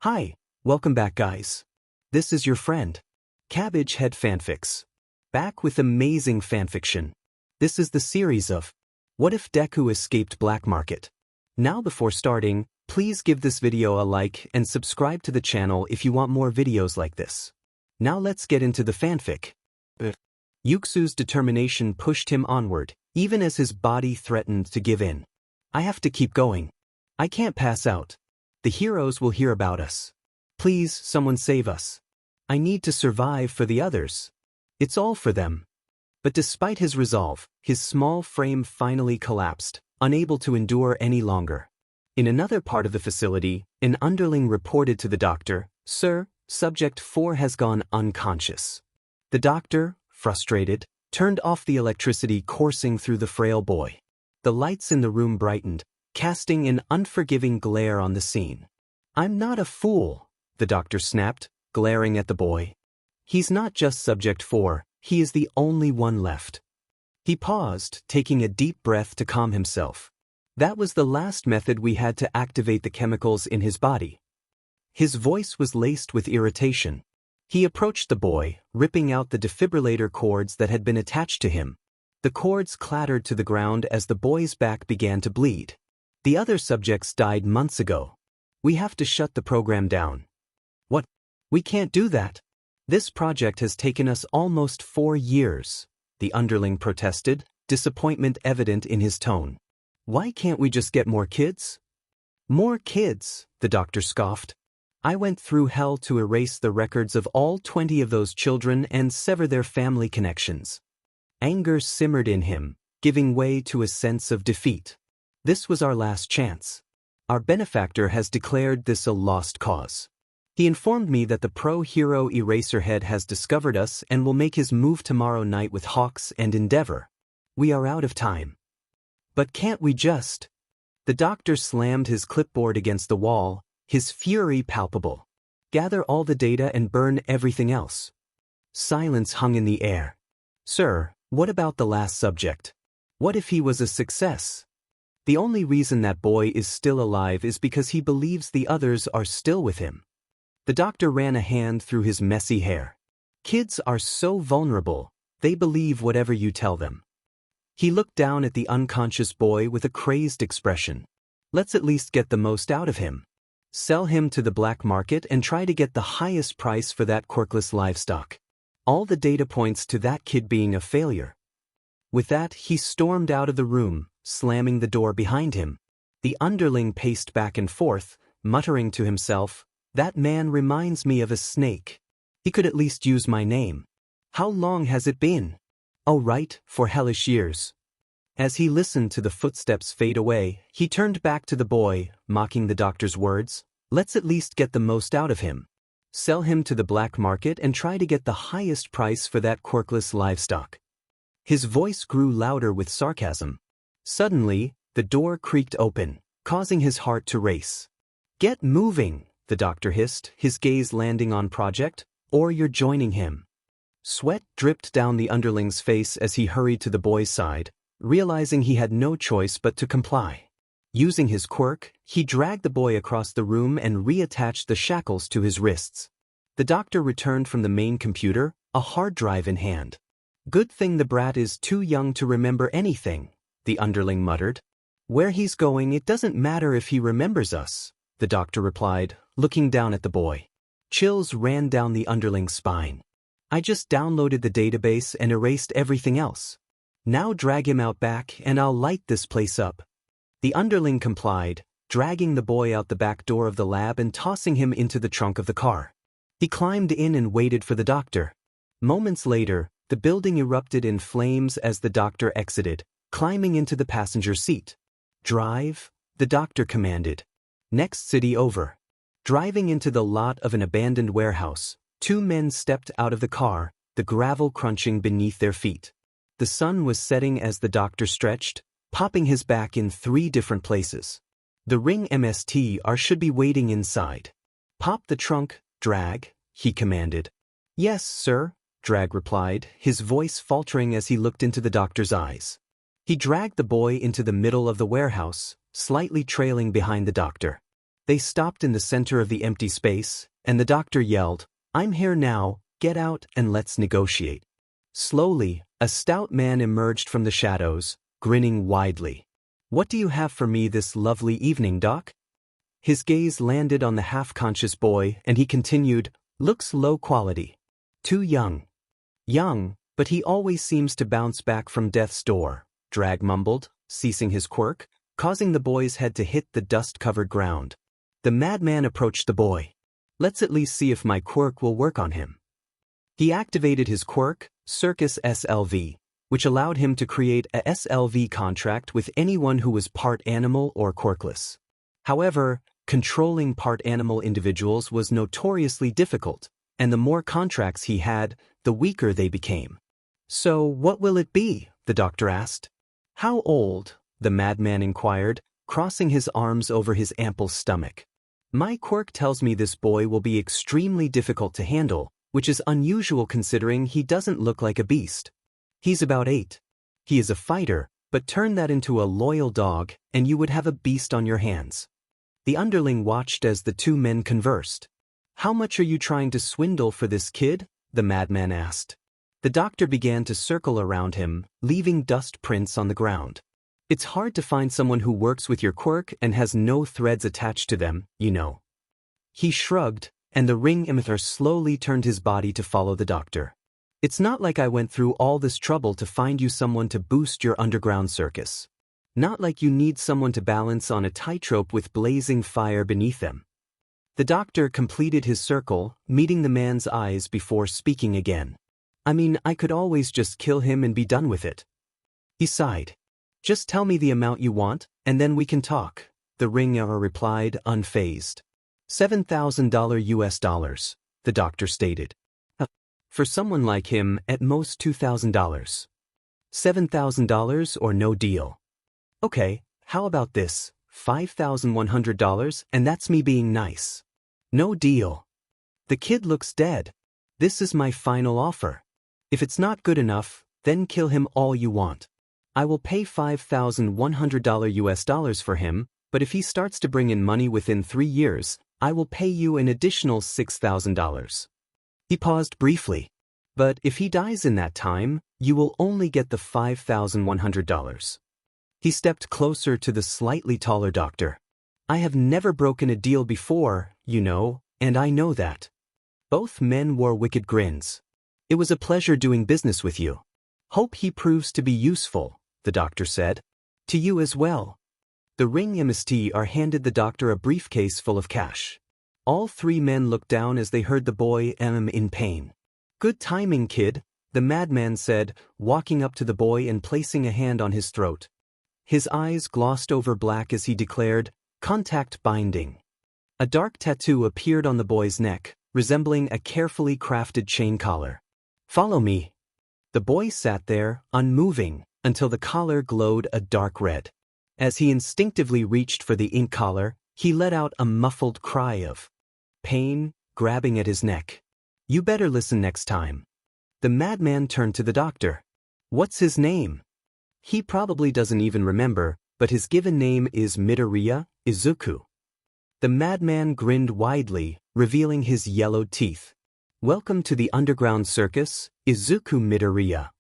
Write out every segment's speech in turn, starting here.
Hi, welcome back guys. This is your friend, Cabbage Head Fanfics. Back with amazing fanfiction. This is the series of What If Deku Escaped Black Market. Now before starting, please give this video a like and subscribe to the channel if you want more videos like this. Now let's get into the fanfic. Yuxu's determination pushed him onward, even as his body threatened to give in. I have to keep going. I can't pass out. The heroes will hear about us. Please, someone save us. I need to survive for the others. It's all for them. But despite his resolve, his small frame finally collapsed, unable to endure any longer. In another part of the facility, an underling reported to the doctor, "Sir, Subject 4 has gone unconscious." The doctor, frustrated, turned off the electricity coursing through the frail boy. The lights in the room brightened, casting an unforgiving glare on the scene. "I'm not a fool," the doctor snapped, glaring at the boy. "He's not just Subject 4, he is the only one left." He paused, taking a deep breath to calm himself. That was the last method we had to activate the chemicals in his body. His voice was laced with irritation. He approached the boy, ripping out the defibrillator cords that had been attached to him. The cords clattered to the ground as the boy's back began to bleed. "The other subjects died months ago. We have to shut the program down." "What? We can't do that. This project has taken us almost 4 years, the underling protested, disappointment evident in his tone. "Why can't we just get more kids?" "More kids," the doctor scoffed. "I went through hell to erase the records of all 20 of those children and sever their family connections." Anger simmered in him, giving way to a sense of defeat. This was our last chance. Our benefactor has declared this a lost cause. He informed me that the pro-hero Eraserhead has discovered us and will make his move tomorrow night with Hawks and Endeavor. We are out of time. "But can't we just—" The doctor slammed his clipboard against the wall, his fury palpable. "Gather all the data and burn everything else." Silence hung in the air. "Sir, what about the last subject? What if he was a success? The only reason that boy is still alive is because he believes the others are still with him." The doctor ran a hand through his messy hair. "Kids are so vulnerable, they believe whatever you tell them." He looked down at the unconscious boy with a crazed expression. "Let's at least get the most out of him. Sell him to the black market and try to get the highest price for that quirkless livestock. All the data points to that kid being a failure." With that, he stormed out of the room, slamming the door behind him. The underling paced back and forth, muttering to himself, "That man reminds me of a snake. He could at least use my name. How long has it been? Oh right, for hellish years." As he listened to the footsteps fade away, he turned back to the boy, mocking the doctor's words. "Let's at least get the most out of him. Sell him to the black market and try to get the highest price for that quirkless livestock." His voice grew louder with sarcasm. Suddenly, the door creaked open, causing his heart to race. "Get moving," the doctor hissed, his gaze landing on Project, "or you're joining him." Sweat dripped down the underling's face as he hurried to the boy's side, realizing he had no choice but to comply. Using his quirk, he dragged the boy across the room and reattached the shackles to his wrists. The doctor returned from the main computer, a hard drive in hand. "Good thing the brat is too young to remember anything," the underling muttered. "Where he's going, it doesn't matter if he remembers us," the doctor replied, looking down at the boy. Chills ran down the underling's spine. "I just downloaded the database and erased everything else. Now drag him out back and I'll light this place up." The underling complied, dragging the boy out the back door of the lab and tossing him into the trunk of the car. He climbed in and waited for the doctor. Moments later, the building erupted in flames as the doctor exited, climbing into the passenger seat. "Drive," the doctor commanded. Next city over. Driving into the lot of an abandoned warehouse, 2 men stepped out of the car, the gravel crunching beneath their feet. The sun was setting as the doctor stretched, popping his back in 3 different places. "The ring MST should be waiting inside. Pop the trunk, Drag," he commanded. "Yes, sir," Drag replied, his voice faltering as he looked into the doctor's eyes. He dragged the boy into the middle of the warehouse, slightly trailing behind the doctor. They stopped in the center of the empty space, and the doctor yelled, "I'm here now, get out and let's negotiate." Slowly, a stout man emerged from the shadows, grinning widely. "What do you have for me this lovely evening, Doc?" His gaze landed on the half-conscious boy and he continued, "Looks low quality. Too young." "Young, but he always seems to bounce back from death's door," Drag mumbled, ceasing his quirk, causing the boy's head to hit the dust-covered ground. The madman approached the boy. "Let's at least see if my quirk will work on him." He activated his quirk, Circus SLV, which allowed him to create a SLV contract with anyone who was part animal or quirkless. However, controlling part animal individuals was notoriously difficult, and the more contracts he had, the weaker they became. "So what will it be?" the doctor asked. "How old?" the madman inquired, crossing his arms over his ample stomach. "My quirk tells me this boy will be extremely difficult to handle, which is unusual considering he doesn't look like a beast. He's about 8. He is a fighter, but turn that into a loyal dog, and you would have a beast on your hands." The underling watched as the two men conversed. "How much are you trying to swindle for this kid?" the madman asked. The doctor began to circle around him, leaving dust prints on the ground. "It's hard to find someone who works with your quirk and has no threads attached to them, you know." He shrugged, and the ring emitter slowly turned his body to follow the doctor. "It's not like I went through all this trouble to find you someone to boost your underground circus. Not like you need someone to balance on a tightrope with blazing fire beneath them." The doctor completed his circle, meeting the man's eyes before speaking again. "I mean, I could always just kill him and be done with it." He sighed. "Just tell me the amount you want, and then we can talk," the ringer replied, unfazed. $7,000 US, the doctor stated. "For someone like him, at most $2,000. $7,000 or no deal." "Okay, how about this, $5,100, and that's me being nice." "No deal. The kid looks dead. This is my final offer. If it's not good enough, then kill him all you want. I will pay $5,100 US for him, but if he starts to bring in money within 3 years, I will pay you an additional $6,000. He paused briefly. "But if he dies in that time, you will only get the $5,100. He stepped closer to the slightly taller doctor. "I have never broken a deal before, you know, and I know that." Both men wore wicked grins. "It was a pleasure doing business with you. Hope he proves to be useful," the doctor said. "To you as well." The ring MST handed the doctor a briefcase full of cash. All 3 men looked down as they heard the boy in pain. "Good timing, kid," the madman said, walking up to the boy and placing a hand on his throat. His eyes glossed over black as he declared, "Contact binding." A dark tattoo appeared on the boy's neck, resembling a carefully crafted chain collar. "Follow me." The boy sat there, unmoving, until the collar glowed a dark red. As he instinctively reached for the ink collar, he let out a muffled cry of pain, grabbing at his neck. "You better listen next time." The madman turned to the doctor. "What's his name?" He probably doesn't even remember, but his given name is Midoriya, Izuku. The madman grinned widely, revealing his yellowed teeth. "Welcome to the underground circus, Izuku Midoriya."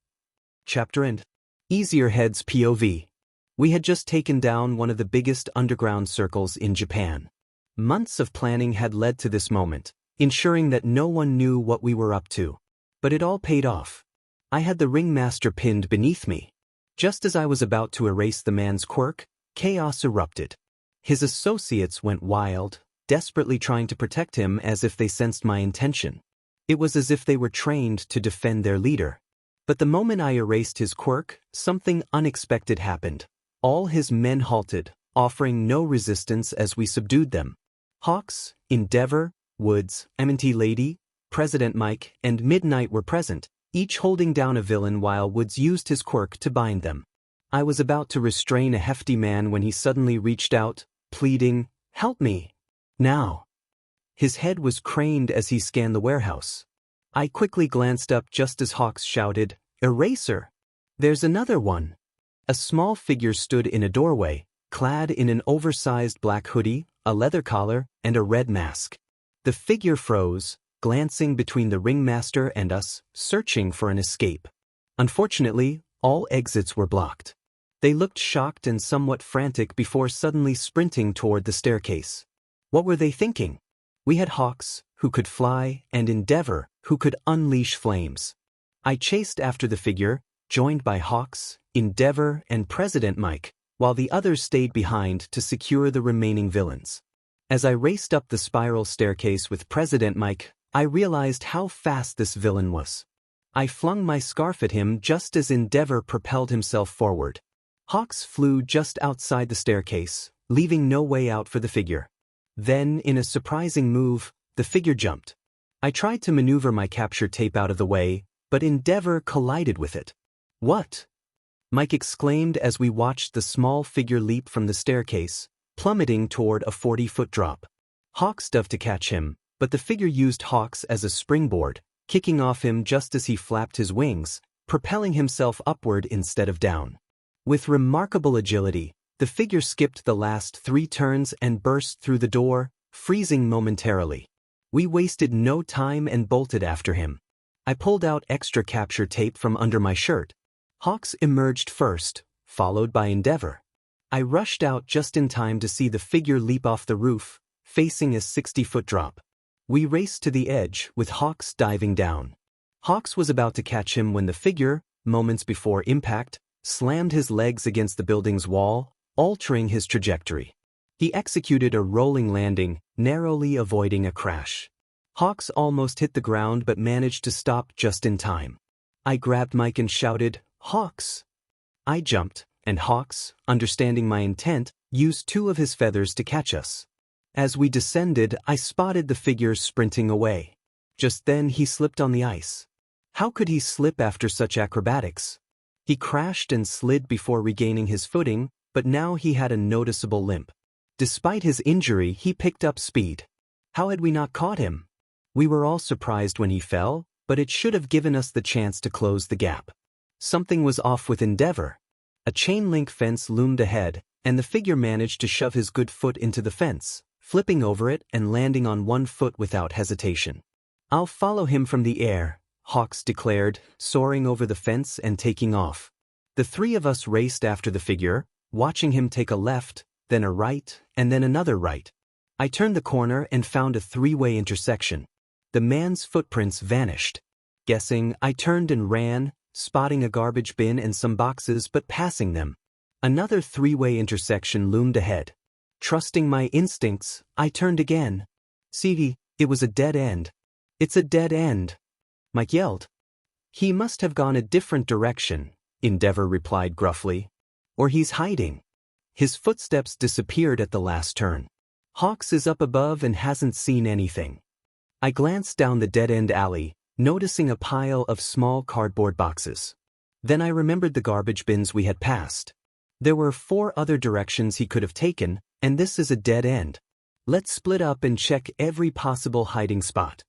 Chapter End. Easier Heads POV. We had just taken down one of the biggest underground circles in Japan. Months of planning had led to this moment, ensuring that no one knew what we were up to. But it all paid off. I had the ringmaster pinned beneath me. Just as I was about to erase the man's quirk, chaos erupted. His associates went wild, desperately trying to protect him as if they sensed my intention. It was as if they were trained to defend their leader. But the moment I erased his quirk, something unexpected happened. All his men halted, offering no resistance as we subdued them. Hawks, Endeavor, Woods, M&T Lady, President Mike, and Midnight were present, each holding down a villain while Woods used his quirk to bind them. I was about to restrain a hefty man when he suddenly reached out, pleading, "Help me! Now!" His head was craned as he scanned the warehouse. I quickly glanced up just as Hawks shouted, "Eraser! There's another one!" A small figure stood in a doorway, clad in an oversized black hoodie, a leather collar, and a red mask. The figure froze, glancing between the ringmaster and us, searching for an escape. Unfortunately, all exits were blocked. They looked shocked and somewhat frantic before suddenly sprinting toward the staircase. What were they thinking? We had Hawks, who could fly, and Endeavor, who could unleash flames. I chased after the figure, joined by Hawks, Endeavor, and President Mike, while the others stayed behind to secure the remaining villains. As I raced up the spiral staircase with President Mike, I realized how fast this villain was. I flung my scarf at him just as Endeavor propelled himself forward. Hawks flew just outside the staircase, leaving no way out for the figure. Then, in a surprising move, the figure jumped. I tried to maneuver my capture tape out of the way, but Endeavor collided with it. "What?" Mike exclaimed as we watched the small figure leap from the staircase, plummeting toward a 40-foot drop. Hawks dove to catch him, but the figure used Hawks as a springboard, kicking off him just as he flapped his wings, propelling himself upward instead of down. With remarkable agility, the figure skipped the last 3 turns and burst through the door, freezing momentarily. We wasted no time and bolted after him. I pulled out extra capture tape from under my shirt. Hawks emerged first, followed by Endeavor. I rushed out just in time to see the figure leap off the roof, facing a 60-foot drop. We raced to the edge, with Hawks diving down. Hawks was about to catch him when the figure, moments before impact, slammed his legs against the building's wall, altering his trajectory. He executed a rolling landing, narrowly avoiding a crash. Hawks almost hit the ground but managed to stop just in time. I grabbed Mike and shouted, "Hawks!" I jumped, and Hawks, understanding my intent, used 2 of his feathers to catch us. As we descended, I spotted the figure sprinting away. Just then he slipped on the ice. How could he slip after such acrobatics? He crashed and slid before regaining his footing, but now he had a noticeable limp. Despite his injury, he picked up speed. How had we not caught him? We were all surprised when he fell, but it should have given us the chance to close the gap. Something was off with Endeavor. A chain-link fence loomed ahead, and the figure managed to shove his good foot into the fence, flipping over it and landing on 1 foot without hesitation. "I'll follow him from the air," Hawks declared, soaring over the fence and taking off. The 3 of us raced after the figure, watching him take a left, then a right, and then another right. I turned the corner and found a 3-way intersection. The man's footprints vanished. Guessing, I turned and ran, spotting a garbage bin and some boxes but passing them. Another 3-way intersection loomed ahead. Trusting my instincts, I turned again. See, it was a dead end. "It's a dead end," Mike yelled. "He must have gone a different direction," Endeavor replied gruffly. "Or he's hiding." His footsteps disappeared at the last turn. Hawks is up above and hasn't seen anything. I glanced down the dead-end alley, noticing a pile of small cardboard boxes. Then I remembered the garbage bins we had passed. There were 4 other directions he could have taken, and this is a dead end. Let's split up and check every possible hiding spot.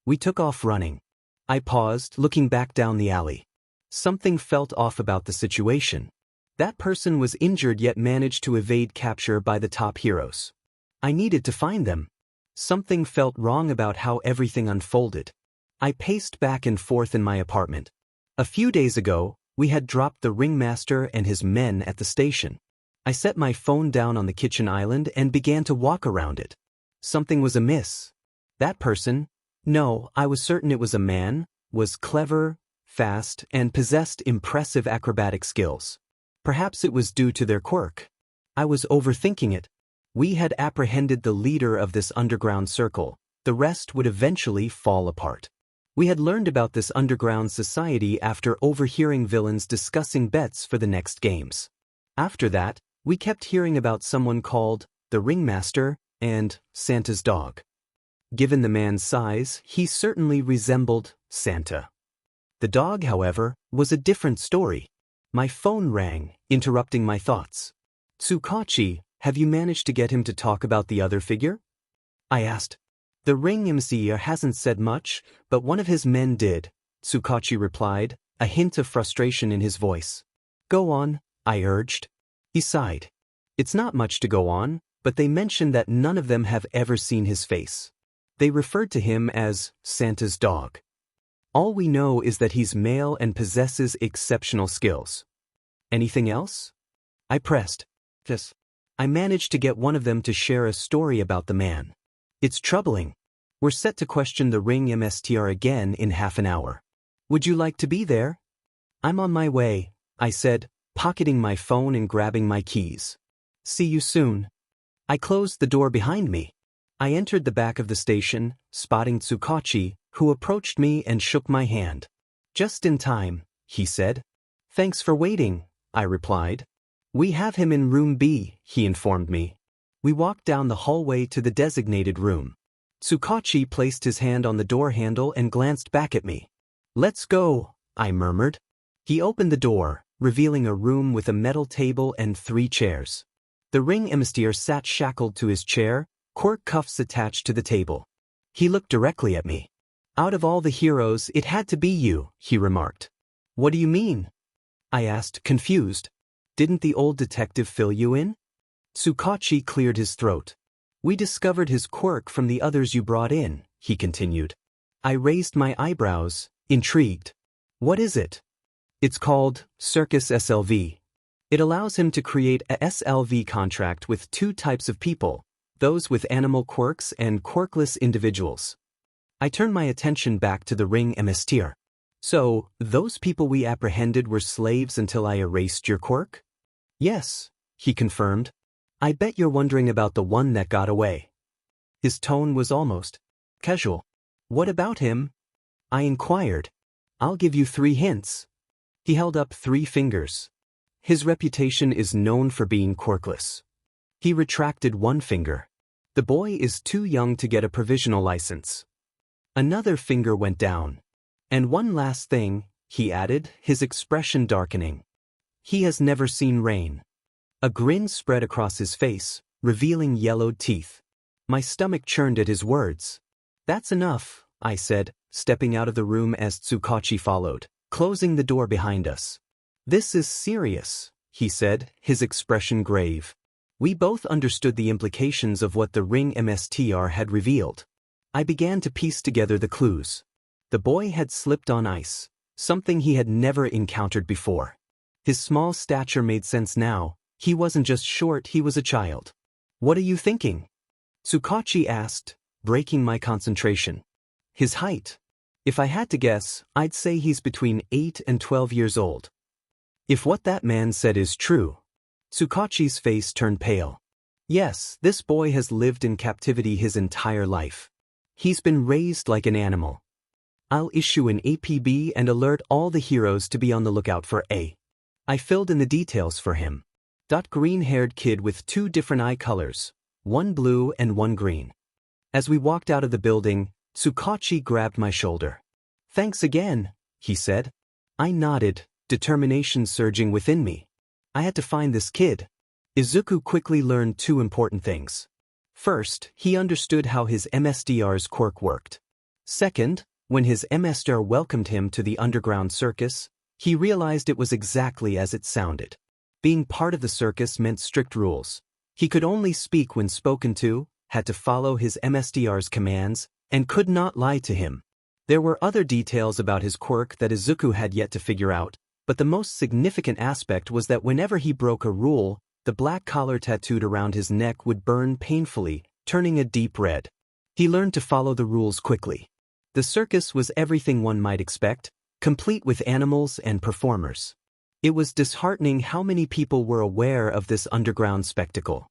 We took off running. I paused, looking back down the alley. Something felt off about the situation. That person was injured yet managed to evade capture by the top heroes. I needed to find them. Something felt wrong about how everything unfolded. I paced back and forth in my apartment. A few days ago, we had dropped the ringmaster and his men at the station. I set my phone down on the kitchen island and began to walk around it. Something was amiss. That person, no, I was certain it was a man, was clever, fast, and possessed impressive acrobatic skills. Perhaps it was due to their quirk. I was overthinking it. We had apprehended the leader of this underground circle. The rest would eventually fall apart. We had learned about this underground society after overhearing villains discussing bets for the next games. After that, we kept hearing about someone called the Ringmaster and Santa's dog. Given the man's size, he certainly resembled Santa. The dog, however, was a different story. My phone rang, interrupting my thoughts. "Tsukachi, have you managed to get him to talk about the other figure?" I asked. "The ring MC hasn't said much, but one of his men did," Tsukachi replied, a hint of frustration in his voice. "Go on," I urged. He sighed. "It's not much to go on. but they mentioned that none of them have ever seen his face. They referred to him as Santa's dog. All we know is that he's male and possesses exceptional skills. Anything else? I pressed. Yes. I managed to get one of them to share a story about the man. It's troubling. We're set to question the ring MSTR again in half an hour. Would you like to be there? I'm on my way, I said, pocketing my phone and grabbing my keys. See you soon. I closed the door behind me. I entered the back of the station, spotting Tsukachi, who approached me and shook my hand. Just in time, he said. Thanks for waiting, I replied. We have him in room B, he informed me. We walked down the hallway to the designated room. Tsukachi placed his hand on the door handle and glanced back at me. Let's go, I murmured. He opened the door, revealing a room with a metal table and 3 chairs. The ring emissary sat shackled to his chair, cork cuffs attached to the table. He looked directly at me. Out of all the heroes, it had to be you, he remarked. What do you mean? I asked, confused. Didn't the old detective fill you in? Tsukachi cleared his throat. We discovered his quirk from the others you brought in, he continued. I raised my eyebrows, intrigued. What is it? It's called Circus SLV. It allows him to create a SLV contract with 2 types of people, those with animal quirks and quirkless individuals. I turned my attention back to the ring emissary. So, those people we apprehended were slaves until I erased your quirk? Yes, he confirmed. I bet you're wondering about the one that got away. His tone was almost casual. What about him? I inquired. I'll give you 3 hints. He held up 3 fingers. His reputation is known for being quirkless. He retracted 1 finger. The boy is too young to get a provisional license. Another finger went down. And one last thing, he added, his expression darkening. He has never seen rain. A grin spread across his face, revealing yellowed teeth. My stomach churned at his words. That's enough, I said, stepping out of the room as Tsukachi followed, closing the door behind us. This is serious, he said, his expression grave. We both understood the implications of what the ring MSTR had revealed. I began to piece together the clues. The boy had slipped on ice, something he had never encountered before. His small stature made sense now. He wasn't just short, he was a child. What are you thinking? Tsukachi asked, breaking my concentration. His height. If I had to guess, I'd say he's between 8 and 12 years old. If what that man said is true. Tsukachi's face turned pale. Yes, this boy has lived in captivity his entire life. He's been raised like an animal. I'll issue an APB and alert all the heroes to be on the lookout for A. I filled in the details for him. Green-haired kid with 2 different eye colors, 1 blue and 1 green. As we walked out of the building, Tsukachi grabbed my shoulder. Thanks again, he said. I nodded, determination surging within me. I had to find this kid. Izuku quickly learned 2 important things. First, he understood how his MSDR's quirk worked. Second, when his MSDR welcomed him to the underground circus, he realized it was exactly as it sounded. Being part of the circus meant strict rules. He could only speak when spoken to, had to follow his MSDR's commands, and could not lie to him. There were other details about his quirk that Izuku had yet to figure out, but the most significant aspect was that whenever he broke a rule, the black collar tattooed around his neck would burn painfully, turning a deep red. He learned to follow the rules quickly. The circus was everything one might expect, complete with animals and performers. It was disheartening how many people were aware of this underground spectacle.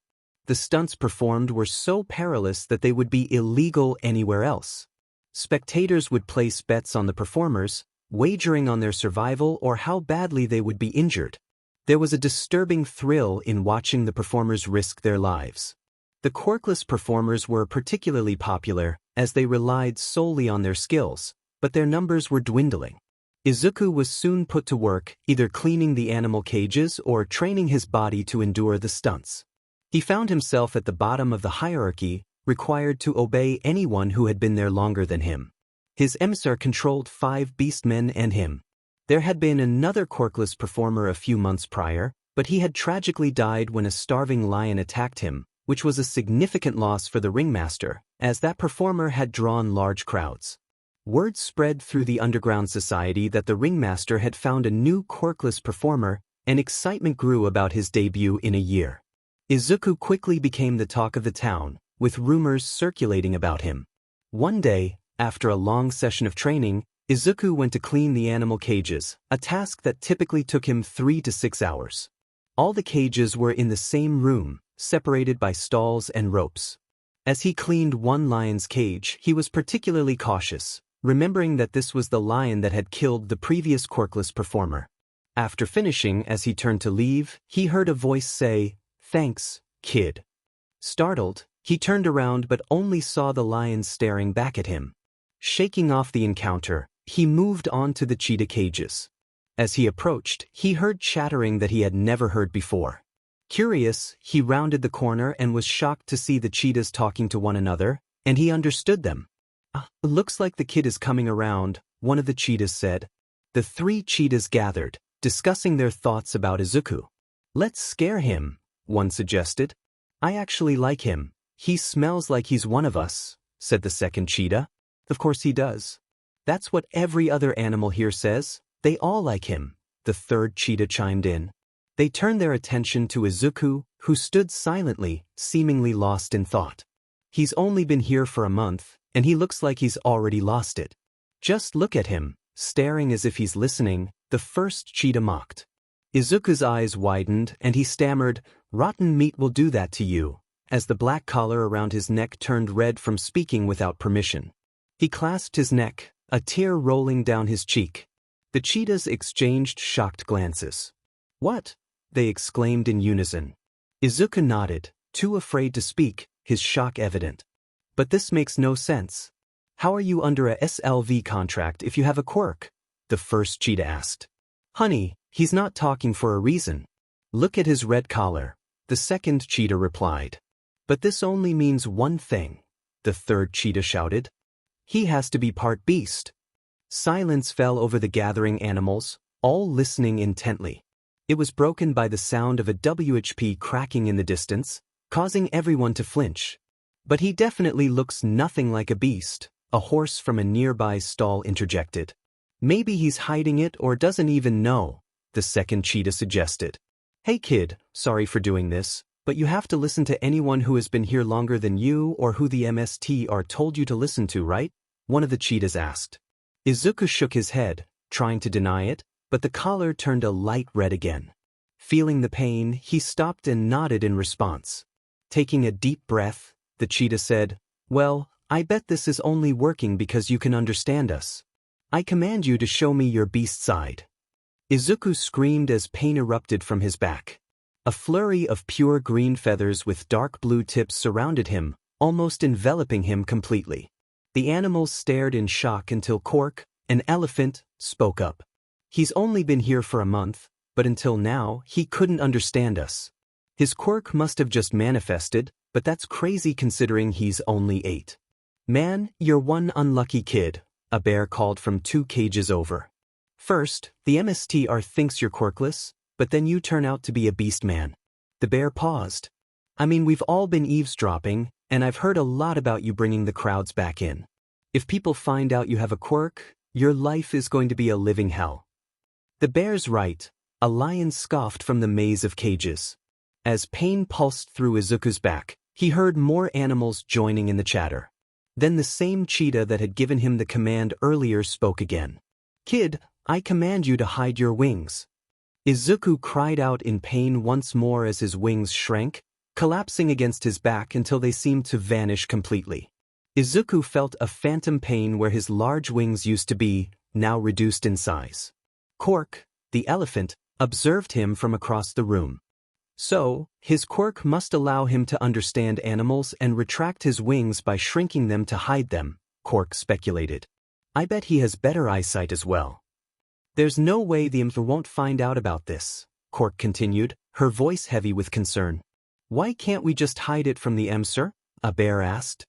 The stunts performed were so perilous that they would be illegal anywhere else. Spectators would place bets on the performers, wagering on their survival or how badly they would be injured. There was a disturbing thrill in watching the performers risk their lives. The quirkless performers were particularly popular, as they relied solely on their skills, but their numbers were dwindling. Izuku was soon put to work, either cleaning the animal cages or training his body to endure the stunts. He found himself at the bottom of the hierarchy, required to obey anyone who had been there longer than him. His emissary controlled 5 beastmen and him. There had been another quirkless performer a few months prior, but he had tragically died when a starving lion attacked him, which was a significant loss for the ringmaster, as that performer had drawn large crowds. Word spread through the underground society that the ringmaster had found a new quirkless performer, and excitement grew about his debut in a year. Izuku quickly became the talk of the town, with rumors circulating about him. One day, after a long session of training, Izuku went to clean the animal cages, a task that typically took him 3 to 6 hours. All the cages were in the same room, separated by stalls and ropes. As he cleaned one lion's cage, he was particularly cautious, remembering that this was the lion that had killed the previous quirkless performer. After finishing, as he turned to leave, he heard a voice say, "Thanks, kid." Startled, he turned around but only saw the lion staring back at him. Shaking off the encounter, he moved on to the cheetah cages. As he approached, he heard chattering that he had never heard before. Curious, he rounded the corner and was shocked to see the cheetahs talking to one another, and he understood them. "Looks like the kid is coming around," one of the cheetahs said. The 3 cheetahs gathered, discussing their thoughts about Izuku. "Let's scare him," one suggested. "I actually like him. He smells like he's one of us," said the second cheetah. "Of course he does. That's what every other animal here says. They all like him," the third cheetah chimed in. They turned their attention to Izuku, who stood silently, seemingly lost in thought. "He's only been here for a month, and he looks like he's already lost it. Just look at him, staring as if he's listening," the first cheetah mocked. Izuku's eyes widened and he stammered, "Rotten meat will do that to you," as the black collar around his neck turned red from speaking without permission. He clasped his neck, a tear rolling down his cheek. The cheetahs exchanged shocked glances. "What?" they exclaimed in unison. Izuku nodded, too afraid to speak, his shock evident. "But this makes no sense. How are you under a SLV contract if you have a quirk?" the first cheetah asked. "Honey, he's not talking for a reason. Look at his red collar," the second cheetah replied. "But this only means one thing," the third cheetah shouted. "He has to be part beast." Silence fell over the gathering animals, all listening intently. It was broken by the sound of a WHP cracking in the distance, causing everyone to flinch. "But he definitely looks nothing like a beast," a horse from a nearby stall interjected. "Maybe he's hiding it or doesn't even know," the second cheetah suggested. "Hey kid, sorry for doing this, but you have to listen to anyone who has been here longer than you or who the MSTR told you to listen to, right?" one of the cheetahs asked. Izuku shook his head, trying to deny it, but the collar turned a light red again. Feeling the pain, he stopped and nodded in response. Taking a deep breath, the cheetah said, "Well, I bet this is only working because you can understand us. I command you to show me your beast side." Izuku screamed as pain erupted from his back. A flurry of pure green feathers with dark blue tips surrounded him, almost enveloping him completely. The animals stared in shock until Cork, an elephant, spoke up. "He's only been here for a month, but until now, he couldn't understand us. His quirk must have just manifested, but that's crazy considering he's only 8. "Man, you're one unlucky kid," a bear called from 2 cages over. "First, the MSTR thinks you're quirkless, but then you turn out to be a beast man." The bear paused. "I mean, we've all been eavesdropping, and I've heard a lot about you bringing the crowds back in. If people find out you have a quirk, your life is going to be a living hell." "The bear's right," a lion scoffed from the maze of cages. As pain pulsed through Izuku's back, he heard more animals joining in the chatter. Then the same cheetah that had given him the command earlier spoke again. "Kid, I command you to hide your wings." Izuku cried out in pain once more as his wings shrank, collapsing against his back until they seemed to vanish completely. Izuku felt a phantom pain where his large wings used to be, now reduced in size. Cork, the elephant, observed him from across the room. "So, his quirk must allow him to understand animals and retract his wings by shrinking them to hide them," Cork speculated. "I bet he has better eyesight as well." "There's no way the Imp won't find out about this," Cork continued, her voice heavy with concern. "Why can't we just hide it from the Emser?" a bear asked.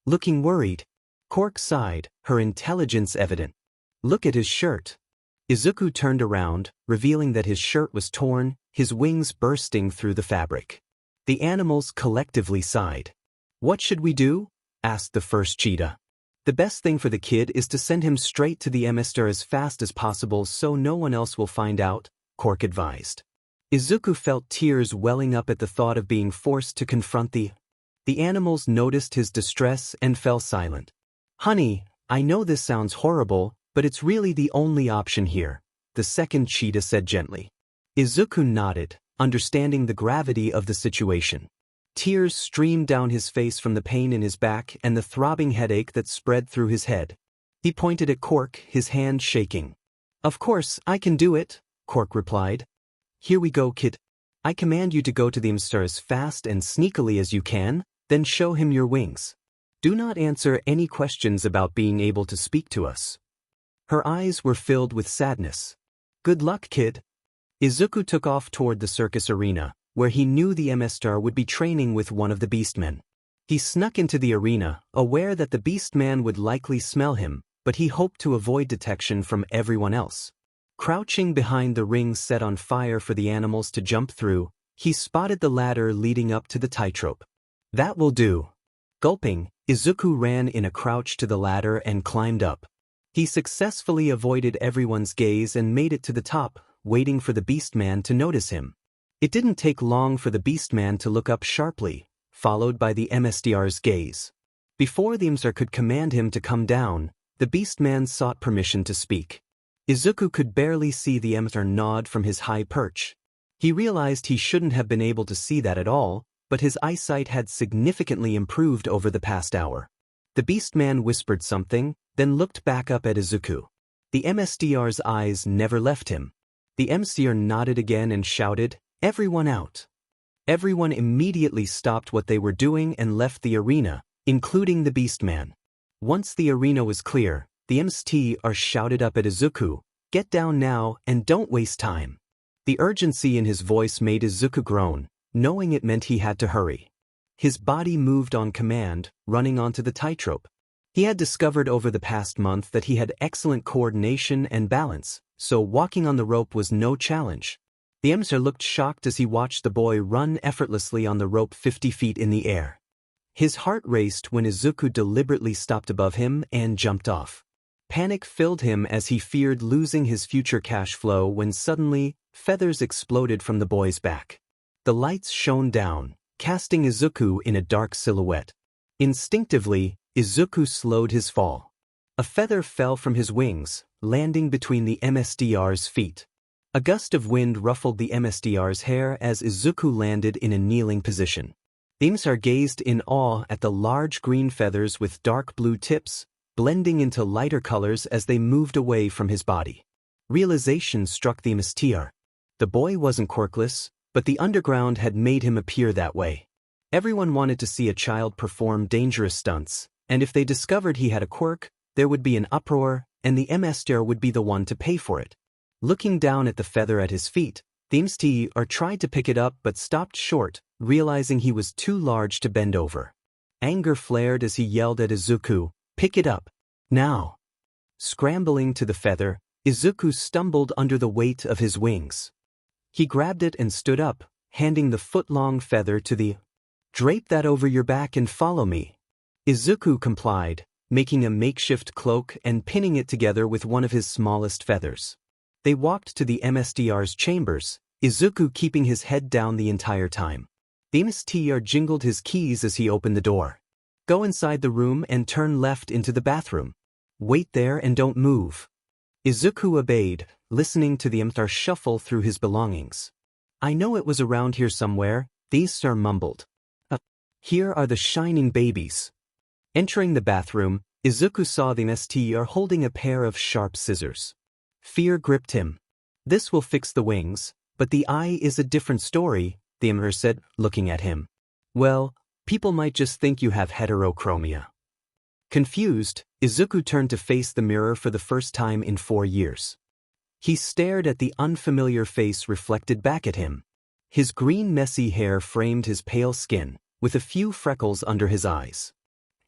Looking worried, Cork sighed, her intelligence evident. "Look at his shirt." Izuku turned around, revealing that his shirt was torn, his wings bursting through the fabric. The animals collectively sighed. "What should we do?" asked the first cheetah. "The best thing for the kid is to send him straight to the emissary as fast as possible so no one else will find out," Cork advised. Izuku felt tears welling up at the thought of being forced to confront the animals noticed his distress and fell silent. "Honey, I know this sounds horrible, but it's really the only option here," the second cheetah said gently. Izuku nodded, understanding the gravity of the situation. Tears streamed down his face from the pain in his back and the throbbing headache that spread through his head. He pointed at Cork, his hand shaking. "Of course, I can do it," Cork replied. "Here we go, kid. I command you to go to the emissary as fast and sneakily as you can, then show him your wings. Do not answer any questions about being able to speak to us." Her eyes were filled with sadness. "Good luck, kid." Izuku took off toward the circus arena, where he knew the emissary would be training with one of the beastmen. He snuck into the arena, aware that the beastman would likely smell him, but he hoped to avoid detection from everyone else. Crouching behind the ring set on fire for the animals to jump through, he spotted the ladder leading up to the tightrope. "That will do." Gulping, Izuku ran in a crouch to the ladder and climbed up. He successfully avoided everyone's gaze and made it to the top, waiting for the beastman to notice him. It didn't take long for the beastman to look up sharply, followed by the MSDR's gaze. Before the emissary could command him to come down, the beastman sought permission to speak. Izuku could barely see the emissary nod from his high perch. He realized he shouldn't have been able to see that at all, but his eyesight had significantly improved over the past hour. The beastman whispered something, then looked back up at Izuku. The MSDR's eyes never left him. The emissary nodded again and shouted, "Everyone out." Everyone immediately stopped what they were doing and left the arena, including the beastman. Once the arena was clear, the MSDR shouted up at Izuku, "Get down now and don't waste time." The urgency in his voice made Izuku groan, knowing it meant he had to hurry. His body moved on command, running onto the tightrope. He had discovered over the past month that he had excellent coordination and balance, so walking on the rope was no challenge. The emissary looked shocked as he watched the boy run effortlessly on the rope 50 feet in the air. His heart raced when Izuku deliberately stopped above him and jumped off. Panic filled him as he feared losing his future cash flow when suddenly, feathers exploded from the boy's back. The lights shone down, casting Izuku in a dark silhouette. Instinctively, Izuku slowed his fall. A feather fell from his wings, landing between the MSDR's feet. A gust of wind ruffled the MSDR's hair as Izuku landed in a kneeling position. The emissary gazed in awe at the large green feathers with dark blue tips, blending into lighter colors as they moved away from his body. Realization struck the emissary. The boy wasn't quirkless, but the underground had made him appear that way. Everyone wanted to see a child perform dangerous stunts, and if they discovered he had a quirk, there would be an uproar, and the MSDR would be the one to pay for it. Looking down at the feather at his feet, the MSDR tried to pick it up but stopped short, realizing he was too large to bend over. Anger flared as he yelled at Izuku, "Pick it up, now!" Scrambling to the feather, Izuku stumbled under the weight of his wings. He grabbed it and stood up, handing the foot-long feather to the "Drape that over your back and follow me." Izuku complied, making a makeshift cloak and pinning it together with one of his smallest feathers. They walked to the MSDR's chambers, Izuku keeping his head down the entire time. The MSDR jingled his keys as he opened the door. "Go inside the room and turn left into the bathroom. Wait there and don't move." Izuku obeyed, listening to the MSDR shuffle through his belongings. "I know it was around here somewhere," the MSDR mumbled. "Here are the shining babies." Entering the bathroom, Izuku saw the MSDR holding a pair of sharp scissors. Fear gripped him. "This will fix the wings, but the eye is a different story," the MSDR said, looking at him. "Well, people might just think you have heterochromia." Confused, Izuku turned to face the mirror for the first time in 4 years. He stared at the unfamiliar face reflected back at him. His green messy hair framed his pale skin, with a few freckles under his eyes.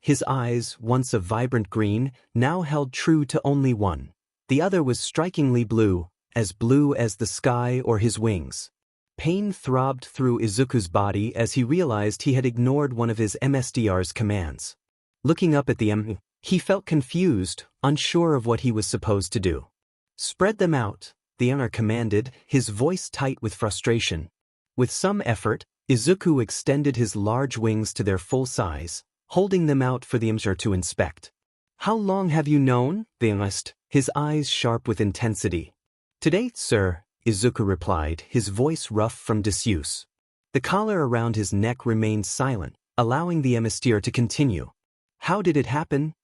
His eyes, once a vibrant green, now held true to only one. The other was strikingly blue as the sky or his wings. Pain throbbed through Izuku's body as he realized he had ignored one of his MSDR's commands. Looking up at the he felt confused, unsure of what he was supposed to do. "Spread them out," the owner commanded, his voice tight with frustration. With some effort, Izuku extended his large wings to their full size, holding them out for the Mr. to inspect. "How long have you known?" they asked, his eyes sharp with intensity. "Today, sir," Izuku replied, his voice rough from disuse. The collar around his neck remained silent, allowing the emissary to continue. "How did it happen?"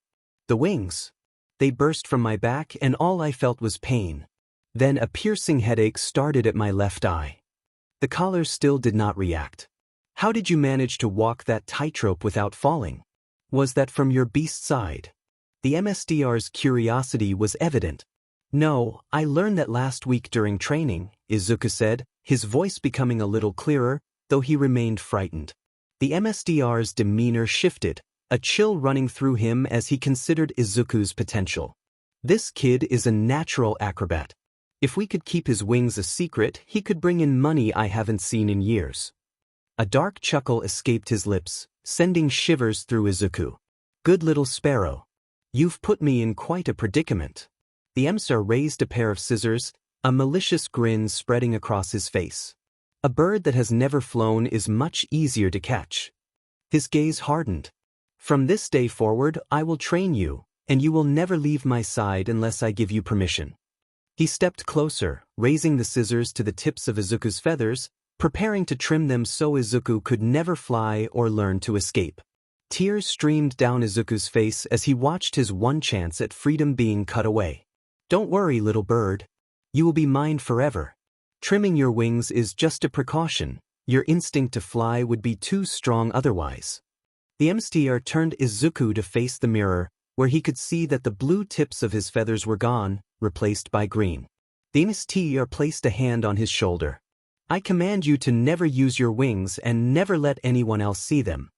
"The wings. They burst from my back and all I felt was pain. Then a piercing headache started at my left eye." The collar still did not react. "How did you manage to walk that tightrope without falling? Was that from your beast side?" The MSDR's curiosity was evident. "No, I learned that last week during training," Izuku said, his voice becoming a little clearer, though he remained frightened. The MSDR's demeanor shifted, a chill running through him as he considered Izuku's potential. "This kid is a natural acrobat. If we could keep his wings a secret, he could bring in money I haven't seen in years." A dark chuckle escaped his lips, sending shivers through Izuku. "Good little sparrow. You've put me in quite a predicament." The emissary raised a pair of scissors, a malicious grin spreading across his face. "A bird that has never flown is much easier to catch." His gaze hardened. "From this day forward, I will train you, and you will never leave my side unless I give you permission." He stepped closer, raising the scissors to the tips of Izuku's feathers, preparing to trim them so Izuku could never fly or learn to escape. Tears streamed down Izuku's face as he watched his one chance at freedom being cut away. "Don't worry, little bird. You will be mine forever. Trimming your wings is just a precaution. Your instinct to fly would be too strong otherwise." The MSTR turned Izuku to face the mirror, where he could see that the blue tips of his feathers were gone, replaced by green. The MSTR placed a hand on his shoulder. "I command you to never use your wings and never let anyone else see them."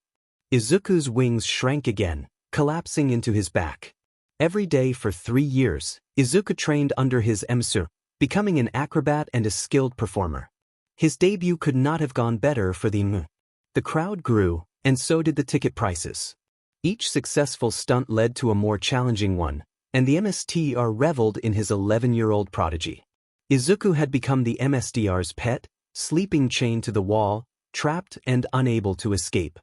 Izuku's wings shrank again, collapsing into his back. Every day for 3 years, Izuku trained under his emissary, becoming an acrobat and a skilled performer. His debut could not have gone better for the MU. The crowd grew, and so did the ticket prices. Each successful stunt led to a more challenging one, and the MSTR reveled in his 11-year-old prodigy. Izuku had become the MSDR's pet, sleeping chained to the wall, trapped and unable to escape.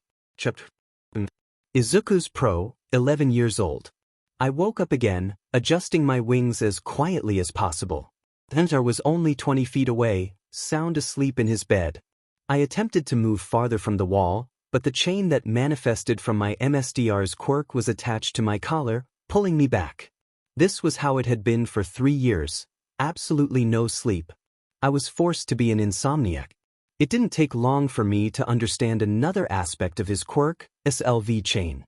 Izuku's pro, 11 years old. I woke up again, adjusting my wings as quietly as possible. Hunter was only 20 feet away, sound asleep in his bed. I attempted to move farther from the wall, but the chain that manifested from my MSDR's quirk was attached to my collar, pulling me back. This was how it had been for 3 years, absolutely no sleep. I was forced to be an insomniac. It didn't take long for me to understand another aspect of his quirk, SLV chain.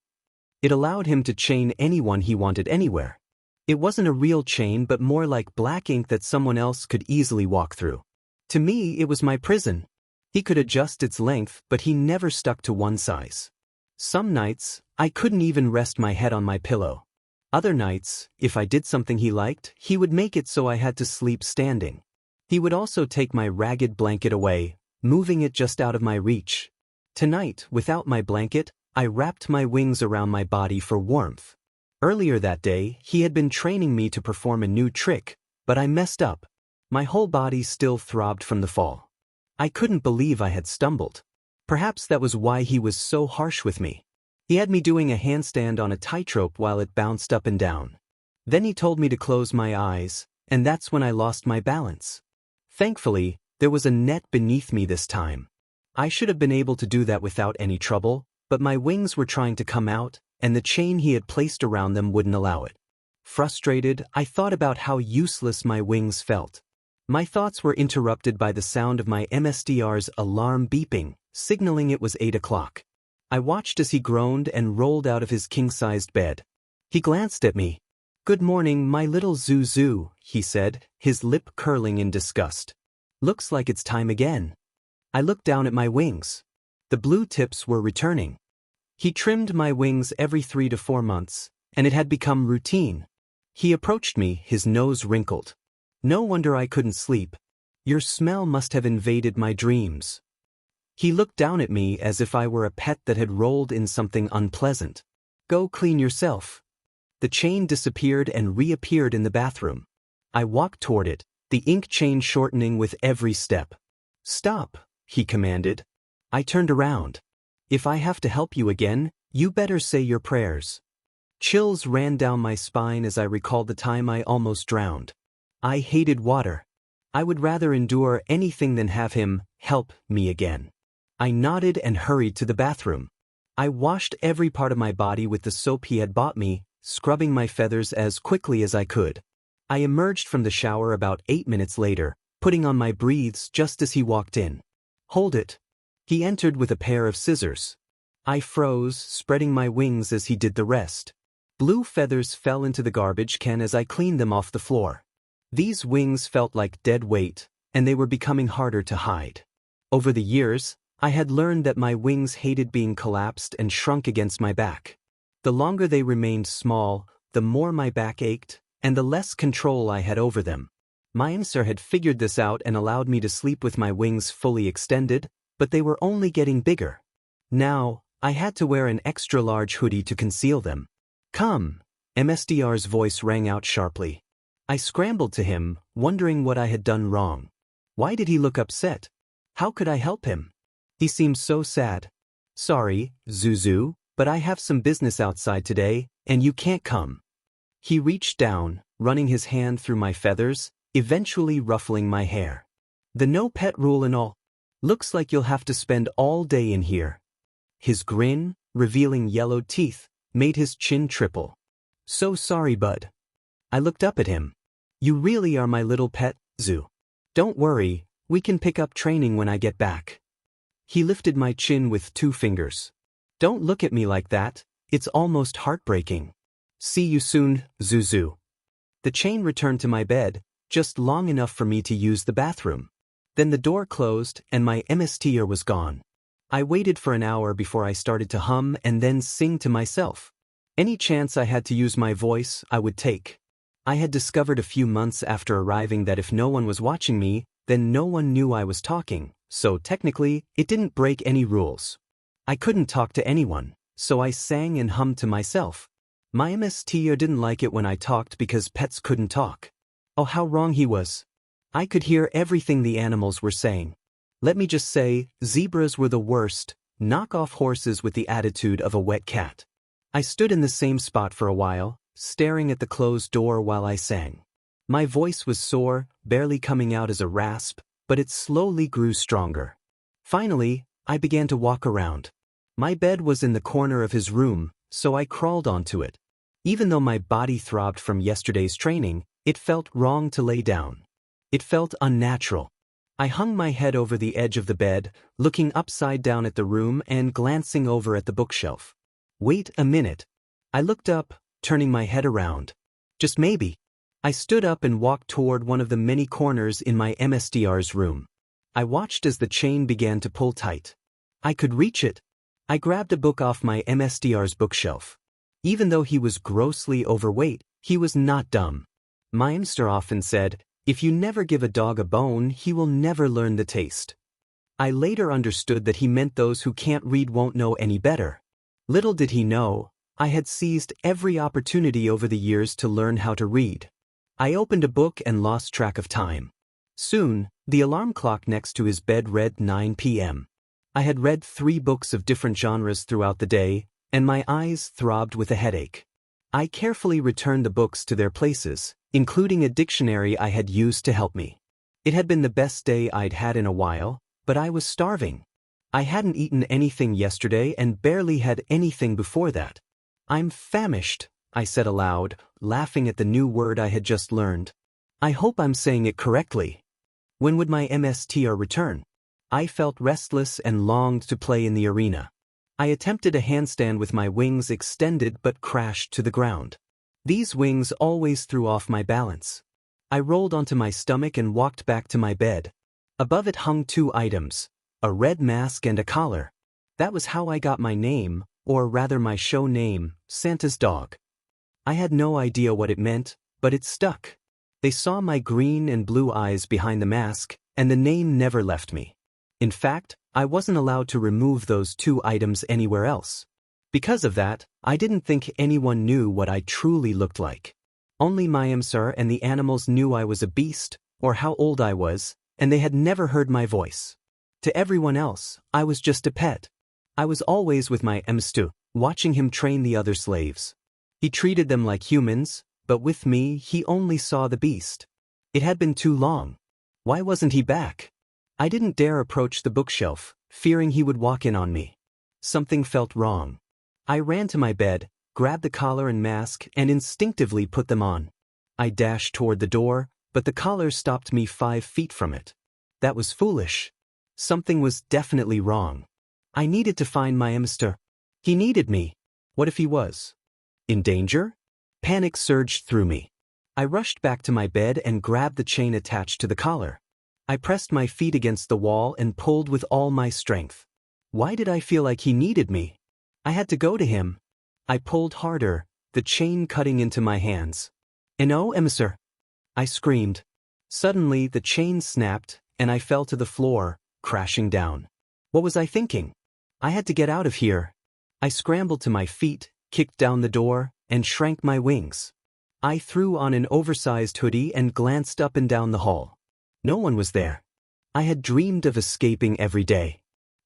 It allowed him to chain anyone he wanted anywhere. It wasn't a real chain but more like black ink that someone else could easily walk through. To me, it was my prison. He could adjust its length, but he never stuck to one size. Some nights, I couldn't even rest my head on my pillow. Other nights, if I did something he liked, he would make it so I had to sleep standing. He would also take my ragged blanket away, moving it just out of my reach. Tonight, without my blanket, I wrapped my wings around my body for warmth. Earlier that day, he had been training me to perform a new trick, but I messed up. My whole body still throbbed from the fall. I couldn't believe I had stumbled. Perhaps that was why he was so harsh with me. He had me doing a handstand on a tightrope while it bounced up and down. Then he told me to close my eyes, and that's when I lost my balance. Thankfully, there was a net beneath me this time. I should have been able to do that without any trouble, but my wings were trying to come out, and the chain he had placed around them wouldn't allow it. Frustrated, I thought about how useless my wings felt. My thoughts were interrupted by the sound of my MSDR's alarm beeping, signaling it was 8 o'clock. I watched as he groaned and rolled out of his king-sized bed. He glanced at me. "Good morning, my little Zuzu," he said, his lip curling in disgust. "Looks like it's time again." I looked down at my wings. The blue tips were returning. He trimmed my wings every 3 to 4 months, and it had become routine. He approached me, his nose wrinkled. No wonder I couldn't sleep. Your smell must have invaded my dreams. He looked down at me as if I were a pet that had rolled in something unpleasant. Go clean yourself. The chain disappeared and reappeared in the bathroom. I walked toward it, the ink chain shortening with every step. Stop, he commanded. I turned around. If I have to help you again, you better say your prayers. Chills ran down my spine as I recalled the time I almost drowned. I hated water. I would rather endure anything than have him help me again. I nodded and hurried to the bathroom. I washed every part of my body with the soap he had bought me, scrubbing my feathers as quickly as I could. I emerged from the shower about 8 minutes later, putting on my breathes just as he walked in. Hold it. He entered with a pair of scissors. I froze, spreading my wings as he did the rest. Blue feathers fell into the garbage can as I cleaned them off the floor. These wings felt like dead weight, and they were becoming harder to hide. Over the years, I had learned that my wings hated being collapsed and shrunk against my back. The longer they remained small, the more my back ached, and the less control I had over them. My answer had figured this out and allowed me to sleep with my wings fully extended, but they were only getting bigger. Now, I had to wear an extra-large hoodie to conceal them. Come, MSDR's voice rang out sharply. I scrambled to him, wondering what I had done wrong. Why did he look upset? How could I help him? He seemed so sad. Sorry, Zuzu, but I have some business outside today, and you can't come. He reached down, running his hand through my feathers, eventually ruffling my hair. The no pet rule and all. Looks like you'll have to spend all day in here. His grin, revealing yellowed teeth, made his chin triple. So sorry, bud. I looked up at him. You really are my little pet, Zoo. Don't worry, we can pick up training when I get back. He lifted my chin with 2 fingers. Don't look at me like that, it's almost heartbreaking. See you soon, Zuzu. The chain returned to my bed, just long enough for me to use the bathroom. Then the door closed and my MSTR was gone. I waited for an hour before I started to hum and then sing to myself. Any chance I had to use my voice, I would take. I had discovered a few months after arriving that if no one was watching me, then no one knew I was talking, so technically, it didn't break any rules. I couldn't talk to anyone, so I sang and hummed to myself. My MSTR didn't like it when I talked because pets couldn't talk. Oh, how wrong he was. I could hear everything the animals were saying. Let me just say, zebras were the worst, knock-off horses with the attitude of a wet cat. I stood in the same spot for a while, staring at the closed door while I sang. My voice was sore, barely coming out as a rasp, but it slowly grew stronger. Finally, I began to walk around. My bed was in the corner of his room, so I crawled onto it. Even though my body throbbed from yesterday's training, it felt wrong to lay down. It felt unnatural. I hung my head over the edge of the bed, looking upside down at the room and glancing over at the bookshelf. Wait a minute. I looked up, turning my head around. Just maybe. I stood up and walked toward one of the many corners in my MSDR's room. I watched as the chain began to pull tight. I could reach it. I grabbed a book off my MSDR's bookshelf. Even though he was grossly overweight, he was not dumb. My hamster often said, if you never give a dog a bone, he will never learn the taste. I later understood that he meant those who can't read won't know any better. Little did he know, I had seized every opportunity over the years to learn how to read. I opened a book and lost track of time. Soon, the alarm clock next to his bed read 9 p.m. I had read 3 books of different genres throughout the day, and my eyes throbbed with a headache. I carefully returned the books to their places, including a dictionary I had used to help me. It had been the best day I'd had in a while, but I was starving. I hadn't eaten anything yesterday and barely had anything before that. I'm famished, I said aloud, laughing at the new word I had just learned. I hope I'm saying it correctly. When would my MSTR return? I felt restless and longed to play in the arena. I attempted a handstand with my wings extended but crashed to the ground. These wings always threw off my balance. I rolled onto my stomach and walked back to my bed. Above it hung 2 items, a red mask and a collar. That was how I got my name, or rather my show name, Santa's Dog. I had no idea what it meant, but it stuck. They saw my green and blue eyes behind the mask, and the name never left me. In fact, I wasn't allowed to remove those 2 items anywhere else. Because of that, I didn't think anyone knew what I truly looked like. Only Mayamsar and the animals knew I was a beast, or how old I was, and they had never heard my voice. To everyone else, I was just a pet. I was always with my Mstu, watching him train the other slaves. He treated them like humans, but with me he only saw the beast. It had been too long. Why wasn't he back? I didn't dare approach the bookshelf, fearing he would walk in on me. Something felt wrong. I ran to my bed, grabbed the collar and mask, and instinctively put them on. I dashed toward the door, but the collar stopped me 5 feet from it. That was foolish. Something was definitely wrong. I needed to find my Mr. He needed me. What if he was in danger? Panic surged through me. I rushed back to my bed and grabbed the chain attached to the collar. I pressed my feet against the wall and pulled with all my strength. Why did I feel like he needed me? I had to go to him. I pulled harder, the chain cutting into my hands. "No, Emissar!" I screamed. Suddenly, the chain snapped, and I fell to the floor, crashing down. What was I thinking? I had to get out of here. I scrambled to my feet, kicked down the door, and shrank my wings. I threw on an oversized hoodie and glanced up and down the hall. No one was there. I had dreamed of escaping every day.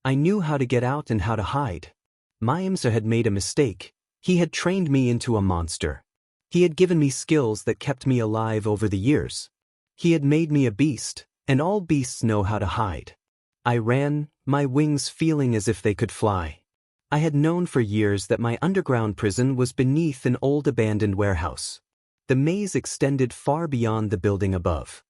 I knew how to get out and how to hide. Mayamsar had made a mistake. He had trained me into a monster. He had given me skills that kept me alive over the years. He had made me a beast, and all beasts know how to hide. I ran, my wings feeling as if they could fly. I had known for years that my underground prison was beneath an old abandoned warehouse. The maze extended far beyond the building above.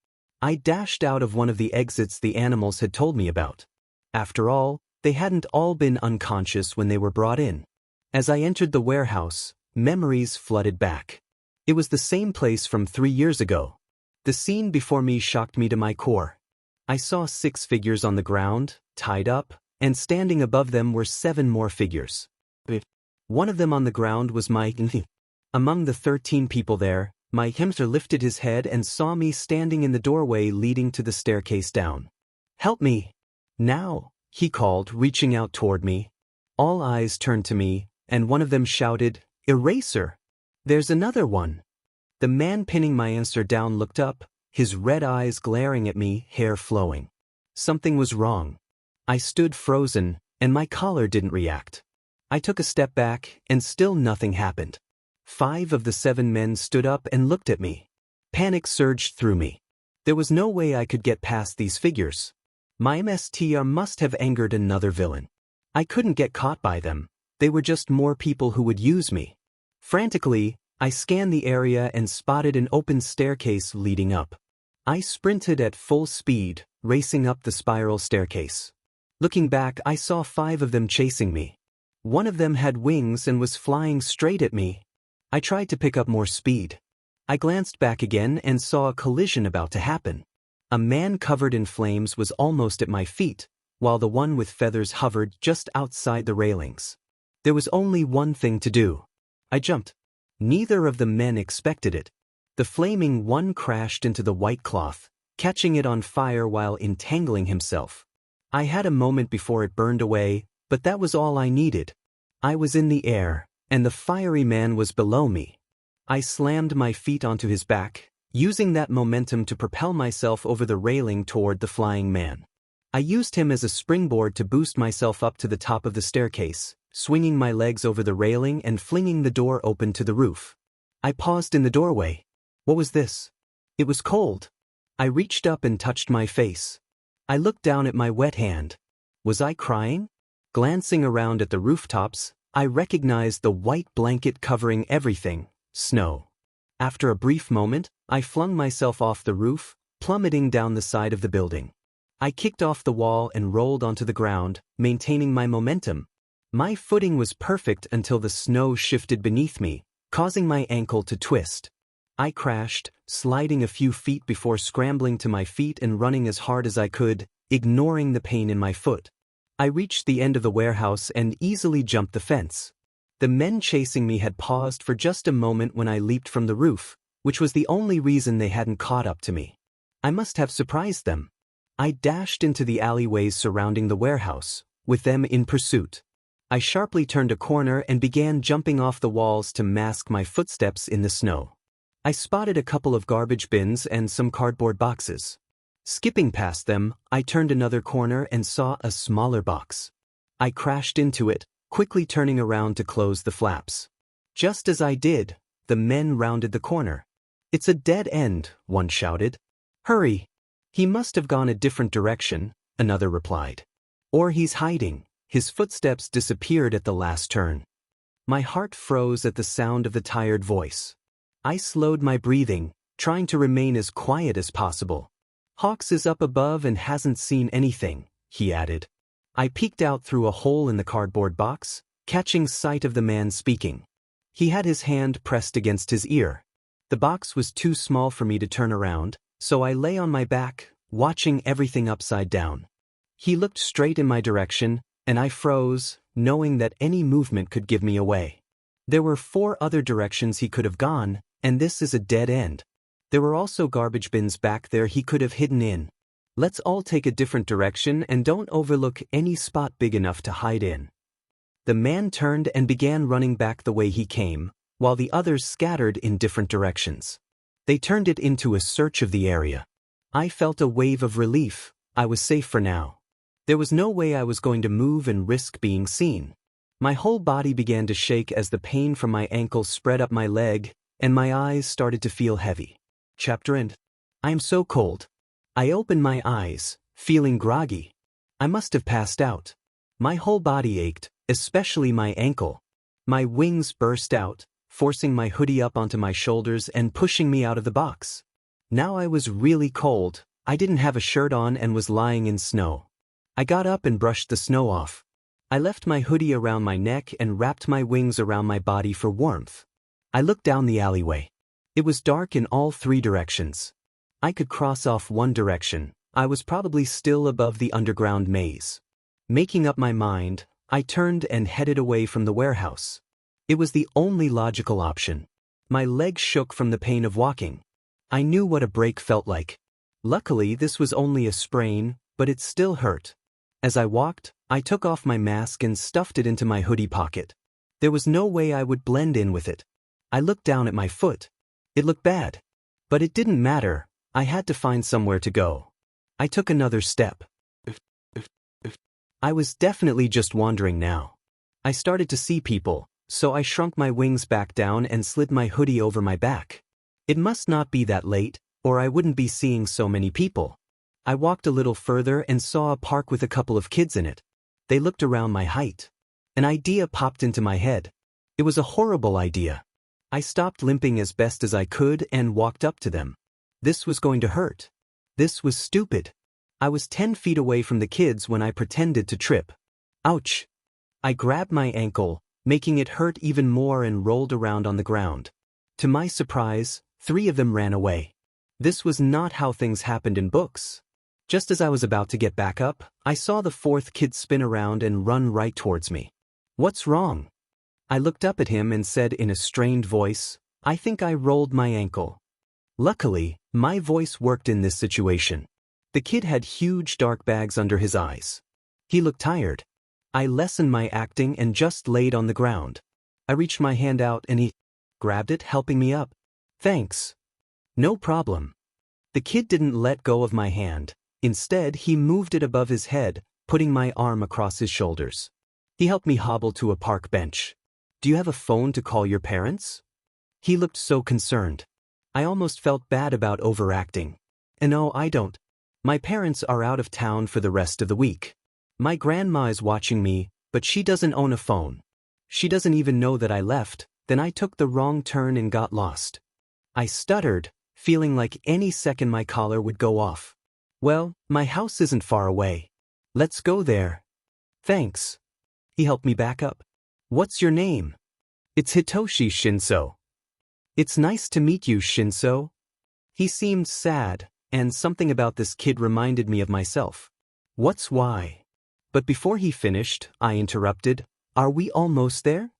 I dashed out of one of the exits the animals had told me about. After all, they hadn't all been unconscious when they were brought in. As I entered the warehouse, memories flooded back. It was the same place from 3 years ago. The scene before me shocked me to my core. I saw 6 figures on the ground, tied up, and standing above them were 7 more figures. One of them on the ground was my Among the 13 people there, my Himser lifted his head and saw me standing in the doorway leading to the staircase down. "Help me! Now!" he called, reaching out toward me. All eyes turned to me, and one of them shouted, "Eraser! There's another one!" The man pinning my answer down looked up, his red eyes glaring at me, hair flowing. Something was wrong. I stood frozen, and my collar didn't react. I took a step back, and still nothing happened. 5 of the 7 men stood up and looked at me. Panic surged through me. There was no way I could get past these figures. My MSTR must have angered another villain. I couldn't get caught by them. They were just more people who would use me. Frantically, I scanned the area and spotted an open staircase leading up. I sprinted at full speed, racing up the spiral staircase. Looking back, I saw 5 of them chasing me. One of them had wings and was flying straight at me. I tried to pick up more speed. I glanced back again and saw a collision about to happen. A man covered in flames was almost at my feet, while the one with feathers hovered just outside the railings. There was only one thing to do. I jumped. Neither of the men expected it. The flaming one crashed into the white cloth, catching it on fire while entangling himself. I had a moment before it burned away, but that was all I needed. I was in the air, and the fiery man was below me. I slammed my feet onto his back, using that momentum to propel myself over the railing toward the flying man. I used him as a springboard to boost myself up to the top of the staircase, swinging my legs over the railing and flinging the door open to the roof. I paused in the doorway. What was this? It was cold. I reached up and touched my face. I looked down at my wet hand. Was I crying? Glancing around at the rooftops, I recognized the white blanket covering everything, snow. After a brief moment, I flung myself off the roof, plummeting down the side of the building. I kicked off the wall and rolled onto the ground, maintaining my momentum. My footing was perfect until the snow shifted beneath me, causing my ankle to twist. I crashed, sliding a few feet before scrambling to my feet and running as hard as I could, ignoring the pain in my foot. I reached the end of the warehouse and easily jumped the fence. The men chasing me had paused for just a moment when I leaped from the roof, which was the only reason they hadn't caught up to me. I must have surprised them. I dashed into the alleyways surrounding the warehouse, with them in pursuit. I sharply turned a corner and began jumping off the walls to mask my footsteps in the snow. I spotted a couple of garbage bins and some cardboard boxes. Skipping past them, I turned another corner and saw a smaller box. I crashed into it, quickly turning around to close the flaps. Just as I did, the men rounded the corner. "It's a dead end," one shouted. "Hurry." "He must have gone a different direction," another replied. "Or he's hiding." His footsteps disappeared at the last turn. My heart froze at the sound of the tired voice. I slowed my breathing, trying to remain as quiet as possible. "Hawks is up above and hasn't seen anything," he added. I peeked out through a hole in the cardboard box, catching sight of the man speaking. He had his hand pressed against his ear. The box was too small for me to turn around, so I lay on my back, watching everything upside down. He looked straight in my direction, and I froze, knowing that any movement could give me away. There were 4 other directions he could have gone, and this is a dead end. There were also garbage bins back there he could have hidden in. Let's all take a different direction and don't overlook any spot big enough to hide in. The man turned and began running back the way he came, while the others scattered in different directions. They turned it into a search of the area. I felt a wave of relief. I was safe for now. There was no way I was going to move and risk being seen. My whole body began to shake as the pain from my ankle spread up my leg, and my eyes started to feel heavy. Chapter end. I am so cold. I opened my eyes, feeling groggy. I must have passed out. My whole body ached, especially my ankle. My wings burst out, forcing my hoodie up onto my shoulders and pushing me out of the box. Now I was really cold. I didn't have a shirt on and was lying in snow. I got up and brushed the snow off. I left my hoodie around my neck and wrapped my wings around my body for warmth. I looked down the alleyway. It was dark in all 3 directions. I could cross off one direction. I was probably still above the underground maze. Making up my mind, I turned and headed away from the warehouse. It was the only logical option. My legs shook from the pain of walking. I knew what a break felt like. Luckily, this was only a sprain, but it still hurt. As I walked, I took off my mask and stuffed it into my hoodie pocket. There was no way I would blend in with it. I looked down at my foot. It looked bad. But it didn't matter. I had to find somewhere to go. I took another step. I was definitely just wandering now. I started to see people, so I shrunk my wings back down and slid my hoodie over my back. It must not be that late, or I wouldn't be seeing so many people. I walked a little further and saw a park with a couple of kids in it. They looked around my height. An idea popped into my head. It was a horrible idea. I stopped limping as best as I could and walked up to them. This was going to hurt. This was stupid. I was 10 feet away from the kids when I pretended to trip. Ouch! I grabbed my ankle, making it hurt even more, and rolled around on the ground. To my surprise, 3 of them ran away. This was not how things happened in books. Just as I was about to get back up, I saw the 4th kid spin around and run right towards me. "What's wrong?" I looked up at him and said in a strained voice, "I think I rolled my ankle." Luckily, my voice worked in this situation. The kid had huge dark bags under his eyes. He looked tired. I lessened my acting and just laid on the ground. I reached my hand out and he grabbed it, helping me up. "Thanks." "No problem." The kid didn't let go of my hand. Instead, he moved it above his head, putting my arm across his shoulders. He helped me hobble to a park bench. "Do you have a phone to call your parents?" He looked so concerned. I almost felt bad about overacting. "No, I don't. My parents are out of town for the rest of the week. My grandma is watching me, but she doesn't own a phone. She doesn't even know that I left, then I took the wrong turn and got lost." I stuttered, feeling like any second my collar would go off. "Well, my house isn't far away. Let's go there." "Thanks." He helped me back up. "What's your name?" "It's Hitoshi Shinso." "It's nice to meet you, Shinso." He seemed sad, and something about this kid reminded me of myself. "What's why?" But before he finished, I interrupted, "Are we almost there?"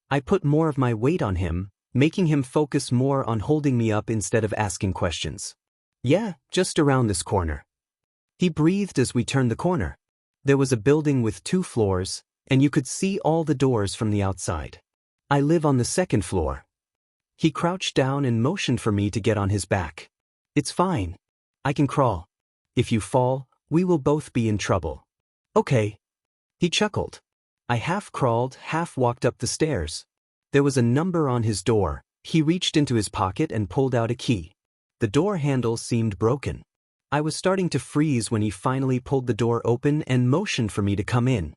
I put more of my weight on him, making him focus more on holding me up instead of asking questions. "Yeah, just around this corner." He breathed as we turned the corner. There was a building with 2 floors, and you could see all the doors from the outside. I live on the 2nd floor. He crouched down and motioned for me to get on his back. It's fine. I can crawl. If you fall, we will both be in trouble. Okay. He chuckled. I half crawled, half walked up the stairs. There was a number on his door. He reached into his pocket and pulled out a key. The door handle seemed broken. I was starting to freeze when he finally pulled the door open and motioned for me to come in.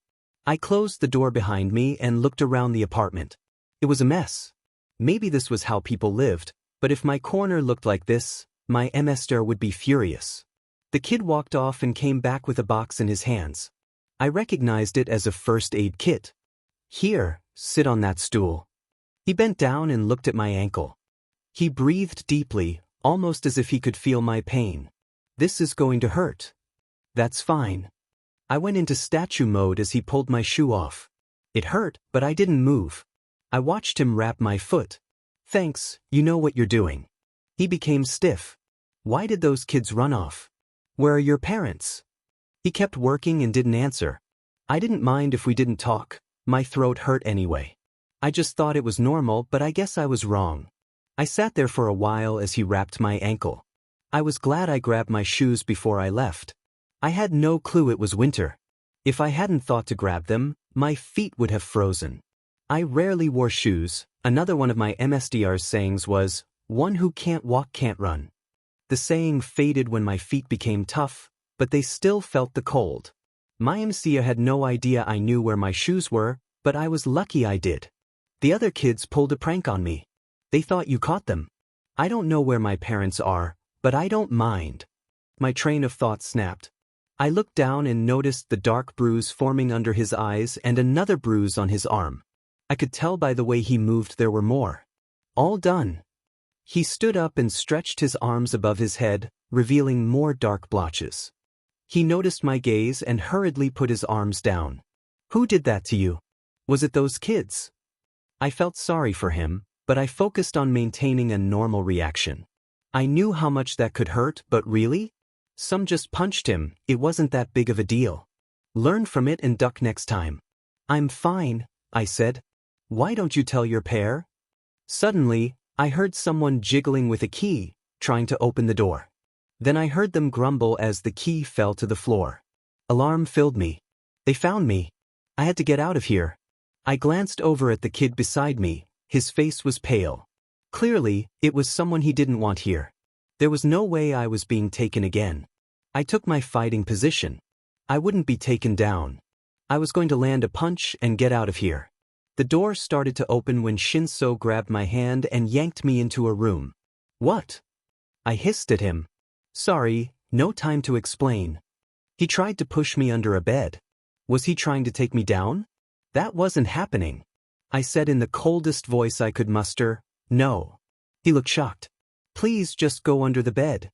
I closed the door behind me and looked around the apartment. It was a mess. Maybe this was how people lived, but if my corner looked like this, my master would be furious. The kid walked off and came back with a box in his hands. I recognized it as a first aid kit. Here, sit on that stool. He bent down and looked at my ankle. He breathed deeply, almost as if he could feel my pain. This is going to hurt. That's fine. I went into statue mode as he pulled my shoe off. It hurt, but I didn't move. I watched him wrap my foot. Thanks, you know what you're doing. He became stiff. Why did those kids run off? Where are your parents? He kept working and didn't answer. I didn't mind if we didn't talk. My throat hurt anyway. I just thought it was normal, but I guess I was wrong. I sat there for a while as he wrapped my ankle. I was glad I grabbed my shoes before I left. I had no clue it was winter. If I hadn't thought to grab them, my feet would have frozen. I rarely wore shoes. Another one of my MSDR's sayings was, "One who can't walk can't run." The saying faded when my feet became tough, but they still felt the cold. My MCA had no idea I knew where my shoes were, but I was lucky I did. The other kids pulled a prank on me. They thought you caught them. I don't know where my parents are, but I don't mind. My train of thought snapped. I looked down and noticed the dark bruise forming under his eyes and another bruise on his arm. I could tell by the way he moved there were more. All done. He stood up and stretched his arms above his head, revealing more dark blotches. He noticed my gaze and hurriedly put his arms down. Who did that to you? Was it those kids? I felt sorry for him, but I focused on maintaining a normal reaction. I knew how much that could hurt, but really? Some just punched him, it wasn't that big of a deal. Learn from it and duck next time. I'm fine, I said. Why don't you tell your pair? Suddenly, I heard someone jiggling with a key, trying to open the door. Then I heard them grumble as the key fell to the floor. Alarm filled me. They found me. I had to get out of here. I glanced over at the kid beside me. His face was pale. Clearly, it was someone he didn't want here. There was no way I was being taken again. I took my fighting position. I wouldn't be taken down. I was going to land a punch and get out of here. The door started to open when Shinso grabbed my hand and yanked me into a room. What? I hissed at him. Sorry, no time to explain. He tried to push me under a bed. Was he trying to take me down? That wasn't happening. I said in the coldest voice I could muster, no. He looked shocked. Please just go under the bed.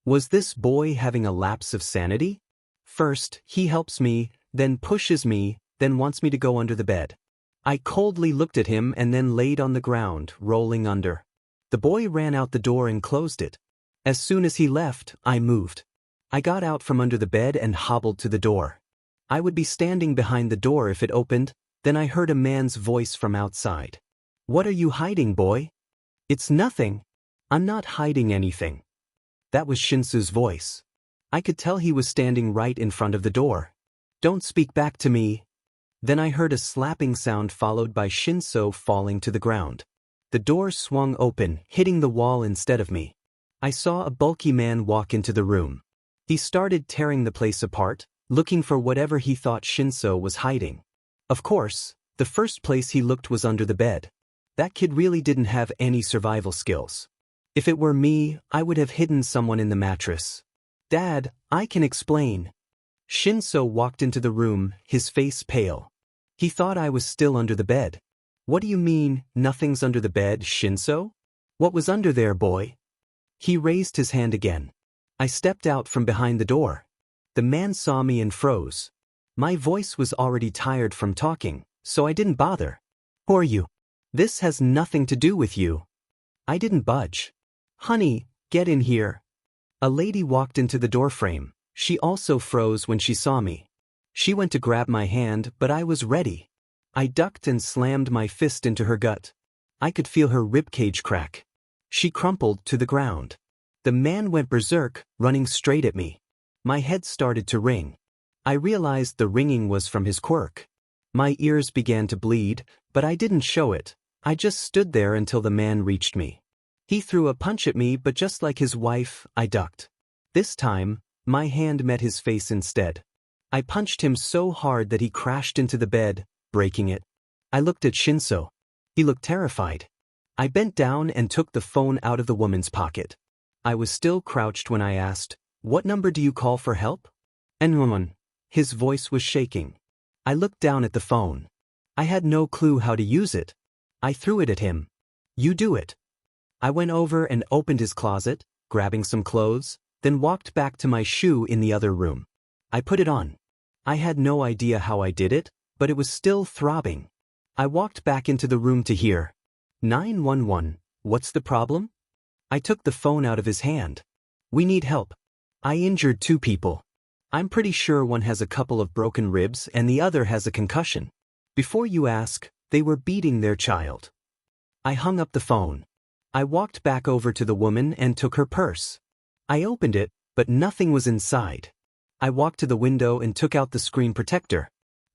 Was this boy having a lapse of sanity? First, he helps me, then pushes me, then wants me to go under the bed. I coldly looked at him and then laid on the ground, rolling under. The boy ran out the door and closed it. As soon as he left, I moved. I got out from under the bed and hobbled to the door. I would be standing behind the door if it opened, then I heard a man's voice from outside. What are you hiding, boy? It's nothing. I'm not hiding anything. That was Shinsu's voice. I could tell he was standing right in front of the door. Don't speak back to me. Then I heard a slapping sound followed by Shinso falling to the ground. The door swung open, hitting the wall instead of me. I saw a bulky man walk into the room. He started tearing the place apart, looking for whatever he thought Shinso was hiding. Of course, the first place he looked was under the bed. That kid really didn't have any survival skills. If it were me, I would have hidden someone in the mattress. Dad, I can explain. Shinso walked into the room, his face pale. He thought I was still under the bed. What do you mean, nothing's under the bed, Shinso? What was under there, boy? He raised his hand again. I stepped out from behind the door. The man saw me and froze. My voice was already tired from talking, so I didn't bother. Who are you? This has nothing to do with you. I didn't budge. Honey, get in here. A lady walked into the doorframe. She also froze when she saw me. She went to grab my hand, but I was ready. I ducked and slammed my fist into her gut. I could feel her ribcage crack. She crumpled to the ground. The man went berserk, running straight at me. My head started to ring. I realized the ringing was from his quirk. My ears began to bleed, but I didn't show it. I just stood there until the man reached me. He threw a punch at me, but just like his wife, I ducked. This time, my hand met his face instead. I punched him so hard that he crashed into the bed, breaking it. I looked at Shinso. He looked terrified. I bent down and took the phone out of the woman's pocket. I was still crouched when I asked, "What number do you call for help?" "And woman." His voice was shaking. I looked down at the phone. I had no clue how to use it. I threw it at him. "You do it." I went over and opened his closet, grabbing some clothes, then walked back to my shoe in the other room. I put it on. I had no idea how I did it, but it was still throbbing. I walked back into the room to hear, "911, what's the problem?" I took the phone out of his hand. "We need help. I injured 2 people. I'm pretty sure one has a couple of broken ribs and the other has a concussion. Before you ask, they were beating their child." I hung up the phone. I walked back over to the woman and took her purse. I opened it, but nothing was inside. I walked to the window and took out the screen protector.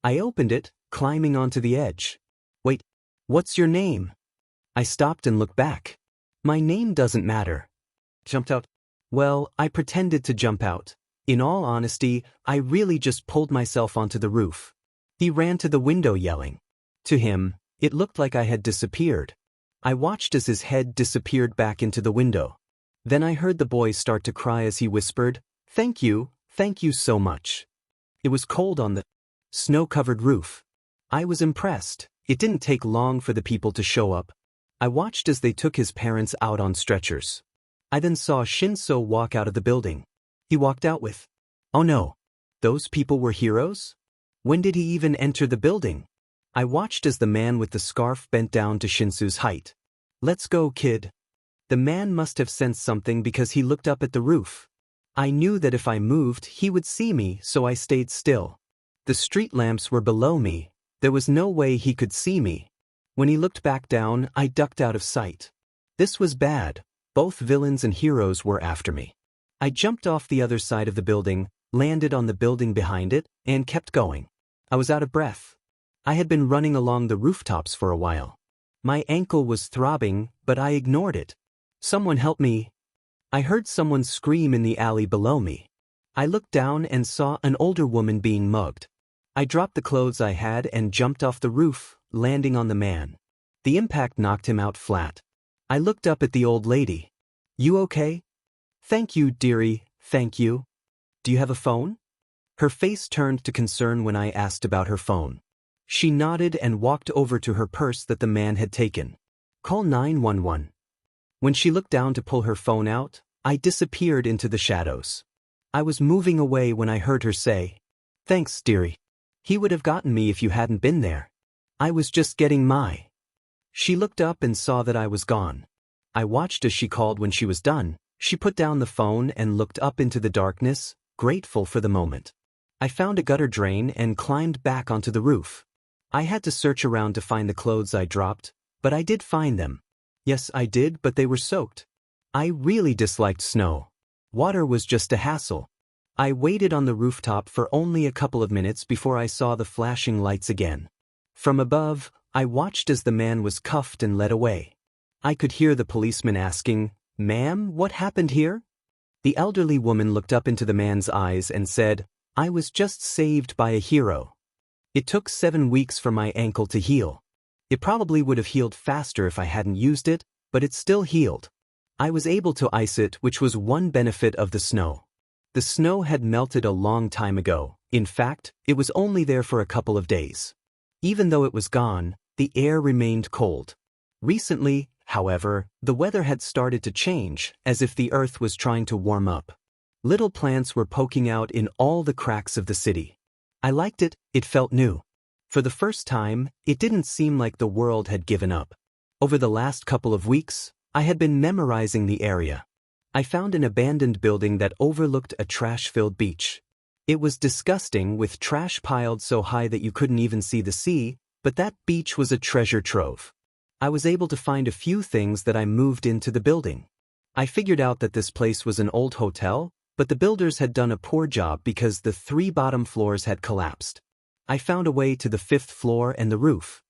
I opened it, climbing onto the edge. "Wait, what's your name?" I stopped and looked back. "My name doesn't matter." Jumped out. Well, I pretended to jump out. In all honesty, I really just pulled myself onto the roof. He ran to the window yelling. To him, it looked like I had disappeared. I watched as his head disappeared back into the window. Then I heard the boy start to cry as he whispered, thank you so much." It was cold on the snow-covered roof. I was impressed. It didn't take long for the people to show up. I watched as they took his parents out on stretchers. I then saw Shinso walk out of the building. He walked out with, "Oh no, those people were heroes? When did he even enter the building?" I watched as the man with the scarf bent down to Shinsu's height. "Let's go, kid." The man must have sensed something because he looked up at the roof. I knew that if I moved, he would see me, so I stayed still. The street lamps were below me. There was no way he could see me. When he looked back down, I ducked out of sight. This was bad. Both villains and heroes were after me. I jumped off the other side of the building, landed on the building behind it, and kept going. I was out of breath. I had been running along the rooftops for a while. My ankle was throbbing, but I ignored it. "Someone help me." I heard someone scream in the alley below me. I looked down and saw an older woman being mugged. I dropped the clothes I had and jumped off the roof, landing on the man. The impact knocked him out flat. I looked up at the old lady. "You okay?" "Thank you, dearie, thank you." "Do you have a phone?" Her face turned to concern when I asked about her phone. She nodded and walked over to her purse that the man had taken. "Call 911. When she looked down to pull her phone out, I disappeared into the shadows. I was moving away when I heard her say, "Thanks, dearie. He would have gotten me if you hadn't been there. I was just getting my." She looked up and saw that I was gone. I watched as she called when she was done. She put down the phone and looked up into the darkness, grateful for the moment. I found a gutter drain and climbed back onto the roof. I had to search around to find the clothes I dropped, but I did find them. Yes, I did, but they were soaked. I really disliked snow. Water was just a hassle. I waited on the rooftop for only a couple of minutes before I saw the flashing lights again. From above, I watched as the man was cuffed and led away. I could hear the policeman asking, "Ma'am, what happened here?" The elderly woman looked up into the man's eyes and said, "I was just saved by a hero." It took 7 weeks for my ankle to heal. It probably would have healed faster if I hadn't used it, but it still healed. I was able to ice it, which was one benefit of the snow. The snow had melted a long time ago. In fact, it was only there for a couple of days. Even though it was gone, the air remained cold. Recently, however, the weather had started to change, as if the earth was trying to warm up. Little plants were poking out in all the cracks of the city. I liked it, it felt new. For the first time, it didn't seem like the world had given up. Over the last couple of weeks, I had been memorizing the area. I found an abandoned building that overlooked a trash-filled beach. It was disgusting, with trash piled so high that you couldn't even see the sea, but that beach was a treasure trove. I was able to find a few things that I moved into the building. I figured out that this place was an old hotel, but the builders had done a poor job because the 3 bottom floors had collapsed. I found a way to the 5th floor and the roof.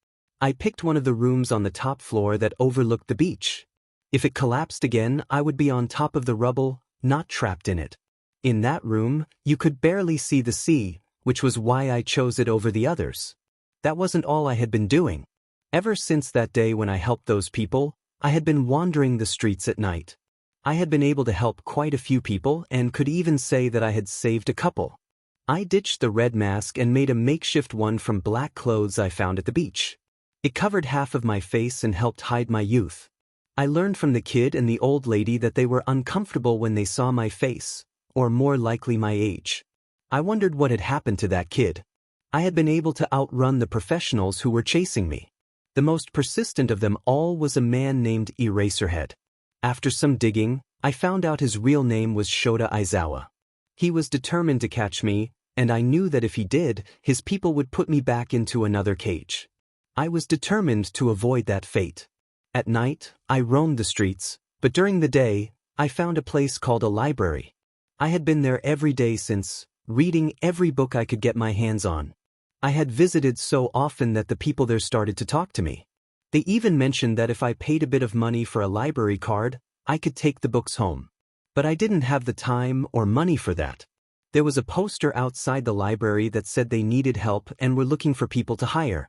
I picked one of the rooms on the top floor that overlooked the beach. If it collapsed again, I would be on top of the rubble, not trapped in it. In that room, you could barely see the sea, which was why I chose it over the others. That wasn't all I had been doing. Ever since that day when I helped those people, I had been wandering the streets at night. I had been able to help quite a few people and could even say that I had saved a couple. I ditched the red mask and made a makeshift one from black clothes I found at the beach. It covered half of my face and helped hide my youth. I learned from the kid and the old lady that they were uncomfortable when they saw my face, or more likely my age. I wondered what had happened to that kid. I had been able to outrun the professionals who were chasing me. The most persistent of them all was a man named Eraserhead. After some digging, I found out his real name was Shota Aizawa. He was determined to catch me, and I knew that if he did, his people would put me back into another cage. I was determined to avoid that fate. At night, I roamed the streets, but during the day, I found a place called a library. I had been there every day since, reading every book I could get my hands on. I had visited so often that the people there started to talk to me. They even mentioned that if I paid a bit of money for a library card, I could take the books home. But I didn't have the time or money for that. There was a poster outside the library that said they needed help and were looking for people to hire.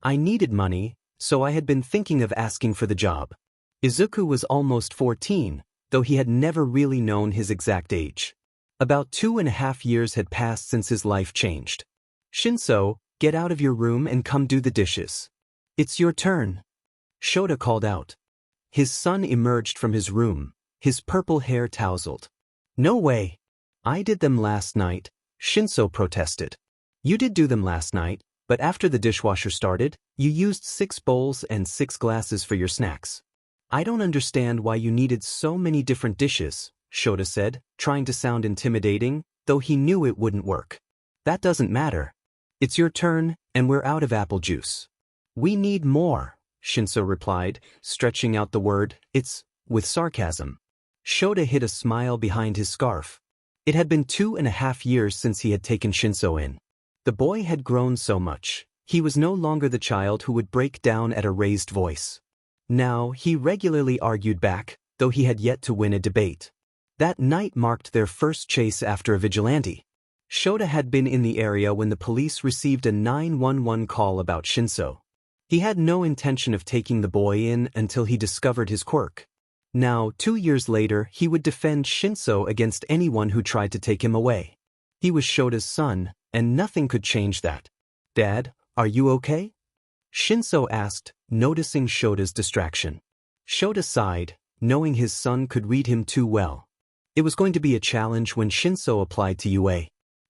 I needed money, so I had been thinking of asking for the job. Izuku was almost 14, though he had never really known his exact age. About 2.5 years had passed since his life changed. Shinso, get out of your room and come do the dishes. It's your turn. Shota called out. His son emerged from his room, his purple hair tousled. No way. I did them last night, Shinso protested. You did do them last night, but after the dishwasher started, you used 6 bowls and 6 glasses for your snacks. I don't understand why you needed so many different dishes, Shota said, trying to sound intimidating, though he knew it wouldn't work. That doesn't matter. It's your turn, and we're out of apple juice. We need more, Shinso replied, stretching out the word, it's, with sarcasm. Shota hid a smile behind his scarf. It had been 2.5 years since he had taken Shinso in. The boy had grown so much, he was no longer the child who would break down at a raised voice. Now, he regularly argued back, though he had yet to win a debate. That night marked their first chase after a vigilante. Shota had been in the area when the police received a 911 call about Shinso. He had no intention of taking the boy in until he discovered his quirk. Now, 2 years later, he would defend Shinso against anyone who tried to take him away. He was Shota's son, and nothing could change that. Dad, are you okay? Shinso asked, noticing Shota's distraction. Shota sighed, knowing his son could read him too well. It was going to be a challenge when Shinso applied to UA.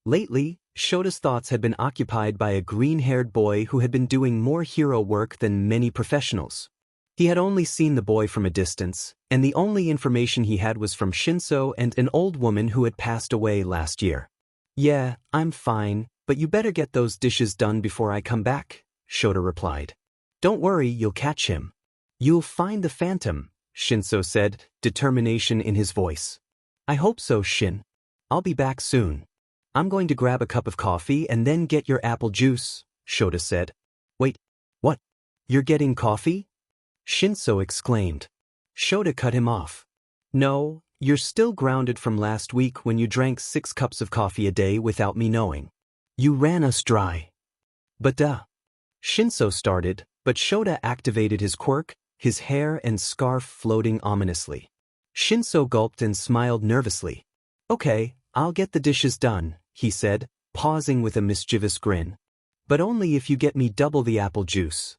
Lately, Shota's thoughts had been occupied by a green-haired boy who had been doing more hero work than many professionals. He had only seen the boy from a distance, and the only information he had was from Shinso and an old woman who had passed away last year. Yeah, I'm fine, but you better get those dishes done before I come back, Shota replied. Don't worry, you'll catch him. You'll find the phantom, Shinso said, determination in his voice. I hope so, Shin. I'll be back soon. I'm going to grab a cup of coffee and then get your apple juice, Shota said. Wait, what? You're getting coffee? Shinso exclaimed. Shota cut him off. No, you're still grounded from last week when you drank 6 cups of coffee a day without me knowing. You ran us dry. But Shinso started, but Shota activated his quirk, his hair and scarf floating ominously. Shinso gulped and smiled nervously. Okay, I'll get the dishes done, he said, pausing with a mischievous grin. But only if you get me double the apple juice.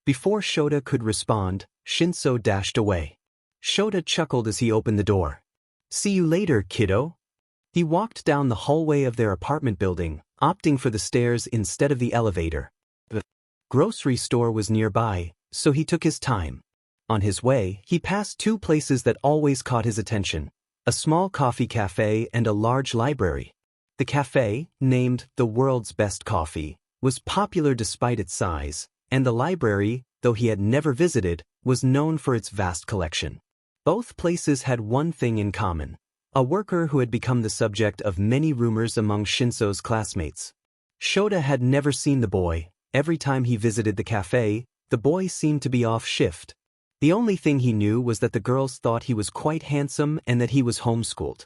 Before Shota could respond, Shinso dashed away. Shota chuckled as he opened the door. See you later, kiddo. He walked down the hallway of their apartment building, opting for the stairs instead of the elevator. The grocery store was nearby, so he took his time. On his way, he passed 2 places that always caught his attention. a small coffee cafe and a large library. The cafe, named the world's best coffee, was popular despite its size, and the library, though he had never visited, was known for its vast collection. Both places had one thing in common: a worker who had become the subject of many rumors among Shinso's classmates. Shota had never seen the boy. Every time he visited the cafe, the boy seemed to be off shift. The only thing he knew was that the girls thought he was quite handsome and that he was homeschooled.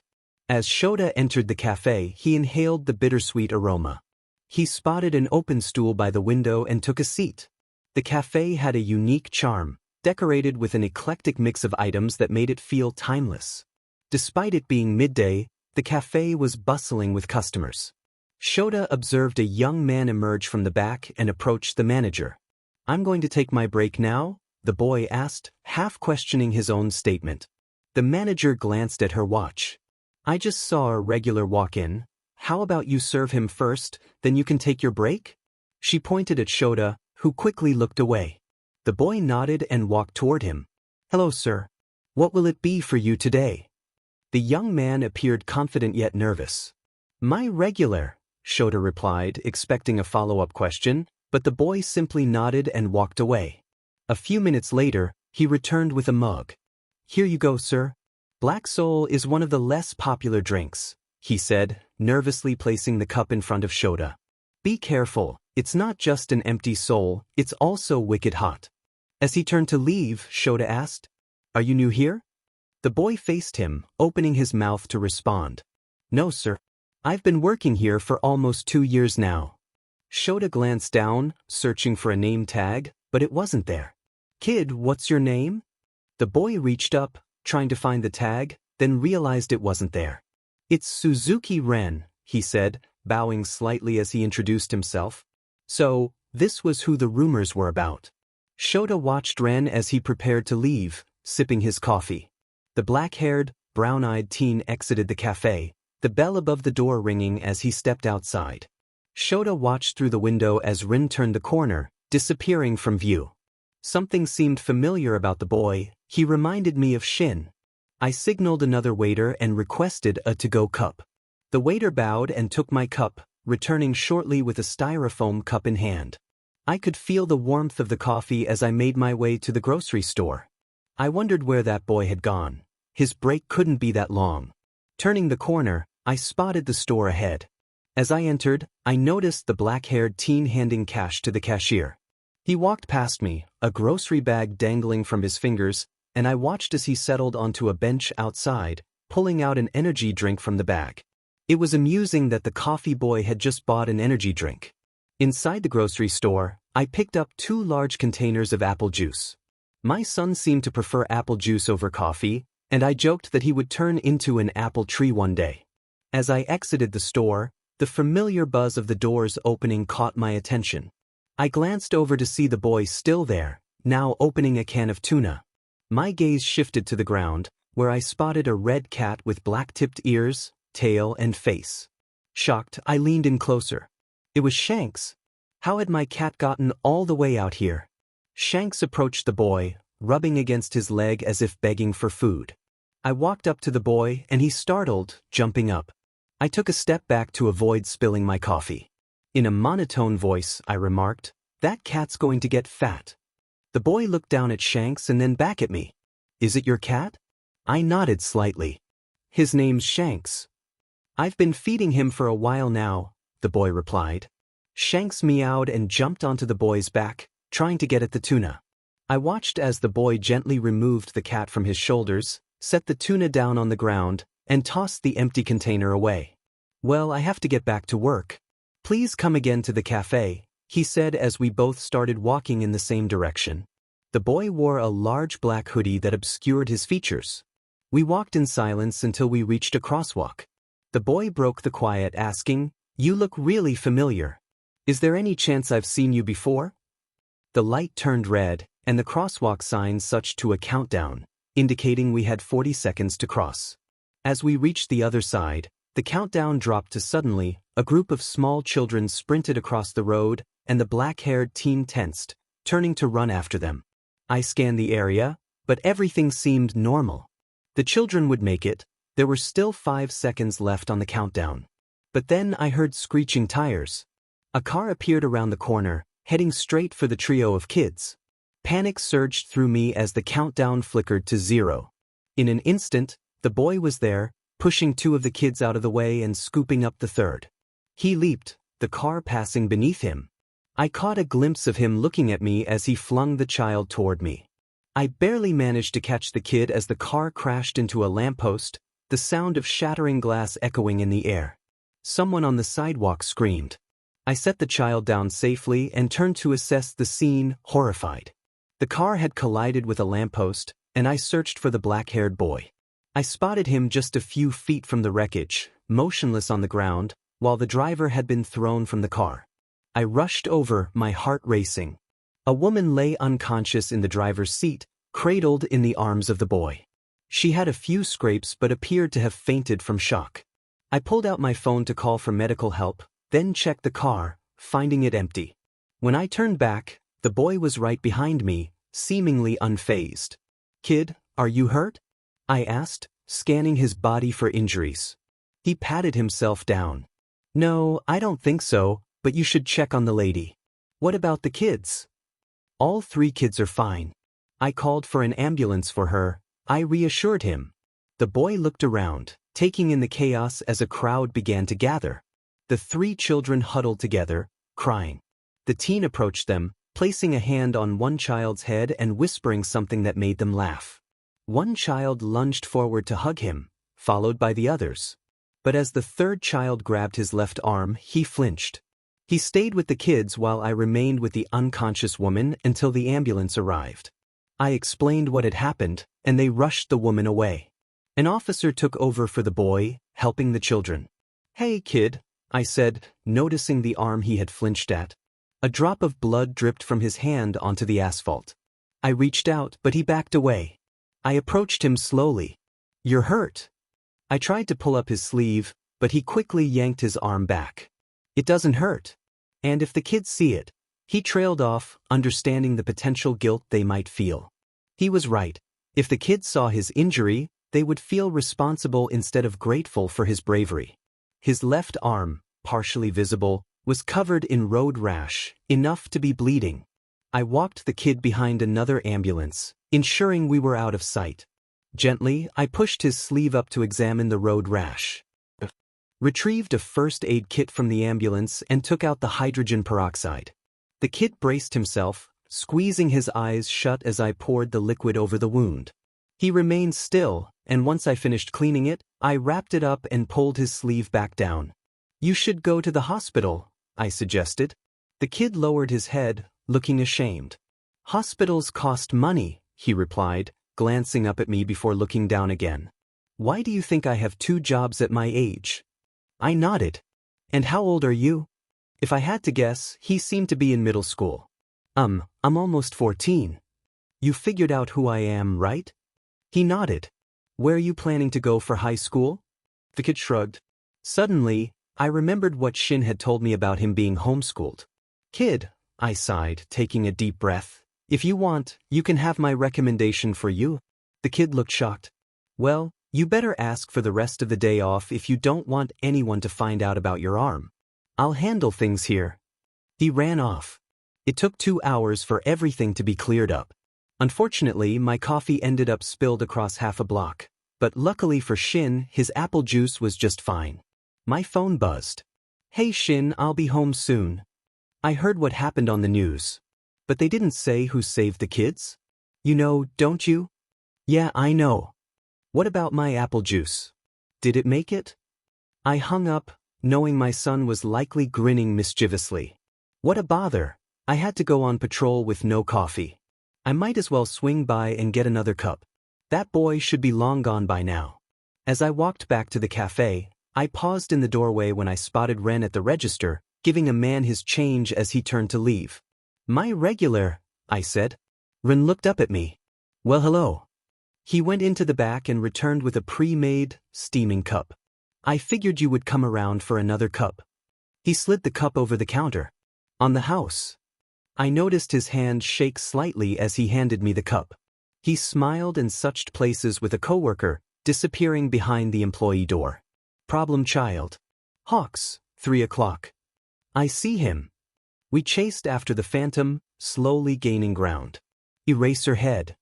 As Shota entered the cafe, he inhaled the bittersweet aroma. He spotted an open stool by the window and took a seat. The cafe had a unique charm, decorated with an eclectic mix of items that made it feel timeless. Despite it being midday, the cafe was bustling with customers. Shota observed a young man emerge from the back and approached the manager. "I'm going to take my break now?" the boy asked, half questioning his own statement. The manager glanced at her watch. "I just saw a regular walk in. How about you serve him first, then you can take your break?" She pointed at Shota, who quickly looked away. The boy nodded and walked toward him. "Hello, sir. What will it be for you today?" The young man appeared confident yet nervous. "My regular," Shota replied, expecting a follow-up question, but the boy simply nodded and walked away. A few minutes later, he returned with a mug. "Here you go, sir. Black Soul is one of the less popular drinks," he said, nervously placing the cup in front of Shota. "Be careful, it's not just an empty soul, it's also wicked hot." As he turned to leave, Shota asked, "Are you new here?" The boy faced him, opening his mouth to respond. "No, sir. I've been working here for almost 2 years now." Shota glanced down, searching for a name tag, but it wasn't there. "Kid, what's your name?" The boy reached up, trying to find the tag, then realized it wasn't there. "It's Suzuki Ren," he said, bowing slightly as he introduced himself. So, this was who the rumors were about. Shota watched Ren as he prepared to leave, sipping his coffee. The black-haired, brown-eyed teen exited the cafe, the bell above the door ringing as he stepped outside. Shota watched through the window as Rin turned the corner, disappearing from view. Something seemed familiar about the boy. He reminded me of Shin. I signaled another waiter and requested a to-go cup. The waiter bowed and took my cup, returning shortly with a styrofoam cup in hand. I could feel the warmth of the coffee as I made my way to the grocery store. I wondered where that boy had gone. His break couldn't be that long. Turning the corner, I spotted the store ahead. As I entered, I noticed the black-haired teen handing cash to the cashier. He walked past me, a grocery bag dangling from his fingers, and I watched as he settled onto a bench outside, pulling out an energy drink from the bag. It was amusing that the coffee boy had just bought an energy drink. Inside the grocery store, I picked up 2 large containers of apple juice. My son seemed to prefer apple juice over coffee, and I joked that he would turn into an apple tree one day. As I exited the store, the familiar buzz of the doors opening caught my attention. I glanced over to see the boy still there, now opening a can of tuna. My gaze shifted to the ground, where I spotted a red cat with black-tipped ears, tail, and face. Shocked, I leaned in closer. It was Shanks. How had my cat gotten all the way out here? Shanks approached the boy, rubbing against his leg as if begging for food. I walked up to the boy and he startled, jumping up. I took a step back to avoid spilling my coffee. In a monotone voice, I remarked, "That cat's going to get fat." The boy looked down at Shanks and then back at me. "Is it your cat?" I nodded slightly. "His name's Shanks." "I've been feeding him for a while now," the boy replied. Shanks meowed and jumped onto the boy's back, trying to get at the tuna. I watched as the boy gently removed the cat from his shoulders, set the tuna down on the ground, and tossed the empty container away. "Well, I have to get back to work. Please come again to the cafe," he said as we both started walking in the same direction. The boy wore a large black hoodie that obscured his features. We walked in silence until we reached a crosswalk. The boy broke the quiet, asking, "You look really familiar. Is there any chance I've seen you before?" The light turned red, and the crosswalk sign switched to a countdown, indicating we had 40 seconds to cross. As we reached the other side, the countdown dropped to suddenly, a group of small children sprinted across the road, and the black-haired teen tensed, turning to run after them. I scanned the area, but everything seemed normal. The children would make it, There were still 5 seconds left on the countdown. But then I heard screeching tires. A car appeared around the corner, heading straight for the trio of kids. Panic surged through me as the countdown flickered to 0. In an instant, the boy was there, pushing 2 of the kids out of the way and scooping up the third. He leaped, the car passing beneath him. I caught a glimpse of him looking at me as he flung the child toward me. I barely managed to catch the kid as the car crashed into a lamppost, the sound of shattering glass echoing in the air. Someone on the sidewalk screamed. I set the child down safely and turned to assess the scene, horrified. The car had collided with a lamppost, and I searched for the black-haired boy. I spotted him just a few feet from the wreckage, motionless on the ground, while the driver had been thrown from the car. I rushed over, my heart racing. A woman lay unconscious in the driver's seat, cradled in the arms of the boy. She had a few scrapes but appeared to have fainted from shock. I pulled out my phone to call for medical help, then checked the car, finding it empty. When I turned back, the boy was right behind me, seemingly unfazed. "Kid, are you hurt?" I asked, scanning his body for injuries. He patted himself down. "No, I don't think so, but you should check on the lady." "What about the kids?" "All 3 kids are fine." I called for an ambulance for her. I reassured him. The boy looked around, taking in the chaos as a crowd began to gather. The 3 children huddled together, crying. The teen approached them, placing a hand on one child's head and whispering something that made them laugh. One child lunged forward to hug him, followed by the others. But as the 3rd child grabbed his left arm, he flinched. He stayed with the kids while I remained with the unconscious woman until the ambulance arrived. I explained what had happened, and they rushed the woman away. An officer took over for the boy, helping the children. "Hey, kid," I said, noticing the arm he had flinched at. A drop of blood dripped from his hand onto the asphalt. I reached out, but he backed away. I approached him slowly. "You're hurt." I tried to pull up his sleeve, but he quickly yanked his arm back. "It doesn't hurt. And if the kids see it," he trailed off, understanding the potential guilt they might feel. He was right. If the kids saw his injury, they would feel responsible instead of grateful for his bravery. His left arm, partially visible, was covered in road rash, enough to be bleeding. I walked the kid behind another ambulance, ensuring we were out of sight. Gently, I pushed his sleeve up to examine the road rash. Retrieved a first aid kit from the ambulance and took out the hydrogen peroxide. The kid braced himself, squeezing his eyes shut as I poured the liquid over the wound. He remained still, and once I finished cleaning it, I wrapped it up and pulled his sleeve back down. "You should go to the hospital," I suggested. The kid lowered his head, looking ashamed. "Hospitals cost money," he replied, glancing up at me before looking down again. "Why do you think I have 2 jobs at my age?" I nodded. "And how old are you?" If I had to guess, he seemed to be in middle school. I'm almost 14. "You figured out who I am, right?" He nodded. "Where are you planning to go for high school?" The kid shrugged. Suddenly, I remembered what Shin had told me about him being homeschooled. "Kid," I sighed, taking a deep breath, "if you want, you can have my recommendation for you." The kid looked shocked. "Well, you better ask for the rest of the day off if you don't want anyone to find out about your arm. I'll handle things here." He ran off. It took 2 hours for everything to be cleared up. Unfortunately, my coffee ended up spilled across half a block, but luckily for Shin, his apple juice was just fine. My phone buzzed. "Hey Shin, I'll be home soon. I heard what happened on the news. But they didn't say who saved the kids? You know, don't you?" "Yeah, I know. What about my apple juice? Did it make it?" I hung up, knowing my son was likely grinning mischievously. What a bother. I had to go on patrol with no coffee. I might as well swing by and get another cup. That boy should be long gone by now. As I walked back to the cafe, I paused in the doorway when I spotted Ren at the register, giving a man his change as he turned to leave. "My regular," I said. Ren looked up at me. "Well, hello." He went into the back and returned with a pre-made, steaming cup. "I figured you would come around for another cup." He slid the cup over the counter. "On the house." I noticed his hand shake slightly as he handed me the cup. He smiled and touched places with a coworker, disappearing behind the employee door. Problem child. Hawks, 3 o'clock. I see him. We chased after the phantom, slowly gaining ground. Eraserhead.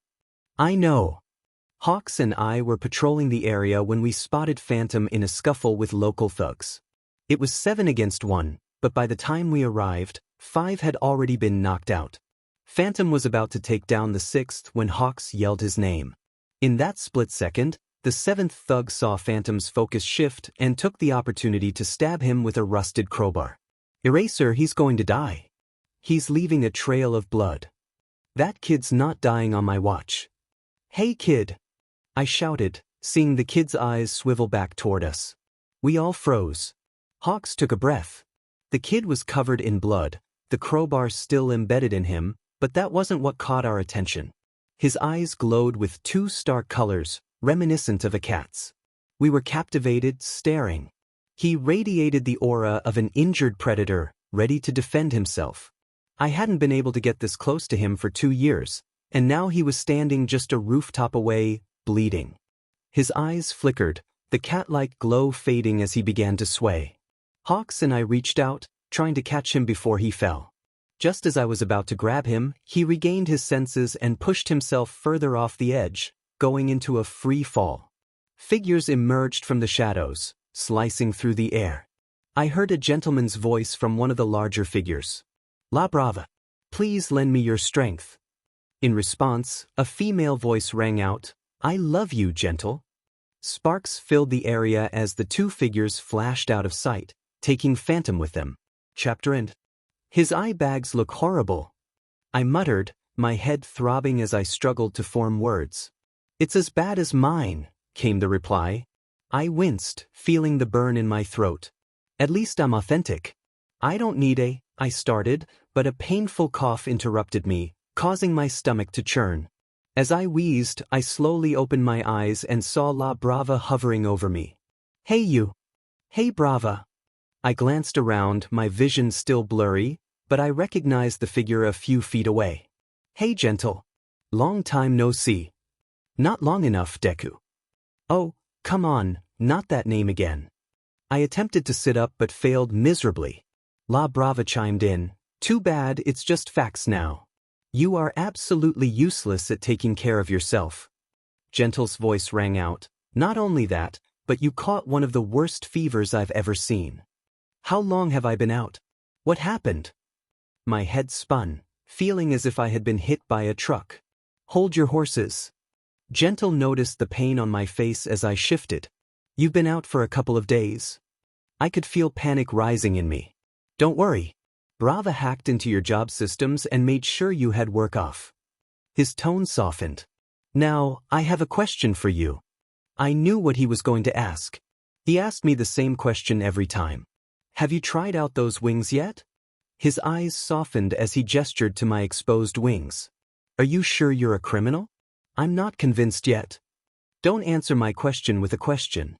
I know. Hawks and I were patrolling the area when we spotted Phantom in a scuffle with local thugs. It was 7 against 1, but by the time we arrived, 5 had already been knocked out. Phantom was about to take down the 6th when Hawks yelled his name. In that split second, the 7th thug saw Phantom's focus shift and took the opportunity to stab him with a rusted crowbar. Eraser, he's going to die. He's leaving a trail of blood. That kid's not dying on my watch. Hey kid! I shouted, seeing the kid's eyes swivel back toward us. We all froze. Hawks took a breath. The kid was covered in blood, the crowbar still embedded in him, but that wasn't what caught our attention. His eyes glowed with 2 stark colors, reminiscent of a cat's. We were captivated, staring. He radiated the aura of an injured predator, ready to defend himself. I hadn't been able to get this close to him for 2 years, and now he was standing just a rooftop away, bleeding. His eyes flickered, the cat-like glow fading as he began to sway. Hawks and I reached out, trying to catch him before he fell. Just as I was about to grab him, he regained his senses and pushed himself further off the edge, going into a free fall. Figures emerged from the shadows, slicing through the air. I heard a gentleman's voice from one of the larger figures. La Brava. Please lend me your strength. In response, a female voice rang out, I love you, gentle. Sparks filled the area as the 2 figures flashed out of sight, taking Phantom with them. Chapter end. His eye bags look horrible. I muttered, my head throbbing as I struggled to form words. It's as bad as mine, came the reply. I winced, feeling the burn in my throat. At least I'm authentic. I don't need I started, but a painful cough interrupted me, causing my stomach to churn. As I wheezed, I slowly opened my eyes and saw La Brava hovering over me. Hey you. Hey Brava. I glanced around, my vision still blurry, but I recognized the figure a few feet away. Hey gentle. Long time no see. Not long enough, Deku. Oh, come on, not that name again. I attempted to sit up but failed miserably. La Brava chimed in, too bad it's just facts now. You are absolutely useless at taking care of yourself. Gentle's voice rang out, not only that, but you caught one of the worst fevers I've ever seen. How long have I been out? What happened? My head spun, feeling as if I had been hit by a truck. Hold your horses. Gentle noticed the pain on my face as I shifted. You've been out for a couple of days. I could feel panic rising in me. Don't worry. Brava hacked into your job systems and made sure you had work off. His tone softened. Now, I have a question for you. I knew what he was going to ask. He asked me the same question every time. Have you tried out those wings yet? His eyes softened as he gestured to my exposed wings. Are you sure you're a criminal? I'm not convinced yet. Don't answer my question with a question.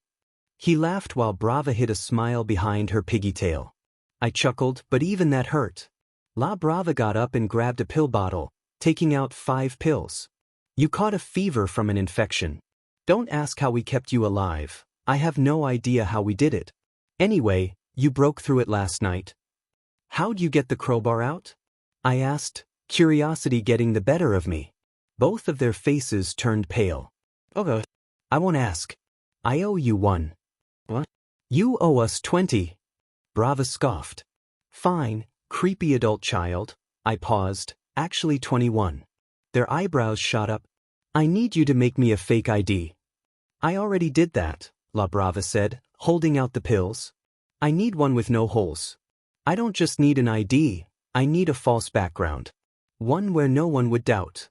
He laughed while Brava hid a smile behind her piggy tail. I chuckled, but even that hurt. La Brava got up and grabbed a pill bottle, taking out 5 pills. You caught a fever from an infection. Don't ask how we kept you alive. I have no idea how we did it. Anyway, you broke through it last night. How'd you get the crowbar out? I asked, curiosity getting the better of me. Both of their faces turned pale. Okay. I won't ask. I owe you 1. What? You owe us 20. Brava scoffed. Fine, creepy adult child. I paused, actually 21. Their eyebrows shot up. I need you to make me a fake ID. I already did that, La Brava said, holding out the pills. I need one with no holes. I don't just need an ID, I need a false background. One where no one would doubt.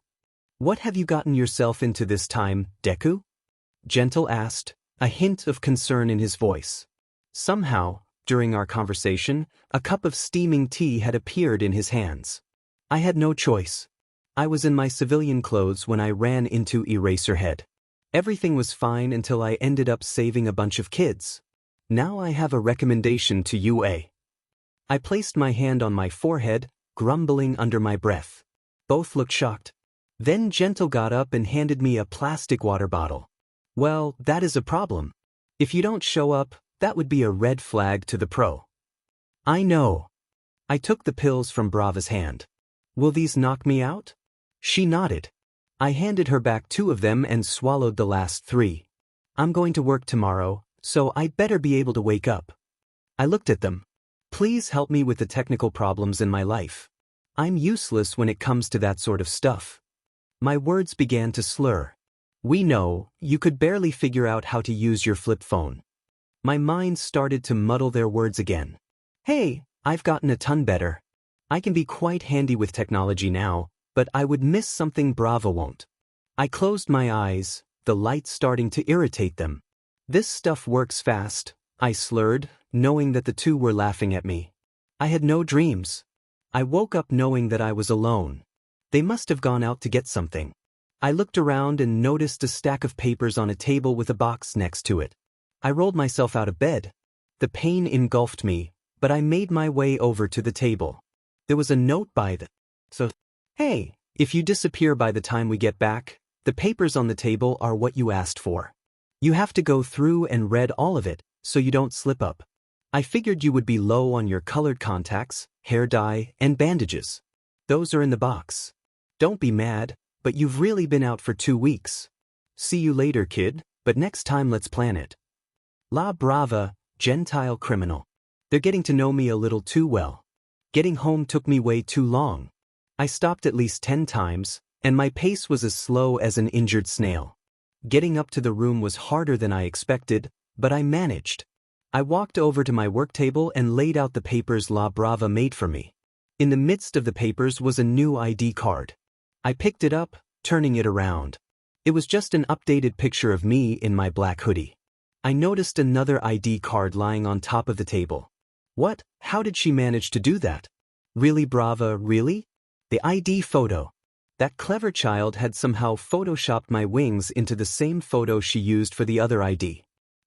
What have you gotten yourself into this time, Deku? Gentle asked, a hint of concern in his voice. Somehow, during our conversation, a cup of steaming tea had appeared in his hands. I had no choice. I was in my civilian clothes when I ran into Eraserhead. Everything was fine until I ended up saving a bunch of kids. Now I have a recommendation to you. I placed my hand on my forehead, grumbling under my breath. Both looked shocked. Then Gentle got up and handed me a plastic water bottle. Well, that is a problem. If you don't show up, that would be a red flag to the pro. I know. I took the pills from Brava's hand. Will these knock me out? She nodded. I handed her back 2 of them and swallowed the last 3. I'm going to work tomorrow, so I better be able to wake up. I looked at them. Please help me with the technical problems in my life. I'm useless when it comes to that sort of stuff. My words began to slur. We know, you could barely figure out how to use your flip phone. My mind started to muddle their words again. Hey, I've gotten a ton better. I can be quite handy with technology now, but I would miss something Brava won't. I closed my eyes, the light starting to irritate them. This stuff works fast, I slurred, knowing that the 2 were laughing at me. I had no dreams. I woke up knowing that I was alone. They must have gone out to get something. I looked around and noticed a stack of papers on a table with a box next to it. I rolled myself out of bed. The pain engulfed me, but I made my way over to the table. There was a note by the... Hey, if you disappear by the time we get back, the papers on the table are what you asked for. You have to go through and read all of it, so you don't slip up. I figured you would be low on your colored contacts, hair dye, and bandages. Those are in the box. Don't be mad, but you've really been out for 2 weeks. See you later, kid, but next time let's plan it. La Brava, Gentile criminal. They're getting to know me a little too well. Getting home took me way too long. I stopped at least 10 times, and my pace was as slow as an injured snail. Getting up to the room was harder than I expected, but I managed. I walked over to my work table and laid out the papers La Brava made for me. In the midst of the papers was a new ID card. I picked it up, turning it around. It was just an updated picture of me in my black hoodie. I noticed another ID card lying on top of the table. What? How did she manage to do that? Really, Brava, really? The ID photo. That clever child had somehow photoshopped my wings into the same photo she used for the other ID.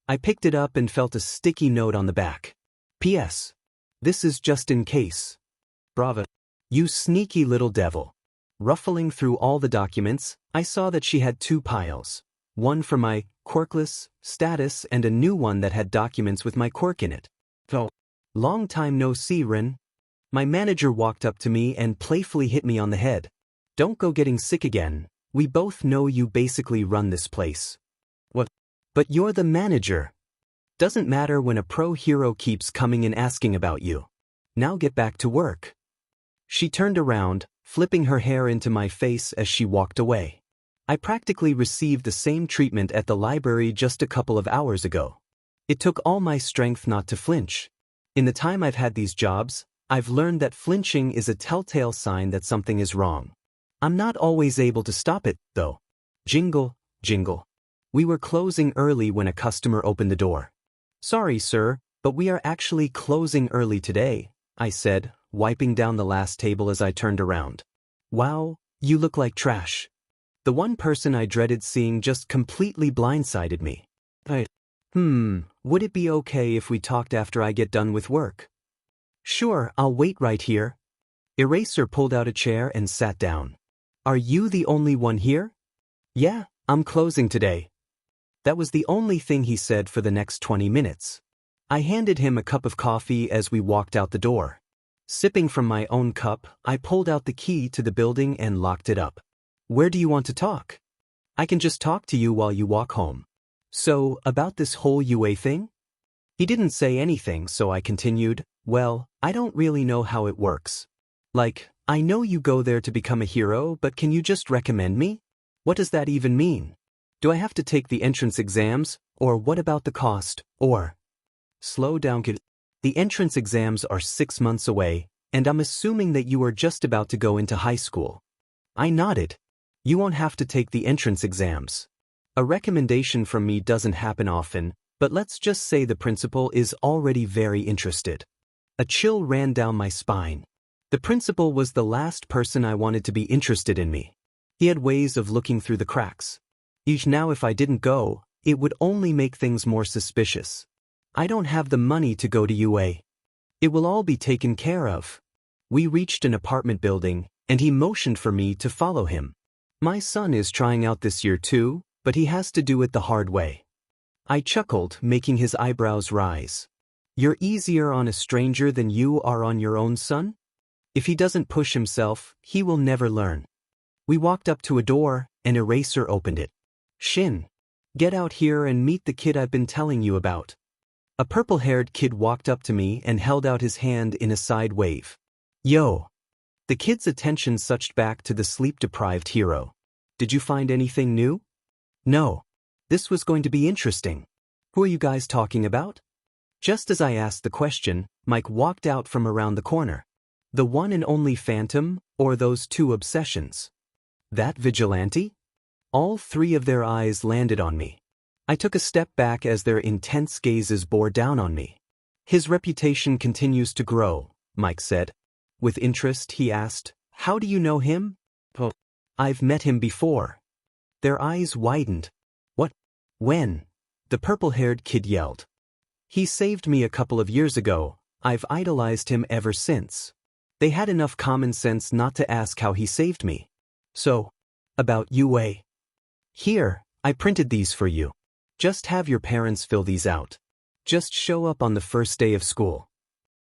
I picked it up and felt a sticky note on the back. P.S. This is just in case. Brava. You sneaky little devil. Ruffling through all the documents, I saw that she had 2 piles. One for my quirkless status and a new one that had documents with my quirk in it. Oh. Long time no see, Rin. My manager walked up to me and playfully hit me on the head. Don't go getting sick again. We both know you basically run this place. What? But you're the manager. Doesn't matter when a pro hero keeps coming and asking about you. Now get back to work. She turned around, flipping her hair into my face as she walked away. I practically received the same treatment at the library just a couple of hours ago. It took all my strength not to flinch. In the time I've had these jobs, I've learned that flinching is a telltale sign that something is wrong. I'm not always able to stop it, though. Jingle, jingle. We were closing early when a customer opened the door. Sorry, sir, but we are actually closing early today, I said, wiping down the last table as I turned around. Wow, you look like trash. The one person I dreaded seeing just completely blindsided me. Would it be okay if we talked after I get done with work? Sure, I'll wait right here. Eraser pulled out a chair and sat down. Are you the only one here? Yeah, I'm closing today. That was the only thing he said for the next 20 minutes. I handed him a cup of coffee as we walked out the door. Sipping from my own cup, I pulled out the key to the building and locked it up. Where do you want to talk? I can just talk to you while you walk home. So, about this whole UA thing? He didn't say anything, so I continued, well, I don't really know how it works. Like, I know you go there to become a hero, but can you just recommend me? What does that even mean? Do I have to take the entrance exams, or what about the cost, or... Slow down, kid. The entrance exams are 6 months away, and I'm assuming that you are just about to go into high school. I nodded. You won't have to take the entrance exams. A recommendation from me doesn't happen often, but let's just say the principal is already very interested. A chill ran down my spine. The principal was the last person I wanted to be interested in me. He had ways of looking through the cracks. Now if I didn't go, it would only make things more suspicious. I don't have the money to go to UA. It will all be taken care of. We reached an apartment building, and he motioned for me to follow him. My son is trying out this year too, but he has to do it the hard way. I chuckled, making his eyebrows rise. You're easier on a stranger than you are on your own son? If he doesn't push himself, he will never learn. We walked up to a door, and Eraser opened it. Shin, get out here and meet the kid I've been telling you about. A purple-haired kid walked up to me and held out his hand in a side wave. Yo! The kid's attention switched back to the sleep-deprived hero. Did you find anything new? No. This was going to be interesting. Who are you guys talking about? Just as I asked the question, Mike walked out from around the corner. The one and only Phantom, or those two obsessions? That Vigilante? All three of their eyes landed on me. I took a step back as their intense gazes bore down on me. His reputation continues to grow, Mike said. With interest, he asked, How do you know him? Oh, I've met him before. Their eyes widened. What? When? The purple-haired kid yelled. He saved me a couple of years ago. I've idolized him ever since. They had enough common sense not to ask how he saved me. So, about UA. Here, I printed these for you. Just have your parents fill these out. Just show up on the first day of school.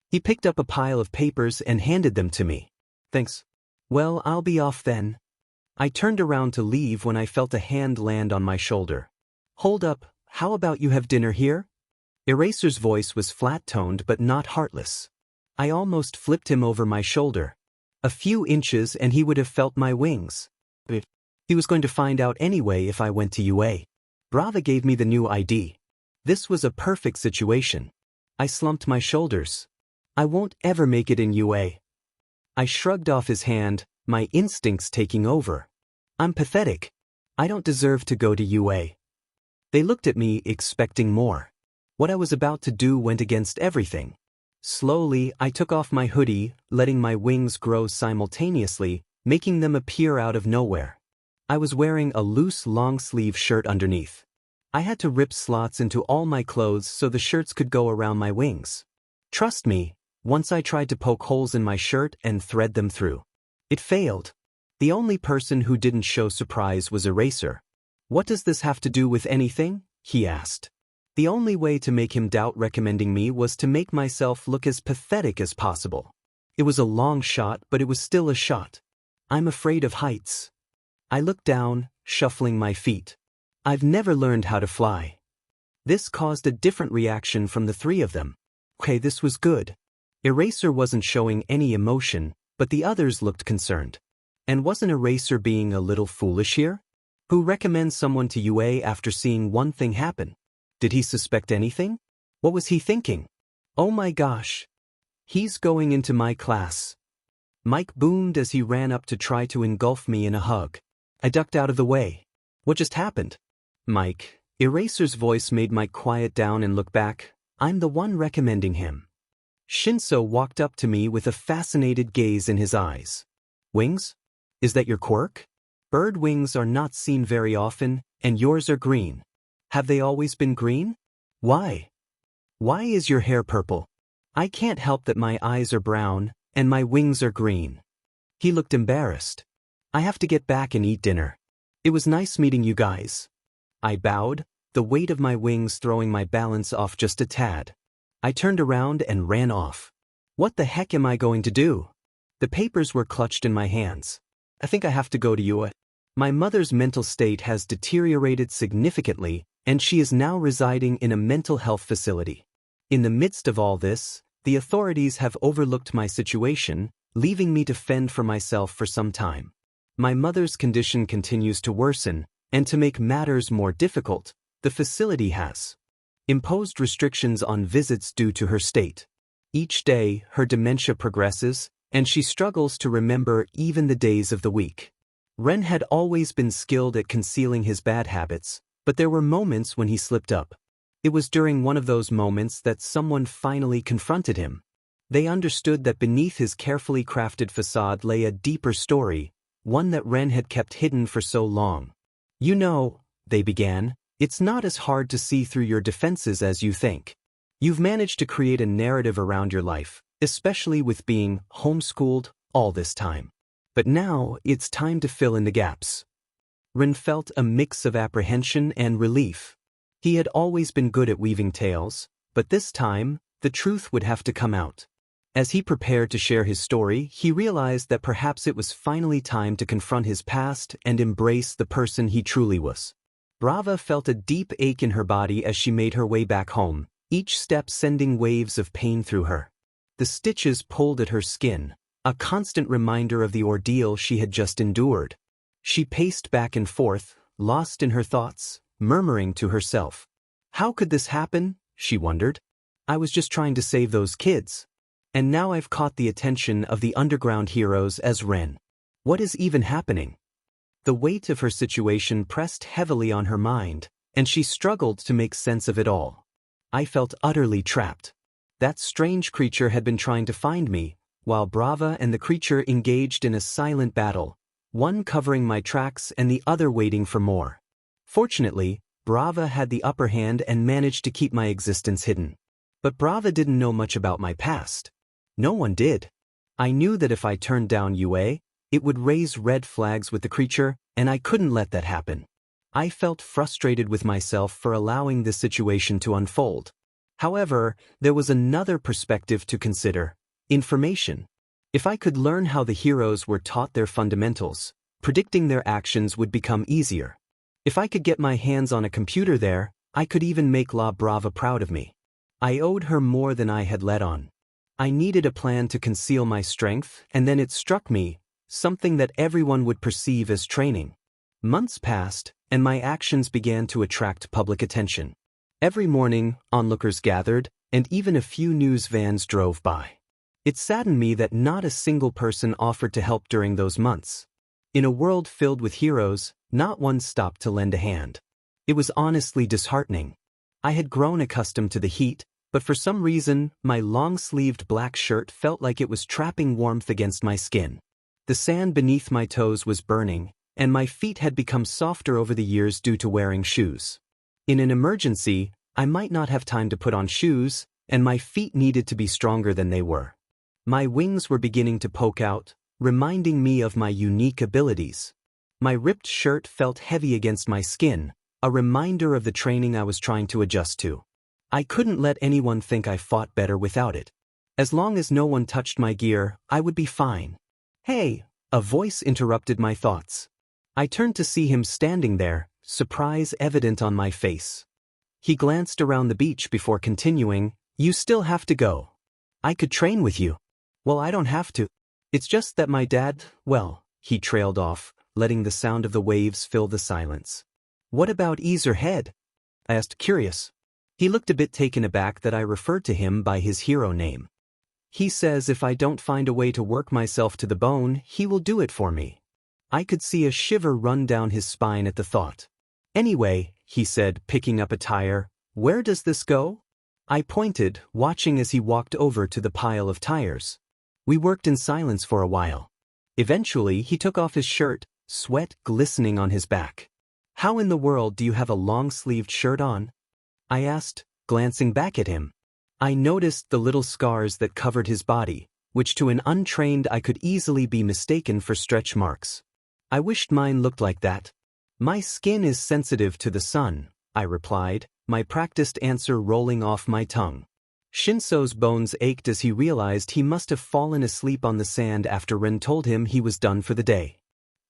He picked up a pile of papers and handed them to me. Thanks. Well, I'll be off then. I turned around to leave when I felt a hand land on my shoulder. Hold up, how about you have dinner here? Eraser's voice was flat-toned but not heartless. I almost flipped him over my shoulder. A few inches and he would have felt my wings. But he was going to find out anyway if I went to UA. Brava gave me the new ID. This was a perfect situation. I slumped my shoulders. I won't ever make it in UA. I shrugged off his hand, my instincts taking over. I'm pathetic. I don't deserve to go to UA. They looked at me expecting more. What I was about to do went against everything. Slowly, I took off my hoodie, letting my wings grow simultaneously, making them appear out of nowhere. I was wearing a loose long-sleeve shirt underneath. I had to rip slots into all my clothes so the shirts could go around my wings. Trust me, once I tried to poke holes in my shirt and thread them through. It failed. The only person who didn't show surprise was Eraser. What does this have to do with anything? He asked. The only way to make him doubt recommending me was to make myself look as pathetic as possible. It was a long shot, but it was still a shot. I'm afraid of heights. I looked down, shuffling my feet. I've never learned how to fly. This caused a different reaction from the three of them. Okay, this was good. Eraser wasn't showing any emotion, but the others looked concerned. And wasn't Eraser being a little foolish here? Who recommends someone to UA after seeing one thing happen? Did he suspect anything? What was he thinking? Oh my gosh. He's going into my class. Mike boomed as he ran up to try to engulf me in a hug. I ducked out of the way. What just happened? Mike. Eraser's voice made Mike quiet down and look back. I'm the one recommending him. Shinso walked up to me with a fascinated gaze in his eyes. Wings? Is that your quirk? Bird wings are not seen very often, and yours are green. Have they always been green? Why? Why is your hair purple? I can't help that my eyes are brown, and my wings are green. He looked embarrassed. I have to get back and eat dinner. It was nice meeting you guys. I bowed, the weight of my wings throwing my balance off just a tad. I turned around and ran off. What the heck am I going to do? The papers were clutched in my hands. I think I have to go to UA. My mother's mental state has deteriorated significantly, and she is now residing in a mental health facility. In the midst of all this, the authorities have overlooked my situation, leaving me to fend for myself for some time. My mother's condition continues to worsen, and to make matters more difficult, the facility has imposed restrictions on visits due to her state. Each day, her dementia progresses, and she struggles to remember even the days of the week. Ren had always been skilled at concealing his bad habits, but there were moments when he slipped up. It was during one of those moments that someone finally confronted him. They understood that beneath his carefully crafted facade lay a deeper story, one that Ren had kept hidden for so long. You know, they began, it's not as hard to see through your defenses as you think. You've managed to create a narrative around your life, especially with being homeschooled all this time. But now, it's time to fill in the gaps. Rin felt a mix of apprehension and relief. He had always been good at weaving tales, but this time, the truth would have to come out. As he prepared to share his story, he realized that perhaps it was finally time to confront his past and embrace the person he truly was. Brava felt a deep ache in her body as she made her way back home, each step sending waves of pain through her. The stitches pulled at her skin, a constant reminder of the ordeal she had just endured. She paced back and forth, lost in her thoughts, murmuring to herself. How could this happen? She wondered. I was just trying to save those kids. And now I've caught the attention of the underground heroes as Ren. What is even happening? The weight of her situation pressed heavily on her mind, and she struggled to make sense of it all. I felt utterly trapped. That strange creature had been trying to find me, while Brava and the creature engaged in a silent battle, one covering my tracks and the other waiting for more. Fortunately, Brava had the upper hand and managed to keep my existence hidden. But Brava didn't know much about my past. No one did. I knew that if I turned down UA, it would raise red flags with the creature, and I couldn't let that happen. I felt frustrated with myself for allowing this situation to unfold. However, there was another perspective to consider: information. If I could learn how the heroes were taught their fundamentals, predicting their actions would become easier. If I could get my hands on a computer there, I could even make La Brava proud of me. I owed her more than I had let on. I needed a plan to conceal my strength, and then it struck me, something that everyone would perceive as training. Months passed, and my actions began to attract public attention. Every morning, onlookers gathered, and even a few news vans drove by. It saddened me that not a single person offered to help during those months. In a world filled with heroes, not one stopped to lend a hand. It was honestly disheartening. I had grown accustomed to the heat, but for some reason, my long-sleeved black shirt felt like it was trapping warmth against my skin. The sand beneath my toes was burning, and my feet had become softer over the years due to wearing shoes. In an emergency, I might not have time to put on shoes, and my feet needed to be stronger than they were. My wings were beginning to poke out, reminding me of my unique abilities. My ripped shirt felt heavy against my skin, a reminder of the training I was trying to adjust to. I couldn't let anyone think I fought better without it. As long as no one touched my gear, I would be fine. Hey, a voice interrupted my thoughts. I turned to see him standing there, surprise evident on my face. He glanced around the beach before continuing, "You still have to go. I could train with you." "Well, I don't have to. It's just that my dad," well, he trailed off, letting the sound of the waves fill the silence. "What about Ezerhead?" I asked, curious. He looked a bit taken aback that I referred to him by his hero name. "He says if I don't find a way to work myself to the bone, he will do it for me." I could see a shiver run down his spine at the thought. "Anyway," he said, picking up a tire, "where does this go?" I pointed, watching as he walked over to the pile of tires. We worked in silence for a while. Eventually, he took off his shirt, sweat glistening on his back. "How in the world do you have a long-sleeved shirt on?" I asked, glancing back at him. I noticed the little scars that covered his body, which to an untrained eye could easily be mistaken for stretch marks. I wished mine looked like that. "My skin is sensitive to the sun," I replied, my practiced answer rolling off my tongue. Shinso's bones ached as he realized he must have fallen asleep on the sand after Ren told him he was done for the day.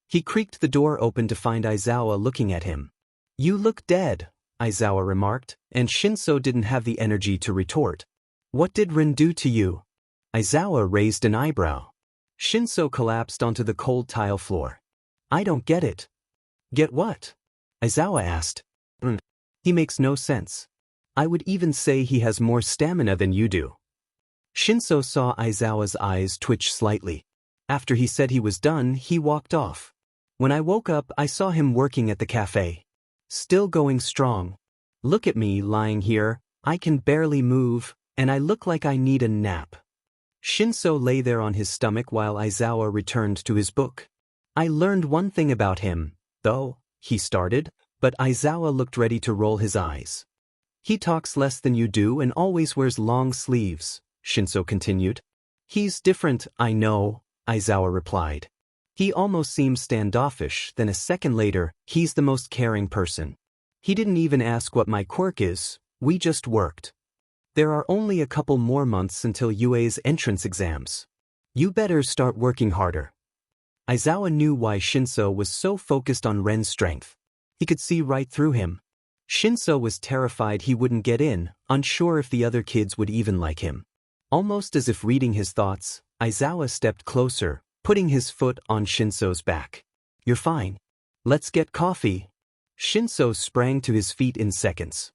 He creaked the door open to find Aizawa looking at him. "You look dead," Aizawa remarked, and Shinso didn't have the energy to retort. "What did Ren do to you?" Aizawa raised an eyebrow. Shinso collapsed onto the cold tile floor. "I don't get it." "Get what?" Aizawa asked. He makes no sense. I would even say he has more stamina than you do." Shinso saw Aizawa's eyes twitch slightly. After he said he was done, he walked off. When I woke up, I saw him working at the cafe. Still going strong. Look at me lying here, I can barely move, and I look like I need a nap. Shinso lay there on his stomach while Aizawa returned to his book. "I learned one thing about him, though," he started, but Aizawa looked ready to roll his eyes. "He talks less than you do and always wears long sleeves," Shinso continued. "He's different, I know," Aizawa replied. He almost seems standoffish, then a second later, he's the most caring person. He didn't even ask what my quirk is, we just worked. There are only a couple more months until UA's entrance exams. You better start working harder. Aizawa knew why Shinso was so focused on Ren's strength. He could see right through him. Shinso was terrified he wouldn't get in, unsure if the other kids would even like him. Almost as if reading his thoughts, Aizawa stepped closer, putting his foot on Shinso's back. You're fine. Let's get coffee. Shinso sprang to his feet in seconds.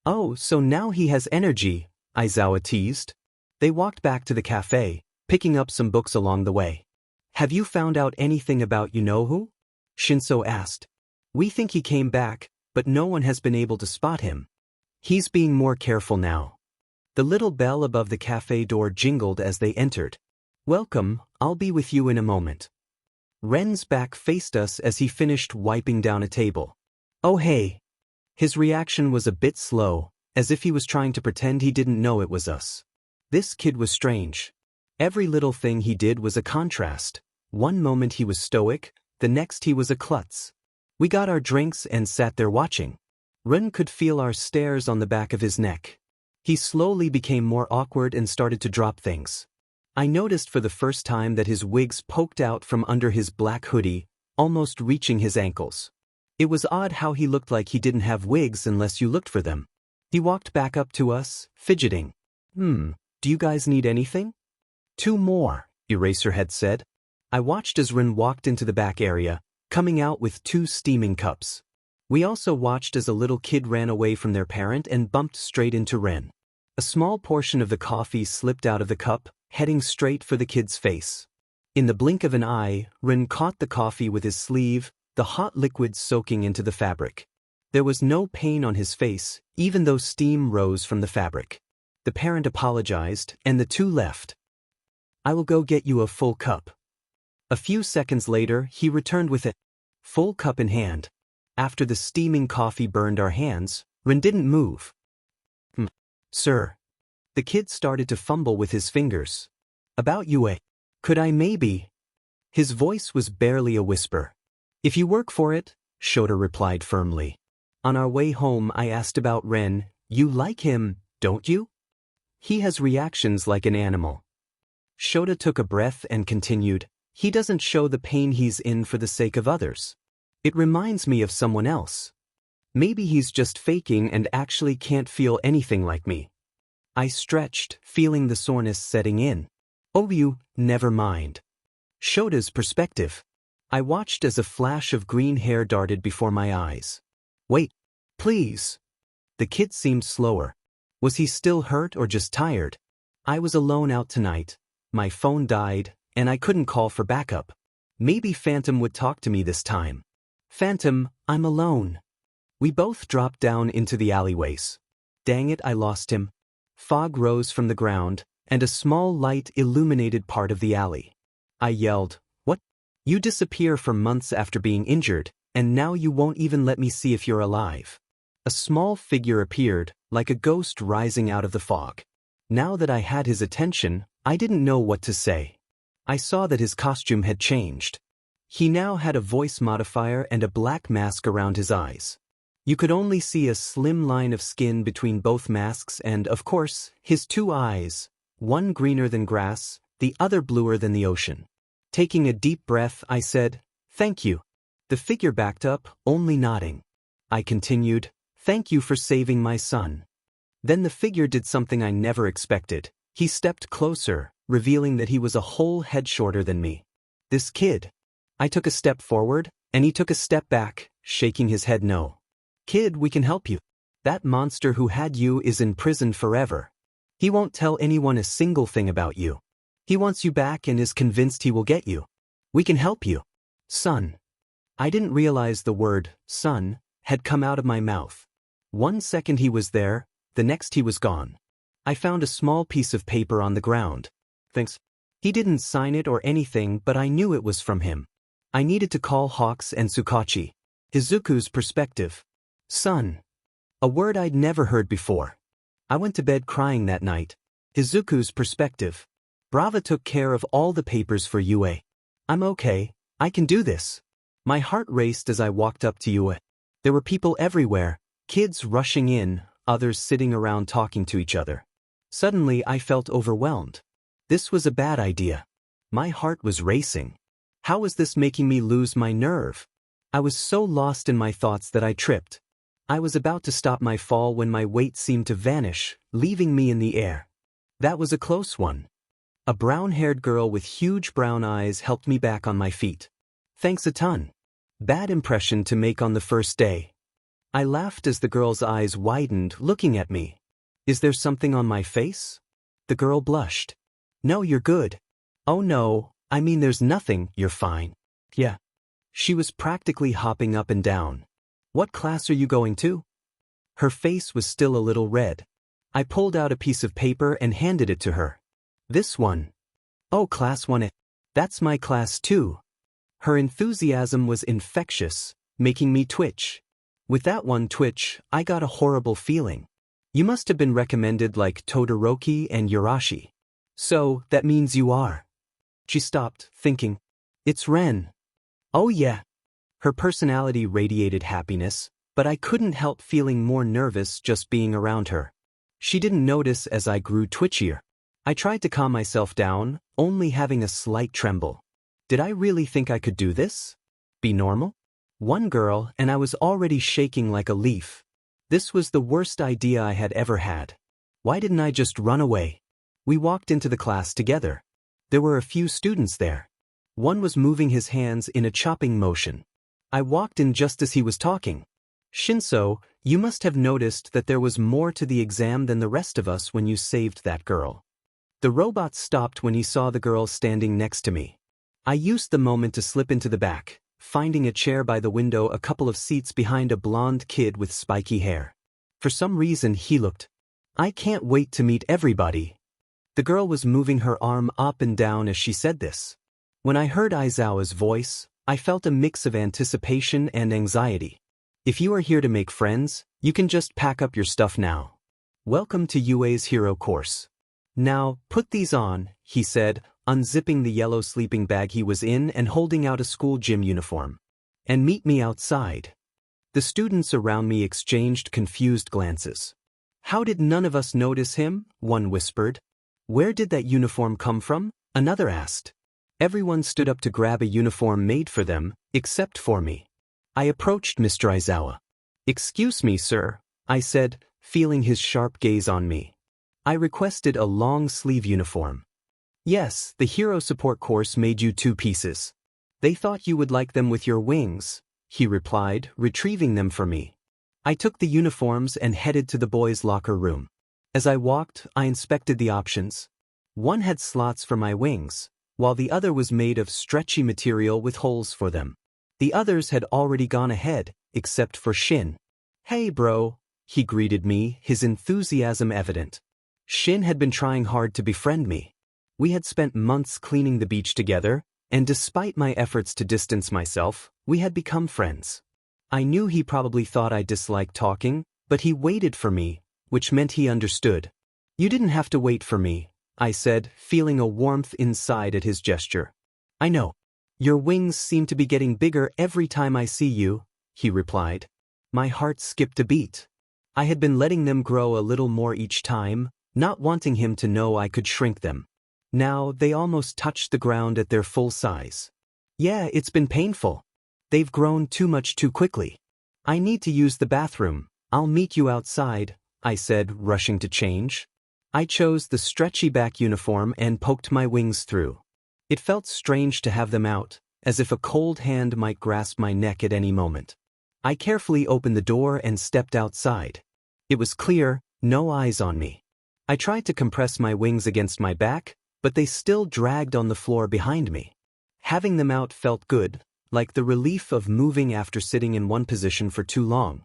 Oh, so now he has energy, Aizawa teased. They walked back to the cafe, picking up some books along the way. Have you found out anything about you-know-who? Shinso asked. We think he came back, but no one has been able to spot him. He's being more careful now. The little bell above the cafe door jingled as they entered. Welcome, I'll be with you in a moment. Ren's back faced us as he finished wiping down a table. Oh hey. His reaction was a bit slow, as if he was trying to pretend he didn't know it was us. This kid was strange. Every little thing he did was a contrast. One moment he was stoic, the next he was a klutz. We got our drinks and sat there watching. Ren could feel our stares on the back of his neck. He slowly became more awkward and started to drop things. I noticed for the first time that his wigs poked out from under his black hoodie, almost reaching his ankles. It was odd how he looked like he didn't have wigs unless you looked for them. He walked back up to us, fidgeting. Do you guys need anything? 2 more, Eraserhead said. I watched as Ren walked into the back area, coming out with 2 steaming cups. We also watched as a little kid ran away from their parent and bumped straight into Ren. A small portion of the coffee slipped out of the cup, heading straight for the kid's face. In the blink of an eye, Ren caught the coffee with his sleeve, the hot liquid soaking into the fabric. There was no pain on his face, even though steam rose from the fabric. The parent apologized, and the 2 left. I will go get you a full cup. A few seconds later, he returned with a full cup in hand. After the steaming coffee burned our hands, Ren didn't move. Sir. The kid started to fumble with his fingers. About you, could I maybe? His voice was barely a whisper. If you work for it, Shota replied firmly. On our way home I asked about Ren. You like him, don't you? He has reactions like an animal. Shota took a breath and continued. He doesn't show the pain he's in for the sake of others. It reminds me of someone else. Maybe he's just faking and actually can't feel anything like me. I stretched, feeling the soreness setting in. Oh, never mind. Shota's perspective. I watched as a flash of green hair darted before my eyes. Wait, please. The kid seemed slower. Was he still hurt or just tired? I was alone out tonight. My phone died, and I couldn't call for backup. Maybe Phantom would talk to me this time. Phantom, I'm alone. We both dropped down into the alleyways. Dang it, I lost him. Fog rose from the ground, and a small light illuminated part of the alley. I yelled, What? You disappear for months after being injured, and now you won't even let me see if you're alive. A small figure appeared, like a ghost rising out of the fog. Now that I had his attention, I didn't know what to say. I saw that his costume had changed. He now had a voice modifier and a black mask around his eyes. You could only see a slim line of skin between both masks and, of course, his 2 eyes, one greener than grass, the other bluer than the ocean. Taking a deep breath, I said, Thank you. The figure backed up, only nodding. I continued, Thank you for saving my son. Then the figure did something I never expected. He stepped closer, revealing that he was a whole head shorter than me. This kid. I took a step forward, and he took a step back, shaking his head no. Kid, we can help you. That monster who had you is in prison forever. He won't tell anyone a single thing about you. He wants you back and is convinced he will get you. We can help you. Son. I didn't realize the word, son, had come out of my mouth. 1 second he was there, the next he was gone. I found a small piece of paper on the ground. Thanks. He didn't sign it or anything, but I knew it was from him. I needed to call Hawks and Tsukachi. Izuku's perspective. Son. A word I'd never heard before. I went to bed crying that night. Izuku's perspective. Brava took care of all the papers for UA. I'm okay, I can do this. My heart raced as I walked up to you. There were people everywhere, kids rushing in, others sitting around talking to each other. Suddenly I felt overwhelmed. This was a bad idea. My heart was racing. How was this making me lose my nerve? I was so lost in my thoughts that I tripped. I was about to stop my fall when my weight seemed to vanish, leaving me in the air. That was a close one. A brown-haired girl with huge brown eyes helped me back on my feet. Thanks a ton. Bad impression to make on the first day. I laughed as the girl's eyes widened, looking at me. Is there something on my face? The girl blushed. No, you're good. Oh no, I mean there's nothing, you're fine. Yeah. She was practically hopping up and down. What class are you going to? Her face was still a little red. I pulled out a piece of paper and handed it to her. This one. Oh, class 1A. That's my class too. Her enthusiasm was infectious, making me twitch. With that one twitch, I got a horrible feeling. You must have been recommended like Todoroki and Yurashi. So, that means you are. She stopped, thinking. It's Ren. Oh yeah. Her personality radiated happiness, but I couldn't help feeling more nervous just being around her. She didn't notice as I grew twitchier. I tried to calm myself down, only having a slight tremble. Did I really think I could do this? Be normal? One girl, and I was already shaking like a leaf. This was the worst idea I had ever had. Why didn't I just run away? We walked into the class together. There were a few students there. One was moving his hands in a chopping motion. I walked in just as he was talking. Shinso, you must have noticed that there was more to the exam than the rest of us when you saved that girl. The robot stopped when he saw the girl standing next to me. I used the moment to slip into the back, finding a chair by the window a couple of seats behind a blonde kid with spiky hair. For some reason he looked. I can't wait to meet everybody. The girl was moving her arm up and down as she said this. When I heard Aizawa's voice, I felt a mix of anticipation and anxiety. If you are here to make friends, you can just pack up your stuff now. Welcome to UA's hero course. Now, put these on, he said, unzipping the yellow sleeping bag he was in and holding out a school gym uniform. And meet me outside. The students around me exchanged confused glances. How did none of us notice him? One whispered. Where did that uniform come from? Another asked. Everyone stood up to grab a uniform made for them, except for me. I approached Mr. Aizawa. Excuse me, sir, I said, feeling his sharp gaze on me. I requested a long-sleeve uniform. Yes, the hero support course made you 2 pieces. They thought you would like them with your wings, he replied, retrieving them for me. I took the uniforms and headed to the boys' locker room. As I walked, I inspected the options. One had slots for my wings, while the other was made of stretchy material with holes for them. The others had already gone ahead, except for Shin. Hey bro, he greeted me, his enthusiasm evident. Shin had been trying hard to befriend me. We had spent months cleaning the beach together, and despite my efforts to distance myself, we had become friends. I knew he probably thought I disliked talking, but he waited for me, which meant he understood. You didn't have to wait for me, I said, feeling a warmth inside at his gesture. I know. Your wings seem to be getting bigger every time I see you, he replied. My heart skipped a beat. I had been letting them grow a little more each time, not wanting him to know I could shrink them. Now they almost touched the ground at their full size. Yeah, it's been painful. They've grown too much too quickly. I need to use the bathroom. I'll meet you outside, I said, rushing to change. I chose the stretchy back uniform and poked my wings through. It felt strange to have them out, as if a cold hand might grasp my neck at any moment. I carefully opened the door and stepped outside. It was clear, no eyes on me. I tried to compress my wings against my back, but they still dragged on the floor behind me. Having them out felt good, like the relief of moving after sitting in one position for too long.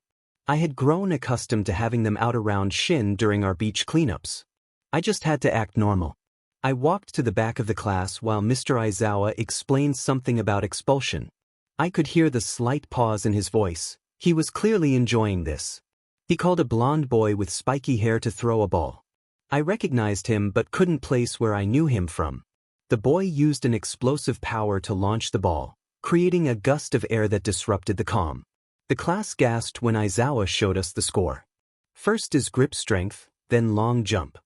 I had grown accustomed to having them out around Shin during our beach cleanups. I just had to act normal. I walked to the back of the class while Mr. Aizawa explained something about expulsion. I could hear the slight pause in his voice. He was clearly enjoying this. He called a blonde boy with spiky hair to throw a ball. I recognized him but couldn't place where I knew him from. The boy used an explosive power to launch the ball, creating a gust of air that disrupted the calm. The class gasped when Aizawa showed us the score. First is grip strength, then long jump.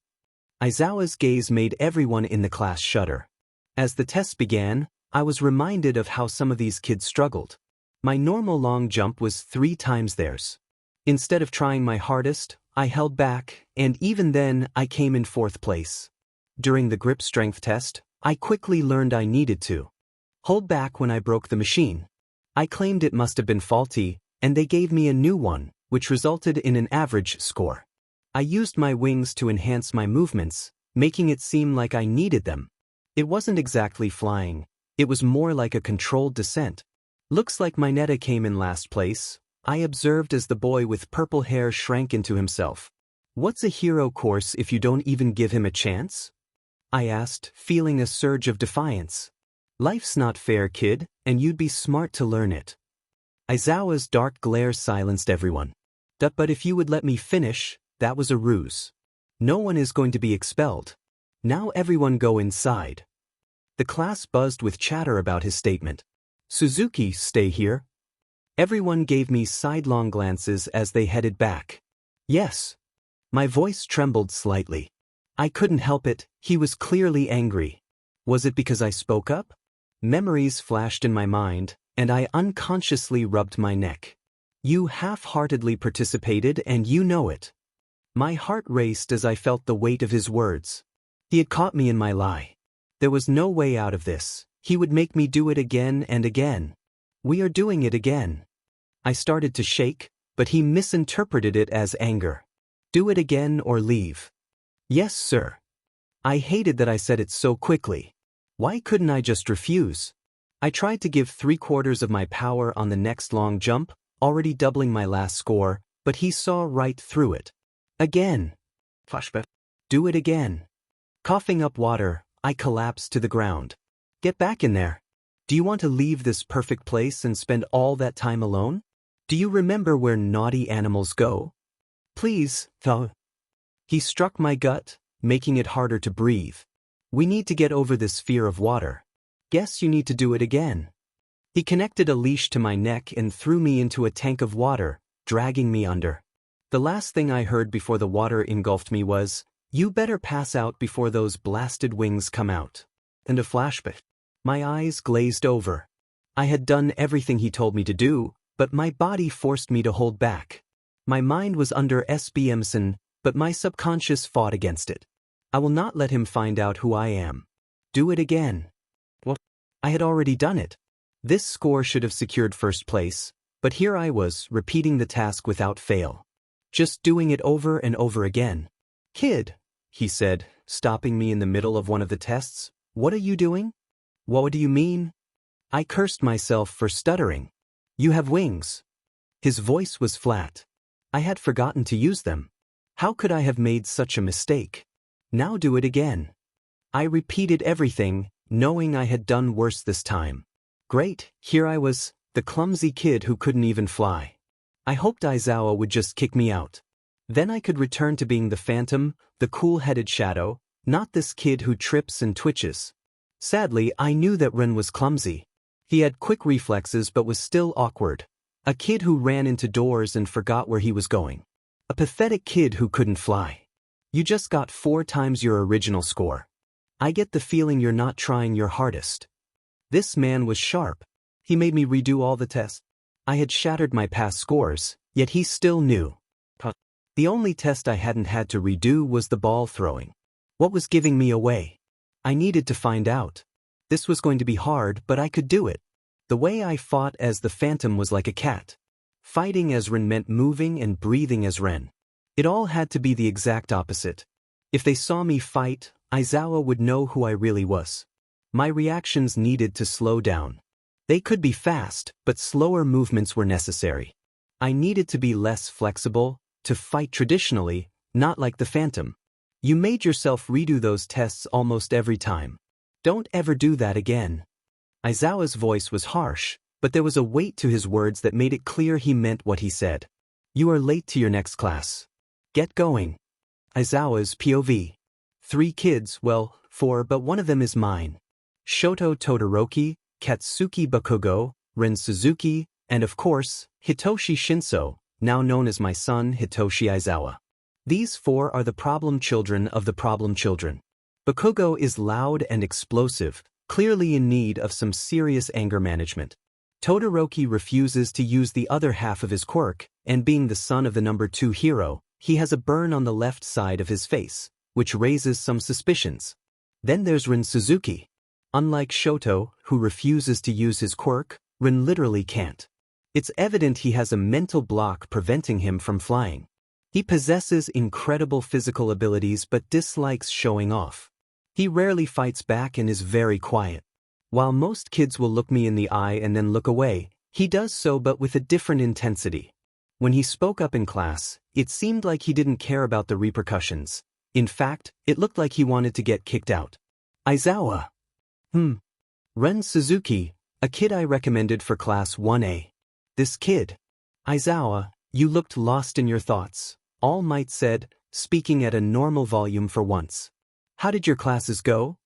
Aizawa's gaze made everyone in the class shudder. As the test began, I was reminded of how some of these kids struggled. My normal long jump was 3 times theirs. Instead of trying my hardest, I held back, and even then, I came in 4th place. During the grip strength test, I quickly learned I needed to hold back when I broke the machine. I claimed it must have been faulty, and they gave me a new one, which resulted in an average score. I used my wings to enhance my movements, making it seem like I needed them. It wasn't exactly flying, it was more like a controlled descent. Looks like Mineta came in last place, I observed as the boy with purple hair shrank into himself. What's a hero course if you don't even give him a chance? I asked, feeling a surge of defiance. Life's not fair, kid, and you'd be smart to learn it. Aizawa's dark glare silenced everyone. But if you would let me finish, that was a ruse. No one is going to be expelled. Now everyone go inside. The class buzzed with chatter about his statement. Suzuki, stay here. Everyone gave me sidelong glances as they headed back. Yes. My voice trembled slightly. I couldn't help it, he was clearly angry. Was it because I spoke up? Memories flashed in my mind, and I unconsciously rubbed my neck. You half-heartedly participated and you know it. My heart raced as I felt the weight of his words. He had caught me in my lie. There was no way out of this. He would make me do it again and again. We are doing it again. I started to shake, but he misinterpreted it as anger. Do it again or leave. Yes, sir. I hated that I said it so quickly. Why couldn't I just refuse? I tried to give 3/4 of my power on the next long jump, already doubling my last score, but he saw right through it. Again. Flashback. Do it again. Coughing up water, I collapsed to the ground. Get back in there. Do you want to leave this perfect place and spend all that time alone? Do you remember where naughty animals go? Please, though. He struck my gut, making it harder to breathe. We need to get over this fear of water. Guess you need to do it again. He connected a leash to my neck and threw me into a tank of water, dragging me under. The last thing I heard before the water engulfed me was, "You better pass out before those blasted wings come out." And a flashback. My eyes glazed over. I had done everything he told me to do, but my body forced me to hold back. My mind was under SBMson, but my subconscious fought against it. I will not let him find out who I am. Do it again. What? I had already done it. This score should have secured 1st place, but here I was, repeating the task without fail. Just doing it over and over again. Kid, he said, stopping me in the middle of one of the tests, what are you doing? What do you mean? I cursed myself for stuttering. You have wings. His voice was flat. I had forgotten to use them. How could I have made such a mistake? Now do it again. I repeated everything, knowing I had done worse this time. Great, here I was, the clumsy kid who couldn't even fly. I hoped Aizawa would just kick me out. Then I could return to being the phantom, the cool-headed shadow, not this kid who trips and twitches. Sadly, I knew that Ren was clumsy. He had quick reflexes but was still awkward. A kid who ran into doors and forgot where he was going. A pathetic kid who couldn't fly. You just got 4 times your original score. I get the feeling you're not trying your hardest. This man was sharp. He made me redo all the tests. I had shattered my past scores, yet he still knew. The only test I hadn't had to redo was the ball throwing. What was giving me away? I needed to find out. This was going to be hard, but I could do it. The way I fought as the phantom was like a cat. Fighting as Ren meant moving and breathing as Ren. It all had to be the exact opposite. If they saw me fight, Aizawa would know who I really was. My reactions needed to slow down. They could be fast, but slower movements were necessary. I needed to be less flexible, to fight traditionally, not like the phantom. You made yourself redo those tests almost every time. Don't ever do that again. Aizawa's voice was harsh, but there was a weight to his words that made it clear he meant what he said. You are late to your next class. Get going. Aizawa's POV. 3 kids, well, 4, but one of them is mine. Shoto Todoroki, Katsuki Bakugo, Ren Suzuki, and of course, Hitoshi Shinso, now known as my son Hitoshi Aizawa. These four are the problem children of the problem children. Bakugo is loud and explosive, clearly in need of some serious anger management. Todoroki refuses to use the other half of his quirk, and being the son of the number 2 hero, he has a burn on the left side of his face, which raises some suspicions. Then there's Rin Suzuki. Unlike Shoto, who refuses to use his quirk, Rin literally can't. It's evident he has a mental block preventing him from flying. He possesses incredible physical abilities but dislikes showing off. He rarely fights back and is very quiet. While most kids will look me in the eye and then look away, he does so but with a different intensity. When he spoke up in class, it seemed like he didn't care about the repercussions. In fact, it looked like he wanted to get kicked out. Aizawa. Ren Suzuki, a kid I recommended for class 1A. This kid. Aizawa, you looked lost in your thoughts, All Might said, speaking at a normal volume for once. How did your classes go?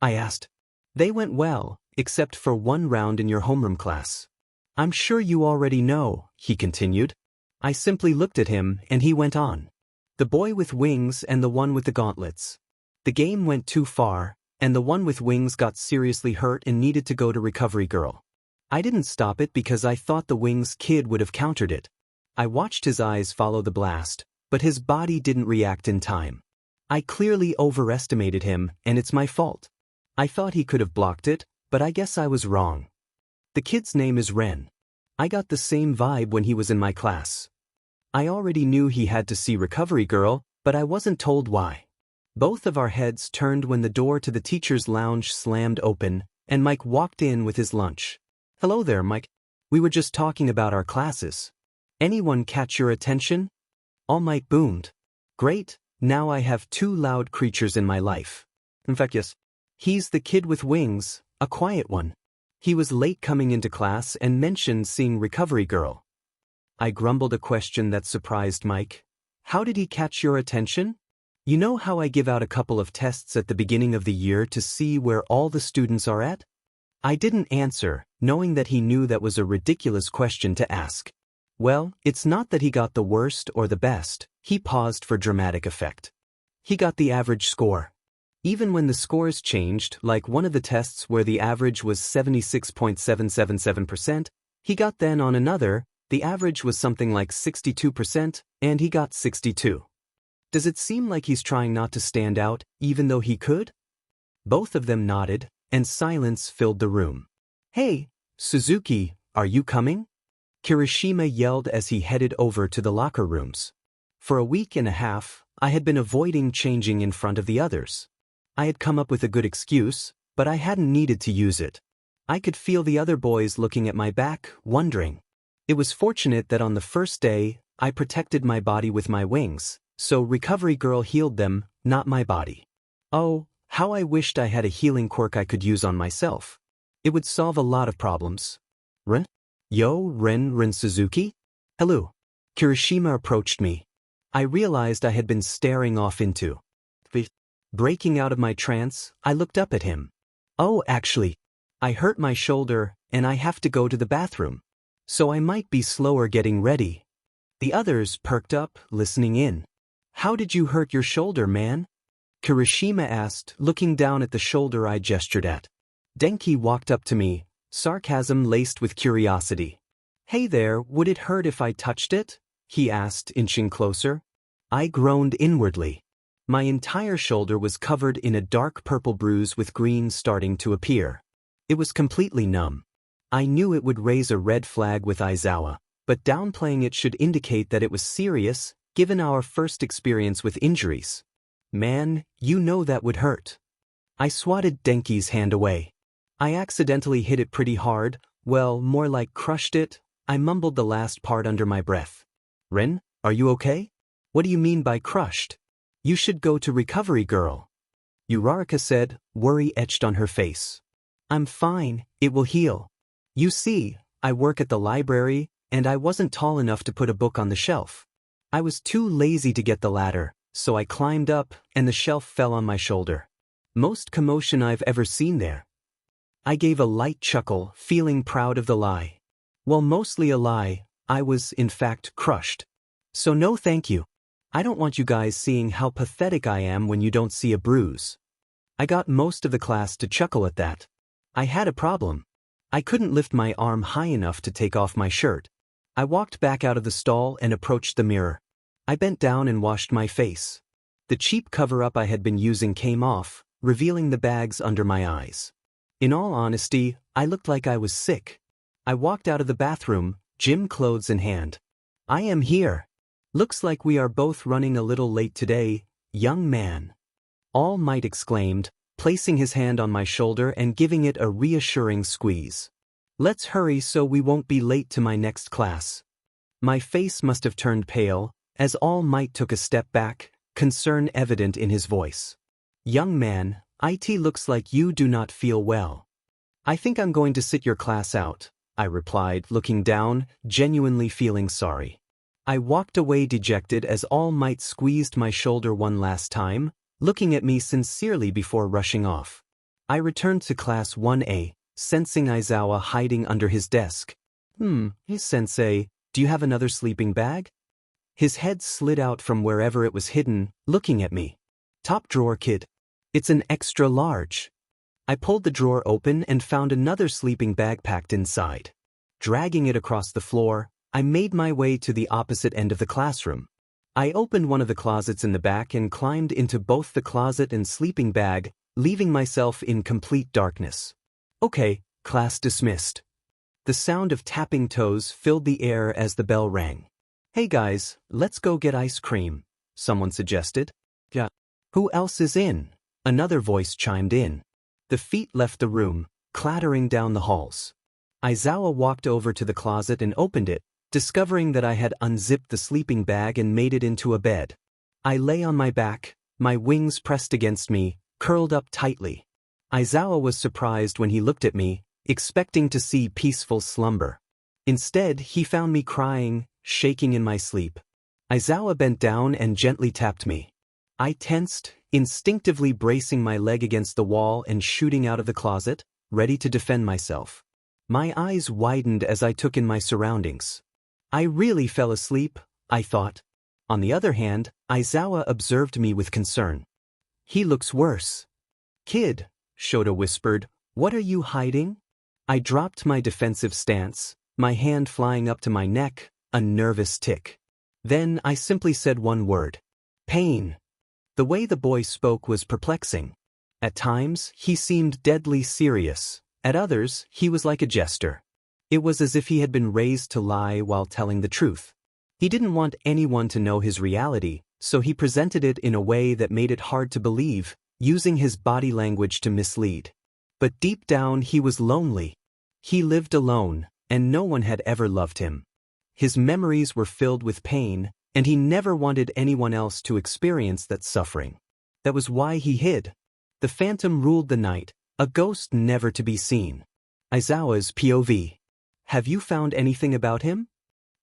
I asked. They went well, except for one round in your homeroom class. I'm sure you already know, he continued. I simply looked at him and he went on. The boy with wings and the one with the gauntlets. The game went too far, and the one with wings got seriously hurt and needed to go to Recovery Girl. I didn't stop it because I thought the wings kid would have countered it. I watched his eyes follow the blast, but his body didn't react in time. I clearly overestimated him, and it's my fault. I thought he could have blocked it, but I guess I was wrong. The kid's name is Ren. I got the same vibe when he was in my class. I already knew he had to see Recovery Girl, but I wasn't told why. Both of our heads turned when the door to the teacher's lounge slammed open, and Mike walked in with his lunch. Hello there, Mike. We were just talking about our classes. Anyone catch your attention? All Might boomed. Great, now I have 2 loud creatures in my life. In fact, yes. He's the kid with wings, a quiet one. He was late coming into class and mentioned seeing Recovery Girl. I grumbled a question that surprised Mike. How did he catch your attention? You know how I give out a couple of tests at the beginning of the year to see where all the students are at? I didn't answer, knowing that he knew that was a ridiculous question to ask. Well, it's not that he got the worst or the best, he paused for dramatic effect. He got the average score. Even when the scores changed, like one of the tests where the average was 76.777%, he got then on another, the average was something like 62%, and he got 62. Does it seem like he's trying not to stand out, even though he could? Both of them nodded, and silence filled the room. Hey, Suzuki, are you coming? Kirishima yelled as he headed over to the locker rooms. For a week and a half, I had been avoiding changing in front of the others. I had come up with a good excuse, but I hadn't needed to use it. I could feel the other boys looking at my back, wondering. It was fortunate that on the first day, I protected my body with my wings, so Recovery Girl healed them, not my body. Oh, how I wished I had a healing quirk I could use on myself. It would solve a lot of problems. Ren? Yo, Ren Suzuki? Hello. Kirishima approached me. I realized I had been staring off into. Breaking out of my trance, I looked up at him. Oh, actually, I hurt my shoulder, and I have to go to the bathroom. So I might be slower getting ready. The others perked up, listening in. How did you hurt your shoulder, man? Kirishima asked, looking down at the shoulder I gestured at. Denki walked up to me, sarcasm laced with curiosity. Hey there, would it hurt if I touched it? He asked, inching closer. I groaned inwardly. My entire shoulder was covered in a dark purple bruise with green starting to appear. It was completely numb. I knew it would raise a red flag with Aizawa, but downplaying it should indicate that it was serious, given our first experience with injuries. Man, you know that would hurt. I swatted Denki's hand away. I accidentally hit it pretty hard, well, more like crushed it. I mumbled the last part under my breath. Ren, are you okay? What do you mean by crushed? You should go to Recovery Girl. Uraraka said, worry etched on her face. I'm fine, it will heal. You see, I work at the library, and I wasn't tall enough to put a book on the shelf. I was too lazy to get the ladder, so I climbed up, and the shelf fell on my shoulder. Most commotion I've ever seen there. I gave a light chuckle, feeling proud of the lie. Well, mostly a lie, I was, in fact, crushed. So no thank you. I don't want you guys seeing how pathetic I am when you don't see a bruise. I got most of the class to chuckle at that. I had a problem. I couldn't lift my arm high enough to take off my shirt. I walked back out of the stall and approached the mirror. I bent down and washed my face. The cheap cover-up I had been using came off, revealing the bags under my eyes. In all honesty, I looked like I was sick. I walked out of the bathroom, gym clothes in hand. I am here. Looks like we are both running a little late today, young man. All Might exclaimed, placing his hand on my shoulder and giving it a reassuring squeeze. Let's hurry so we won't be late to my next class. My face must have turned pale, as All Might took a step back, concern evident in his voice. Young man, it looks like you do not feel well. I think I'm going to sit your class out, I replied, looking down, genuinely feeling sorry. I walked away dejected as All Might squeezed my shoulder one last time, looking at me sincerely before rushing off. I returned to class 1A, sensing Izawa hiding under his desk. Sensei, do you have another sleeping bag? His head slid out from wherever it was hidden, looking at me. Top drawer, kid. It's an extra large. I pulled the drawer open and found another sleeping bag packed inside. Dragging it across the floor, I made my way to the opposite end of the classroom. I opened one of the closets in the back and climbed into both the closet and sleeping bag, leaving myself in complete darkness. Okay, class dismissed. The sound of tapping toes filled the air as the bell rang. Hey guys, let's go get ice cream, someone suggested. Yeah. Who else is in? Another voice chimed in. The feet left the room, clattering down the halls. Izawa walked over to the closet and opened it, discovering that I had unzipped the sleeping bag and made it into a bed. I lay on my back, my wings pressed against me, curled up tightly. Izawa was surprised when he looked at me, expecting to see peaceful slumber. Instead, he found me crying, shaking in my sleep. Izawa bent down and gently tapped me. I tensed, instinctively bracing my leg against the wall and shooting out of the closet, ready to defend myself. My eyes widened as I took in my surroundings. I really fell asleep, I thought. On the other hand, Izawa observed me with concern. He looks worse. Kid, Shota whispered, what are you hiding? I dropped my defensive stance, my hand flying up to my neck, a nervous tick. Then I simply said one word. Pain. The way the boy spoke was perplexing. At times, he seemed deadly serious. At others, he was like a jester. It was as if he had been raised to lie while telling the truth. He didn't want anyone to know his reality, so he presented it in a way that made it hard to believe, using his body language to mislead. But deep down he was lonely. He lived alone, and no one had ever loved him. His memories were filled with pain, and he never wanted anyone else to experience that suffering. That was why he hid. The phantom ruled the night, a ghost never to be seen. Izawa's POV. Have you found anything about him?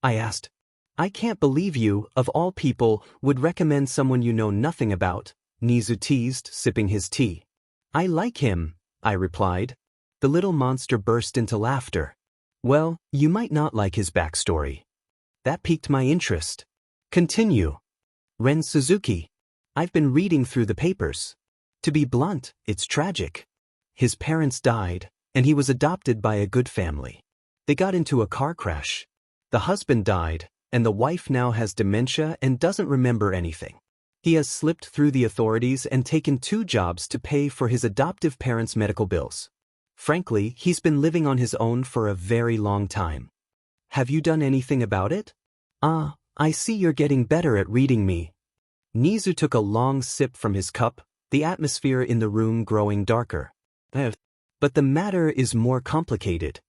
I asked. I can't believe you, of all people, would recommend someone you know nothing about, Nizu teased, sipping his tea. I like him, I replied. The little monster burst into laughter. Well, you might not like his backstory. That piqued my interest. Continue. Ren Suzuki. I've been reading through the papers. To be blunt, it's tragic. His parents died, and he was adopted by a good family. They got into a car crash. The husband died, and the wife now has dementia and doesn't remember anything. He has slipped through the authorities and taken 2 jobs to pay for his adoptive parents' medical bills. Frankly, he's been living on his own for a very long time. Have you done anything about it? I see you're getting better at reading me. Nizu took a long sip from his cup, the atmosphere in the room growing darker. But the matter is more complicated.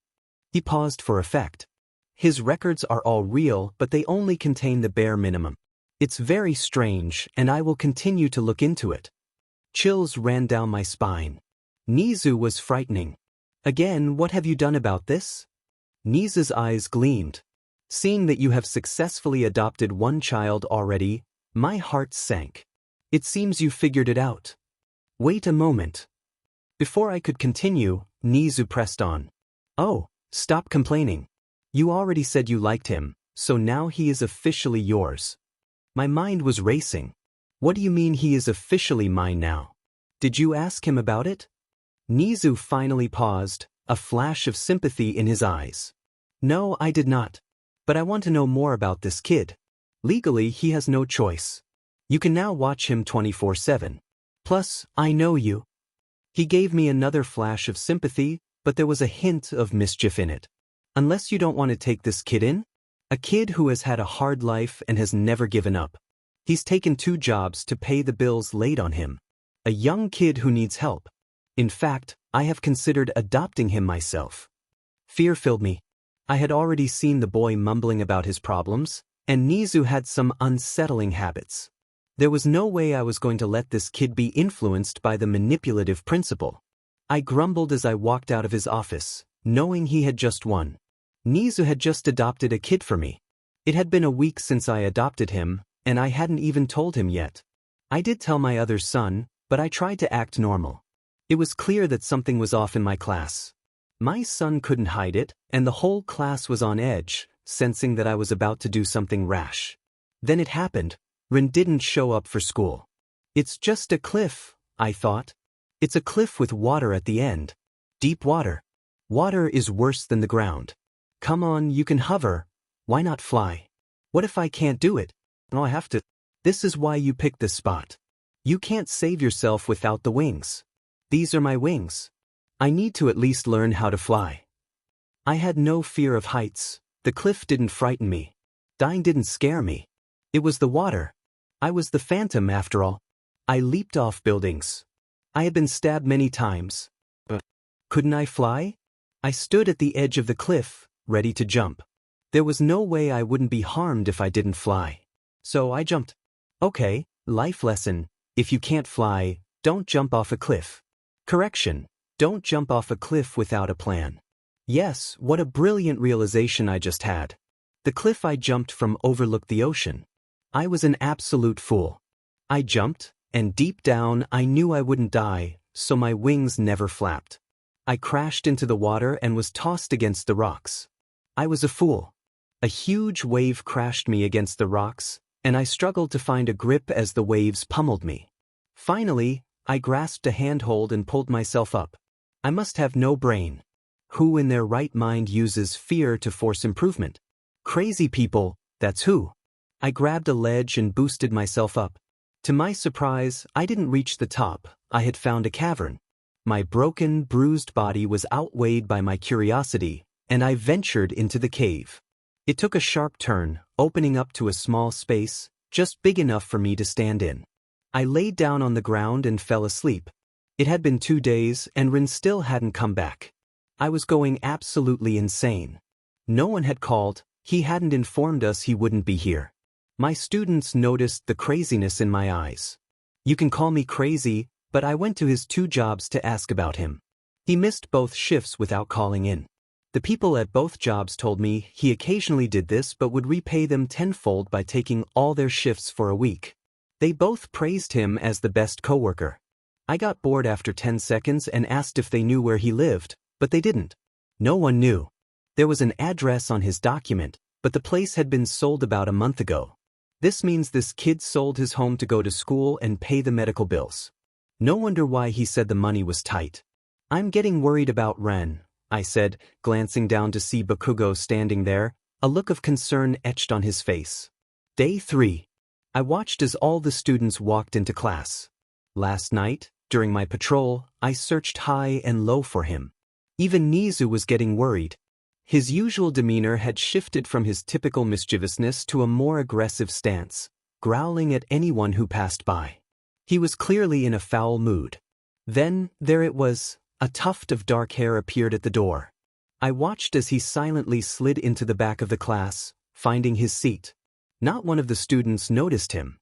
He paused for effect. His records are all real, but they only contain the bare minimum. It's very strange, and I will continue to look into it. Chills ran down my spine. Nizu was frightening. Again, what have you done about this? Nizu's eyes gleamed. Seeing that you have successfully adopted 1 child already, my heart sank. It seems you figured it out. Wait a moment. Before I could continue, Nizu pressed on. Oh, stop complaining. You already said you liked him, so now he is officially yours. My mind was racing. What do you mean he is officially mine now? Did you ask him about it? Nizu finally paused, a flash of sympathy in his eyes. No, I did not. But I want to know more about this kid. Legally, he has no choice. You can now watch him 24/7. Plus, I know you. He gave me another flash of sympathy, but there was a hint of mischief in it. Unless you don't want to take this kid in? A kid who has had a hard life and has never given up. He's taken 2 jobs to pay the bills laid on him. A young kid who needs help. In fact, I have considered adopting him myself. Fear filled me. I had already seen the boy mumbling about his problems, and Nizu had some unsettling habits. There was no way I was going to let this kid be influenced by the manipulative principal. I grumbled as I walked out of his office, knowing he had just won. Nizu had just adopted a kid for me. It had been a week since I adopted him, and I hadn't even told him yet. I did tell my other son, but I tried to act normal. It was clear that something was off in my class. My son couldn't hide it, and the whole class was on edge, sensing that I was about to do something rash. Then it happened. Rin didn't show up for school. It's just a cliff, I thought. It's a cliff with water at the end. Deep water. Water is worse than the ground. Come on, you can hover. Why not fly? What if I can't do it? No, I have to. This is why you picked this spot. You can't save yourself without the wings. These are my wings. I need to at least learn how to fly. I had no fear of heights. The cliff didn't frighten me. Dying didn't scare me. It was the water. I was the phantom after all. I leaped off buildings. I had been stabbed many times. But couldn't I fly? I stood at the edge of the cliff, ready to jump. There was no way I wouldn't be harmed if I didn't fly. So I jumped. Okay, life lesson. If you can't fly, don't jump off a cliff. Correction, don't jump off a cliff without a plan. Yes, what a brilliant realization I just had. The cliff I jumped from overlooked the ocean. I was an absolute fool. I jumped, and deep down I knew I wouldn't die, so my wings never flapped. I crashed into the water and was tossed against the rocks. I was a fool. A huge wave crashed me against the rocks, and I struggled to find a grip as the waves pummeled me. Finally, I grasped a handhold and pulled myself up. I must have no brain. Who in their right mind uses fear to force improvement? Crazy people, that's who. I grabbed a ledge and boosted myself up. To my surprise, I didn't reach the top. I had found a cavern. My broken, bruised body was outweighed by my curiosity, and I ventured into the cave. It took a sharp turn, opening up to a small space, just big enough for me to stand in. I laid down on the ground and fell asleep. It had been 2 days, and Rin still hadn't come back. I was going absolutely insane. No one had called. He hadn't informed us he wouldn't be here. My students noticed the craziness in my eyes. You can call me crazy, but I went to his 2 jobs to ask about him. He missed both shifts without calling in. The people at both jobs told me he occasionally did this but would repay them tenfold by taking all their shifts for a week. They both praised him as the best coworker. I got bored after 10 seconds and asked if they knew where he lived, but they didn't. No one knew. There was an address on his document, but the place had been sold about a month ago. This means this kid sold his home to go to school and pay the medical bills. No wonder why he said the money was tight. I'm getting worried about Ren, I said, glancing down to see Bakugo standing there, a look of concern etched on his face. Day 3. I watched as all the students walked into class. Last night, during my patrol, I searched high and low for him. Even Nizu was getting worried. His usual demeanor had shifted from his typical mischievousness to a more aggressive stance, growling at anyone who passed by. He was clearly in a foul mood. Then, there it was, a tuft of dark hair appeared at the door. I watched as he silently slid into the back of the class, finding his seat. Not one of the students noticed him.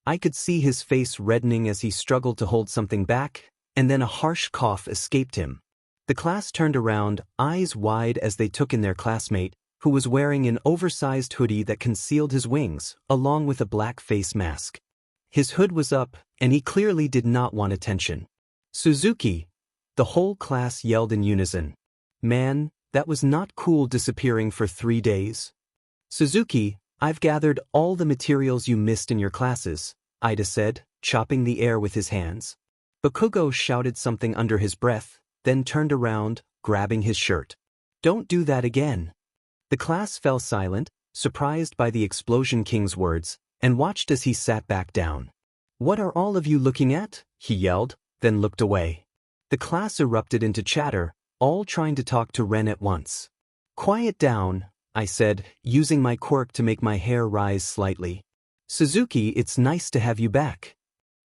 I could see his face reddening as he struggled to hold something back, and then a harsh cough escaped him. The class turned around, eyes wide as they took in their classmate, who was wearing an oversized hoodie that concealed his wings, along with a black face mask. His hood was up, and he clearly did not want attention. Suzuki, The whole class yelled in unison. Man, that was not cool disappearing for 3 days. Suzuki, I've gathered all the materials you missed in your classes, Ida said, chopping the air with his hands. Bakugo shouted something under his breath, then turned around, grabbing his shirt. Don't do that again. The class fell silent, surprised by the Explosion King's words, and watched as he sat back down. What are all of you looking at? He yelled, then looked away. The class erupted into chatter, all trying to talk to Ren at once. Quiet down, I said, using my quirk to make my hair rise slightly. Suzuki, it's nice to have you back.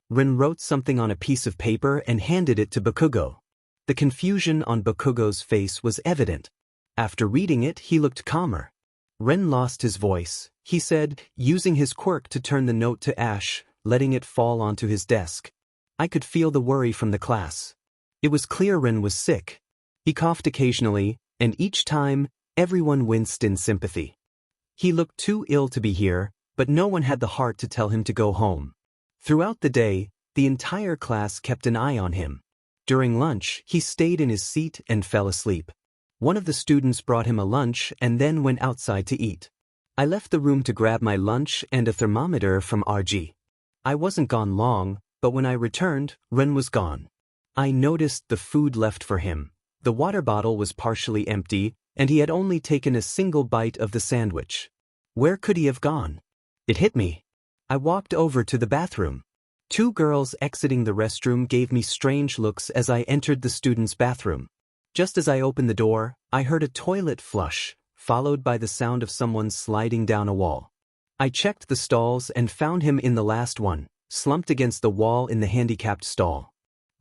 Ren wrote something on a piece of paper and handed it to Bakugo. The confusion on Bakugo's face was evident. After reading it, he looked calmer. Ren lost his voice, he said, using his quirk to turn the note to ash, letting it fall onto his desk. I could feel the worry from the class. It was clear Ren was sick. He coughed occasionally, and each time, everyone winced in sympathy. He looked too ill to be here, but no one had the heart to tell him to go home. Throughout the day, the entire class kept an eye on him. During lunch, he stayed in his seat and fell asleep. One of the students brought him a lunch and then went outside to eat. I left the room to grab my lunch and a thermometer from RG. I wasn't gone long, but when I returned, Ren was gone. I noticed the food left for him. The water bottle was partially empty, and he had only taken a single bite of the sandwich. Where could he have gone? It hit me. I walked over to the bathroom. 2 girls exiting the restroom gave me strange looks as I entered the students' bathroom. Just as I opened the door, I heard a toilet flush, followed by the sound of someone sliding down a wall. I checked the stalls and found him in the last one, slumped against the wall in the handicapped stall.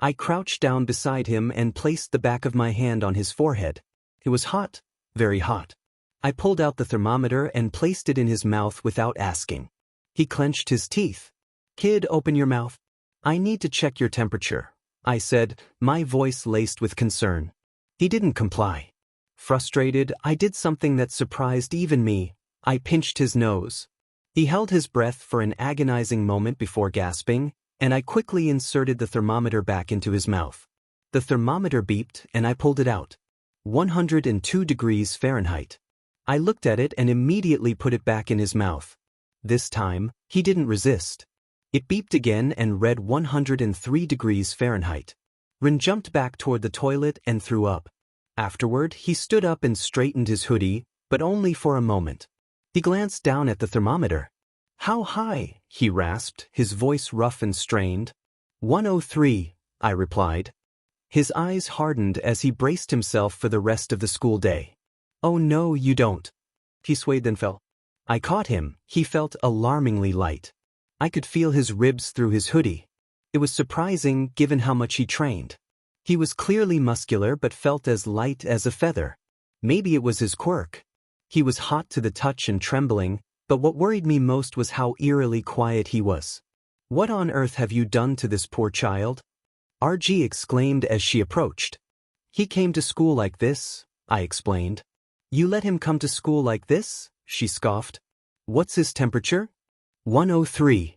I crouched down beside him and placed the back of my hand on his forehead. It was hot, very hot. I pulled out the thermometer and placed it in his mouth without asking. He clenched his teeth. Kid, open your mouth. I need to check your temperature, I said, my voice laced with concern. He didn't comply. Frustrated, I did something that surprised even me. I pinched his nose. He held his breath for an agonizing moment before gasping, and I quickly inserted the thermometer back into his mouth. The thermometer beeped and I pulled it out. 102 degrees Fahrenheit. I looked at it and immediately put it back in his mouth. This time, he didn't resist. It beeped again and read 103 degrees Fahrenheit. Ren jumped back toward the toilet and threw up. Afterward, he stood up and straightened his hoodie, but only for a moment. He glanced down at the thermometer. How high? He rasped, his voice rough and strained. 103, I replied. His eyes hardened as he braced himself for the rest of the school day. Oh no, you don't. He swayed then fell. I caught him. He felt alarmingly light. I could feel his ribs through his hoodie. It was surprising given how much he trained. He was clearly muscular but felt as light as a feather. Maybe it was his quirk. He was hot to the touch and trembling, but what worried me most was how eerily quiet he was. What on earth have you done to this poor child? RG exclaimed as she approached. He came to school like this, I explained. You let him come to school like this? She scoffed. What's his temperature? 103.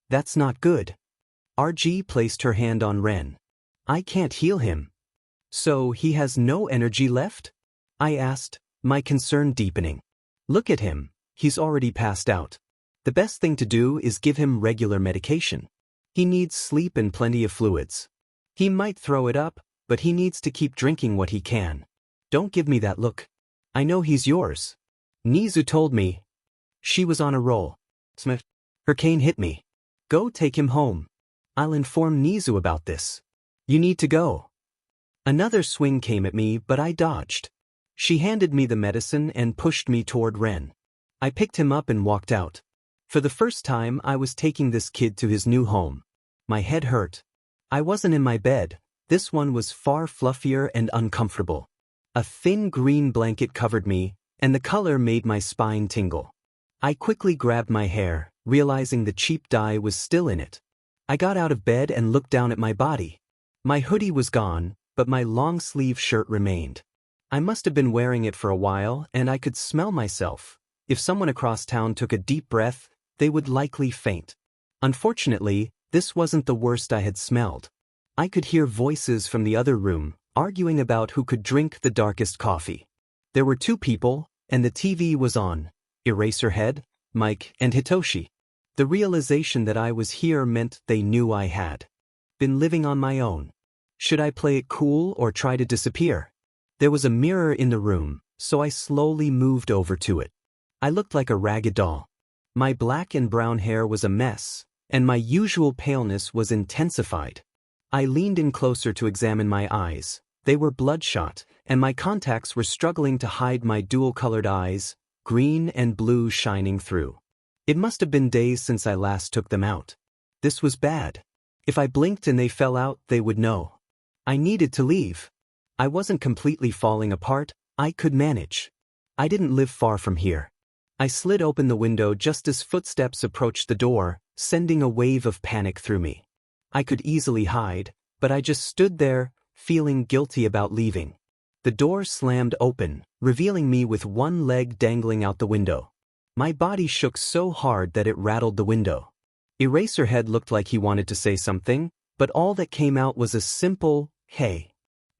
That's not good. RG placed her hand on Ren. I can't heal him. So he has no energy left? I asked, my concern deepening. Look at him, he's already passed out. The best thing to do is give him regular medication. He needs sleep and plenty of fluids. He might throw it up, but he needs to keep drinking what he can. Don't give me that look. I know he's yours. Nizu told me. She was on a roll. Smith. Her cane hit me. Go take him home. I'll inform Nizu about this. You need to go. Another swing came at me, but I dodged. She handed me the medicine and pushed me toward Ren. I picked him up and walked out. For the first time, I was taking this kid to his new home. My head hurt. I wasn't in my bed. This one was far fluffier and uncomfortable. A thin green blanket covered me, and the color made my spine tingle. I quickly grabbed my hair, realizing the cheap dye was still in it. I got out of bed and looked down at my body. My hoodie was gone, but my long-sleeve shirt remained. I must have been wearing it for a while, and I could smell myself. If someone across town took a deep breath, they would likely faint. Unfortunately, this wasn't the worst I had smelled. I could hear voices from the other room, arguing about who could drink the darkest coffee. There were 2 people, and the TV was on: Eraserhead, Mike, and Hitoshi. The realization that I was here meant they knew I had been living on my own. Should I play it cool or try to disappear? There was a mirror in the room, so I slowly moved over to it. I looked like a ragged doll. My black and brown hair was a mess, and my usual paleness was intensified. I leaned in closer to examine my eyes. They were bloodshot, and my contacts were struggling to hide my dual-colored eyes, green and blue shining through. It must have been days since I last took them out. This was bad. If I blinked and they fell out, they would know. I needed to leave. I wasn't completely falling apart. I could manage. I didn't live far from here. I slid open the window just as footsteps approached the door, sending a wave of panic through me. I could easily hide, but I just stood there, feeling guilty about leaving. The door slammed open, revealing me with one leg dangling out the window. My body shook so hard that it rattled the window. Eraserhead looked like he wanted to say something, but all that came out was a simple, "Hey.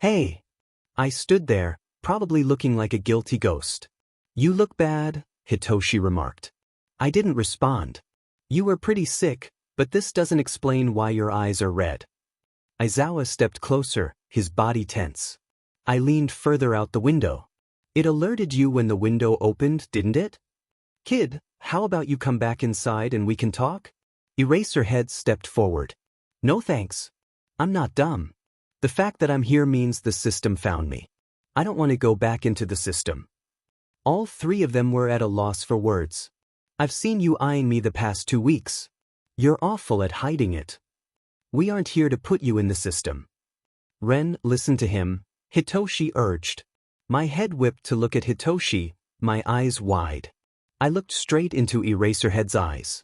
Hey." I stood there, probably looking like a guilty ghost. "You look bad," Hitoshi remarked. I didn't respond. "You were pretty sick, but this doesn't explain why your eyes are red." Aizawa stepped closer, his body tense. I leaned further out the window. "It alerted you when the window opened, didn't it? Kid, how about you come back inside and we can talk?" Eraserhead stepped forward. "No thanks. I'm not dumb. The fact that I'm here means the system found me. I don't want to go back into the system." All 3 of them were at a loss for words. "I've seen you eyeing me the past 2 weeks. You're awful at hiding it. We aren't here to put you in the system." "Ren, listen to him," Hitoshi urged. My head whipped to look at Hitoshi, my eyes wide. I looked straight into Eraserhead's eyes.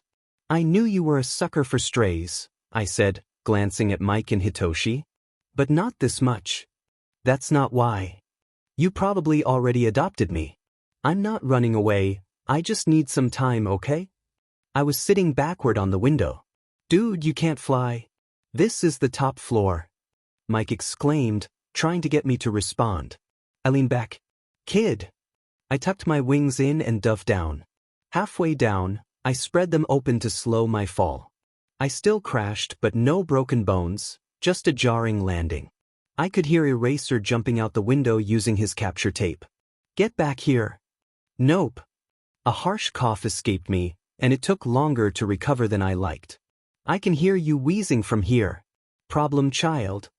"I knew you were a sucker for strays," I said, glancing at Mike and Hitoshi. "But not this much. That's not why. You probably already adopted me. I'm not running away, I just need some time, okay?" I was sitting backward on the window. "Dude, you can't fly. This is the top floor," Mike exclaimed, trying to get me to respond. I leaned back. "Kid." I tucked my wings in and dove down. Halfway down, I spread them open to slow my fall. I still crashed, but no broken bones, just a jarring landing. I could hear Eraser jumping out the window using his capture tape. "Get back here." "Nope." A harsh cough escaped me, and it took longer to recover than I liked. "I can hear you wheezing from here. Problem child."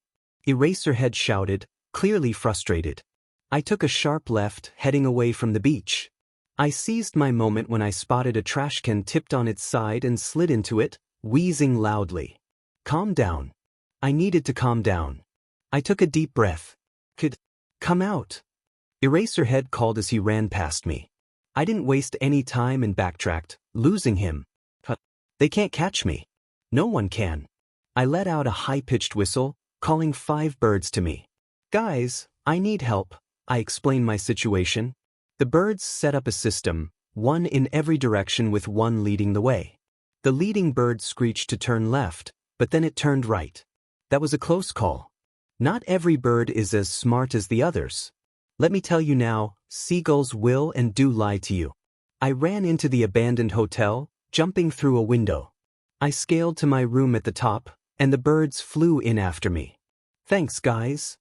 Eraserhead shouted, clearly frustrated. I took a sharp left, heading away from the beach. I seized my moment when I spotted a trash can tipped on its side and slid into it, wheezing loudly. "Calm down." I needed to calm down. I took a deep breath. "Could come out." Eraserhead called as he ran past me. I didn't waste any time and backtracked, losing him. They can't catch me. No one can. I let out a high-pitched whistle, calling 5 birds to me. "Guys, I need help," I explained my situation. The birds set up a system, one in every direction with one leading the way. The leading bird screeched to turn left, but then it turned right. That was a close call. Not every bird is as smart as the others. Let me tell you now, seagulls will and do lie to you. I ran into the abandoned hotel, jumping through a window. I scaled to my room at the top, and the birds flew in after me. "Thanks, guys."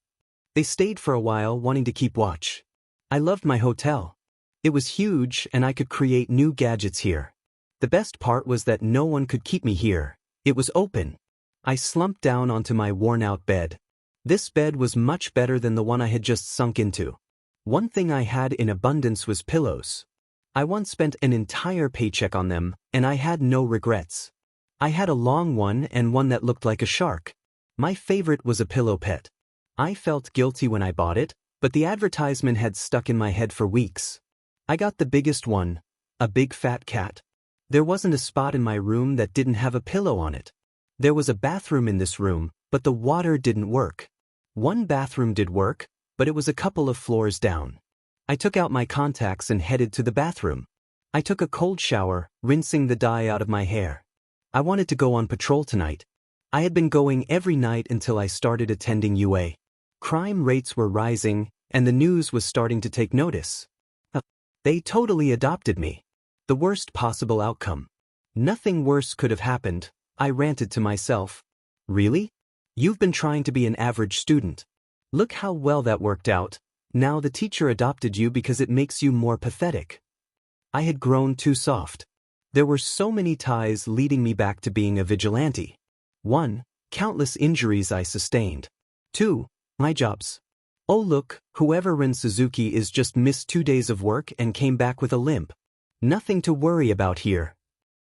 They stayed for a while, wanting to keep watch. I loved my hotel. It was huge, and I could create new gadgets here. The best part was that no one could keep me here. It was open. I slumped down onto my worn-out bed. This bed was much better than the one I had just sunk into. One thing I had in abundance was pillows. I once spent an entire paycheck on them, and I had no regrets. I had a long one and one that looked like a shark. My favorite was a pillow pet. I felt guilty when I bought it, but the advertisement had stuck in my head for weeks. I got the biggest one, a big fat cat. There wasn't a spot in my room that didn't have a pillow on it. There was a bathroom in this room, but the water didn't work. One bathroom did work, but it was a couple of floors down. I took out my contacts and headed to the bathroom. I took a cold shower, rinsing the dye out of my hair. I wanted to go on patrol tonight. I had been going every night until I started attending UA. Crime rates were rising, and the news was starting to take notice. They totally adopted me. The worst possible outcome. Nothing worse could have happened, I ranted to myself. Really? You've been trying to be an average student. Look how well that worked out. Now the teacher adopted you because it makes you more pathetic. I had grown too soft. There were so many ties leading me back to being a vigilante. 1. Countless injuries I sustained. 2. My jobs. Oh look, whoever ran Suzuki is just missed 2 days of work and came back with a limp. Nothing to worry about here.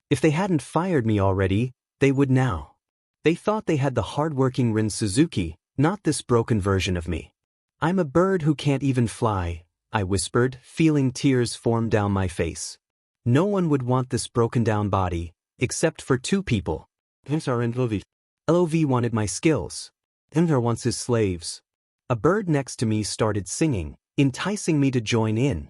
If they hadn't fired me already, they would now. They thought they had the hard-working Rin Suzuki, not this broken version of me. I'm a bird who can't even fly, I whispered, feeling tears form down my face. No one would want this broken-down body, except for 2 people. Himsar and Lovi. LOV wanted my skills. Himsar wants his slaves. A bird next to me started singing, enticing me to join in.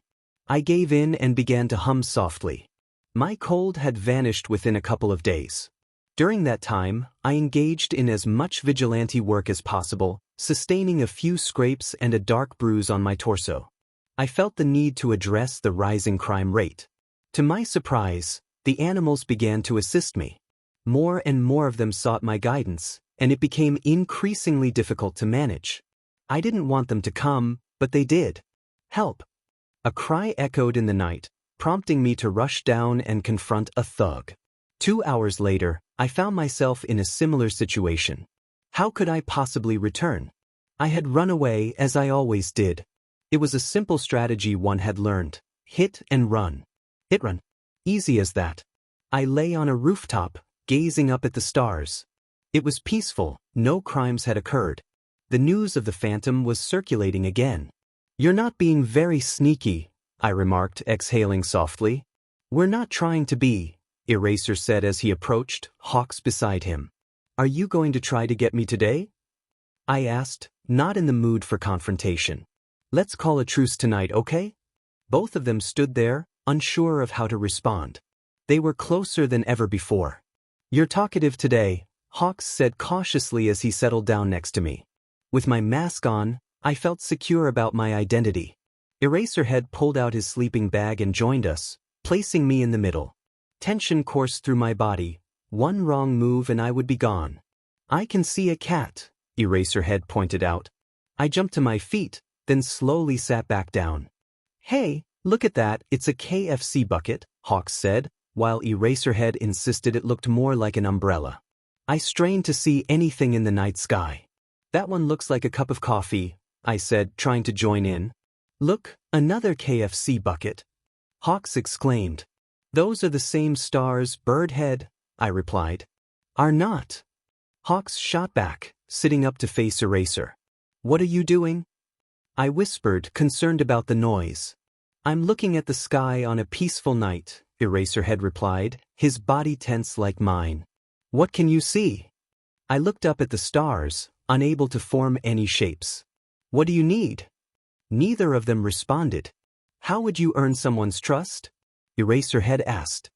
I gave in and began to hum softly. My cold had vanished within a couple of days. During that time, I engaged in as much vigilante work as possible, sustaining a few scrapes and a dark bruise on my torso. I felt the need to address the rising crime rate. To my surprise, the animals began to assist me. More and more of them sought my guidance, and it became increasingly difficult to manage. I didn't want them to come, but they did. Help! A cry echoed in the night, prompting me to rush down and confront a thug. 2 hours later, I found myself in a similar situation. How could I possibly return? I had run away as I always did. It was a simple strategy one had learned. Hit and run. Hit run. Easy as that. I lay on a rooftop, gazing up at the stars. It was peaceful, no crimes had occurred. The news of the phantom was circulating again. You're not being very sneaky, I remarked, exhaling softly. We're not trying to be, Eraser said as he approached, Hawks beside him. Are you going to try to get me today? I asked, not in the mood for confrontation. Let's call a truce tonight, okay? Both of them stood there, unsure of how to respond. They were closer than ever before. You're talkative today, Hawks said cautiously as he settled down next to me. With my mask on, I felt secure about my identity. Eraserhead pulled out his sleeping bag and joined us, placing me in the middle. Tension coursed through my body. One wrong move and I would be gone. I can see a cat, Eraserhead pointed out. I jumped to my feet, then slowly sat back down. Hey, look at that, it's a KFC bucket, Hawks said, while Eraserhead insisted it looked more like an umbrella. I strained to see anything in the night sky. That one looks like a cup of coffee, I said, trying to join in. Look, another KFC bucket. Hawks exclaimed. Those are the same stars, Birdhead, I replied. Are not. Hawks shot back, sitting up to face Eraser. What are you doing? I whispered, concerned about the noise. I'm looking at the sky on a peaceful night, Eraserhead replied, his body tense like mine. What can you see? I looked up at the stars, unable to form any shapes. What do you need? Neither of them responded. How would you earn someone's trust? Eraserhead asked.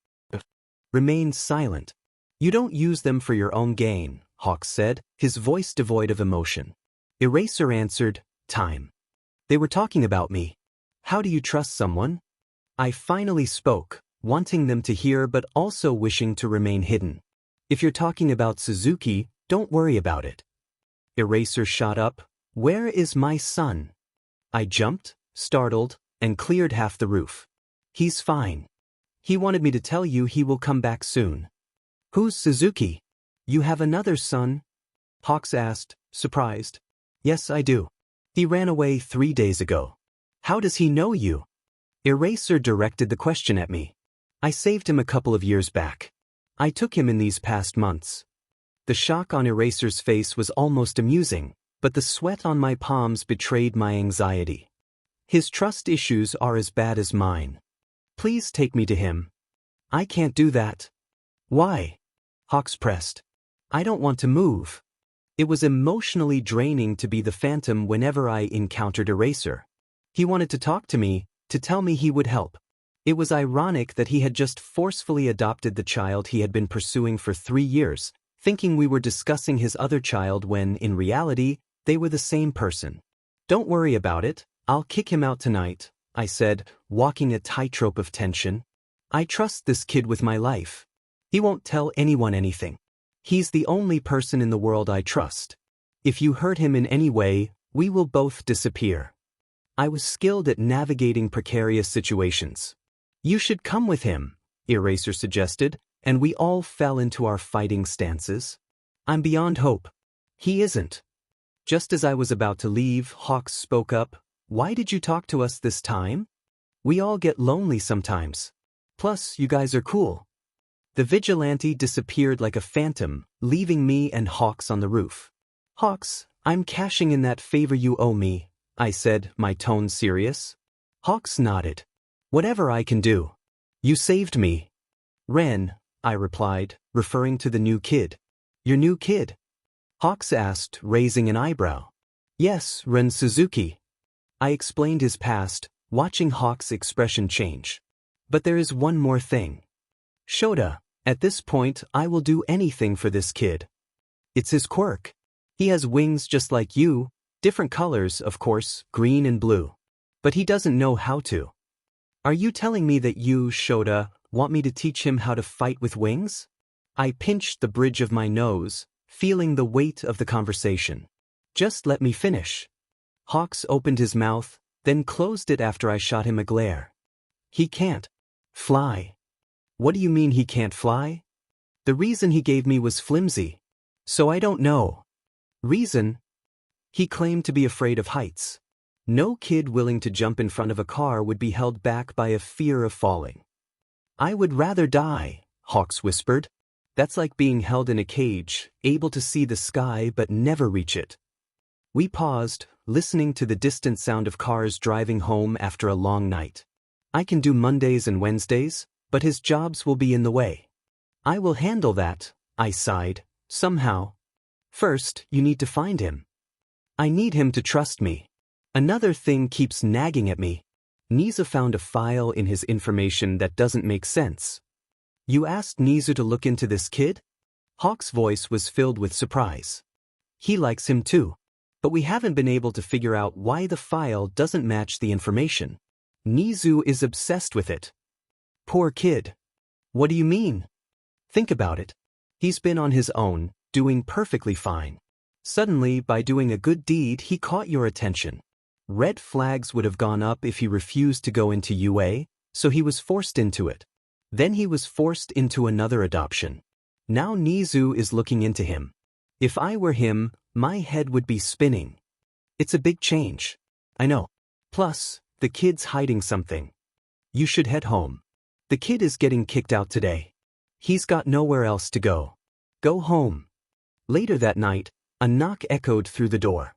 Remain silent. You don't use them for your own gain, Hawks said, his voice devoid of emotion. Eraser answered, time. They were talking about me. How do you trust someone? I finally spoke, wanting them to hear but also wishing to remain hidden. If you're talking about Suzuki, don't worry about it. Eraser shot up. Where is my son? I jumped, startled, and cleared half the roof. He's fine. He wanted me to tell you he will come back soon. Who's Suzuki? You have another son? Hawks asked, surprised. Yes, I do. He ran away 3 days ago. How does he know you? Eraser directed the question at me. I saved him a couple of years back. I took him in these past months. The shock on Eraser's face was almost amusing, but the sweat on my palms betrayed my anxiety. His trust issues are as bad as mine. Please take me to him. I can't do that. Why? Hawks pressed. I don't want to move. It was emotionally draining to be the Phantom whenever I encountered Eraser. He wanted to talk to me, to tell me he would help. It was ironic that he had just forcefully adopted the child he had been pursuing for 3 years, thinking we were discussing his other child when, in reality, they were the same person. Don't worry about it, I'll kick him out tonight, I said, walking a tightrope of tension. I trust this kid with my life. He won't tell anyone anything. He's the only person in the world I trust. If you hurt him in any way, we will both disappear. I was skilled at navigating precarious situations. You should come with him, Eraser suggested, and we all fell into our fighting stances. I'm beyond hope. He isn't. Just as I was about to leave, Hawks spoke up. Why did you talk to us this time? We all get lonely sometimes. Plus, you guys are cool. The Vigilante disappeared like a phantom, leaving me and Hawks on the roof. Hawks, I'm cashing in that favor you owe me, I said, my tone serious. Hawks nodded. Whatever I can do. You saved me. Ren, I replied, referring to the new kid. Your new kid? Hawks asked, raising an eyebrow. Yes, Ren Suzuki. I explained his past, watching Hawks' expression change. But there is one more thing. Shota, at this point I will do anything for this kid. It's his quirk. He has wings just like you, different colors, of course, green and blue. But he doesn't know how to. Are you telling me that you, Shota, want me to teach him how to fight with wings? I pinched the bridge of my nose, feeling the weight of the conversation. Just let me finish. Hawks opened his mouth, then closed it after I shot him a glare. He can't fly. What do you mean he can't fly? The reason he gave me was flimsy. So I don't know. Reason? He claimed to be afraid of heights. No kid willing to jump in front of a car would be held back by a fear of falling. I would rather die, Hawks whispered. That's like being held in a cage, able to see the sky but never reach it. We paused, listening to the distant sound of cars driving home after a long night. I can do Mondays and Wednesdays, but his jobs will be in the way. I will handle that, I sighed, somehow. First, you need to find him. I need him to trust me. Another thing keeps nagging at me. Nizu found a file in his information that doesn't make sense. You asked Nizu to look into this kid? Hawk's voice was filled with surprise. He likes him too. But we haven't been able to figure out why the file doesn't match the information. Nizu is obsessed with it. Poor kid. What do you mean? Think about it. He's been on his own, doing perfectly fine. Suddenly, by doing a good deed, he caught your attention. Red flags would have gone up if he refused to go into UA, so he was forced into it. Then he was forced into another adoption. Now Nizu is looking into him. If I were him, my head would be spinning. It's a big change. I know. Plus, the kid's hiding something. You should head home. The kid is getting kicked out today. He's got nowhere else to go. Go home. Later that night, a knock echoed through the door.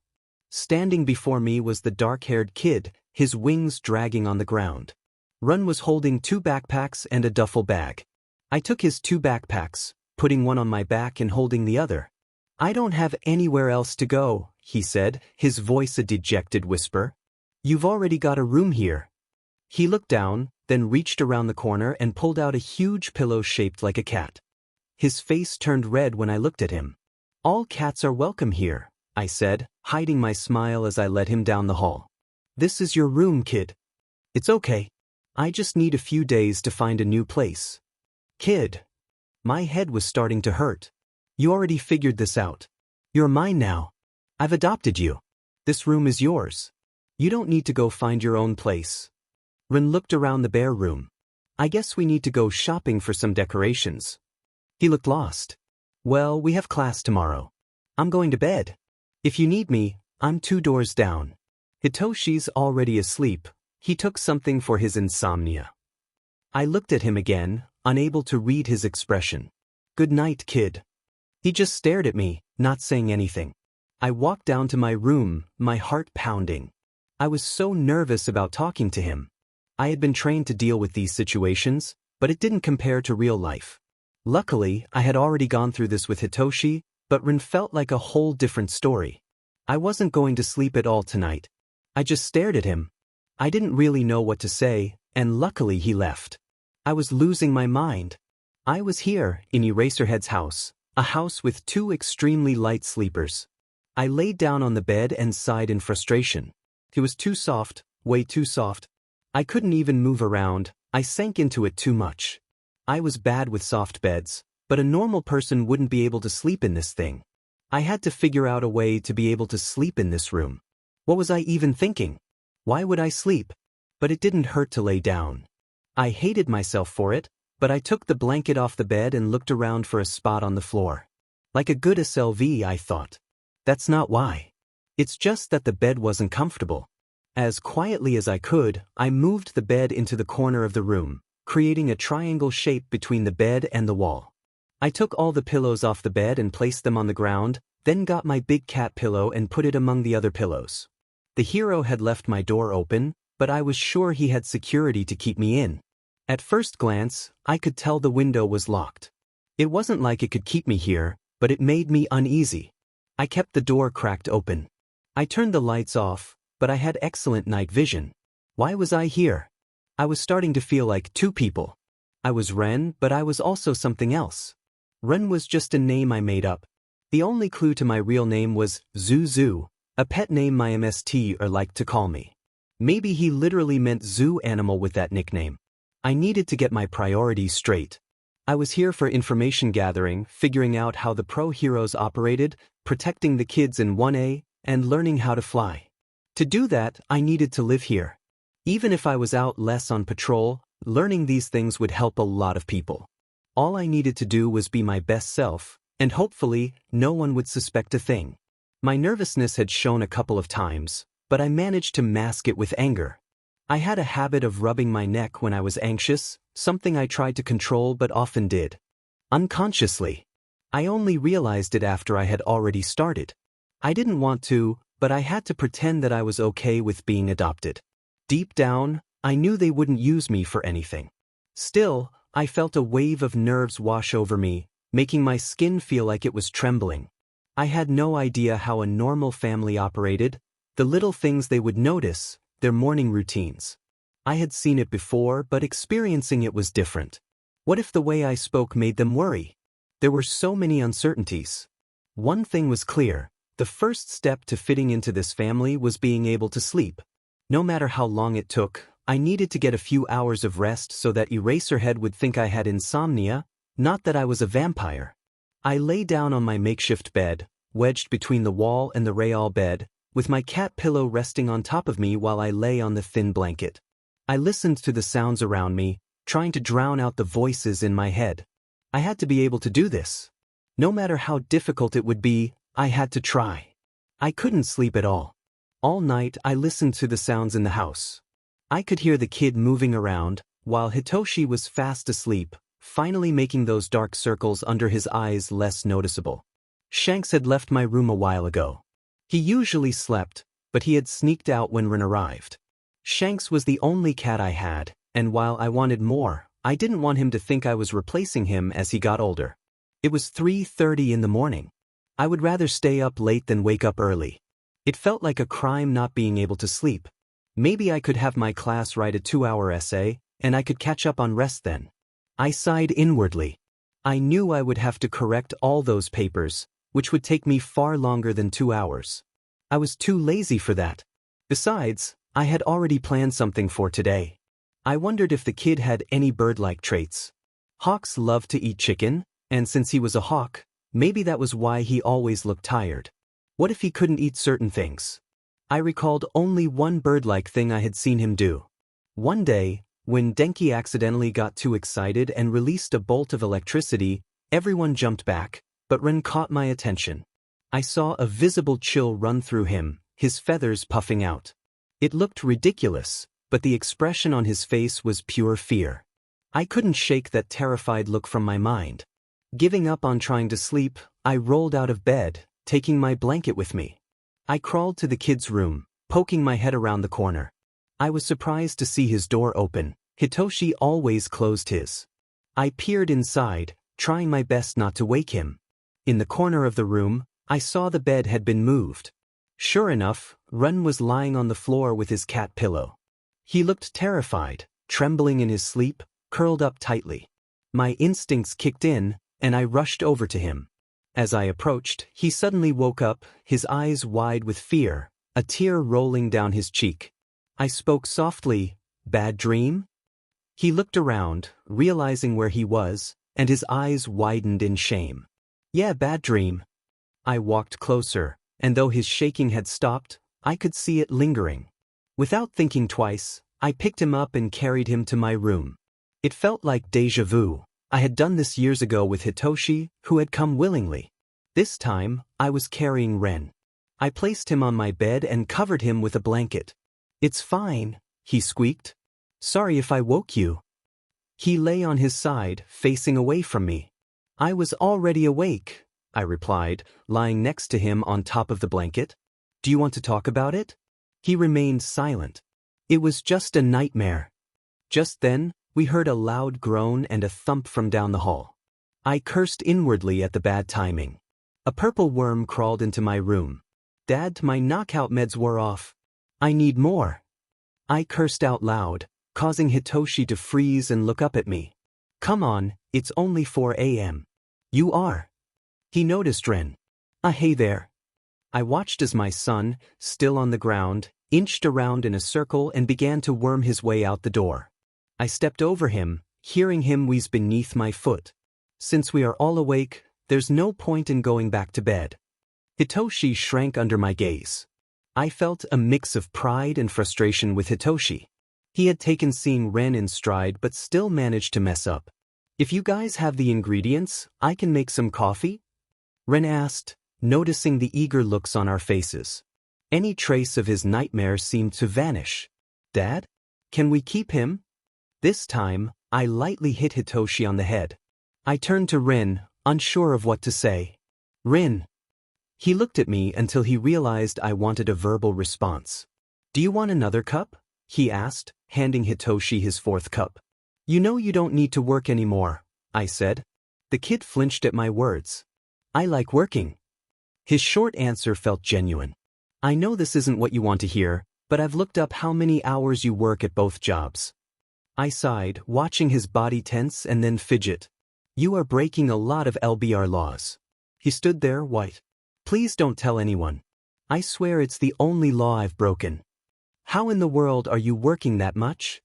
Standing before me was the dark-haired kid, his wings dragging on the ground. Run was holding 2 backpacks and a duffel bag. I took his 2 backpacks, putting one on my back and holding the other. I don't have anywhere else to go, he said, his voice a dejected whisper. You've already got a room here. He looked down, then reached around the corner and pulled out a huge pillow shaped like a cat. His face turned red when I looked at him. All cats are welcome here, I said, hiding my smile as I led him down the hall. This is your room, kid. It's okay. I just need a few days to find a new place. Kid. My head was starting to hurt. You already figured this out. You're mine now. I've adopted you. This room is yours. You don't need to go find your own place. Rin looked around the bare room. I guess we need to go shopping for some decorations. He looked lost. Well, we have class tomorrow. I'm going to bed. If you need me, I'm 2 doors down. Hitoshi's already asleep. He took something for his insomnia. I looked at him again, unable to read his expression. Good night, kid. He just stared at me, not saying anything. I walked down to my room, my heart pounding. I was so nervous about talking to him. I had been trained to deal with these situations, but it didn't compare to real life. Luckily, I had already gone through this with Hitoshi, but Rin felt like a whole different story. I wasn't going to sleep at all tonight. I just stared at him. I didn't really know what to say, and luckily he left. I was losing my mind. I was here, in Eraserhead's house, A house with two extremely light sleepers. I laid down on the bed and sighed in frustration. It was too soft, way too soft. I couldn't even move around, I sank into it too much. I was bad with soft beds, but a normal person wouldn't be able to sleep in this thing. I had to figure out a way to be able to sleep in this room. What was I even thinking? Why would I sleep? But it didn't hurt to lay down. I hated myself for it, but I took the blanket off the bed and looked around for a spot on the floor. Like a good SLV, I thought. That's not why. It's just that the bed wasn't comfortable. As quietly as I could, I moved the bed into the corner of the room, creating a triangle shape between the bed and the wall. I took all the pillows off the bed and placed them on the ground, then got my big cat pillow and put it among the other pillows. The hero had left my door open, but I was sure he had security to keep me in. At first glance, I could tell the window was locked. It wasn't like it could keep me here, but it made me uneasy. I kept the door cracked open. I turned the lights off, but I had excellent night vision. Why was I here? I was starting to feel like two people. I was Ren, but I was also something else. Ren was just a name I made up. The only clue to my real name was Zuzu, a pet name my MST liked to call me. Maybe he literally meant zoo animal with that nickname. I needed to get my priorities straight. I was here for information gathering, figuring out how the pro heroes operated, protecting the kids in 1A, and learning how to fly. To do that, I needed to live here. Even if I was out less on patrol, learning these things would help a lot of people. All I needed to do was be my best self, and hopefully, no one would suspect a thing. My nervousness had shown a couple of times, but I managed to mask it with anger. I had a habit of rubbing my neck when I was anxious, something I tried to control but often did. Unconsciously. I only realized it after I had already started. I didn't want to, but I had to pretend that I was okay with being adopted. Deep down, I knew they wouldn't use me for anything. Still, I felt a wave of nerves wash over me, making my skin feel like it was trembling. I had no idea how a normal family operated, the little things they would notice, their morning routines. I had seen it before, but experiencing it was different. What if the way I spoke made them worry? There were so many uncertainties. One thing was clear. The first step to fitting into this family was being able to sleep. No matter how long it took, I needed to get a few hours of rest so that Eraserhead would think I had insomnia, not that I was a vampire. I lay down on my makeshift bed, wedged between the wall and the Real bed, with my cat pillow resting on top of me while I lay on the thin blanket. I listened to the sounds around me, trying to drown out the voices in my head. I had to be able to do this. No matter how difficult it would be, I had to try. I couldn't sleep at all. All night I listened to the sounds in the house. I could hear the kid moving around, while Hitoshi was fast asleep, finally making those dark circles under his eyes less noticeable. Shanks had left my room a while ago. He usually slept, but he had sneaked out when Ren arrived. Shanks was the only cat I had, and while I wanted more, I didn't want him to think I was replacing him as he got older. It was 3:30 in the morning. I would rather stay up late than wake up early. It felt like a crime not being able to sleep. Maybe I could have my class write a 2-hour essay, and I could catch up on rest then. I sighed inwardly. I knew I would have to correct all those papers, which would take me far longer than 2 hours. I was too lazy for that. Besides, I had already planned something for today. I wondered if the kid had any bird-like traits. Hawks love to eat chicken, and since he was a hawk, maybe that was why he always looked tired. What if he couldn't eat certain things? I recalled only one bird-like thing I had seen him do. One day, when Denki accidentally got too excited and released a bolt of electricity, everyone jumped back, but Ren caught my attention. I saw a visible chill run through him, his feathers puffing out. It looked ridiculous, but the expression on his face was pure fear. I couldn't shake that terrified look from my mind. Giving up on trying to sleep, I rolled out of bed, taking my blanket with me. I crawled to the kid's room, poking my head around the corner. I was surprised to see his door open. Hitoshi always closed his. I peered inside, trying my best not to wake him. In the corner of the room, I saw the bed had been moved. Sure enough, Ren was lying on the floor with his cat pillow. He looked terrified, trembling in his sleep, curled up tightly. My instincts kicked in, and I rushed over to him. As I approached, he suddenly woke up, his eyes wide with fear, a tear rolling down his cheek. I spoke softly, "Bad dream?" He looked around, realizing where he was, and his eyes widened in shame. "Yeah, bad dream." I walked closer, and though his shaking had stopped, I could see it lingering. Without thinking twice, I picked him up and carried him to my room. It felt like déjà vu. I had done this years ago with Hitoshi, who had come willingly. This time, I was carrying Ren. I placed him on my bed and covered him with a blanket. "It's fine," he squeaked. "Sorry if I woke you." He lay on his side, facing away from me. "I was already awake," I replied, lying next to him on top of the blanket. "Do you want to talk about it?" He remained silent. "It was just a nightmare." Just then, we heard a loud groan and a thump from down the hall. I cursed inwardly at the bad timing. A purple worm crawled into my room. "Dad, my knockout meds wore off. I need more." I cursed out loud, causing Hitoshi to freeze and look up at me. "Come on, it's only 4 a.m. You are." He noticed Ren. Hey there." I watched as my son, still on the ground, inched around in a circle and began to worm his way out the door. I stepped over him, hearing him wheeze beneath my foot. "Since we are all awake, there's no point in going back to bed." Hitoshi shrank under my gaze. I felt a mix of pride and frustration with Hitoshi. He had taken seeing Ren in stride but still managed to mess up. "If you guys have the ingredients, I can make some coffee?" Ren asked, noticing the eager looks on our faces. Any trace of his nightmare seemed to vanish. "Dad? Can we keep him?" This time, I lightly hit Hitoshi on the head. I turned to Rin, unsure of what to say. "Rin." He looked at me until he realized I wanted a verbal response. "Do you want another cup?" he asked, handing Hitoshi his fourth cup. "You know you don't need to work anymore," I said. The kid flinched at my words. "I like working." His short answer felt genuine. "I know this isn't what you want to hear, but I've looked up how many hours you work at both jobs." I sighed, watching his body tense and then fidget. "You are breaking a lot of LBR laws." He stood there, white. "Please don't tell anyone. I swear it's the only law I've broken." "How in the world are you working that much?"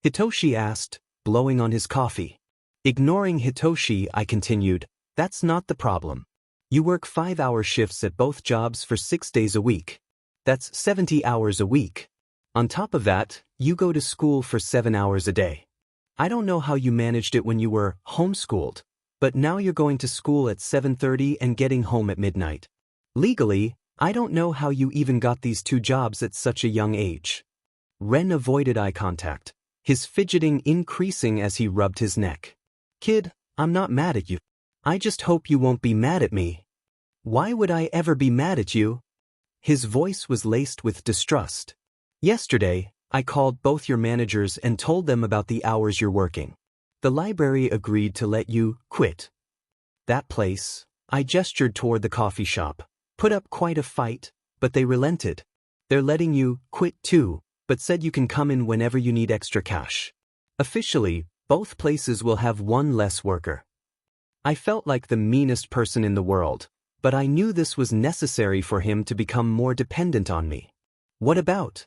Hitoshi asked, blowing on his coffee. Ignoring Hitoshi, I continued, "That's not the problem. You work 5-hour shifts at both jobs for 6 days a week. That's 70 hours a week. On top of that, you go to school for 7 hours a day. I don't know how you managed it when you were homeschooled, but now you're going to school at 7:30 and getting home at midnight. Legally, I don't know how you even got these 2 jobs at such a young age." Ren avoided eye contact, his fidgeting increasing as he rubbed his neck. "Kid, I'm not mad at you. I just hope you won't be mad at me." "Why would I ever be mad at you?" His voice was laced with distrust. "Yesterday, I called both your managers and told them about the hours you're working. The library agreed to let you quit. That place," I gestured toward the coffee shop, "put up quite a fight, but they relented. They're letting you quit too, but said you can come in whenever you need extra cash. Officially, both places will have 1 less worker." I felt like the meanest person in the world, but I knew this was necessary for him to become more dependent on me. "What about?"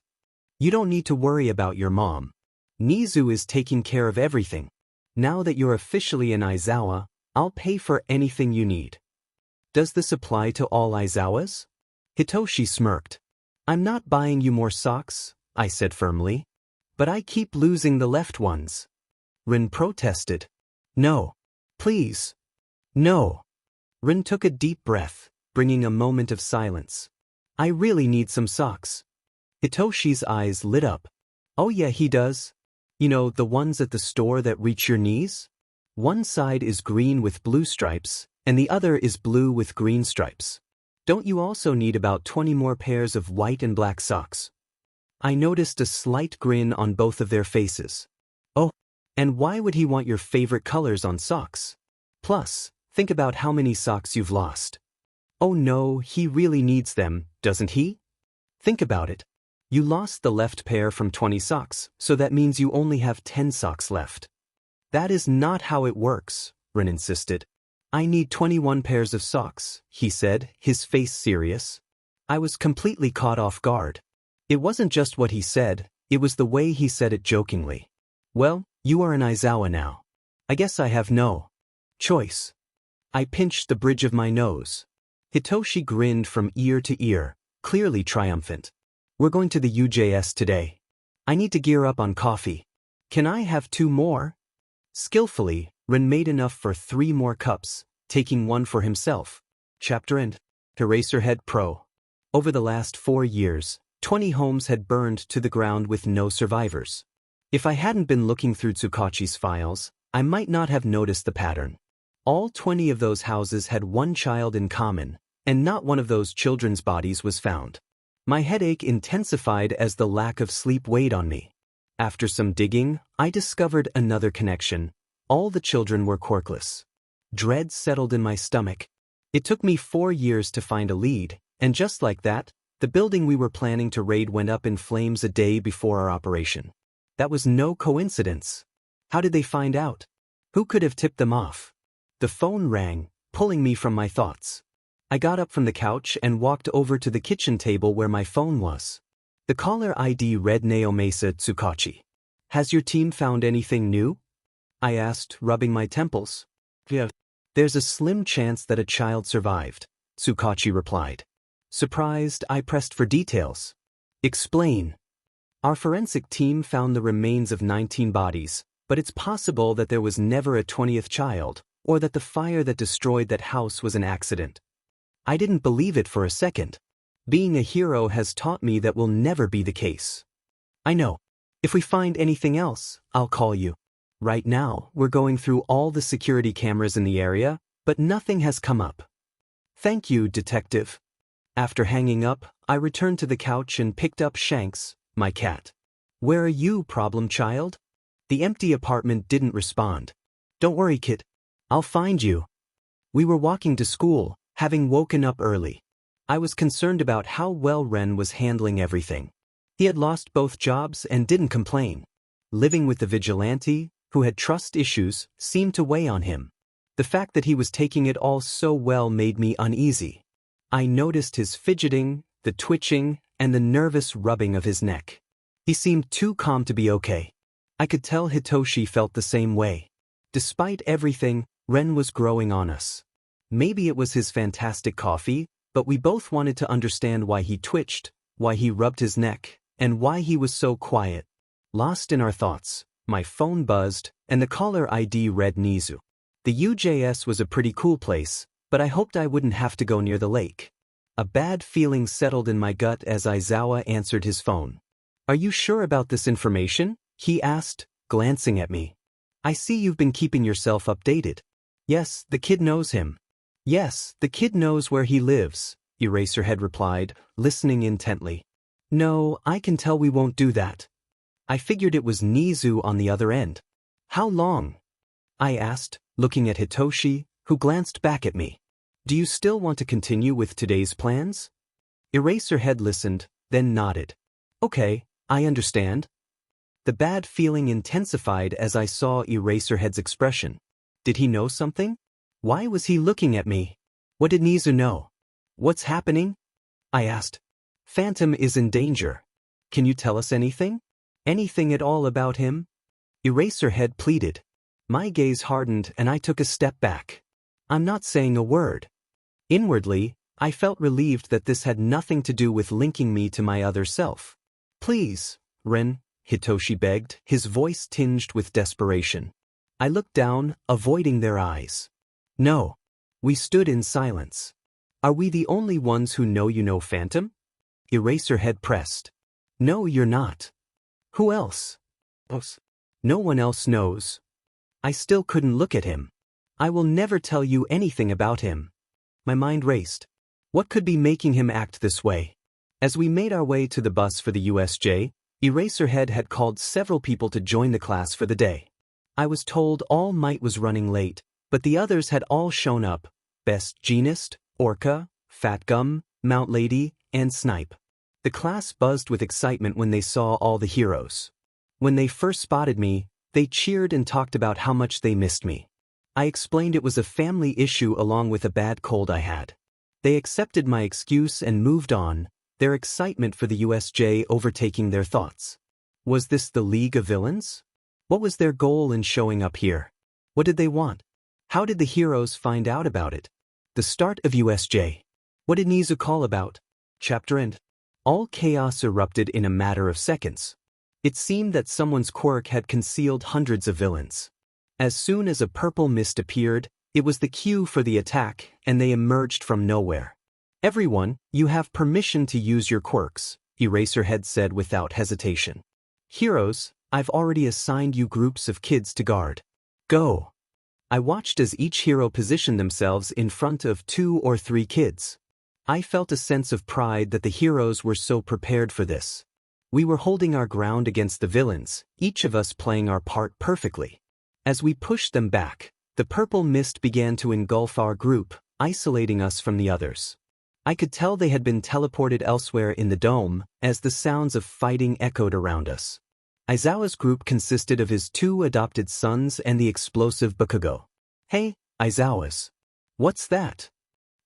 "You don't need to worry about your mom. Nizu is taking care of everything. Now that you're officially an Aizawa, I'll pay for anything you need." "Does this apply to all Aizawas?" Hitoshi smirked. "I'm not buying you more socks," I said firmly. "But I keep losing the left ones." Rin protested. "No. Please. No." Rin took a deep breath, bringing a moment of silence. "I really need some socks." Hitoshi's eyes lit up. "Oh yeah, he does. You know, the ones at the store that reach your knees? One side is green with blue stripes, and the other is blue with green stripes. Don't you also need about 20 more pairs of white and black socks?" I noticed a slight grin on both of their faces. "Oh, and why would he want your favorite colors on socks? Plus, think about how many socks you've lost." "Oh no, he really needs them, doesn't he? Think about it. You lost the left pair from 20 socks, so that means you only have 10 socks left." "That is not how it works," Rin insisted. I need 21 pairs of socks, he said, his face serious. I was completely caught off guard. It wasn't just what he said, it was the way he said it jokingly. Well, you are an Aizawa now. I guess I have no choice. I pinched the bridge of my nose. Hitoshi grinned from ear to ear, clearly triumphant. We're going to the UJS today. I need to gear up on coffee. Can I have 2 more? Skillfully, Ren made enough for 3 more cups, taking one for himself. Chapter End. Eraserhead Pro. Over the last 4 years, 20 homes had burned to the ground with no survivors. If I hadn't been looking through Tsukachi's files, I might not have noticed the pattern. All 20 of those houses had one child in common, and not one of those children's bodies was found. My headache intensified as the lack of sleep weighed on me. After some digging, I discovered another connection. All the children were quirkless. Dread settled in my stomach. It took me 4 years to find a lead, and just like that, the building we were planning to raid went up in flames a day before our operation. That was no coincidence. How did they find out? Who could have tipped them off? The phone rang, pulling me from my thoughts. I got up from the couch and walked over to the kitchen table where my phone was. The caller ID read Naomasa Tsukachi. Has your team found anything new? I asked, rubbing my temples. Yeah. There's a slim chance that a child survived, Tsukachi replied. Surprised, I pressed for details. Explain. Our forensic team found the remains of 19 bodies, but it's possible that there was never a 20th child, or that the fire that destroyed that house was an accident. I didn't believe it for a second. Being a hero has taught me that will never be the case. I know. If we find anything else, I'll call you. Right now, we're going through all the security cameras in the area, but nothing has come up. Thank you, detective. After hanging up, I returned to the couch and picked up Shanks, my cat. Where are you, problem child? The empty apartment didn't respond. Don't worry, kid. I'll find you. We were walking to school, having woken up early. I was concerned about how well Ren was handling everything. He had lost both jobs and didn't complain. Living with the Vigilante, who had trust issues, seemed to weigh on him. The fact that he was taking it all so well made me uneasy. I noticed his fidgeting, the twitching, and the nervous rubbing of his neck. He seemed too calm to be okay. I could tell Hitoshi felt the same way. Despite everything, Ren was growing on us. Maybe it was his fantastic coffee, but we both wanted to understand why he twitched, why he rubbed his neck, and why he was so quiet. Lost in our thoughts, my phone buzzed, and the caller ID read Nizu. The UJS was a pretty cool place, but I hoped I wouldn't have to go near the lake. A bad feeling settled in my gut as Aizawa answered his phone. Are you sure about this information? He asked, glancing at me. I see you've been keeping yourself updated. Yes, the kid knows him. Yes, the kid knows where he lives, Eraserhead replied, listening intently. No, I can tell we won't do that. I figured it was Nizu on the other end. How long? I asked, looking at Hitoshi, who glanced back at me. Do you still want to continue with today's plans? Eraserhead listened, then nodded. Okay, I understand. The bad feeling intensified as I saw Eraserhead's expression. Did he know something? Why was he looking at me? What did Nizu know? What's happening? I asked. Phantom is in danger. Can you tell us anything? Anything at all about him? Eraserhead pleaded. My gaze hardened and I took a step back. I'm not saying a word. Inwardly, I felt relieved that this had nothing to do with linking me to my other self. Please, Ren, Hitoshi begged, his voice tinged with desperation. I looked down, avoiding their eyes. No. We stood in silence. Are we the only ones who know you know Phantom? Eraserhead pressed. No, you're not. Who else? No one else knows. I still couldn't look at him. I will never tell you anything about him. My mind raced. What could be making him act this way? As we made our way to the bus for the USJ, Eraserhead had called several people to join the class for the day. I was told All Might was running late, but the others had all shown up. Best Jeanist, Orca, Fat Gum, Mount Lady, and Snipe. The class buzzed with excitement when they saw all the heroes. When they first spotted me, they cheered and talked about how much they missed me. I explained it was a family issue along with a bad cold I had. They accepted my excuse and moved on, their excitement for the USJ overtaking their thoughts. Was this the League of Villains? What was their goal in showing up here? What did they want? How did the heroes find out about it? The start of USJ. What did Izuku call about? Chapter end. All chaos erupted in a matter of seconds. It seemed that someone's quirk had concealed hundreds of villains. As soon as a purple mist appeared, it was the cue for the attack, and they emerged from nowhere. Everyone, you have permission to use your quirks, Eraserhead said without hesitation. Heroes, I've already assigned you groups of kids to guard. Go. I watched as each hero positioned themselves in front of 2 or 3 kids. I felt a sense of pride that the heroes were so prepared for this. We were holding our ground against the villains, each of us playing our part perfectly. As we pushed them back, the purple mist began to engulf our group, isolating us from the others. I could tell they had been teleported elsewhere in the dome, as the sounds of fighting echoed around us. Aizawa's group consisted of his 2 adopted sons and the explosive Bakugo. Hey, Aizawa's. What's that?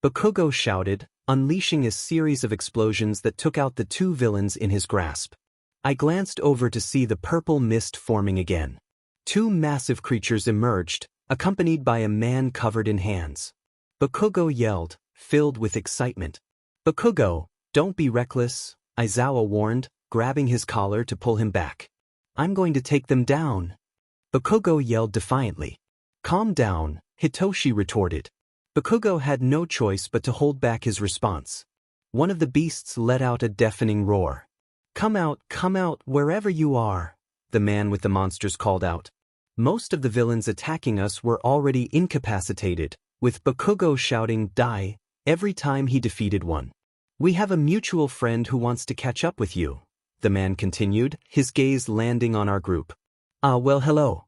Bakugo shouted, unleashing a series of explosions that took out the 2 villains in his grasp. I glanced over to see the purple mist forming again. 2 massive creatures emerged, accompanied by a man covered in hands. Bakugo yelled, filled with excitement. Bakugo, don't be reckless, Aizawa warned, grabbing his collar to pull him back. I'm going to take them down. Bakugo yelled defiantly. Calm down, Hitoshi retorted. Bakugo had no choice but to hold back his response. One of the beasts let out a deafening roar. Come out, wherever you are, the man with the monsters called out. Most of the villains attacking us were already incapacitated, with Bakugo shouting die every time he defeated one. We have a mutual friend who wants to catch up with you, the man continued, his gaze landing on our group. Well, hello.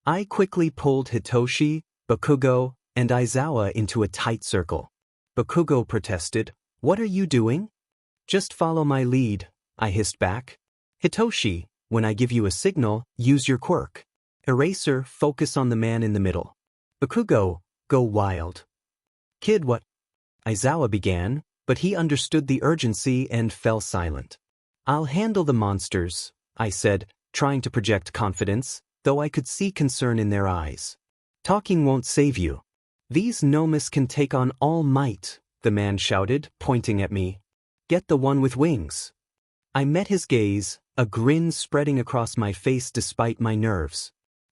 I quickly pulled Hitoshi, Bakugo, and Aizawa into a tight circle. Bakugo protested, what are you doing? Just follow my lead, I hissed back. Hitoshi, when I give you a signal, use your quirk. Eraser, focus on the man in the middle. Bakugo, go wild. Kid, what? Aizawa began, but he understood the urgency and fell silent. I'll handle the monsters, I said, trying to project confidence, though I could see concern in their eyes. Talking won't save you. These gnomes can take on All Might, the man shouted, pointing at me. Get the one with wings. I met his gaze, a grin spreading across my face despite my nerves.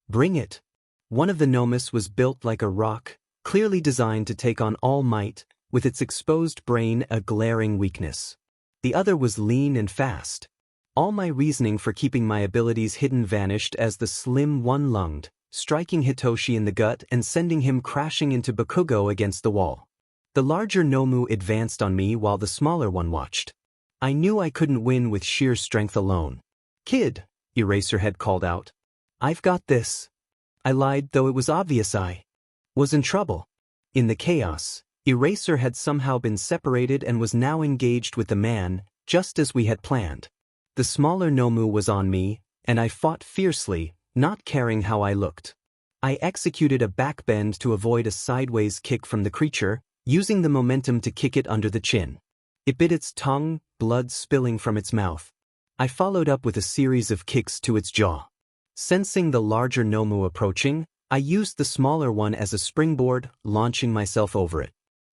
Bring it. One of the gnomes was built like a rock, clearly designed to take on All Might, with its exposed brain a glaring weakness. The other was lean and fast. All my reasoning for keeping my abilities hidden vanished as the slim one lunged, striking Hitoshi in the gut and sending him crashing into Bakugo against the wall. The larger Nomu advanced on me while the smaller one watched. I knew I couldn't win with sheer strength alone. Kid, Eraserhead called out. I've got this. I lied, though it was obvious I was in trouble. In the chaos, Eraser had somehow been separated and was now engaged with the man, just as we had planned. The smaller Nomu was on me, and I fought fiercely, not caring how I looked. I executed a backbend to avoid a sideways kick from the creature, using the momentum to kick it under the chin. It bit its tongue, blood spilling from its mouth. I followed up with a series of kicks to its jaw. Sensing the larger Nomu approaching, I used the smaller one as a springboard, launching myself over it.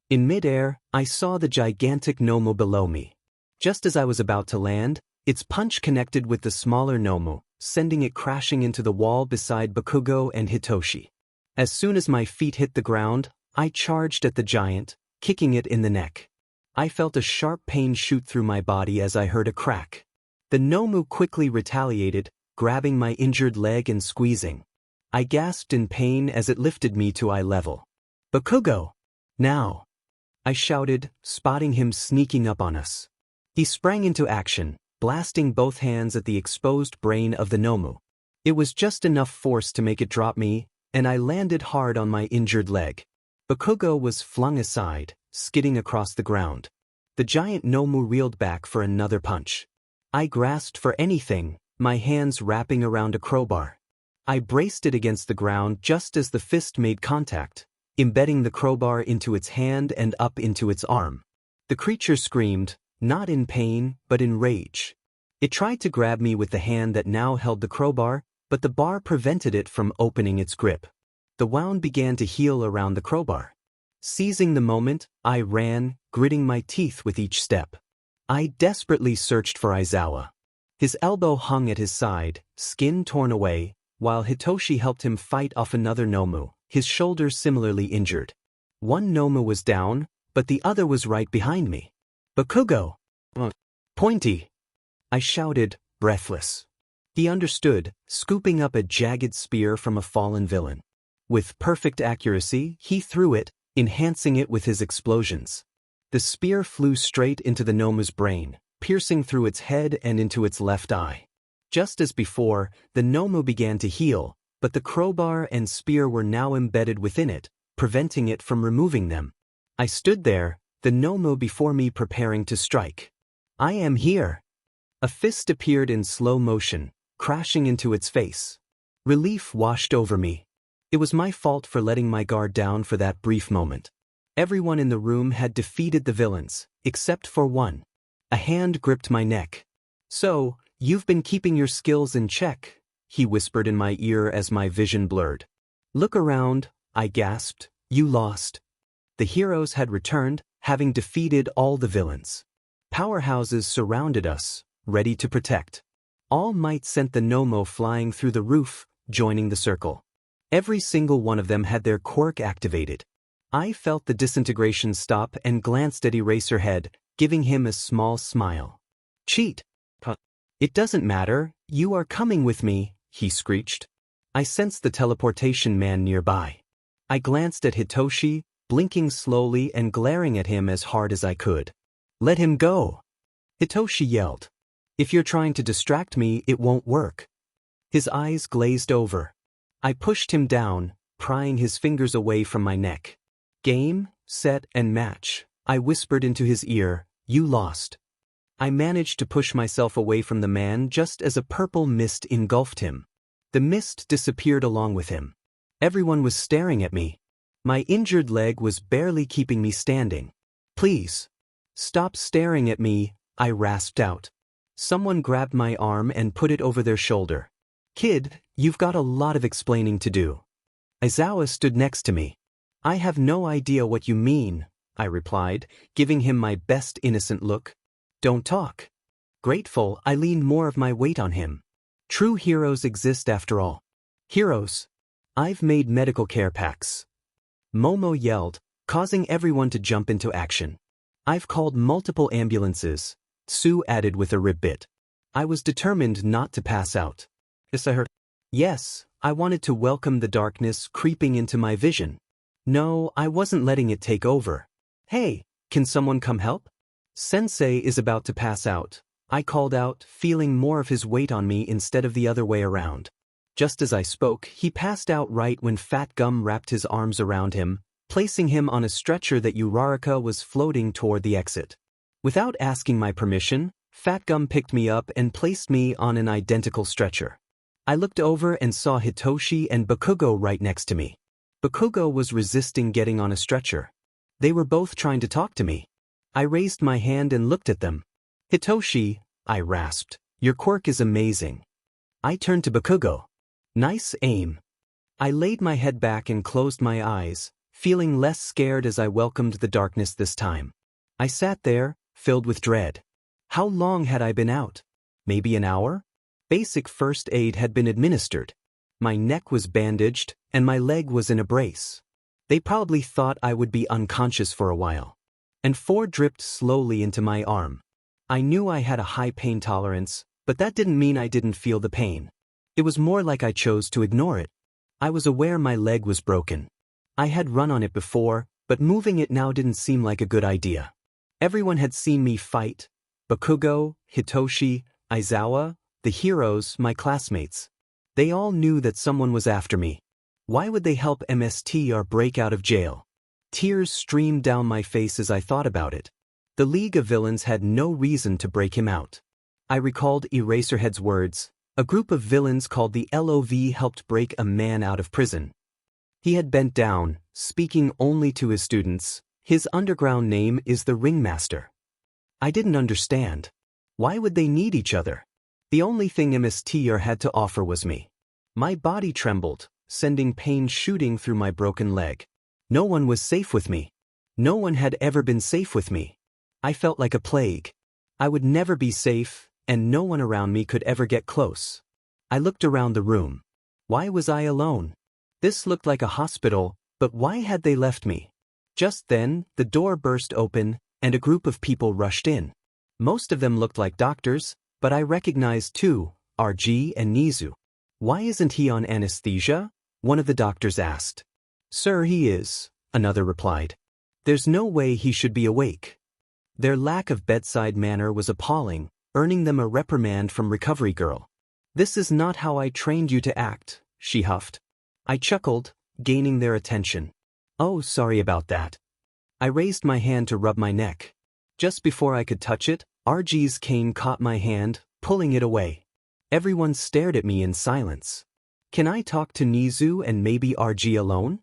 In midair, I saw the gigantic Nomu below me. Just as I was about to land, its punch connected with the smaller Nomu, sending it crashing into the wall beside Bakugo and Hitoshi. As soon as my feet hit the ground, I charged at the giant, kicking it in the neck. I felt a sharp pain shoot through my body as I heard a crack. The Nomu quickly retaliated, grabbing my injured leg and squeezing. I gasped in pain as it lifted me to eye level. Bakugo! Now! I shouted, spotting him sneaking up on us. He sprang into action, blasting both hands at the exposed brain of the Nomu. It was just enough force to make it drop me, and I landed hard on my injured leg. Bakugo was flung aside, skidding across the ground. The giant Nomu reeled back for another punch. I grasped for anything, my hands wrapping around a crowbar. I braced it against the ground just as the fist made contact, embedding the crowbar into its hand and up into its arm. The creature screamed, not in pain, but in rage. It tried to grab me with the hand that now held the crowbar, but the bar prevented it from opening its grip. The wound began to heal around the crowbar. Seizing the moment, I ran, gritting my teeth with each step. I desperately searched for Izawa. His elbow hung at his side, skin torn away, while Hitoshi helped him fight off another Nomu, his shoulder similarly injured. One Nomu was down, but the other was right behind me. "Bakugo! Pointy!" I shouted, breathless. He understood, scooping up a jagged spear from a fallen villain. With perfect accuracy, he threw it, enhancing it with his explosions. The spear flew straight into the Nomu's brain, piercing through its head and into its left eye. Just as before, the Nomu began to heal, but the crowbar and spear were now embedded within it, preventing it from removing them. I stood there, the Nomu before me preparing to strike. "I am here." A fist appeared in slow motion, crashing into its face. Relief washed over me. It was my fault for letting my guard down for that brief moment. Everyone in the room had defeated the villains, except for one. A hand gripped my neck. "So, you've been keeping your skills in check," he whispered in my ear as my vision blurred. "Look around," I gasped. "You lost." The heroes had returned, having defeated all the villains. Powerhouses surrounded us, ready to protect. All Might sent the Nomo flying through the roof, joining the circle. Every single one of them had their quirk activated. I felt the disintegration stop and glanced at Eraserhead, giving him a small smile. "Cheat." "It doesn't matter, you are coming with me," he screeched. I sensed the teleportation man nearby. I glanced at Hitoshi, blinking slowly and glaring at him as hard as I could. "Let him go," Hitoshi yelled. "If you're trying to distract me, it won't work." His eyes glazed over. I pushed him down, prying his fingers away from my neck. "Game, set, and match," I whispered into his ear. "You lost." I managed to push myself away from the man just as a purple mist engulfed him. The mist disappeared along with him. Everyone was staring at me. My injured leg was barely keeping me standing. "Please, stop staring at me," I rasped out. Someone grabbed my arm and put it over their shoulder. "Kid, you've got a lot of explaining to do." Izawa stood next to me. "I have no idea what you mean," I replied, giving him my best innocent look. "Don't talk." Grateful, I leaned more of my weight on him. True heroes exist after all. "Heroes. I've made medical care packs." Momo yelled, causing everyone to jump into action. "I've called multiple ambulances," Sue added with a ribbit. I was determined not to pass out. "Yes, I heard." "Yes, I wanted to welcome the darkness creeping into my vision. No, I wasn't letting it take over." "Hey, can someone come help? Sensei is about to pass out," I called out, feeling more of his weight on me instead of the other way around. Just as I spoke, he passed out right when Fat Gum wrapped his arms around him, placing him on a stretcher that Uraraka was floating toward the exit. Without asking my permission, Fat Gum picked me up and placed me on an identical stretcher. I looked over and saw Hitoshi and Bakugo right next to me. Bakugo was resisting getting on a stretcher. They were both trying to talk to me. I raised my hand and looked at them. "Hitoshi," I rasped, "your quirk is amazing." I turned to Bakugo. "Nice aim." I laid my head back and closed my eyes, feeling less scared as I welcomed the darkness this time. I sat there, filled with dread. How long had I been out? Maybe an hour? Basic first aid had been administered. My neck was bandaged, and my leg was in a brace. They probably thought I would be unconscious for a while. And 4 dripped slowly into my arm. I knew I had a high pain tolerance, but that didn't mean I didn't feel the pain. It was more like I chose to ignore it. I was aware my leg was broken. I had run on it before, but moving it now didn't seem like a good idea. Everyone had seen me fight. Bakugo, Hitoshi, Izawa, the heroes, my classmates. They all knew that someone was after me. Why would they help MST or break out of jail? Tears streamed down my face as I thought about it. The League of Villains had no reason to break him out. I recalled Eraserhead's words, A group of villains called the LOV helped break a man out of prison. He had bent down, speaking only to his students. His underground name is the Ringmaster. I didn't understand. Why would they need each other? The only thing MSTR had to offer was me. My body trembled, sending pain shooting through my broken leg. No one was safe with me. No one had ever been safe with me. I felt like a plague. I would never be safe, and no one around me could ever get close. I looked around the room. Why was I alone? This looked like a hospital, but why had they left me? Just then, the door burst open, and a group of people rushed in. Most of them looked like doctors, but I recognized two, RG and Nizu. Why isn't he on anesthesia? One of the doctors asked. Sir, he is, another replied. There's no way he should be awake. Their lack of bedside manner was appalling, earning them a reprimand from Recovery Girl. This is not how I trained you to act, she huffed. I chuckled, gaining their attention. Oh, sorry about that. I raised my hand to rub my neck. Just before I could touch it, RG's cane caught my hand, pulling it away. Everyone stared at me in silence. Can I talk to Nizu and maybe RG alone?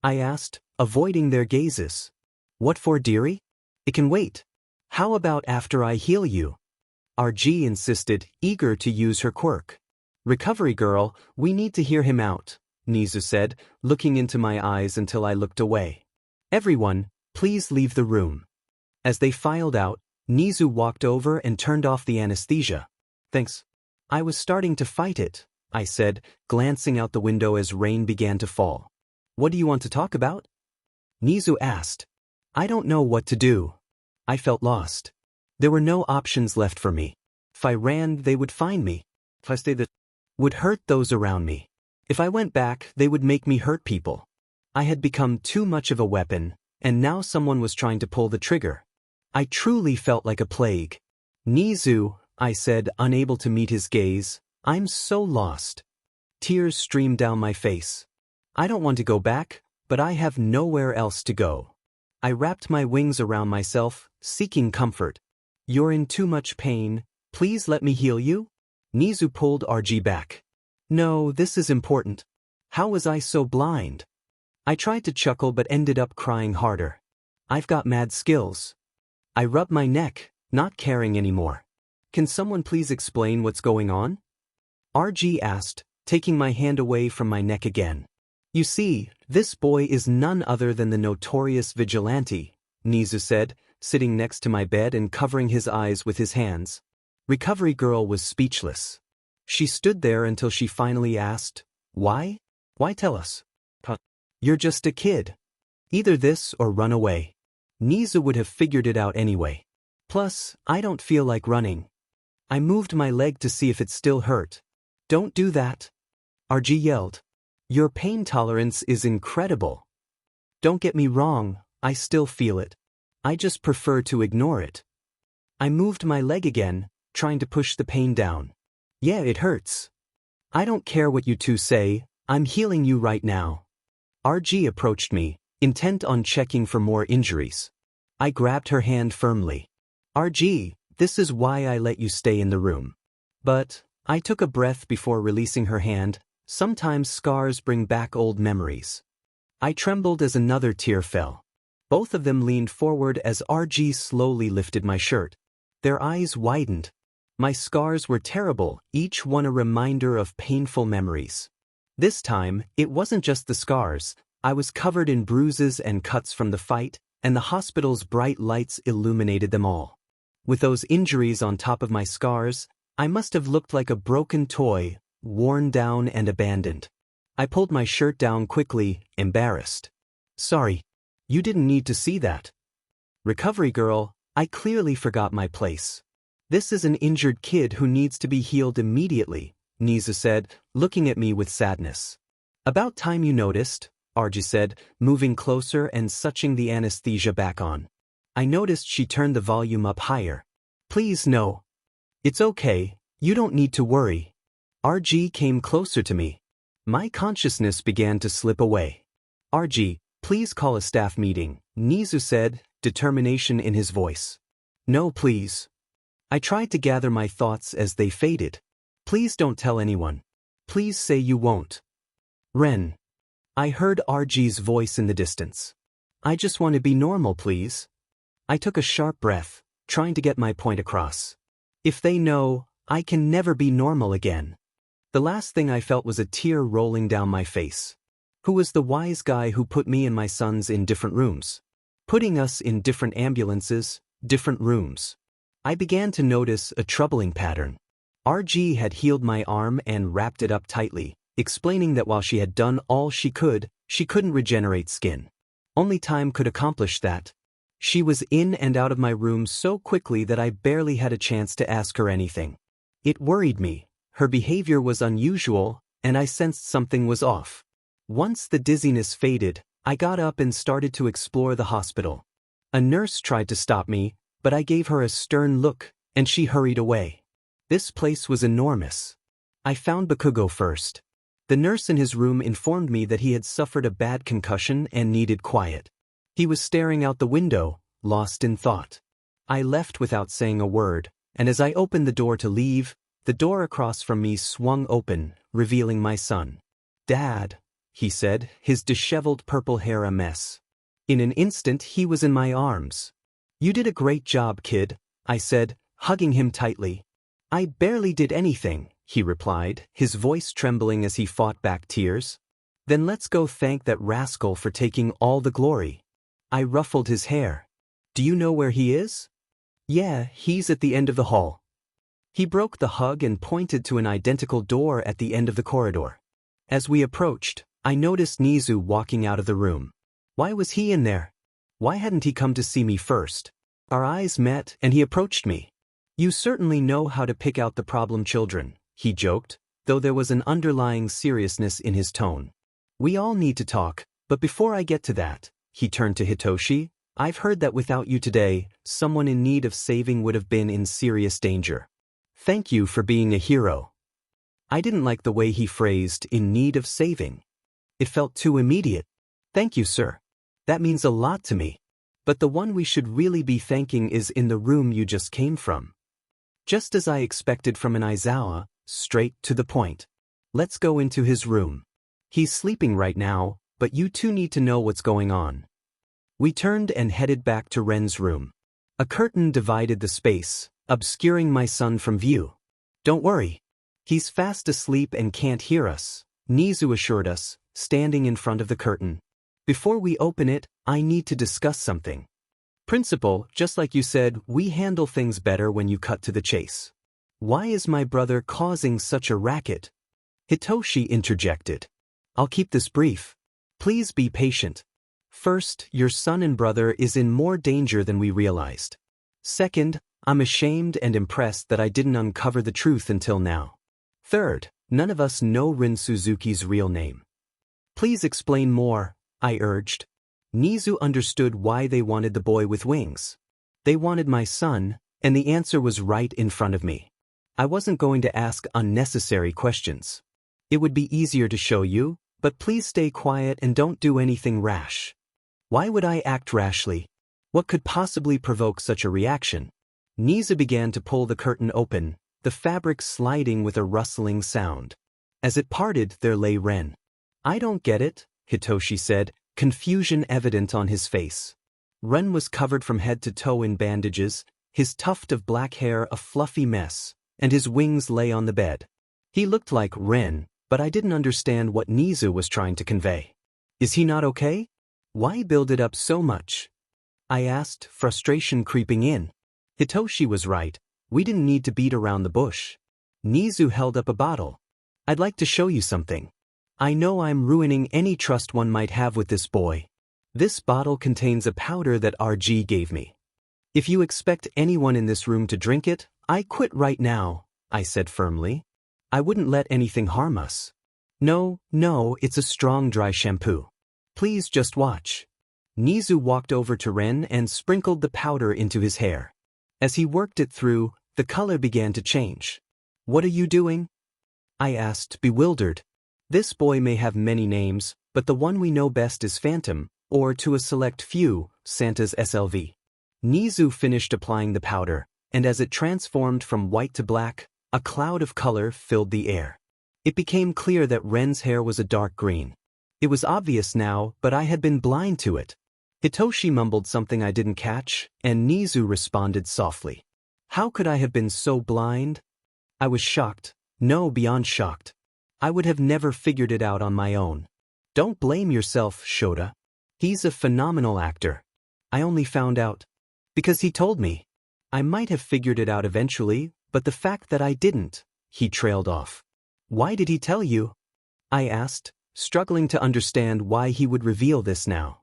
I asked, avoiding their gazes. What for, dearie? It can wait. How about after I heal you? RG insisted, eager to use her quirk. Recovery Girl, we need to hear him out, Nizu said, looking into my eyes until I looked away. Everyone, please leave the room. As they filed out, Nizu walked over and turned off the anesthesia. Thanks. I was starting to fight it, I said, glancing out the window as rain began to fall. What do you want to talk about? Nizu asked. I don't know what to do. I felt lost. There were no options left for me. If I ran, they would find me. If I stayed, that would hurt those around me. If I went back, they would make me hurt people. I had become too much of a weapon, and now someone was trying to pull the trigger. I truly felt like a plague. Nizu, I said, unable to meet his gaze, I'm so lost. Tears streamed down my face. I don't want to go back, but I have nowhere else to go. I wrapped my wings around myself, seeking comfort. You're in too much pain. Please let me heal you? Nizu pulled RG back. No, this is important. How was I so blind? I tried to chuckle but ended up crying harder. I've got mad skills. I rubbed my neck, not caring anymore. Can someone please explain what's going on? RG asked, taking my hand away from my neck again. You see, this boy is none other than the notorious Vigilante, Nizu said, sitting next to my bed and covering his eyes with his hands. Recovery Girl was speechless. She stood there until she finally asked, Why? Why tell us? You're just a kid. Either this or run away. Nizu would have figured it out anyway. Plus, I don't feel like running. I moved my leg to see if it still hurt. Don't do that. RG yelled. Your pain tolerance is incredible. Don't get me wrong, I still feel it. I just prefer to ignore it. I moved my leg again, trying to push the pain down. Yeah, it hurts. I don't care what you two say, I'm healing you right now. RG approached me, intent on checking for more injuries. I grabbed her hand firmly. RG, this is why I let you stay in the room. But, I took a breath before releasing her hand. Sometimes scars bring back old memories. I trembled as another tear fell. Both of them leaned forward as RG slowly lifted my shirt. Their eyes widened. My scars were terrible, each one a reminder of painful memories. This time, it wasn't just the scars. I was covered in bruises and cuts from the fight, and the hospital's bright lights illuminated them all. With those injuries on top of my scars, I must have looked like a broken toy, worn down and abandoned. I pulled my shirt down quickly, embarrassed. Sorry. You didn't need to see that. Recovery Girl, I clearly forgot my place. This is an injured kid who needs to be healed immediately, Nizu said, looking at me with sadness. About time you noticed, RG said, moving closer and suching the anesthesia back on. I noticed she turned the volume up higher. Please no. It's okay, you don't need to worry. RG came closer to me. My consciousness began to slip away. RG, please call a staff meeting, Nizu said, determination in his voice. No, please. I tried to gather my thoughts as they faded. Please don't tell anyone. Please say you won't. Ren. I heard RG's voice in the distance. I just want to be normal, please. I took a sharp breath, trying to get my point across. If they know, I can never be normal again. The last thing I felt was a tear rolling down my face. Who was the wise guy who put me and my sons in different rooms? Putting us in different ambulances, different rooms. I began to notice a troubling pattern. RG had healed my arm and wrapped it up tightly, explaining that while she had done all she couldn't regenerate skin. Only time could accomplish that. She was in and out of my room so quickly that I barely had a chance to ask her anything. It worried me. Her behavior was unusual, and I sensed something was off. Once the dizziness faded, I got up and started to explore the hospital. A nurse tried to stop me, but I gave her a stern look, and she hurried away. This place was enormous. I found Bakugo first. The nurse in his room informed me that he had suffered a bad concussion and needed quiet. He was staring out the window, lost in thought. I left without saying a word, and as I opened the door to leave, the door across from me swung open, revealing my son. "Dad," he said, his disheveled purple hair a mess. In an instant he was in my arms. "You did a great job, kid," I said, hugging him tightly. "I barely did anything," he replied, his voice trembling as he fought back tears. "Then let's go thank that rascal for taking all the glory." I ruffled his hair. "Do you know where he is?" "Yeah, he's at the end of the hall." He broke the hug and pointed to an identical door at the end of the corridor. As we approached, I noticed Nizu walking out of the room. Why was he in there? Why hadn't he come to see me first? Our eyes met, and he approached me. "You certainly know how to pick out the problem children," he joked, though there was an underlying seriousness in his tone. "We all need to talk, but before I get to that," he turned to Hitoshi, "I've heard that without you today, someone in need of saving would have been in serious danger. Thank you for being a hero." I didn't like the way he phrased "in need of saving." It felt too immediate. "Thank you, sir. That means a lot to me. But the one we should really be thanking is in the room you just came from." Just as I expected from an Aizawa, straight to the point. "Let's go into his room. He's sleeping right now, but you two need to know what's going on." We turned and headed back to Ren's room. A curtain divided the space, obscuring my son from view. "Don't worry. He's fast asleep and can't hear us," Nizu assured us, standing in front of the curtain. "Before we open it, I need to discuss something. Principal, just like you said, we handle things better when you cut to the chase. Why is my brother causing such a racket?" Hitoshi interjected. "I'll keep this brief. Please be patient. First, your son and brother is in more danger than we realized. Second, I'm ashamed and impressed that I didn't uncover the truth until now. Third, none of us know Rin Suzuki's real name." "Please explain more," I urged. Nizu understood why they wanted the boy with wings. They wanted my son, and the answer was right in front of me. I wasn't going to ask unnecessary questions. "It would be easier to show you, but please stay quiet and don't do anything rash." Why would I act rashly? What could possibly provoke such a reaction? Nizu began to pull the curtain open, the fabric sliding with a rustling sound. As it parted, there lay Ren. "I don't get it," Hitoshi said, confusion evident on his face. Ren was covered from head to toe in bandages, his tuft of black hair a fluffy mess, and his wings lay on the bed. He looked like Ren, but I didn't understand what Nizu was trying to convey. "Is he not okay? Why build it up so much?" I asked, frustration creeping in. Hitoshi was right. We didn't need to beat around the bush. Nizu held up a bottle. "I'd like to show you something. I know I'm ruining any trust one might have with this boy. This bottle contains a powder that RG gave me. If you expect anyone in this room to drink it, I quit right now," I said firmly. "I wouldn't let anything harm us. No, it's a strong dry shampoo. Please just watch." Nizu walked over to Ren and sprinkled the powder into his hair. As he worked it through, the color began to change. "What are you doing?" I asked, bewildered. This boy may have many names, but the one we know best is Phantom, or to a select few, Santa's SLV. Nizu finished applying the powder, and as it transformed from white to black, A cloud of color filled the air. It became clear that Ren's hair was a dark green. It was obvious now, but I had been blind to it. Hitoshi mumbled something I didn't catch, and Nizu responded softly. How could I have been so blind? I was shocked. No, beyond shocked. I would have never figured it out on my own. Don't blame yourself, Shota. He's a phenomenal actor. I only found out because he told me. I might have figured it out eventually, but the fact that I didn't, he trailed off. Why did he tell you? I asked, struggling to understand why he would reveal this now.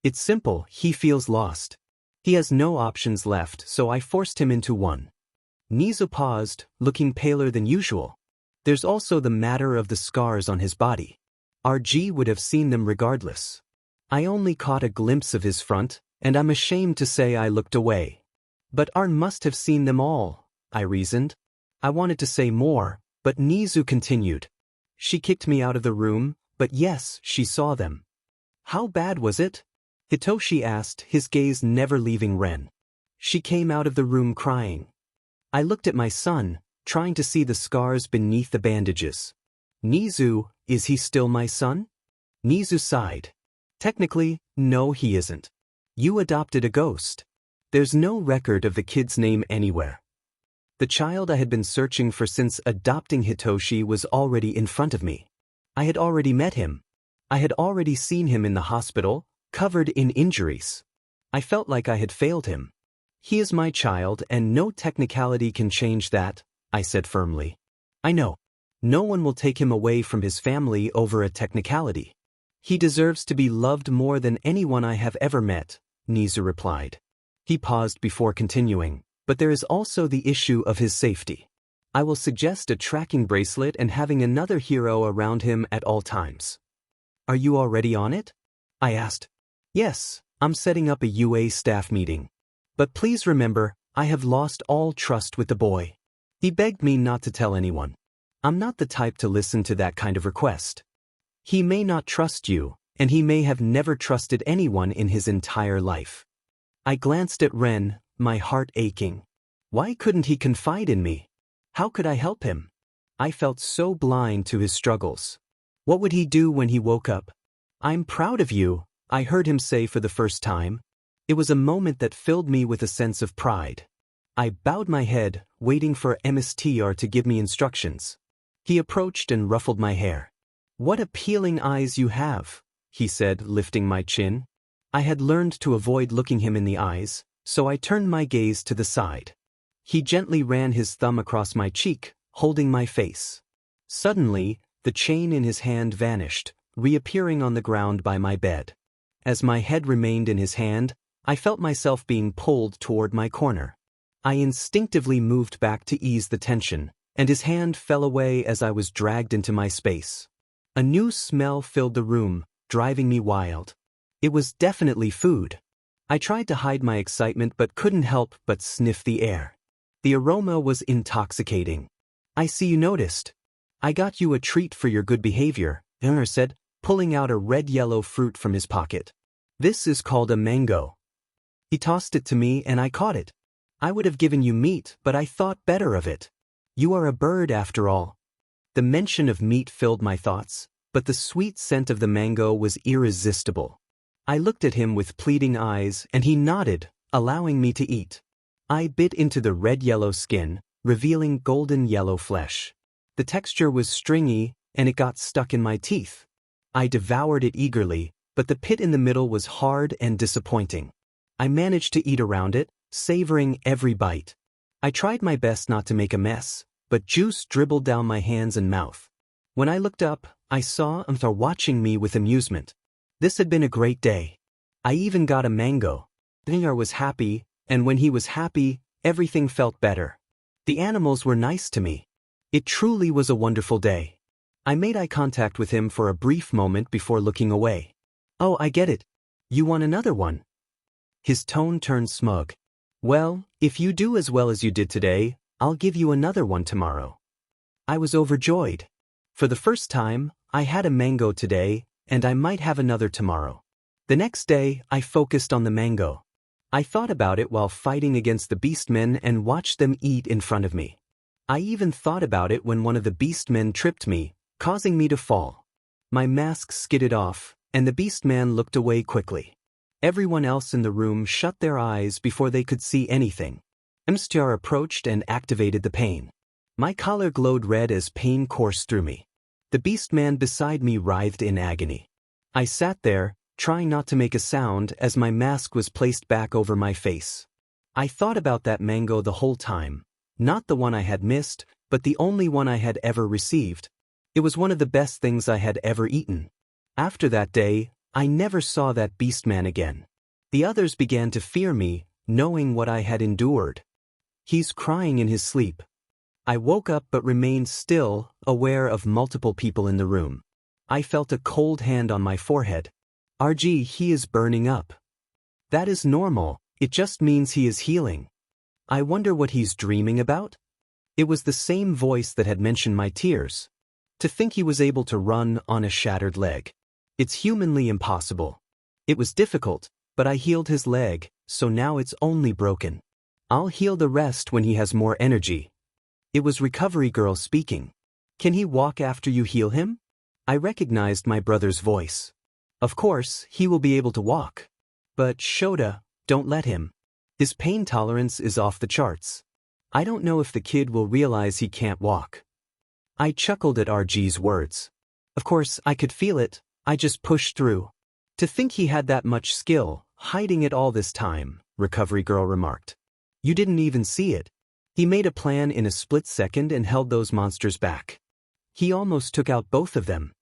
It's simple, he feels lost. He has no options left, so I forced him into one. Nizu paused, looking paler than usual. There's also the matter of the scars on his body. RG would have seen them regardless. I only caught a glimpse of his front, and I'm ashamed to say I looked away. But Arn must have seen them all, I reasoned. I wanted to say more, but Nizu continued. She kicked me out of the room, but yes, she saw them. How bad was it? Hitoshi asked, his gaze never leaving Ren. She came out of the room crying. I looked at my son, trying to see the scars beneath the bandages. Nizu, is he still my son? Nizu sighed. Technically, no, he isn't. You adopted a ghost. There's no record of the kid's name anywhere. The child I had been searching for since adopting Hitoshi was already in front of me. I had already met him. I had already seen him in the hospital, covered in injuries. I felt like I had failed him. He is my child and no technicality can change that, I said firmly. I know. No one will take him away from his family over a technicality. He deserves to be loved more than anyone I have ever met, Nizu replied. He paused before continuing, but there is also the issue of his safety. I will suggest a tracking bracelet and having another hero around him at all times. Are you already on it? I asked. Yes, I'm setting up a UA staff meeting. But please remember, I have lost all trust with the boy. He begged me not to tell anyone. I'm not the type to listen to that kind of request. He may not trust you, and he may have never trusted anyone in his entire life. I glanced at Ren, my heart aching. Why couldn't he confide in me? How could I help him? I felt so blind to his struggles. What would he do when he woke up? I'm proud of you, I heard him say for the first time. It was a moment that filled me with a sense of pride. I bowed my head, waiting for MSTR to give me instructions. He approached and ruffled my hair. What appealing eyes you have, he said, lifting my chin. I had learned to avoid looking him in the eyes, so I turned my gaze to the side. He gently ran his thumb across my cheek, holding my face. Suddenly, the chain in his hand vanished, reappearing on the ground by my bed. As my head remained in his hand, I felt myself being pulled toward my corner. I instinctively moved back to ease the tension, and his hand fell away as I was dragged into my space. A new smell filled the room, driving me wild. It was definitely food. I tried to hide my excitement but couldn't help but sniff the air. The aroma was intoxicating. I see you noticed. I got you a treat for your good behavior, Gunnar said, pulling out a red-yellow fruit from his pocket. This is called a mango. He tossed it to me and I caught it. I would have given you meat, but I thought better of it. You are a bird after all. The mention of meat filled my thoughts, but the sweet scent of the mango was irresistible. I looked at him with pleading eyes and he nodded, allowing me to eat. I bit into the red-yellow skin, revealing golden yellow flesh. The texture was stringy and it got stuck in my teeth. I devoured it eagerly, but the pit in the middle was hard and disappointing. I managed to eat around it, savoring every bite. I tried my best not to make a mess, but juice dribbled down my hands and mouth. When I looked up, I saw Amthar watching me with amusement. This had been a great day. I even got a mango. Dingar was happy, and when he was happy, everything felt better. The animals were nice to me. It truly was a wonderful day. I made eye contact with him for a brief moment before looking away. Oh, I get it. You want another one? His tone turned smug. Well, if you do as well as you did today, I'll give you another one tomorrow. I was overjoyed. For the first time, I had a mango today, and I might have another tomorrow. The next day, I focused on the mango. I thought about it while fighting against the beastmen and watched them eat in front of me. I even thought about it when one of the beastmen tripped me, causing me to fall. My mask skidded off, and the beastman looked away quickly. Everyone else in the room shut their eyes before they could see anything. Mstr approached and activated the pain. My collar glowed red as pain coursed through me. The beastman beside me writhed in agony. I sat there, trying not to make a sound as my mask was placed back over my face. I thought about that mango the whole time, not the one I had missed, but the only one I had ever received. It was one of the best things I had ever eaten. After that day, I never saw that beastman again. The others began to fear me, knowing what I had endured. He's crying in his sleep. I woke up but remained still, aware of multiple people in the room. I felt a cold hand on my forehead. RG, he is burning up. That is normal, it just means he is healing. I wonder what he's dreaming about? It was the same voice that had mentioned my tears. To think he was able to run on a shattered leg. It's humanly impossible. It was difficult, but I healed his leg, so now it's only broken. I'll heal the rest when he has more energy. It was Recovery Girl speaking. Can he walk after you heal him? I recognized my brother's voice. Of course, he will be able to walk. But Shota, don't let him. His pain tolerance is off the charts. I don't know if the kid will realize he can't walk. I chuckled at RG's words. Of course, I could feel it. I just pushed through. To think he had that much skill, hiding it all this time, Recovery Girl remarked. You didn't even see it. He made a plan in a split second and held those monsters back. He almost took out both of them.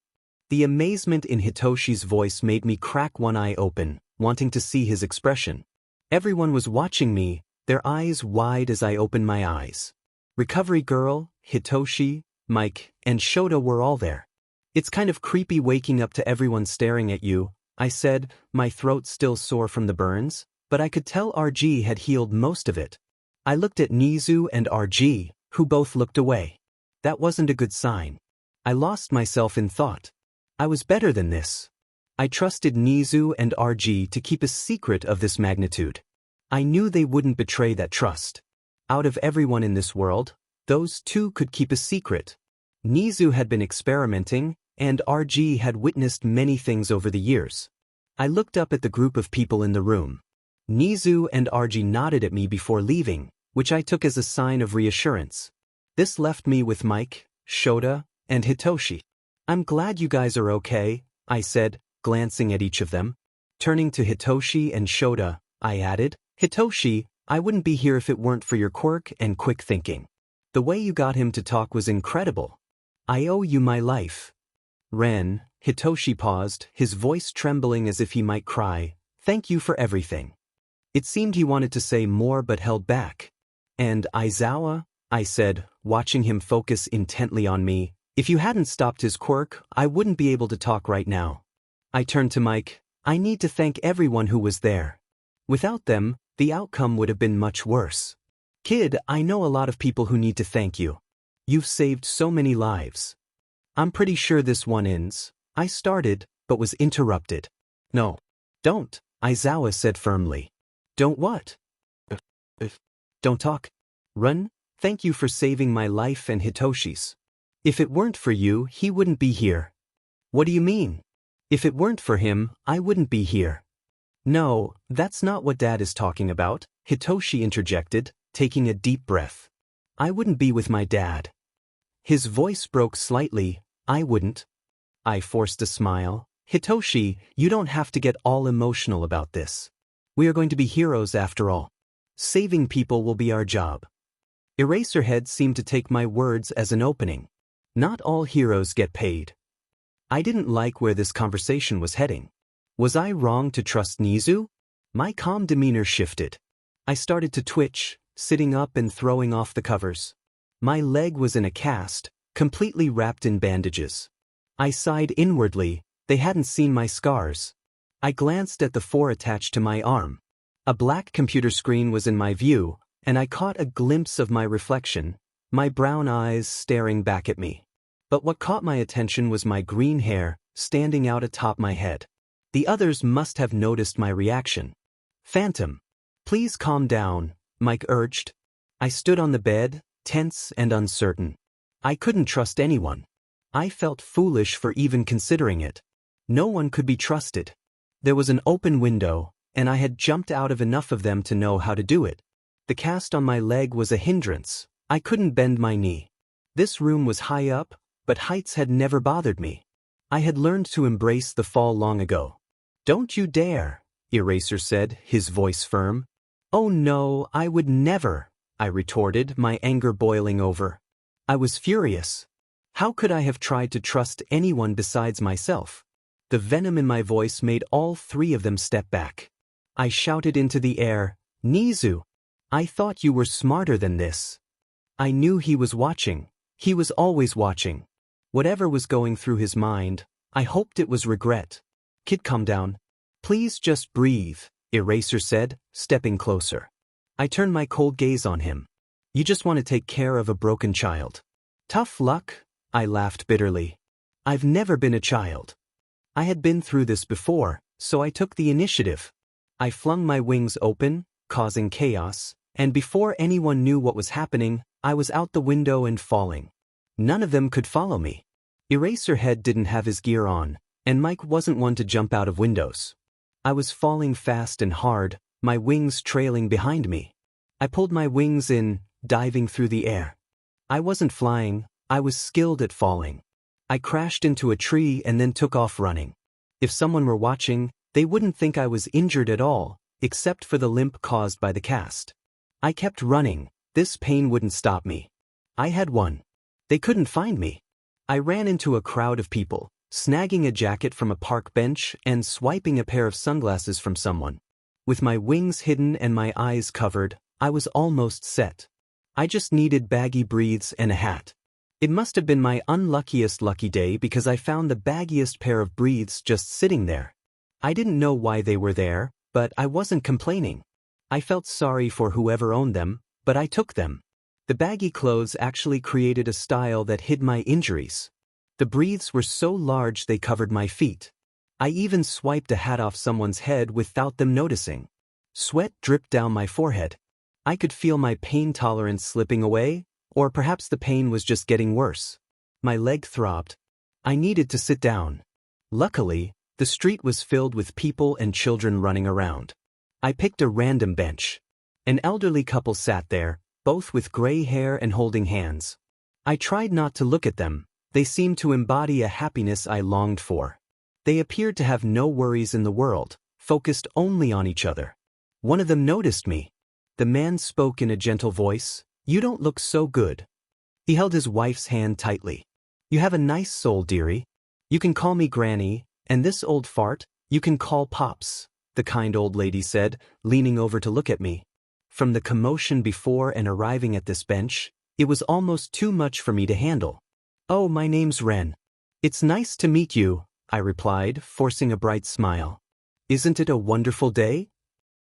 The amazement in Hitoshi's voice made me crack one eye open, wanting to see his expression. Everyone was watching me, their eyes wide as I opened my eyes. Recovery Girl, Hitoshi, Mike, and Shota were all there. It's kind of creepy waking up to everyone staring at you, I said, my throat still sore from the burns, but I could tell RG had healed most of it. I looked at Nizu and RG, who both looked away. That wasn't a good sign. I lost myself in thought. I was better than this. I trusted Nizu and RG to keep a secret of this magnitude. I knew they wouldn't betray that trust. Out of everyone in this world, those two could keep a secret. Nizu had been experimenting, and RG had witnessed many things over the years. I looked up at the group of people in the room. Nizu and RG nodded at me before leaving, which I took as a sign of reassurance. This left me with Mike, Shota, and Hitoshi. I'm glad you guys are okay, I said, glancing at each of them. Turning to Hitoshi and Shota, I added, Hitoshi, I wouldn't be here if it weren't for your quirk and quick thinking. The way you got him to talk was incredible. I owe you my life. Ren, Hitoshi paused, his voice trembling as if he might cry, thank you for everything. It seemed he wanted to say more but held back. And Aizawa, I said, watching him focus intently on me, if you hadn't stopped his quirk, I wouldn't be able to talk right now. I turned to Mike, I need to thank everyone who was there. Without them, the outcome would have been much worse. Kid, I know a lot of people who need to thank you. You've saved so many lives. I'm pretty sure this one ends. I started, but was interrupted. No. Don't, Aizawa said firmly. Don't what? Don't talk. Run, thank you for saving my life and Hitoshi's. If it weren't for you, he wouldn't be here. What do you mean? If it weren't for him, I wouldn't be here. No, that's not what Dad is talking about, Hitoshi interjected, taking a deep breath. I wouldn't be with my dad. His voice broke slightly, I wouldn't. I forced a smile. Hitoshi, you don't have to get all emotional about this. We are going to be heroes after all. Saving people will be our job. Eraserhead seemed to take my words as an opening. Not all heroes get paid. I didn't like where this conversation was heading. Was I wrong to trust Nizu? My calm demeanor shifted. I started to twitch, sitting up and throwing off the covers. My leg was in a cast, completely wrapped in bandages. I sighed inwardly, they hadn't seen my scars. I glanced at the 4 attached to my arm. A black computer screen was in my view, and I caught a glimpse of my reflection, my brown eyes staring back at me. But what caught my attention was my green hair, standing out atop my head. The others must have noticed my reaction. Phantom. Please calm down, Mike urged. I stood on the bed, tense and uncertain. I couldn't trust anyone. I felt foolish for even considering it. No one could be trusted. There was an open window, and I had jumped out of enough of them to know how to do it. The cast on my leg was a hindrance. I couldn't bend my knee. This room was high up, but heights had never bothered me. I had learned to embrace the fall long ago. "Don't you dare," Eraser said, his voice firm. "Oh no, I would never," I retorted, my anger boiling over. I was furious. How could I have tried to trust anyone besides myself? The venom in my voice made all three of them step back. I shouted into the air, "Nizu! I thought you were smarter than this." I knew he was watching. He was always watching. Whatever was going through his mind, I hoped it was regret. "Kid, calm down. Please just breathe," Eraser said, stepping closer. I turned my cold gaze on him. "You just want to take care of a broken child. Tough luck," I laughed bitterly. "I've never been a child. I had been through this before, so I took the initiative. I flung my wings open, causing chaos, and before anyone knew what was happening, I was out the window and falling. None of them could follow me. Eraserhead didn't have his gear on, and Mike wasn't one to jump out of windows. I was falling fast and hard, my wings trailing behind me. I pulled my wings in, diving through the air. I wasn't flying, I was skilled at falling. I crashed into a tree and then took off running. If someone were watching, they wouldn't think I was injured at all, except for the limp caused by the cast. I kept running. This pain wouldn't stop me. I had won. They couldn't find me. I ran into a crowd of people, snagging a jacket from a park bench and swiping a pair of sunglasses from someone. With my wings hidden and my eyes covered, I was almost set. I just needed baggy breathes and a hat. It must have been my unluckiest lucky day because I found the baggiest pair of breathes just sitting there. I didn't know why they were there, but I wasn't complaining. I felt sorry for whoever owned them, but I took them. The baggy clothes actually created a style that hid my injuries. The breathes were so large they covered my feet. I even swiped a hat off someone's head without them noticing. Sweat dripped down my forehead. I could feel my pain tolerance slipping away, or perhaps the pain was just getting worse. My leg throbbed. I needed to sit down. Luckily, the street was filled with people and children running around. I picked a random bench. An elderly couple sat there, both with gray hair and holding hands. I tried not to look at them. They seemed to embody a happiness I longed for. They appeared to have no worries in the world, focused only on each other. One of them noticed me. The man spoke in a gentle voice, "You don't look so good." He held his wife's hand tightly. "You have a nice soul, dearie. You can call me Granny, and this old fart, you can call Pops," the kind old lady said, leaning over to look at me. From the commotion before and arriving at this bench, it was almost too much for me to handle. "Oh, my name's Ren. It's nice to meet you," I replied, forcing a bright smile. "Isn't it a wonderful day?"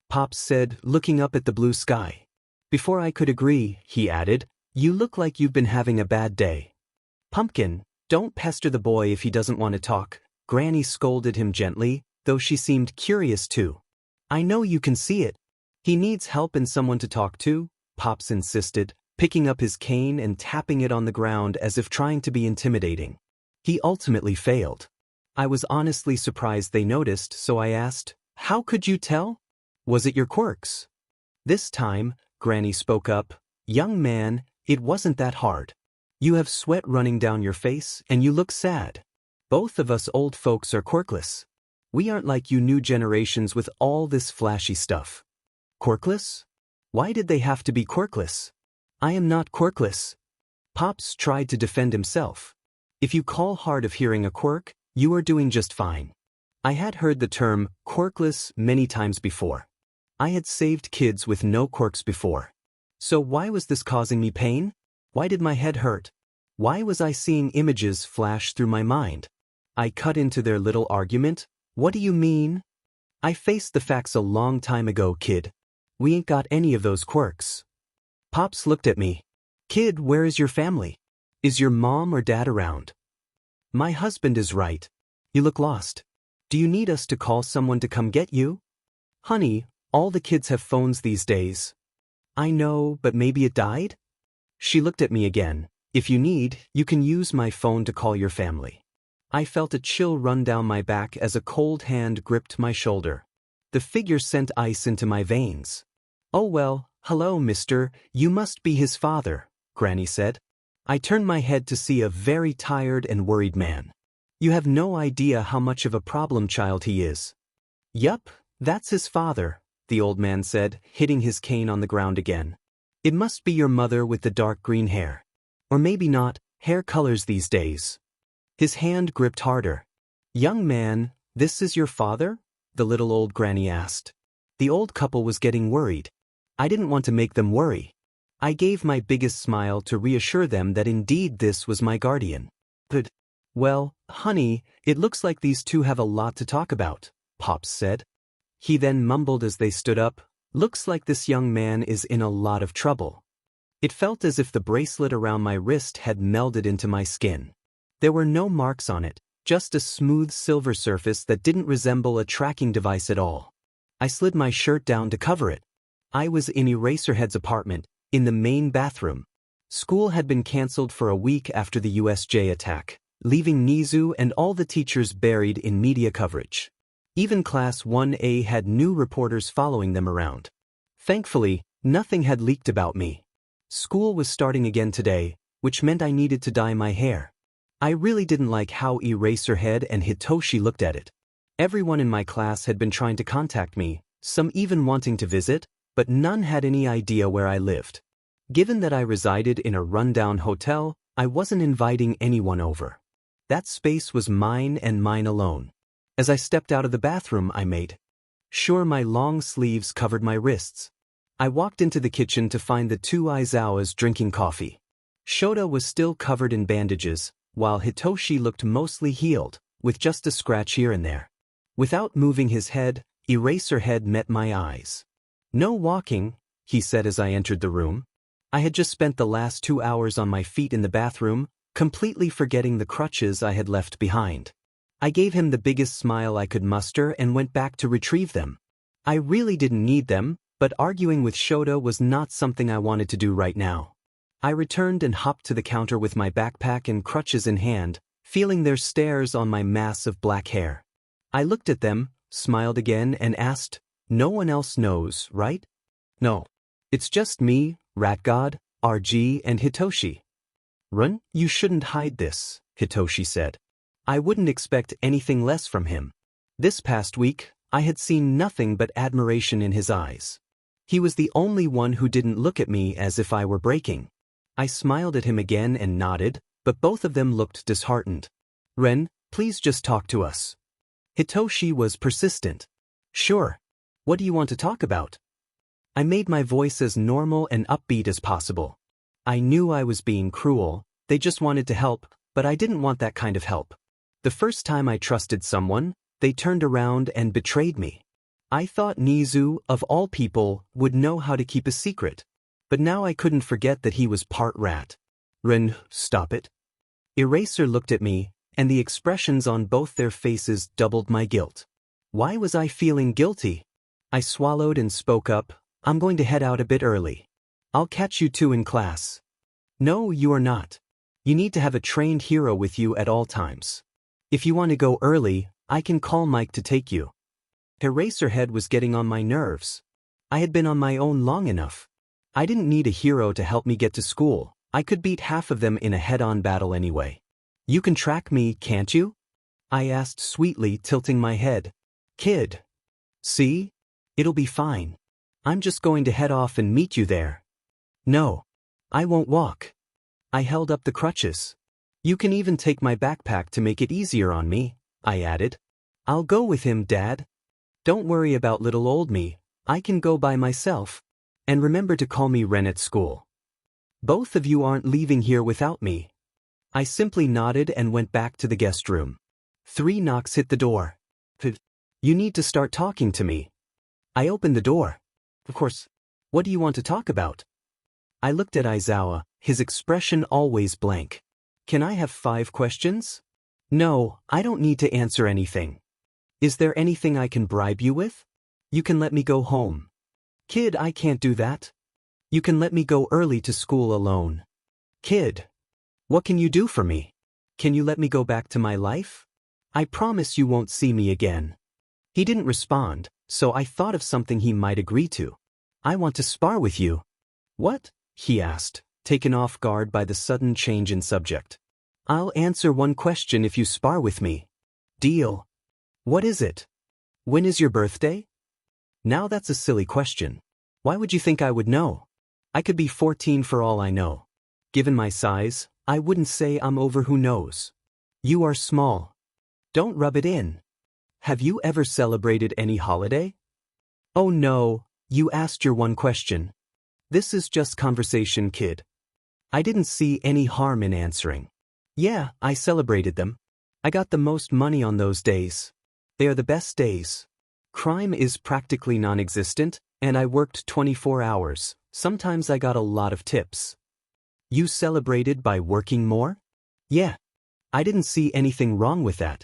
Pops said, looking up at the blue sky. Before I could agree, he added, "You look like you've been having a bad day." "Pumpkin, don't pester the boy if he doesn't want to talk," Granny scolded him gently, though she seemed curious too. "I know you can see it. He needs help and someone to talk to," Pops insisted, picking up his cane and tapping it on the ground as if trying to be intimidating. He ultimately failed. I was honestly surprised they noticed, so I asked, "How could you tell? Was it your quirks?" This time, Granny spoke up, "Young man, it wasn't that hard. You have sweat running down your face and you look sad. Both of us old folks are quirkless. We aren't like you new generations with all this flashy stuff." "Quirkless? Why did they have to be quirkless? I am not quirkless." Pops tried to defend himself. "If you call hard of hearing a quirk, you are doing just fine." I had heard the term quirkless many times before. I had saved kids with no quirks before. So why was this causing me pain? Why did my head hurt? Why was I seeing images flash through my mind? I cut into their little argument. "What do you mean?" "I faced the facts a long time ago, kid. We ain't got any of those quirks." Pops looked at me. "Kid, where is your family? Is your mom or dad around?" "My husband is right. You look lost. Do you need us to call someone to come get you?" "Honey, all the kids have phones these days." "I know, but maybe it died?" She looked at me again. If you need, you can use my phone to call your family. I felt a chill run down my back as a cold hand gripped my shoulder. The figure sent ice into my veins. Oh well, hello mister, you must be his father, Granny said. I turned my head to see a very tired and worried man. You have no idea how much of a problem child he is. Yup, that's his father, the old man said, hitting his cane on the ground again. It must be your mother with the dark green hair. Or maybe not, hair colors these days. His hand gripped harder. Young man, this is your father? The little old granny asked. The old couple was getting worried. I didn't want to make them worry. I gave my biggest smile to reassure them that indeed this was my guardian. But, well, honey, it looks like these two have a lot to talk about, Pops said. He then mumbled as they stood up, looks like this young man is in a lot of trouble. It felt as if the bracelet around my wrist had melded into my skin. There were no marks on it, just a smooth silver surface that didn't resemble a tracking device at all. I slid my shirt down to cover it. I was in Eraserhead's apartment, in the main bathroom. School had been cancelled for a week after the USJ attack, leaving Nizu and all the teachers buried in media coverage. Even Class 1A had new reporters following them around. Thankfully, nothing had leaked about me. School was starting again today, which meant I needed to dye my hair. I really didn't like how Eraserhead and Hitoshi looked at it. Everyone in my class had been trying to contact me, some even wanting to visit, but none had any idea where I lived. Given that I resided in a rundown hotel, I wasn't inviting anyone over. That space was mine and mine alone. As I stepped out of the bathroom, I made sure my long sleeves covered my wrists. I walked into the kitchen to find the two Aizawas drinking coffee. Shota was still covered in bandages, while Hitoshi looked mostly healed, with just a scratch here and there. Without moving his head, Eraserhead met my eyes. No walking, he said as I entered the room. I had just spent the last 2 hours on my feet in the bathroom, completely forgetting the crutches I had left behind. I gave him the biggest smile I could muster and went back to retrieve them. I really didn't need them, but arguing with Shota was not something I wanted to do right now. I returned and hopped to the counter with my backpack and crutches in hand, feeling their stares on my mass of black hair. I looked at them, smiled again, and asked, "No one else knows, right?" "No. It's just me, Rat God, RG, and Hitoshi." "Run, you shouldn't hide this," Hitoshi said. I wouldn't expect anything less from him. This past week, I had seen nothing but admiration in his eyes. He was the only one who didn't look at me as if I were breaking. I smiled at him again and nodded, but both of them looked disheartened. "Ren, please just talk to us." Hitoshi was persistent. "Sure. What do you want to talk about?" I made my voice as normal and upbeat as possible. I knew I was being cruel, they just wanted to help, but I didn't want that kind of help. The first time I trusted someone, they turned around and betrayed me. I thought Nizu, of all people, would know how to keep a secret. But now I couldn't forget that he was part rat. "Ren, stop it." Eraser looked at me, and the expressions on both their faces doubled my guilt. Why was I feeling guilty? I swallowed and spoke up, "I'm going to head out a bit early. I'll catch you two in class." "No, you are not. You need to have a trained hero with you at all times. If you want to go early, I can call Mike to take you." Eraserhead was getting on my nerves. I had been on my own long enough. I didn't need a hero to help me get to school. I could beat half of them in a head-on battle anyway. "You can track me, can't you?" I asked sweetly, tilting my head. "Kid. See? It'll be fine. I'm just going to head off and meet you there." "No. I won't walk." I held up the crutches. "You can even take my backpack to make it easier on me," I added. "I'll go with him, Dad. Don't worry about little old me. I can go by myself. And remember to call me Ren at school. Both of you aren't leaving here without me." I simply nodded and went back to the guest room. 3 knocks hit the door. "You need to start talking to me." I opened the door. "Of course. What do you want to talk about?" I looked at Aizawa, his expression always blank. "Can I have 5 questions?" "No, I don't need to answer anything." "Is there anything I can bribe you with?" "You can let me go home." "Kid, I can't do that." "You can let me go early to school alone." Kid, what can you do for me? Can you let me go back to my life? I promise you won't see me again. He didn't respond, so I thought of something he might agree to. I want to spar with you. What? He asked, taken off guard by the sudden change in subject. I'll answer one question if you spar with me. Deal. What is it? When is your birthday? Now that's a silly question. Why would you think I would know? I could be 14 for all I know. Given my size, I wouldn't say I'm over who knows. You are small. Don't rub it in. Have you ever celebrated any holiday? Oh no, you asked your one question. This is just conversation, kid. I didn't see any harm in answering. Yeah, I celebrated them. I got the most money on those days. They are the best days. Crime is practically non-existent, and I worked 24 hours. Sometimes I got a lot of tips. You celebrated by working more? Yeah. I didn't see anything wrong with that.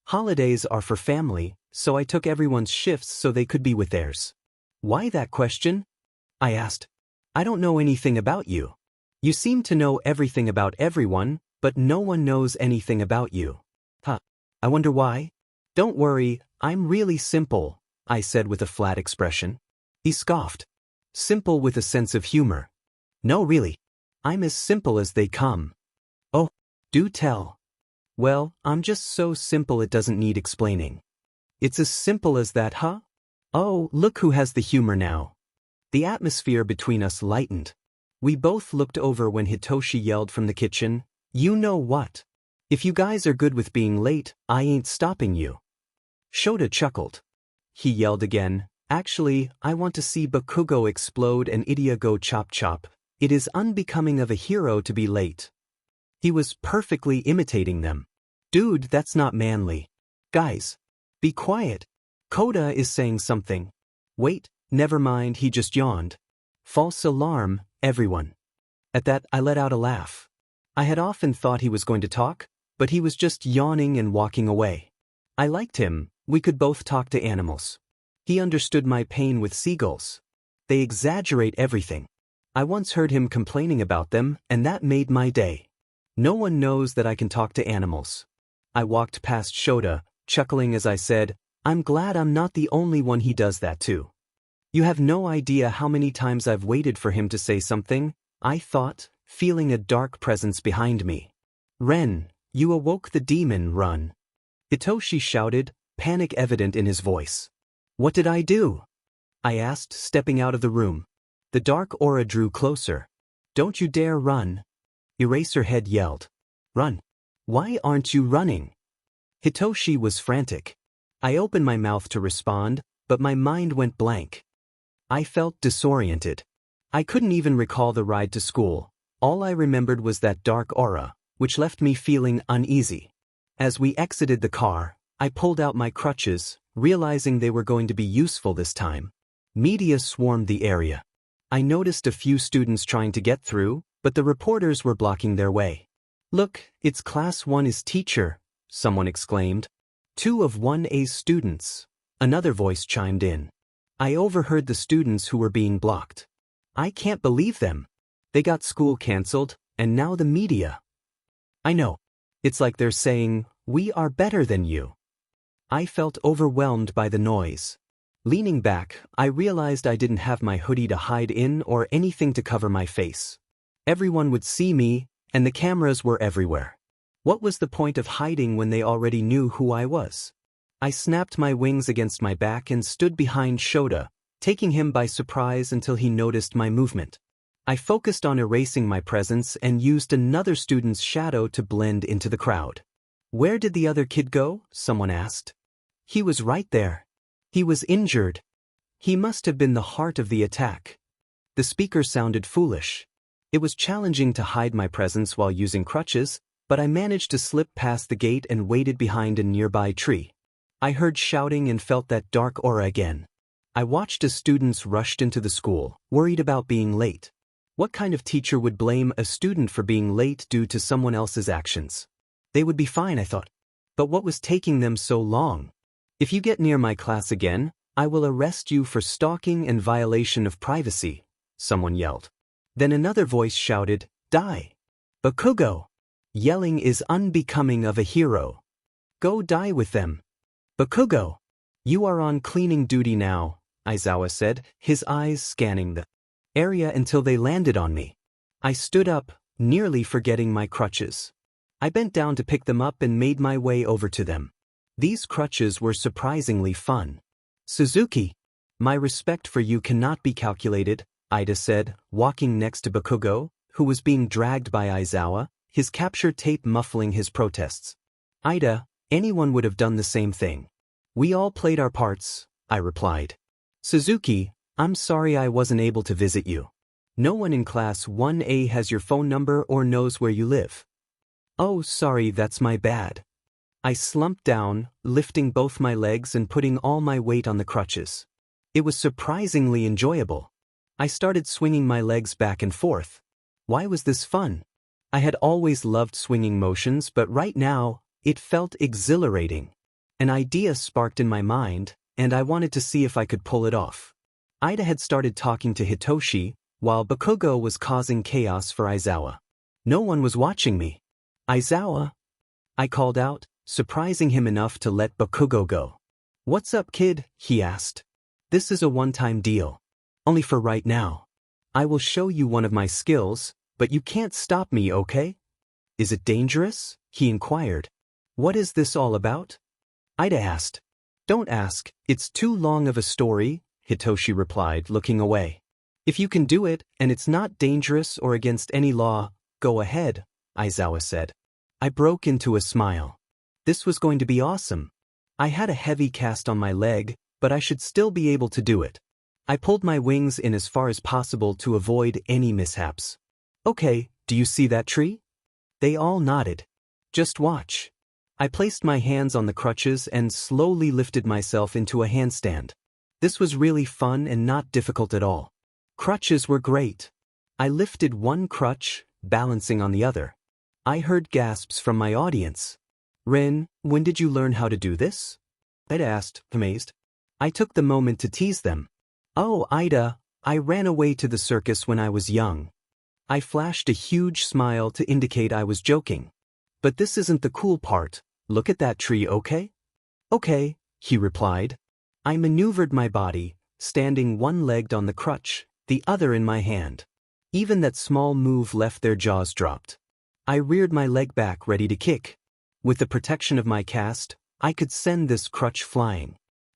Holidays are for family, so I took everyone's shifts so they could be with theirs. Why that question? I asked. I don't know anything about you. You seem to know everything about everyone, but no one knows anything about you. Huh. I wonder why? Don't worry, I'm really simple, I said with a flat expression. He scoffed. Simple with a sense of humor. No, really. I'm as simple as they come. Oh, do tell. Well, I'm just so simple it doesn't need explaining. It's as simple as that, huh? Oh, look who has the humor now. The atmosphere between us lightened. We both looked over when Hitoshi yelled from the kitchen, "You know what? If you guys are good with being late, I ain't stopping you." Shota chuckled. He yelled again, "Actually, I want to see Bakugo explode and Idia go chop chop. It is unbecoming of a hero to be late." He was perfectly imitating them. Dude, that's not manly. Guys, be quiet. Koda is saying something. Wait, never mind, he just yawned. False alarm, everyone. At that, I let out a laugh. I had often thought he was going to talk, but he was just yawning and walking away. I liked him. We could both talk to animals. He understood my pain with seagulls. They exaggerate everything. I once heard him complaining about them, and that made my day. No one knows that I can talk to animals. I walked past Shota, chuckling as I said, I'm glad I'm not the only one he does that to. You have no idea how many times I've waited for him to say something, I thought, feeling a dark presence behind me. Ren, you awoke the demon, run. Hitoshi shouted, panic evident in his voice. What did I do? I asked, stepping out of the room. The dark aura drew closer. Don't you dare run. Eraserhead yelled. Run. Why aren't you running? Hitoshi was frantic. I opened my mouth to respond, but my mind went blank. I felt disoriented. I couldn't even recall the ride to school. All I remembered was that dark aura, which left me feeling uneasy. As we exited the car, I pulled out my crutches, realizing they were going to be useful this time. Media swarmed the area. I noticed a few students trying to get through, but the reporters were blocking their way. Look, it's Class 1's teacher, someone exclaimed. 2 of 1A's students. Another voice chimed in. I overheard the students who were being blocked. I can't believe them. They got school cancelled, and now the media. I know. It's like they're saying, we are better than you. I felt overwhelmed by the noise. Leaning back, I realized I didn't have my hoodie to hide in or anything to cover my face. Everyone would see me, and the cameras were everywhere. What was the point of hiding when they already knew who I was? I snapped my wings against my back and stood behind Shota, taking him by surprise until he noticed my movement. I focused on erasing my presence and used another student's shadow to blend into the crowd. Where did the other kid go? Someone asked. He was right there. He was injured. He must have been the heart of the attack. The speaker sounded foolish. It was challenging to hide my presence while using crutches, but I managed to slip past the gate and waited behind a nearby tree. I heard shouting and felt that dark aura again. I watched as students rushed into the school, worried about being late. What kind of teacher would blame a student for being late due to someone else's actions? They would be fine, I thought. But what was taking them so long? If you get near my class again, I will arrest you for stalking and violation of privacy, someone yelled. Then another voice shouted, die. Bakugo! Yelling is unbecoming of a hero. Go die with them. Bakugo! You are on cleaning duty now, Aizawa said, his eyes scanning the area until they landed on me. I stood up, nearly forgetting my crutches. I bent down to pick them up and made my way over to them. These crutches were surprisingly fun. Suzuki! My respect for you cannot be calculated, Ida said, walking next to Bakugo, who was being dragged by Aizawa, his capture tape muffling his protests. Ida, anyone would have done the same thing. We all played our parts, I replied. Suzuki, I'm sorry I wasn't able to visit you. No one in Class 1A has your phone number or knows where you live. Oh, sorry, that's my bad. I slumped down, lifting both my legs and putting all my weight on the crutches. It was surprisingly enjoyable. I started swinging my legs back and forth. Why was this fun? I had always loved swinging motions, but right now, it felt exhilarating. An idea sparked in my mind, and I wanted to see if I could pull it off. Ida had started talking to Hitoshi, while Bakugo was causing chaos for Aizawa. No one was watching me. Aizawa? I called out, surprising him enough to let Bakugo go. What's up, kid? He asked. This is a one-time deal. Only for right now. I will show you one of my skills, but you can't stop me, okay? Is it dangerous? He inquired. What is this all about? Ida asked. Don't ask, it's too long of a story, Hitoshi replied, looking away. If you can do it, and it's not dangerous or against any law, go ahead, Aizawa said. I broke into a smile. This was going to be awesome. I had a heavy cast on my leg, but I should still be able to do it. I pulled my wings in as far as possible to avoid any mishaps. Okay, do you see that tree? They all nodded. Just watch. I placed my hands on the crutches and slowly lifted myself into a handstand. This was really fun and not difficult at all. Crutches were great. I lifted one crutch, balancing on the other. I heard gasps from my audience. Rin, when did you learn how to do this? I'd asked, amazed. I took the moment to tease them. Oh, Ida, I ran away to the circus when I was young. I flashed a huge smile to indicate I was joking. But this isn't the cool part. Look at that tree, okay? Okay, he replied. I maneuvered my body, standing one-legged on the crutch, the other in my hand. Even that small move left their jaws dropped. I reared my leg back ready to kick. With the protection of my cast, I could send this crutch flying.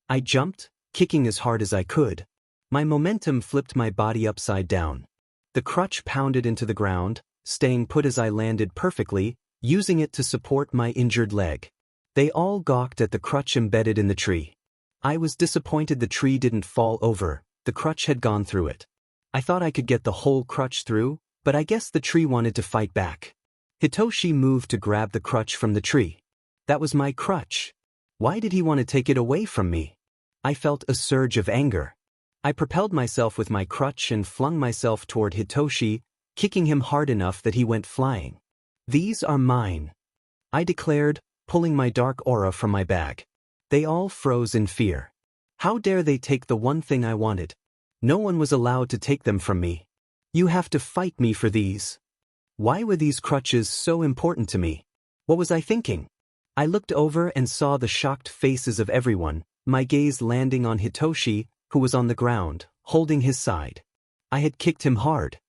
I jumped, kicking as hard as I could. My momentum flipped my body upside down. The crutch pounded into the ground, staying put as I landed perfectly, using it to support my injured leg. They all gawked at the crutch embedded in the tree. I was disappointed the tree didn't fall over, the crutch had gone through it. I thought I could get the whole crutch through, but I guess the tree wanted to fight back. Hitoshi moved to grab the crutch from the tree. That was my crutch. Why did he want to take it away from me? I felt a surge of anger. I propelled myself with my crutch and flung myself toward Hitoshi, kicking him hard enough that he went flying. These are mine, I declared, pulling my dark aura from my bag. They all froze in fear. How dare they take the one thing I wanted? No one was allowed to take them from me. You have to fight me for these. Why were these crutches so important to me? What was I thinking? I looked over and saw the shocked faces of everyone, my gaze landing on Hitoshi, who was on the ground, holding his side. I had kicked him hard.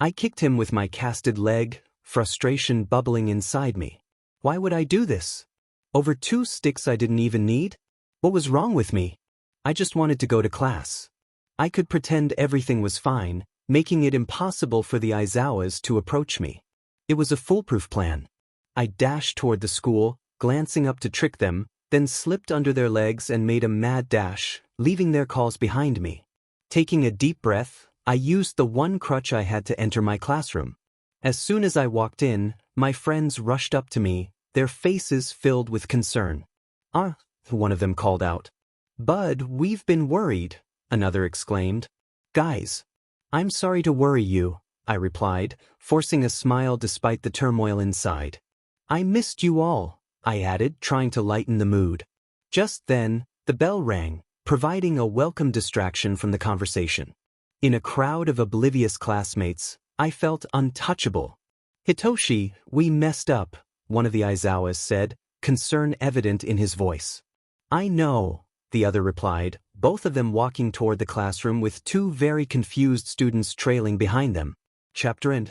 I kicked him with my casted leg, frustration bubbling inside me. Why would I do this? Over 2 sticks I didn't even need? What was wrong with me? I just wanted to go to class. I could pretend everything was fine, making it impossible for the Aizawas to approach me. It was a foolproof plan. I dashed toward the school, glancing up to trick them, then slipped under their legs and made a mad dash, leaving their calls behind me. Taking a deep breath, I used the one crutch I had to enter my classroom. As soon as I walked in, my friends rushed up to me, their faces filled with concern. "Ah," one of them called out. "Bud, we've been worried," another exclaimed. "Guys, I'm sorry to worry you," I replied, forcing a smile despite the turmoil inside. "I missed you all," I added, trying to lighten the mood. Just then, the bell rang, providing a welcome distraction from the conversation. In a crowd of oblivious classmates, I felt untouchable. Hitoshi, we messed up, one of the Aizawas said, concern evident in his voice. I know, the other replied, both of them walking toward the classroom with two very confused students trailing behind them. Chapter end.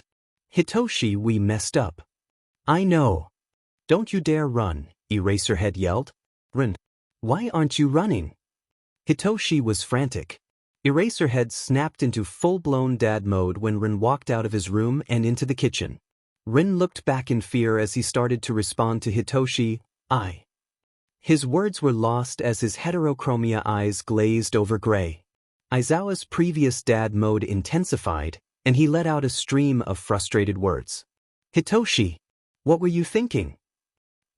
Hitoshi, we messed up. I know. Don't you dare run, Eraserhead yelled. Rin. Why aren't you running? Hitoshi was frantic. Eraserhead snapped into full-blown dad mode when Rin walked out of his room and into the kitchen. Rin looked back in fear as he started to respond to Hitoshi, I. His words were lost as his heterochromia eyes glazed over gray. Aizawa's previous dad mode intensified, and he let out a stream of frustrated words. Hitoshi, what were you thinking?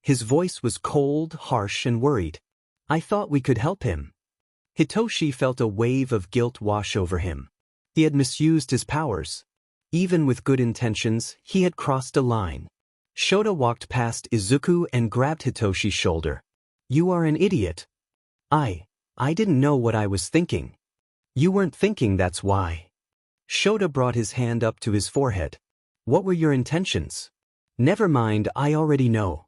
His voice was cold, harsh, and worried. I thought we could help him. Hitoshi felt a wave of guilt wash over him. He had misused his powers. Even with good intentions, he had crossed a line. Shota walked past Izuku and grabbed Hitoshi's shoulder. You are an idiot. I didn't know what I was thinking. You weren't thinking, that's why. Shota brought his hand up to his forehead. What were your intentions? Never mind, I already know.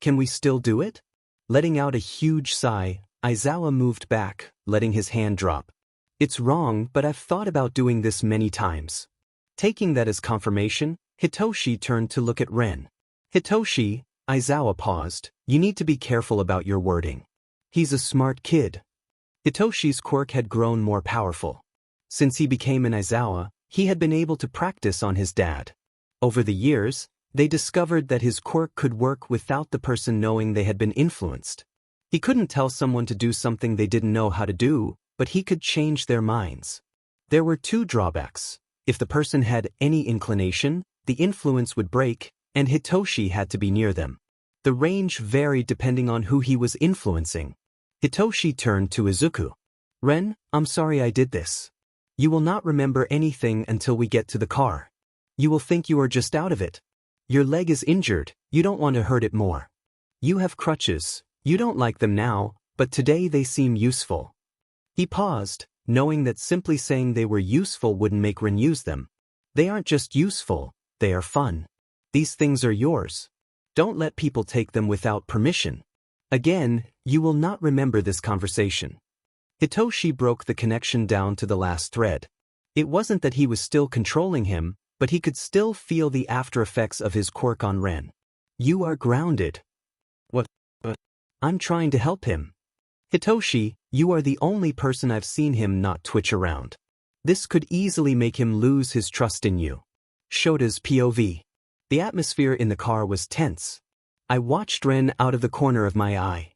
Can we still do it? Letting out a huge sigh, Aizawa moved back, letting his hand drop. It's wrong, but I've thought about doing this many times. Taking that as confirmation, Hitoshi turned to look at Ren. Hitoshi, Aizawa paused, you need to be careful about your wording. He's a smart kid. Hitoshi's quirk had grown more powerful. Since he became an Aizawa, he had been able to practice on his dad. Over the years, they discovered that his quirk could work without the person knowing they had been influenced. He couldn't tell someone to do something they didn't know how to do, but he could change their minds. There were two drawbacks. If the person had any inclination, the influence would break, and Hitoshi had to be near them. The range varied depending on who he was influencing. Hitoshi turned to Izuku. Ren, I'm sorry I did this. You will not remember anything until we get to the car. You will think you are just out of it. Your leg is injured, you don't want to hurt it more. You have crutches, you don't like them now, but today they seem useful. He paused, knowing that simply saying they were useful wouldn't make Ren use them. They aren't just useful, they are fun. These things are yours. Don't let people take them without permission. Again, you will not remember this conversation. Hitoshi broke the connection down to the last thread. It wasn't that he was still controlling him, but he could still feel the after effects of his quirk on Ren. You are grounded. What? I'm trying to help him. Hitoshi, you are the only person I've seen him not twitch around. This could easily make him lose his trust in you. Shota's POV. The atmosphere in the car was tense. I watched Ren out of the corner of my eye.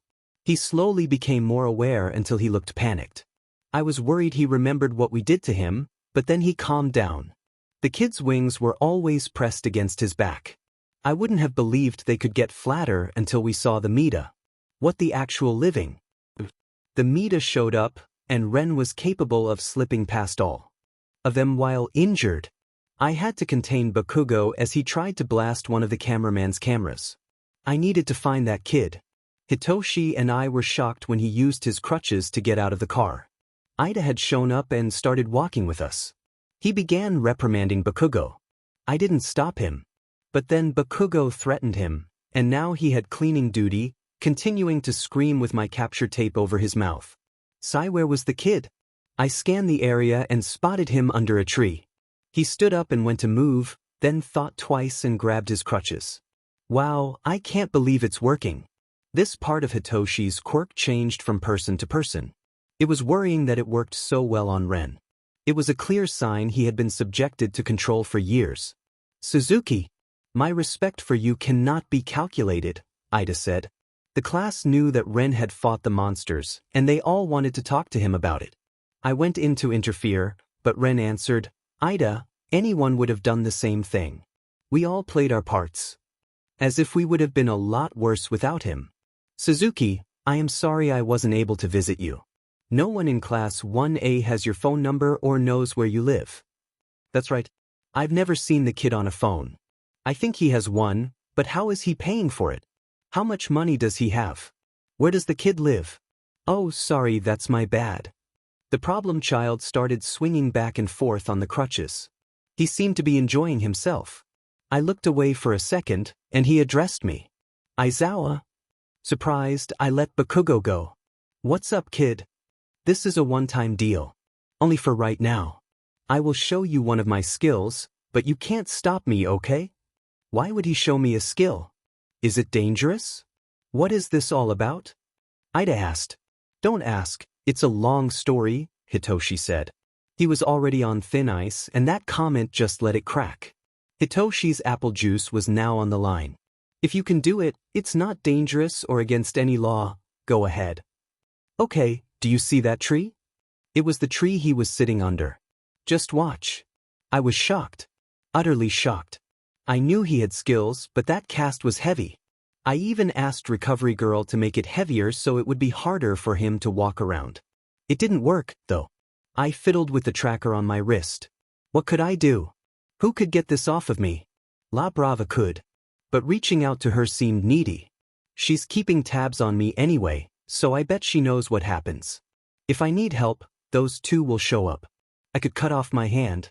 He slowly became more aware until he looked panicked. I was worried he remembered what we did to him, but then he calmed down. The kid's wings were always pressed against his back. I wouldn't have believed they could get flatter until we saw the Mida. What the actual living? The Mida showed up, and Ren was capable of slipping past all of them while injured. I had to contain Bakugo as he tried to blast one of the cameraman's cameras. I needed to find that kid. Hitoshi and I were shocked when he used his crutches to get out of the car. Ida had shown up and started walking with us. He began reprimanding Bakugo. I didn't stop him. But then Bakugo threatened him, and now he had cleaning duty, continuing to scream with my capture tape over his mouth. Sigh, where was the kid? I scanned the area and spotted him under a tree. He stood up and went to move, then thought twice and grabbed his crutches. Wow, I can't believe it's working. This part of Hitoshi's quirk changed from person to person. It was worrying that it worked so well on Ren. It was a clear sign he had been subjected to control for years. Suzuki, my respect for you cannot be calculated, Ida said. The class knew that Ren had fought the monsters, and they all wanted to talk to him about it. I went in to interfere, but Ren answered, Ida, anyone would have done the same thing. We all played our parts. As if we would have been a lot worse without him. Suzuki, I am sorry I wasn't able to visit you. No one in Class 1A has your phone number or knows where you live. That's right. I've never seen the kid on a phone. I think he has one, but how is he paying for it? How much money does he have? Where does the kid live? Oh, sorry, that's my bad. The problem child started swinging back and forth on the crutches. He seemed to be enjoying himself. I looked away for a second, and he addressed me. Aizawa. Surprised, I let Bakugo go. What's up, kid? This is a one-time deal. Only for right now. I will show you one of my skills, but you can't stop me, okay? Why would he show me a skill? Is it dangerous? What is this all about? Ida asked. Don't ask, it's a long story, Hitoshi said. He was already on thin ice, and that comment just let it crack. Hitoshi's apple juice was now on the line. If you can do it, it's not dangerous or against any law, go ahead. Okay, do you see that tree? It was the tree he was sitting under. Just watch. I was shocked. Utterly shocked. I knew he had skills, but that cast was heavy. I even asked Recovery Girl to make it heavier so it would be harder for him to walk around. It didn't work, though. I fiddled with the tracker on my wrist. What could I do? Who could get this off of me? La Brava could. But reaching out to her seemed needy. She's keeping tabs on me anyway, so I bet she knows what happens. If I need help, those two will show up. I could cut off my hand.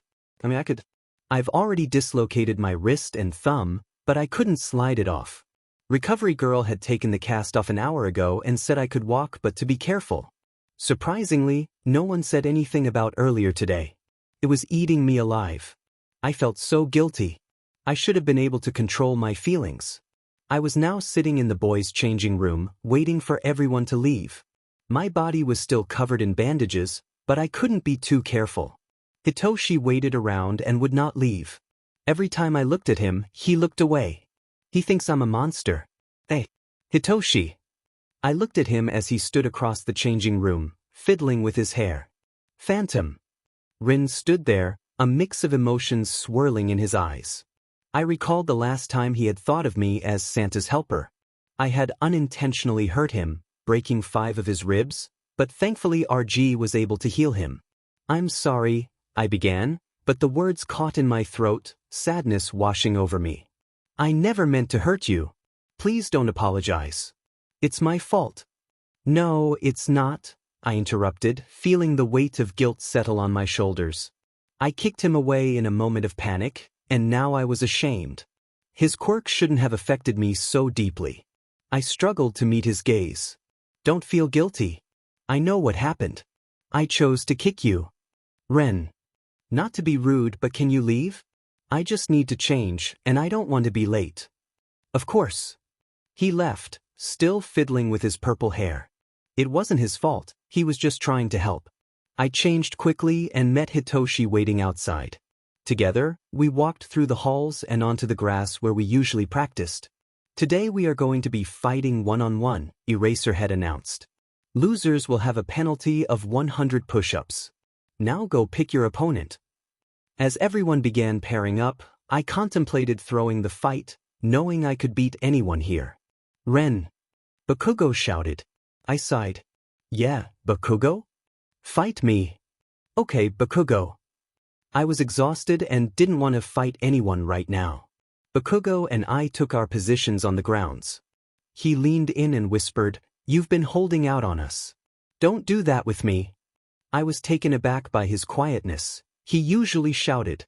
I've already dislocated my wrist and thumb, but I couldn't slide it off. Recovery Girl had taken the cast off an hour ago and said I could walk but to be careful. Surprisingly, no one said anything about earlier today. It was eating me alive. I felt so guilty. I should have been able to control my feelings. I was now sitting in the boys' changing room, waiting for everyone to leave. My body was still covered in bandages, but I couldn't be too careful. Hitoshi waited around and would not leave. Every time I looked at him, he looked away. He thinks I'm a monster. Hey, Hitoshi. I looked at him as he stood across the changing room, fiddling with his hair. Phantom. Rin stood there, a mix of emotions swirling in his eyes. I recalled the last time he had thought of me as Santa's helper. I had unintentionally hurt him, breaking 5 of his ribs, but thankfully RG was able to heal him. I'm sorry, I began, but the words caught in my throat, sadness washing over me. I never meant to hurt you. Please don't apologize. It's my fault. No, it's not, I interrupted, feeling the weight of guilt settle on my shoulders. I kicked him away in a moment of panic, and now I was ashamed. His quirk shouldn't have affected me so deeply. I struggled to meet his gaze. Don't feel guilty. I know what happened. I chose to kick you. Ren. Not to be rude, but can you leave? I just need to change, and I don't want to be late. Of course. He left, still fiddling with his purple hair. It wasn't his fault, he was just trying to help. I changed quickly and met Hitoshi waiting outside. Together, we walked through the halls and onto the grass where we usually practiced. Today we are going to be fighting one-on-one, Eraserhead announced. Losers will have a penalty of 100 push-ups. Now go pick your opponent. As everyone began pairing up, I contemplated throwing the fight, knowing I could beat anyone here. Ren. Bakugo shouted. I sighed. Yeah, Bakugo? Fight me. Okay, Bakugo. I was exhausted and didn't want to fight anyone right now. Bakugo and I took our positions on the grounds. He leaned in and whispered, "You've been holding out on us. Don't do that with me." I was taken aback by his quietness. He usually shouted.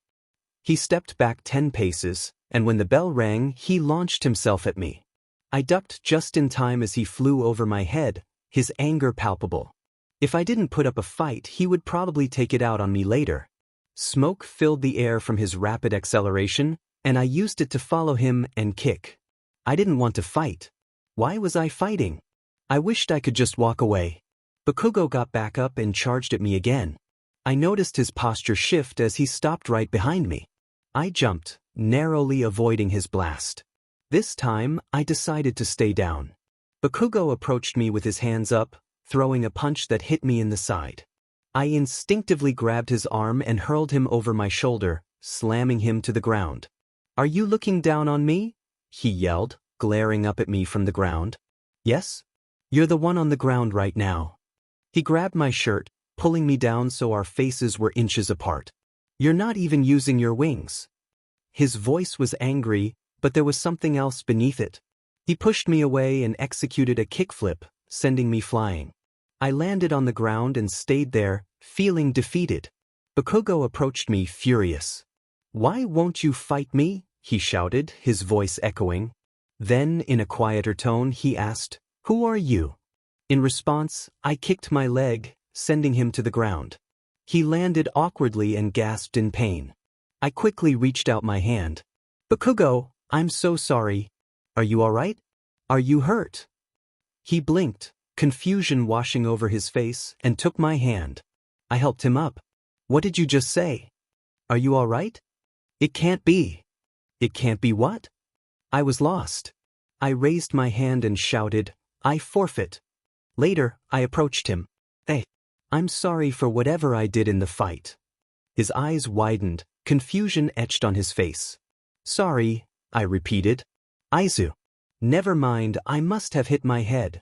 He stepped back 10 paces, and when the bell rang, he launched himself at me. I ducked just in time as he flew over my head, his anger palpable. If I didn't put up a fight, he would probably take it out on me later. Smoke filled the air from his rapid acceleration, and I used it to follow him and kick. I didn't want to fight. Why was I fighting? I wished I could just walk away. Bakugo got back up and charged at me again. I noticed his posture shift as he stopped right behind me. I jumped, narrowly avoiding his blast. This time, I decided to stay down. Bakugo approached me with his hands up, throwing a punch that hit me in the side. I instinctively grabbed his arm and hurled him over my shoulder, slamming him to the ground. "Are you looking down on me?" he yelled, glaring up at me from the ground. "Yes? You're the one on the ground right now." He grabbed my shirt, pulling me down so our faces were inches apart. "You're not even using your wings." His voice was angry, but there was something else beneath it. He pushed me away and executed a kickflip, sending me flying. I landed on the ground and stayed there, feeling defeated. Bakugo approached me furious. "Why won't you fight me?" he shouted, his voice echoing. Then, in a quieter tone, he asked, "Who are you?" In response, I kicked my leg, sending him to the ground. He landed awkwardly and gasped in pain. I quickly reached out my hand. "Bakugo, I'm so sorry. Are you all right? Are you hurt?" He blinked, confusion washing over his face, and took my hand. I helped him up. "What did you just say? Are you all right?" "It can't be." "It can't be what?" I was lost. I raised my hand and shouted, "I forfeit." Later, I approached him. "Hey, I'm sorry for whatever I did in the fight." His eyes widened, confusion etched on his face. "Sorry," I repeated. "Izu." "Never mind, I must have hit my head."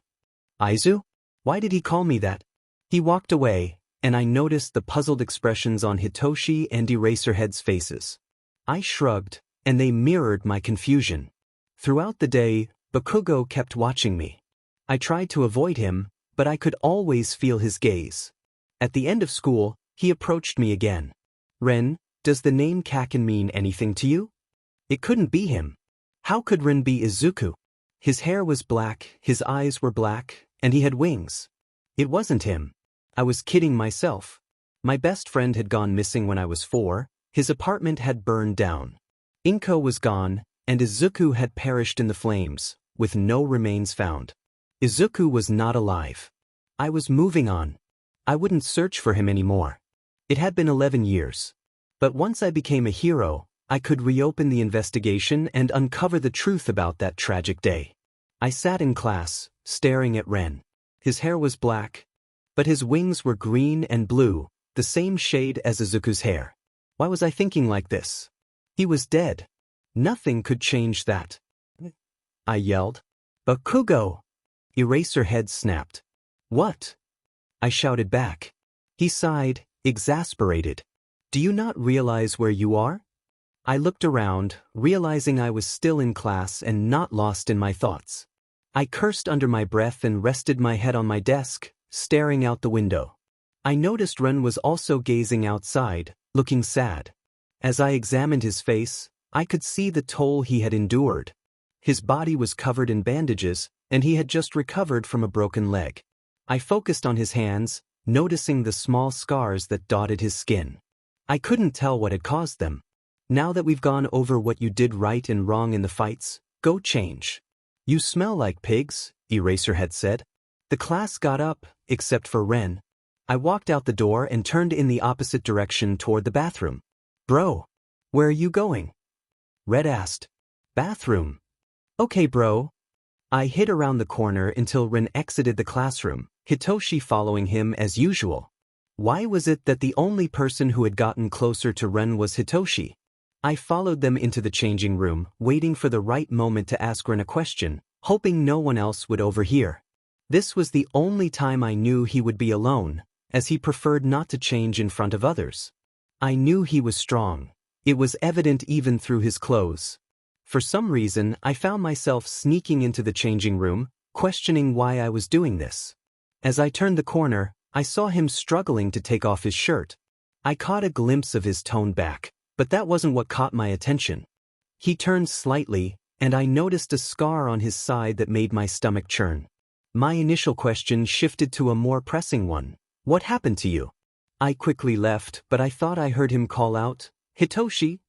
"Izu? Why did he call me that?" He walked away, and I noticed the puzzled expressions on Hitoshi and Eraserhead's faces. I shrugged, and they mirrored my confusion. Throughout the day, Bakugo kept watching me. I tried to avoid him, but I could always feel his gaze. At the end of school, he approached me again. "Ren, does the name Kaken mean anything to you?" It couldn't be him. How could Ren be Izuku? His hair was black, his eyes were black, and he had wings. It wasn't him. I was kidding myself. My best friend had gone missing when I was 4, his apartment had burned down. Inko was gone, and Izuku had perished in the flames, with no remains found. Izuku was not alive. I was moving on. I wouldn't search for him anymore. It had been 11 years. But once I became a hero, I could reopen the investigation and uncover the truth about that tragic day. I sat in class, staring at Ren. His hair was black, but his wings were green and blue, the same shade as Izuku's hair. Why was I thinking like this? He was dead. Nothing could change that. I yelled. "Bakugo!" Eraserhead snapped. "What?" I shouted back. He sighed, exasperated. "Do you not realize where you are?" I looked around, realizing I was still in class and not lost in my thoughts. I cursed under my breath and rested my head on my desk, staring out the window. I noticed Ren was also gazing outside, looking sad. As I examined his face, I could see the toll he had endured. His body was covered in bandages, and he had just recovered from a broken leg. I focused on his hands, noticing the small scars that dotted his skin. I couldn't tell what had caused them. "Now that we've gone over what you did right and wrong in the fights, go change." "You smell like pigs," Eraserhead said. The class got up, except for Ren. I walked out the door and turned in the opposite direction toward the bathroom. "Bro, where are you going?" Red asked. "Bathroom." "Okay, bro." I hid around the corner until Ren exited the classroom, Hitoshi following him as usual. Why was it that the only person who had gotten closer to Ren was Hitoshi? I followed them into the changing room, waiting for the right moment to ask Ren a question, hoping no one else would overhear. This was the only time I knew he would be alone, as he preferred not to change in front of others. I knew he was strong. It was evident even through his clothes. For some reason, I found myself sneaking into the changing room, questioning why I was doing this. As I turned the corner, I saw him struggling to take off his shirt. I caught a glimpse of his toned back, but that wasn't what caught my attention. He turned slightly, and I noticed a scar on his side that made my stomach churn. My initial question shifted to a more pressing one. "What happened to you?" I quickly left, but I thought I heard him call out, "Hitoshi?"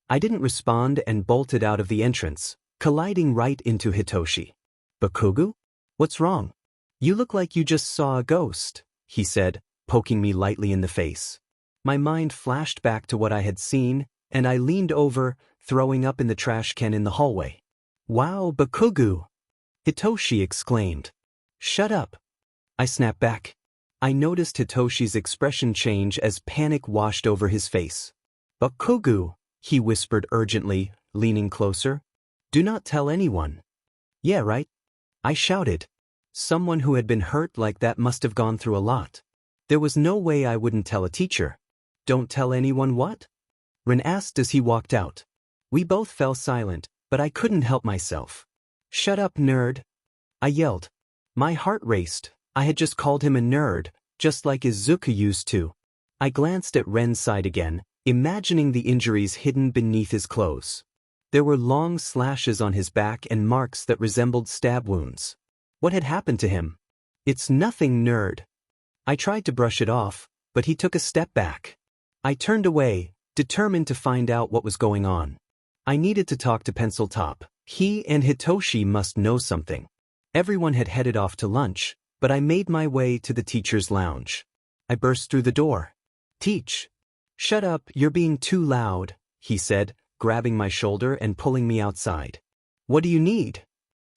I didn't respond and bolted out of the entrance, colliding right into Hitoshi. "Bakugo? What's wrong? You look like you just saw a ghost," he said, poking me lightly in the face. My mind flashed back to what I had seen, and I leaned over, throwing up in the trash can in the hallway. "Wow, Bakugo!" Hitoshi exclaimed. "Shut up!" I snapped back. I noticed Hitoshi's expression change as panic washed over his face. "Bakugo," he whispered urgently, leaning closer. "Do not tell anyone." "Yeah, right?" I shouted. Someone who had been hurt like that must have gone through a lot. There was no way I wouldn't tell a teacher. "Don't tell anyone what?" Ren asked as he walked out. We both fell silent, but I couldn't help myself. "Shut up, nerd!" I yelled. My heart raced. I had just called him a nerd, just like Izuku used to. I glanced at Ren's side again, imagining the injuries hidden beneath his clothes. There were long slashes on his back and marks that resembled stab wounds. What had happened to him? It's nothing, nerd. I tried to brush it off, but he took a step back. I turned away, determined to find out what was going on. I needed to talk to Pencil Top. He and Hitoshi must know something. Everyone had headed off to lunch, but I made my way to the teacher's lounge. I burst through the door. "Teach." "Shut up, you're being too loud," he said, grabbing my shoulder and pulling me outside. "What do you need?"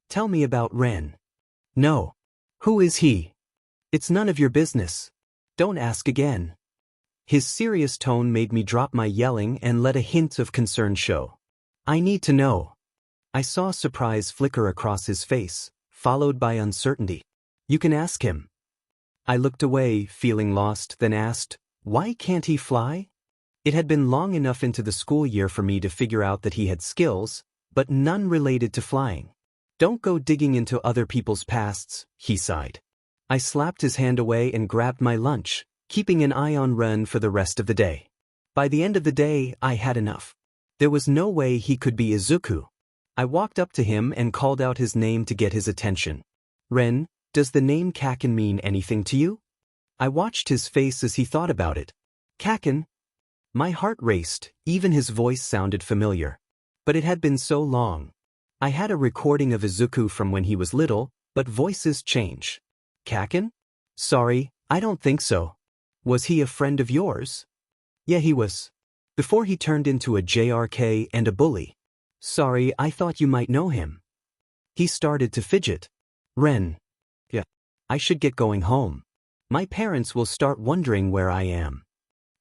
"Tell me about Ren." "No." "Who is he?" "It's none of your business." "Don't ask again." His serious tone made me drop my yelling and let a hint of concern show. "I need to know." I saw surprise flicker across his face, followed by uncertainty. "You can ask him." I looked away, feeling lost, then asked, "Why can't he fly?" It had been long enough into the school year for me to figure out that he had skills, but none related to flying. "Don't go digging into other people's pasts," he sighed. I slapped his hand away and grabbed my lunch, keeping an eye on Ren for the rest of the day. By the end of the day, I had enough. There was no way he could be Izuku. I walked up to him and called out his name to get his attention. "Ren, does the name Kaken mean anything to you?" I watched his face as he thought about it. "Kaken?" My heart raced, even his voice sounded familiar. But it had been so long. I had a recording of Izuku from when he was little, but voices change. "Kaken? Sorry, I don't think so." "Was he a friend of yours?" "Yeah, he was. Before he turned into a JRK and a bully." "Sorry, I thought you might know him." He started to fidget. "Ren." "Yeah. I should get going home. My parents will start wondering where I am."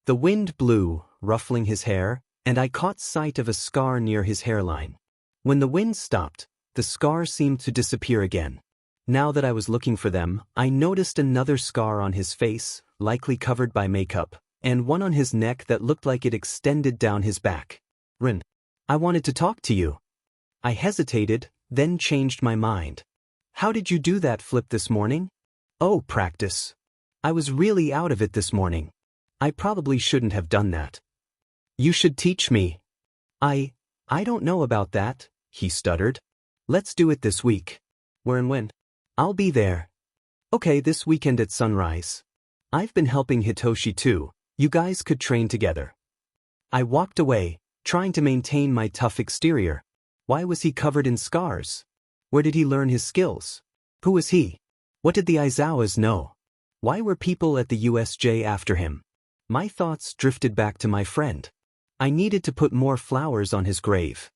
The wind blew, ruffling his hair, and I caught sight of a scar near his hairline. When the wind stopped, the scar seemed to disappear again. Now that I was looking for them, I noticed another scar on his face, likely covered by makeup, and one on his neck that looked like it extended down his back. "Ren, I wanted to talk to you." I hesitated, then changed my mind. "How did you do that flip this morning?" "Oh, practice. I was really out of it this morning. I probably shouldn't have done that." "You should teach me." I don't know about that," he stuttered. "Let's do it this week." "Where and when?" "I'll be there." "Okay, this weekend at sunrise. I've been helping Hitoshi too. You guys could train together." I walked away, trying to maintain my tough exterior. Why was he covered in scars? Where did he learn his skills? Who was he? What did the Aizawas know? Why were people at the USJ after him? My thoughts drifted back to my friend. I needed to put more flowers on his grave.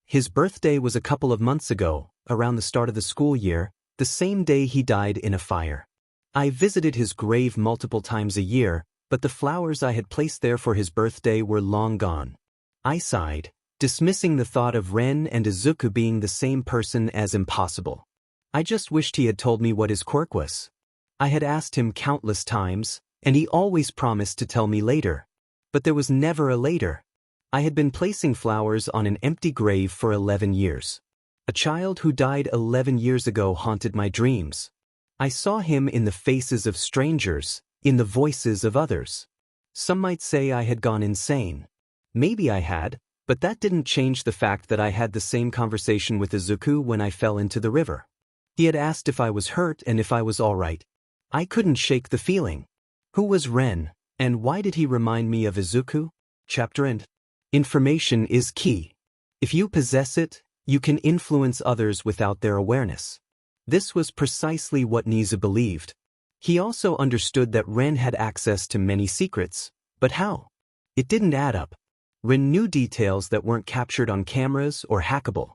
His birthday was a couple of months ago, around the start of the school year, the same day he died in a fire. I visited his grave multiple times a year, but the flowers I had placed there for his birthday were long gone. I sighed, dismissing the thought of Ren and Izuku being the same person as impossible. I just wished he had told me what his quirk was. I had asked him countless times, and he always promised to tell me later. But there was never a later. I had been placing flowers on an empty grave for 11 years. A child who died 11 years ago haunted my dreams. I saw him in the faces of strangers, in the voices of others. Some might say I had gone insane. Maybe I had, but that didn't change the fact that I had the same conversation with Izuku when I fell into the river. He had asked if I was hurt and if I was all right. I couldn't shake the feeling. Who was Ren, and why did he remind me of Izuku? Chapter end. Information is key. If you possess it, you can influence others without their awareness. This was precisely what Nizu believed. He also understood that Ren had access to many secrets, but how? It didn't add up. Ren knew details that weren't captured on cameras or hackable.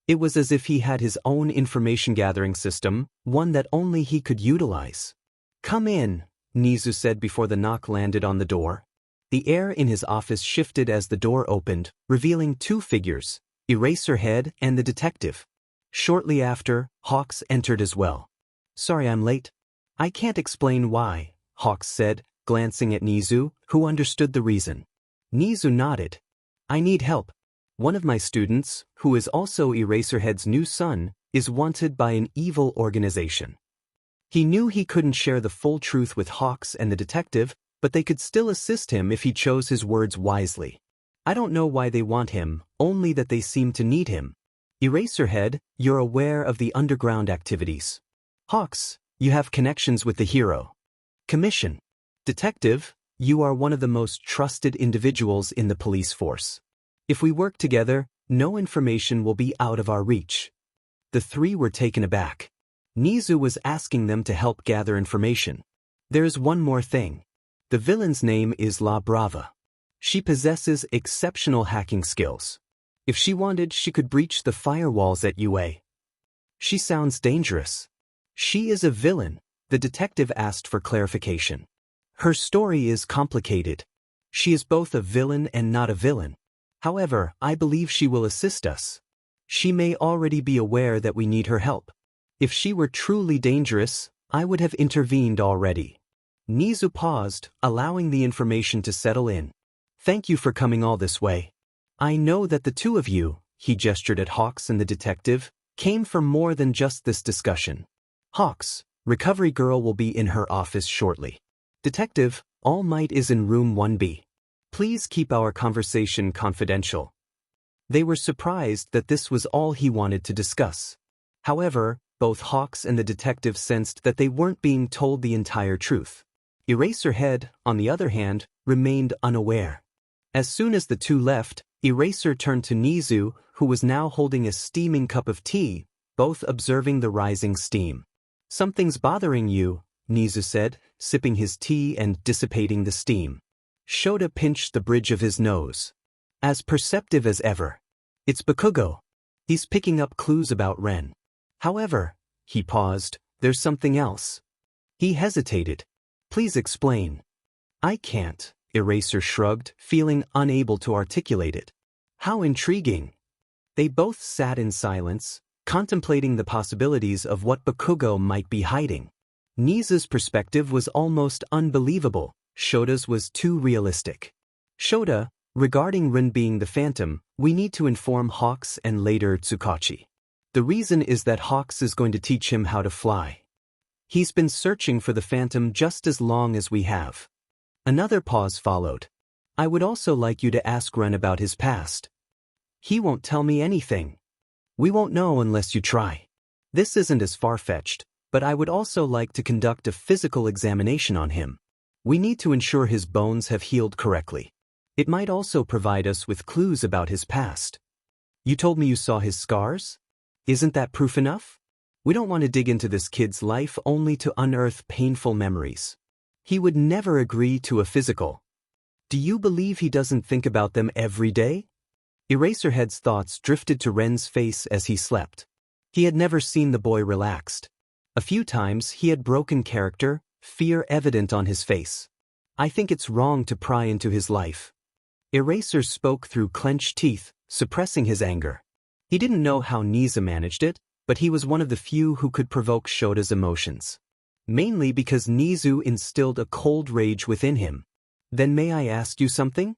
It was as if he had his own information gathering system, one that only he could utilize. "Come in," Nizu said before the knock landed on the door. The air in his office shifted as the door opened, revealing two figures, Eraserhead and the detective. Shortly after, Hawks entered as well. "Sorry I'm late." "I can't explain why," Hawks said, glancing at Nizu, who understood the reason. Nizu nodded. "I need help. One of my students, who is also Eraserhead's new son, is wanted by an evil organization." He knew he couldn't share the full truth with Hawks and the detective, but they could still assist him if he chose his words wisely. I don't know why they want him, only that they seem to need him. Eraserhead, you're aware of the underground activities. Hawks, you have connections with the hero. Commission. Detective, you are one of the most trusted individuals in the police force. If we work together, no information will be out of our reach. The three were taken aback. Nizu was asking them to help gather information. There's one more thing. The villain's name is La Brava. She possesses exceptional hacking skills. If she wanted, she could breach the firewalls at UA. She sounds dangerous. She is a villain, the detective asked for clarification. Her story is complicated. She is both a villain and not a villain. However, I believe she will assist us. She may already be aware that we need her help. If she were truly dangerous, I would have intervened already. Nizu paused, allowing the information to settle in. Thank you for coming all this way. I know that the two of you, he gestured at Hawks and the detective, came for more than just this discussion. Hawks, Recovery Girl will be in her office shortly. Detective, All Might is in room 1B. Please keep our conversation confidential. They were surprised that this was all he wanted to discuss. However, both Hawks and the detective sensed that they weren't being told the entire truth. Eraserhead, on the other hand, remained unaware. As soon as the two left, Eraser turned to Nizu, who was now holding a steaming cup of tea, both observing the rising steam. Something's bothering you, Nizu said, sipping his tea and dissipating the steam. Shota pinched the bridge of his nose. As perceptive as ever. It's Bakugo. He's picking up clues about Ren. However, he paused, there's something else. He hesitated. Please explain. I can't, Eraser shrugged, feeling unable to articulate it. How intriguing. They both sat in silence, contemplating the possibilities of what Bakugo might be hiding. Nizu's perspective was almost unbelievable. Shota's was too realistic. Shota, regarding Rin being the Phantom, we need to inform Hawks and later Tsukachi. The reason is that Hawks is going to teach him how to fly. He's been searching for the Phantom just as long as we have. Another pause followed. I would also like you to ask Ren about his past. He won't tell me anything. We won't know unless you try. This isn't as far-fetched, but I would also like to conduct a physical examination on him. We need to ensure his bones have healed correctly. It might also provide us with clues about his past. You told me you saw his scars? Isn't that proof enough? We don't want to dig into this kid's life only to unearth painful memories. He would never agree to a physical. Do you believe he doesn't think about them every day? Eraserhead's thoughts drifted to Ren's face as he slept. He had never seen the boy relaxed. A few times he had broken character, fear evident on his face. I think it's wrong to pry into his life. Eraser spoke through clenched teeth, suppressing his anger. He didn't know how Nizu managed it, but he was one of the few who could provoke Shota's emotions. Mainly because Nizu instilled a cold rage within him. Then may I ask you something?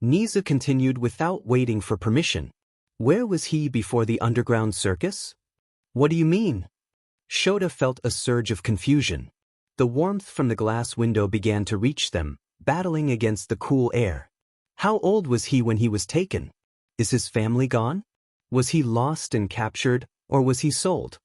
Nizu continued without waiting for permission. Where was he before the underground circus? What do you mean? Shota felt a surge of confusion. The warmth from the glass window began to reach them, battling against the cool air. How old was he when he was taken? Is his family gone? Was he lost and captured, or was he sold?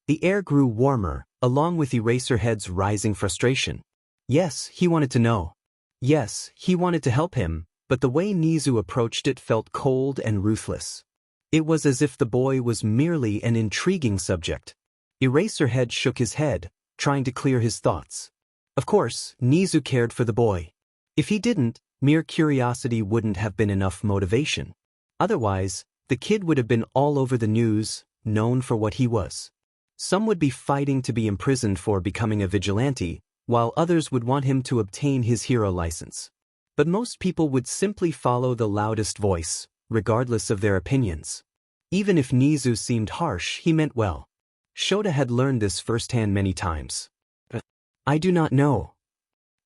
The air grew warmer, along with Eraserhead's rising frustration. Yes, he wanted to know. Yes, he wanted to help him, but the way Nizu approached it felt cold and ruthless. It was as if the boy was merely an intriguing subject. Eraserhead shook his head, trying to clear his thoughts. Of course, Nizu cared for the boy. If he didn't, mere curiosity wouldn't have been enough motivation. Otherwise, the kid would have been all over the news, known for what he was. Some would be fighting to be imprisoned for becoming a vigilante, while others would want him to obtain his hero license. But most people would simply follow the loudest voice, regardless of their opinions. Even if Nizu seemed harsh, he meant well. Shota had learned this firsthand many times. I do not know.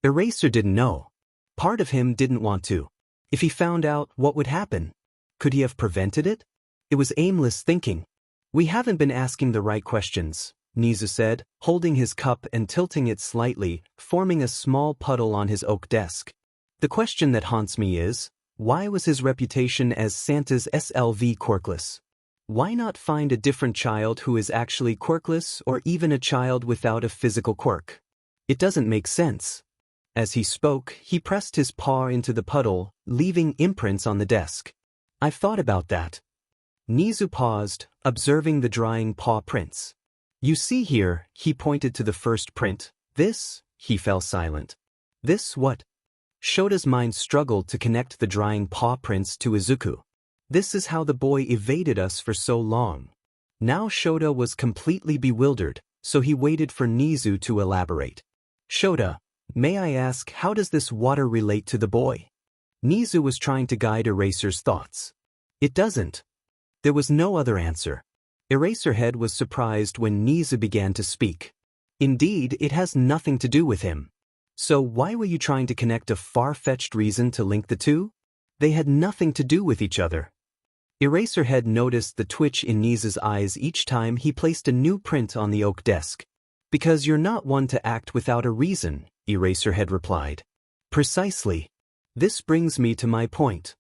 Eraser didn't know. Part of him didn't want to. If he found out, what would happen? Could he have prevented it? It was aimless thinking. We haven't been asking the right questions, Nizu said, holding his cup and tilting it slightly, forming a small puddle on his oak desk. The question that haunts me is, Why was his reputation as Santa's SLV quirkless? Why not find a different child who is actually quirkless or even a child without a physical quirk? It doesn't make sense. As he spoke, he pressed his paw into the puddle, leaving imprints on the desk. I've thought about that. Nizu paused, observing the drying paw prints. You see here, he pointed to the first print. This, he fell silent. This what? Shota's mind struggled to connect the drying paw prints to Izuku. This is how the boy evaded us for so long. Now Shota was completely bewildered, so he waited for Nizu to elaborate. Shota, may I ask, how does this water relate to the boy? Nizu was trying to guide Eraser's thoughts. It doesn't. There was no other answer. Eraserhead was surprised when Nizu began to speak. Indeed, it has nothing to do with him. So why were you trying to connect a far-fetched reason to link the two? They had nothing to do with each other. Eraserhead noticed the twitch in Nizu's eyes each time he placed a new print on the oak desk. Because you're not one to act without a reason, Eraserhead replied. Precisely. This brings me to my point.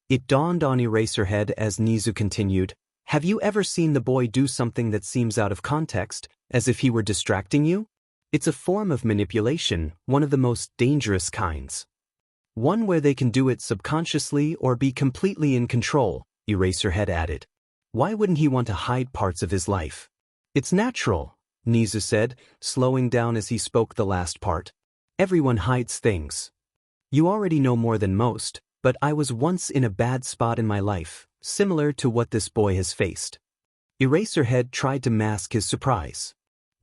It dawned on Eraserhead as Nizu continued, have you ever seen the boy do something that seems out of context, as if he were distracting you? It's a form of manipulation, one of the most dangerous kinds. One where they can do it subconsciously or be completely in control, Eraserhead added. Why wouldn't he want to hide parts of his life? It's natural, Nizu said, slowing down as he spoke the last part. Everyone hides things. You already know more than most, but I was once in a bad spot in my life, similar to what this boy has faced. Eraserhead tried to mask his surprise.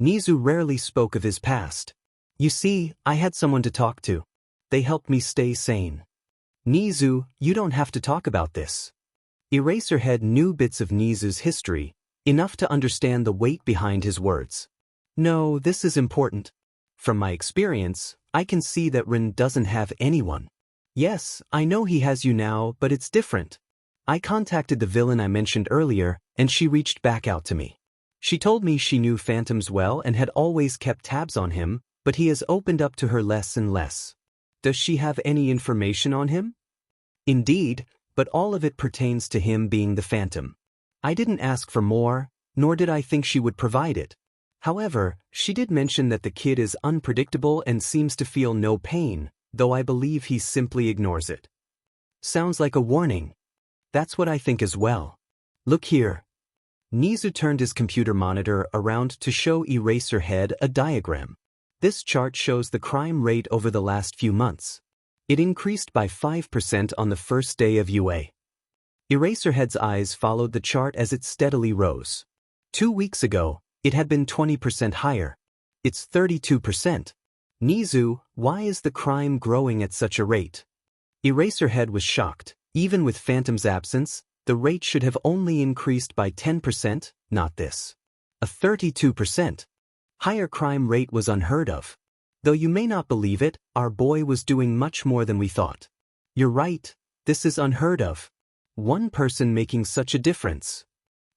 Nizu rarely spoke of his past. You see, I had someone to talk to. They helped me stay sane. Nizu, you don't have to talk about this. Eraserhead knew bits of Nizu's history, enough to understand the weight behind his words. No, this is important. From my experience, I can see that Rin doesn't have anyone. Yes, I know he has you now, but it's different. I contacted the villain I mentioned earlier, and she reached back out to me. She told me she knew Phantoms well and had always kept tabs on him, but he has opened up to her less and less. Does she have any information on him? Indeed, but all of it pertains to him being the Phantom. I didn't ask for more, nor did I think she would provide it. However, she did mention that the kid is unpredictable and seems to feel no pain, though I believe he simply ignores it. Sounds like a warning. That's what I think as well. Look here. Nizu turned his computer monitor around to show Eraserhead a diagram. This chart shows the crime rate over the last few months. It increased by 5% on the first day of UA. Eraserhead's eyes followed the chart as it steadily rose. 2 weeks ago, it had been 20% higher. It's 32%. Nizu, why is the crime growing at such a rate? Eraserhead was shocked. Even with Phantom's absence, the rate should have only increased by 10%, not this. A 32%. Higher crime rate was unheard of. Though you may not believe it, our boy was doing much more than we thought. You're right, this is unheard of. One person making such a difference.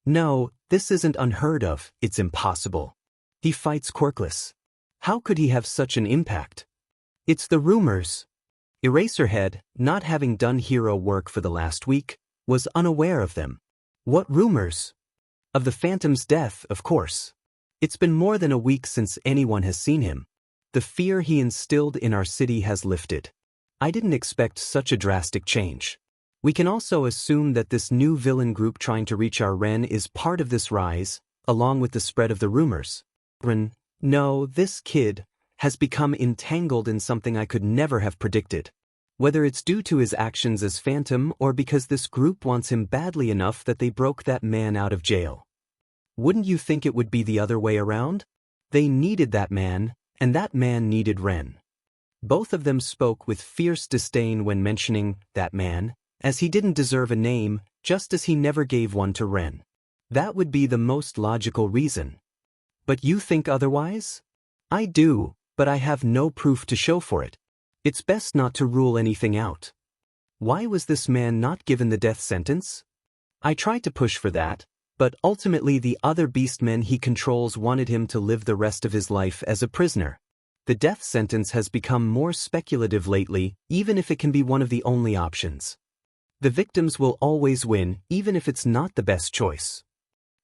No, this isn't unheard of, it's impossible. He fights quirkless. How could he have such an impact? It's the rumors. Eraserhead, not having done hero work for the last week, was unaware of them. What rumors? Of the Phantom's death, of course. It's been more than a week since anyone has seen him. The fear he instilled in our city has lifted. I didn't expect such a drastic change. We can also assume that this new villain group trying to reach our Ren is part of this rise, along with the spread of the rumors. Ren, no, this kid has become entangled in something I could never have predicted. Whether it's due to his actions as Phantom or because this group wants him badly enough that they broke that man out of jail. Wouldn't you think it would be the other way around? They needed that man, and that man needed Ren. Both of them spoke with fierce disdain when mentioning that man, as he didn't deserve a name, just as he never gave one to Ren. That would be the most logical reason. But you think otherwise? I do, but I have no proof to show for it. It's best not to rule anything out. Why was this man not given the death sentence? I tried to push for that, but ultimately the other beastmen he controls wanted him to live the rest of his life as a prisoner. The death sentence has become more speculative lately, even if it can be one of the only options. The victims will always win, even if it's not the best choice.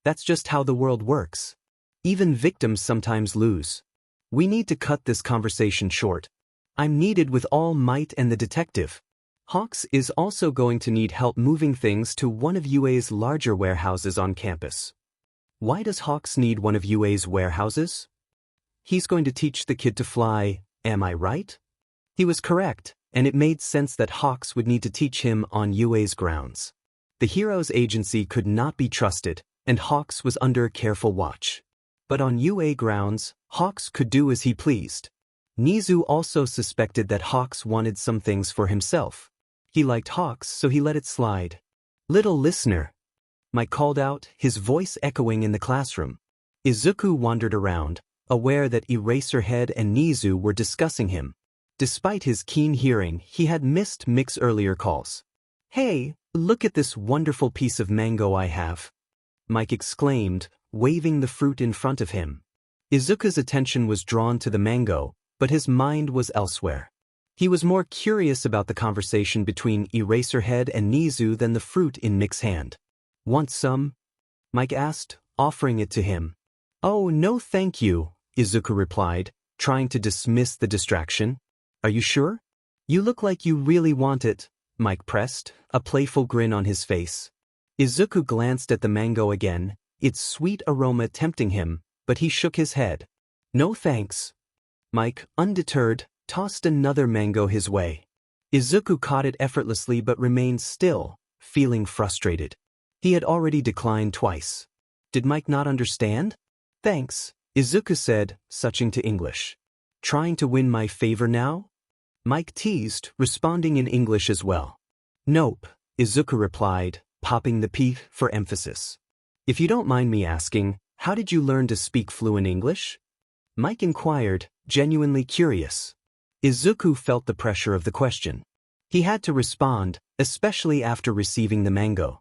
That's just how the world works. Even victims sometimes lose. We need to cut this conversation short. I'm needed with all might and the detective. Hawks is also going to need help moving things to one of UA's larger warehouses on campus. Why does Hawks need one of UA's warehouses? He's going to teach the kid to fly, am I right? He was correct, and it made sense that Hawks would need to teach him on UA's grounds. The hero's agency could not be trusted, and Hawks was under careful watch. But on UA grounds, Hawks could do as he pleased. Nizu also suspected that Hawks wanted some things for himself. He liked Hawks, so he let it slide. Little listener, Mike called out, his voice echoing in the classroom. Izuku wandered around, aware that Eraserhead and Nizu were discussing him. Despite his keen hearing, he had missed Mick's earlier calls. Hey, look at this wonderful piece of mango I have, Mike exclaimed, waving the fruit in front of him. Izuku's attention was drawn to the mango, but his mind was elsewhere. He was more curious about the conversation between Eraserhead and Nizu than the fruit in Mick's hand. Want some? Mike asked, offering it to him. Oh, no thank you, Izuku replied, trying to dismiss the distraction. Are you sure? You look like you really want it, Mike pressed, a playful grin on his face. Izuku glanced at the mango again, its sweet aroma tempting him, but he shook his head. No thanks. Mike, undeterred, tossed another mango his way. Izuku caught it effortlessly but remained still, feeling frustrated. He had already declined twice. Did Mike not understand? Thanks, Izuku said, switching to English. Trying to win my favor now? Mike teased, responding in English as well. Nope, Izuku replied, popping the P for emphasis. If you don't mind me asking, how did you learn to speak fluent English? Mike inquired, genuinely curious. Izuku felt the pressure of the question. He had to respond, especially after receiving the mango.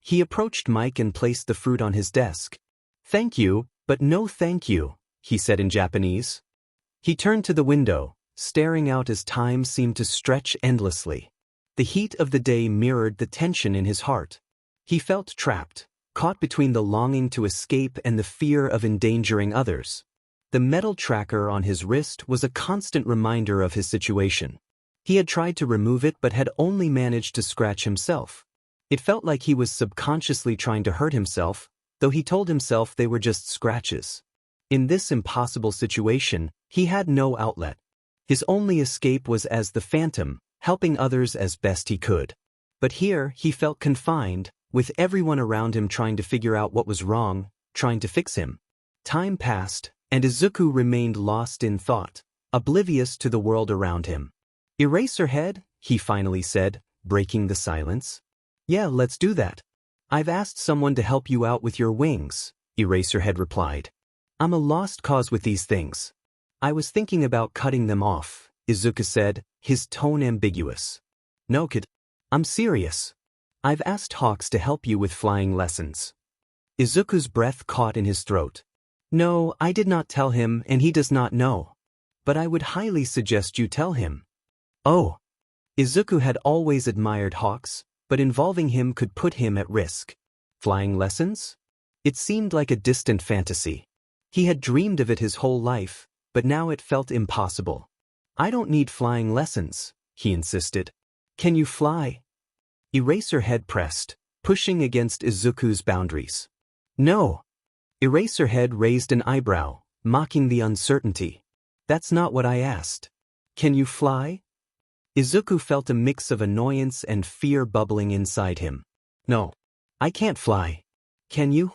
He approached Mike and placed the fruit on his desk. Thank you, but no thank you, he said in Japanese. He turned to the window, staring out as time seemed to stretch endlessly. The heat of the day mirrored the tension in his heart. He felt trapped, caught between the longing to escape and the fear of endangering others. The metal tracker on his wrist was a constant reminder of his situation. He had tried to remove it but had only managed to scratch himself. It felt like he was subconsciously trying to hurt himself, though he told himself they were just scratches. In this impossible situation, he had no outlet. His only escape was as the Phantom, helping others as best he could. But here he felt confined, with everyone around him trying to figure out what was wrong, trying to fix him. Time passed, and Izuku remained lost in thought, oblivious to the world around him. Eraserhead, he finally said, breaking the silence. Yeah, let's do that. I've asked someone to help you out with your wings, Eraserhead replied. I'm a lost cause with these things. I was thinking about cutting them off, Izuku said, his tone ambiguous. No kid. I'm serious. I've asked Hawks to help you with flying lessons. Izuku's breath caught in his throat. No, I did not tell him and he does not know. But I would highly suggest you tell him. Oh. Izuku had always admired Hawks, but involving him could put him at risk. Flying lessons? It seemed like a distant fantasy. He had dreamed of it his whole life, but now it felt impossible. I don't need flying lessons, he insisted. Can you fly? Eraserhead pressed, pushing against Izuku's boundaries. No. Eraserhead raised an eyebrow, mocking the uncertainty. That's not what I asked. Can you fly? Izuku felt a mix of annoyance and fear bubbling inside him. No. I can't fly. Can you?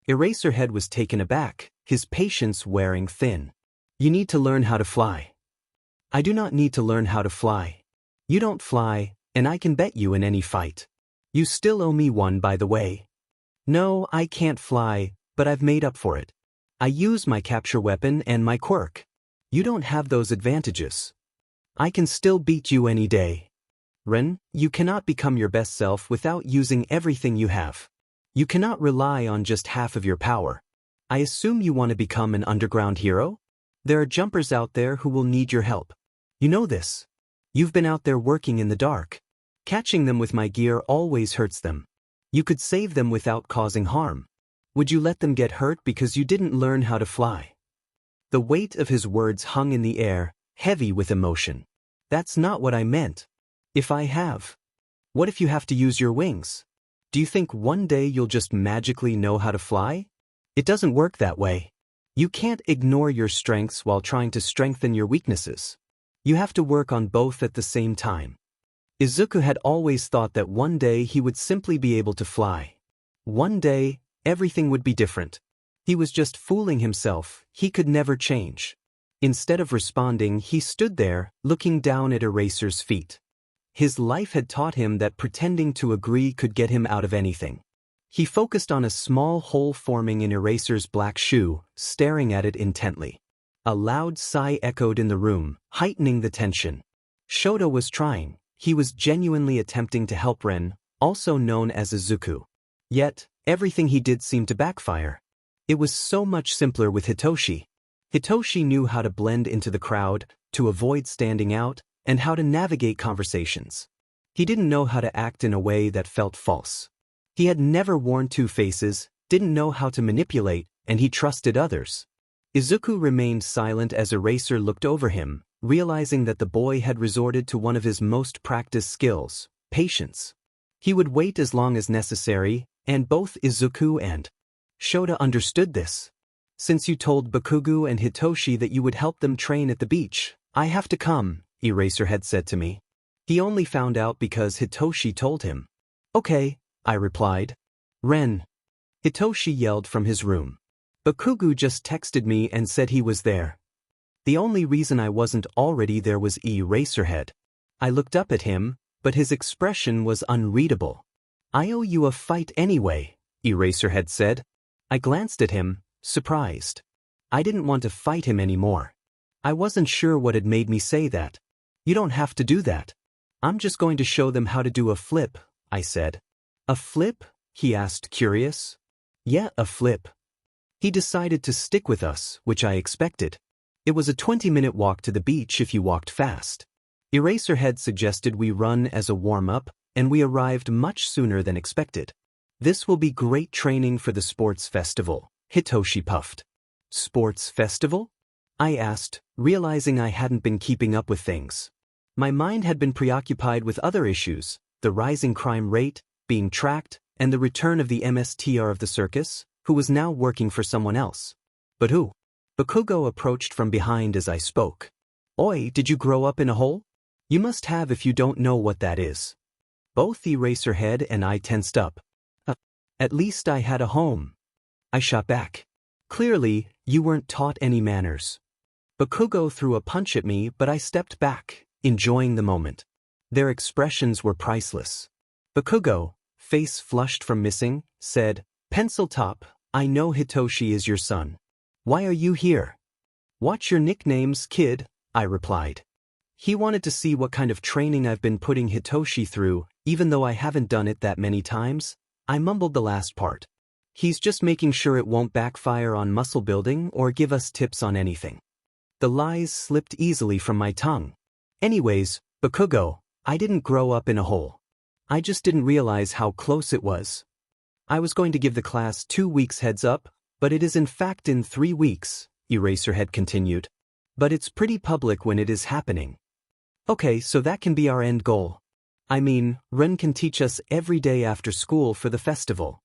Eraserhead was taken aback, his patience wearing thin. You need to learn how to fly. I do not need to learn how to fly. You don't fly, and I can bet you in any fight. You still owe me one, by the way. No, I can't fly, but I've made up for it. I use my capture weapon and my quirk. You don't have those advantages. I can still beat you any day. Ren, you cannot become your best self without using everything you have. You cannot rely on just half of your power. I assume you want to become an underground hero? There are jumpers out there who will need your help. You know this. You've been out there working in the dark. Catching them with my gear always hurts them. You could save them without causing harm. Would you let them get hurt because you didn't learn how to fly? The weight of his words hung in the air, heavy with emotion. That's not what I meant. If I have. What if you have to use your wings? Do you think one day you'll just magically know how to fly? It doesn't work that way. You can't ignore your strengths while trying to strengthen your weaknesses. You have to work on both at the same time. Izuku had always thought that one day he would simply be able to fly. One day, everything would be different. He was just fooling himself, he could never change. Instead of responding, he stood there, looking down at Eraser's feet. His life had taught him that pretending to agree could get him out of anything. He focused on a small hole forming in Eraser's black shoe, staring at it intently. A loud sigh echoed in the room, heightening the tension. Shoto was trying. He was genuinely attempting to help Ren, also known as Izuku. Yet, everything he did seemed to backfire. It was so much simpler with Hitoshi. Hitoshi knew how to blend into the crowd, to avoid standing out, and how to navigate conversations. He didn't know how to act in a way that felt false. He had never worn two faces, didn't know how to manipulate, and he trusted others. Izuku remained silent as Eraser looked over him, realizing that the boy had resorted to one of his most practiced skills, patience. He would wait as long as necessary, and both Izuku and Shota understood this. Since you told Bakugo and Hitoshi that you would help them train at the beach, I have to come, Eraser had said to me. He only found out because Hitoshi told him. Okay, I replied. Ren. Hitoshi yelled from his room. Bakugo just texted me and said he was there. The only reason I wasn't already there was Eraserhead. I looked up at him, but his expression was unreadable. I owe you a fight anyway, Eraserhead said. I glanced at him, surprised. I didn't want to fight him anymore. I wasn't sure what had made me say that. You don't have to do that. I'm just going to show them how to do a flip, I said. A flip? He asked, curious. Yeah, a flip. He decided to stick with us, which I expected. It was a 20-minute walk to the beach if you walked fast. Eraserhead suggested we run as a warm-up, and we arrived much sooner than expected. This will be great training for the sports festival, Hitoshi puffed. Sports festival? I asked, realizing I hadn't been keeping up with things. My mind had been preoccupied with other issues, the rising crime rate, being tracked, and the return of the MSTR of the circus, who was now working for someone else. But who? Bakugo approached from behind as I spoke. Oi, did you grow up in a hole? You must have if you don't know what that is. Both Eraserhead and I tensed up. At least I had a home. I shot back. Clearly, you weren't taught any manners. Bakugo threw a punch at me, but I stepped back, enjoying the moment. Their expressions were priceless. Bakugo, face flushed from missing, said, Pencil Top, I know Hitoshi is your son. Why are you here? Watch your nicknames, kid, I replied. He wanted to see what kind of training I've been putting Hitoshi through, even though I haven't done it that many times. I mumbled the last part. He's just making sure it won't backfire on muscle building or give us tips on anything. The lies slipped easily from my tongue. Anyways, Bakugo, I didn't grow up in a hole. I just didn't realize how close it was. I was going to give the class 2 weeks heads up, but it is in fact in 3 weeks, Eraserhead continued. But it's pretty public when it is happening. Okay, so that can be our end goal. I mean, Ren can teach us every day after school for the festival.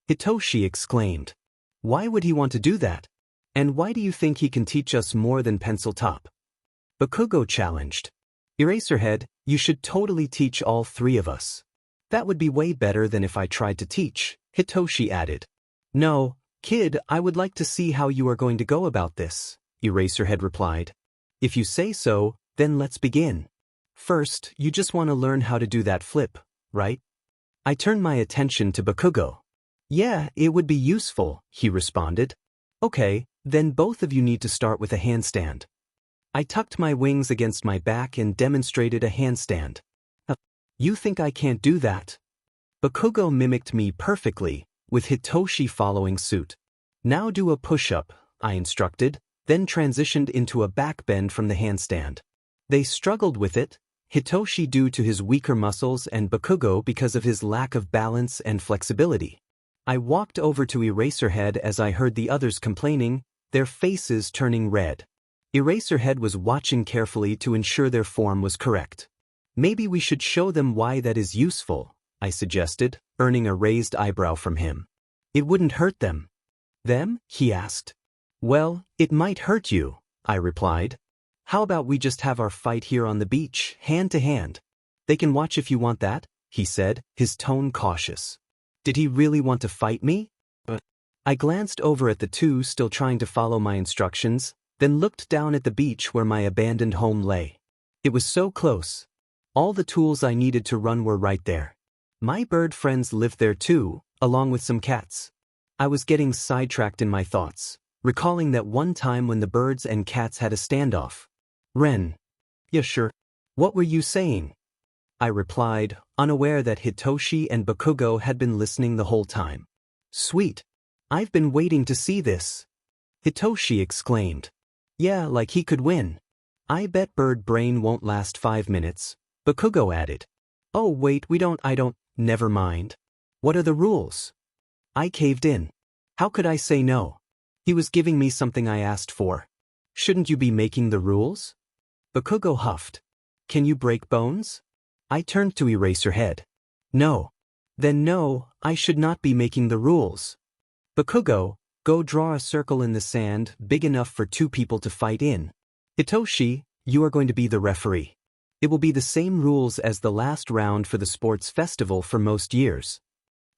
Hitoshi exclaimed. Why would he want to do that? And why do you think he can teach us more than Pencil Top? Bakugo challenged. Eraserhead, you should totally teach all 3 of us. That would be way better than if I tried to teach, Hitoshi added. No, kid, I would like to see how you are going to go about this, Eraserhead replied. If you say so, then let's begin. First, you just want to learn how to do that flip, right? I turned my attention to Bakugo. Yeah, it would be useful, he responded. Okay, then both of you need to start with a handstand. I tucked my wings against my back and demonstrated a handstand. You think I can't do that? Bakugo mimicked me perfectly, with Hitoshi following suit. Now do a push-up, I instructed, then transitioned into a back bend from the handstand. They struggled with it, Hitoshi due to his weaker muscles and Bakugo because of his lack of balance and flexibility. I walked over to Eraserhead as I heard the others complaining, their faces turning red. Eraserhead was watching carefully to ensure their form was correct. Maybe we should show them why that is useful, I suggested, earning a raised eyebrow from him. It wouldn't hurt them. Them? He asked. Well, it might hurt you, I replied. How about we just have our fight here on the beach, hand to hand? They can watch if you want that, he said, his tone cautious. Did he really want to fight me? I glanced over at the two still trying to follow my instructions, then looked down at the beach where my abandoned home lay. It was so close. All the tools I needed to run were right there. My bird friends lived there too, along with some cats. I was getting sidetracked in my thoughts, recalling that one time when the birds and cats had a standoff. Ren. Yeah, sure. What were you saying? I replied, unaware that Hitoshi and Bakugo had been listening the whole time. Sweet. I've been waiting to see this. Hitoshi exclaimed. Yeah, like he could win. I bet Bird Brain won't last 5 minutes, Bakugo added. Oh wait, never mind. What are the rules? I caved in. How could I say no? He was giving me something I asked for. Shouldn't you be making the rules? Bakugo huffed. Can you break bones? I turned to Eraserhead. No. Then no, I should not be making the rules. Bakugo, go draw a circle in the sand big enough for 2 people to fight in. Hitoshi, you are going to be the referee. It will be the same rules as the last round for the sports festival for most years.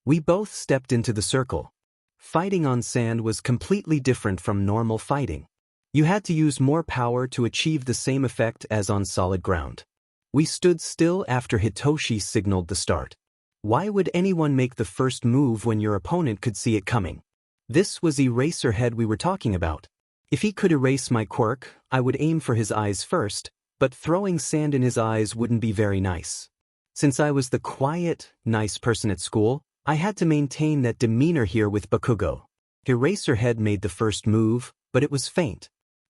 We both stepped into the circle. Fighting on sand was completely different from normal fighting. You had to use more power to achieve the same effect as on solid ground. We stood still after Hitoshi signaled the start. Why would anyone make the first move when your opponent could see it coming? This was Eraserhead we were talking about. If he could erase my quirk, I would aim for his eyes first, but throwing sand in his eyes wouldn't be very nice. Since I was the quiet, nice person at school, I had to maintain that demeanor here with Bakugo. Eraserhead made the first move, but it was faint.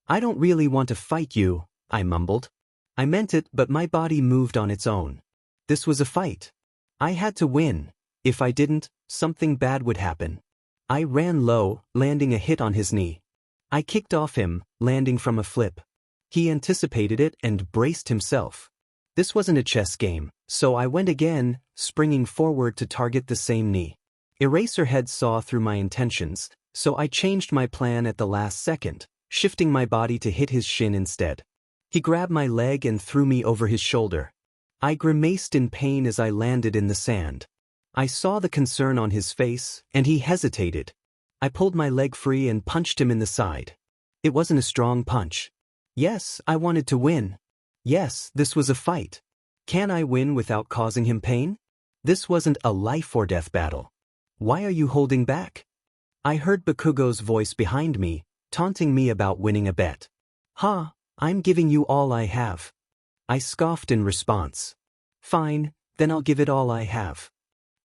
I don't really want to fight you, I mumbled. I meant it, but my body moved on its own. This was a fight. I had to win. If I didn't, something bad would happen. I ran low, landing a hit on his knee. I kicked off him, landing from a flip. He anticipated it and braced himself. This wasn't a chess game, so I went again, springing forward to target the same knee. Eraserhead saw through my intentions, so I changed my plan at the last second, shifting my body to hit his shin instead. He grabbed my leg and threw me over his shoulder. I grimaced in pain as I landed in the sand. I saw the concern on his face, and he hesitated. I pulled my leg free and punched him in the side. It wasn't a strong punch. Yes, I wanted to win. Yes, this was a fight. Can I win without causing him pain? This wasn't a life-or-death battle. Why are you holding back? I heard Bakugo's voice behind me, taunting me about winning a bet. Ha, I'm giving you all I have. I scoffed in response. Fine, then I'll give it all I have.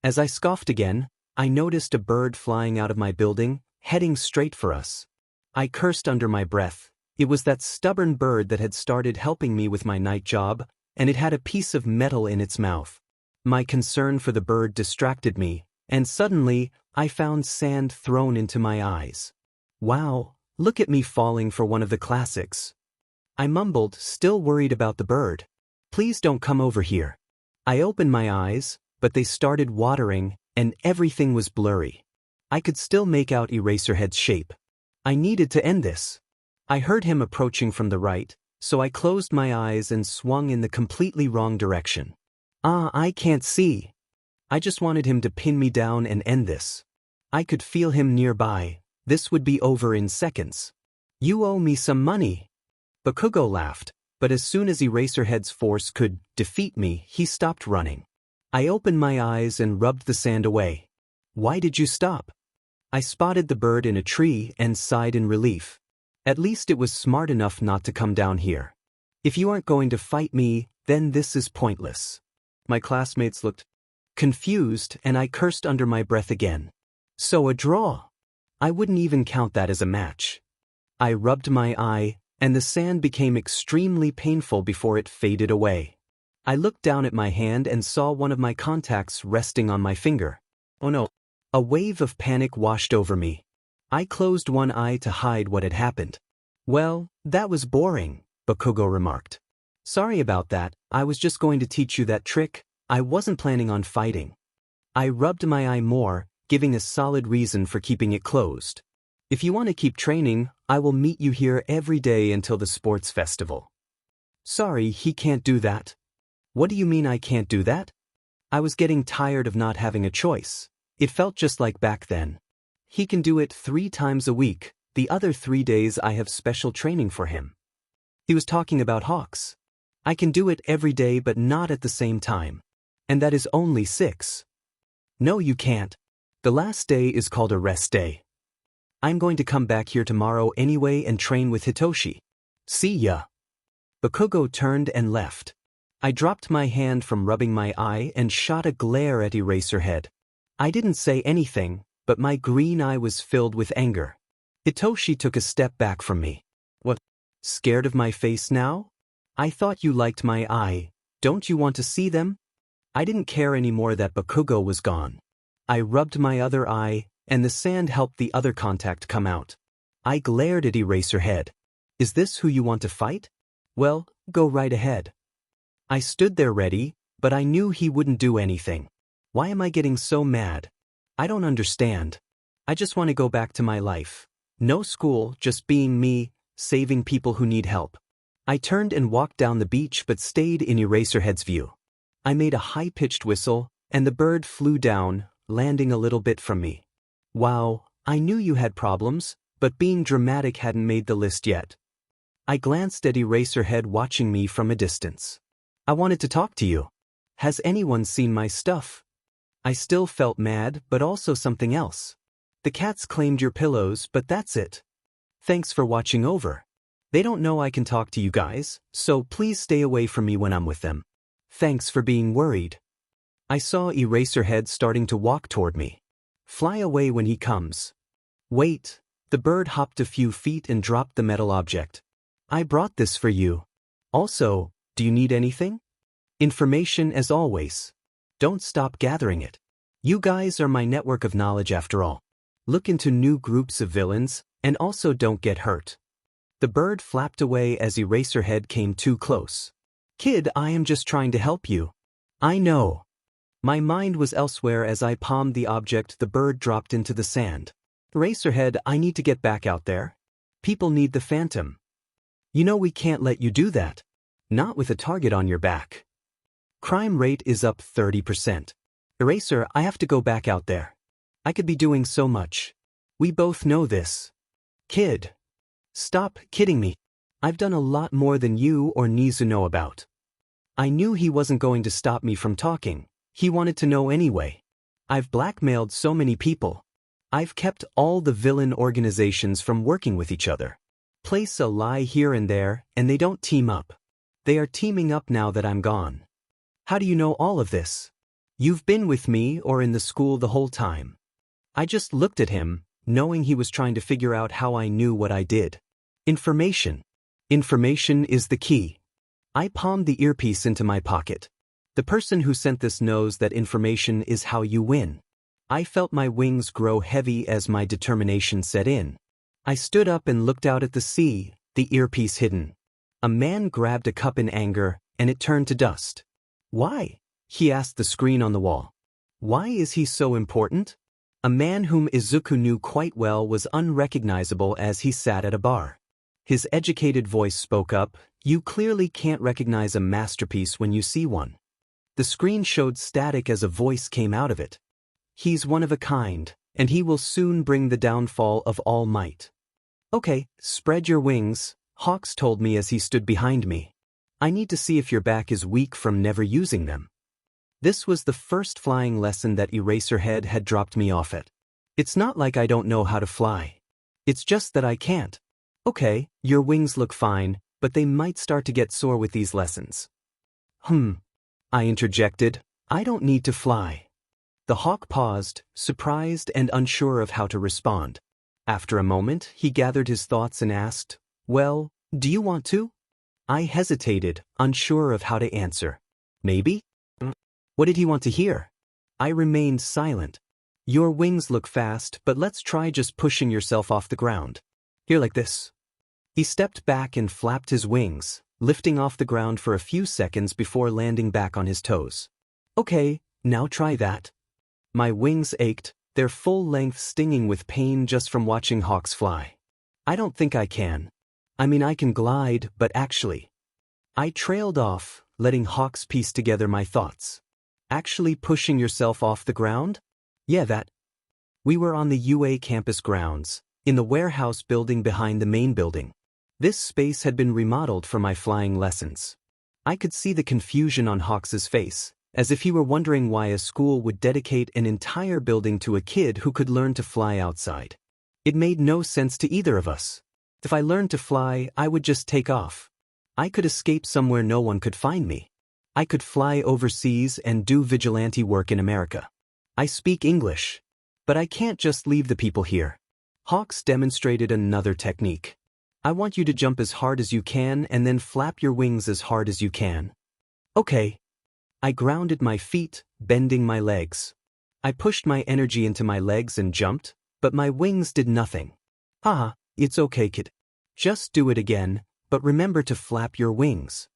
As I scoffed again, I noticed a bird flying out of my building, heading straight for us. I cursed under my breath. It was that stubborn bird that had started helping me with my night job, and it had a piece of metal in its mouth. My concern for the bird distracted me, and suddenly, I found sand thrown into my eyes. Wow, look at me falling for one of the classics. I mumbled, still worried about the bird. Please don't come over here. I opened my eyes, but they started watering, and everything was blurry. I could still make out Eraserhead's shape. I needed to end this. I heard him approaching from the right, so I closed my eyes and swung in the completely wrong direction. I can't see. I just wanted him to pin me down and end this. I could feel him nearby. This would be over in seconds. You owe me some money. Bakugo laughed, but as soon as Eraserhead's force could defeat me, he stopped running. I opened my eyes and rubbed the sand away. Why did you stop? I spotted the bird in a tree and sighed in relief. At least it was smart enough not to come down here. If you aren't going to fight me, then this is pointless. My classmates looked confused, and I cursed under my breath again. So a draw. I wouldn't even count that as a match. I rubbed my eye, and the sand became extremely painful before it faded away. I looked down at my hand and saw one of my contacts resting on my finger. Oh no. A wave of panic washed over me. I closed one eye to hide what had happened. Well, that was boring, Bakugo remarked. Sorry about that, I was just going to teach you that trick, I wasn't planning on fighting. I rubbed my eye more, giving a solid reason for keeping it closed. If you want to keep training, I will meet you here every day until the sports festival. Sorry, he can't do that. What do you mean I can't do that? I was getting tired of not having a choice. It felt just like back then. He can do it 3 times a week, the other 3 days I have special training for him. He was talking about hawks. I can do it every day but not at the same time. And that is only 6. No, you can't. The last day is called a rest day. I'm going to come back here tomorrow anyway and train with Hitoshi. See ya. Bakugo turned and left. I dropped my hand from rubbing my eye and shot a glare at Eraserhead. I didn't say anything, but my green eye was filled with anger. Hitoshi took a step back from me. What? Scared of my face now? I thought you liked my eye. Don't you want to see them? I didn't care anymore that Bakugo was gone. I rubbed my other eye, and the sand helped the other contact come out. I glared at Eraserhead. Is this who you want to fight? Well, go right ahead. I stood there ready, but I knew he wouldn't do anything. Why am I getting so mad? I don't understand. I just want to go back to my life. No school, just being me, saving people who need help. I turned and walked down the beach but stayed in Eraserhead's view. I made a high-pitched whistle, and the bird flew down, landing a little bit from me. Wow, I knew you had problems, but being dramatic hadn't made the list yet. I glanced at Eraserhead watching me from a distance. I wanted to talk to you. Has anyone seen my stuff? I still felt mad, but also something else. The cats claimed your pillows, but that's it. Thanks for watching over. They don't know I can talk to you guys, so please stay away from me when I'm with them. Thanks for being worried. I saw Eraserhead starting to walk toward me. Fly away when he comes. Wait. The bird hopped a few feet and dropped the metal object. I brought this for you. Also, do you need anything? Information as always. Don't stop gathering it. You guys are my network of knowledge after all. Look into new groups of villains, and also don't get hurt. The bird flapped away as Eraserhead came too close. Kid, I am just trying to help you. I know. My mind was elsewhere as I palmed the object the bird dropped into the sand. Eraserhead, I need to get back out there. People need the Phantom. You know we can't let you do that. Not with a target on your back. Crime rate is up 30%. Eraser, I have to go back out there. I could be doing so much. We both know this. Kid. Stop kidding me. I've done a lot more than you or Nizu know about. I knew he wasn't going to stop me from talking. He wanted to know anyway. I've blackmailed so many people. I've kept all the villain organizations from working with each other. Place a lie here and there, and they don't team up. They are teaming up now that I'm gone. How do you know all of this? You've been with me or in the school the whole time. I just looked at him, knowing he was trying to figure out how I knew what I did. Information. Information is the key. I palmed the earpiece into my pocket. The person who sent this knows that information is how you win. I felt my wings grow heavy as my determination set in. I stood up and looked out at the sea, the earpiece hidden. A man grabbed a cup in anger, and it turned to dust. Why? He asked the screen on the wall. Why is he so important? A man whom Izuku knew quite well was unrecognizable as he sat at a bar. His educated voice spoke up, "You clearly can't recognize a masterpiece when you see one." The screen showed static as a voice came out of it. He's one of a kind, and he will soon bring the downfall of All Might. Okay, spread your wings, Hawks told me as he stood behind me. I need to see if your back is weak from never using them. This was the first flying lesson that Eraserhead had dropped me off at. It's not like I don't know how to fly. It's just that I can't. Okay, your wings look fine, but they might start to get sore with these lessons. I interjected. I don't need to fly. The hawk paused, surprised and unsure of how to respond. After a moment, he gathered his thoughts and asked, "Well, do you want to?" I hesitated, unsure of how to answer. Maybe? What did he want to hear? I remained silent. Your wings look fast, but let's try just pushing yourself off the ground. Here like this. He stepped back and flapped his wings, lifting off the ground for a few seconds before landing back on his toes. Okay, now try that. My wings ached, their full length stinging with pain just from watching hawks fly. I don't think I can. I mean, I can glide, but actually. I trailed off, letting hawks piece together my thoughts. Actually pushing yourself off the ground? Yeah, that. We were on the UA campus grounds, in the warehouse building behind the main building. This space had been remodeled for my flying lessons. I could see the confusion on Hawks's face, as if he were wondering why a school would dedicate an entire building to a kid who could learn to fly outside. It made no sense to either of us. If I learned to fly, I would just take off. I could escape somewhere no one could find me. I could fly overseas and do vigilante work in America. I speak English. But I can't just leave the people here. Hawks demonstrated another technique. I want you to jump as hard as you can and then flap your wings as hard as you can. Okay. I grounded my feet, bending my legs. I pushed my energy into my legs and jumped, but my wings did nothing. Haha, it's okay, kid. Just do it again, but remember to flap your wings.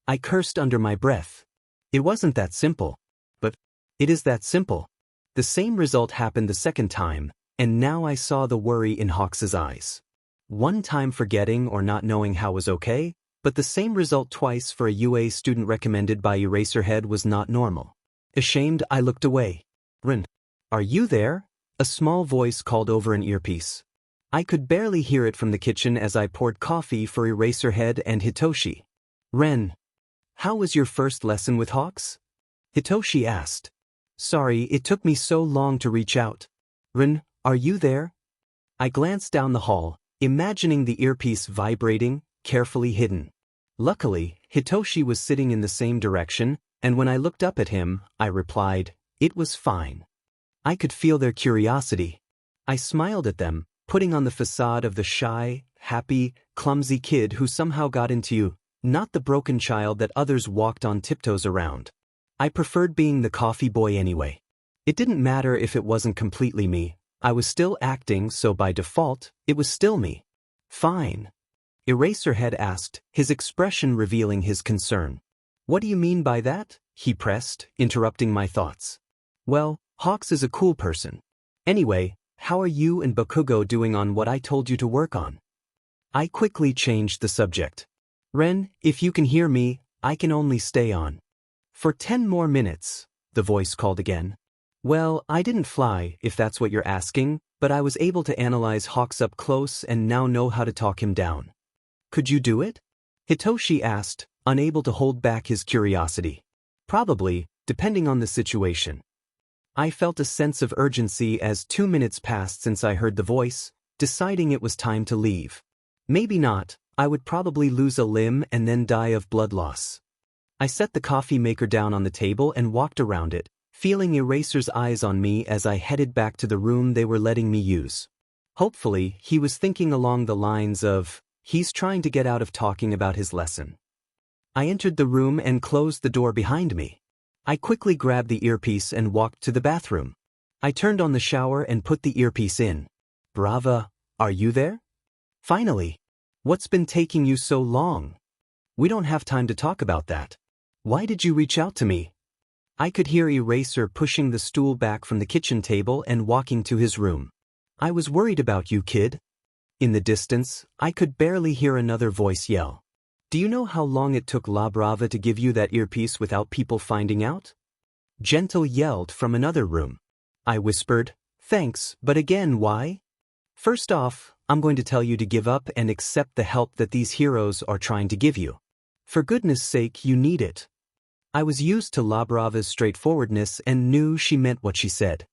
I cursed under my breath. It wasn't that simple. But it is that simple. The same result happened the second time, and now I saw the worry in Hawks's eyes. One time forgetting or not knowing how was okay, but the same result twice for a UA student recommended by Eraserhead was not normal. Ashamed, I looked away. Rin, are you there? A small voice called over an earpiece. I could barely hear it from the kitchen as I poured coffee for Eraserhead and Hitoshi. Ren, how was your first lesson with Hawks? Hitoshi asked. Sorry, it took me so long to reach out. Ren, are you there? I glanced down the hall, imagining the earpiece vibrating, carefully hidden. Luckily, Hitoshi was sitting in the same direction, and when I looked up at him, I replied, it was fine. I could feel their curiosity. I smiled at them, putting on the facade of the shy, happy, clumsy kid who somehow got into you, not the broken child that others walked on tiptoes around. I preferred being the coffee boy anyway. It didn't matter if it wasn't completely me. I was still acting, so by default, it was still me. Fine. Eraserhead asked, his expression revealing his concern. What do you mean by that? He pressed, interrupting my thoughts. Well, Hawks is a cool person. Anyway, how are you and Bakugo doing on what I told you to work on? I quickly changed the subject. Ren, if you can hear me, I can only stay on. For 10 more minutes, the voice called again. Well, I didn't fly, if that's what you're asking, but I was able to analyze Hawks up close and now know how to talk him down. Could you do it? Hitoshi asked, unable to hold back his curiosity. Probably, depending on the situation. I felt a sense of urgency as 2 minutes passed since I heard the voice, deciding it was time to leave. Maybe not, I would probably lose a limb and then die of blood loss. I set the coffee maker down on the table and walked around it, feeling Eraser's eyes on me as I headed back to the room they were letting me use. Hopefully, he was thinking along the lines of, he's trying to get out of talking about his lesson. I entered the room and closed the door behind me. I quickly grabbed the earpiece and walked to the bathroom. I turned on the shower and put the earpiece in. Brava, are you there? Finally. What's been taking you so long? We don't have time to talk about that. Why did you reach out to me? I could hear Eraser pushing the stool back from the kitchen table and walking to his room. I was worried about you, kid. In the distance, I could barely hear another voice yell. Do you know how long it took La Brava to give you that earpiece without people finding out? Gentle yelled from another room. I whispered, thanks, but again, why? First off, I'm going to tell you to give up and accept the help that these heroes are trying to give you. For goodness sake, you need it. I was used to La Brava's straightforwardness and knew she meant what she said.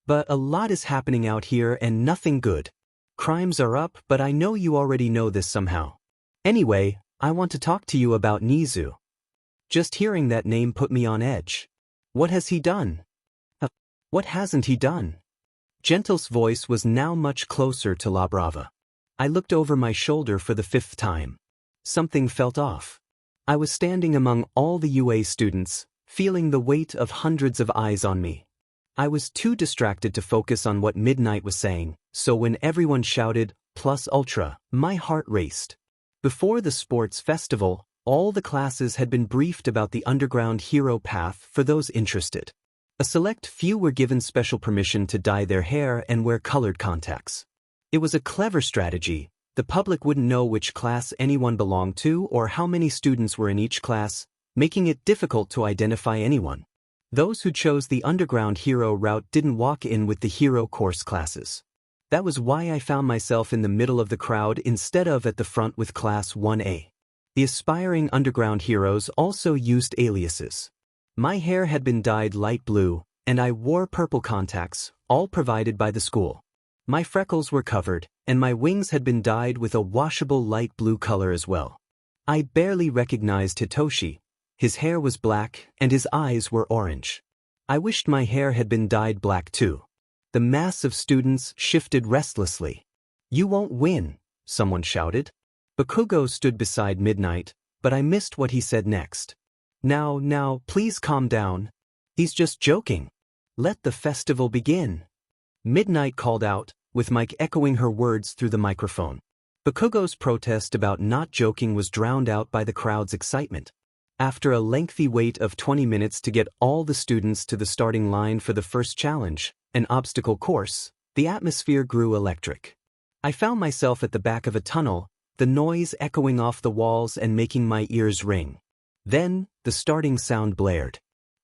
But a lot is happening out here and nothing good. Crimes are up, but I know you already know this somehow. Anyway, I want to talk to you about Nizu. Just hearing that name put me on edge. What has he done? What hasn't he done? Gentle's voice was now much closer to La Brava. I looked over my shoulder for the 5th time. Something felt off. I was standing among all the UA students, feeling the weight of hundreds of eyes on me. I was too distracted to focus on what Midnight was saying, so when everyone shouted, "Plus Ultra," my heart raced. Before the sports festival, all the classes had been briefed about the underground hero path for those interested. A select few were given special permission to dye their hair and wear colored contacts. It was a clever strategy. The public wouldn't know which class anyone belonged to or how many students were in each class, making it difficult to identify anyone. Those who chose the underground hero route didn't walk in with the hero course classes. That was why I found myself in the middle of the crowd instead of at the front with Class 1A. The aspiring underground heroes also used aliases. My hair had been dyed light blue, and I wore purple contacts, all provided by the school. My freckles were covered, and my wings had been dyed with a washable light blue color as well. I barely recognized Hitoshi. His hair was black, and his eyes were orange. I wished my hair had been dyed black too. The mass of students shifted restlessly. "You won't win," someone shouted. Bakugo stood beside Midnight, but I missed what he said next. Now, please calm down. He's just joking. Let the festival begin." Midnight called out, with Mike echoing her words through the microphone. Bakugo's protest about not joking was drowned out by the crowd's excitement. After a lengthy wait of 20 minutes to get all the students to the starting line for the first challenge, an obstacle course, the atmosphere grew electric. I found myself at the back of a tunnel, the noise echoing off the walls and making my ears ring. Then, the starting sound blared.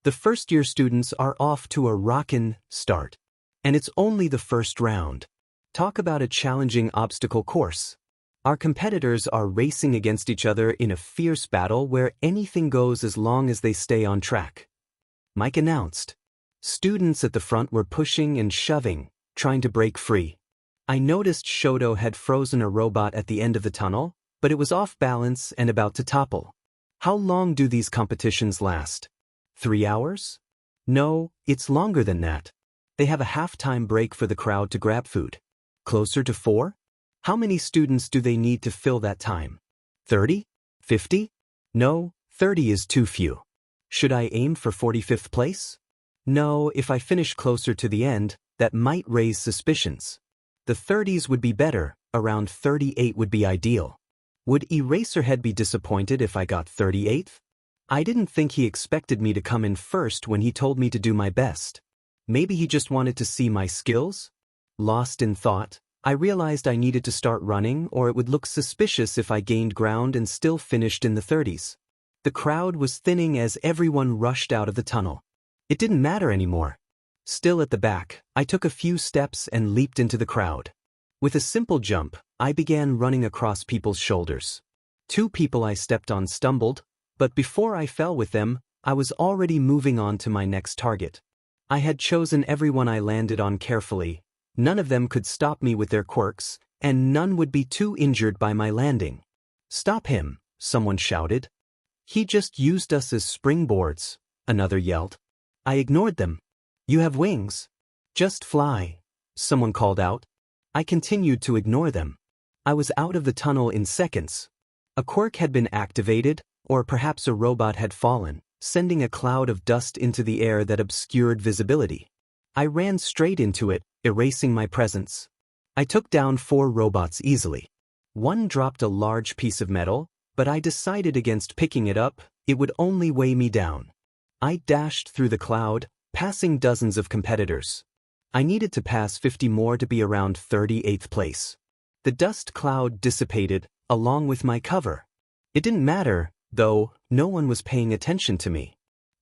The first-year students are off to a rockin' start. And it's only the first round. Talk about a challenging obstacle course. Our competitors are racing against each other in a fierce battle where anything goes as long as they stay on track. Mike announced. Students at the front were pushing and shoving, trying to break free. I noticed Shoto had frozen a robot at the end of the tunnel, but it was off balance and about to topple. How long do these competitions last? 3 hours? No, it's longer than that. They have a half-time break for the crowd to grab food. Closer to 4? How many students do they need to fill that time? 30? 50? No, 30 is too few. Should I aim for 45th place? No, if I finish closer to the end, that might raise suspicions. The 30s would be better, around 38 would be ideal. Would Eraserhead be disappointed if I got 38th? I didn't think he expected me to come in first when he told me to do my best. Maybe he just wanted to see my skills? Lost in thought, I realized I needed to start running or it would look suspicious if I gained ground and still finished in the 30s. The crowd was thinning as everyone rushed out of the tunnel. It didn't matter anymore. Still at the back, I took a few steps and leaped into the crowd. With a simple jump, I began running across people's shoulders. 2 people I stepped on stumbled, but before I fell with them, I was already moving on to my next target. I had chosen everyone I landed on carefully. None of them could stop me with their quirks, and none would be too injured by my landing. "Stop him," someone shouted. "He just used us as springboards," another yelled. I ignored them. "You have wings. Just fly," someone called out. I continued to ignore them. I was out of the tunnel in seconds. A quirk had been activated, or perhaps a robot had fallen, sending a cloud of dust into the air that obscured visibility. I ran straight into it, erasing my presence. I took down 4 robots easily. One dropped a large piece of metal, but I decided against picking it up. It would only weigh me down. I dashed through the cloud, passing dozens of competitors. I needed to pass 50 more to be around 38th place. The dust cloud dissipated, along with my cover. It didn't matter, though, no one was paying attention to me.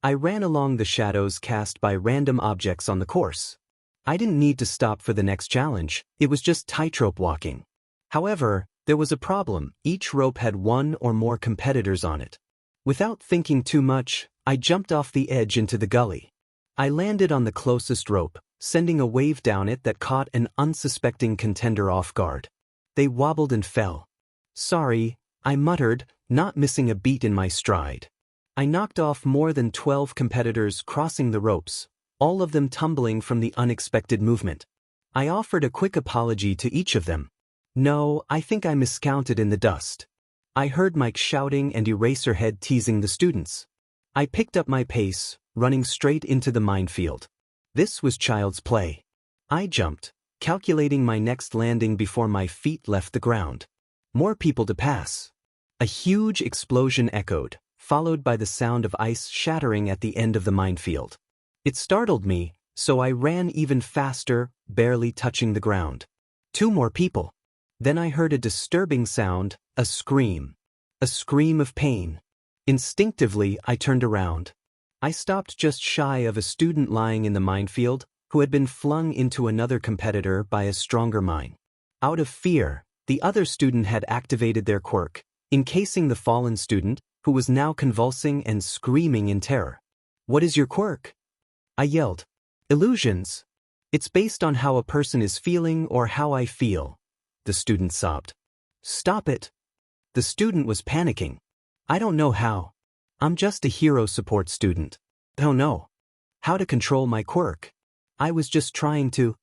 I ran along the shadows cast by random objects on the course. I didn't need to stop for the next challenge, it was just tightrope walking. However, there was a problem. Each rope had 1 or more competitors on it. Without thinking too much, I jumped off the edge into the gully. I landed on the closest rope, sending a wave down it that caught an unsuspecting contender off guard. They wobbled and fell. "Sorry," I muttered, not missing a beat in my stride. I knocked off more than 12 competitors crossing the ropes, all of them tumbling from the unexpected movement. I offered a quick apology to each of them. "No, I think I miscounted in the dust." I heard Mike shouting and Eraserhead teasing the students. I picked up my pace, running straight into the minefield. This was child's play. I jumped, calculating my next landing before my feet left the ground. More people to pass. A huge explosion echoed, followed by the sound of ice shattering at the end of the minefield. It startled me, so I ran even faster, barely touching the ground. 2 more people. Then I heard a disturbing sound, a scream. A scream of pain. Instinctively, I turned around. I stopped just shy of a student lying in the minefield, who had been flung into another competitor by a stronger mine. Out of fear, the other student had activated their quirk, encasing the fallen student, who was now convulsing and screaming in terror. "What is your quirk?" I yelled. "Illusions. It's based on how a person is feeling or how I feel," the student sobbed. "Stop it." The student was panicking. "I don't know how. I'm just a hero support student. Don't know how to control my quirk. I was just trying to—"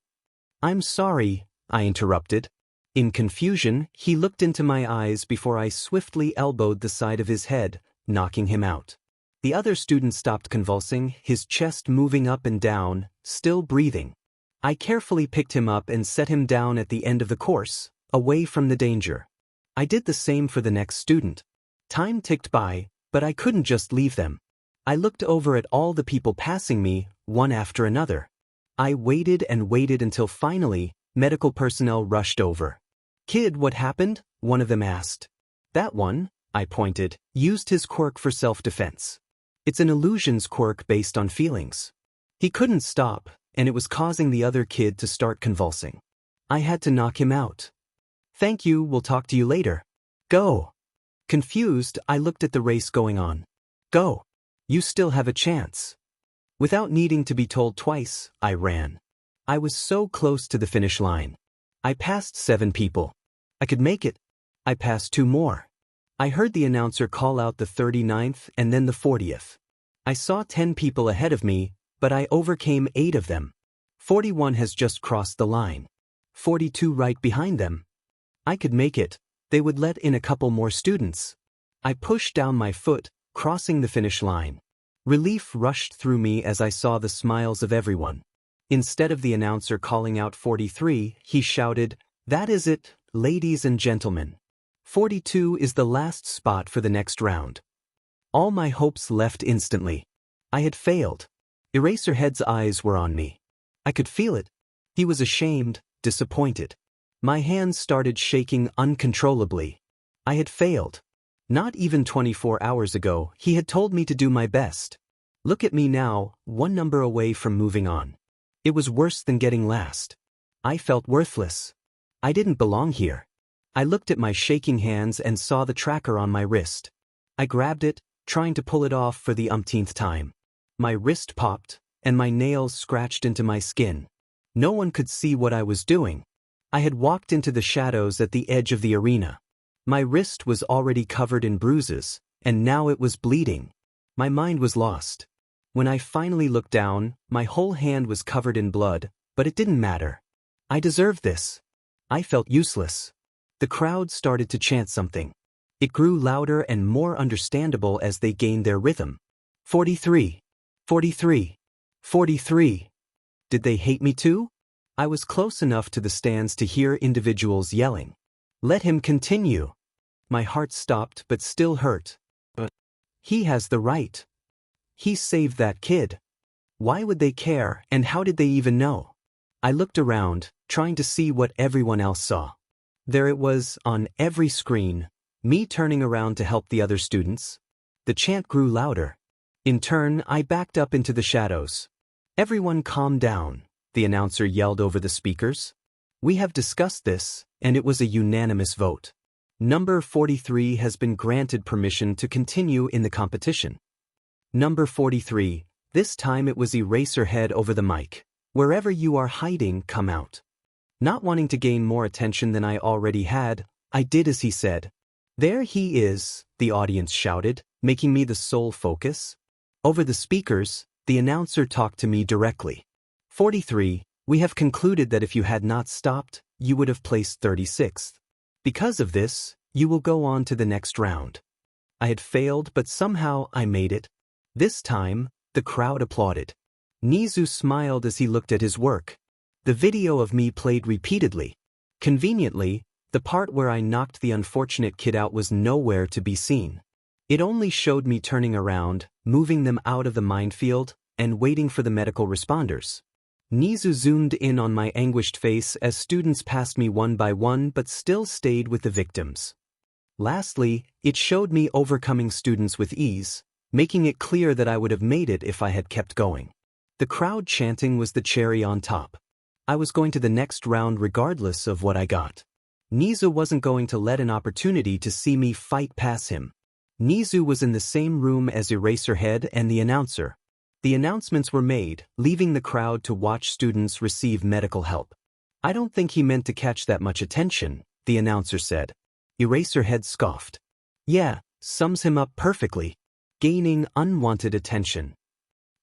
"I'm sorry," I interrupted. In confusion, he looked into my eyes before I swiftly elbowed the side of his head, knocking him out. The other student stopped convulsing, his chest moving up and down, still breathing. I carefully picked him up and set him down at the end of the course, away from the danger. I did the same for the next student. Time ticked by, but I couldn't just leave them. I looked over at all the people passing me, one after another. I waited and waited until finally, medical personnel rushed over. "Kid, what happened?" one of them asked. "That one," I pointed, "used his quirk for self-defense. It's an illusions quirk based on feelings. He couldn't stop, and it was causing the other kid to start convulsing. I had to knock him out." "Thank you, we'll talk to you later. Go." Confused, I looked at the race going on. "Go. You still have a chance." Without needing to be told twice, I ran. I was so close to the finish line. I passed 7 people. I could make it. I passed 2 more. I heard the announcer call out the 39th and then the 40th. I saw 10 people ahead of me, but I overcame 8 of them. 41 has just crossed the line. 42 right behind them. I could make it. They would let in a couple more students. I pushed down my foot, crossing the finish line. Relief rushed through me as I saw the smiles of everyone. Instead of the announcer calling out 43, he shouted, "That is it, ladies and gentlemen. 42 is the last spot for the next round." All my hopes left instantly. I had failed. Eraserhead's eyes were on me. I could feel it. He was ashamed, disappointed. My hands started shaking uncontrollably. I had failed. Not even 24 hours ago, he had told me to do my best. Look at me now, 1 number away from moving on. It was worse than getting last. I felt worthless. I didn't belong here. I looked at my shaking hands and saw the tracker on my wrist. I grabbed it, trying to pull it off for the umpteenth time. My wrist popped, and my nails scratched into my skin. No one could see what I was doing. I had walked into the shadows at the edge of the arena. My wrist was already covered in bruises, and now it was bleeding. My mind was lost. When I finally looked down, my whole hand was covered in blood, but it didn't matter. I deserved this. I felt useless. The crowd started to chant something. It grew louder and more understandable as they gained their rhythm. 43. 43. 43. Did they hate me too? I was close enough to the stands to hear individuals yelling. "Let him continue." My heart stopped but still hurt. But he has the right. He saved that kid. Why would they care, and how did they even know? I looked around, trying to see what everyone else saw. There it was, on every screen, me turning around to help the other students. The chant grew louder. In turn, I backed up into the shadows. "Everyone calm down," the announcer yelled over the speakers. "We have discussed this, and it was a unanimous vote. Number 43 has been granted permission to continue in the competition." Number 43, this time it was Eraserhead over the mic. "Wherever you are hiding, come out." Not wanting to gain more attention than I already had, I did as he said. "There he is," the audience shouted, making me the sole focus. Over the speakers, the announcer talked to me directly. 43, we have concluded that if you had not stopped, you would have placed 36th. Because of this, you will go on to the next round. I had failed, but somehow I made it. This time, the crowd applauded. Nizu smiled as he looked at his work. The video of me played repeatedly. Conveniently, the part where I knocked the unfortunate kid out was nowhere to be seen. It only showed me turning around, moving them out of the minefield, and waiting for the medical responders. Nizu zoomed in on my anguished face as students passed me one by one but still stayed with the victims. Lastly, it showed me overcoming students with ease, making it clear that I would have made it if I had kept going. The crowd chanting was the cherry on top. I was going to the next round regardless of what I got. Nizu wasn't going to let an opportunity to see me fight pass him. Nizu was in the same room as Eraserhead and the announcer. The announcements were made, leaving the crowd to watch students receive medical help. I don't think he meant to catch that much attention, the announcer said. Eraserhead scoffed. Yeah, sums him up perfectly. Gaining unwanted attention.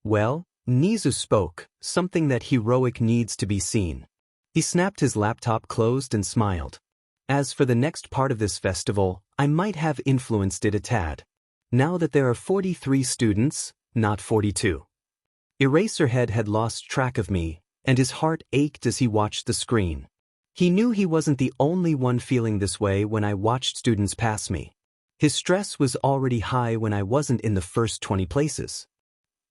Well, Nizu spoke, something that heroic needs to be seen. He snapped his laptop closed and smiled. As for the next part of this festival, I might have influenced it a tad. Now that there are 43 students, not 42. Eraserhead had lost track of me, and his heart ached as he watched the screen. He knew he wasn't the only one feeling this way when I watched students pass me. His stress was already high when I wasn't in the first 20 places.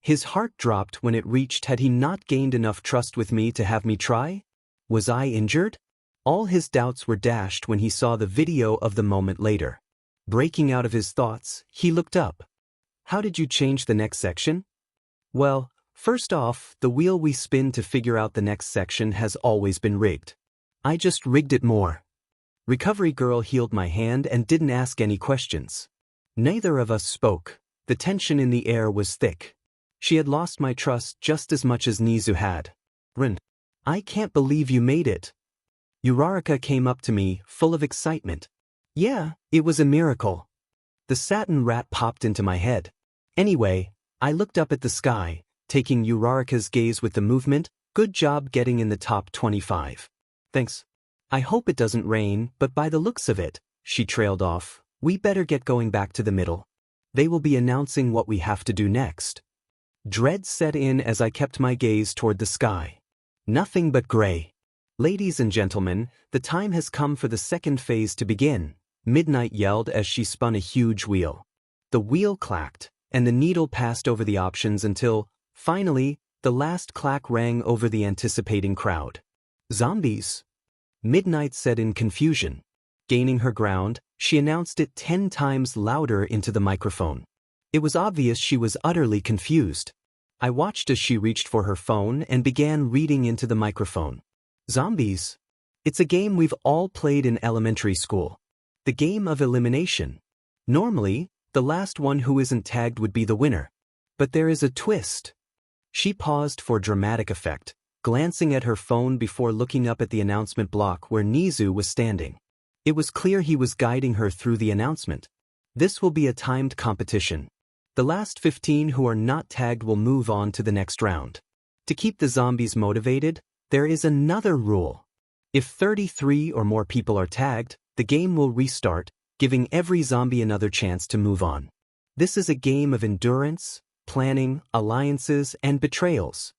His heart dropped when it reached had he not gained enough trust with me to have me try? Was I injured? All his doubts were dashed when he saw the video of the moment later. Breaking out of his thoughts, he looked up. How did you change the next section? Well, first off, the wheel we spin to figure out the next section has always been rigged. I just rigged it more. Recovery girl healed my hand and didn't ask any questions. Neither of us spoke. The tension in the air was thick. She had lost my trust just as much as Nizu had. Rin, I can't believe you made it. Uraraka came up to me, full of excitement. Yeah, it was a miracle. The satin rat popped into my head. Anyway, I looked up at the sky, taking Uraraka's gaze with the movement. Good job getting in the top 25. Thanks. I hope it doesn't rain, but by the looks of it, she trailed off, we better get going back to the middle. They will be announcing what we have to do next. Dread set in as I kept my gaze toward the sky. Nothing but gray. Ladies and gentlemen, the time has come for the second phase to begin, Midnight yelled as she spun a huge wheel. The wheel clacked, and the needle passed over the options until, finally, the last clack rang over the anticipating crowd. Zombies! Midnight said in confusion. Gaining her ground, she announced it 10 times louder into the microphone. It was obvious she was utterly confused. I watched as she reached for her phone and began reading into the microphone. Zombies. It's a game we've all played in elementary school. The game of elimination. Normally, the last one who isn't tagged would be the winner. But there is a twist. She paused for dramatic effect, glancing at her phone before looking up at the announcement block where Nizu was standing. It was clear he was guiding her through the announcement. This will be a timed competition. The last 15 who are not tagged will move on to the next round. To keep the zombies motivated, there is another rule. If 33 or more people are tagged, the game will restart, giving every zombie another chance to move on. This is a game of endurance, planning, alliances, and betrayals.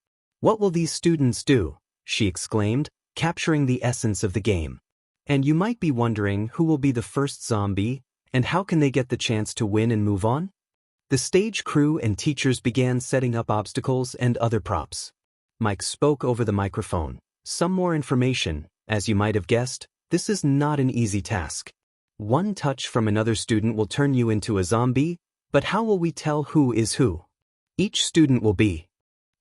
What will these students do? She exclaimed, capturing the essence of the game. And you might be wondering who will be the first zombie, and how can they get the chance to win and move on? The stage crew and teachers began setting up obstacles and other props. Mike spoke over the microphone. Some more information. As you might have guessed, this is not an easy task. One touch from another student will turn you into a zombie, but how will we tell who is who? Each student will be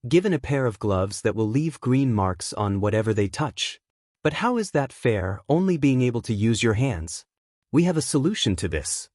given a pair of gloves that will leave green marks on whatever they touch. But how is that fair, only being able to use your hands? We have a solution to this.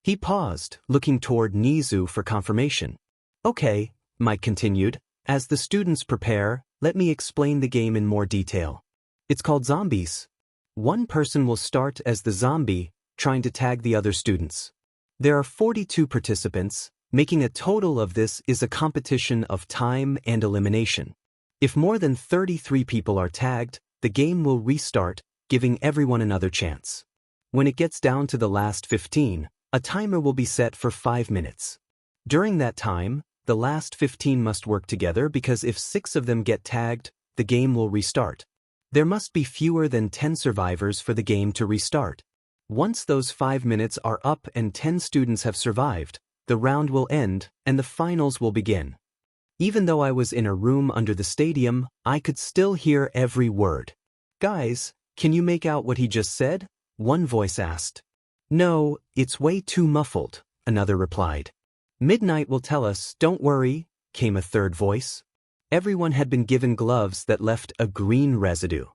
He paused, looking toward Nizu for confirmation. Okay, Mike continued, as the students prepare, let me explain the game in more detail. It's called Zombies. One person will start as the zombie, trying to tag the other students. There are 42 participants, making a total of this is a competition of time and elimination. If more than 33 people are tagged, the game will restart, giving everyone another chance. When it gets down to the last 15, a timer will be set for 5 minutes. During that time, the last 15 must work together because if 6 of them get tagged, the game will restart. There must be fewer than 10 survivors for the game to restart. Once those 5 minutes are up and 10 students have survived, the round will end and the finals will begin. Even though I was in a room under the stadium, I could still hear every word. "Guys, can you make out what he just said?" one voice asked. "No, it's way too muffled," another replied. "Midnight will tell us, don't worry," came a third voice. Everyone had been given gloves that left a green residue.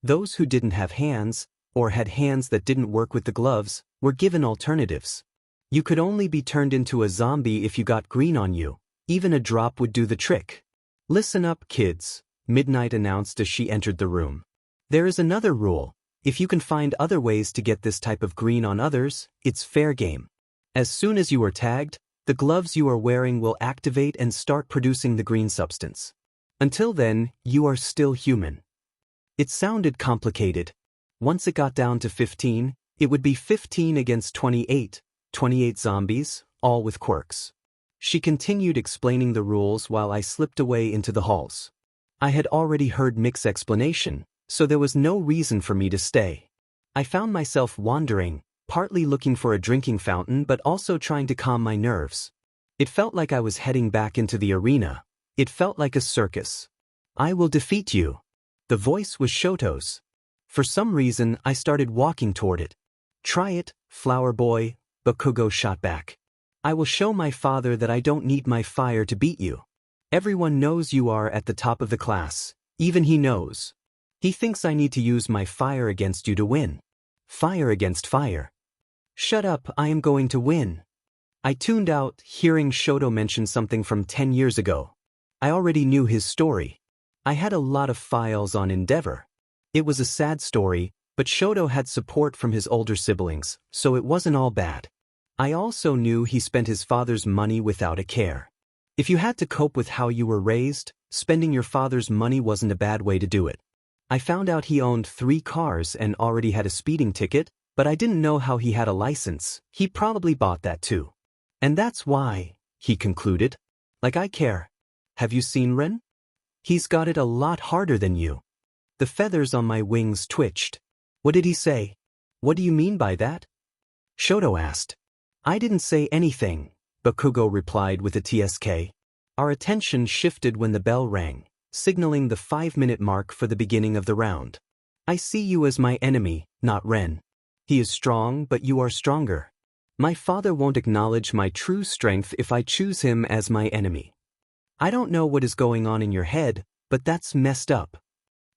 Those who didn't have hands, or had hands that didn't work with the gloves, were given alternatives. You could only be turned into a zombie if you got green on you. Even a drop would do the trick. "Listen up, kids," Midnight announced as she entered the room. "There is another rule. If you can find other ways to get this type of green on others, it's fair game. As soon as you are tagged, the gloves you are wearing will activate and start producing the green substance. Until then, you are still human." It sounded complicated. Once it got down to 15, it would be 15 against 28, 28 zombies, all with quirks. She continued explaining the rules while I slipped away into the halls. I had already heard Mick's explanation, so there was no reason for me to stay. I found myself wandering, partly looking for a drinking fountain but also trying to calm my nerves. It felt like I was heading back into the arena. It felt like a circus. "I will defeat you." The voice was Shoto's. For some reason, I started walking toward it. "Try it, flower boy," Bakugo shot back. "I will show my father that I don't need my fire to beat you. Everyone knows you are at the top of the class. Even he knows. He thinks I need to use my fire against you to win. Fire against fire." "Shut up, I am going to win." I tuned out, hearing Shoto mention something from 10 years ago. I already knew his story. I had a lot of files on Endeavor. It was a sad story, but Shoto had support from his older siblings, so it wasn't all bad. I also knew he spent his father's money without a care. If you had to cope with how you were raised, spending your father's money wasn't a bad way to do it. I found out he owned 3 cars and already had a speeding ticket, but I didn't know how he had a license. He probably bought that too. "And that's why," he concluded. "Like I care. Have you seen Ren? He's got it a lot harder than you." The feathers on my wings twitched. "What did he say?" "What do you mean by that?" Shoto asked. "I didn't say anything," Bakugo replied with a TSK. Our attention shifted when the bell rang, signaling the 5-minute mark for the beginning of the round. "I see you as my enemy, not Ren. He is strong, but you are stronger. My father won't acknowledge my true strength if I choose him as my enemy. I don't know what is going on in your head, but that's messed up."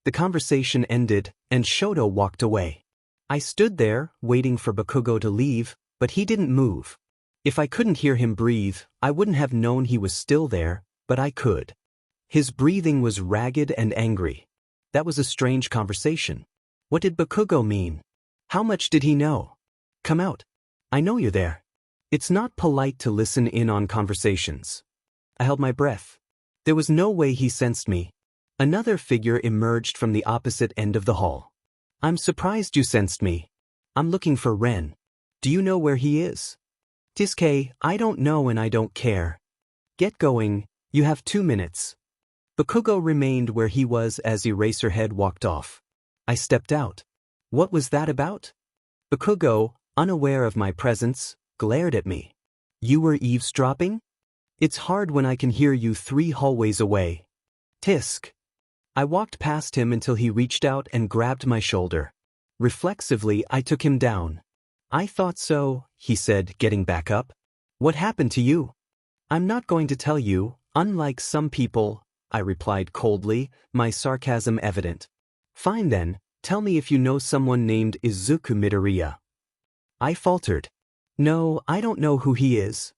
The conversation ended, and Shoto walked away. I stood there, waiting for Bakugo to leave, but he didn't move. If I couldn't hear him breathe, I wouldn't have known he was still there, but I could. His breathing was ragged and angry. That was a strange conversation. What did Bakugo mean? How much did he know? "Come out. I know you're there." It's not polite to listen in on conversations. I held my breath. There was no way he sensed me. Another figure emerged from the opposite end of the hall. "I'm surprised you sensed me. I'm looking for Ren. Do you know where he is?" "Tisuke, I don't know and I don't care. Get going, you have 2 minutes." Bakugo remained where he was as Eraserhead walked off. I stepped out. What was that about? Bakugo, unaware of my presence, glared at me. "You were eavesdropping? It's hard when I can hear you 3 hallways away." "Tisk." I walked past him until he reached out and grabbed my shoulder. Reflexively, I took him down. "I thought so," he said, getting back up. "What happened to you?" "I'm not going to tell you, unlike some people," I replied coldly, my sarcasm evident. "Fine then, tell me if you know someone named Izuku Midoriya." I faltered. "No, I don't know who he is."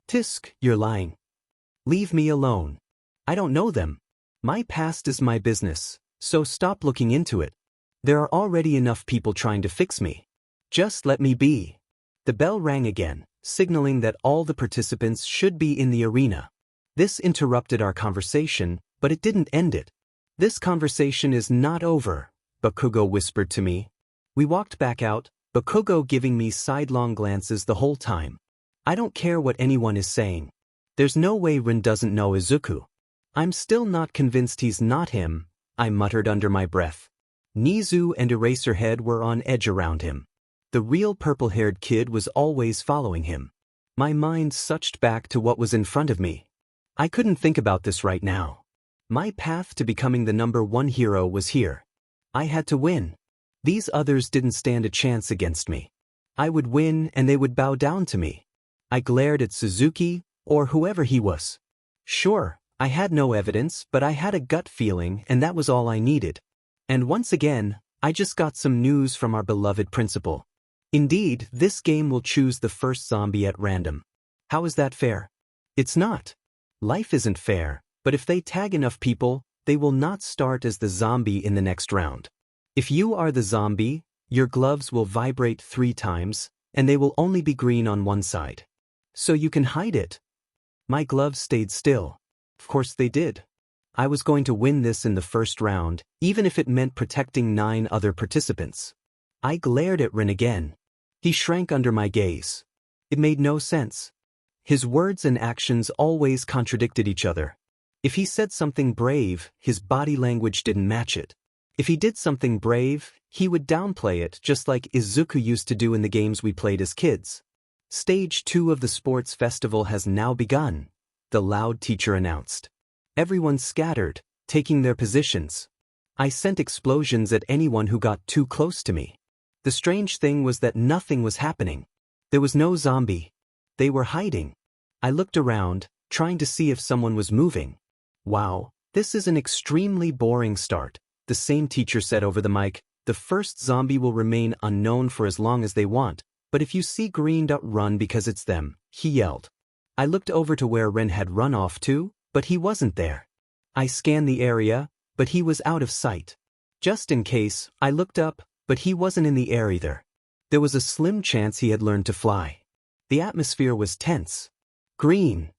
"Tisk, you're lying." "Leave me alone. I don't know them. My past is my business, so stop looking into it. There are already enough people trying to fix me. Just let me be." The bell rang again, signaling that all the participants should be in the arena. This interrupted our conversation, but it didn't end it. "This conversation is not over," Bakugo whispered to me. We walked back out, Bakugo giving me sidelong glances the whole time. I don't care what anyone is saying. There's no way Rin doesn't know Izuku. I'm still not convinced he's not him, I muttered under my breath. Nizu and Eraserhead were on edge around him. The real purple-haired kid was always following him. My mind sucked back to what was in front of me. I couldn't think about this right now. My path to becoming the #1 hero was here. I had to win. These others didn't stand a chance against me. I would win and they would bow down to me. I glared at Suzuki, or whoever he was. Sure, I had no evidence, but I had a gut feeling and that was all I needed. And once again, I just got some news from our beloved principal. Indeed, this game will choose the first zombie at random. How is that fair? It's not. Life isn't fair, but if they tag enough people, they will not start as the zombie in the next round. If you are the zombie, your gloves will vibrate 3 times, and they will only be green on one side. So you can hide it. My gloves stayed still. Of course they did. I was going to win this in the first round, even if it meant protecting 9 other participants. I glared at Rin again. He shrank under my gaze. It made no sense. His words and actions always contradicted each other. If he said something brave, his body language didn't match it. If he did something brave, he would downplay it just like Izuku used to do in the games we played as kids. Stage 2 of the sports festival has now begun, the loud teacher announced. Everyone scattered, taking their positions. I sent explosions at anyone who got too close to me. The strange thing was that nothing was happening. There was no zombie. They were hiding. I looked around, trying to see if someone was moving. Wow, this is an extremely boring start, the same teacher said over the mic. The first zombie will remain unknown for as long as they want, but if you see green, run because it's them, he yelled. I looked over to where Ren had run off to, but he wasn't there. I scanned the area, but he was out of sight. Just in case, I looked up, but he wasn't in the air either. There was a slim chance he had learned to fly. The atmosphere was tense. Green.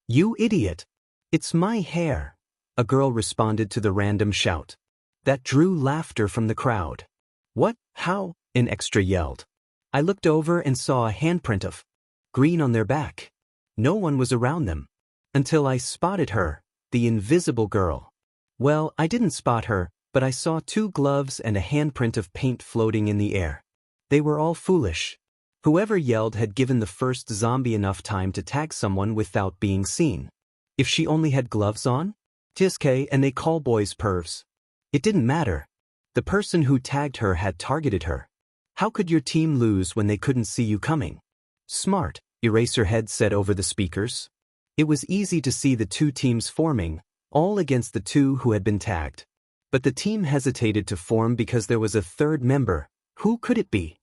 You idiot. It's my hair, a girl responded to the random shout. That drew laughter from the crowd. What? How? An extra yelled. I looked over and saw a handprint of green on their back. No one was around them. Until I spotted her, the invisible girl. Well, I didn't spot her, but I saw 2 gloves and a handprint of paint floating in the air. They were all foolish. Whoever yelled had given the first zombie enough time to tag someone without being seen. If she only had gloves on? TSK, and they call boys pervs. It didn't matter. The person who tagged her had targeted her. How could your team lose when they couldn't see you coming? Smart, Eraserhead said over the speakers. It was easy to see the 2 teams forming, all against the 2 who had been tagged. But the team hesitated to form because there was a 3rd member. Who could it be?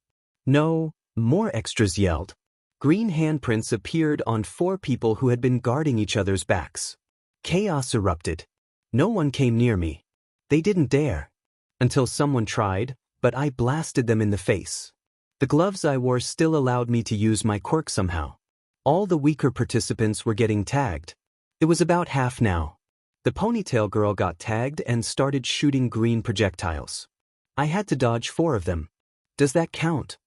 No, more extras yelled. Green handprints appeared on 4 people who had been guarding each other's backs. Chaos erupted. No one came near me. They didn't dare. Until someone tried, but I blasted them in the face. The gloves I wore still allowed me to use my quirk somehow. All the weaker participants were getting tagged. It was about half now. The ponytail girl got tagged and started shooting green projectiles. I had to dodge 4 of them. Does that count?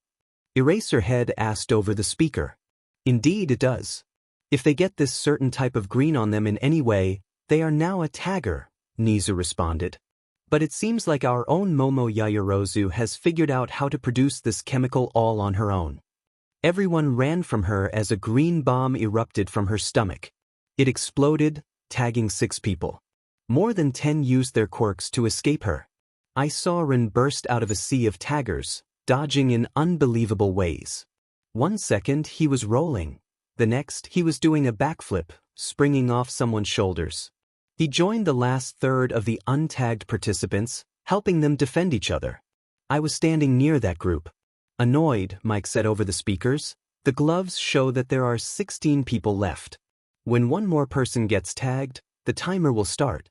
Eraserhead asked over the speaker. Indeed it does. If they get this certain type of green on them in any way, they are now a tagger, Nizu responded. But it seems like our own Momo Yayarozu has figured out how to produce this chemical all on her own. Everyone ran from her as a green bomb erupted from her stomach. It exploded, tagging 6 people. More than 10 used their quirks to escape her. I saw Rin burst out of a sea of taggers, dodging in unbelievable ways. 1 second he was rolling. The next he was doing a backflip, springing off someone's shoulders. He joined the last third of the untagged participants, helping them defend each other. I was standing near that group. Annoyed, Mike said over the speakers, the gloves show that there are 16 people left. When 1 more person gets tagged, the timer will start.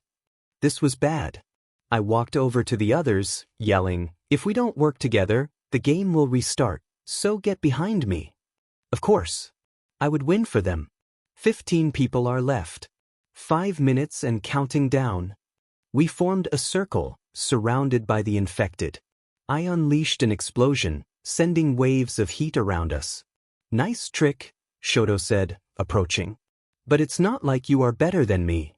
This was bad. I walked over to the others, yelling, if we don't work together, the game will restart, so get behind me. Of course. I would win for them. 15 people are left. 5 minutes and counting down. We formed a circle, surrounded by the infected. I unleashed an explosion, sending waves of heat around us. Nice trick, Shoto said, approaching. But it's not like you are better than me.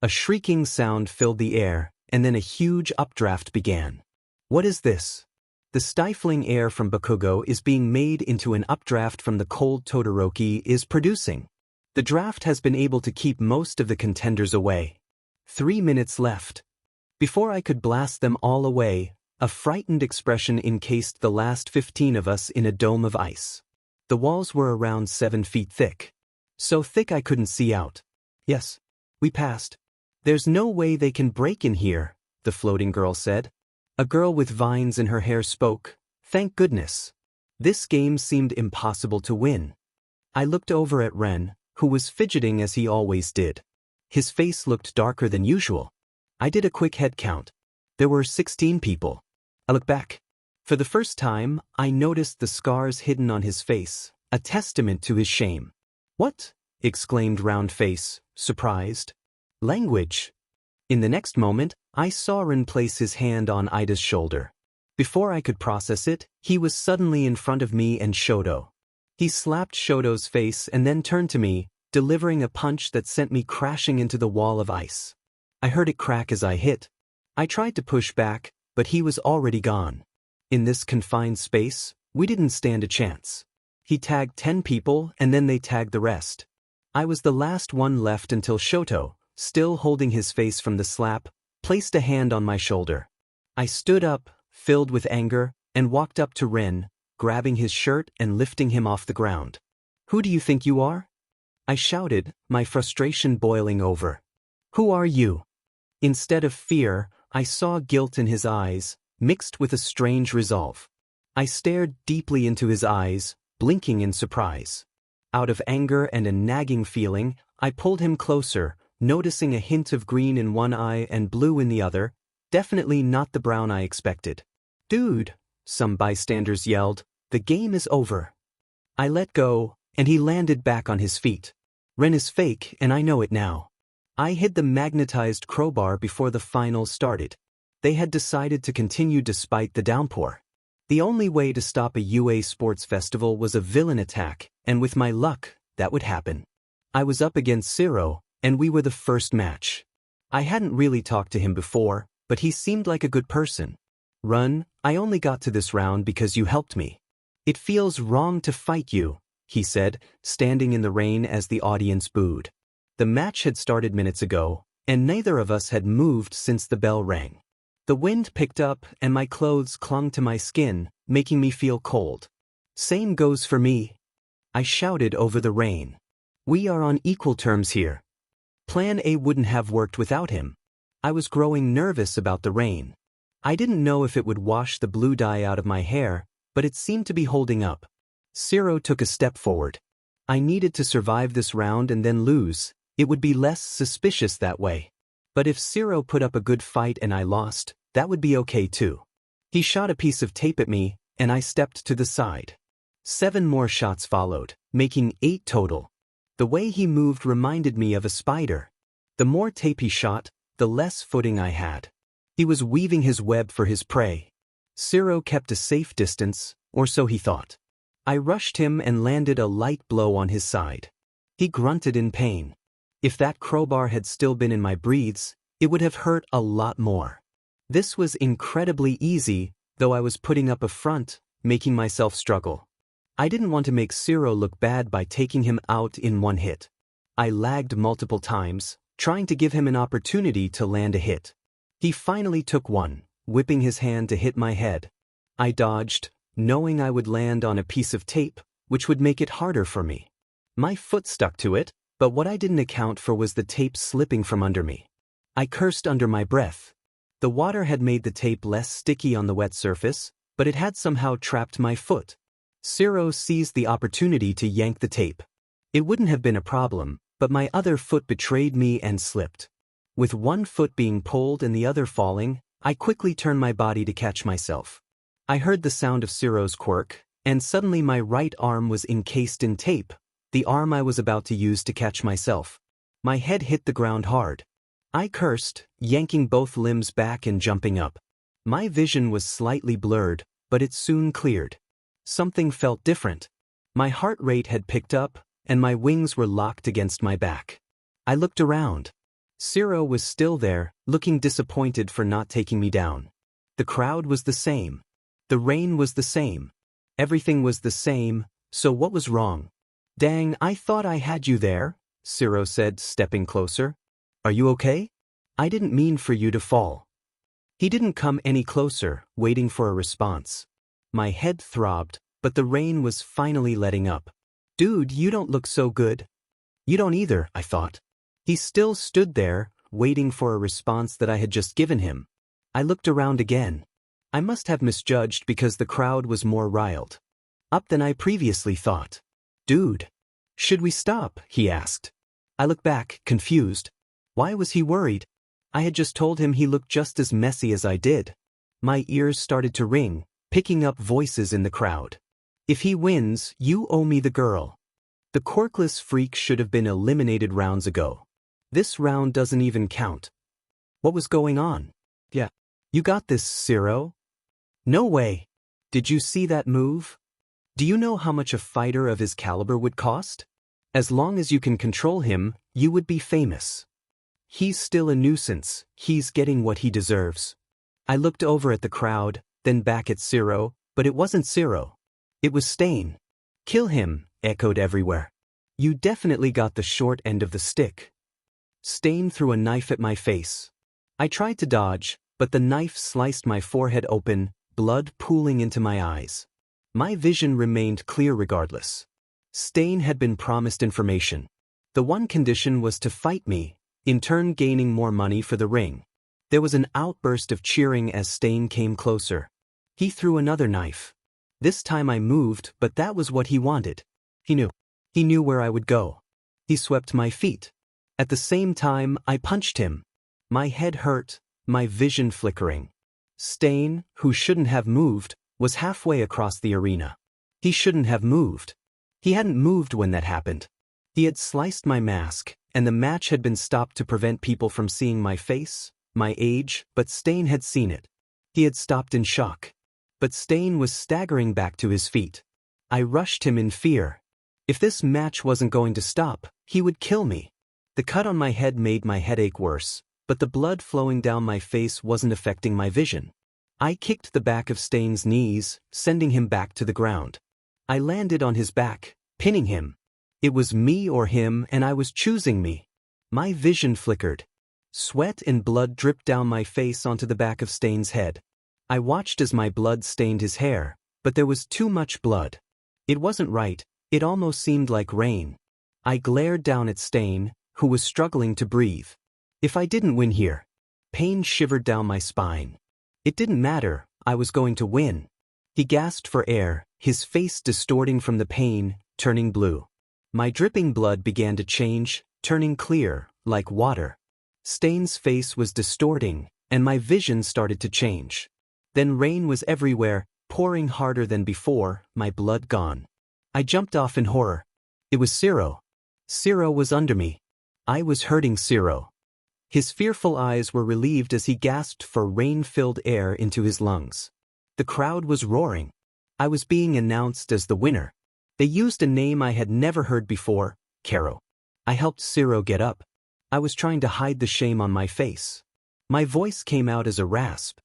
A shrieking sound filled the air, and then a huge updraft began. What is this? The stifling air from Bakugo is being made into an updraft from the cold Todoroki is producing. The draft has been able to keep most of the contenders away. 3 minutes left. Before I could blast them all away, a frightened expression encased the last 15 of us in a dome of ice. The walls were around 7 feet thick. So thick I couldn't see out. Yes, we passed. There's no way they can break in here, the floating girl said. A girl with vines in her hair spoke. Thank goodness. This game seemed impossible to win. I looked over at Ren, who was fidgeting as he always did. His face looked darker than usual. I did a quick head count. There were 16 people. I looked back. For the first time, I noticed the scars hidden on his face, a testament to his shame. What? Exclaimed Roundface, surprised. Language. In the next moment, I saw Ren place his hand on Ida's shoulder. Before I could process it, he was suddenly in front of me and Shoto. He slapped Shoto's face and then turned to me, delivering a punch that sent me crashing into the wall of ice. I heard it crack as I hit. I tried to push back, but he was already gone. In this confined space, we didn't stand a chance. He tagged 10 people and then they tagged the rest. I was the last one left until Shoto, still holding his face from the slap, placed a hand on my shoulder. I stood up, filled with anger, and walked up to Ren, grabbing his shirt and lifting him off the ground. Who do you think you are? I shouted, my frustration boiling over. Who are you? Instead of fear, I saw guilt in his eyes, mixed with a strange resolve. I stared deeply into his eyes, blinking in surprise. Out of anger and a nagging feeling, I pulled him closer, noticing a hint of green in one eye and blue in the other, definitely not the brown I expected. Dude, some bystanders yelled, the game is over. I let go, and he landed back on his feet. Ren is fake, and I know it now. I hid the magnetized crowbar before the finals started. They had decided to continue despite the downpour. The only way to stop a UA sports festival was a villain attack, and with my luck, that would happen. I was up against Zero, and we were the first match. I hadn't really talked to him before, but he seemed like a good person. Run, I only got to this round because you helped me. It feels wrong to fight you, he said, standing in the rain as the audience booed. The match had started minutes ago, and neither of us had moved since the bell rang. The wind picked up and my clothes clung to my skin, making me feel cold. Same goes for me. I shouted over the rain. We are on equal terms here. Plan A wouldn't have worked without him. I was growing nervous about the rain. I didn't know if it would wash the blue dye out of my hair, but it seemed to be holding up. Zero took a step forward. I needed to survive this round and then lose. It would be less suspicious that way. But if Zero put up a good fight and I lost, that would be okay too. He shot a piece of tape at me, and I stepped to the side. 7 more shots followed, making 8 total. The way he moved reminded me of a spider. The more tape he shot, the less footing I had. He was weaving his web for his prey. Zero kept a safe distance, or so he thought. I rushed him and landed a light blow on his side. He grunted in pain. If that crowbar had still been in my breathes, it would have hurt a lot more. This was incredibly easy, though I was putting up a front, making myself struggle. I didn't want to make Zero look bad by taking him out in one hit. I lagged multiple times, trying to give him an opportunity to land a hit. He finally took one, whipping his hand to hit my head. I dodged, knowing I would land on a piece of tape, which would make it harder for me. My foot stuck to it, but what I didn't account for was the tape slipping from under me. I cursed under my breath. The water had made the tape less sticky on the wet surface, but it had somehow trapped my foot. Zero seized the opportunity to yank the tape. It wouldn't have been a problem, but my other foot betrayed me and slipped. With one foot being pulled and the other falling, I quickly turned my body to catch myself. I heard the sound of Zero's quirk, and suddenly my right arm was encased in tape, the arm I was about to use to catch myself. My head hit the ground hard. I cursed, yanking both limbs back and jumping up. My vision was slightly blurred, but it soon cleared. Something felt different. My heart rate had picked up, and my wings were locked against my back. I looked around. Zero was still there, looking disappointed for not taking me down. The crowd was the same. The rain was the same. Everything was the same, so what was wrong? Dang, I thought I had you there, Zero said, stepping closer. Are you okay? I didn't mean for you to fall. He didn't come any closer, waiting for a response. My head throbbed, but the rain was finally letting up. Dude, you don't look so good. You don't either, I thought. He still stood there, waiting for a response that I had just given him. I looked around again. I must have misjudged because the crowd was more riled up than I previously thought. Dude, should we stop? He asked. I looked back, confused. Why was he worried? I had just told him he looked just as messy as I did. My ears started to ring, picking up voices in the crowd. If he wins, you owe me the girl. The quirkless freak should have been eliminated rounds ago. This round doesn't even count. What was going on? Yeah. You got this, Zero? No way. Did you see that move? Do you know how much a fighter of his caliber would cost? As long as you can control him, you would be famous. He's still a nuisance, he's getting what he deserves. I looked over at the crowd, then back at Zero, but it wasn't Zero. It was Stain. Kill him, echoed everywhere. You definitely got the short end of the stick. Stain threw a knife at my face. I tried to dodge, but the knife sliced my forehead open, blood pooling into my eyes. My vision remained clear regardless. Stain had been promised information. The one condition was to fight me, in turn gaining more money for the ring. There was an outburst of cheering as Stain came closer. He threw another knife. This time I moved, but that was what he wanted. He knew. He knew where I would go. He swept my feet. At the same time, I punched him. My head hurt, my vision flickering. Stain, who shouldn't have moved, was halfway across the arena. He shouldn't have moved. He hadn't moved when that happened. He had sliced my mask, and the match had been stopped to prevent people from seeing my face, my age, but Stain had seen it. He had stopped in shock. But Stain was staggering back to his feet. I rushed him in fear. If this match wasn't going to stop, he would kill me. The cut on my head made my headache worse, but the blood flowing down my face wasn't affecting my vision. I kicked the back of Stain's knees, sending him back to the ground. I landed on his back, pinning him. It was me or him, and I was choosing me. My vision flickered. Sweat and blood dripped down my face onto the back of Stain's head. I watched as my blood stained his hair, but there was too much blood. It wasn't right, it almost seemed like rain. I glared down at Stain, who was struggling to breathe. If I didn't win here, pain shivered down my spine. It didn't matter, I was going to win. He gasped for air, his face distorting from the pain, turning blue. My dripping blood began to change, turning clear, like water. Stain's face was distorting, and my vision started to change. Then rain was everywhere, pouring harder than before, my blood gone. I jumped off in horror. It was Zero. Zero was under me. I was hurting Zero. His fearful eyes were relieved as he gasped for rain-filled air into his lungs. The crowd was roaring. I was being announced as the winner. They used a name I had never heard before, Caro. I helped Zero get up. I was trying to hide the shame on my face. My voice came out as a rasp.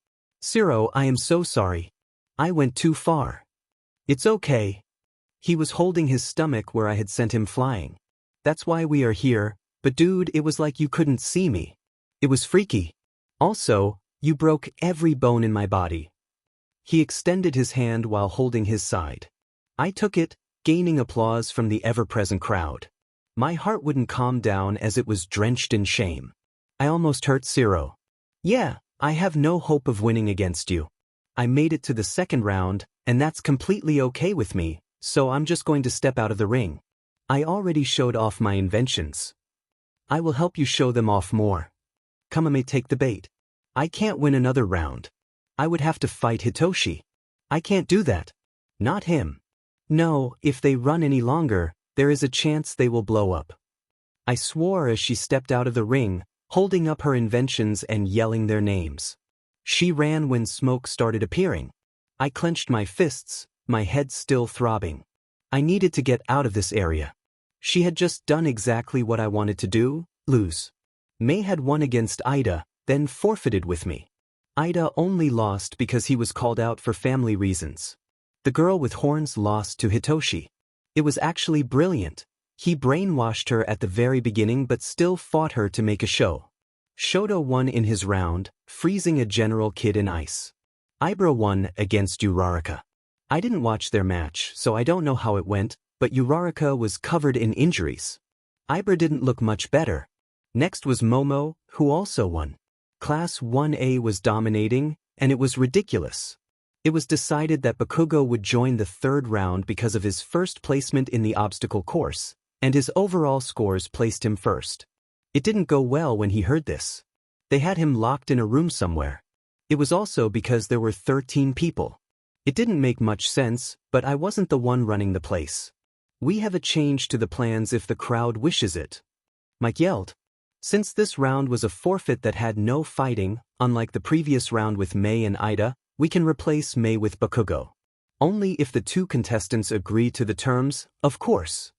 Zero, I am so sorry. I went too far. It's okay. He was holding his stomach where I had sent him flying. That's why we are here, but dude, it was like you couldn't see me. It was freaky. Also, you broke every bone in my body. He extended his hand while holding his side. I took it, gaining applause from the ever-present crowd. My heart wouldn't calm down as it was drenched in shame. I almost hurt Zero. Yeah, I have no hope of winning against you. I made it to the second round, and that's completely okay with me, so I'm just going to step out of the ring. I already showed off my inventions. I will help you show them off more. Kamame, take the bait. I can't win another round. I would have to fight Hitoshi. I can't do that. Not him. No, if they run any longer, there is a chance they will blow up. I swore as she stepped out of the ring, holding up her inventions and yelling their names. She ran when smoke started appearing. I clenched my fists, my head still throbbing. I needed to get out of this area. She had just done exactly what I wanted to do, lose. Mei had won against Ida, then forfeited with me. Ida only lost because he was called out for family reasons. The girl with horns lost to Hitoshi. It was actually brilliant. He brainwashed her at the very beginning but still fought her to make a show. Shoto won in his round, freezing a general kid in ice. Ibra won against Uraraka. I didn't watch their match, so I don't know how it went, but Uraraka was covered in injuries. Ibra didn't look much better. Next was Momo, who also won. Class 1A was dominating, and it was ridiculous. It was decided that Bakugo would join the third round because of his first placement in the obstacle course, and his overall scores placed him first. It didn't go well when he heard this. They had him locked in a room somewhere. It was also because there were 13 people. It didn't make much sense, but I wasn't the one running the place. We have a change to the plans if the crowd wishes it. Mike yelled. Since this round was a forfeit that had no fighting, unlike the previous round with Mei and Ida, we can replace Mei with Bakugo. Only if the two contestants agree to the terms, of course.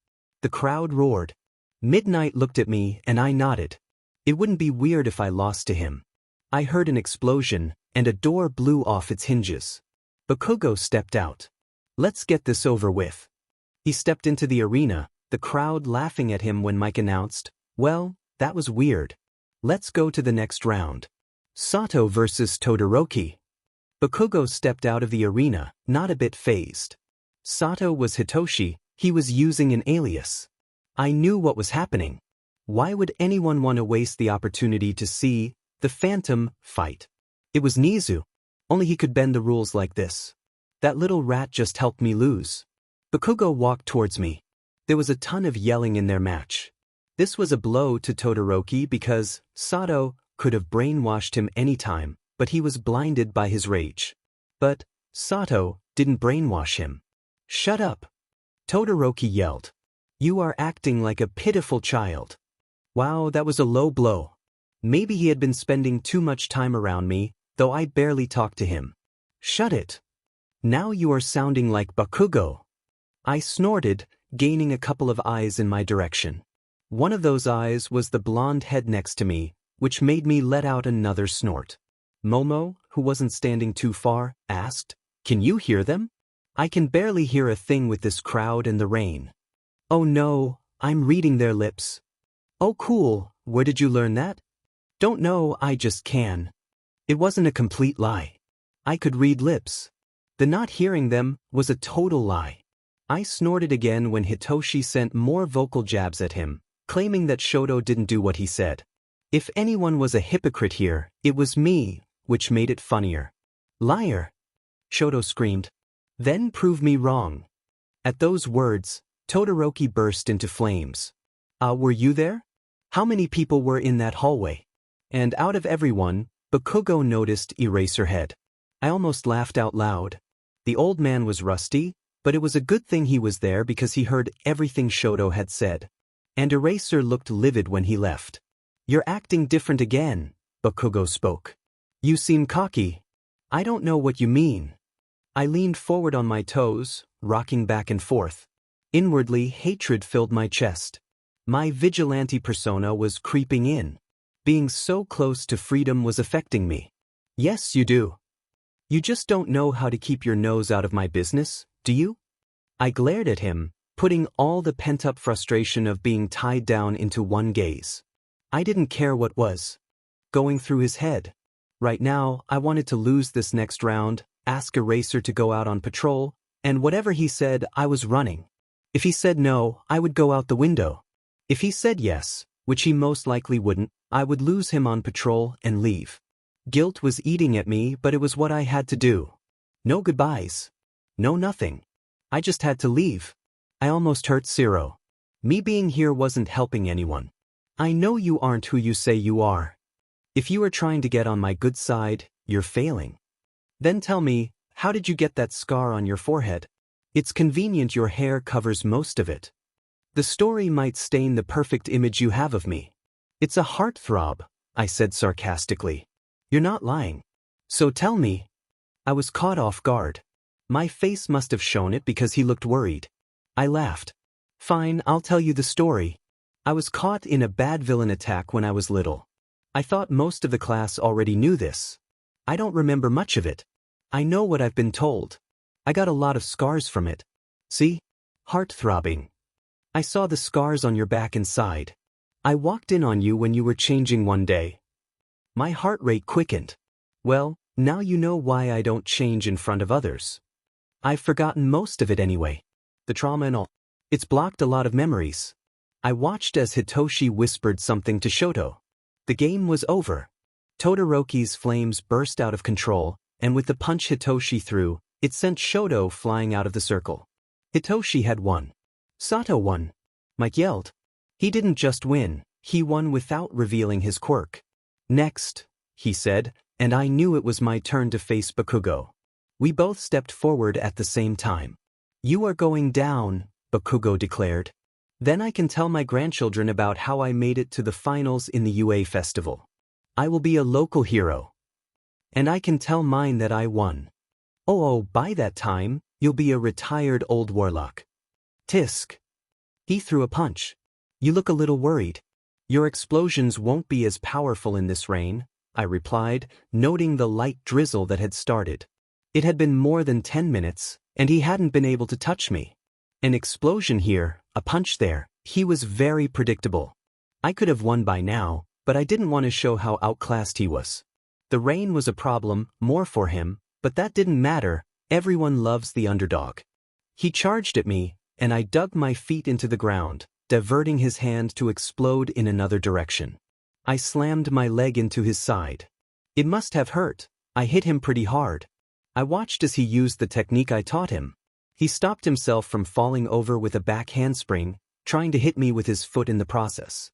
The crowd roared. Midnight looked at me and I nodded. It wouldn't be weird if I lost to him. I heard an explosion, and a door blew off its hinges. Bakugo stepped out. Let's get this over with. He stepped into the arena, the crowd laughing at him when Mike announced, well, that was weird. Let's go to the next round. Sato versus Todoroki. Bakugo stepped out of the arena, not a bit fazed. Sato was Hitoshi, he was using an alias. I knew what was happening. Why would anyone want to waste the opportunity to see the Phantom fight? It was Nizu. Only he could bend the rules like this. That little rat just helped me lose. Bakugo walked towards me. There was a ton of yelling in their match. This was a blow to Todoroki because Sato could have brainwashed him anytime, but he was blinded by his rage. But Sato didn't brainwash him. Shut up. Todoroki yelled. You are acting like a pitiful child. Wow, that was a low blow. Maybe he had been spending too much time around me, though I barely talked to him. Shut it. Now you are sounding like Bakugo. I snorted, gaining a couple of eyes in my direction. One of those eyes was the blonde head next to me, which made me let out another snort. Momo, who wasn't standing too far, asked, Can you hear them? I can barely hear a thing with this crowd and the rain. Oh no, I'm reading their lips. Oh cool, where did you learn that? Don't know, I just can. It wasn't a complete lie. I could read lips. The not hearing them was a total lie. I snorted again when Hitoshi sent more vocal jabs at him, claiming that Shoto didn't do what he said. If anyone was a hypocrite here, it was me, which made it funnier. Liar! Shoto screamed. Then prove me wrong. At those words, Todoroki burst into flames. Were you there? How many people were in that hallway? And out of everyone, Bakugo noticed Eraserhead. I almost laughed out loud. The old man was rusty, but it was a good thing he was there because he heard everything Shoto had said. And Eraser looked livid when he left. You're acting different again, Bakugo spoke. You seem cocky. I don't know what you mean. I leaned forward on my toes, rocking back and forth. Inwardly, hatred filled my chest. My vigilante persona was creeping in. Being so close to freedom was affecting me. Yes, you do. You just don't know how to keep your nose out of my business, do you? I glared at him, putting all the pent-up frustration of being tied down into one gaze. I didn't care what was going through his head. Right now, I wanted to lose this next round, ask Eraser to go out on patrol, and whatever he said, I was running. If he said no, I would go out the window. If he said yes, which he most likely wouldn't, I would lose him on patrol and leave. Guilt was eating at me, but it was what I had to do. No goodbyes. No nothing. I just had to leave. I almost hurt Zero. Me being here wasn't helping anyone. I know you aren't who you say you are. If you are trying to get on my good side, you're failing. Then tell me, how did you get that scar on your forehead? It's convenient your hair covers most of it. The story might stain the perfect image you have of me. It's a heartthrob, I said sarcastically. You're not lying. So tell me. I was caught off guard. My face must have shown it because he looked worried. I laughed. Fine, I'll tell you the story. I was caught in a bad villain attack when I was little. I thought most of the class already knew this. I don't remember much of it. I know what I've been told. I got a lot of scars from it. See? Heart throbbing. I saw the scars on your back and side. I walked in on you when you were changing one day. My heart rate quickened. Well, now you know why I don't change in front of others. I've forgotten most of it anyway. The trauma and all. It's blocked a lot of memories. I watched as Hitoshi whispered something to Shoto. The game was over. Todoroki's flames burst out of control, and with the punch Hitoshi threw, it sent Shoto flying out of the circle. Hitoshi had won. Sato won. Mike yelled. He didn't just win, he won without revealing his quirk. Next, he said, and I knew it was my turn to face Bakugo. We both stepped forward at the same time. You are going down, Bakugo declared. Then I can tell my grandchildren about how I made it to the finals in the UA festival. I will be a local hero. And I can tell mine that I won. Oh, by that time, you'll be a retired old warlock. Tisk. He threw a punch. You look a little worried. Your explosions won't be as powerful in this rain, I replied, noting the light drizzle that had started. It had been more than 10 minutes, and he hadn't been able to touch me. An explosion here, a punch there, he was very predictable. I could have won by now, but I didn't want to show how outclassed he was. The rain was a problem, more for him, but that didn't matter, everyone loves the underdog. He charged at me, and I dug my feet into the ground, diverting his hand to explode in another direction. I slammed my leg into his side. It must have hurt. I hit him pretty hard. I watched as he used the technique I taught him. He stopped himself from falling over with a back handspring, trying to hit me with his foot in the process.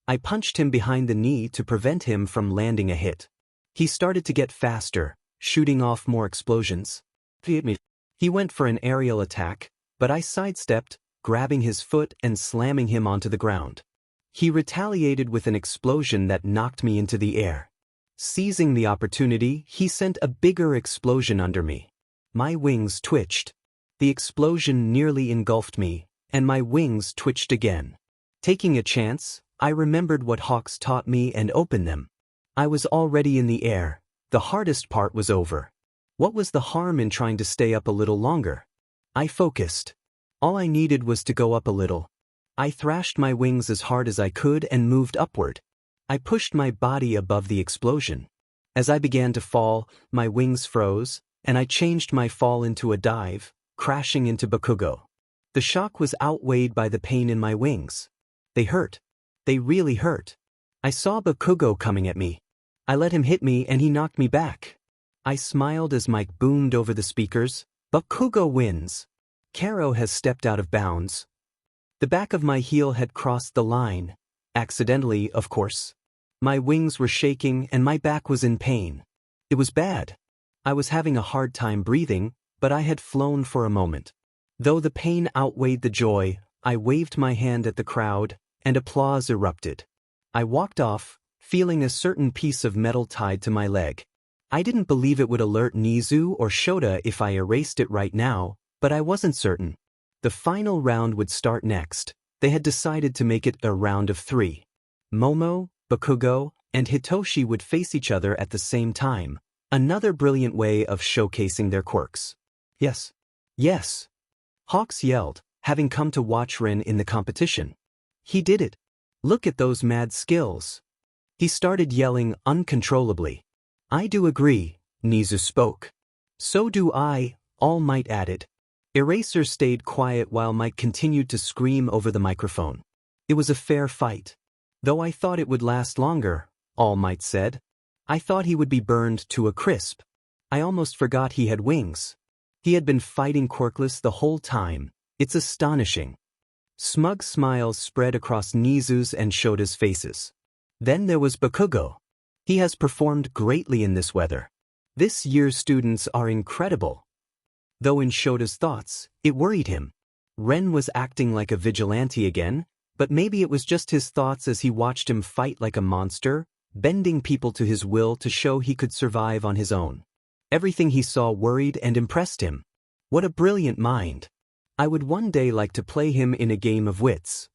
I punched him behind the knee to prevent him from landing a hit. He started to get faster, shooting off more explosions. He went for an aerial attack, but I sidestepped, grabbing his foot and slamming him onto the ground. He retaliated with an explosion that knocked me into the air. Seizing the opportunity, he sent a bigger explosion under me. My wings twitched. The explosion nearly engulfed me, and my wings twitched again. Taking a chance, I remembered what Hawks taught me and opened them. I was already in the air. The hardest part was over. What was the harm in trying to stay up a little longer? I focused. All I needed was to go up a little. I thrashed my wings as hard as I could and moved upward. I pushed my body above the explosion. As I began to fall, my wings froze, and I changed my fall into a dive, crashing into Bakugo. The shock was outweighed by the pain in my wings. They hurt. They really hurt. I saw Bakugo coming at me. I let him hit me and he knocked me back. I smiled as Mike boomed over the speakers. Bakugo wins. Karo has stepped out of bounds. The back of my heel had crossed the line. Accidentally, of course. My wings were shaking and my back was in pain. It was bad. I was having a hard time breathing, but I had flown for a moment. Though the pain outweighed the joy, I waved my hand at the crowd, and applause erupted. I walked off, feeling a certain piece of metal tied to my leg. I didn't believe it would alert Nizu or Shota if I erased it right now, but I wasn't certain. The final round would start next. They had decided to make it a round of 3. Momo, Bakugo, and Hitoshi would face each other at the same time, another brilliant way of showcasing their quirks. Yes. Yes. Hawks yelled, having come to watch Ren in the competition. He did it. Look at those mad skills. He started yelling uncontrollably. I do agree, Nizu spoke. So do I, All Might added. Eraser stayed quiet while Mike continued to scream over the microphone. It was a fair fight. Though I thought it would last longer, All Might said. I thought he would be burned to a crisp. I almost forgot he had wings. He had been fighting quirkless the whole time. It's astonishing. Smug smiles spread across Nizu's and Shota's faces. Then there was Bakugo. He has performed greatly in this weather. This year's students are incredible. Though in Shota's thoughts, it worried him. Ren was acting like a vigilante again, but maybe it was just his thoughts as he watched him fight like a monster, bending people to his will to show he could survive on his own. Everything he saw worried and impressed him. What a brilliant mind. I would one day like to play him in a game of wits.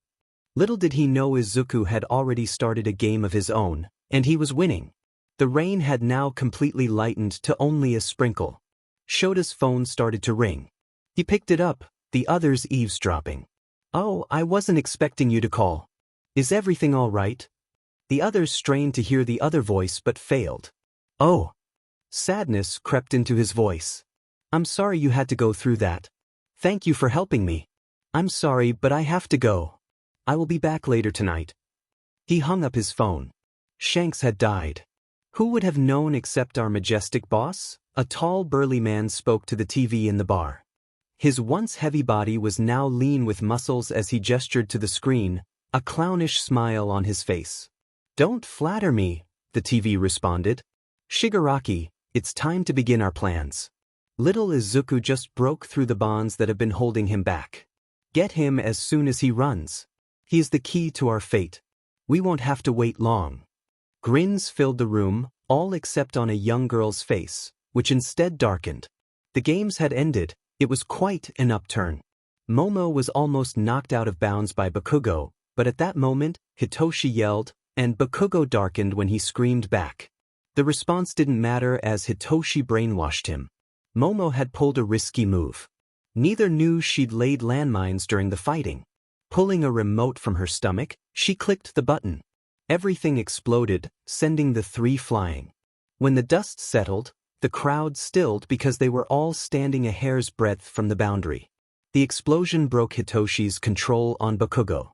Little did he know Izuku had already started a game of his own, and he was winning. The rain had now completely lightened to only a sprinkle. Shota's phone started to ring. He picked it up, the others eavesdropping. "Oh, I wasn't expecting you to call. Is everything all right?" The others strained to hear the other voice but failed. "Oh." Sadness crept into his voice. "I'm sorry you had to go through that. Thank you for helping me. I'm sorry, but I have to go. I will be back later tonight." He hung up his phone. Shanks had died. Who would have known except our majestic boss? A tall, burly man spoke to the TV in the bar. His once heavy body was now lean with muscles as he gestured to the screen, a clownish smile on his face. "Don't flatter me," the TV responded. "Shigaraki, it's time to begin our plans." Little Izuku just broke through the bonds that have been holding him back. Get him as soon as he runs. He is the key to our fate. We won't have to wait long. Grins filled the room, all except on a young girl's face, which instead darkened. The games had ended. It was quite an upturn. Momo was almost knocked out of bounds by Bakugo, but at that moment, Hitoshi yelled, and Bakugo darkened when he screamed back. The response didn't matter as Hitoshi brainwashed him. Momo had pulled a risky move. Neither knew she'd laid landmines during the fighting. Pulling a remote from her stomach, she clicked the button. Everything exploded, sending the three flying. When the dust settled, the crowd stilled because they were all standing a hair's breadth from the boundary. The explosion broke Hitoshi's control on Bakugo.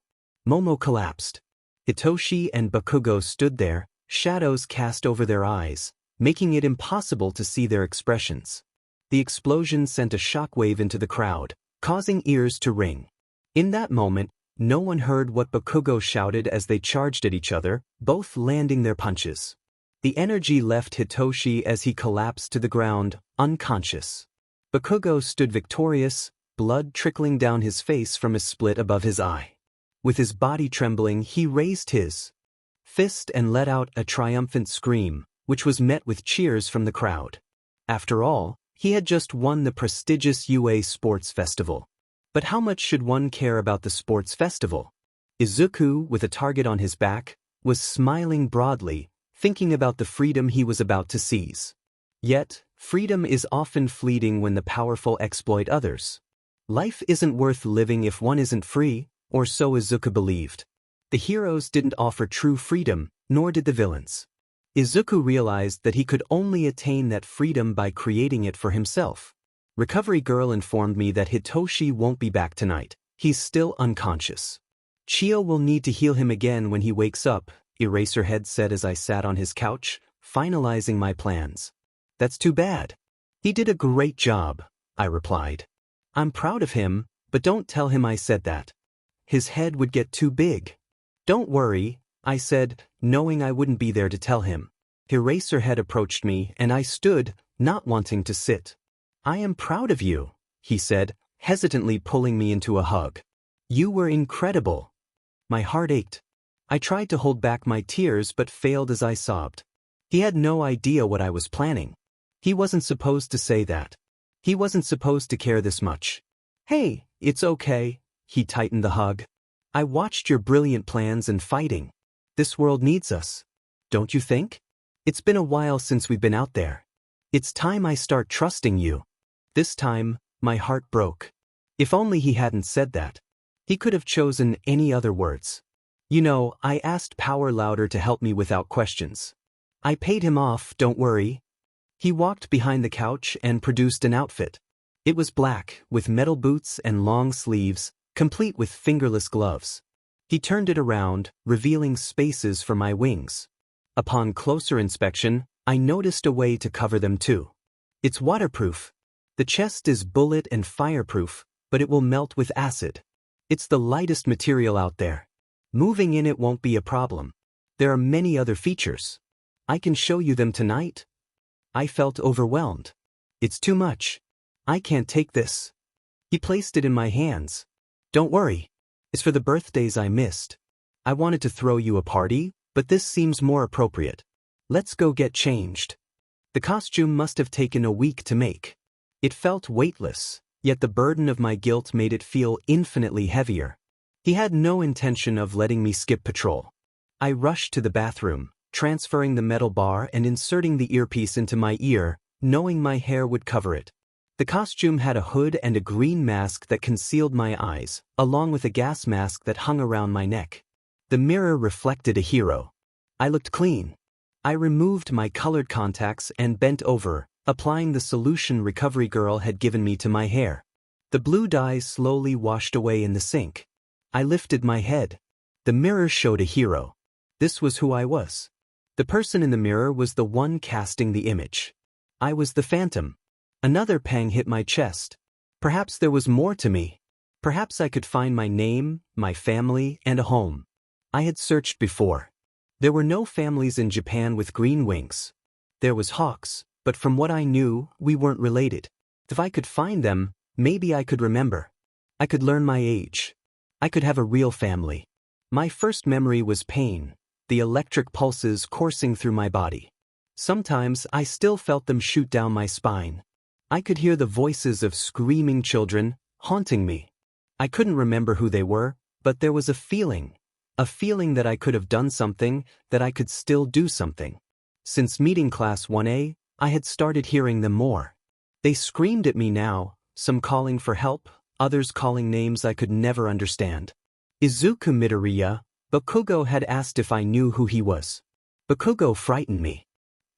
Momo collapsed. Hitoshi and Bakugo stood there, shadows cast over their eyes, making it impossible to see their expressions. The explosion sent a shockwave into the crowd, causing ears to ring. In that moment, no one heard what Bakugo shouted as they charged at each other, both landing their punches. The energy left Hitoshi as he collapsed to the ground, unconscious. Bakugo stood victorious, blood trickling down his face from a split above his eye. With his body trembling, he raised his fist and let out a triumphant scream, which was met with cheers from the crowd. After all, he had just won the prestigious UA Sports Festival. But how much should one care about the sports festival? Izuku, with a target on his back, was smiling broadly, thinking about the freedom he was about to seize. Yet, freedom is often fleeting when the powerful exploit others. Life isn't worth living if one isn't free, or so Izuku believed. The heroes didn't offer true freedom, nor did the villains. Izuku realized that he could only attain that freedom by creating it for himself. Recovery Girl informed me that Hitoshi won't be back tonight. He's still unconscious. Chio will need to heal him again when he wakes up, Eraserhead said as I sat on his couch, finalizing my plans. That's too bad. He did a great job, I replied. I'm proud of him, but don't tell him I said that. His head would get too big. Don't worry, I said, knowing I wouldn't be there to tell him. Eraserhead approached me and I stood, not wanting to sit. I am proud of you, he said, hesitantly pulling me into a hug. You were incredible. My heart ached. I tried to hold back my tears but failed as I sobbed. He had no idea what I was planning. He wasn't supposed to say that. He wasn't supposed to care this much. Hey, it's okay, he tightened the hug. I watched your brilliant plans and fighting. This world needs us. Don't you think? It's been a while since we've been out there. It's time I start trusting you. This time, my heart broke. If only he hadn't said that. He could have chosen any other words. You know, I asked Power Louder to help me without questions. I paid him off, don't worry. He walked behind the couch and produced an outfit. It was black, with metal boots and long sleeves, complete with fingerless gloves. He turned it around, revealing spaces for my wings. Upon closer inspection, I noticed a way to cover them too. It's waterproof. The chest is bullet and fireproof, but it will melt with acid. It's the lightest material out there. Moving in it won't be a problem. There are many other features. I can show you them tonight. I felt overwhelmed. It's too much. I can't take this. He placed it in my hands. Don't worry. It's for the birthdays I missed. I wanted to throw you a party, but this seems more appropriate. Let's go get changed. The costume must have taken a week to make. It felt weightless, Yet the burden of my guilt made it feel infinitely heavier. He had no intention of letting me skip patrol. I rushed to the bathroom, transferring the metal bar and inserting the earpiece into my ear, knowing my hair would cover it. The costume had a hood and a green mask that concealed my eyes, along with a gas mask that hung around my neck. The mirror reflected a hero. I looked clean. I removed my colored contacts and bent over, applying the solution Recovery Girl had given me to my hair. The blue dye slowly washed away in the sink. I lifted my head. The mirror showed a hero. This was who I was. The person in the mirror was the one casting the image. I was the phantom. Another pang hit my chest. Perhaps there was more to me. Perhaps I could find my name, my family, and a home. I had searched before. There were no families in Japan with green wings. There was hawks, but from what I knew, we weren't related. If I could find them, maybe I could remember. I could learn my age. I could have a real family. My first memory was pain, the electric pulses coursing through my body. Sometimes I still felt them shoot down my spine. I could hear the voices of screaming children, haunting me. I couldn't remember who they were, but there was a feeling that I could have done something, that I could still do something. Since meeting Class 1A, I had started hearing them more. They screamed at me now, some calling for help, others calling names I could never understand. Izuku Midoriya, Bakugo had asked if I knew who he was. Bakugo frightened me.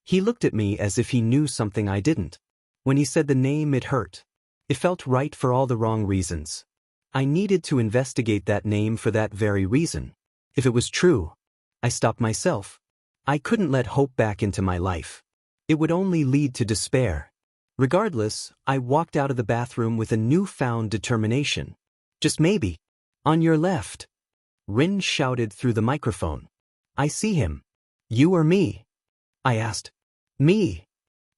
He looked at me as if he knew something I didn't. When he said the name, it hurt. It felt right for all the wrong reasons. I needed to investigate that name for that very reason. If it was true, I stopped myself. I couldn't let hope back into my life. It would only lead to despair. Regardless, I walked out of the bathroom with a newfound determination. Just maybe. On your left. Rin shouted through the microphone. I see him. You or me? I asked. Me.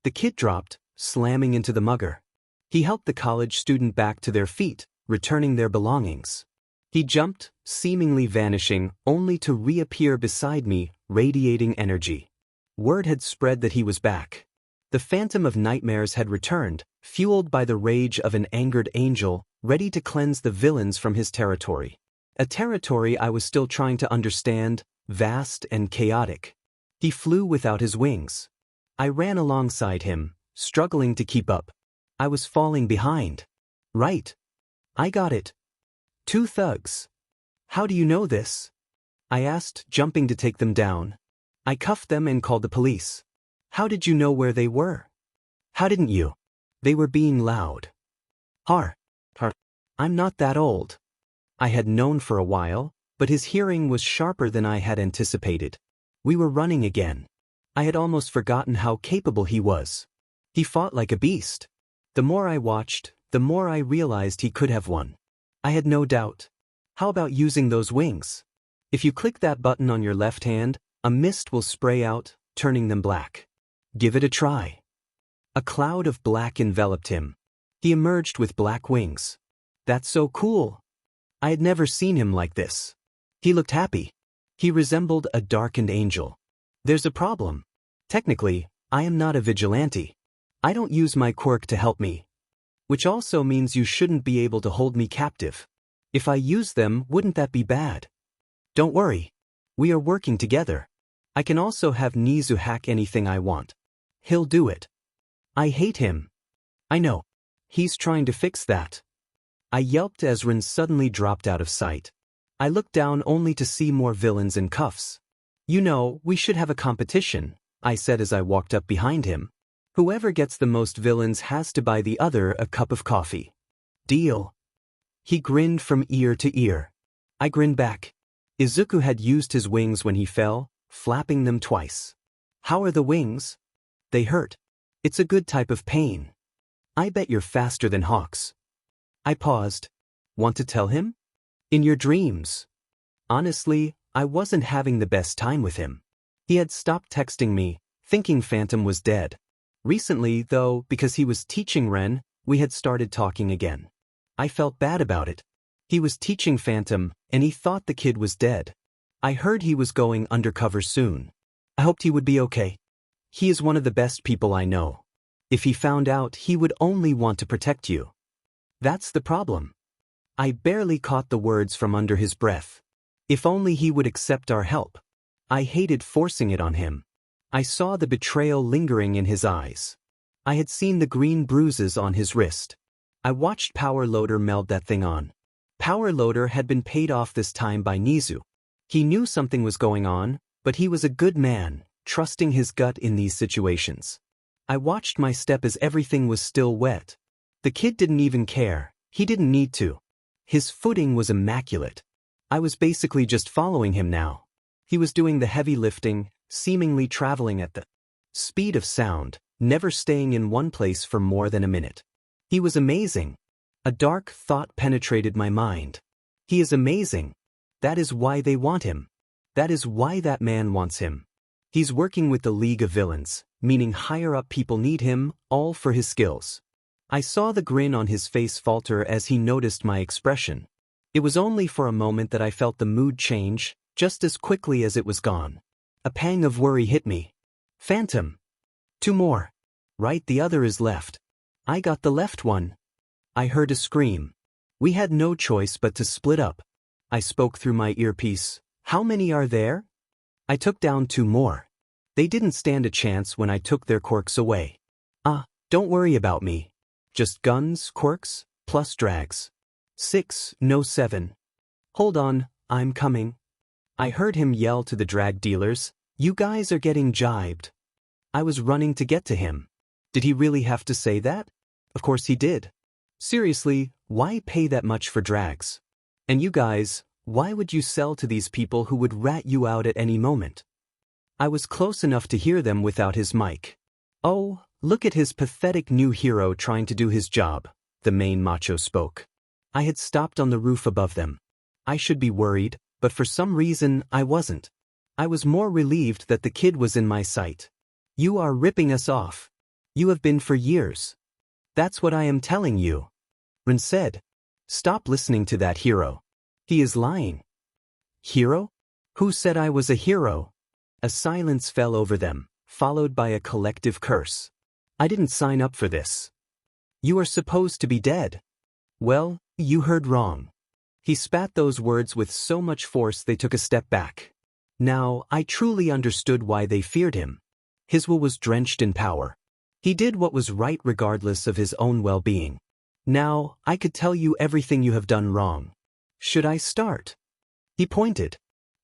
The kid dropped, slamming into the mugger. He helped the college student back to their feet, returning their belongings. He jumped, seemingly vanishing, only to reappear beside me, radiating energy. Word had spread that he was back. The Phantom of Nightmares had returned, fueled by the rage of an angered angel, ready to cleanse the villains from his territory. A territory I was still trying to understand, vast and chaotic. He flew without his wings. I ran alongside him, struggling to keep up. I was falling behind. Right. I got it. 2 thugs. How do you know this? I asked, jumping to take them down. I cuffed them and called the police. How did you know where they were? How didn't you? They were being loud. Har. I'm not that old. I had known for a while, but his hearing was sharper than I had anticipated. We were running again. I had almost forgotten how capable he was. He fought like a beast. The more I watched, the more I realized he could have won. I had no doubt. How about using those wings? If you click that button on your left hand, a mist will spray out, turning them black. Give it a try. A cloud of black enveloped him. He emerged with black wings. That's so cool. I had never seen him like this. He looked happy. He resembled a darkened angel. There's a problem. Technically, I am not a vigilante. I don't use my quirk to help me. Which also means you shouldn't be able to hold me captive. If I use them, wouldn't that be bad? Don't worry. We are working together. I can also have Nizu hack anything I want. He'll do it. I hate him. I know. He's trying to fix that. I yelped as Rin suddenly dropped out of sight. I looked down only to see more villains in cuffs. You know, we should have a competition, I said as I walked up behind him. Whoever gets the most villains has to buy the other a cup of coffee. Deal. He grinned from ear to ear. I grinned back. Izuku had used his wings when he fell, flapping them twice. How are the wings? They hurt. It's a good type of pain. I bet you're faster than hawks. I paused. Want to tell him? In your dreams. Honestly, I wasn't having the best time with him. He had stopped texting me, thinking Phantom was dead. Recently, though, because he was teaching Ren, we had started talking again. I felt bad about it. He was teaching Phantom, and he thought the kid was dead. I heard he was going undercover soon. I hoped he would be okay. He is one of the best people I know. If he found out, he would only want to protect you. That's the problem. I barely caught the words from under his breath. If only he would accept our help. I hated forcing it on him. I saw the betrayal lingering in his eyes. I had seen the green bruises on his wrist. I watched Power Loader meld that thing on. Power Loader had been paid off this time by Nizu. He knew something was going on, but he was a good man, trusting his gut in these situations. I watched my step as everything was still wet. The kid didn't even care. He didn't need to. His footing was immaculate. I was basically just following him now. He was doing the heavy lifting, seemingly traveling at the speed of sound, never staying in one place for more than a minute. He was amazing. A dark thought penetrated my mind. He is amazing. That is why they want him. That is why that man wants him. He's working with the League of Villains, meaning higher-up people need him, all for his skills. I saw the grin on his face falter as he noticed my expression. It was only for a moment that I felt the mood change, just as quickly as it was gone. A pang of worry hit me. Phantom. 2 more. Right, the other is left. I got the left one. I heard a scream. We had no choice but to split up. I spoke through my earpiece. How many are there? I took down 2 more. They didn't stand a chance when I took their quirks away. Don't worry about me. Just guns, quirks, plus drags. 6, no 7. Hold on, I'm coming. I heard him yell to the drag dealers, "You guys are getting jibed." I was running to get to him. Did he really have to say that? Of course he did. Seriously, why pay that much for drags? And you guys, why would you sell to these people who would rat you out at any moment? I was close enough to hear them without his mic. Oh, look at his pathetic new hero trying to do his job, the main macho spoke. I had stopped on the roof above them. I should be worried, but for some reason I wasn't. I was more relieved that the kid was in my sight. You are ripping us off. You have been for years. That's what I am telling you. Rin said. Stop listening to that hero. He is lying. Hero? Who said I was a hero? A silence fell over them, followed by a collective curse. I didn't sign up for this. You are supposed to be dead. Well, you heard wrong. He spat those words with so much force they took a step back. Now, I truly understood why they feared him. His will was drenched in power. He did what was right regardless of his own well-being. Now, I could tell you everything you have done wrong. Should I start? He pointed.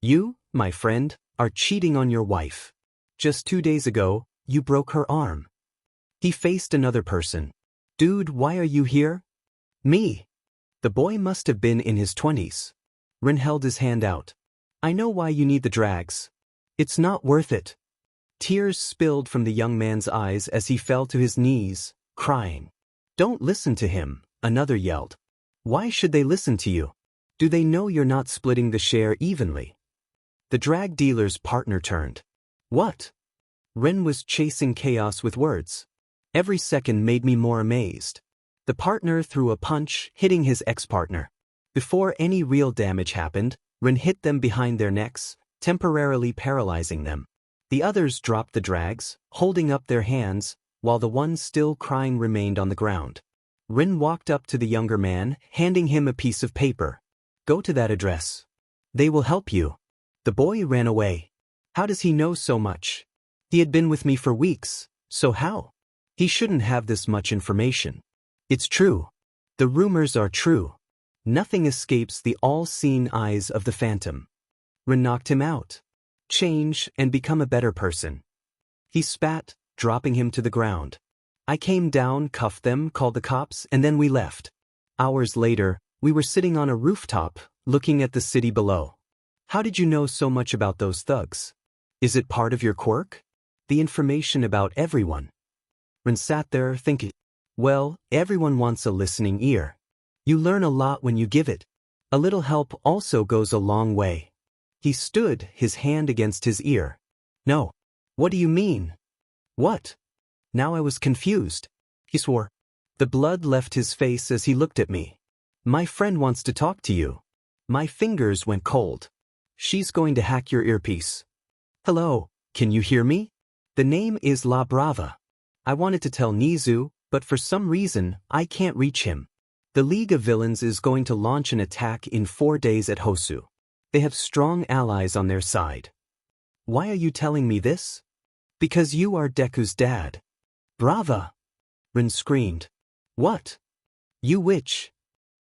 You, my friend, are cheating on your wife. Just 2 days ago, you broke her arm. He faced another person. Dude, why are you here? Me. The boy must have been in his 20s. Rin held his hand out. I know why you need the drags. It's not worth it. Tears spilled from the young man's eyes as he fell to his knees, crying. Don't listen to him, another yelled. Why should they listen to you? Do they know you're not splitting the share evenly? The drag dealer's partner turned. What? Rin was chasing chaos with words. Every second made me more amazed. The partner threw a punch, hitting his ex-partner. Before any real damage happened, Rin hit them behind their necks, temporarily paralyzing them. The others dropped the drags, holding up their hands, while the one still crying remained on the ground. Rin walked up to the younger man, handing him a piece of paper. Go to that address. They will help you. The boy ran away. How does he know so much? He had been with me for weeks, so how? He shouldn't have this much information. It's true. The rumors are true. Nothing escapes the all-seeing eyes of the Phantom. Rin knocked him out. Change and become a better person. He spat, dropping him to the ground. I came down, cuffed them, called the cops, and then we left. Hours later, we were sitting on a rooftop, looking at the city below. How did you know so much about those thugs? Is it part of your quirk? The information about everyone. Rin sat there, thinking. Well, everyone wants a listening ear. You learn a lot when you give it. A little help also goes a long way. He stood, his hand against his ear. No. What do you mean? What? Now I was confused. He swore. The blood left his face as he looked at me. My friend wants to talk to you. My fingers went cold. She's going to hack your earpiece. Hello, can you hear me? The name is La Brava. I wanted to tell Nizu, but for some reason, I can't reach him. The League of Villains is going to launch an attack in 4 days at Hosu. They have strong allies on their side. Why are you telling me this? Because you are Deku's dad. Brava! Rin screamed. What? You witch!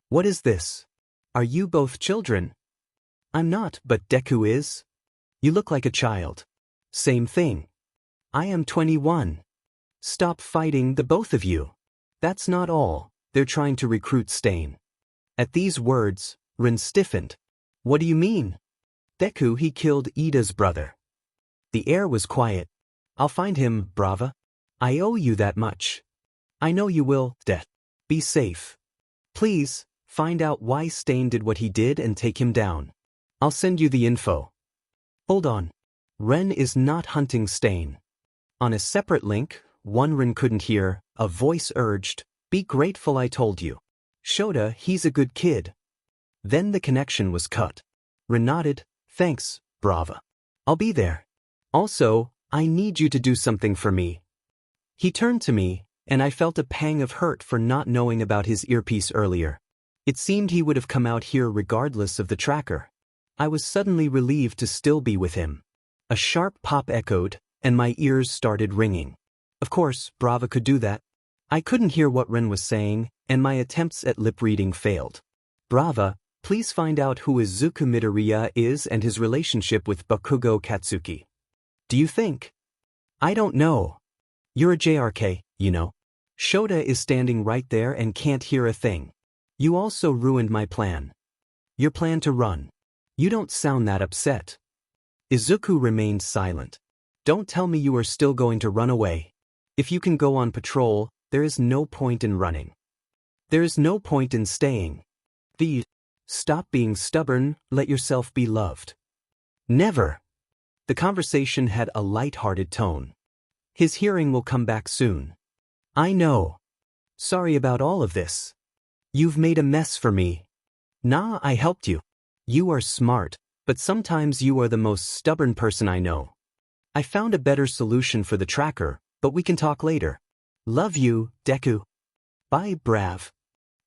What is this? Are you both children? I'm not, but Deku is. You look like a child. Same thing. I am 21. Stop fighting, the both of you. That's not all, they're trying to recruit Stain. At these words, Rin stiffened. What do you mean? Deku, he killed Ida's brother. The air was quiet. I'll find him, Brava. I owe you that much. I know you will, Death. Be safe. Please, find out why Stain did what he did and take him down. I'll send you the info. Hold on. Ren is not hunting Stain. On a separate link, one Ren couldn't hear, a voice urged, be grateful I told you. Shota, he's a good kid. Then the connection was cut. Ren nodded, thanks, Brava. I'll be there. Also, I need you to do something for me. He turned to me, and I felt a pang of hurt for not knowing about his earpiece earlier. It seemed he would have come out here regardless of the tracker. I was suddenly relieved to still be with him. A sharp pop echoed, and my ears started ringing. Of course, Brava could do that. I couldn't hear what Ren was saying, and my attempts at lip reading failed. Brava, please find out who Izuku Midoriya is and his relationship with Bakugo Katsuki. Do you think? I don't know. You're a JRK, you know. Shota is standing right there and can't hear a thing. You also ruined my plan. Your plan to run. You don't sound that upset. Izuku remained silent. Don't tell me you are still going to run away. If you can go on patrol, there is no point in running. There is no point in staying. Stop being stubborn, let yourself be loved. Never. The conversation had a light-hearted tone. His hearing will come back soon. I know. Sorry about all of this. You've made a mess for me. Nah, I helped you. You are smart, but sometimes you are the most stubborn person I know. I found a better solution for the tracker, but we can talk later. Love you, Deku. Bye, Brav.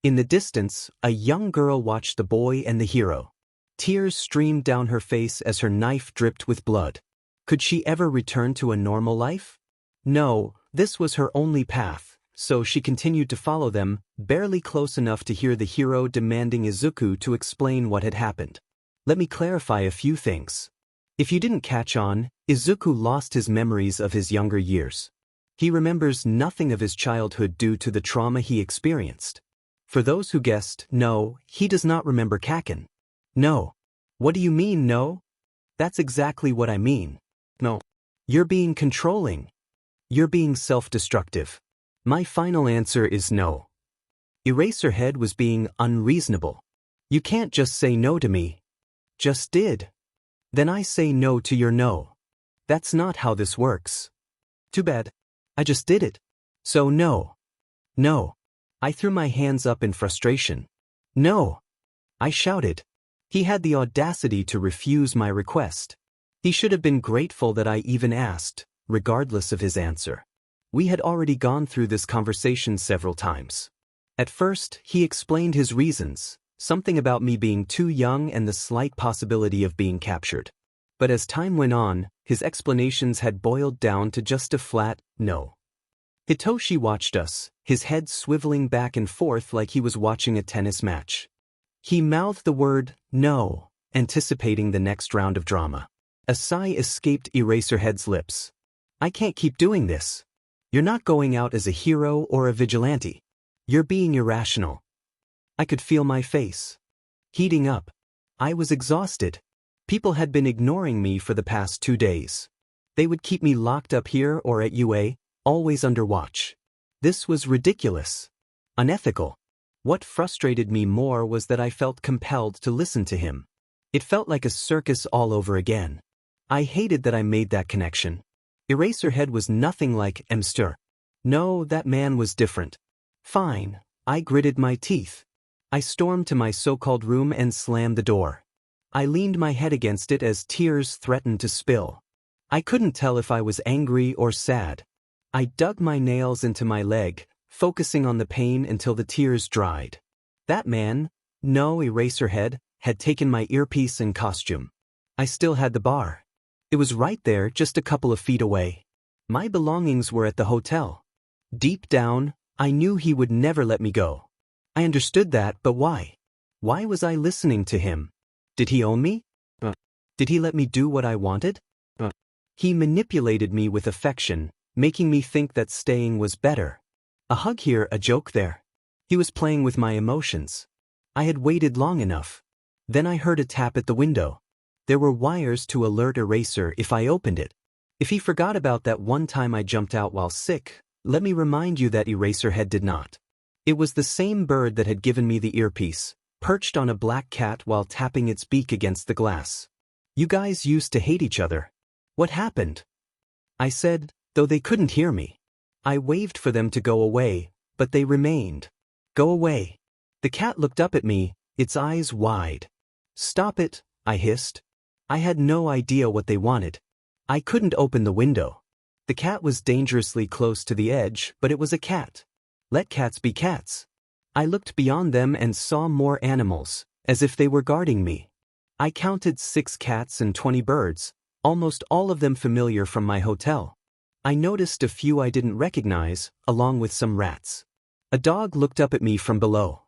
In the distance, a young girl watched the boy and the hero. Tears streamed down her face as her knife dripped with blood. Could she ever return to a normal life? No, this was her only path, so she continued to follow them, barely close enough to hear the hero demanding Izuku to explain what had happened. Let me clarify a few things. If you didn't catch on, Izuku lost his memories of his younger years. He remembers nothing of his childhood due to the trauma he experienced. For those who guessed, no, he does not remember Kaken. No. What do you mean, no? That's exactly what I mean. No. You're being controlling. You're being self-destructive. My final answer is no. Eraserhead was being unreasonable. You can't just say no to me. Just did. Then I say no to your no. That's not how this works. Too bad. I just did it. So no. No. I threw my hands up in frustration. No. I shouted. He had the audacity to refuse my request. He should have been grateful that I even asked, regardless of his answer. We had already gone through this conversation several times. At first, he explained his reasons, something about me being too young and the slight possibility of being captured. But as time went on, his explanations had boiled down to just a flat no. Hitoshi watched us, his head swiveling back and forth like he was watching a tennis match. He mouthed the word no, anticipating the next round of drama. A sigh escaped Eraserhead's lips. I can't keep doing this. You're not going out as a hero or a vigilante. You're being irrational. I could feel my face heating up. I was exhausted. People had been ignoring me for the past 2 days. They would keep me locked up here or at UA, always under watch. This was ridiculous. Unethical. What frustrated me more was that I felt compelled to listen to him. It felt like a circus all over again. I hated that I made that connection. Eraserhead was nothing like Mster. No, that man was different. Fine, I gritted my teeth. I stormed to my so-called room and slammed the door. I leaned my head against it as tears threatened to spill. I couldn't tell if I was angry or sad. I dug my nails into my leg, focusing on the pain until the tears dried. That man, no Eraserhead, had taken my earpiece and costume. I still had the bar. It was right there, just a couple of feet away. My belongings were at the hotel. Deep down, I knew he would never let me go. I understood that, but why? Why was I listening to him? Did he own me? Did he let me do what I wanted? He manipulated me with affection, making me think that staying was better. A hug here, a joke there. He was playing with my emotions. I had waited long enough. Then I heard a tap at the window. There were wires to alert Eraser if I opened it. If he forgot about that one time I jumped out while sick, let me remind you that Eraserhead did not. It was the same bird that had given me the earpiece, perched on a black cat while tapping its beak against the glass. You guys used to hate each other. What happened? I said, though they couldn't hear me. I waved for them to go away, but they remained. Go away. The cat looked up at me, its eyes wide. Stop it, I hissed. I had no idea what they wanted. I couldn't open the window. The cat was dangerously close to the edge, but it was a cat. Let cats be cats. I looked beyond them and saw more animals, as if they were guarding me. I counted 6 cats and 20 birds, almost all of them familiar from my hotel. I noticed a few I didn't recognize, along with some rats. A dog looked up at me from below.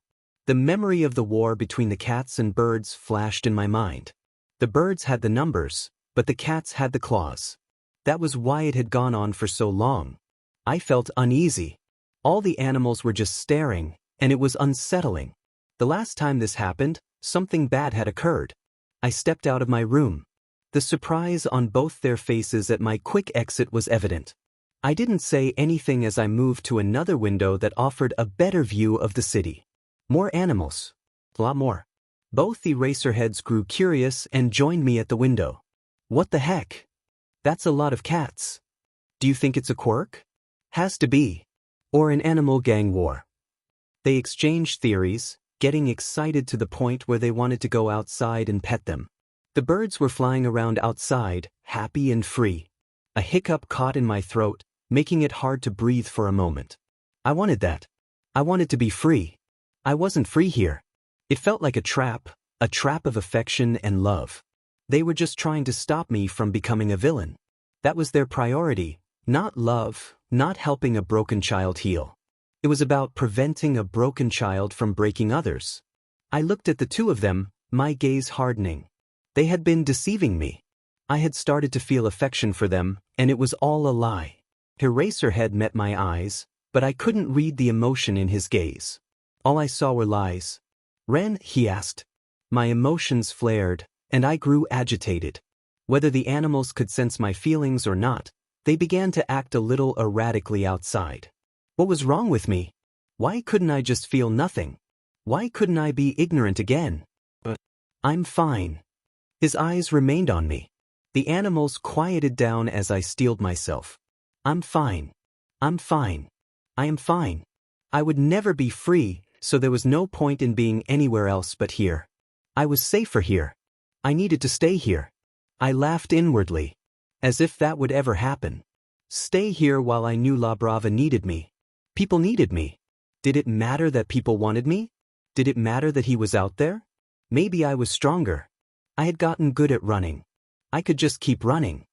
The memory of the war between the cats and birds flashed in my mind. The birds had the numbers, but the cats had the claws. That was why it had gone on for so long. I felt uneasy. All the animals were just staring, and it was unsettling. The last time this happened, something bad had occurred. I stepped out of my room. The surprise on both their faces at my quick exit was evident. I didn't say anything as I moved to another window that offered a better view of the city. More animals. A lot more. Both Eraserheads grew curious and joined me at the window. What the heck? That's a lot of cats. Do you think it's a quirk? Has to be. Or an animal gang war. They exchanged theories, getting excited to the point where they wanted to go outside and pet them. The birds were flying around outside, happy and free. A hiccup caught in my throat, making it hard to breathe for a moment. I wanted that. I wanted to be free. I wasn't free here. It felt like a trap of affection and love. They were just trying to stop me from becoming a villain. That was their priority, not love, not helping a broken child heal. It was about preventing a broken child from breaking others. I looked at the two of them, my gaze hardening. They had been deceiving me. I had started to feel affection for them, and it was all a lie. Eraserhead met my eyes, but I couldn't read the emotion in his gaze. All I saw were lies. Ren, he asked. My emotions flared, and I grew agitated. Whether the animals could sense my feelings or not, they began to act a little erratically outside. What was wrong with me? Why couldn't I just feel nothing? Why couldn't I be ignorant again? I'm fine. His eyes remained on me. The animals quieted down as I steeled myself. I'm fine. I'm fine. I am fine. I would never be free, so there was no point in being anywhere else but here. I was safer here. I needed to stay here. I laughed inwardly. As if that would ever happen. Stay here while I knew La Brava needed me. People needed me. Did it matter that people wanted me? Did it matter that he was out there? Maybe I was stronger. I had gotten good at running. I could just keep running.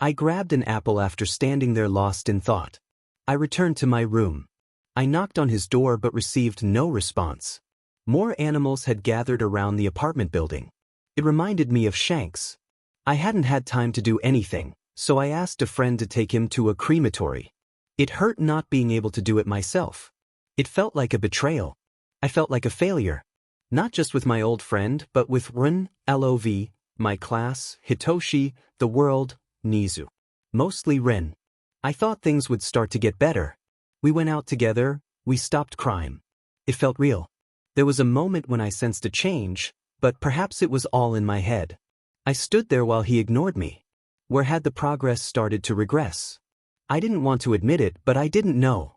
I grabbed an apple after standing there lost in thought. I returned to my room. I knocked on his door but received no response. More animals had gathered around the apartment building. It reminded me of Shanks. I hadn't had time to do anything, so I asked a friend to take him to a crematory. It hurt not being able to do it myself. It felt like a betrayal. I felt like a failure. Not just with my old friend, but with Rin, Lov, my class, Hitoshi, the world, Nizu. Mostly Rin. I thought things would start to get better. We went out together, we stopped crime. It felt real. There was a moment when I sensed a change, but perhaps it was all in my head. I stood there while he ignored me. Where had the progress started to regress? I didn't want to admit it, but I didn't know.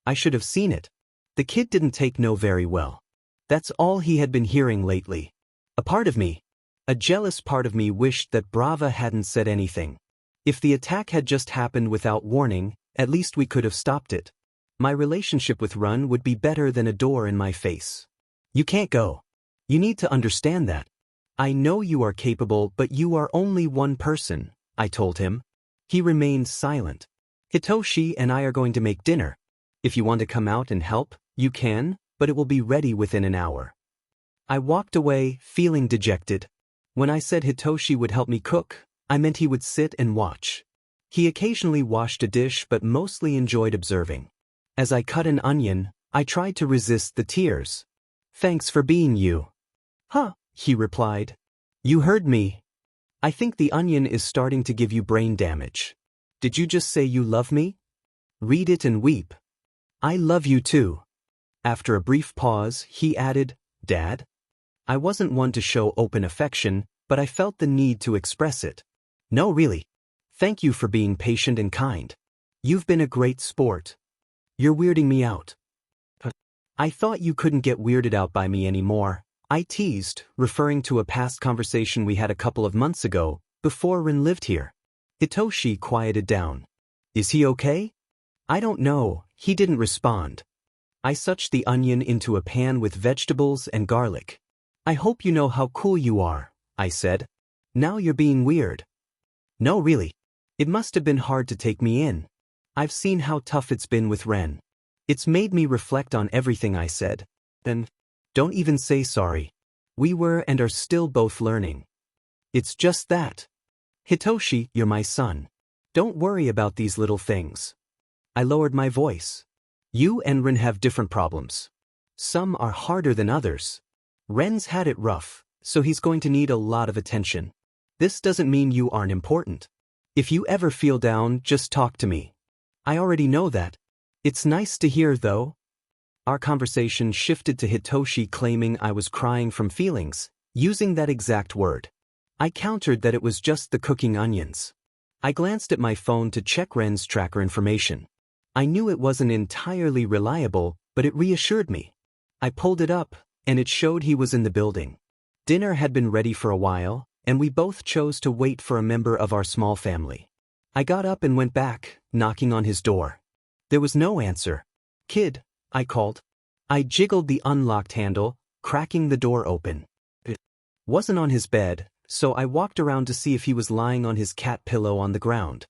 I should have seen it. The kid didn't take no very well. That's all he had been hearing lately. A part of me, a jealous part of me wished that Brava hadn't said anything. If the attack had just happened without warning, at least we could have stopped it. My relationship with Run would be better than a door in my face. You can't go. You need to understand that. I know you are capable, but you are only one person, I told him. He remained silent. Hitoshi and I are going to make dinner. If you want to come out and help, you can, but it will be ready within an hour. I walked away, feeling dejected. When I said Hitoshi would help me cook, I meant he would sit and watch. He occasionally washed a dish but mostly enjoyed observing. As I cut an onion, I tried to resist the tears. Thanks for being you. Huh, he replied. You heard me. I think the onion is starting to give you brain damage. Did you just say you love me? Read it and weep. I love you too. After a brief pause, he added, Dad? I wasn't one to show open affection, but I felt the need to express it. No, really. Thank you for being patient and kind. You've been a great sport. You're weirding me out. I thought you couldn't get weirded out by me anymore, I teased, referring to a past conversation we had a couple of months ago, before Rin lived here. Hitoshi quieted down. Is he okay? I don't know, he didn't respond. I sucked the onion into a pan with vegetables and garlic. I hope you know how cool you are, I said. Now you're being weird. No, really. It must have been hard to take me in. I've seen how tough it's been with Ren. It's made me reflect on everything I said. Then, don't even say sorry. We were and are still both learning. It's just that. Hitoshi, you're my son. Don't worry about these little things. I lowered my voice. You and Ren have different problems. Some are harder than others. Ren's had it rough, so he's going to need a lot of attention. This doesn't mean you aren't important. If you ever feel down, just talk to me. I already know that. It's nice to hear, though. Our conversation shifted to Hitoshi claiming I was crying from feelings, using that exact word. I countered that it was just the cooking onions. I glanced at my phone to check Ren's tracker information. I knew it wasn't entirely reliable, but it reassured me. I pulled it up, and it showed he was in the building. Dinner had been ready for a while, and we both chose to wait for a member of our small family. I got up and went back, knocking on his door. There was no answer. Kid, I called. I jiggled the unlocked handle, cracking the door open. It wasn't on his bed, so I walked around to see if he was lying on his cat pillow on the ground.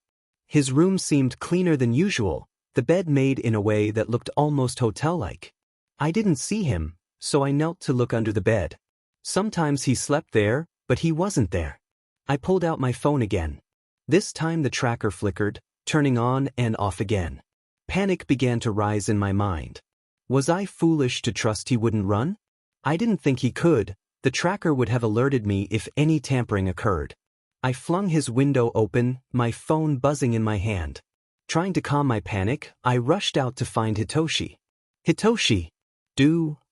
His room seemed cleaner than usual, the bed made in a way that looked almost hotel-like. I didn't see him, so I knelt to look under the bed. Sometimes he slept there, but he wasn't there. I pulled out my phone again. This time the tracker flickered, turning on and off again. Panic began to rise in my mind. Was I foolish to trust he wouldn't run? I didn't think he could. The tracker would have alerted me if any tampering occurred. I flung his window open, my phone buzzing in my hand. Trying to calm my panic, I rushed out to find Hitoshi. Hitoshi!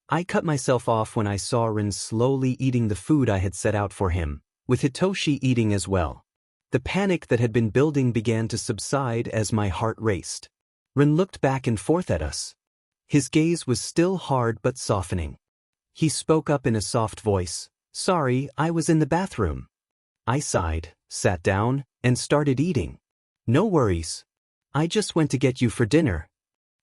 I cut myself off when I saw Rin slowly eating the food I had set out for him, with Hitoshi eating as well. The panic that had been building began to subside as my heart raced. Rin looked back and forth at us. His gaze was still hard but softening. He spoke up in a soft voice. Sorry, I was in the bathroom. I sighed, sat down, and started eating. No worries. I just went to get you for dinner.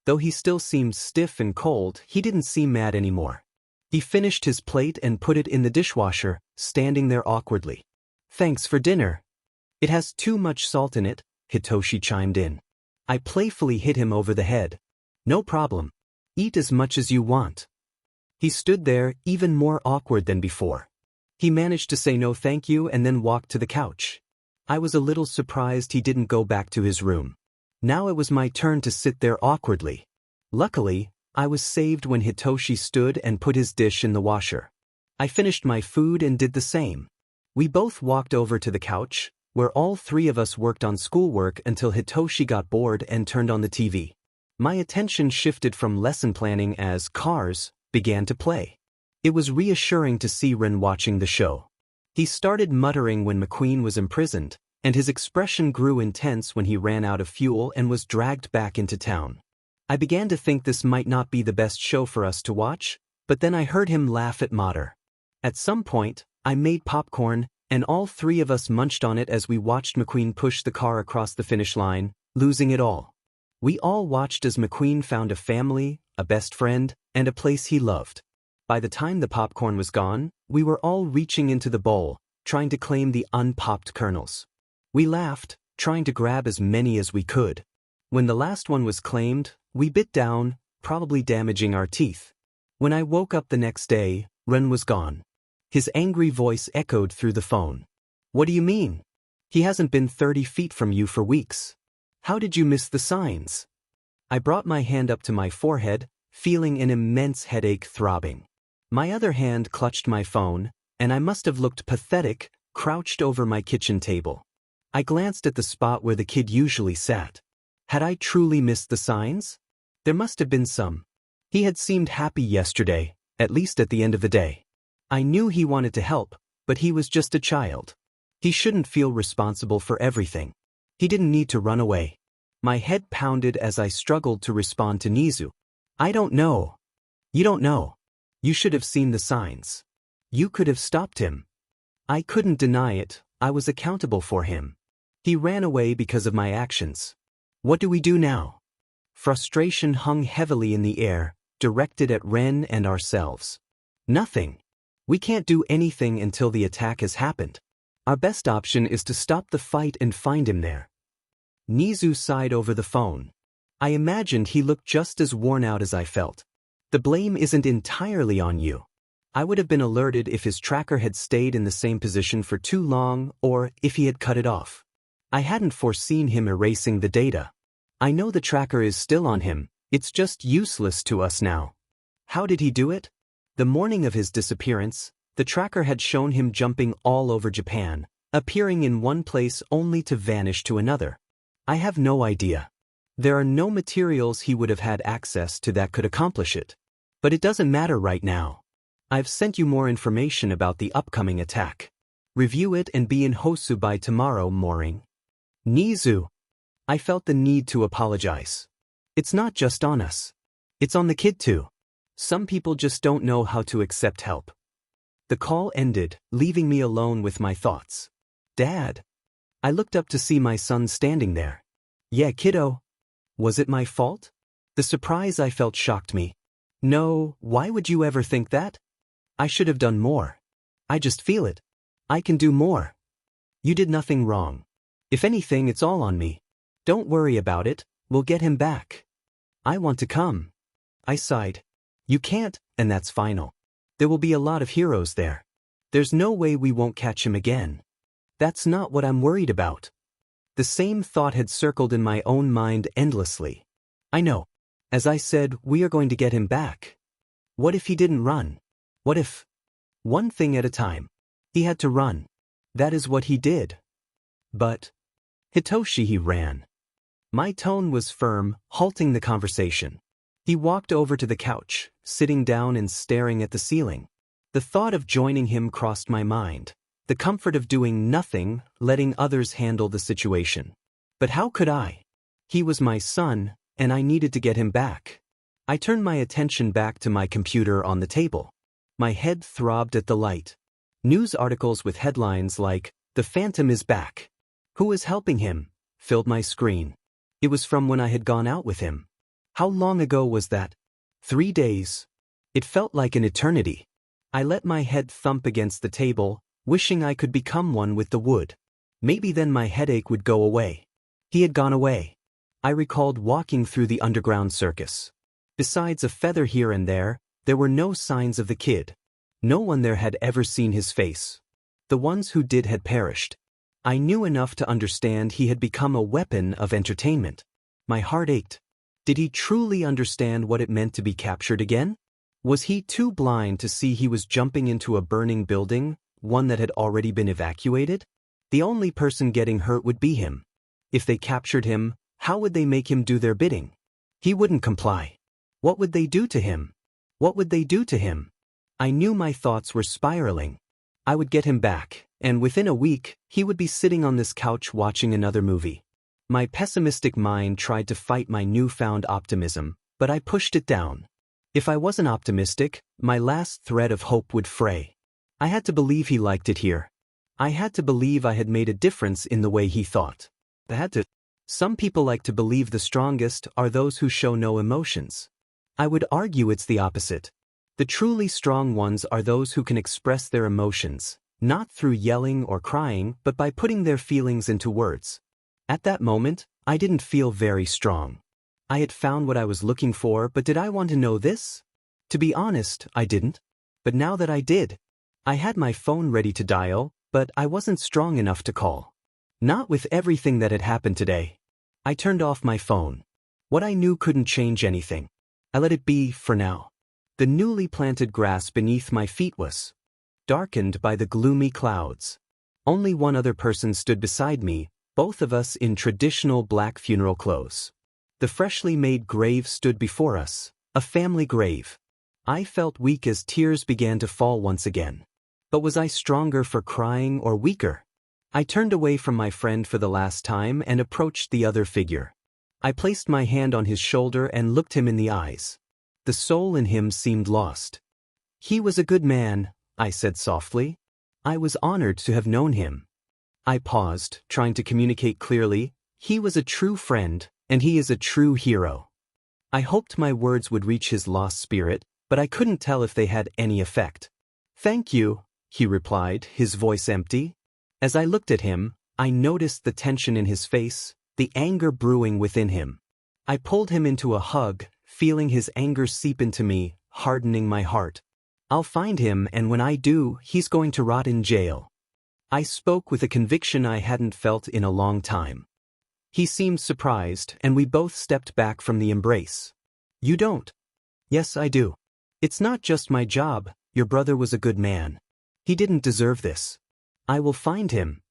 Though he still seemed stiff and cold, he didn't seem mad anymore. He finished his plate and put it in the dishwasher, standing there awkwardly. Thanks for dinner. It has too much salt in it, Hitoshi chimed in. I playfully hit him over the head. No problem. Eat as much as you want. He stood there, even more awkward than before. He managed to say no thank you and then walked to the couch. I was a little surprised he didn't go back to his room. Now it was my turn to sit there awkwardly. Luckily, I was saved when Hitoshi stood and put his dish in the washer. I finished my food and did the same. We both walked over to the couch, where all three of us worked on schoolwork until Hitoshi got bored and turned on the TV. My attention shifted from lesson planning as Cars began to play. It was reassuring to see Ren watching the show. He started muttering when McQueen was imprisoned, and his expression grew intense when he ran out of fuel and was dragged back into town. I began to think this might not be the best show for us to watch, but then I heard him laugh at Mater. At some point, I made popcorn, and all three of us munched on it as we watched McQueen push the car across the finish line, losing it all. We all watched as McQueen found a family, a best friend, and a place he loved. By the time the popcorn was gone, we were all reaching into the bowl, trying to claim the unpopped kernels. We laughed, trying to grab as many as we could. When the last one was claimed, we bit down, probably damaging our teeth. When I woke up the next day, Ren was gone. His angry voice echoed through the phone. "What do you mean? He hasn't been 30 feet from you for weeks. How did you miss the signs?" I brought my hand up to my forehead, feeling an immense headache throbbing. My other hand clutched my phone, and I must have looked pathetic, crouched over my kitchen table. I glanced at the spot where the kid usually sat. Had I truly missed the signs? There must have been some. He had seemed happy yesterday, at least at the end of the day. I knew he wanted to help, but he was just a child. He shouldn't feel responsible for everything. He didn't need to run away. My head pounded as I struggled to respond to Nizu. "I don't know." "You don't know. You should have seen the signs. You could have stopped him." I couldn't deny it, I was accountable for him. He ran away because of my actions. What do we do now? Frustration hung heavily in the air, directed at Ren and ourselves. Nothing. We can't do anything until the attack has happened. Our best option is to stop the fight and find him there. Nizu sighed over the phone. I imagined he looked just as worn out as I felt. The blame isn't entirely on you. I would have been alerted if his tracker had stayed in the same position for too long or if he had cut it off. I hadn't foreseen him erasing the data. I know the tracker is still on him, it's just useless to us now. How did he do it? The morning of his disappearance, the tracker had shown him jumping all over Japan, appearing in one place only to vanish to another. I have no idea. There are no materials he would have had access to that could accomplish it. But it doesn't matter right now. I've sent you more information about the upcoming attack. Review it and be in Hosu by tomorrow morning. Nizu. I felt the need to apologize. It's not just on us. It's on the kid too. Some people just don't know how to accept help. The call ended, leaving me alone with my thoughts. Dad. I looked up to see my son standing there. Yeah, kiddo. Was it my fault? The surprise I felt shocked me. No, why would you ever think that? I should have done more. I just feel it. I can do more. You did nothing wrong. If anything, it's all on me. Don't worry about it, we'll get him back. I want to come. I sighed. You can't, and that's final. There will be a lot of heroes there. There's no way we won't catch him again. That's not what I'm worried about. The same thought had circled in my own mind endlessly. I know. As I said, we are going to get him back. What if he didn't run? What if? One thing at a time. He had to run. That is what he did. But Hitoshi, he ran. My tone was firm, halting the conversation. He walked over to the couch, sitting down and staring at the ceiling. The thought of joining him crossed my mind. The comfort of doing nothing, letting others handle the situation. But how could I? He was my son, and I needed to get him back. I turned my attention back to my computer on the table. My head throbbed at the light. News articles with headlines like, "The Phantom is back. Who is helping him?" filled my screen. It was from when I had gone out with him. How long ago was that? 3 days. It felt like an eternity. I let my head thump against the table, wishing I could become one with the wood. Maybe then my headache would go away. He had gone away. I recalled walking through the underground circus. Besides a feather here and there were no signs of the kid. No one there had ever seen his face. The ones who did had perished. I knew enough to understand he had become a weapon of entertainment. My heart ached. Did he truly understand what it meant to be captured again? Was he too blind to see he was jumping into a burning building, one that had already been evacuated? The only person getting hurt would be him. If they captured him, how would they make him do their bidding? He wouldn't comply. What would they do to him? What would they do to him? I knew my thoughts were spiraling. I would get him back, and within a week, he would be sitting on this couch watching another movie. My pessimistic mind tried to fight my newfound optimism, but I pushed it down. If I wasn't optimistic, my last thread of hope would fray. I had to believe he liked it here. I had to believe I had made a difference in the way he thought. Some people like to believe the strongest are those who show no emotions. I would argue it's the opposite. The truly strong ones are those who can express their emotions, not through yelling or crying, but by putting their feelings into words. At that moment, I didn't feel very strong. I had found what I was looking for, but did I want to know this? To be honest, I didn't. But now that I did, I had my phone ready to dial, but I wasn't strong enough to call. Not with everything that had happened today. I turned off my phone. What I knew couldn't change anything. I let it be for now. The newly planted grass beneath my feet was darkened by the gloomy clouds. Only one other person stood beside me, both of us in traditional black funeral clothes. The freshly made grave stood before us, a family grave. I felt weak as tears began to fall once again. But was I stronger for crying or weaker? I turned away from my friend for the last time and approached the other figure. I placed my hand on his shoulder and looked him in the eyes. The soul in him seemed lost. He was a good man, I said softly. I was honored to have known him. I paused, trying to communicate clearly. He was a true friend, and he is a true hero. I hoped my words would reach his lost spirit, but I couldn't tell if they had any effect. "Thank you," he replied, his voice empty. As I looked at him, I noticed the tension in his face, the anger brewing within him. I pulled him into a hug, feeling his anger seep into me, hardening my heart. "I'll find him, and when I do, he's going to rot in jail." I spoke with a conviction I hadn't felt in a long time. He seemed surprised, and we both stepped back from the embrace. "You don't?" "Yes, I do. It's not just my job. Your brother was a good man. He didn't deserve this. I will find him."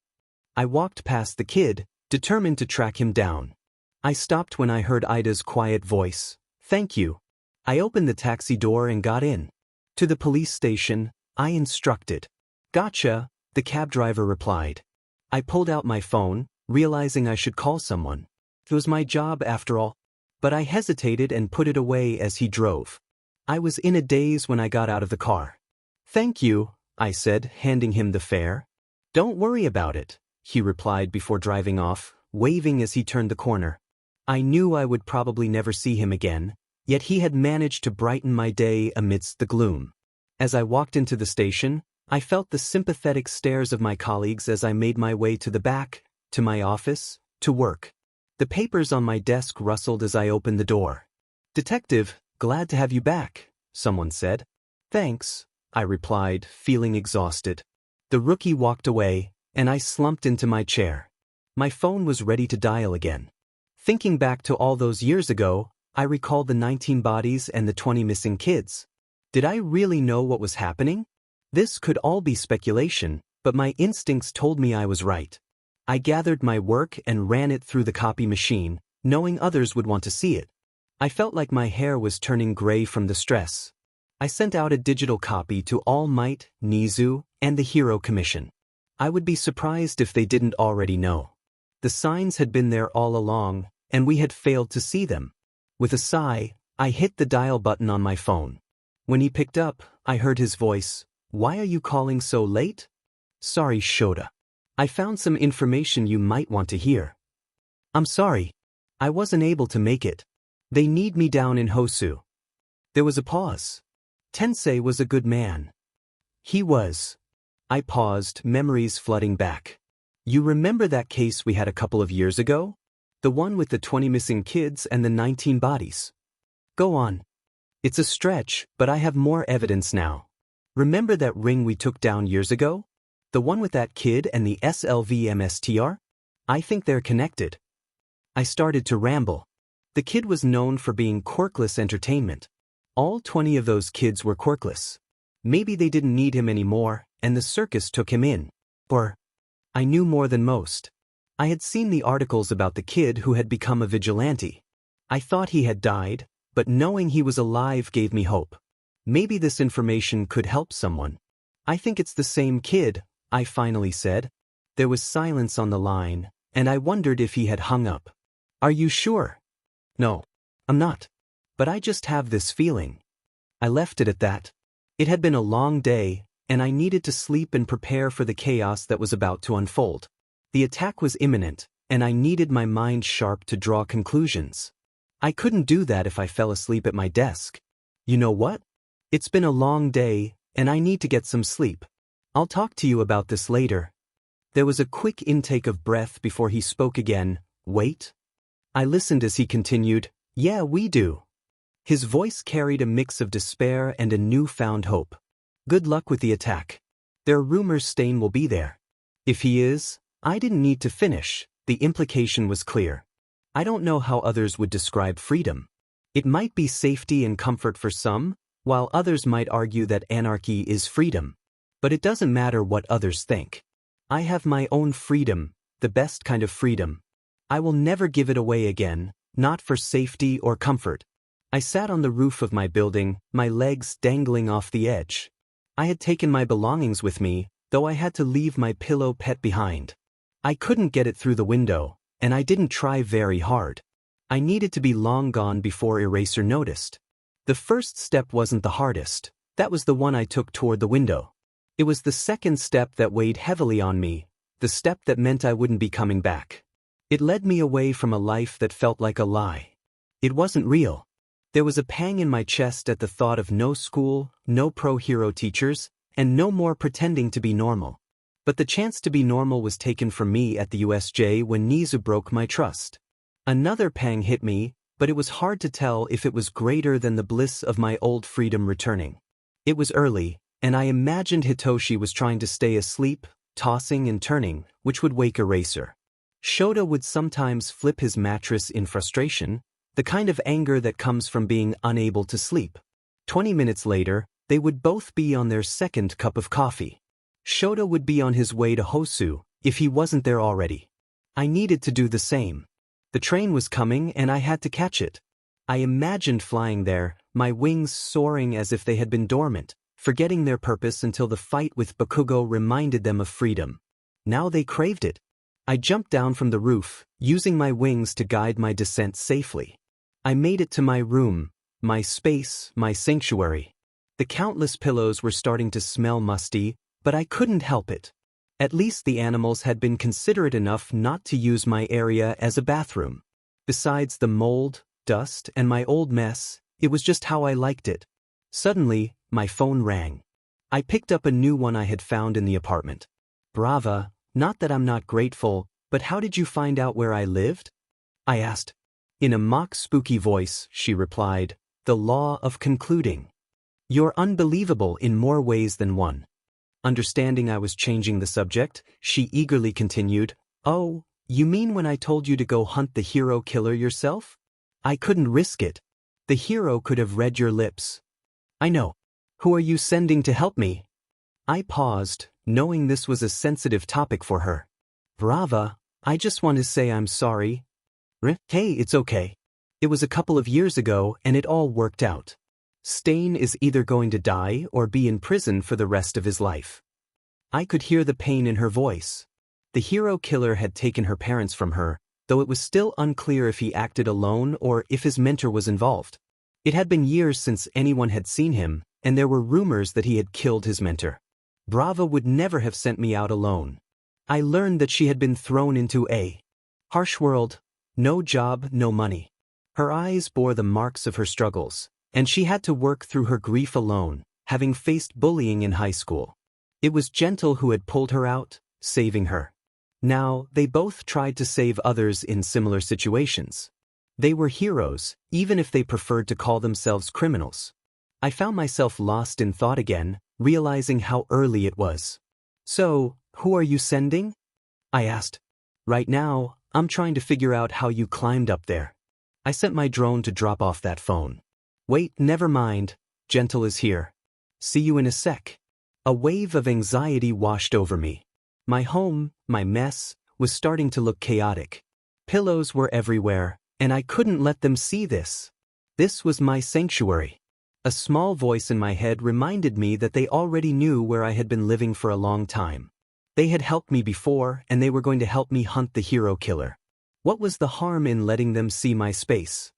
I walked past the kid, determined to track him down. I stopped when I heard Ida's quiet voice. "Thank you." I opened the taxi door and got in. "To the police station," I instructed. "Gotcha," the cab driver replied. I pulled out my phone, realizing I should call someone. It was my job after all. But I hesitated and put it away as he drove. I was in a daze when I got out of the car. "Thank you," I said, handing him the fare. "Don't worry about it," he replied before driving off, waving as he turned the corner. I knew I would probably never see him again, yet he had managed to brighten my day amidst the gloom. As I walked into the station, I felt the sympathetic stares of my colleagues as I made my way to the back, to my office, to work. The papers on my desk rustled as I opened the door. "Detective, glad to have you back," someone said. "Thanks," I replied, feeling exhausted. The rookie walked away, and I slumped into my chair. My phone was ready to dial again. Thinking back to all those years ago, I recalled the 19 bodies and the 20 missing kids. Did I really know what was happening? This could all be speculation, but my instincts told me I was right. I gathered my work and ran it through the copy machine, knowing others would want to see it. I felt like my hair was turning gray from the stress. I sent out a digital copy to All Might, Nizu, and the Hero Commission. I would be surprised if they didn't already know. The signs had been there all along, and we had failed to see them. With a sigh, I hit the dial button on my phone. When he picked up, I heard his voice. "Why are you calling so late?" "Sorry, Shota. I found some information you might want to hear." "I'm sorry. I wasn't able to make it. They need me down in Hosu." There was a pause. "Tensei was a good man." "He was." I paused, memories flooding back. "You remember that case we had a couple of years ago? The one with the 20 missing kids and the 19 bodies?" "Go on." "It's a stretch, but I have more evidence now. Remember that ring we took down years ago? The one with that kid and the SLVMSTR? I think they're connected." I started to ramble. The kid was known for being quirkless entertainment. All 20 of those kids were quirkless. Maybe they didn't need him anymore, and the circus took him in. Or, I knew more than most. I had seen the articles about the kid who had become a vigilante. I thought he had died, but knowing he was alive gave me hope. Maybe this information could help someone. "I think it's the same kid," I finally said. There was silence on the line, and I wondered if he had hung up. "Are you sure?" "No, I'm not. But I just have this feeling." I left it at that. It had been a long day, and I needed to sleep and prepare for the chaos that was about to unfold. The attack was imminent, and I needed my mind sharp to draw conclusions. I couldn't do that if I fell asleep at my desk. You know what? It's been a long day, and I need to get some sleep. I'll talk to you about this later. There was a quick intake of breath before he spoke again. Wait? I listened as he continued, Yeah, we do. His voice carried a mix of despair and a newfound hope. Good luck with the attack. There are rumors Stain will be there. If he is, I didn't need to finish. The implication was clear. I don't know how others would describe freedom. It might be safety and comfort for some, while others might argue that anarchy is freedom. But it doesn't matter what others think. I have my own freedom, the best kind of freedom. I will never give it away again, not for safety or comfort. I sat on the roof of my building, my legs dangling off the edge. I had taken my belongings with me, though I had to leave my pillow pet behind. I couldn't get it through the window, and I didn't try very hard. I needed to be long gone before Eraser noticed. The first step wasn't the hardest. That was the one I took toward the window. It was the second step that weighed heavily on me, the step that meant I wouldn't be coming back. It led me away from a life that felt like a lie. It wasn't real. There was a pang in my chest at the thought of no school, no pro-hero teachers, and no more pretending to be normal. But the chance to be normal was taken from me at the USJ when Nizu broke my trust. Another pang hit me, but it was hard to tell if it was greater than the bliss of my old freedom returning. It was early, and I imagined Hitoshi was trying to stay asleep, tossing and turning, which would wake Eraser. Shota would sometimes flip his mattress in frustration, the kind of anger that comes from being unable to sleep. 20 minutes later, they would both be on their second cup of coffee. Shota would be on his way to Hosu, if he wasn't there already. I needed to do the same. The train was coming and I had to catch it. I imagined flying there, my wings soaring as if they had been dormant, forgetting their purpose until the fight with Bakugo reminded them of freedom. Now they craved it. I jumped down from the roof, using my wings to guide my descent safely. I made it to my room, my space, my sanctuary. The countless pillows were starting to smell musty, but I couldn't help it. At least the animals had been considerate enough not to use my area as a bathroom. Besides the mold, dust, and my old mess, it was just how I liked it. Suddenly, my phone rang. I picked up a new one I had found in the apartment. Brava, not that I'm not grateful, but how did you find out where I lived? I asked. In a mock spooky voice, she replied, The law of concluding. You're unbelievable in more ways than one. Understanding I was changing the subject, she eagerly continued, Oh, you mean when I told you to go hunt the hero killer yourself? I couldn't risk it. The hero could have read your lips. I know. Who are you sending to help me? I paused, knowing this was a sensitive topic for her. Brava, I just want to say I'm sorry. Hey, it's okay. It was a couple of years ago and it all worked out. Stain is either going to die or be in prison for the rest of his life. I could hear the pain in her voice. The hero killer had taken her parents from her, though it was still unclear if he acted alone or if his mentor was involved. It had been years since anyone had seen him, and there were rumors that he had killed his mentor. Brava would never have sent me out alone. I learned that she had been thrown into a harsh world. No job, no money. Her eyes bore the marks of her struggles, and she had to work through her grief alone, having faced bullying in high school. It was Gentle who had pulled her out, saving her. Now, they both tried to save others in similar situations. They were heroes, even if they preferred to call themselves criminals. I found myself lost in thought again, realizing how early it was. So, who are you sending? I asked. Right now, I'm trying to figure out how you climbed up there. I sent my drone to drop off that phone. Wait, never mind. Gentle is here. See you in a sec. A wave of anxiety washed over me. My home, my mess, was starting to look chaotic. Pillows were everywhere, and I couldn't let them see this. This was my sanctuary. A small voice in my head reminded me that they already knew where I had been living for a long time. They had helped me before, and they were going to help me hunt the hero killer. What was the harm in letting them see my space?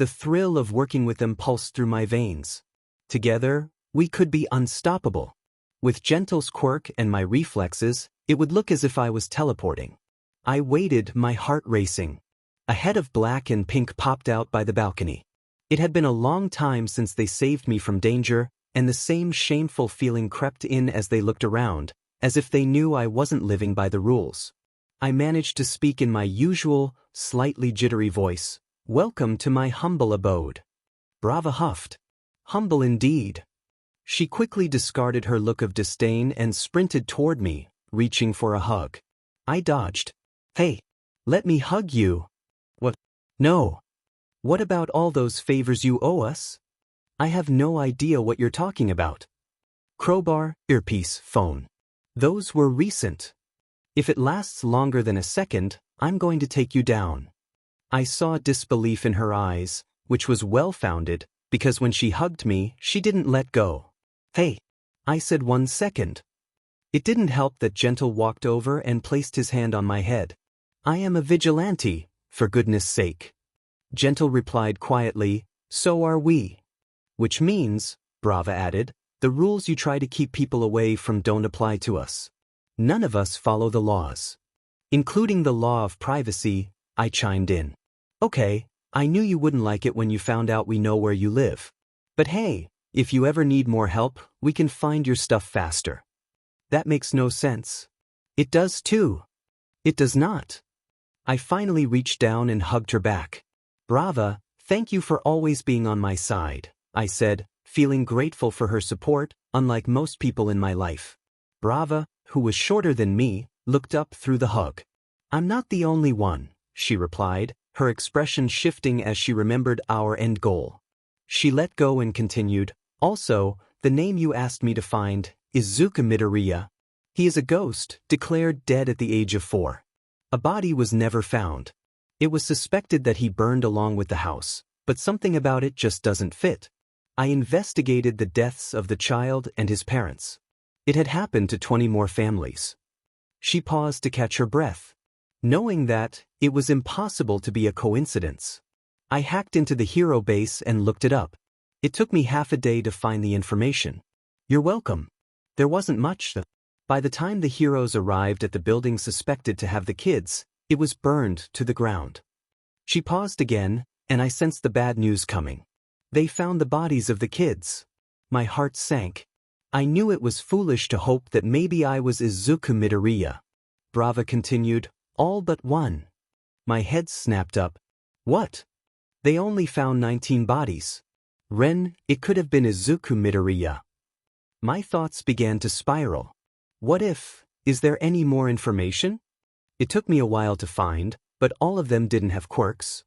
The thrill of working with them pulsed through my veins. Together, we could be unstoppable. With Gentle's quirk and my reflexes, it would look as if I was teleporting. I waited, my heart racing. A head of black and pink popped out by the balcony. It had been a long time since they saved me from danger, and the same shameful feeling crept in as they looked around, as if they knew I wasn't living by the rules. I managed to speak in my usual, slightly jittery voice. "Welcome to my humble abode." Brava huffed. "Humble indeed." She quickly discarded her look of disdain and sprinted toward me, reaching for a hug. I dodged. "Hey, let me hug you." "What? No. What about all those favors you owe us?" "I have no idea what you're talking about." Crowbar, earpiece, phone. Those were recent. If it lasts longer than a second, I'm going to take you down. I saw disbelief in her eyes, which was well-founded, because when she hugged me, she didn't let go. "Hey," I said, "1 second. It didn't help that Gentle walked over and placed his hand on my head. "I am a vigilante, for goodness sake." Gentle replied quietly, "So are we." "Which means," Brava added, "the rules you try to keep people away from don't apply to us. None of us follow the laws. Including the law of privacy," I chimed in. "Okay, I knew you wouldn't like it when you found out we know where you live. But hey, if you ever need more help, we can find your stuff faster." "That makes no sense." "It does too." "It does not." I finally reached down and hugged her back. "Brava, thank you for always being on my side," I said, feeling grateful for her support, unlike most people in my life. Brava, who was shorter than me, looked up through the hug. "I'm not the only one," she replied, her expression shifting as she remembered our end goal. She let go and continued, "Also, the name you asked me to find, Izuku Midoriya. He is a ghost, declared dead at the age of 4. A body was never found. It was suspected that he burned along with the house, but something about it just doesn't fit. I investigated the deaths of the child and his parents. It had happened to 20 more families." She paused to catch her breath. Knowing that, it was impossible to be a coincidence. I hacked into the hero base and looked it up. It took me half a day to find the information. "You're welcome." There wasn't much. By the time the heroes arrived at the building suspected to have the kids, it was burned to the ground. She paused again, and I sensed the bad news coming. They found the bodies of the kids. My heart sank. I knew it was foolish to hope that maybe I was Izuku Midoriya. Brava continued, "All but one." My head snapped up. "What?" "They only found 19 bodies. Ren, it could have been Izuku Midoriya." My thoughts began to spiral. What if? Is there any more information? It took me a while to find, but all of them didn't have quirks.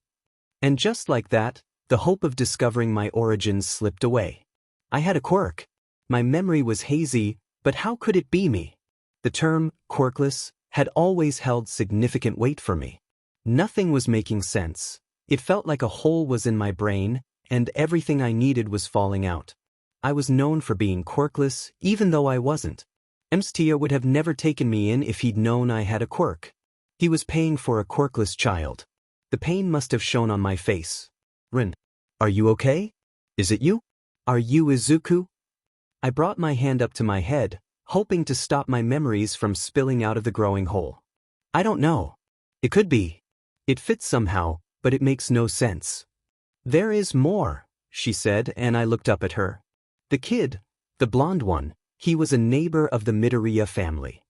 And just like that, the hope of discovering my origins slipped away. I had a quirk. My memory was hazy, but how could it be me? The term, quirkless, had always held significant weight for me. Nothing was making sense. It felt like a hole was in my brain, and everything I needed was falling out. I was known for being quirkless, even though I wasn't. Mstia would have never taken me in if he'd known I had a quirk. He was paying for a quirkless child. The pain must have shown on my face. "Rin, are you okay? Is it you? Are you Izuku?" I brought my hand up to my head, hoping to stop my memories from spilling out of the growing hole. "I don't know. It could be. It fits somehow, but it makes no sense." "There is more," she said, and I looked up at her. The kid, the blonde one, he was a neighbor of the Midoriya family.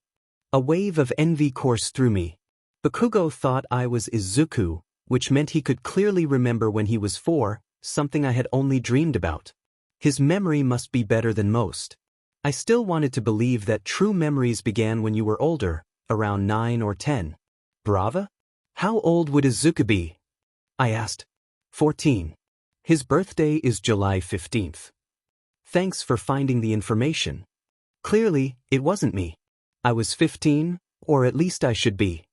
A wave of envy coursed through me. Bakugo thought I was Izuku, which meant he could clearly remember when he was 4, something I had only dreamed about. His memory must be better than most. I still wanted to believe that true memories began when you were older, around 9 or 10. "Brava? How old would Izuku be?" I asked. 14. His birthday is July 15th. Thanks for finding the information. Clearly, it wasn't me. I was 15, or at least I should be.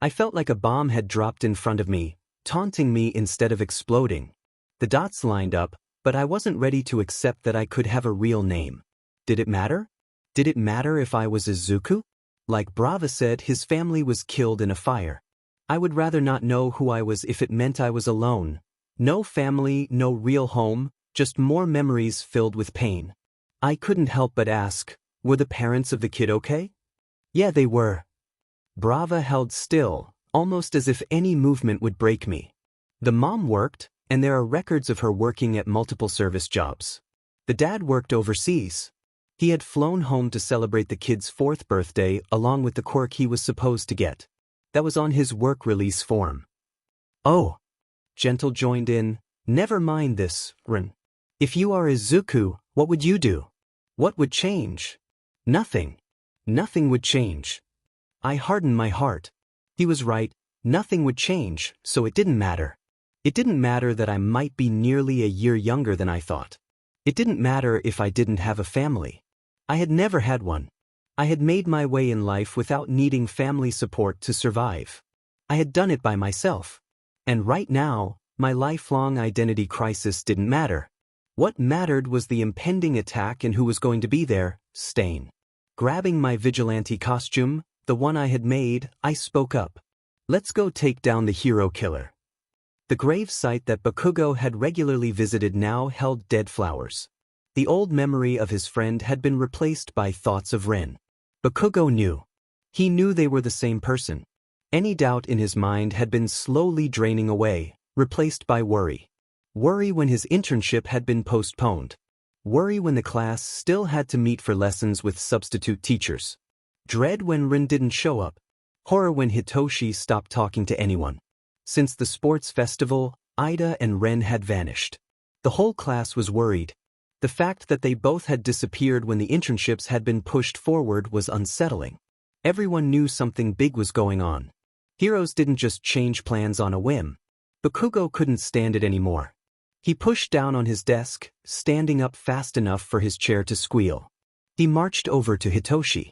I felt like a bomb had dropped in front of me, taunting me instead of exploding. The dots lined up, but I wasn't ready to accept that I could have a real name. Did it matter? Did it matter if I was Izuku? Like Brava said, his family was killed in a fire. I would rather not know who I was if it meant I was alone. No family, no real home, just more memories filled with pain. I couldn't help but ask, were the parents of the kid okay? Yeah, they were. Brava held still, almost as if any movement would break me. The mom worked, and there are records of her working at multiple service jobs. The dad worked overseas. He had flown home to celebrate the kid's 4th birthday along with the quirk he was supposed to get. That was on his work release form. Oh. Gentle joined in. Never mind this, Rin. If you are Izuku, what would you do? What would change? Nothing. Nothing would change. I hardened my heart. He was right, nothing would change, so it didn't matter. It didn't matter that I might be nearly a year younger than I thought. It didn't matter if I didn't have a family. I had never had one. I had made my way in life without needing family support to survive. I had done it by myself. And right now, my lifelong identity crisis didn't matter. What mattered was the impending attack and who was going to be there, Stain. Grabbing my Vigilante costume, the one I had made, I spoke up. Let's go take down the hero killer. The grave site that Bakugo had regularly visited now held dead flowers. The old memory of his friend had been replaced by thoughts of Ren. Bakugo knew. He knew they were the same person. Any doubt in his mind had been slowly draining away, replaced by worry. Worry when his internship had been postponed. Worry when the class still had to meet for lessons with substitute teachers. Dread when Rin didn't show up. Horror when Hitoshi stopped talking to anyone. Since the sports festival, Ida and Ren had vanished. The whole class was worried. The fact that they both had disappeared when the internships had been pushed forward was unsettling. Everyone knew something big was going on. Heroes didn't just change plans on a whim. Bakugo couldn't stand it anymore. He pushed down on his desk, standing up fast enough for his chair to squeal. He marched over to Hitoshi.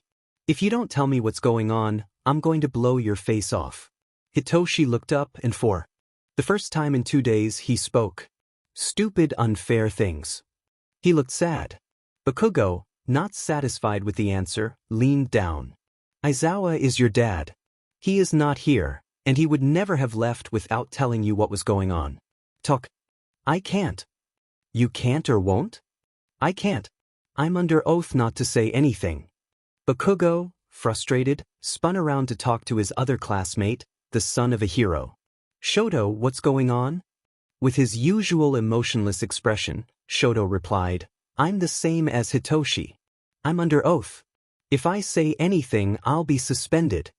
If you don't tell me what's going on, I'm going to blow your face off. Hitoshi looked up and for the first time in 2 days he spoke. Stupid, unfair things. He looked sad. Bakugo, not satisfied with the answer, leaned down. Aizawa is your dad. He is not here, and he would never have left without telling you what was going on. Talk. I can't. You can't or won't? I can't. I'm under oath not to say anything. Bakugo, frustrated, spun around to talk to his other classmate, the son of a hero. Shoto, what's going on? With his usual emotionless expression, Shoto replied, I'm the same as Hitoshi. I'm under oath. If I say anything, I'll be suspended.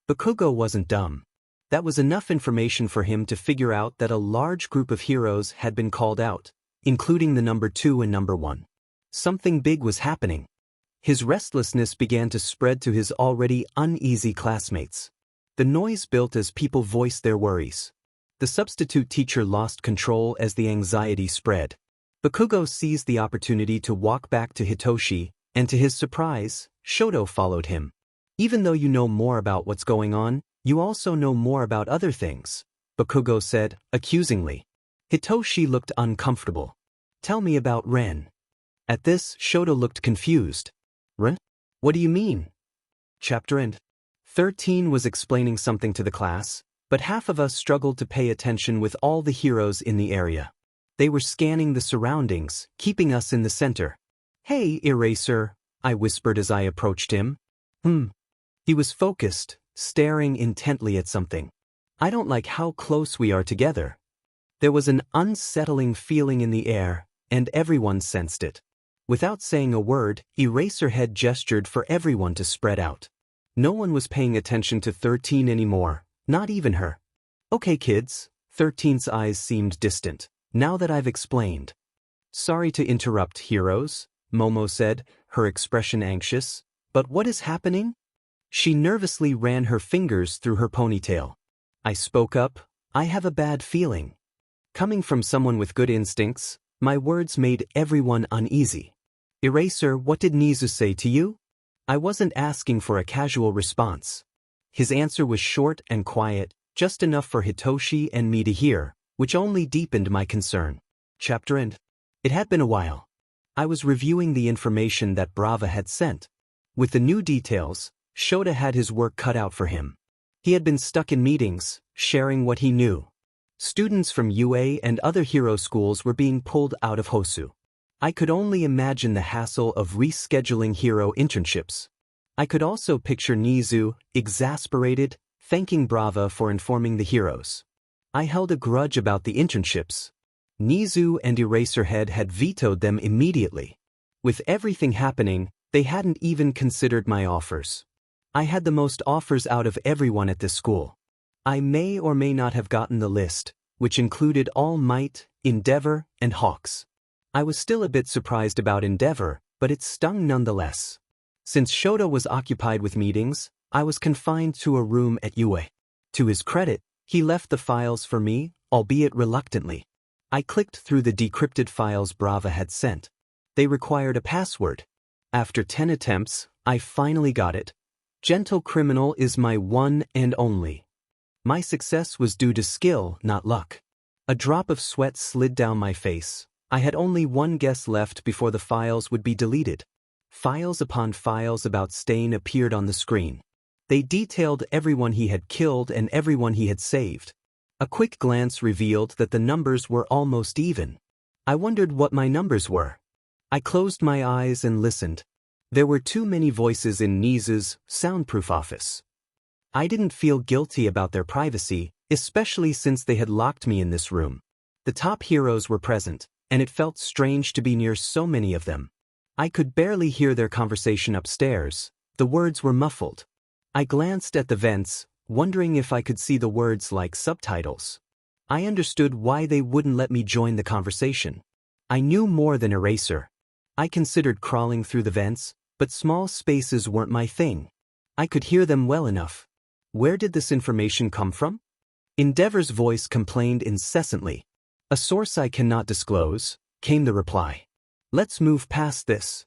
Bakugo wasn't dumb. That was enough information for him to figure out that a large group of heroes had been called out, including the number 2 and number 1. Something big was happening. His restlessness began to spread to his already uneasy classmates. The noise built as people voiced their worries. The substitute teacher lost control as the anxiety spread. Bakugo seized the opportunity to walk back to Hitoshi, and to his surprise, Shoto followed him. Even though you know more about what's going on, you also know more about other things, Bakugo said, accusingly. Hitoshi looked uncomfortable. Tell me about Ren. At this, Shoto looked confused. Ren? What do you mean? Chapter end. 13 was explaining something to the class, but half of us struggled to pay attention with all the heroes in the area. They were scanning the surroundings, keeping us in the center. Hey, Eraser, I whispered as I approached him. He was focused, staring intently at something. I don't like how close we are together. There was an unsettling feeling in the air, and everyone sensed it. Without saying a word, Eraserhead gestured for everyone to spread out. No one was paying attention to 13 anymore, not even her. Okay kids, 13's eyes seemed distant. Now that I've explained. Sorry to interrupt, heroes, Momo said, her expression anxious. But what is happening? She nervously ran her fingers through her ponytail. I spoke up. I have a bad feeling. Coming from someone with good instincts, my words made everyone uneasy. Eraser, what did Nizu say to you? I wasn't asking for a casual response. His answer was short and quiet, just enough for Hitoshi and me to hear, which only deepened my concern. Chapter end. It had been a while. I was reviewing the information that Brava had sent. With the new details, Shota had his work cut out for him. He had been stuck in meetings, sharing what he knew. Students from UA and other hero schools were being pulled out of Hosu. I could only imagine the hassle of rescheduling hero internships. I could also picture Nizu, exasperated, thanking Brava for informing the heroes. I held a grudge about the internships. Nizu and Eraserhead had vetoed them immediately. With everything happening, they hadn't even considered my offers. I had the most offers out of everyone at this school. I may or may not have gotten the list, which included All Might, Endeavor, and Hawks. I was still a bit surprised about Endeavor, but it stung nonetheless. Since Shoto was occupied with meetings, I was confined to a room at UA. To his credit, he left the files for me, albeit reluctantly. I clicked through the decrypted files Brava had sent. They required a password. After 10 attempts, I finally got it. Gentle Criminal is my one and only. My success was due to skill, not luck. A drop of sweat slid down my face. I had only one guess left before the files would be deleted. Files upon files about Stain appeared on the screen. They detailed everyone he had killed and everyone he had saved. A quick glance revealed that the numbers were almost even. I wondered what my numbers were. I closed my eyes and listened. There were too many voices in Nizu's soundproof office. I didn't feel guilty about their privacy, especially since they had locked me in this room. The top heroes were present, and it felt strange to be near so many of them. I could barely hear their conversation upstairs. The words were muffled. I glanced at the vents, wondering if I could see the words like subtitles. I understood why they wouldn't let me join the conversation. I knew more than Eraser. I considered crawling through the vents, but small spaces weren't my thing. I could hear them well enough. Where did this information come from? Endeavor's voice complained incessantly. A source I cannot disclose, came the reply. Let's move past this.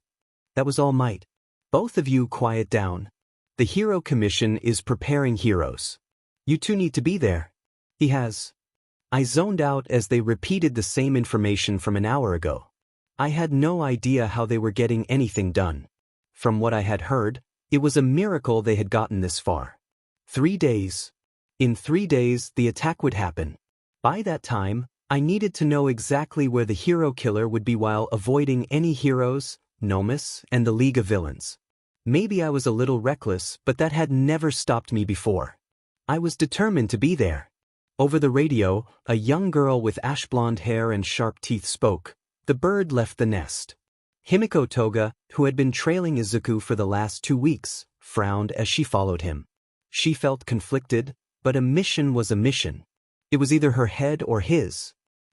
That was All Might. Both of you quiet down. The Hero Commission is preparing heroes. You two need to be there. He has. I zoned out as they repeated the same information from an hour ago. I had no idea how they were getting anything done. From what I had heard, it was a miracle they had gotten this far. 3 days. In 3 days, the attack would happen. By that time, I needed to know exactly where the hero killer would be while avoiding any heroes, Nomus, and the League of Villains. Maybe I was a little reckless, but that had never stopped me before. I was determined to be there. Over the radio, a young girl with ash-blonde hair and sharp teeth spoke. The bird left the nest. Himiko Toga, who had been trailing Izuku for the last 2 weeks, frowned as she followed him. She felt conflicted, but a mission was a mission. It was either her head or his.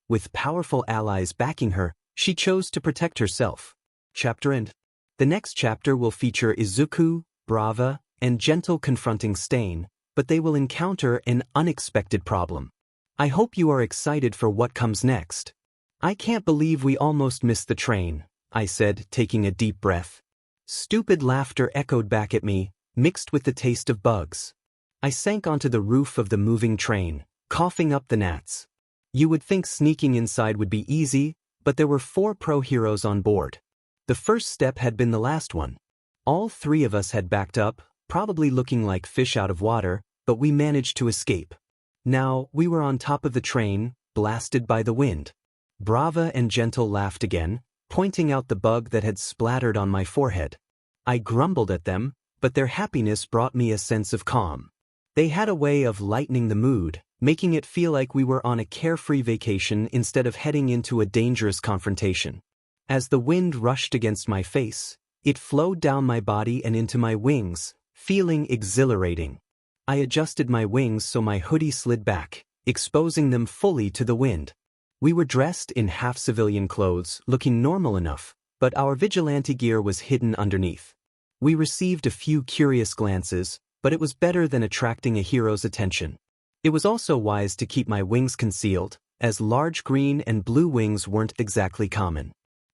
With powerful allies backing her, she chose to protect herself. Chapter end. The next chapter will feature Izuku, Brava, and Gentle confronting Stain, but they will encounter an unexpected problem. I hope you are excited for what comes next. I can't believe we almost missed the train, I said, taking a deep breath. Stupid laughter echoed back at me, mixed with the taste of bugs. I sank onto the roof of the moving train, coughing up the gnats. You would think sneaking inside would be easy, but there were 4 pro heroes on board. The first step had been the last one. All 3 of us had backed up, probably looking like fish out of water, but we managed to escape. Now, we were on top of the train, blasted by the wind. Brava and Gentle laughed again, pointing out the bug that had splattered on my forehead. I grumbled at them, but their happiness brought me a sense of calm. They had a way of lightening the mood, making it feel like we were on a carefree vacation instead of heading into a dangerous confrontation. As the wind rushed against my face, it flowed down my body and into my wings, feeling exhilarating. I adjusted my wings so my hoodie slid back, exposing them fully to the wind. We were dressed in half-civilian clothes, looking normal enough, but our vigilante gear was hidden underneath. We received a few curious glances, but it was better than attracting a hero's attention. It was also wise to keep my wings concealed, as large green and blue wings weren't exactly common.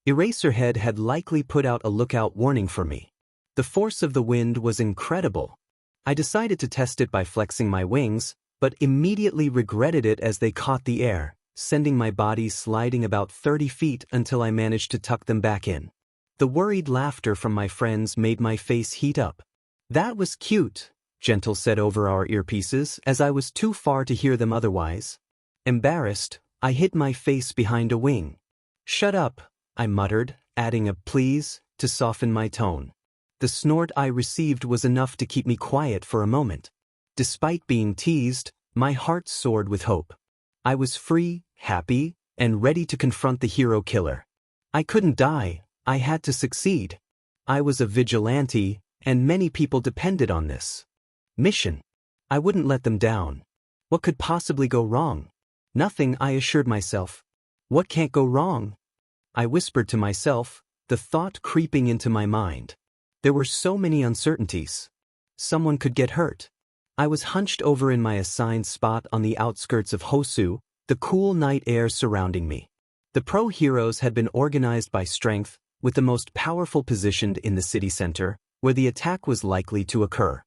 Eraserhead had likely put out a lookout warning for me. The force of the wind was incredible. I decided to test it by flexing my wings, but immediately regretted it as they caught the air, sending my body sliding about 30 feet until I managed to tuck them back in. The worried laughter from my friends made my face heat up. That was cute, Gentle said over our earpieces as I was too far to hear them otherwise. Embarrassed, I hid my face behind a wing. Shut up, I muttered, adding a please to soften my tone. The snort I received was enough to keep me quiet for a moment. Despite being teased, my heart soared with hope. I was free, happy, and ready to confront the hero killer. I couldn't die, I had to succeed. I was a vigilante, and many people depended on this mission. I wouldn't let them down. What could possibly go wrong? Nothing, I assured myself. What can't go wrong? I whispered to myself, the thought creeping into my mind. There were so many uncertainties. Someone could get hurt. I was hunched over in my assigned spot on the outskirts of Hosu, the cool night air surrounding me. The pro-heroes had been organized by strength, with the most powerful positioned in the city center, where the attack was likely to occur.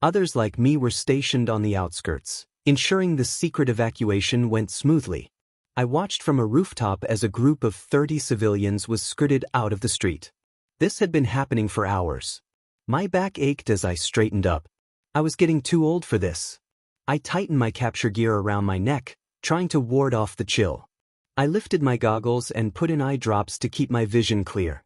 Others like me were stationed on the outskirts, ensuring the secret evacuation went smoothly. I watched from a rooftop as a group of 30 civilians was skirted out of the street. This had been happening for hours. My back ached as I straightened up. I was getting too old for this. I tightened my capture gear around my neck, trying to ward off the chill. I lifted my goggles and put in eye drops to keep my vision clear.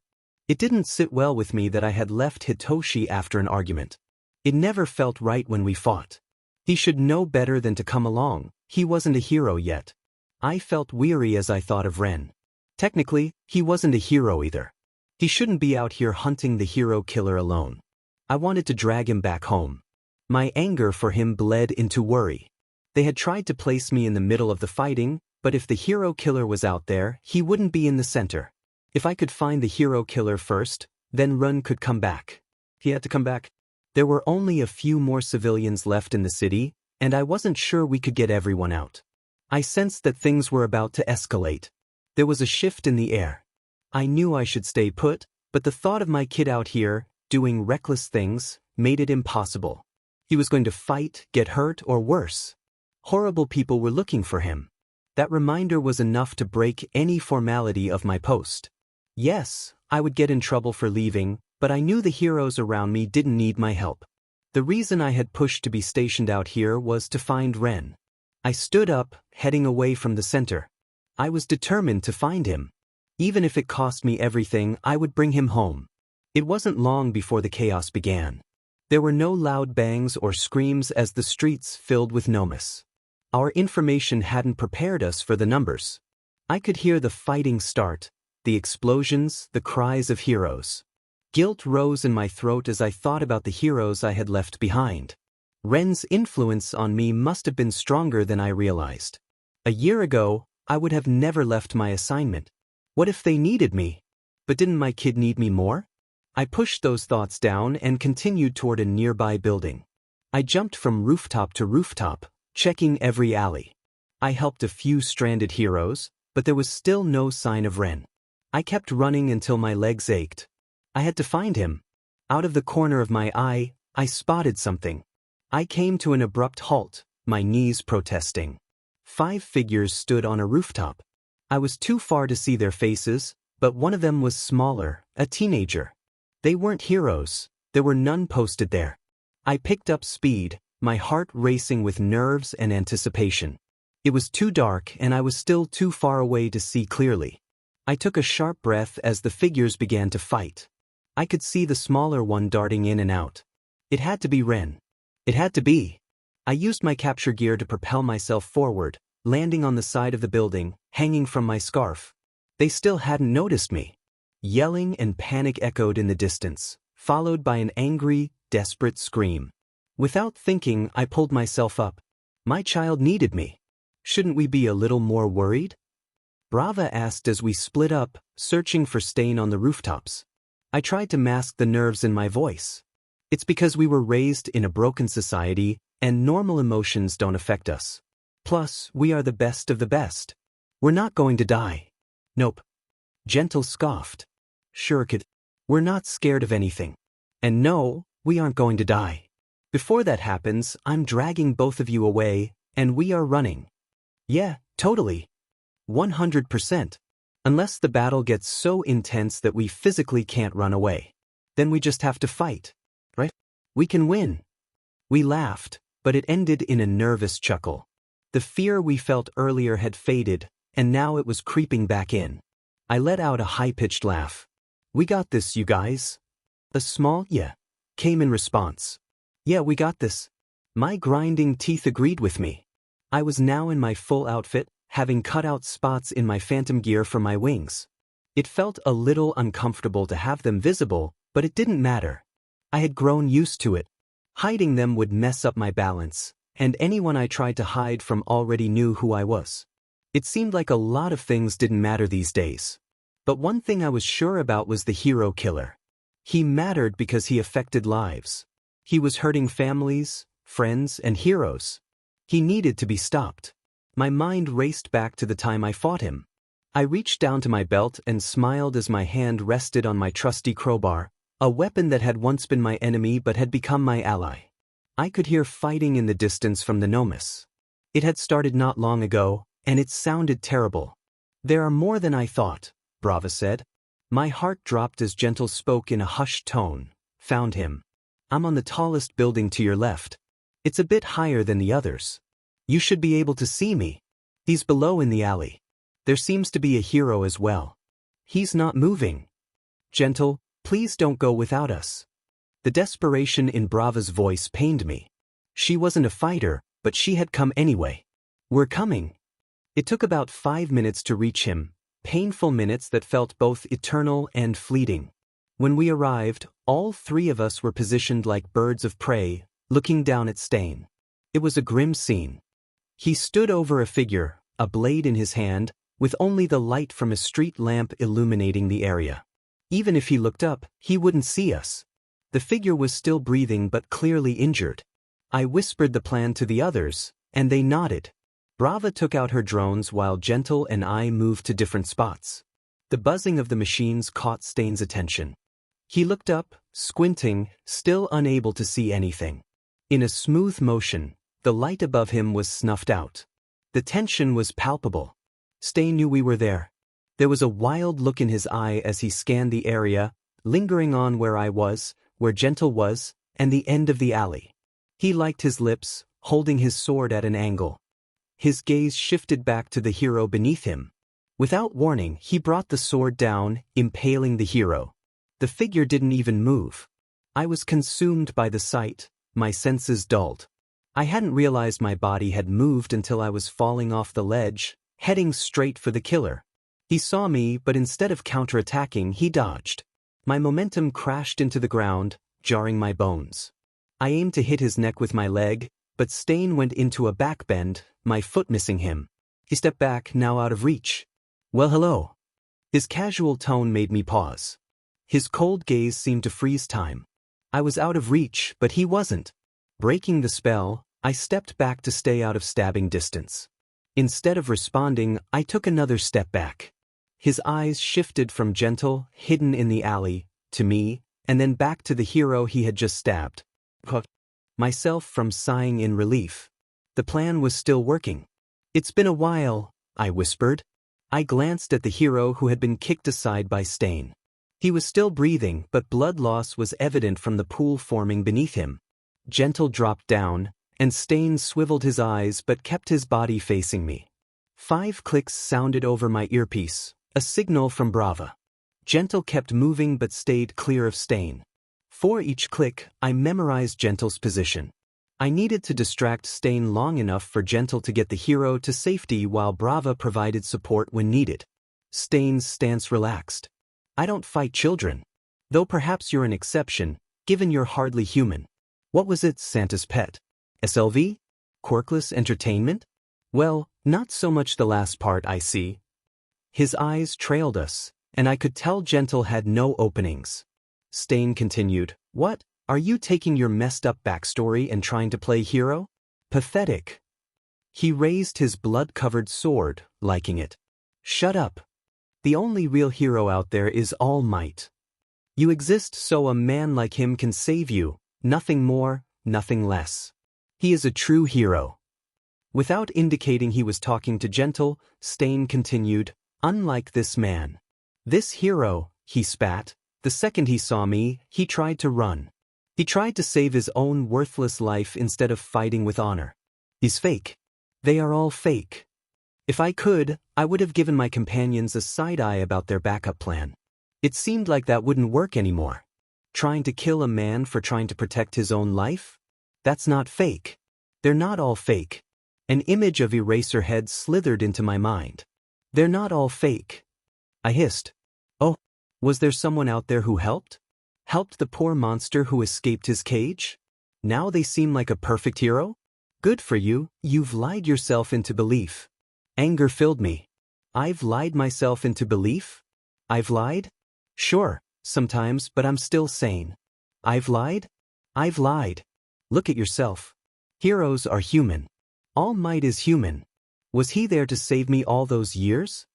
It didn't sit well with me that I had left Hitoshi after an argument. It never felt right when we fought. He should know better than to come along. He wasn't a hero yet. I felt weary as I thought of Ren. Technically, he wasn't a hero either. He shouldn't be out here hunting the hero killer alone. I wanted to drag him back home. My anger for him bled into worry. They had tried to place me in the middle of the fighting, but if the hero killer was out there, he wouldn't be in the center. If I could find the hero killer first, then Ren could come back. He had to come back. There were only a few more civilians left in the city, and I wasn't sure we could get everyone out. I sensed that things were about to escalate. There was a shift in the air. I knew I should stay put, but the thought of my kid out here, doing reckless things, made it impossible. He was going to fight, get hurt, or worse. Horrible people were looking for him. That reminder was enough to break any formality of my post. Yes, I would get in trouble for leaving, but I knew the heroes around me didn't need my help. The reason I had pushed to be stationed out here was to find Ren. I stood up, heading away from the center. I was determined to find him. Even if it cost me everything, I would bring him home. It wasn't long before the chaos began. There were no loud bangs or screams as the streets filled with nomas. Our information hadn't prepared us for the numbers. I could hear the fighting start, the explosions, the cries of heroes. Guilt rose in my throat as I thought about the heroes I had left behind. Ren's influence on me must have been stronger than I realized. A year ago, I would have never left my assignment. What if they needed me? But didn't my kid need me more? I pushed those thoughts down and continued toward a nearby building. I jumped from rooftop to rooftop, checking every alley. I helped a few stranded heroes, but there was still no sign of Ren. I kept running until my legs ached. I had to find him. Out of the corner of my eye, I spotted something. I came to an abrupt halt, my knees protesting. 5 figures stood on a rooftop. I was too far to see their faces, but one of them was smaller, a teenager. They weren't heroes. There were none posted there. I picked up speed, my heart racing with nerves and anticipation. It was too dark and I was still too far away to see clearly. I took a sharp breath as the figures began to fight. I could see the smaller one darting in and out. It had to be Ren. It had to be. I used my capture gear to propel myself forward, landing on the side of the building, hanging from my scarf. They still hadn't noticed me. Yelling and panic echoed in the distance, followed by an angry, desperate scream. Without thinking, I pulled myself up. My child needed me. Shouldn't we be a little more worried? Brava asked as we split up, searching for Stain on the rooftops. I tried to mask the nerves in my voice. It's because we were raised in a broken society, and normal emotions don't affect us. Plus, we are the best of the best. We're not going to die. Nope. Gentle scoffed. Sure, kid. We're not scared of anything. And no, we aren't going to die. Before that happens, I'm dragging both of you away, and we are running. Yeah, totally. 100%. Unless the battle gets so intense that we physically can't run away. Then we just have to fight. Right? We can win. We laughed, but it ended in a nervous chuckle. The fear we felt earlier had faded, and now it was creeping back in. I let out a high-pitched laugh. We got this, you guys. A small "yeah" came in response. Yeah, we got this. My grinding teeth agreed with me. I was now in my full outfit, having cut out spots in my phantom gear for my wings. It felt a little uncomfortable to have them visible, but it didn't matter. I had grown used to it. Hiding them would mess up my balance, and anyone I tried to hide from already knew who I was. It seemed like a lot of things didn't matter these days. But one thing I was sure about was the hero killer. He mattered because he affected lives. He was hurting families, friends, and heroes. He needed to be stopped. My mind raced back to the time I fought him. I reached down to my belt and smiled as my hand rested on my trusty crowbar, a weapon that had once been my enemy but had become my ally. I could hear fighting in the distance from the Nomus. It had started not long ago, and it sounded terrible. "There are more than I thought," Brava said. My heart dropped as Gentle spoke in a hushed tone. "Found him. I'm on the tallest building to your left. It's a bit higher than the others. You should be able to see me. He's below in the alley. There seems to be a hero as well. He's not moving. Gentle, please don't go without us." The desperation in Brava's voice pained me. She wasn't a fighter, but she had come anyway. "We're coming." It took about 5 minutes to reach him, painful minutes that felt both eternal and fleeting. When we arrived, all three of us were positioned like birds of prey, looking down at Stain. It was a grim scene. He stood over a figure, a blade in his hand, with only the light from a street lamp illuminating the area. Even if he looked up, he wouldn't see us. The figure was still breathing but clearly injured. I whispered the plan to the others, and they nodded. Brava took out her drones while Gentle and I moved to different spots. The buzzing of the machines caught Stain's attention. He looked up, squinting, still unable to see anything. In a smooth motion, the light above him was snuffed out. The tension was palpable. Stain knew we were there. There was a wild look in his eye as he scanned the area, lingering on where I was, where Gentle was, and the end of the alley. He liked his lips, holding his sword at an angle. His gaze shifted back to the hero beneath him. Without warning, he brought the sword down, impaling the hero. The figure didn't even move. I was consumed by the sight, my senses dulled. I hadn't realized my body had moved until I was falling off the ledge, heading straight for the killer. He saw me, but instead of counterattacking, he dodged. My momentum crashed into the ground, jarring my bones. I aimed to hit his neck with my leg, but Stain went into a backbend, my foot missing him. He stepped back, now out of reach. "Well, hello." His casual tone made me pause. His cold gaze seemed to freeze time. I was out of reach, but he wasn't. Breaking the spell, I stepped back to stay out of stabbing distance. Instead of responding, I took another step back. His eyes shifted from Gentle, hidden in the alley, to me, and then back to the hero he had just stabbed. Caught myself from sighing in relief. The plan was still working. "It's been a while," I whispered. I glanced at the hero who had been kicked aside by Stain. He was still breathing, but blood loss was evident from the pool forming beneath him. Gentle dropped down, and Stain swiveled his eyes but kept his body facing me. 5 clicks sounded over my earpiece, a signal from Brava. Gentle kept moving but stayed clear of Stain. For each click, I memorized Gentle's position. I needed to distract Stain long enough for Gentle to get the hero to safety while Brava provided support when needed. Stain's stance relaxed. "I don't fight children. Though perhaps you're an exception, given you're hardly human." What was it, Santa's pet? SLV? Quirkless entertainment? Well, not so much the last part, I see. His eyes trailed us, and I could tell Gentle had no openings. Stain continued, "What? Are you taking your messed up backstory and trying to play hero? Pathetic." He raised his blood-covered sword, liking it. "Shut up. The only real hero out there is All Might. You exist so a man like him can save you, nothing more, nothing less. He is a true hero." Without indicating he was talking to Gentle, Stain continued, "Unlike this man. This hero," he spat, "the second he saw me, he tried to run. He tried to save his own worthless life instead of fighting with honor. He's fake. They are all fake. If I could, I would have given my companions a side-eye about their backup plan. It seemed like that wouldn't work anymore. Trying to kill a man for trying to protect his own life? That's not fake. They're not all fake. An image of Eraserhead slithered into my mind. They're not all fake. I hissed. Oh, was there someone out there who helped? Helped the poor monster who escaped his cage? Now they seem like a perfect hero? Good for you, you've lied yourself into belief. Anger filled me. I've lied myself into belief? I've lied? Sure, sometimes, but I'm still sane. I've lied? I've lied. Look at yourself. Heroes are human. All Might is human. Was he there to save me all those years?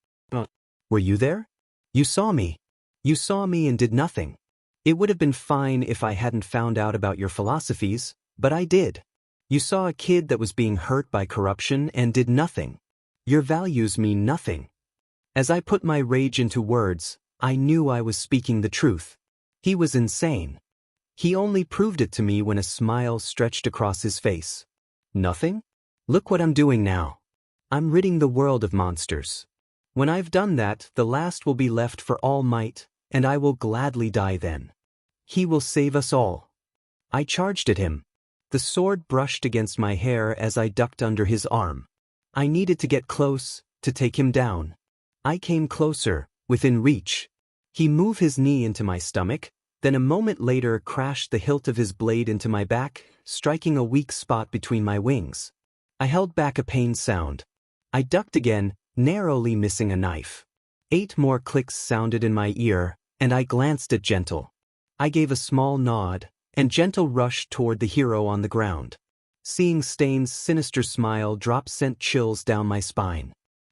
Were you there? You saw me. You saw me and did nothing. It would have been fine if I hadn't found out about your philosophies, but I did. You saw a kid that was being hurt by corruption and did nothing. Your values mean nothing. As I put my rage into words, I knew I was speaking the truth. He was insane. He only proved it to me when a smile stretched across his face. Nothing? Look what I'm doing now. I'm ridding the world of monsters. When I've done that, the last will be left for All Might, and I will gladly die then. He will save us all. I charged at him. The sword brushed against my hair as I ducked under his arm. I needed to get close, to take him down. I came closer, within reach. He moved his knee into my stomach, then a moment later crashed the hilt of his blade into my back, striking a weak spot between my wings. I held back a pained sound. I ducked again, narrowly missing a knife. 8 more clicks sounded in my ear, and I glanced at Gentle. I gave a small nod, and Gentle rushed toward the hero on the ground. Seeing Stain's sinister smile drop sent chills down my spine.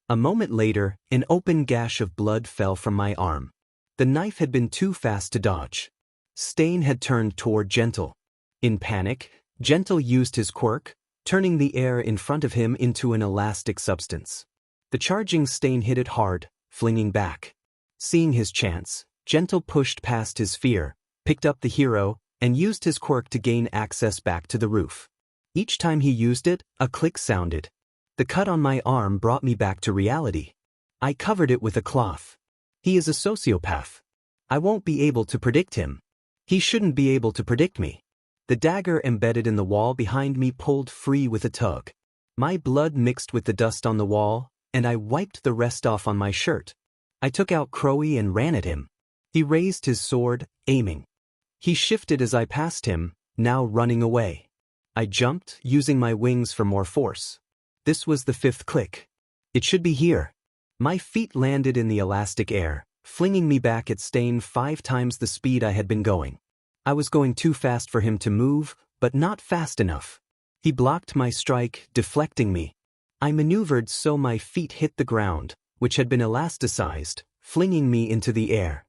A moment later, an open gash of blood fell from my arm. The knife had been too fast to dodge. Stain had turned toward Gentle. In panic, Gentle used his quirk, turning the air in front of him into an elastic substance. The charging Stain hit it hard, flinging back. Seeing his chance, Gentle pushed past his fear, picked up the hero, and used his quirk to gain access back to the roof. Each time he used it, a click sounded. The cut on my arm brought me back to reality. I covered it with a cloth. He is a sociopath. I won't be able to predict him. He shouldn't be able to predict me. The dagger embedded in the wall behind me pulled free with a tug. My blood mixed with the dust on the wall, and I wiped the rest off on my shirt. I took out Crowy and ran at him. He raised his sword, aiming. He shifted as I passed him, now running away. I jumped, using my wings for more force. This was the 5th click. It should be here. My feet landed in the elastic air, flinging me back at Stain 5 times the speed I had been going. I was going too fast for him to move, but not fast enough. He blocked my strike, deflecting me. I maneuvered so my feet hit the ground, which had been elasticized, flinging me into the air.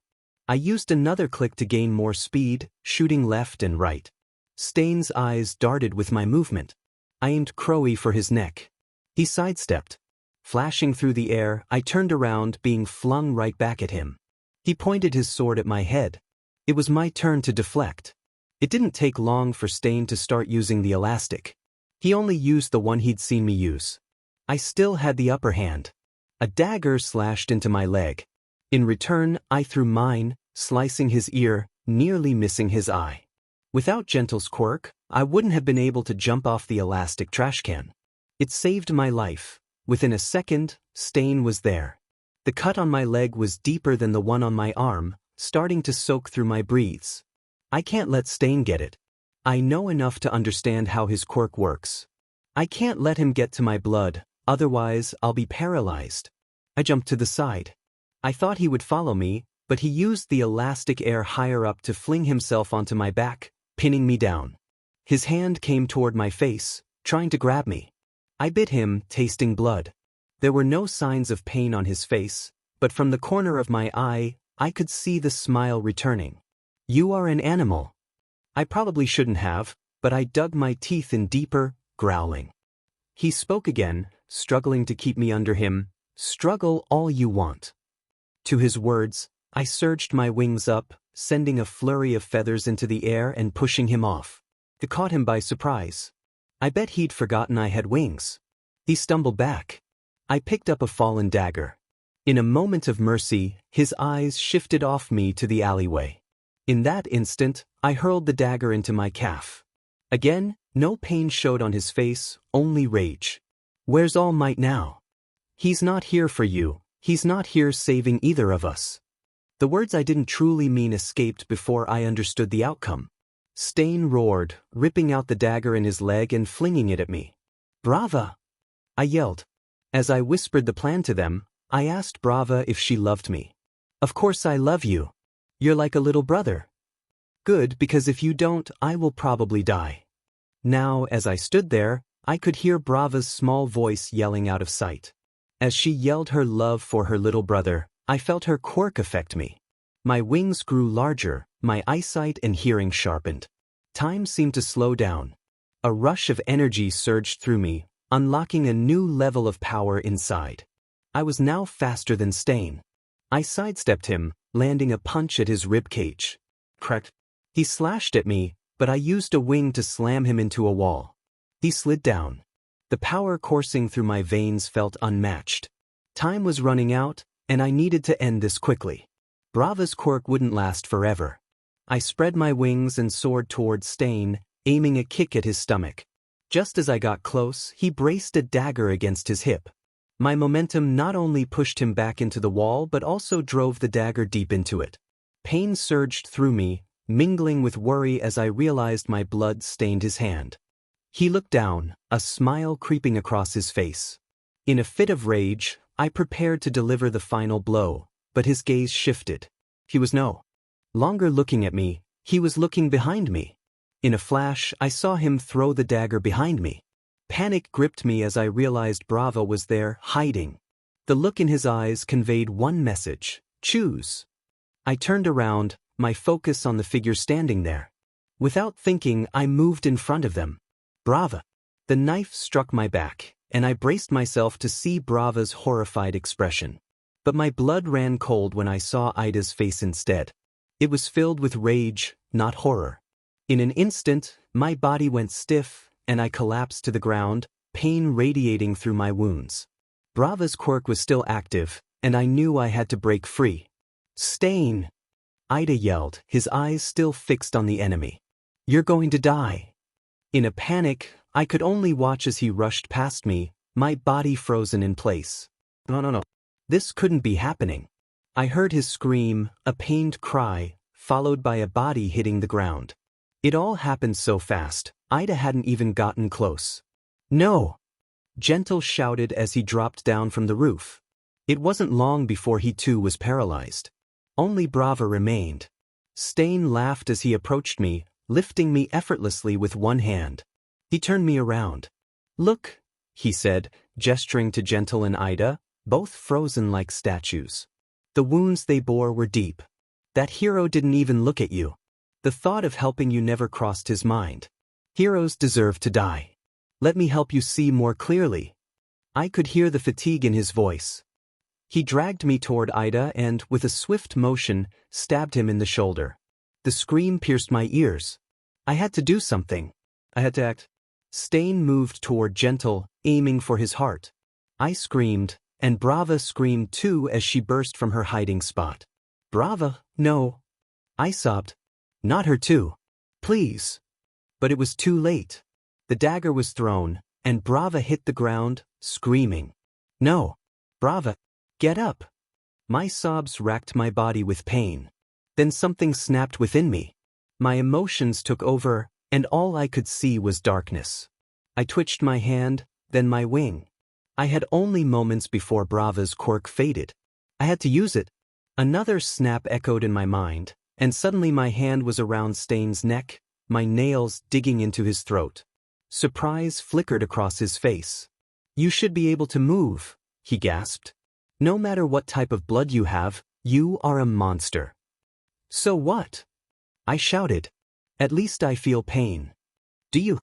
I used another click to gain more speed, shooting left and right. Stain's eyes darted with my movement. I aimed Crowy for his neck. He sidestepped. Flashing through the air, I turned around, being flung right back at him. He pointed his sword at my head. It was my turn to deflect. It didn't take long for Stain to start using the elastic. He only used the one he'd seen me use. I still had the upper hand. A dagger slashed into my leg. In return, I threw mine, slicing his ear, nearly missing his eye. Without Gentle's quirk, I wouldn't have been able to jump off the elastic trash can. It saved my life. Within a second, Stain was there. The cut on my leg was deeper than the one on my arm, starting to soak through my breathes. I can't let Stain get it. I know enough to understand how his quirk works. I can't let him get to my blood, otherwise I'll be paralyzed. I jumped to the side. I thought he would follow me, but he used the elastic air higher up to fling himself onto my back, pinning me down. His hand came toward my face, trying to grab me. I bit him, tasting blood. There were no signs of pain on his face, but from the corner of my eye, I could see the smile returning. You are an animal. I probably shouldn't have, but I dug my teeth in deeper, growling. He spoke again, struggling to keep me under him. Struggle all you want. To his words, I surged my wings up, sending a flurry of feathers into the air and pushing him off. It caught him by surprise. I bet he'd forgotten I had wings. He stumbled back. I picked up a fallen dagger. In a moment of mercy, his eyes shifted off me to the alleyway. In that instant, I hurled the dagger into my calf. Again, no pain showed on his face, only rage. Where's All Might now? He's not here for you, he's not here saving either of us. The words I didn't truly mean escaped before I understood the outcome. Stain roared, ripping out the dagger in his leg and flinging it at me. Brava! I yelled. As I whispered the plan to them, I asked Brava if she loved me. Of course I love you. You're like a little brother. Good, because if you don't, I will probably die. Now, as I stood there, I could hear Brava's small voice yelling out of sight. As she yelled her love for her little brother, I felt her quirk affect me. My wings grew larger, my eyesight and hearing sharpened. Time seemed to slow down. A rush of energy surged through me, unlocking a new level of power inside. I was now faster than Stain. I sidestepped him, landing a punch at his ribcage. Crack! He slashed at me, but I used a wing to slam him into a wall. He slid down. The power coursing through my veins felt unmatched. Time was running out, and I needed to end this quickly. Brava's quirk wouldn't last forever. I spread my wings and soared toward Stain, aiming a kick at his stomach. Just as I got close, he braced a dagger against his hip. My momentum not only pushed him back into the wall but also drove the dagger deep into it. Pain surged through me, mingling with worry as I realized my blood stained his hand. He looked down, a smile creeping across his face. In a fit of rage, I prepared to deliver the final blow, but his gaze shifted. He was no longer looking at me, he was looking behind me. In a flash, I saw him throw the dagger behind me. Panic gripped me as I realized Brava was there, hiding. The look in his eyes conveyed one message: choose. I turned around, my focus on the figure standing there. Without thinking, I moved in front of them. Brava! The knife struck my back, and I braced myself to see Brava's horrified expression. But my blood ran cold when I saw Ida's face instead. It was filled with rage, not horror. In an instant, my body went stiff, and I collapsed to the ground, pain radiating through my wounds. Brava's quirk was still active, and I knew I had to break free. Stain! Ida yelled, his eyes still fixed on the enemy. You're going to die. In a panic, I could only watch as he rushed past me, my body frozen in place. No. This couldn't be happening. I heard his scream, a pained cry, followed by a body hitting the ground. It all happened so fast, Ida hadn't even gotten close. No! Gentle shouted as he dropped down from the roof. It wasn't long before he too was paralyzed. Only Brava remained. Stain laughed as he approached me, lifting me effortlessly with one hand. He turned me around. Look, he said, gesturing to Gentle and Ida, both frozen like statues. The wounds they bore were deep. That hero didn't even look at you. The thought of helping you never crossed his mind. Heroes deserve to die. Let me help you see more clearly. I could hear the fatigue in his voice. He dragged me toward Ida and, with a swift motion, stabbed him in the shoulder. The scream pierced my ears. I had to do something. I had to act. Stain moved toward Gentle, aiming for his heart. I screamed, and Brava screamed too as she burst from her hiding spot. Brava, no. I sobbed. Not her too. Please. But it was too late. The dagger was thrown, and Brava hit the ground, screaming. No. Brava, get up. My sobs racked my body with pain. Then something snapped within me. My emotions took over, and all I could see was darkness. I twitched my hand, then my wing. I had only moments before Brava's quirk faded. I had to use it. Another snap echoed in my mind, and suddenly my hand was around Stain's neck, my nails digging into his throat. Surprise flickered across his face. You should be able to move, he gasped. No matter what type of blood you have, you are a monster. So what? I shouted. At least I feel pain. Do you?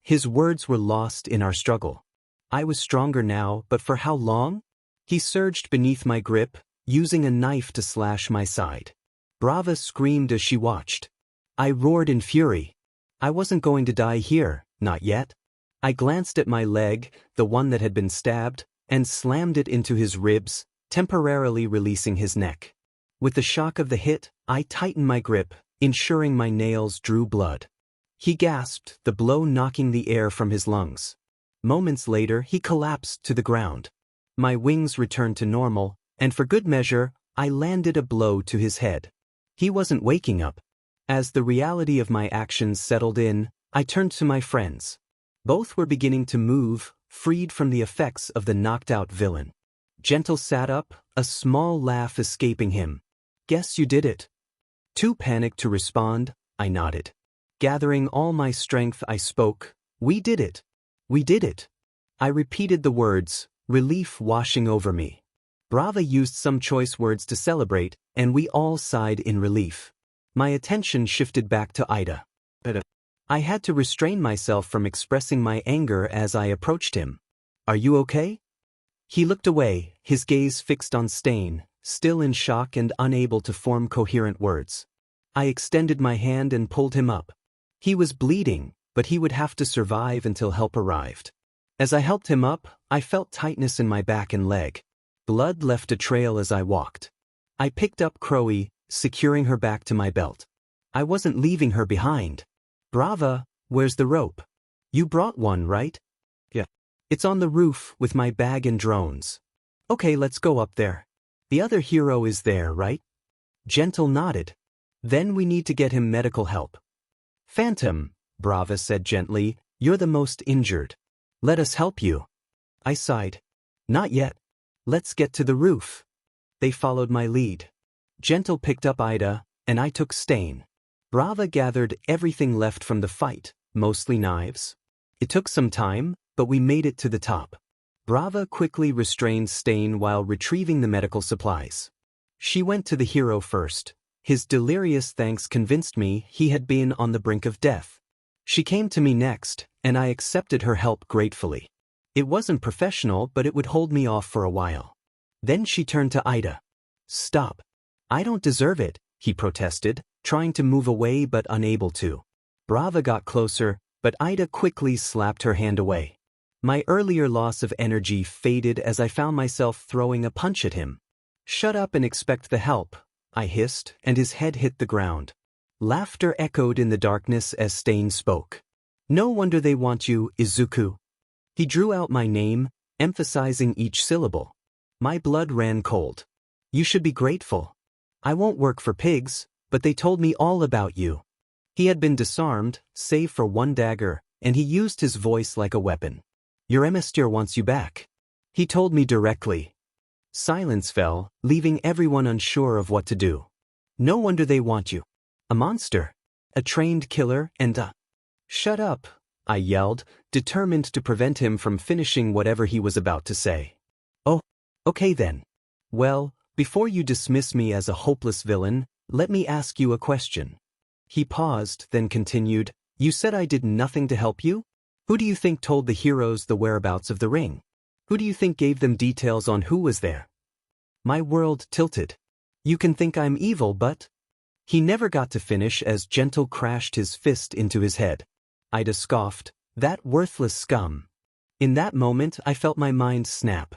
His words were lost in our struggle. I was stronger now, but for how long? He surged beneath my grip, using a knife to slash my side. Brava screamed as she watched. I roared in fury. I wasn't going to die here, not yet. I glanced at my leg, the one that had been stabbed, and slammed it into his ribs, temporarily releasing his neck. With the shock of the hit, I tightened my grip, ensuring my nails drew blood. He gasped, the blow knocking the air from his lungs. Moments later, he collapsed to the ground. My wings returned to normal, and for good measure, I landed a blow to his head. He wasn't waking up. As the reality of my actions settled in, I turned to my friends. Both were beginning to move, freed from the effects of the knocked-out villain. Gentle sat up, a small laugh escaping him. "Guess you did it." Too panicked to respond, I nodded. Gathering all my strength, I spoke. "We did it. We did it." I repeated the words, relief washing over me. Brava used some choice words to celebrate, and we all sighed in relief. My attention shifted back to Ida. I had to restrain myself from expressing my anger as I approached him. "Are you okay?" He looked away, his gaze fixed on Stain, still in shock and unable to form coherent words. I extended my hand and pulled him up. He was bleeding, but he would have to survive until help arrived. As I helped him up, I felt tightness in my back and leg. Blood left a trail as I walked. I picked up Crowy, securing her back to my belt. I wasn't leaving her behind. "Brava, where's the rope?" "You brought one, right?" "Yeah. It's on the roof with my bag and drones." "Okay, let's go up there. The other hero is there, right?" Gentle nodded. "Then we need to get him medical help." "Phantom," Brava said gently, "you're the most injured. Let us help you." I sighed. "Not yet. Let's get to the roof." They followed my lead. Gentle picked up Ida, and I took Stain. Brava gathered everything left from the fight, mostly knives. It took some time, but we made it to the top. Brava quickly restrained Stain while retrieving the medical supplies. She went to the hero first. His delirious thanks convinced me he had been on the brink of death. She came to me next, and I accepted her help gratefully. It wasn't professional, but it would hold me off for a while. Then she turned to Ida. "Stop. I don't deserve it," he protested, trying to move away but unable to. Brava got closer, but Ida quickly slapped her hand away. My earlier loss of energy faded as I found myself throwing a punch at him. "Shut up and expect the help," I hissed, and his head hit the ground. Laughter echoed in the darkness as Stain spoke. "No wonder they want you, Izuku." He drew out my name, emphasizing each syllable. My blood ran cold. "You should be grateful. I won't work for pigs, but they told me all about you." He had been disarmed, save for one dagger, and he used his voice like a weapon. "Your emissary wants you back." He told me directly. Silence fell, leaving everyone unsure of what to do. "No wonder they want you. A monster. A trained killer and a—" "Shut up," I yelled, determined to prevent him from finishing whatever he was about to say. "Oh, okay then. Well, before you dismiss me as a hopeless villain, let me ask you a question." He paused, then continued, "You said I did nothing to help you? Who do you think told the heroes the whereabouts of the ring? Who do you think gave them details on who was there?" My world tilted. "You can think I'm evil, but—" He never got to finish as Gentle crashed his fist into his head. Ida scoffed, "That worthless scum." In that moment I felt my mind snap.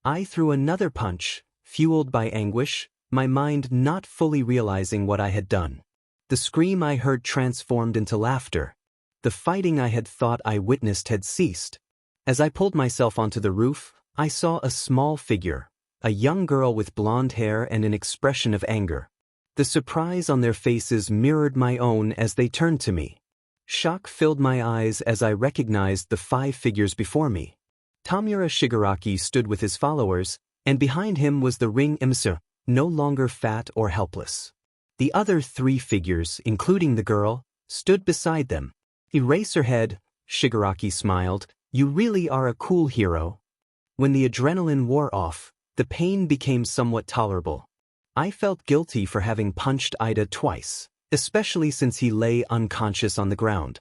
I threw another punch, fueled by anguish, my mind not fully realizing what I had done. The scream I heard transformed into laughter. The fighting I had thought I witnessed had ceased. As I pulled myself onto the roof, I saw a small figure, a young girl with blonde hair and an expression of anger. The surprise on their faces mirrored my own as they turned to me. Shock filled my eyes as I recognized the 5 figures before me. Tamura Shigaraki stood with his followers, and behind him was the ring emissary, no longer fat or helpless. The other 3 figures, including the girl, stood beside them. "Eraserhead," Shigaraki smiled, "you really are a cool hero." When the adrenaline wore off, the pain became somewhat tolerable. I felt guilty for having punched Ida twice, especially since he lay unconscious on the ground.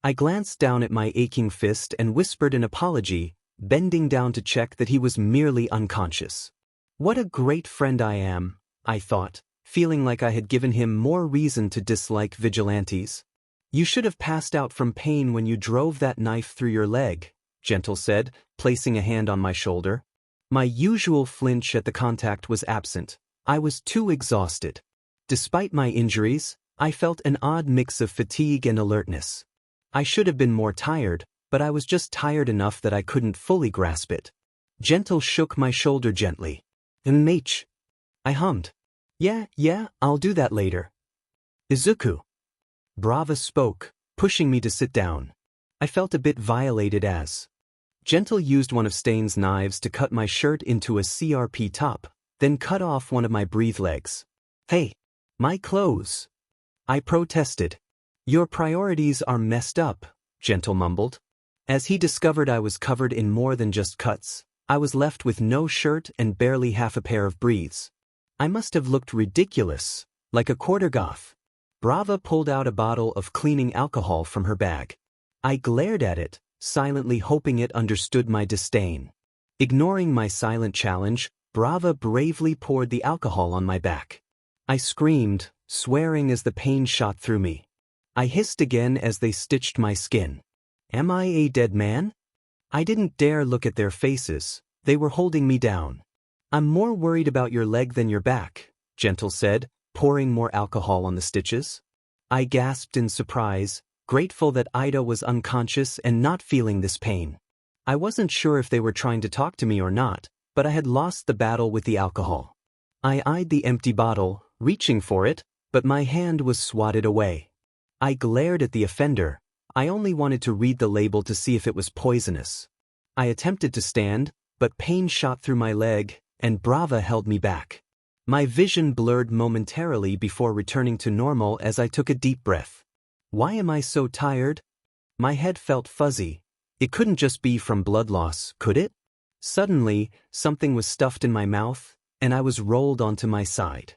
I glanced down at my aching fist and whispered an apology, bending down to check that he was merely unconscious. What a great friend I am, I thought, feeling like I had given him more reason to dislike vigilantes. "You should have passed out from pain when you drove that knife through your leg," Gentle said, placing a hand on my shoulder. My usual flinch at the contact was absent. I was too exhausted. Despite my injuries, I felt an odd mix of fatigue and alertness. I should have been more tired, but I was just tired enough that I couldn't fully grasp it. Gentle shook my shoulder gently. Mate. I hummed. Yeah, I'll do that later. Izuku. Brava spoke, pushing me to sit down. I felt a bit violated as Gentle used one of Stain's knives to cut my shirt into a CRP top, then cut off one of my breathe legs. Hey, my clothes. I protested. Your priorities are messed up, Gentle mumbled. As he discovered I was covered in more than just cuts, I was left with no shirt and barely half a pair of breathes. I must have looked ridiculous, like a quarter goth. Brava pulled out a bottle of cleaning alcohol from her bag. I glared at it, silently hoping it understood my disdain. Ignoring my silent challenge, Brava bravely poured the alcohol on my back. I screamed, swearing as the pain shot through me. I hissed again as they stitched my skin. Am I a dead man? I didn't dare look at their faces, they were holding me down. I'm more worried about your leg than your back, Gentle said, pouring more alcohol on the stitches. I gasped in surprise, grateful that Ida was unconscious and not feeling this pain. I wasn't sure if they were trying to talk to me or not, but I had lost the battle with the alcohol. I eyed the empty bottle, reaching for it, but my hand was swatted away. I glared at the offender. I only wanted to read the label to see if it was poisonous. I attempted to stand, but pain shot through my leg, and Brava held me back. My vision blurred momentarily before returning to normal as I took a deep breath. Why am I so tired? My head felt fuzzy. It couldn't just be from blood loss, could it? Suddenly, something was stuffed in my mouth, and I was rolled onto my side.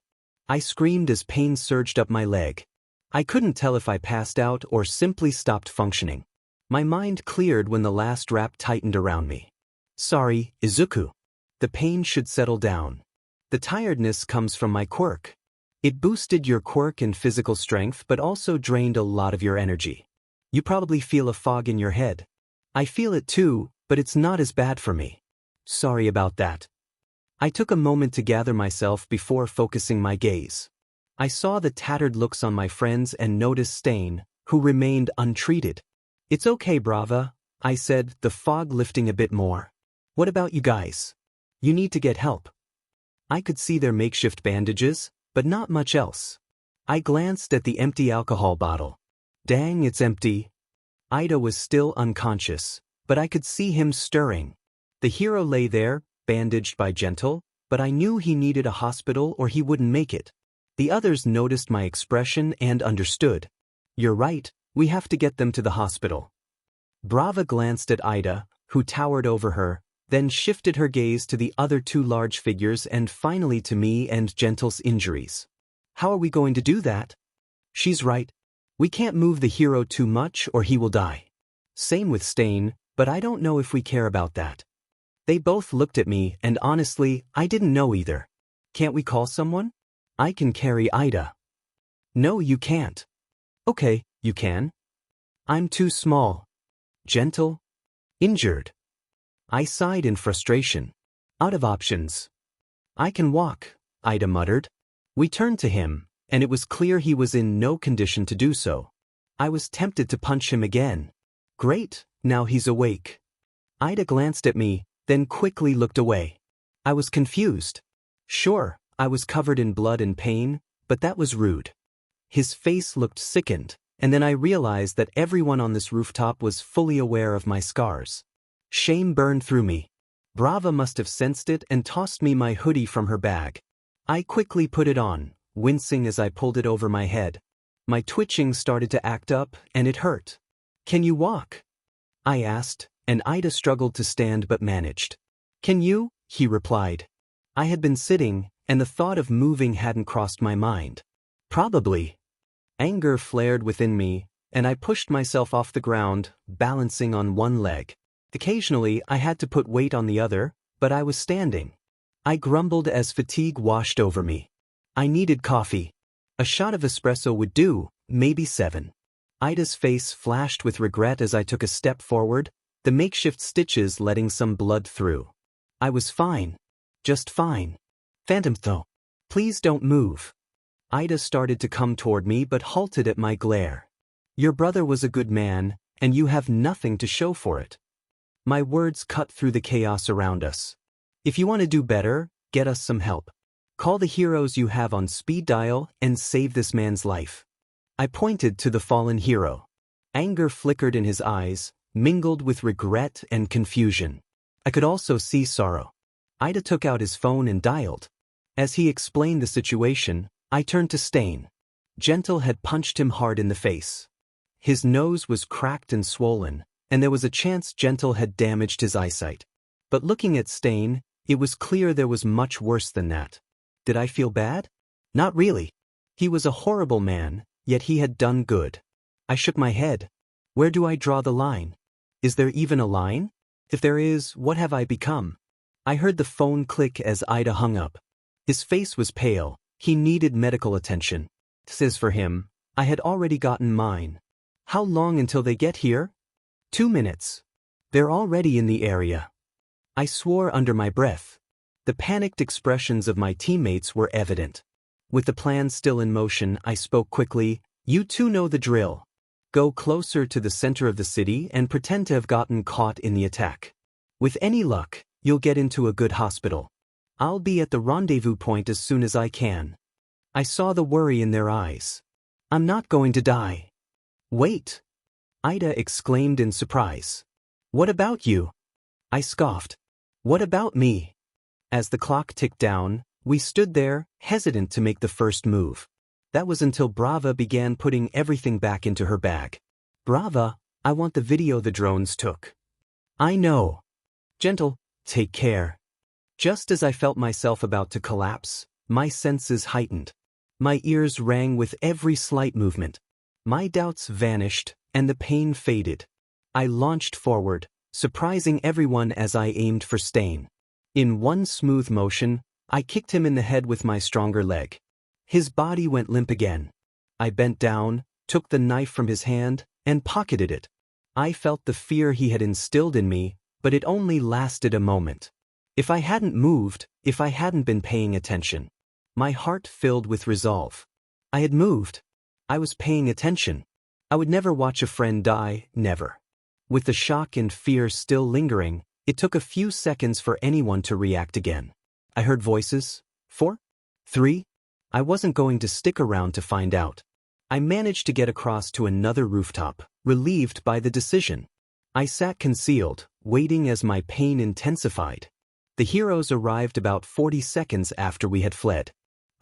I screamed as pain surged up my leg. I couldn't tell if I passed out or simply stopped functioning. My mind cleared when the last wrap tightened around me. Sorry, Izuku. The pain should settle down. The tiredness comes from my quirk. It boosted your quirk and physical strength but also drained a lot of your energy. You probably feel a fog in your head. I feel it too, but it's not as bad for me. Sorry about that. I took a moment to gather myself before focusing my gaze. I saw the tattered looks on my friends and noticed Stain, who remained untreated. It's okay, Brava, I said, the fog lifting a bit more. What about you guys? You need to get help. I could see their makeshift bandages, but not much else. I glanced at the empty alcohol bottle. Dang, it's empty. Ida was still unconscious, but I could see him stirring. The hero lay there, bandaged by Gentle, but I knew he needed a hospital or he wouldn't make it. The others noticed my expression and understood. You're right, we have to get them to the hospital. Brava glanced at Ida, who towered over her, then shifted her gaze to the other two large figures and finally to me and Gentle's injuries. How are we going to do that? She's right. We can't move the hero too much or he will die. Same with Stain, but I don't know if we care about that. They both looked at me and honestly, I didn't know either. Can't we call someone? I can carry Ida. No, you can't. Okay, you can. I'm too small. Gentle? Injured. I sighed in frustration. Out of options. I can walk, Ida muttered. We turned to him, and it was clear he was in no condition to do so. I was tempted to punch him again. Great, now he's awake. Ida glanced at me, then quickly looked away. I was confused. Sure, I was covered in blood and pain, but that was rude. His face looked sickened, and then I realized that everyone on this rooftop was fully aware of my scars. Shame burned through me. Brava must have sensed it and tossed me my hoodie from her bag. I quickly put it on, wincing as I pulled it over my head. My twitching started to act up, and it hurt. Can you walk? I asked, and Ida struggled to stand but managed. Can you? He replied. I had been sitting, and the thought of moving hadn't crossed my mind. Probably. Anger flared within me, and I pushed myself off the ground, balancing on one leg. Occasionally, I had to put weight on the other, but I was standing. I grumbled as fatigue washed over me. I needed coffee. A shot of espresso would do, maybe 7. Ida's face flashed with regret as I took a step forward, the makeshift stitches letting some blood through. I was fine. Just fine. Phantom though. Please don't move. Ida started to come toward me but halted at my glare. Your brother was a good man, and you have nothing to show for it. My words cut through the chaos around us. If you want to do better, get us some help. Call the heroes you have on speed dial and save this man's life. I pointed to the fallen hero. Anger flickered in his eyes, mingled with regret and confusion. I could also see sorrow. Ida took out his phone and dialed. As he explained the situation, I turned to Stain. Gentle had punched him hard in the face. His nose was cracked and swollen, and there was a chance Gentle had damaged his eyesight. But looking at Stain, it was clear there was much worse than that. Did I feel bad? Not really. He was a horrible man, yet he had done good. I shook my head. Where do I draw the line? Is there even a line? If there is, what have I become? I heard the phone click as Ida hung up. His face was pale. He needed medical attention. As for him, I had already gotten mine. How long until they get here? 2 minutes. They're already in the area. I swore under my breath. The panicked expressions of my teammates were evident. With the plan still in motion, I spoke quickly. You two know the drill. Go closer to the center of the city and pretend to have gotten caught in the attack. With any luck, you'll get into a good hospital. I'll be at the rendezvous point as soon as I can. I saw the worry in their eyes. I'm not going to die. Wait! Ida exclaimed in surprise. What about you? I scoffed. What about me? As the clock ticked down, we stood there, hesitant to make the first move. That was until Brava began putting everything back into her bag. Brava, I want the video the drones took. I know. Gentle, take care. Just as I felt myself about to collapse, my senses heightened. My ears rang with every slight movement. My doubts vanished, and the pain faded. I launched forward, surprising everyone as I aimed for Stain. In one smooth motion, I kicked him in the head with my stronger leg. His body went limp again. I bent down, took the knife from his hand, and pocketed it. I felt the fear he had instilled in me, but it only lasted a moment. If I hadn't moved, if I hadn't been paying attention. My heart filled with resolve. I had moved. I was paying attention. I would never watch a friend die, never. With the shock and fear still lingering, it took a few seconds for anyone to react again. I heard voices. 4? 3? I wasn't going to stick around to find out. I managed to get across to another rooftop, relieved by the decision. I sat concealed, waiting as my pain intensified. The heroes arrived about 40 seconds after we had fled.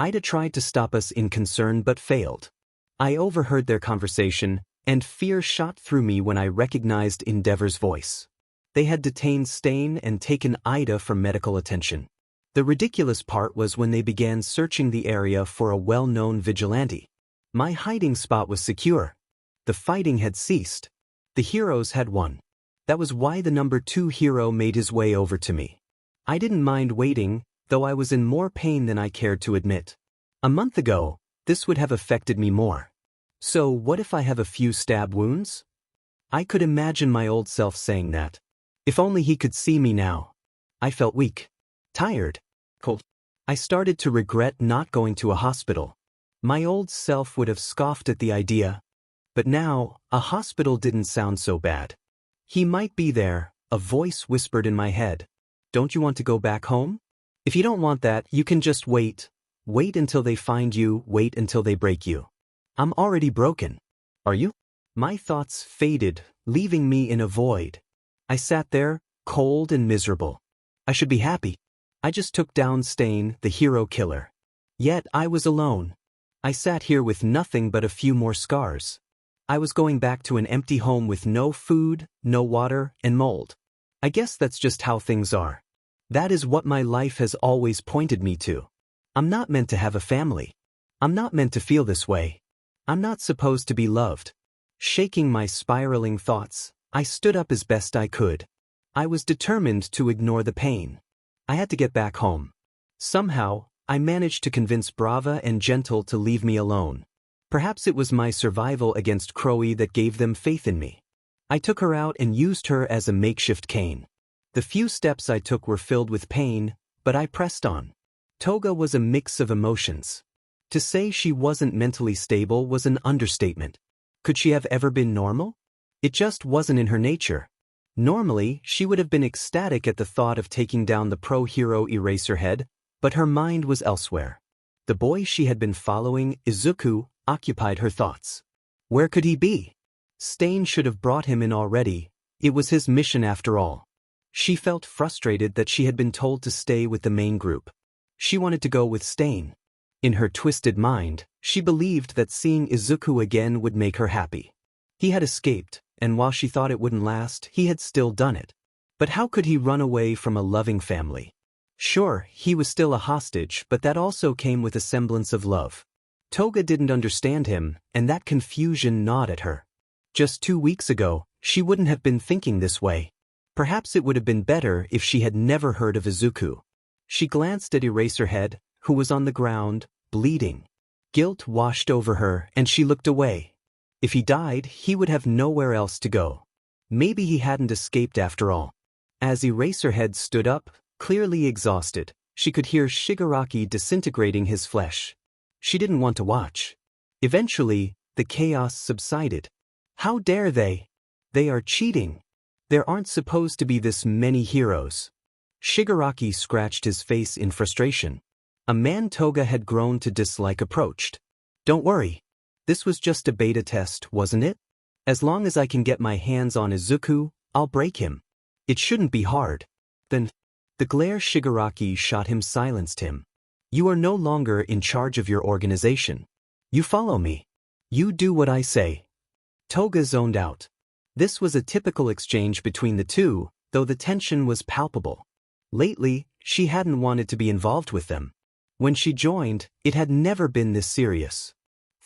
Ida tried to stop us in concern but failed. I overheard their conversation, and fear shot through me when I recognized Endeavor's voice. They had detained Stain and taken Ida for medical attention. The ridiculous part was when they began searching the area for a well-known vigilante. My hiding spot was secure. The fighting had ceased. The heroes had won. That was why the number 2 hero made his way over to me. I didn't mind waiting, though I was in more pain than I cared to admit. A month ago, this would have affected me more. So what if I have a few stab wounds? I could imagine my old self saying that. If only he could see me now. I felt weak. Tired. Cold. I started to regret not going to a hospital. My old self would have scoffed at the idea. But now, a hospital didn't sound so bad. He might be there, a voice whispered in my head. Don't you want to go back home? If you don't want that, you can just wait. Wait until they find you, wait until they break you. I'm already broken. Are you? My thoughts faded, leaving me in a void. I sat there, cold and miserable. I should be happy. I just took down Stain, the hero killer. Yet I was alone. I sat here with nothing but a few more scars. I was going back to an empty home with no food, no water, and mold. I guess that's just how things are. That is what my life has always pointed me to. I'm not meant to have a family. I'm not meant to feel this way. I'm not supposed to be loved. Shaking my spiraling thoughts, I stood up as best I could. I was determined to ignore the pain. I had to get back home. Somehow, I managed to convince Brava and Gentle to leave me alone. Perhaps it was my survival against Crowy that gave them faith in me. I took her out and used her as a makeshift cane. The few steps I took were filled with pain, but I pressed on. Toga was a mix of emotions. To say she wasn't mentally stable was an understatement. Could she have ever been normal? It just wasn't in her nature. Normally, she would have been ecstatic at the thought of taking down the pro-hero Eraserhead, but her mind was elsewhere. The boy she had been following, Izuku, occupied her thoughts. Where could he be? Stain should have brought him in already. It was his mission after all. She felt frustrated that she had been told to stay with the main group. She wanted to go with Stain. In her twisted mind, she believed that seeing Izuku again would make her happy. He had escaped, and while she thought it wouldn't last, he had still done it. But how could he run away from a loving family? Sure, he was still a hostage, but that also came with a semblance of love. Toga didn't understand him, and that confusion gnawed at her. Just 2 weeks ago, she wouldn't have been thinking this way. Perhaps it would have been better if she had never heard of Izuku. She glanced at Eraserhead, who was on the ground, bleeding. Guilt washed over her, and she looked away. If he died, he would have nowhere else to go. Maybe he hadn't escaped after all. As Eraserhead stood up, clearly exhausted, she could hear Shigaraki disintegrating his flesh. She didn't want to watch. Eventually, the chaos subsided. How dare they? They are cheating. There aren't supposed to be this many heroes. Shigaraki scratched his face in frustration. A man Toga had grown to dislike approached. Don't worry. This was just a beta test, wasn't it? As long as I can get my hands on Izuku, I'll break him. It shouldn't be hard. Then, the glare Shigaraki shot him silenced him. You are no longer in charge of your organization. You follow me. You do what I say. Toga zoned out. This was a typical exchange between the two, though the tension was palpable. Lately, she hadn't wanted to be involved with them. When she joined, it had never been this serious.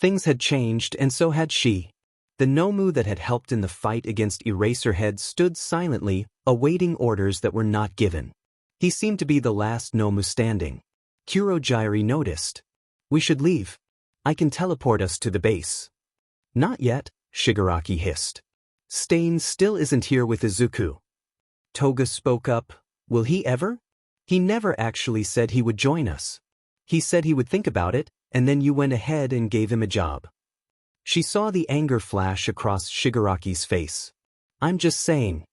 Things had changed, and so had she. The Nomu that had helped in the fight against Eraserhead stood silently, awaiting orders that were not given. He seemed to be the last Nomu standing. Kurogyari noticed. We should leave. I can teleport us to the base. Not yet, Shigaraki hissed. Stain still isn't here with Izuku. Toga spoke up. Will he ever? He never actually said he would join us. He said he would think about it, and then you went ahead and gave him a job. She saw the anger flash across Shigaraki's face. I'm just saying.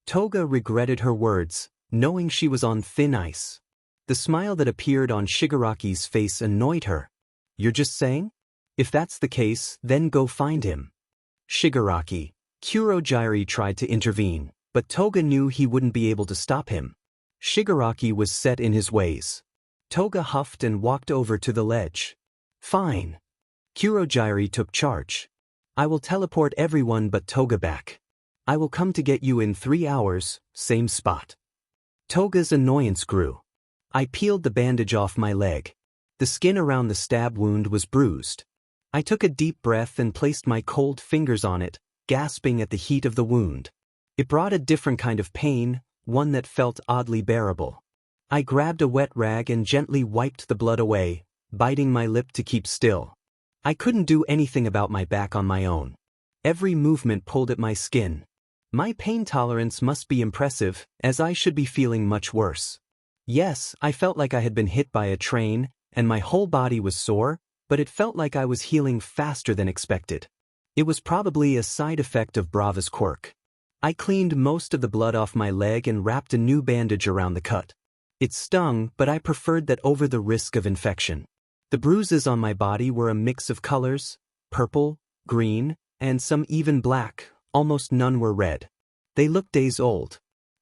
Toga regretted her words, knowing she was on thin ice. The smile that appeared on Shigaraki's face annoyed her. You're just saying? If that's the case, then go find him. Shigaraki. Kurogyari tried to intervene, but Toga knew he wouldn't be able to stop him. Shigaraki was set in his ways. Toga huffed and walked over to the ledge. Fine. Kurogyari took charge. I will teleport everyone but Toga back. I will come to get you in 3 hours, same spot. Toga's annoyance grew. I peeled the bandage off my leg. The skin around the stab wound was bruised. I took a deep breath and placed my cold fingers on it, gasping at the heat of the wound. It brought a different kind of pain, one that felt oddly bearable. I grabbed a wet rag and gently wiped the blood away, biting my lip to keep still. I couldn't do anything about my back on my own. Every movement pulled at my skin. My pain tolerance must be impressive, as I should be feeling much worse. Yes, I felt like I had been hit by a train, and my whole body was sore, but it felt like I was healing faster than expected. It was probably a side effect of Brava's quirk. I cleaned most of the blood off my leg and wrapped a new bandage around the cut. It stung, but I preferred that over the risk of infection. The bruises on my body were a mix of colors, purple, green, and some even black, almost none were red. They looked days old.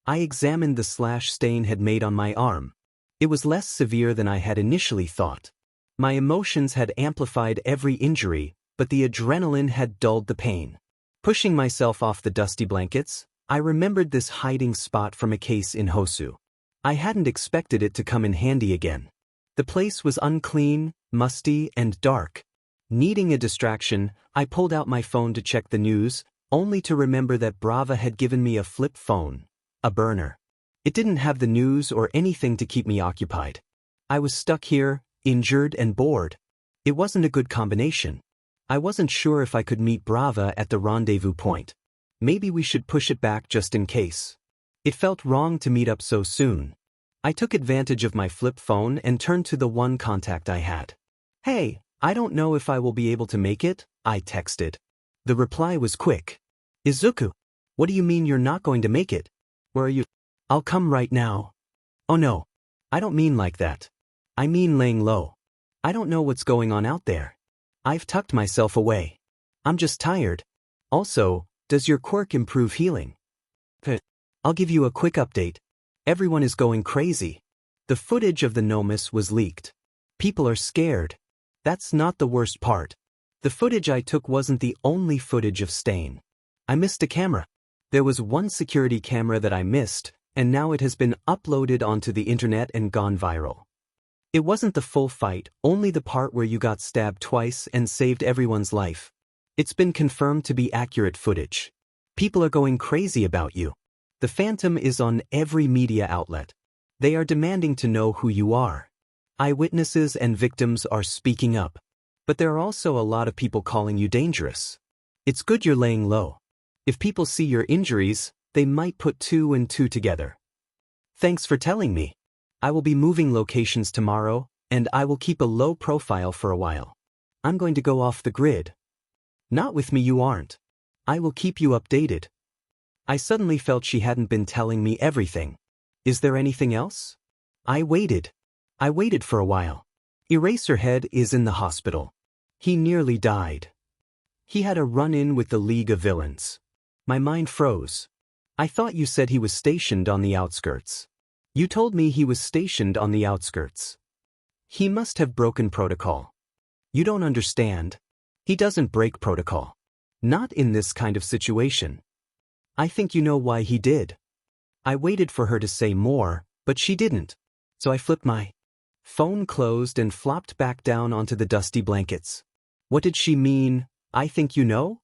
I examined the slash Stain had made on my arm. It was less severe than I had initially thought. My emotions had amplified every injury, but the adrenaline had dulled the pain. Pushing myself off the dusty blankets, I remembered this hiding spot from a case in Hosu. I hadn't expected it to come in handy again. The place was unclean, musty, and dark. Needing a distraction, I pulled out my phone to check the news, only to remember that Brava had given me a flip phone, a burner. It didn't have the news or anything to keep me occupied. I was stuck here, injured and bored. It wasn't a good combination. I wasn't sure if I could meet Brava at the rendezvous point. Maybe we should push it back just in case. It felt wrong to meet up so soon. I took advantage of my flip phone and turned to the one contact I had. Hey, I don't know if I will be able to make it, I texted. The reply was quick. Izuku, what do you mean you're not going to make it? Where are you? I'll come right now. Oh no. I don't mean like that. I mean laying low. I don't know what's going on out there. I've tucked myself away. I'm just tired. Also, does your quirk improve healing? I'll give you a quick update. Everyone is going crazy. The footage of the Nomus was leaked. People are scared. That's not the worst part. The footage I took wasn't the only footage of Stain. I missed a camera. There was one security camera that I missed, and now it has been uploaded onto the internet and gone viral. It wasn't the full fight, only the part where you got stabbed twice and saved everyone's life. It's been confirmed to be accurate footage. People are going crazy about you. The Phantom is on every media outlet. They are demanding to know who you are. Eyewitnesses and victims are speaking up. But there are also a lot of people calling you dangerous. It's good you're laying low. If people see your injuries, they might put two and two together. Thanks for telling me. I will be moving locations tomorrow, and I will keep a low profile for a while. I'm going to go off the grid. Not with me, you aren't. I will keep you updated. I suddenly felt she hadn't been telling me everything. Is there anything else? I waited. I waited for a while. Eraserhead is in the hospital. He nearly died. He had a run-in with the League of Villains. My mind froze. I thought you said he was stationed on the outskirts. You told me he was stationed on the outskirts. He must have broken protocol. You don't understand. He doesn't break protocol. Not in this kind of situation. I think you know why he did. I waited for her to say more, but she didn't. So I flipped my phone closed and flopped back down onto the dusty blankets. What did she mean? I think you know?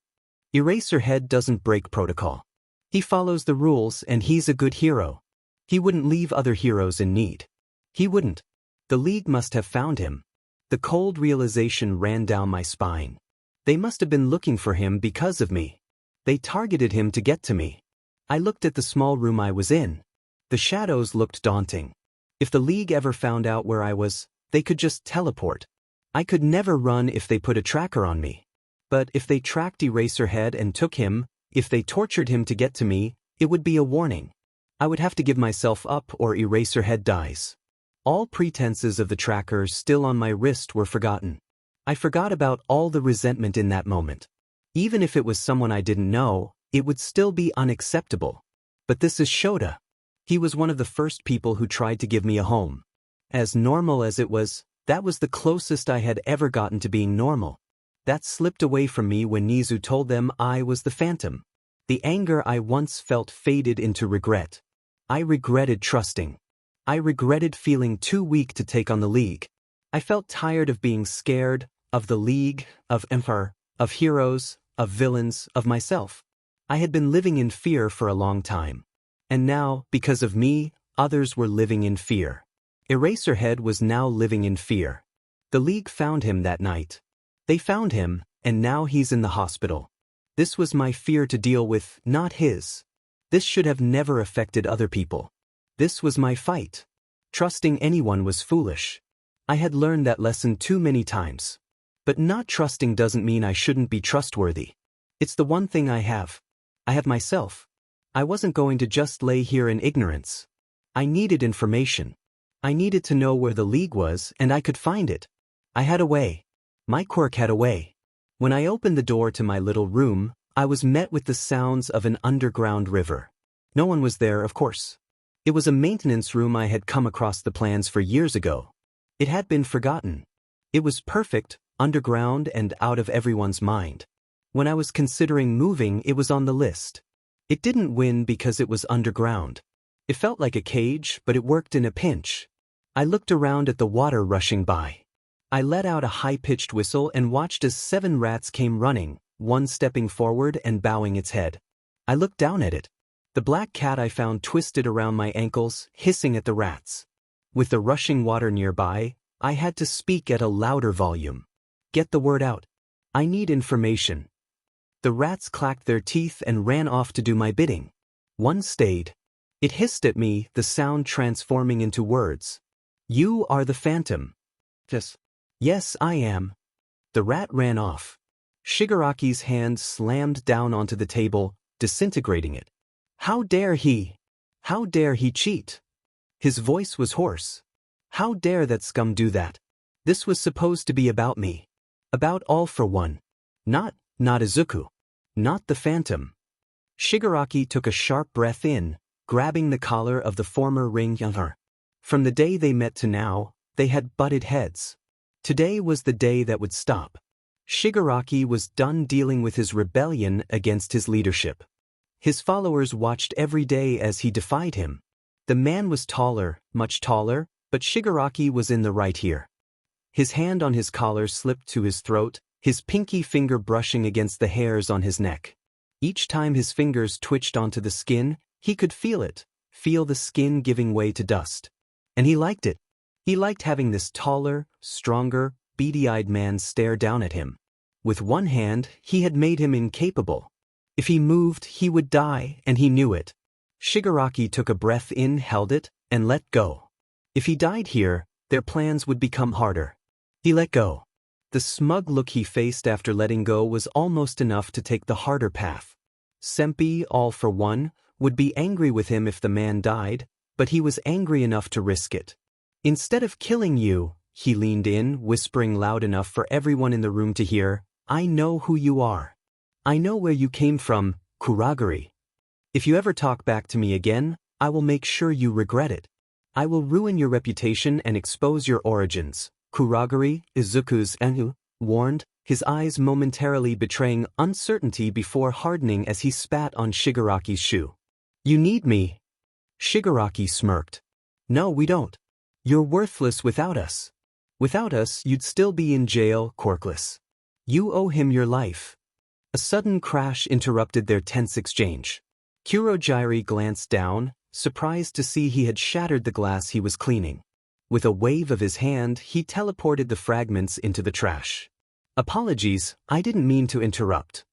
Eraserhead doesn't break protocol. He follows the rules and he's a good hero. He wouldn't leave other heroes in need. He wouldn't. The League must have found him. The cold realization ran down my spine. They must have been looking for him because of me. They targeted him to get to me. I looked at the small room I was in. The shadows looked daunting. If the League ever found out where I was, they could just teleport. I could never run if they put a tracker on me. But if they tracked Eraserhead and took him, if they tortured him to get to me, it would be a warning. I would have to give myself up or Eraserhead dies. All pretenses of the tracker still on my wrist were forgotten. I forgot about all the resentment in that moment. Even if it was someone I didn't know, it would still be unacceptable. But this is Shota. He was one of the first people who tried to give me a home. As normal as it was, that was the closest I had ever gotten to being normal. That slipped away from me when Nizu told them I was the Phantom. The anger I once felt faded into regret. I regretted trusting. I regretted feeling too weak to take on the League. I felt tired of being scared, of the League, of Emperor, of heroes, of villains, of myself. I had been living in fear for a long time. And now, because of me, others were living in fear. Eraserhead was now living in fear. The League found him that night. They found him, and now he's in the hospital. This was my fear to deal with, not his. This should have never affected other people. This was my fight. Trusting anyone was foolish. I had learned that lesson too many times. But not trusting doesn't mean I shouldn't be trustworthy. It's the one thing I have. I have myself. I wasn't going to just lay here in ignorance. I needed information. I needed to know where the League was, and I could find it. I had a way. My quirk had a way. When I opened the door to my little room, I was met with the sounds of an underground river. No one was there, of course. It was a maintenance room I had come across the plans for years ago. It had been forgotten. It was perfect, underground and out of everyone's mind. When I was considering moving, it was on the list. It didn't win because it was underground. It felt like a cage, but it worked in a pinch. I looked around at the water rushing by. I let out a high-pitched whistle and watched as 7 rats came running, one stepping forward and bowing its head. I looked down at it. The black cat I found twisted around my ankles, hissing at the rats. With the rushing water nearby, I had to speak at a louder volume. Get the word out. I need information. The rats clacked their teeth and ran off to do my bidding. One stayed. It hissed at me, the sound transforming into words. You are the Phantom. Yes. Yes, I am. The rat ran off. Shigaraki's hand slammed down onto the table, disintegrating it. How dare he? How dare he cheat? His voice was hoarse. How dare that scum do that? This was supposed to be about me. About all for one. Not Izuku. Not the Phantom. Shigaraki took a sharp breath in, grabbing the collar of the former ring younger. From the day they met to now, they had butted heads. Today was the day that would stop. Shigaraki was done dealing with his rebellion against his leadership. His followers watched every day as he defied him. The man was taller, much taller, but Shigaraki was in the right here. His hand on his collar slipped to his throat, his pinky finger brushing against the hairs on his neck. Each time his fingers twitched onto the skin, he could feel it, feel the skin giving way to dust. And he liked it. He liked having this taller, stronger, beady-eyed man stare down at him. With one hand, he had made him incapable. If he moved, he would die, and he knew it. Shigaraki took a breath in, held it, and let go. If he died here, their plans would become harder. He let go. The smug look he faced after letting go was almost enough to take the harder path. Senpai, all for one, would be angry with him if the man died, but he was angry enough to risk it. Instead of killing you, he leaned in, whispering loud enough for everyone in the room to hear, I know who you are. I know where you came from, Kuragari. If you ever talk back to me again, I will make sure you regret it. I will ruin your reputation and expose your origins. Kuragari, Izuku's Enhu, warned, his eyes momentarily betraying uncertainty before hardening as he spat on Shigaraki's shoe. You need me. Shigaraki smirked. No, we don't. You're worthless without us. Without us, you'd still be in jail, quirkless. You owe him your life. A sudden crash interrupted their tense exchange. Kurogiri glanced down, surprised to see he had shattered the glass he was cleaning. With a wave of his hand, he teleported the fragments into the trash. Apologies, I didn't mean to interrupt.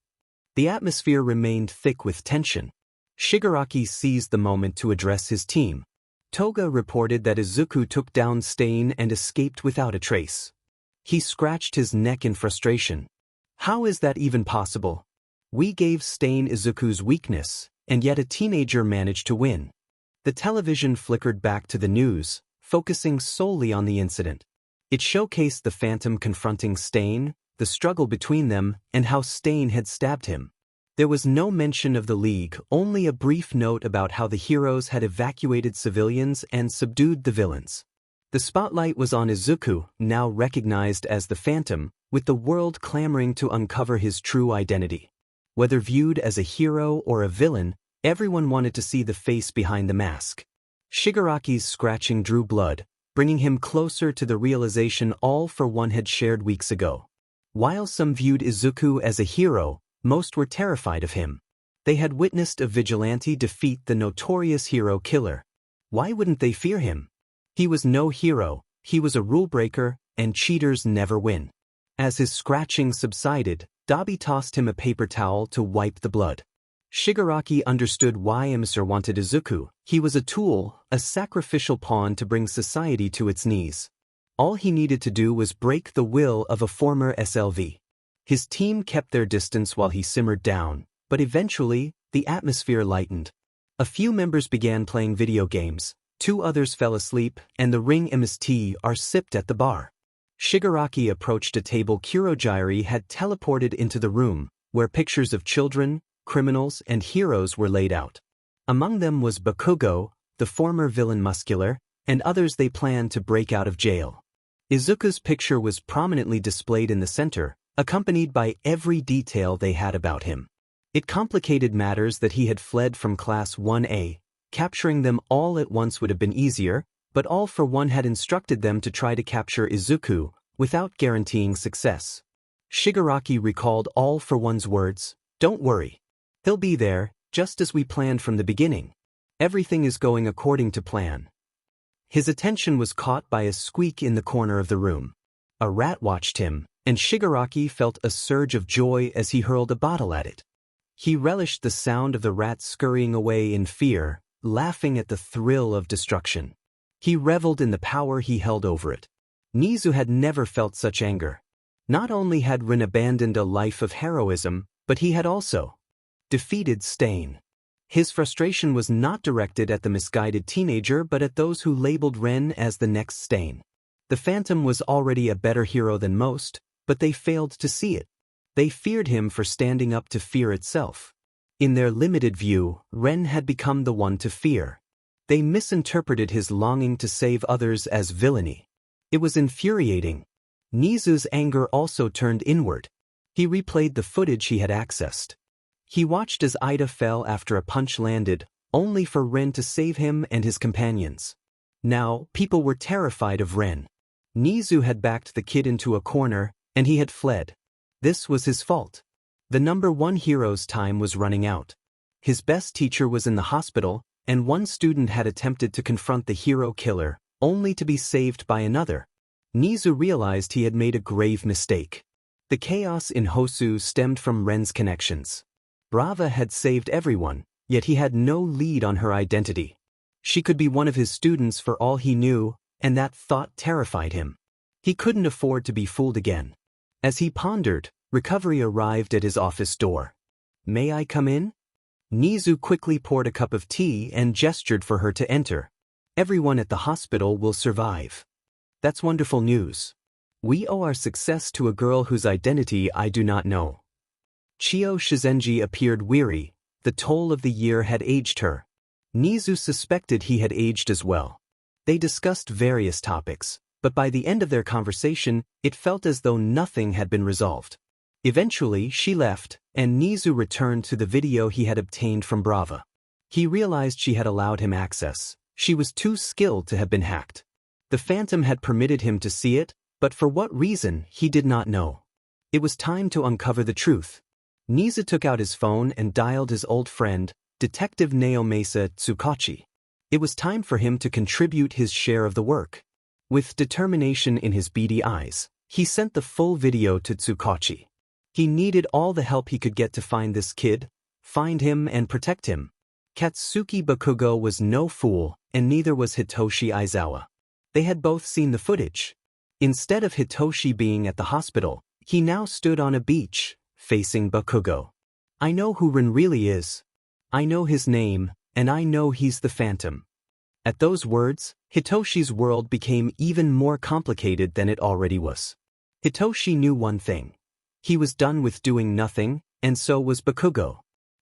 The atmosphere remained thick with tension. Shigaraki seized the moment to address his team. Toga reported that Izuku took down Stain and escaped without a trace. He scratched his neck in frustration. How is that even possible? We gave Stain Izuku's weakness, and yet a teenager managed to win. The television flickered back to the news, focusing solely on the incident. It showcased the Phantom confronting Stain, the struggle between them, and how Stain had stabbed him. There was no mention of the League, only a brief note about how the heroes had evacuated civilians and subdued the villains. The spotlight was on Izuku, now recognized as the Phantom, with the world clamoring to uncover his true identity. Whether viewed as a hero or a villain, everyone wanted to see the face behind the mask. Shigaraki's scratching drew blood, bringing him closer to the realization all for one had shared weeks ago. While some viewed Izuku as a hero, most were terrified of him. They had witnessed a vigilante defeat the notorious hero killer. Why wouldn't they fear him? He was no hero, he was a rule breaker, and cheaters never win. As his scratching subsided, Dabi tossed him a paper towel to wipe the blood. Shigaraki understood why Emissar wanted Izuku. He was a tool, a sacrificial pawn to bring society to its knees. All he needed to do was break the will of a former SLV. His team kept their distance while he simmered down, but eventually, the atmosphere lightened. A few members began playing video games, 2 others fell asleep, and the ring MST are sipped at the bar. Shigaraki approached a table Kurogiri had teleported into the room, where pictures of children, criminals, and heroes were laid out. Among them was Bakugo, the former villain Muscular, and others they planned to break out of jail. Izuku's picture was prominently displayed in the center, accompanied by every detail they had about him. It complicated matters that he had fled from Class 1A. Capturing them all at once would have been easier, but all for one had instructed them to try to capture Izuku, without guaranteeing success. Shigaraki recalled all for one's words, "Don't worry. He'll be there, just as we planned from the beginning. Everything is going according to plan." His attention was caught by a squeak in the corner of the room. A rat watched him, and Shigaraki felt a surge of joy as he hurled a bottle at it. He relished the sound of the rat scurrying away in fear, laughing at the thrill of destruction. He reveled in the power he held over it. Nizu had never felt such anger. Not only had Rin abandoned a life of heroism, but he had also. defeated stain. His frustration was not directed at the misguided teenager but at those who labeled Ren as the next stain. The Phantom was already a better hero than most, but they failed to see it. They feared him for standing up to fear itself. In their limited view, Ren had become the one to fear. They misinterpreted his longing to save others as villainy. It was infuriating. Nizu's anger also turned inward. He replayed the footage he had accessed. He watched as Ida fell after a punch landed, only for Ren to save him and his companions. Now, people were terrified of Ren. Nizu had backed the kid into a corner, and he had fled. This was his fault. The #1 hero's time was running out. His best teacher was in the hospital, and one student had attempted to confront the hero killer, only to be saved by another. Nizu realized he had made a grave mistake. The chaos in Hosu stemmed from Ren's connections. Brava had saved everyone, yet he had no lead on her identity. She could be one of his students for all he knew, and that thought terrified him. He couldn't afford to be fooled again. As he pondered, recovery arrived at his office door. "May I come in?" Nizu quickly poured a cup of tea and gestured for her to enter. "Everyone at the hospital will survive." "That's wonderful news. We owe our success to a girl whose identity I do not know." Chio Shizenji appeared weary. The toll of the year had aged her. Nizu suspected he had aged as well. They discussed various topics, but by the end of their conversation, it felt as though nothing had been resolved. Eventually, she left, and Nizu returned to the video he had obtained from Brava. He realized she had allowed him access. She was too skilled to have been hacked. The Phantom had permitted him to see it, but for what reason, he did not know. It was time to uncover the truth. Nizu took out his phone and dialed his old friend, Detective Naomasa Tsukachi. It was time for him to contribute his share of the work. With determination in his beady eyes, he sent the full video to Tsukachi. He needed all the help he could get to find this kid, find him and protect him. Katsuki Bakugo was no fool, and neither was Hitoshi Aizawa. They had both seen the footage. Instead of Hitoshi being at the hospital, he now stood on a beach, facing Bakugo. "I know who Ren really is. I know his name, and I know he's the Phantom." At those words, Hitoshi's world became even more complicated than it already was. Hitoshi knew one thing. He was done with doing nothing, and so was Bakugo.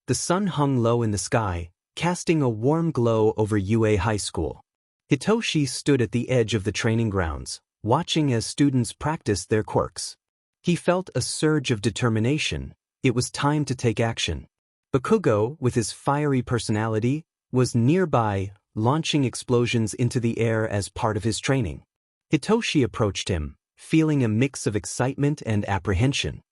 The sun hung low in the sky, casting a warm glow over UA High School. Hitoshi stood at the edge of the training grounds, watching as students practiced their quirks. He felt a surge of determination. It was time to take action. Bakugo, with his fiery personality, was nearby, launching explosions into the air as part of his training. Hitoshi approached him, feeling a mix of excitement and apprehension.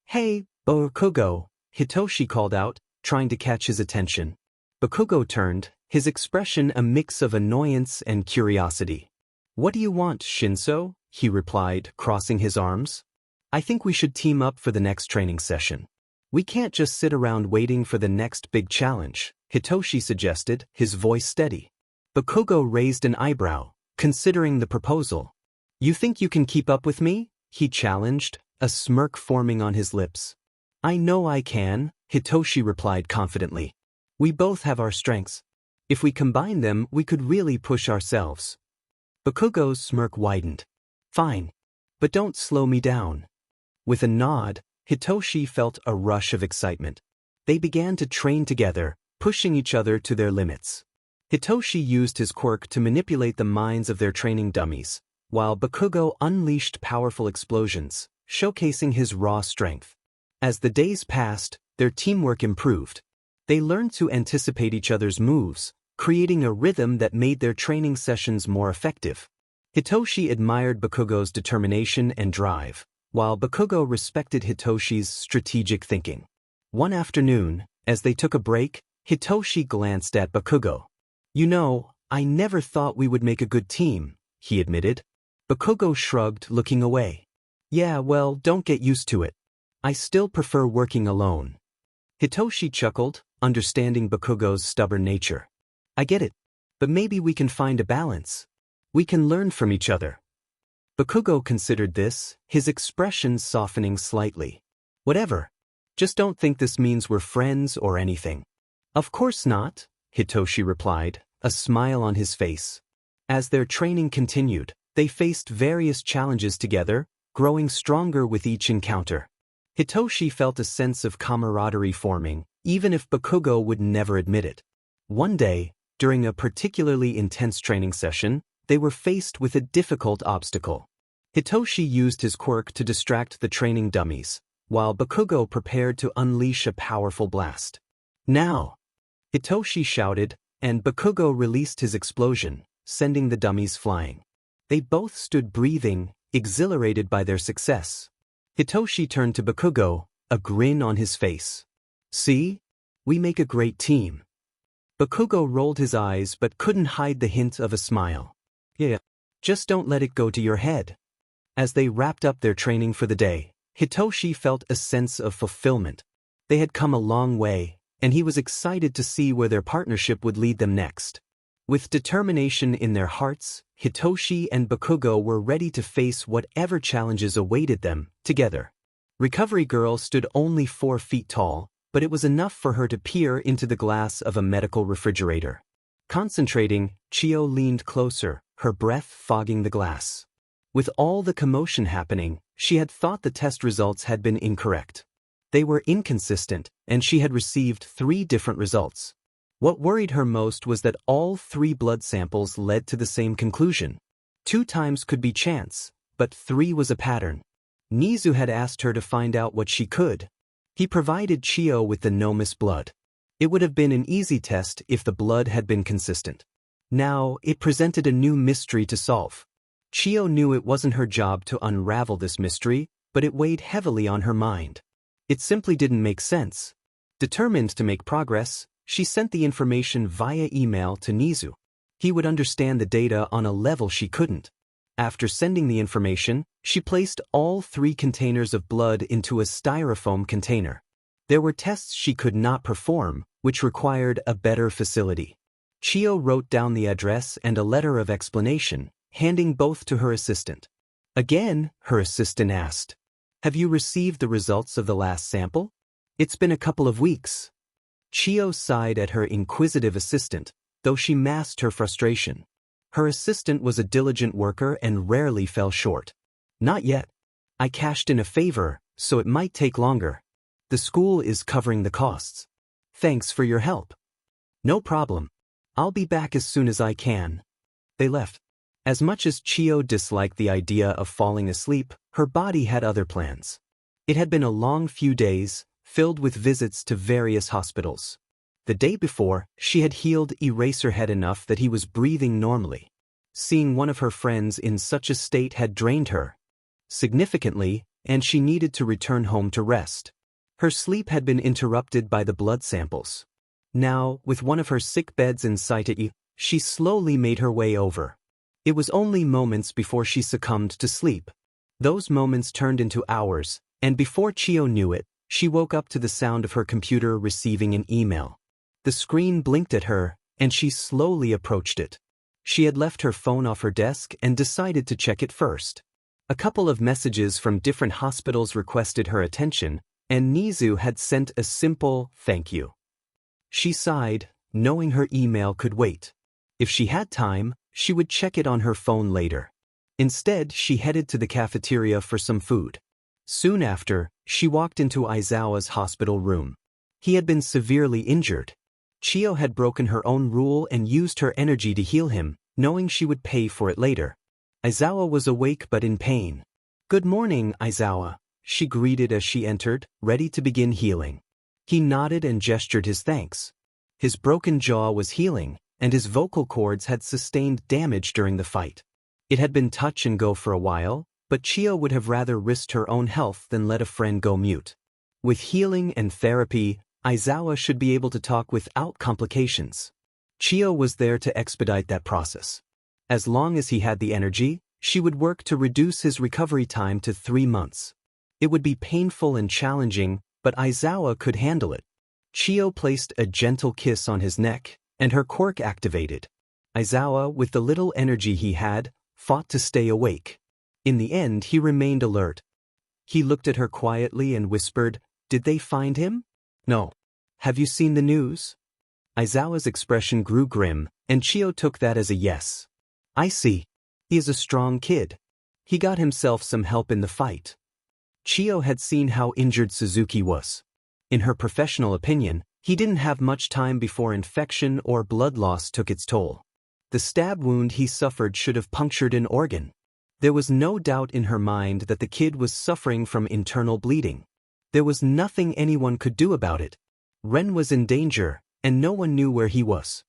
"Hey, Bakugo," Hitoshi called out, trying to catch his attention. Bakugo turned, his expression a mix of annoyance and curiosity. "What do you want, Shinso?" he replied, crossing his arms. "I think we should team up for the next training session. We can't just sit around waiting for the next big challenge," Hitoshi suggested, his voice steady. Bakugo raised an eyebrow, considering the proposal. "You think you can keep up with me?" he challenged, a smirk forming on his lips. "I know I can," Hitoshi replied confidently. "We both have our strengths. If we combine them, we could really push ourselves." Bakugo's smirk widened. "Fine. But don't slow me down." With a nod, Hitoshi felt a rush of excitement. They began to train together, pushing each other to their limits. Hitoshi used his quirk to manipulate the minds of their training dummies, while Bakugo unleashed powerful explosions, showcasing his raw strength. As the days passed, their teamwork improved. They learned to anticipate each other's moves, creating a rhythm that made their training sessions more effective. Hitoshi admired Bakugo's determination and drive, while Bakugo respected Hitoshi's strategic thinking. One afternoon, as they took a break, Hitoshi glanced at Bakugo. "You know, I never thought we would make a good team," he admitted. Bakugo shrugged, looking away. "Yeah, well, don't get used to it. I still prefer working alone." Hitoshi chuckled, understanding Bakugo's stubborn nature. "I get it. But maybe we can find a balance. We can learn from each other." Bakugo considered this, his expression softening slightly. "Whatever. Just don't think this means we're friends or anything. Of course not, Hitoshi replied, a smile on his face. As their training continued, they faced various challenges together, growing stronger with each encounter. Hitoshi felt a sense of camaraderie forming, even if Bakugo would never admit it. One day, during a particularly intense training session, they were faced with a difficult obstacle. Hitoshi used his quirk to distract the training dummies, while Bakugo prepared to unleash a powerful blast. Now! Hitoshi shouted, and Bakugo released his explosion, sending the dummies flying. They both stood breathing, exhilarated by their success. Hitoshi turned to Bakugo, a grin on his face. See? We make a great team. Bakugo rolled his eyes but couldn't hide the hint of a smile. Yeah. Just don't let it go to your head. As they wrapped up their training for the day, Hitoshi felt a sense of fulfillment. They had come a long way, and he was excited to see where their partnership would lead them next. With determination in their hearts, Hitoshi and Bakugo were ready to face whatever challenges awaited them, together. Recovery Girl stood only 4 feet tall, but it was enough for her to peer into the glass of a medical refrigerator. Concentrating, Chio leaned closer, her breath fogging the glass. With all the commotion happening, she had thought the test results had been incorrect. They were inconsistent, and she had received 3 different results. What worried her most was that all 3 blood samples led to the same conclusion. 2 times could be chance, but 3 was a pattern. Nizu had asked her to find out what she could. He provided Chio with the no-miss blood. It would have been an easy test if the blood had been consistent. Now, it presented a new mystery to solve. Chio knew it wasn't her job to unravel this mystery, but it weighed heavily on her mind. It simply didn't make sense. Determined to make progress, she sent the information via email to Nizu. He would understand the data on a level she couldn't. After sending the information, she placed all 3 containers of blood into a styrofoam container. There were tests she could not perform, which required a better facility. Chio wrote down the address and a letter of explanation, handing both to her assistant. Again, her assistant asked, "Have you received the results of the last sample? It's been a couple of weeks." Chio sighed at her inquisitive assistant, though she masked her frustration. Her assistant was a diligent worker and rarely fell short. "Not yet. I cashed in a favor, so it might take longer. The school is covering the costs. Thanks for your help." "No problem. I'll be back as soon as I can." They left. As much as Chio disliked the idea of falling asleep, her body had other plans. It had been a long few days, filled with visits to various hospitals. The day before, she had healed Eraserhead enough that he was breathing normally. Seeing one of her friends in such a state had drained her significantly, and she needed to return home to rest. Her sleep had been interrupted by the blood samples. Now, with one of her sick beds in sight, she slowly made her way over. It was only moments before she succumbed to sleep. Those moments turned into hours, and before Chio knew it, she woke up to the sound of her computer receiving an email. The screen blinked at her, and she slowly approached it. She had left her phone off her desk and decided to check it first. A couple of messages from different hospitals requested her attention, and Nizu had sent a simple "thank you." She sighed, knowing her email could wait. If she had time, she would check it on her phone later. Instead, she headed to the cafeteria for some food. Soon after, she walked into Aizawa's hospital room. He had been severely injured. Chio had broken her own rule and used her energy to heal him, knowing she would pay for it later. Aizawa was awake but in pain. "Good morning, Aizawa," she greeted as she entered, ready to begin healing. He nodded and gestured his thanks. His broken jaw was healing, and his vocal cords had sustained damage during the fight. It had been touch and go for a while, but Chio would have rather risked her own health than let a friend go mute. With healing and therapy, Aizawa should be able to talk without complications. Chio was there to expedite that process. As long as he had the energy, she would work to reduce his recovery time to 3 months. It would be painful and challenging, but Aizawa could handle it. Chio placed a gentle kiss on his neck, and her quirk activated. Aizawa, with the little energy he had, fought to stay awake. In the end, he remained alert. He looked at her quietly and whispered, Did they find him? No. Have you seen the news? Aizawa's expression grew grim, and Chio took that as a yes. I see. He is a strong kid. He got himself some help in the fight. Chio had seen how injured Suzuki was. In her professional opinion, he didn't have much time before infection or blood loss took its toll. The stab wound he suffered should have punctured an organ. There was no doubt in her mind that the kid was suffering from internal bleeding. There was nothing anyone could do about it. Ren was in danger, and no one knew where he was.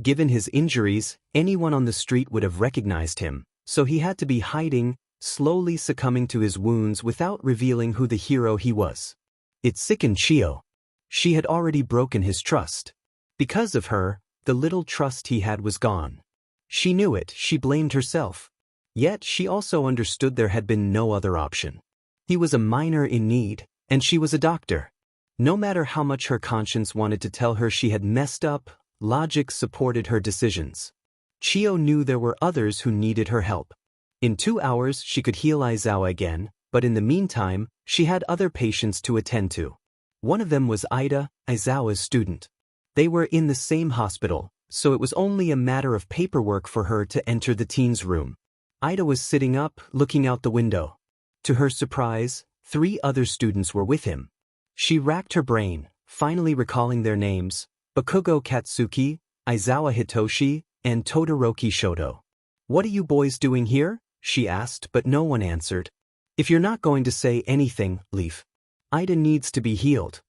Given his injuries, anyone on the street would have recognized him, so he had to be hiding, slowly succumbing to his wounds without revealing who the hero he was. It sickened Chio. She had already broken his trust. Because of her, the little trust he had was gone. She knew it, she blamed herself. Yet she also understood there had been no other option. He was a minor in need, and she was a doctor. No matter how much her conscience wanted to tell her she had messed up, logic supported her decisions. Chio knew there were others who needed her help. In 2 hours she could heal Aizawa again, but in the meantime, she had other patients to attend to. One of them was Ida, Aizawa's student. They were in the same hospital, so it was only a matter of paperwork for her to enter the teen's room. Ida was sitting up, looking out the window. To her surprise, 3 other students were with him. She racked her brain, finally recalling their names: Bakugo Katsuki, Aizawa Hitoshi, and Todoroki Shoto. "What are you boys doing here?" she asked, but no one answered. "If you're not going to say anything, leave. Ida needs to be healed."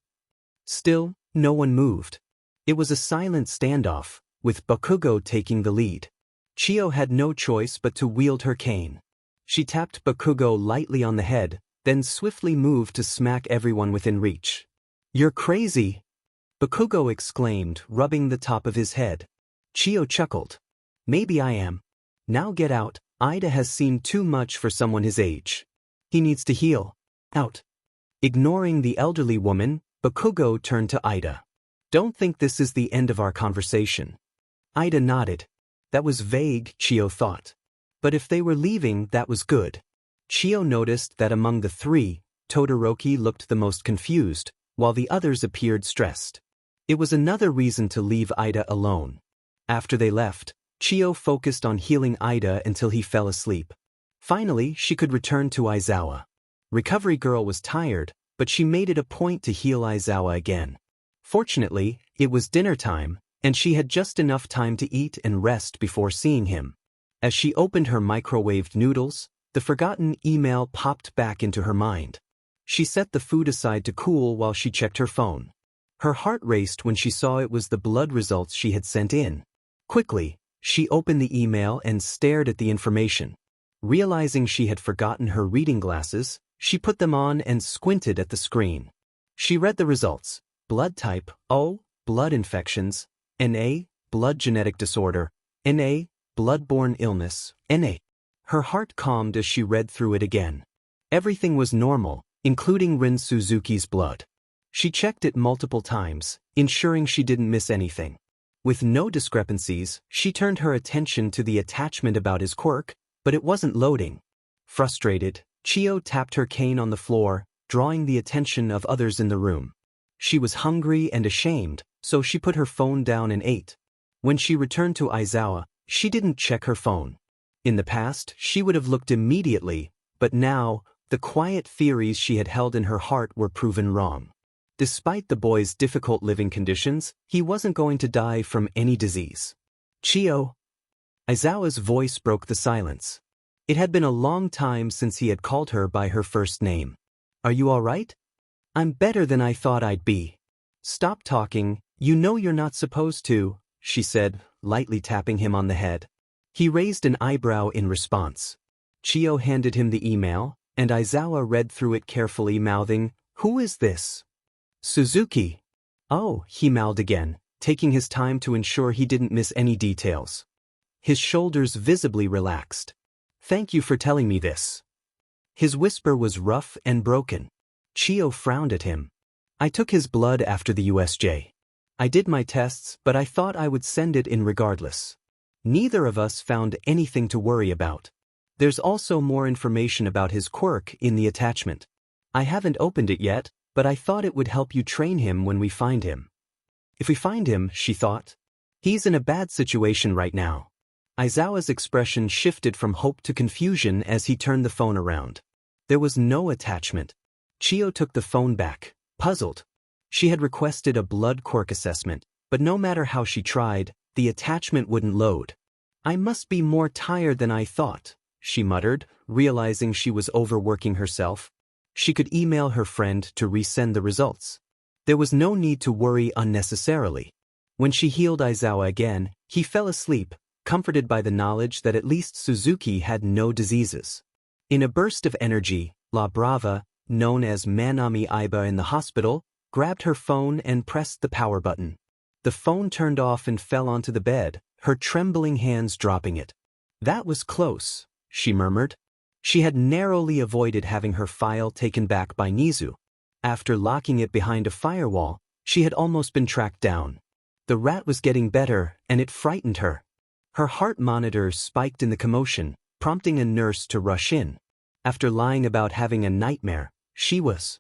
Still, no one moved. It was a silent standoff, with Bakugo taking the lead. Chio had no choice but to wield her cane. She tapped Bakugo lightly on the head, then swiftly moved to smack everyone within reach. "You're crazy!" Bakugo exclaimed, rubbing the top of his head. Chio chuckled. "Maybe I am. Now get out. Ida has seen too much for someone his age. He needs to heal. Out." Ignoring the elderly woman, Bakugo turned to Ida. "Don't think this is the end of our conversation." Ida nodded. That was vague, Chio thought. But if they were leaving, that was good. Chio noticed that among the 3, Todoroki looked the most confused, while the others appeared stressed. It was another reason to leave Ida alone. After they left, Chio focused on healing Ida until he fell asleep. Finally, she could return to Aizawa. Recovery Girl was tired, but she made it a point to heal Aizawa again. Fortunately, it was dinner time, and she had just enough time to eat and rest before seeing him. As she opened her microwaved noodles, the forgotten email popped back into her mind. She set the food aside to cool while she checked her phone. Her heart raced when she saw it was the blood results she had sent in. Quickly, she opened the email and stared at the information. Realizing she had forgotten her reading glasses, she put them on and squinted at the screen. She read the results: blood type O, blood infections; NA, blood genetic disorder; NA, blood-borne illness; NA. Her heart calmed as she read through it again. Everything was normal, including Rin Suzuki's blood. She checked it multiple times, ensuring she didn't miss anything. With no discrepancies, she turned her attention to the attachment about his quirk, but it wasn't loading. Frustrated, Chio tapped her cane on the floor, drawing the attention of others in the room. She was hungry and ashamed, so she put her phone down and ate. When she returned to Aizawa, she didn't check her phone. In the past, she would have looked immediately, but now, the quiet theories she had held in her heart were proven wrong. Despite the boy's difficult living conditions, he wasn't going to die from any disease. "Chio." Aizawa's voice broke the silence. It had been a long time since he had called her by her first name. "Are you all right?" "I'm better than I thought I'd be." "Stop talking, you know you're not supposed to," she said, lightly tapping him on the head. He raised an eyebrow in response. Chio handed him the email, and Aizawa read through it carefully, mouthing, "Who is this?" "Suzuki." "Oh," he mouthed again, taking his time to ensure he didn't miss any details. His shoulders visibly relaxed. "Thank you for telling me this." His whisper was rough and broken. Chio frowned at him. "I took his blood after the USJ. I did my tests, but I thought I would send it in regardless. Neither of us found anything to worry about. There's also more information about his quirk in the attachment. I haven't opened it yet, But I thought it would help you train him when we find him. If we find him, she thought. He's in a bad situation right now. Aizawa's expression shifted from hope to confusion as he turned the phone around. There was no attachment. Chio took the phone back, puzzled. She had requested a blood quirk assessment, but no matter how she tried, the attachment wouldn't load. I must be more tired than I thought, she muttered, realizing she was overworking herself. She could email her friend to resend the results. There was no need to worry unnecessarily. When she healed Aizawa again, he fell asleep, comforted by the knowledge that at least Suzuki had no diseases. In a burst of energy, La Brava, known as Manami Aiba in the hospital, grabbed her phone and pressed the power button. The phone turned off and fell onto the bed, her trembling hands dropping it. That was close, she murmured. She had narrowly avoided having her file taken back by Nizu. After locking it behind a firewall, she had almost been tracked down. The rat was getting better, and it frightened her. Her heart monitor spiked in the commotion, prompting a nurse to rush in. After lying about having a nightmare, she was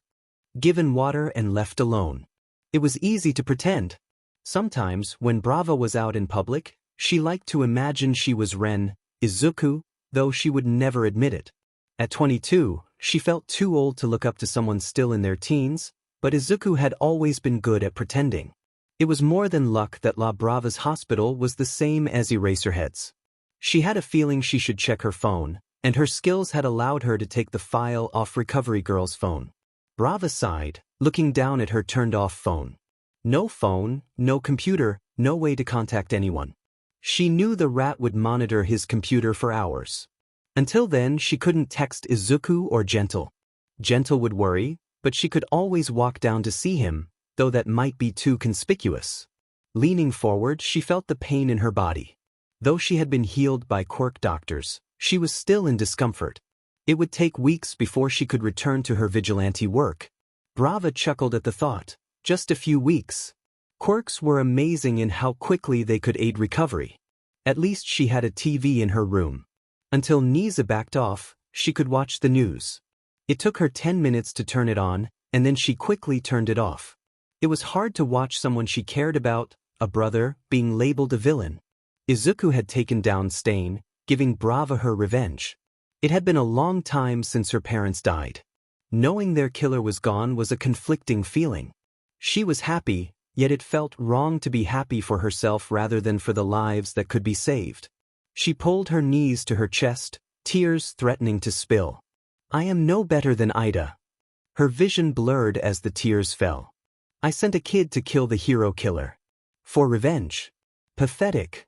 given water and left alone. It was easy to pretend. Sometimes, when Brava was out in public, she liked to imagine she was Ren, Izuku, though she would never admit it. At 22, she felt too old to look up to someone still in their teens, but Izuku had always been good at pretending. It was more than luck that La Brava's hospital was the same as Eraserhead's. She had a feeling she should check her phone, and her skills had allowed her to take the file off Recovery Girl's phone. Brava sighed, looking down at her turned-off phone. No computer, no way to contact anyone. She knew the rat would monitor his computer for hours. Until then, she couldn't text Izuku or Gentle. Gentle would worry, but she could always walk down to see him, though that might be too conspicuous. Leaning forward, she felt the pain in her body. Though she had been healed by quirk doctors, she was still in discomfort. It would take weeks before she could return to her vigilante work. Brava chuckled at the thought. Just a few weeks. Quirks were amazing in how quickly they could aid recovery. At least she had a TV in her room. Until Niza backed off, she could watch the news. It took her 10 minutes to turn it on, and then she quickly turned it off. It was hard to watch someone she cared about, a brother, being labeled a villain. Izuku had taken down Stain, giving Brava her revenge. It had been a long time since her parents died. Knowing their killer was gone was a conflicting feeling. She was happy, yet it felt wrong to be happy for herself rather than for the lives that could be saved. She pulled her knees to her chest, tears threatening to spill. I am no better than Ida. Her vision blurred as the tears fell. I sent a kid to kill the hero killer. For revenge. Pathetic.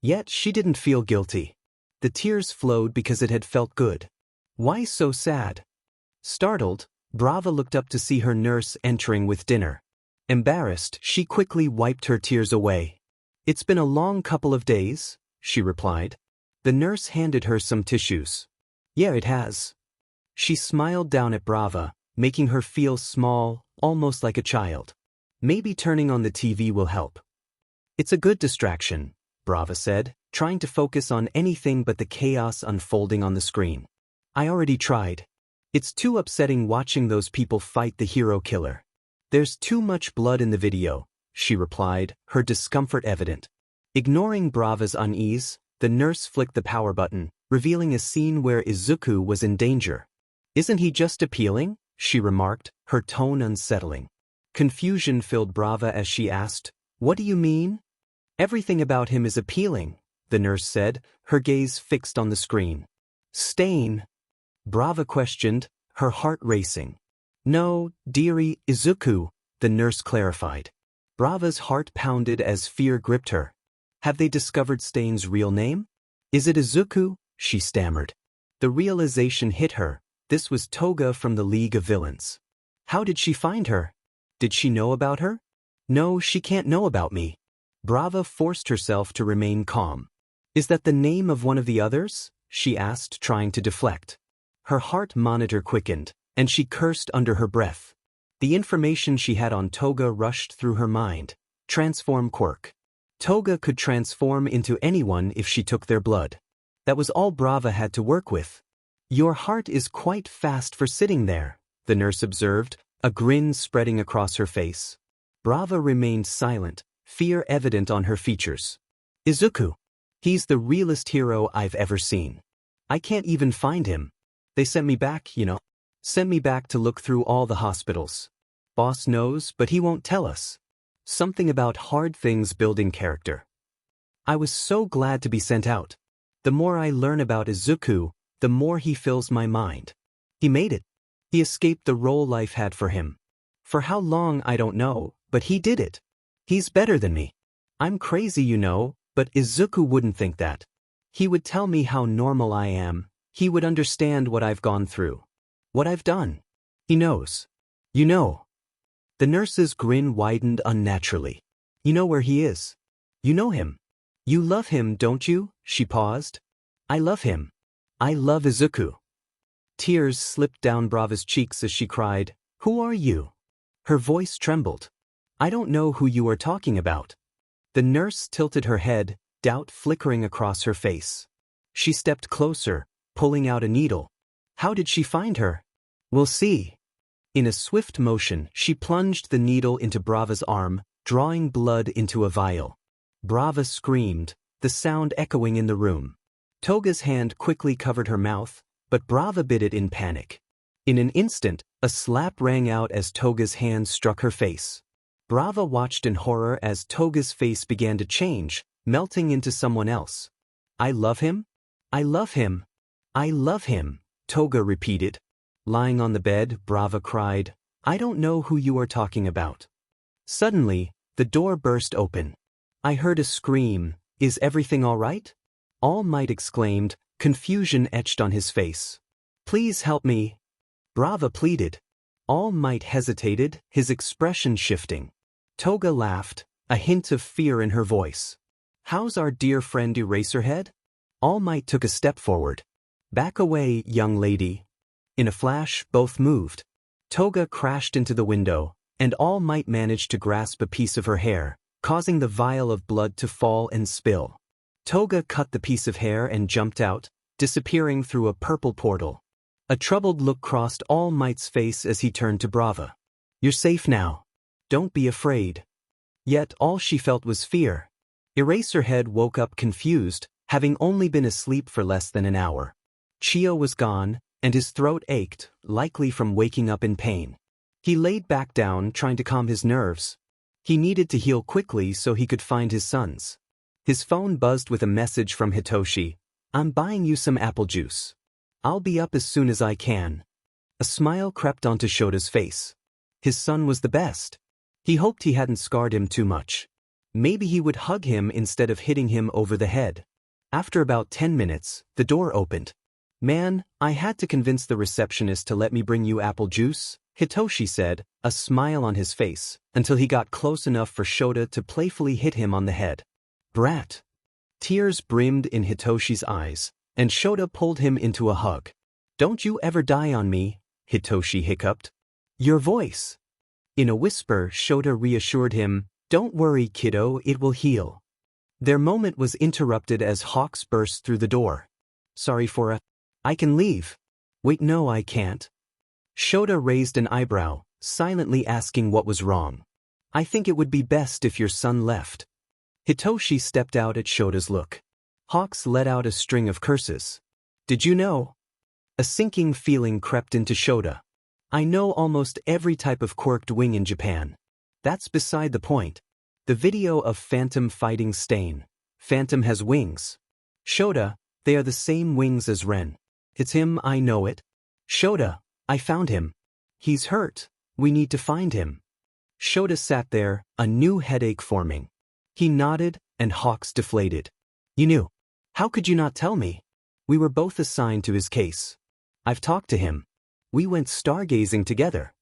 Yet she didn't feel guilty. The tears flowed because it had felt good. Why so sad? Startled, Brava looked up to see her nurse entering with dinner. Embarrassed, she quickly wiped her tears away. It's been a long couple of days, she replied. The nurse handed her some tissues. Yeah, it has. She smiled down at Brava, making her feel small, almost like a child. Maybe turning on the TV will help. It's a good distraction, Brava said, trying to focus on anything but the chaos unfolding on the screen. I already tried. It's too upsetting watching those people fight the hero killer. There's too much blood in the video, she replied, her discomfort evident. Ignoring Brava's unease, the nurse flicked the power button, revealing a scene where Izuku was in danger. Isn't he just appealing? She remarked, her tone unsettling. Confusion filled Brava as she asked, What do you mean? Everything about him is appealing, the nurse said, her gaze fixed on the screen. Stain? Brava questioned, her heart racing. No, dearie, Izuku, the nurse clarified. Brava's heart pounded as fear gripped her. Have they discovered Stain's real name? Is it Izuku? She stammered. The realization hit her. This was Toga from the League of Villains. How did she find her? Did she know about her? No, she can't know about me. Brava forced herself to remain calm. Is that the name of one of the others? She asked, trying to deflect. Her heart monitor quickened, and she cursed under her breath. The information she had on Toga rushed through her mind. Transform quirk. Toga could transform into anyone if she took their blood. That was all Brava had to work with. Your heart is quite fast for sitting there, the nurse observed, a grin spreading across her face. Brava remained silent, fear evident on her features. Izuku. He's the realest hero I've ever seen. I can't even find him. They sent me back, Sent me back to look through all the hospitals. Boss knows, but he won't tell us. Something about hard things building character. I was so glad to be sent out. The more I learn about Izuku, the more he fills my mind. He made it. He escaped the role life had for him. For how long I don't know, but he did it. He's better than me. I'm crazy, but Izuku wouldn't think that. He would tell me how normal I am. He would understand what I've gone through. What I've done. He knows. The nurse's grin widened unnaturally. You know where he is. You know him. You love him, don't you? She paused. I love him. I love Izuku. Tears slipped down Brava's cheeks as she cried, Who are you? Her voice trembled. I don't know who you are talking about. The nurse tilted her head, doubt flickering across her face. She stepped closer, pulling out a needle. How did she find her? We'll see. In a swift motion, she plunged the needle into Brava's arm, drawing blood into a vial. Brava screamed, the sound echoing in the room. Toga's hand quickly covered her mouth, but Brava bit it in panic. In an instant, a slap rang out as Toga's hand struck her face. Brava watched in horror as Toga's face began to change, melting into someone else. I love him? I love him. I love him, Toga repeated. Lying on the bed, Brava cried, I don't know who you are talking about. Suddenly, the door burst open. I heard a scream, Is everything all right? All Might exclaimed, confusion etched on his face. Please help me. Brava pleaded. All Might hesitated, his expression shifting. Toga laughed, a hint of fear in her voice. How's our dear friend Eraserhead? All Might took a step forward. Back away, young lady. In a flash, both moved. Toga crashed into the window, and All Might managed to grasp a piece of her hair, causing the vial of blood to fall and spill. Toga cut the piece of hair and jumped out, disappearing through a purple portal. A troubled look crossed All Might's face as he turned to Brava. You're safe now. Don't be afraid. Yet all she felt was fear. Eraserhead woke up confused, having only been asleep for less than an hour. Chio was gone, and his throat ached, likely from waking up in pain. He laid back down, trying to calm his nerves. He needed to heal quickly so he could find his sons. His phone buzzed with a message from Hitoshi. I'm buying you some apple juice. I'll be up as soon as I can. A smile crept onto Shota's face. His son was the best. He hoped he hadn't scarred him too much. Maybe he would hug him instead of hitting him over the head. After about 10 minutes, the door opened. Man, I had to convince the receptionist to let me bring you apple juice, Hitoshi said, a smile on his face, until he got close enough for Shota to playfully hit him on the head. Brat. Tears brimmed in Hitoshi's eyes, and Shota pulled him into a hug. Don't you ever die on me, Hitoshi hiccuped. Your voice. In a whisper, Shota reassured him, Don't worry, kiddo, it will heal. Their moment was interrupted as Hawks burst through the door. Sorry for I can leave. Wait, no, I can't. Shota raised an eyebrow, silently asking what was wrong. I think it would be best if your son left. Hitoshi stepped out at Shota's look. Hawks let out a string of curses. Did you know? A sinking feeling crept into Shota. I know almost every type of quirked wing in Japan. That's beside the point. The video of Phantom fighting Stain. Phantom has wings. Shota, they are the same wings as Ren. It's him, I know it. Shota, I found him. He's hurt. We need to find him. Shota sat there, a new headache forming. He nodded, and Hawks deflated. You knew. How could you not tell me? We were both assigned to his case. I've talked to him. We went stargazing together.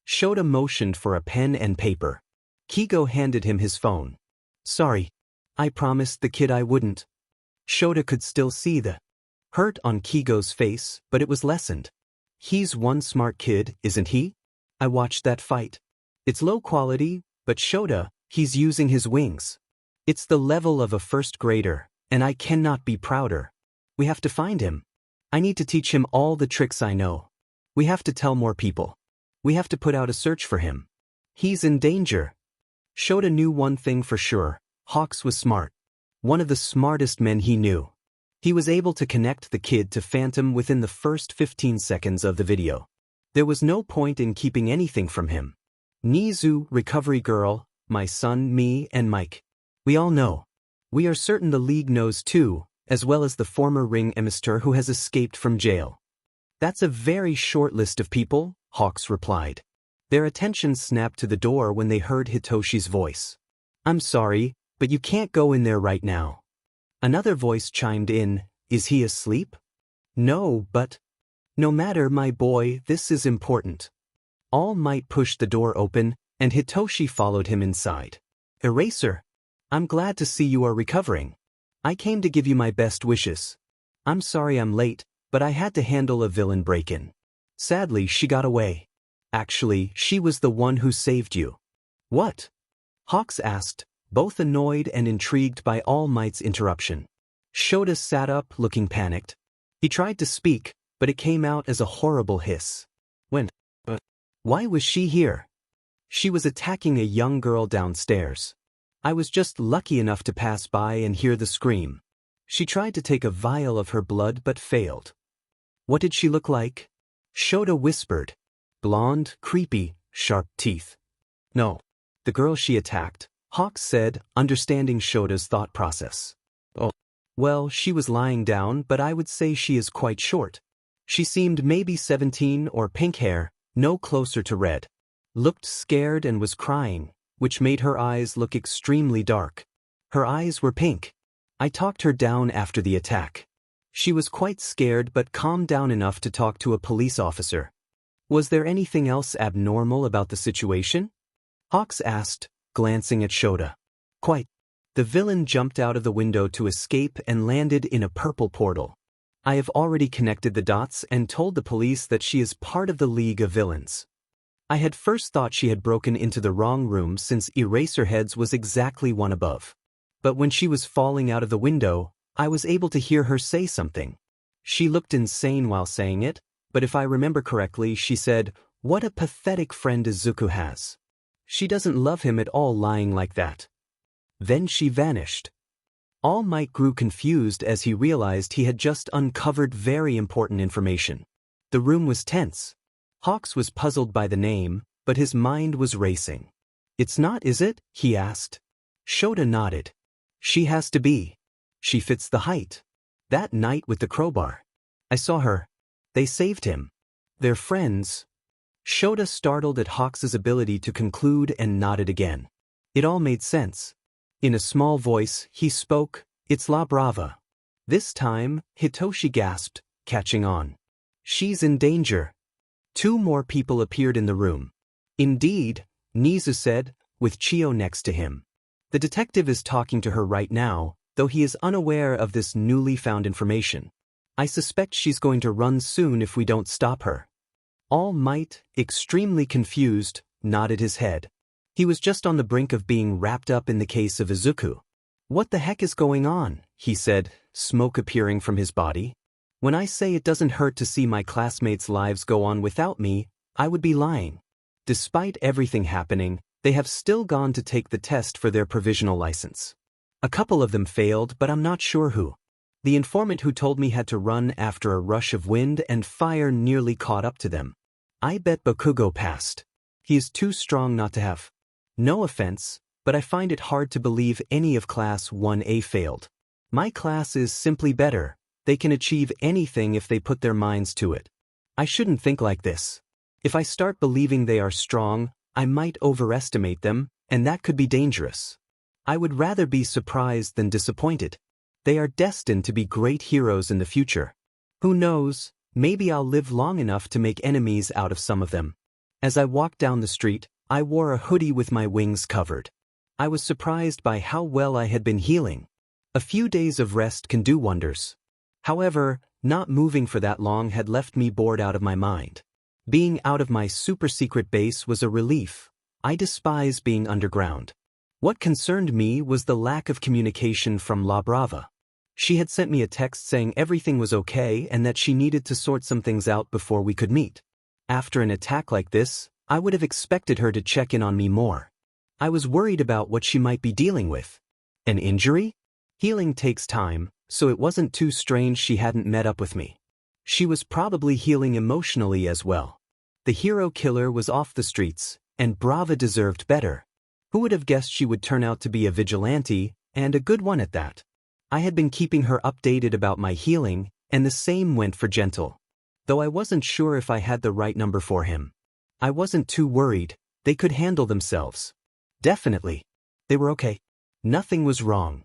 Shota motioned for a pen and paper. Kigo handed him his phone. Sorry. I promised the kid I wouldn't. Shota could still see the hurt on Kigo's face, but it was lessened. He's one smart kid, isn't he? I watched that fight. It's low quality, but Shota, he's using his wings. It's the level of a first grader, and I cannot be prouder. We have to find him. I need to teach him all the tricks I know. We have to tell more people. We have to put out a search for him. He's in danger. Shota knew one thing for sure. Hawks was smart. One of the smartest men he knew. He was able to connect the kid to Phantom within the first 15 seconds of the video. There was no point in keeping anything from him. Nizu, recovery girl, my son, me, and Mike. We all know. We are certain the League knows too, as well as the former ring emissary who has escaped from jail. That's a very short list of people, Hawks replied. Their attention snapped to the door when they heard Hitoshi's voice. I'm sorry, but you can't go in there right now. Another voice chimed in, is he asleep? No, but... No matter, my boy, this is important. All Might pushed the door open, and Hitoshi followed him inside. Eraser. I'm glad to see you are recovering. I came to give you my best wishes. I'm sorry I'm late, but I had to handle a villain break-in. Sadly, she got away. Actually, she was the one who saved you. What? Hawks asked, both annoyed and intrigued by All Might's interruption. Shota sat up, looking panicked. He tried to speak, but it came out as a horrible hiss. Why was she here? She was attacking a young girl downstairs. I was just lucky enough to pass by and hear the scream. She tried to take a vial of her blood but failed. What did she look like? Shota whispered. Blonde, creepy, sharp teeth. No. The girl she attacked, Hawks said, understanding Shota's thought process. Oh. Well, she was lying down, but I would say she is quite short. She seemed maybe 17 or pink hair, no closer to red. Looked scared and was crying, which made her eyes look extremely dark. Her eyes were pink. I talked her down after the attack. She was quite scared but calmed down enough to talk to a police officer. Was there anything else abnormal about the situation? Hawks asked, glancing at Shota. Quite. The villain jumped out of the window to escape and landed in a purple portal. I have already connected the dots and told the police that she is part of the League of Villains. I had first thought she had broken into the wrong room since Eraserheads was exactly one above. But when she was falling out of the window, I was able to hear her say something. She looked insane while saying it, but if I remember correctly, she said, "What a pathetic friend Izuku has. She doesn't love him at all lying like that." Then she vanished. All Might grew confused as he realized he had just uncovered very important information. The room was tense. Hawks was puzzled by the name, but his mind was racing. It's not, is it? He asked. Shota nodded. She has to be. She fits the height. That night with the crowbar. I saw her. They saved him. They're friends. Shota startled at Hawks's ability to conclude and nodded again. It all made sense. In a small voice, he spoke, "It's La Brava." This time, Hitoshi gasped, catching on. She's in danger. 2 more people appeared in the room. Indeed, Nizu said, with Chio next to him. The detective is talking to her right now, though he is unaware of this newly found information. I suspect she's going to run soon if we don't stop her. All Might, extremely confused, nodded his head. He was just on the brink of being wrapped up in the case of Izuku. What the heck is going on? He said, smoke appearing from his body. When I say it doesn't hurt to see my classmates' lives go on without me, I would be lying. Despite everything happening, they have still gone to take the test for their provisional license. A couple of them failed, but I'm not sure who. The informant who told me had to run after a rush of wind and fire nearly caught up to them. I bet Bakugo passed. He is too strong not to have. No offense, but I find it hard to believe any of Class 1A failed. My class is simply better. They can achieve anything if they put their minds to it. I shouldn't think like this. If I start believing they are strong, I might overestimate them, and that could be dangerous. I would rather be surprised than disappointed. They are destined to be great heroes in the future. Who knows, maybe I'll live long enough to make enemies out of some of them. As I walked down the street, I wore a hoodie with my wings covered. I was surprised by how well I had been healing. A few days of rest can do wonders. However, not moving for that long had left me bored out of my mind. Being out of my super-secret base was a relief. I despise being underground. What concerned me was the lack of communication from La Brava. She had sent me a text saying everything was okay and that she needed to sort some things out before we could meet. After an attack like this, I would have expected her to check in on me more. I was worried about what she might be dealing with. An injury? Healing takes time, so it wasn't too strange she hadn't met up with me. She was probably healing emotionally as well. The hero killer was off the streets, and Brava deserved better. Who would have guessed she would turn out to be a vigilante, and a good one at that? I had been keeping her updated about my healing, and the same went for Gentle. Though I wasn't sure if I had the right number for him. I wasn't too worried, they could handle themselves. Definitely. They were okay. Nothing was wrong.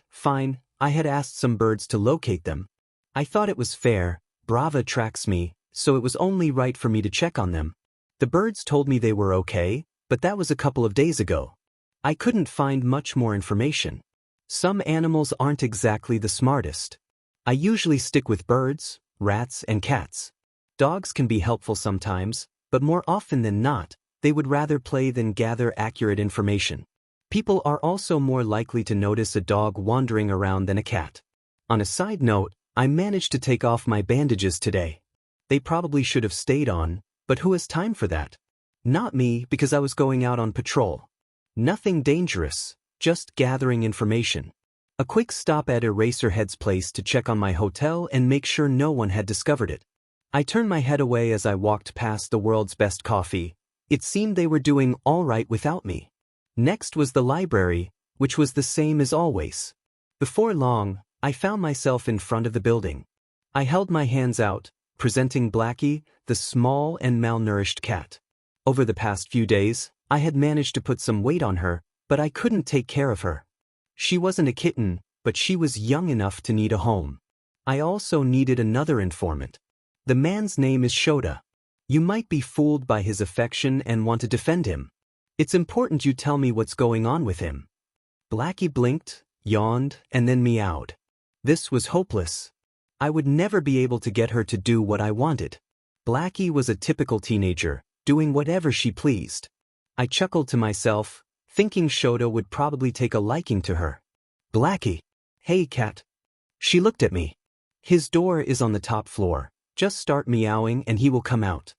Fine, I had asked some birds to locate them. I thought it was fair, Brava tracks me, so it was only right for me to check on them. The birds told me they were okay, but that was a couple of days ago. I couldn't find much more information. Some animals aren't exactly the smartest. I usually stick with birds, rats, and cats. Dogs can be helpful sometimes, but more often than not, they would rather play than gather accurate information. People are also more likely to notice a dog wandering around than a cat. On a side note, I managed to take off my bandages today. They probably should have stayed on, but who has time for that? Not me, because I was going out on patrol. Nothing dangerous, just gathering information. A quick stop at Eraserhead's place to check on my hotel and make sure no one had discovered it. I turned my head away as I walked past the world's best coffee. It seemed they were doing all right without me. Next was the library, which was the same as always. Before long, I found myself in front of the building. I held my hands out, presenting Blackie, the small and malnourished cat. Over the past few days, I had managed to put some weight on her, but I couldn't take care of her. She wasn't a kitten, but she was young enough to need a home. I also needed another informant. The man's name is Shota. You might be fooled by his affection and want to defend him. It's important you tell me what's going on with him. Blackie blinked, yawned, and then meowed. This was hopeless. I would never be able to get her to do what I wanted. Blackie was a typical teenager, doing whatever she pleased. I chuckled to myself, thinking Shota would probably take a liking to her. Blackie. Hey, cat. She looked at me. His door is on the top floor. Just start meowing and he will come out.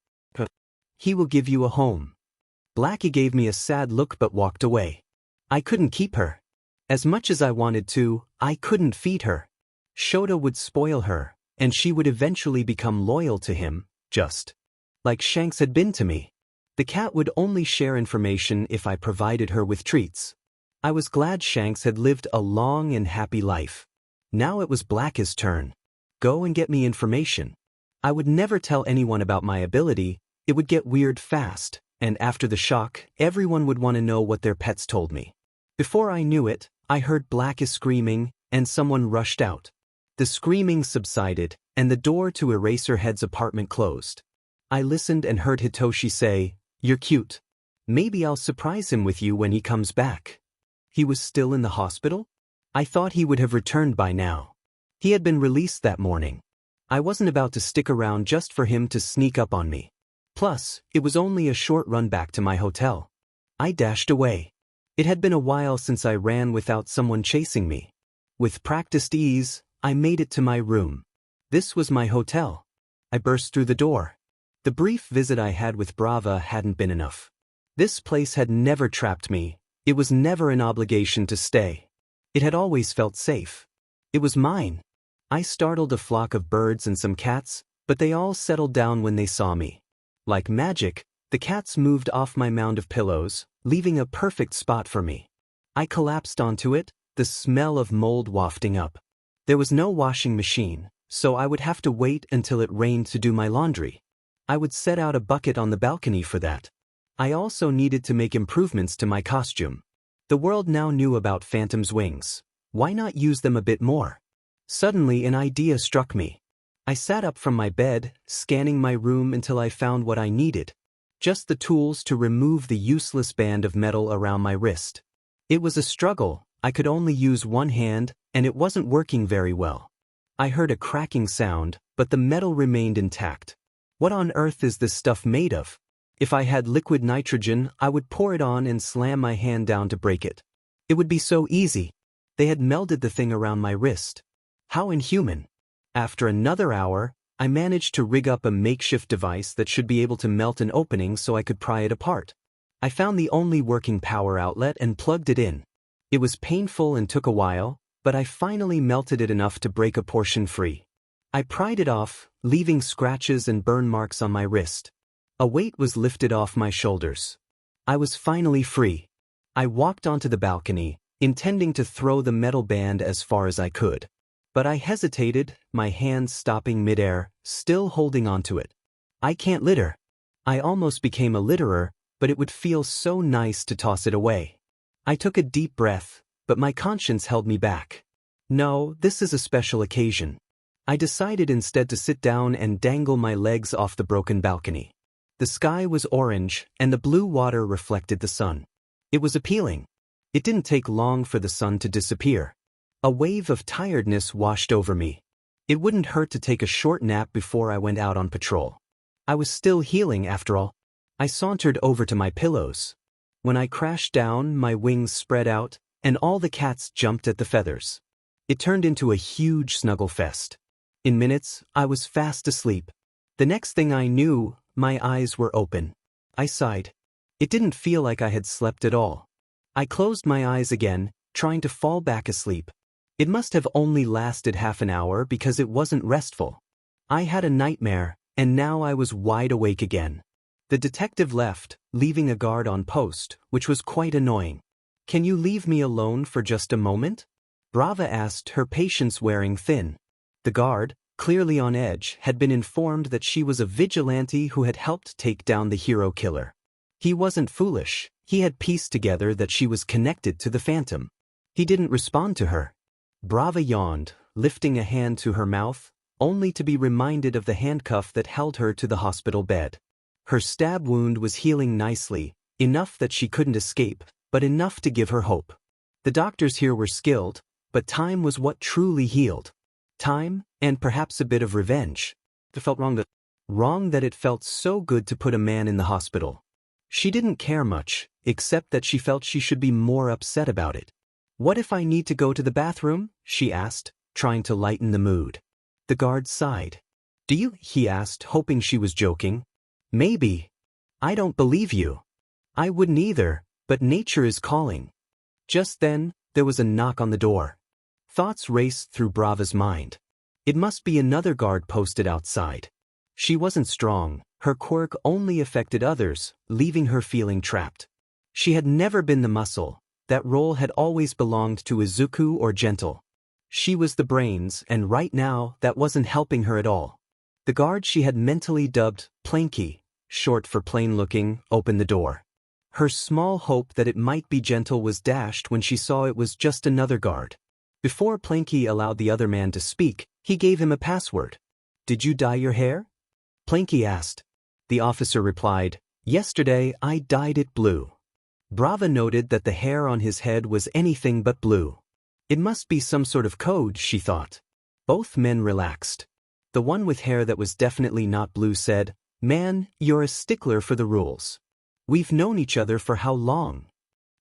He will give you a home. Blackie gave me a sad look but walked away. I couldn't keep her. As much as I wanted to, I couldn't feed her. Shota would spoil her, and she would eventually become loyal to him, just like Shanks had been to me. The cat would only share information if I provided her with treats. I was glad Shanks had lived a long and happy life. Now it was Blackie's turn. Go and get me information. I would never tell anyone about my ability, it would get weird fast, and after the shock, everyone would want to know what their pets told me. Before I knew it, I heard Blackie screaming, and someone rushed out. The screaming subsided, and the door to Eraserhead's apartment closed. I listened and heard Hitoshi say, "You're cute. Maybe I'll surprise him with you when he comes back." He was still in the hospital? I thought he would have returned by now. He had been released that morning. I wasn't about to stick around just for him to sneak up on me. Plus, it was only a short run back to my hotel. I dashed away. It had been a while since I ran without someone chasing me. With practiced ease, I made it to my room. This was my hotel. I burst through the door. The brief visit I had with Brava hadn't been enough. This place had never trapped me. It was never an obligation to stay. It had always felt safe. It was mine. I startled a flock of birds and some cats, but they all settled down when they saw me. Like magic, the cats moved off my mound of pillows, leaving a perfect spot for me. I collapsed onto it, the smell of mold wafting up. There was no washing machine, so I would have to wait until it rained to do my laundry. I would set out a bucket on the balcony for that. I also needed to make improvements to my costume. The world now knew about Phantom's wings. Why not use them a bit more? Suddenly an idea struck me. I sat up from my bed, scanning my room until I found what I needed. Just the tools to remove the useless band of metal around my wrist. It was a struggle. I could only use one hand, and it wasn't working very well. I heard a cracking sound, but the metal remained intact. What on earth is this stuff made of? If I had liquid nitrogen, I would pour it on and slam my hand down to break it. It would be so easy. They had melded the thing around my wrist. How inhuman. After another hour, I managed to rig up a makeshift device that should be able to melt an opening so I could pry it apart. I found the only working power outlet and plugged it in. It was painful and took a while, but I finally melted it enough to break a portion free. I pried it off, leaving scratches and burn marks on my wrist. A weight was lifted off my shoulders. I was finally free. I walked onto the balcony, intending to throw the metal band as far as I could. But I hesitated, my hands stopping midair, still holding onto it. I can't litter. I almost became a litterer, but it would feel so nice to toss it away. I took a deep breath, but my conscience held me back. No, this is a special occasion. I decided instead to sit down and dangle my legs off the broken balcony. The sky was orange, and the blue water reflected the sun. It was appealing. It didn't take long for the sun to disappear. A wave of tiredness washed over me. It wouldn't hurt to take a short nap before I went out on patrol. I was still healing after all. I sauntered over to my pillows. When I crashed down, my wings spread out, and all the cats jumped at the feathers. It turned into a huge snuggle fest. In minutes, I was fast asleep. The next thing I knew, my eyes were open. I sighed. It didn't feel like I had slept at all. I closed my eyes again, trying to fall back asleep. It must have only lasted half an hour because it wasn't restful. I had a nightmare, and now I was wide awake again. The detective left, leaving a guard on post, which was quite annoying. "Can you leave me alone for just a moment?" Brava asked, her patience wearing thin. The guard, clearly on edge, had been informed that she was a vigilante who had helped take down the hero killer. He wasn't foolish. He had pieced together that she was connected to the Phantom. He didn't respond to her. Brava yawned, lifting a hand to her mouth, only to be reminded of the handcuff that held her to the hospital bed. Her stab wound was healing nicely, enough that she couldn't escape, but enough to give her hope. The doctors here were skilled, but time was what truly healed. Time, and perhaps a bit of revenge. It felt wrong that it felt so good to put a man in the hospital. She didn't care much, except that she felt she should be more upset about it. "What if I need to go to the bathroom?" she asked, trying to lighten the mood. The guard sighed. "Do you?" he asked, hoping she was joking. "Maybe. I don't believe you." "I wouldn't either, but nature is calling." Just then, there was a knock on the door. Thoughts raced through Brava's mind. It must be another guard posted outside. She wasn't strong. Her quirk only affected others, leaving her feeling trapped. She had never been the muscle. That role had always belonged to Izuku or Gentle. She was the brains, and right now, that wasn't helping her at all. The guard she had mentally dubbed Planky, short for plain-looking, opened the door. Her small hope that it might be Gentle was dashed when she saw it was just another guard. Before Planky allowed the other man to speak, he gave him a password. "Did you dye your hair?" Planky asked. The officer replied, "Yesterday I dyed it blue." Brava noted that the hair on his head was anything but blue. It must be some sort of code, she thought. Both men relaxed. The one with hair that was definitely not blue said, "Man, you're a stickler for the rules. We've known each other for how long?"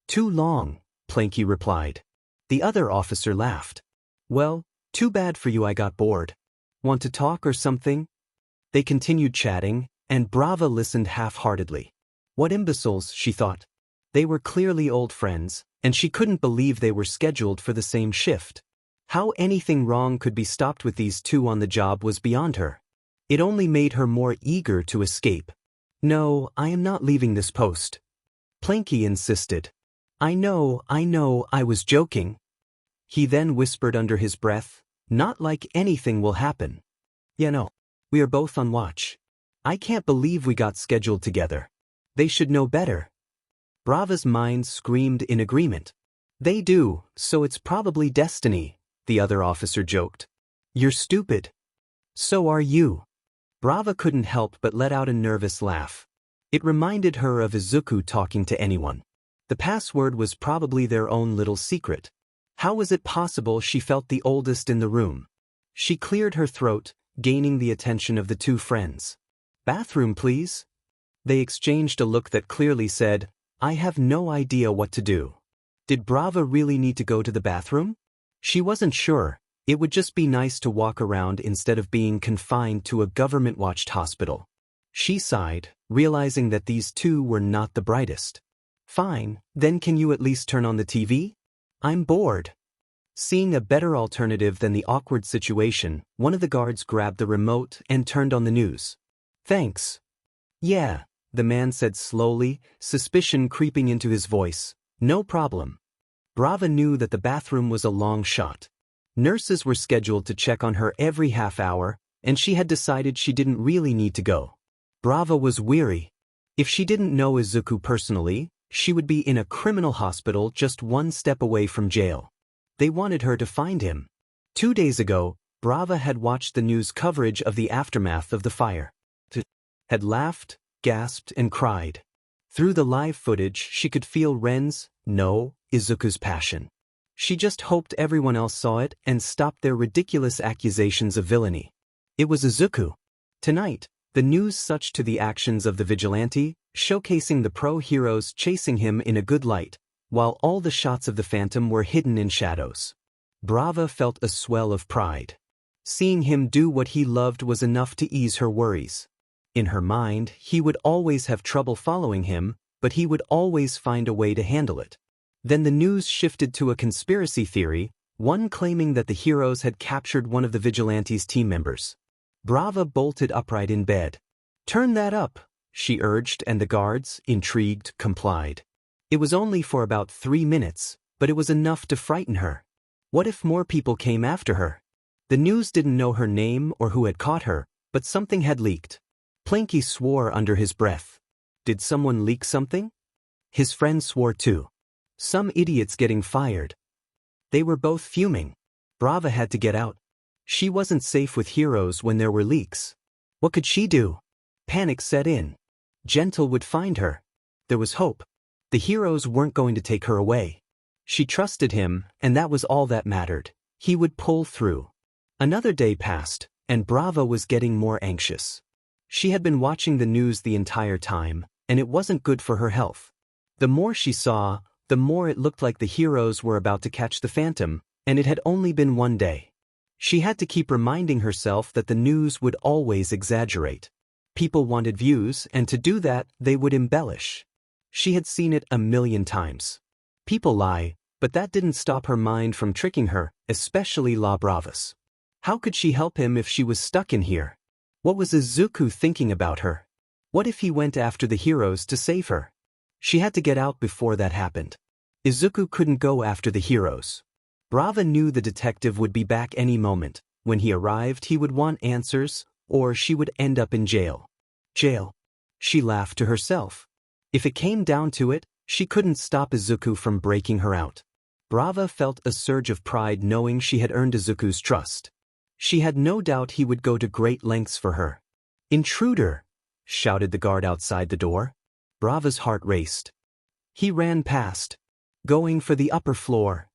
"Too long," Planky replied. The other officer laughed. "Well, too bad for you, I got bored. Want to talk or something?" They continued chatting, and Brava listened half-heartedly. What imbeciles, she thought. They were clearly old friends, and she couldn't believe they were scheduled for the same shift. How anything wrong could be stopped with these two on the job was beyond her. It only made her more eager to escape. "No, I am not leaving this post." Planky insisted. I know, I was joking." He then whispered under his breath, "Not like anything will happen. Yeah, no. We are both on watch. I can't believe we got scheduled together. They should know better." Brava's mind screamed in agreement. "They do, so it's probably destiny," the other officer joked. "You're stupid." "So are you." Brava couldn't help but let out a nervous laugh. It reminded her of Izuku talking to anyone. The password was probably their own little secret. How was it possible she felt the oldest in the room? She cleared her throat, gaining the attention of the two friends. "Bathroom, please." They exchanged a look that clearly said, "I have no idea what to do." Did Brava really need to go to the bathroom? She wasn't sure, It would just be nice to walk around instead of being confined to a government-watched hospital. She sighed, realizing that these two were not the brightest. Fine, then can you at least turn on the TV? I'm bored. Seeing a better alternative than the awkward situation, one of the guards grabbed the remote and turned on the news. Thanks. Yeah, the man said slowly, suspicion creeping into his voice. No problem. Brava knew that the bathroom was a long shot. Nurses were scheduled to check on her every half hour, and she had decided she didn't really need to go. Brava was weary. If she didn't know Izuku personally, she would be in a criminal hospital just one step away from jail. They wanted her to find him. 2 days ago, Brava had watched the news coverage of the aftermath of the fire. Had laughed, gasped, and cried. Through the live footage, she could feel Izuku's passion. She just hoped everyone else saw it and stopped their ridiculous accusations of villainy. It was Izuku. Tonight, the news such to the actions of the Vigilante, showcasing the pro-heroes chasing him in a good light, while all the shots of the Phantom were hidden in shadows. Brava felt a swell of pride. Seeing him do what he loved was enough to ease her worries. In her mind, he would always have trouble following him, but he would always find a way to handle it. Then the news shifted to a conspiracy theory, one claiming that the heroes had captured one of the Vigilante's team members. Brava bolted upright in bed. Turn that up, she urged, and the guards, intrigued, complied. It was only for about 3 minutes, but it was enough to frighten her. What if more people came after her? The news didn't know her name or who had caught her, but something had leaked. Planky swore under his breath. Did someone leak something? His friend swore too. Some idiot's getting fired. They were both fuming. Brava had to get out. She wasn't safe with heroes when there were leaks. What could she do? Panic set in. Gentle would find her. There was hope. The heroes weren't going to take her away. She trusted him, and that was all that mattered. He would pull through. Another day passed, and Brava was getting more anxious. She had been watching the news the entire time, and it wasn't good for her health. The more she saw, the more it looked like the heroes were about to catch the Phantom, and it had only been 1 day. She had to keep reminding herself that the news would always exaggerate. People wanted views, and to do that, they would embellish. She had seen it a million times. People lie, but that didn't stop her mind from tricking her, especially La Bravas. How could she help him if she was stuck in here? What was Izuku thinking about her? What if he went after the heroes to save her? She had to get out before that happened. Izuku couldn't go after the heroes. Brava knew the detective would be back any moment. When he arrived, he would want answers, or she would end up in jail. Jail. She laughed to herself. If it came down to it, she couldn't stop Izuku from breaking her out. Brava felt a surge of pride knowing she had earned Izuku's trust. She had no doubt he would go to great lengths for her. Intruder! Shouted the guard outside the door. Brava's heart raced. He ran past. Going for the upper floor.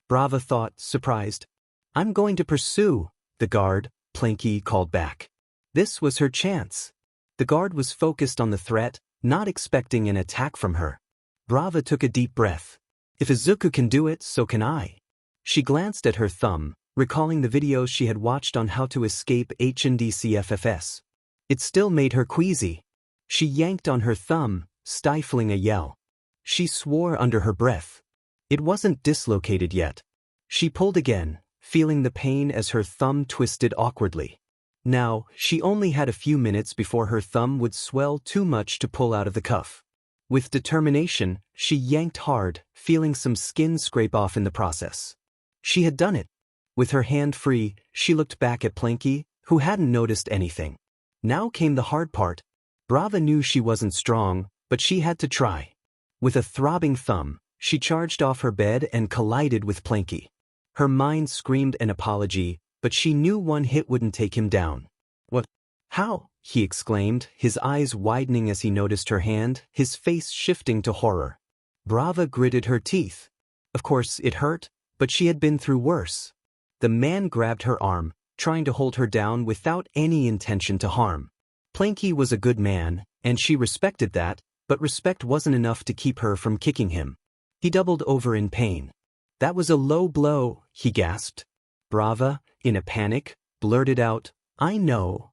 Brava thought, surprised. I'm going to pursue, the guard, Planky, called back. This was her chance. The guard was focused on the threat, not expecting an attack from her. Brava took a deep breath. If Izuku can do it, so can I. She glanced at her thumb, recalling the videos she had watched on how to escape HNDCFFS. It still made her queasy. She yanked on her thumb, stifling a yell. She swore under her breath. It wasn't dislocated yet. She pulled again, feeling the pain as her thumb twisted awkwardly. Now, she only had a few minutes before her thumb would swell too much to pull out of the cuff. With determination, she yanked hard, feeling some skin scrape off in the process. She had done it. With her hand free, she looked back at Planky, who hadn't noticed anything. Now came the hard part. Brava knew she wasn't strong, but she had to try. With a throbbing thumb, she charged off her bed and collided with Planky. Her mind screamed an apology, but she knew one hit wouldn't take him down. What? How? He exclaimed, his eyes widening as he noticed her hand, his face shifting to horror. Brava gritted her teeth. Of course, it hurt, but she had been through worse. The man grabbed her arm, trying to hold her down without any intention to harm. Planky was a good man, and she respected that, but respect wasn't enough to keep her from kicking him. He doubled over in pain. That was a low blow, he gasped. Brava, in a panic, blurted out, "I know."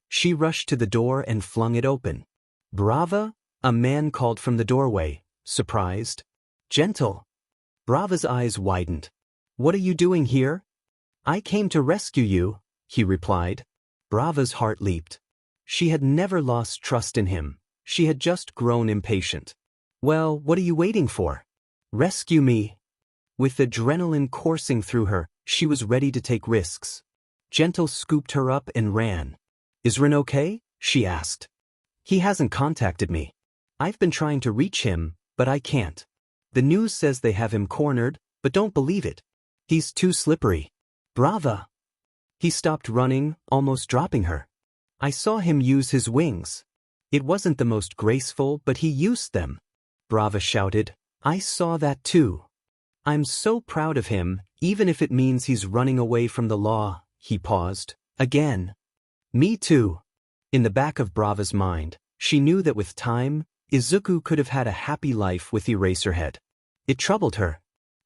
She rushed to the door and flung it open. "Brava?" a man called from the doorway, surprised. "Gentle." Brava's eyes widened. "What are you doing here?" "I came to rescue you," he replied. Brava's heart leaped. She had never lost trust in him. She had just grown impatient. "Well, what are you waiting for? Rescue me." With adrenaline coursing through her, she was ready to take risks. Gentle scooped her up and ran. "Isrin okay?" she asked. "He hasn't contacted me. I've been trying to reach him, but I can't. The news says they have him cornered, but don't believe it. He's too slippery." "Brava!" He stopped running, almost dropping her. "I saw him use his wings. It wasn't the most graceful, but he used them." Brava shouted, "I saw that too. I'm so proud of him, even if it means he's running away from the law." He paused. "Again." "Me too." In the back of Brava's mind, she knew that with time, Izuku could have had a happy life with Eraserhead. It troubled her.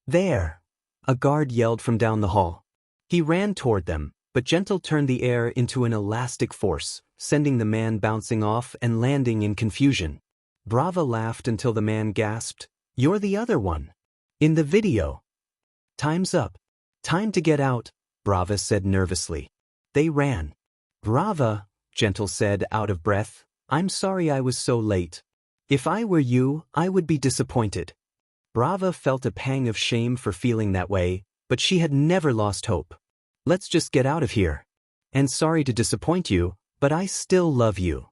"There!" a guard yelled from down the hall. He ran toward them, but Gentle turned the air into an elastic force, sending the man bouncing off and landing in confusion. Brava laughed until the man gasped, "You're the other one. In the video." "Time's up. Time to get out," Brava said nervously. They ran. "Brava," Gentle said, out of breath, "I'm sorry I was so late. If I were you, I would be disappointed." Brava felt a pang of shame for feeling that way, but she had never lost hope. "Let's just get out of here. And sorry to disappoint you, but I still love you."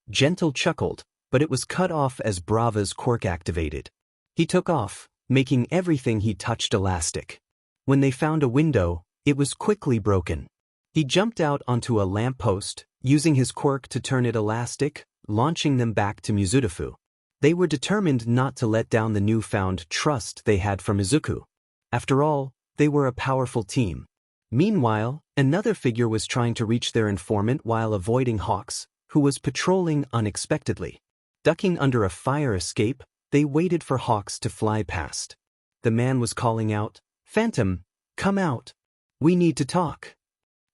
Gentle chuckled, but it was cut off as Brava's quirk activated. He took off, making everything he touched elastic. When they found a window, it was quickly broken. He jumped out onto a lamppost, using his quirk to turn it elastic, launching them back to Mizudafu. They were determined not to let down the newfound trust they had from Izuku. After all, they were a powerful team. Meanwhile, another figure was trying to reach their informant while avoiding Hawks, who was patrolling unexpectedly. Ducking under a fire escape, they waited for Hawks to fly past. The man was calling out, "Phantom, come out. We need to talk."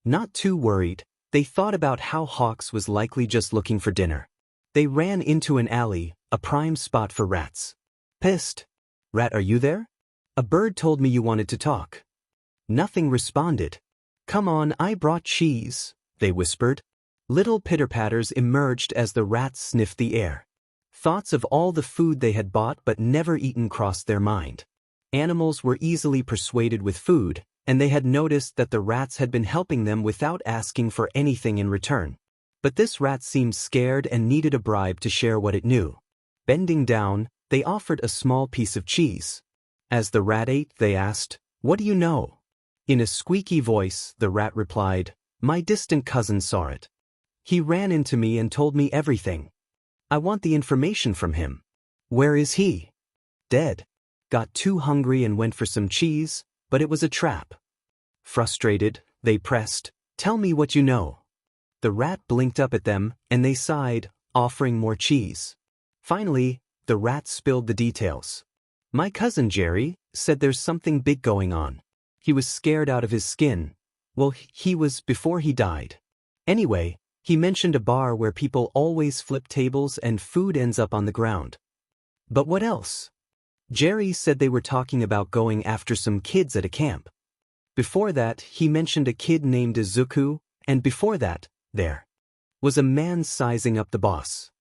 Not too worried, they thought about how Hawks was likely just looking for dinner. They ran into an alley, a prime spot for rats. "Pissed. Rat, are you there? A bird told me you wanted to talk." Nothing responded. "Come on, I brought cheese," they whispered. Little pitter-patters emerged as the rats sniffed the air. Thoughts of all the food they had bought but never eaten crossed their mind. Animals were easily persuaded with food, and they had noticed that the rats had been helping them without asking for anything in return. But this rat seemed scared and needed a bribe to share what it knew. Bending down, they offered a small piece of cheese. As the rat ate, they asked, "What do you know?" In a squeaky voice, the rat replied, "My distant cousin saw it. He ran into me and told me everything. I want the information from him." "Where is he?" "Dead. Got too hungry and went for some cheese, but it was a trap." Frustrated, they pressed, "Tell me what you know." The rat blinked up at them, and they sighed, offering more cheese. Finally, the rat spilled the details. "My cousin Jerry said there's something big going on. He was scared out of his skin. Well, he was before he died. Anyway, he mentioned a bar where people always flip tables and food ends up on the ground." "But what else?" "Jerry said they were talking about going after some kids at a camp. Before that, he mentioned a kid named Izuku, and before that, there was a man sizing up the boss.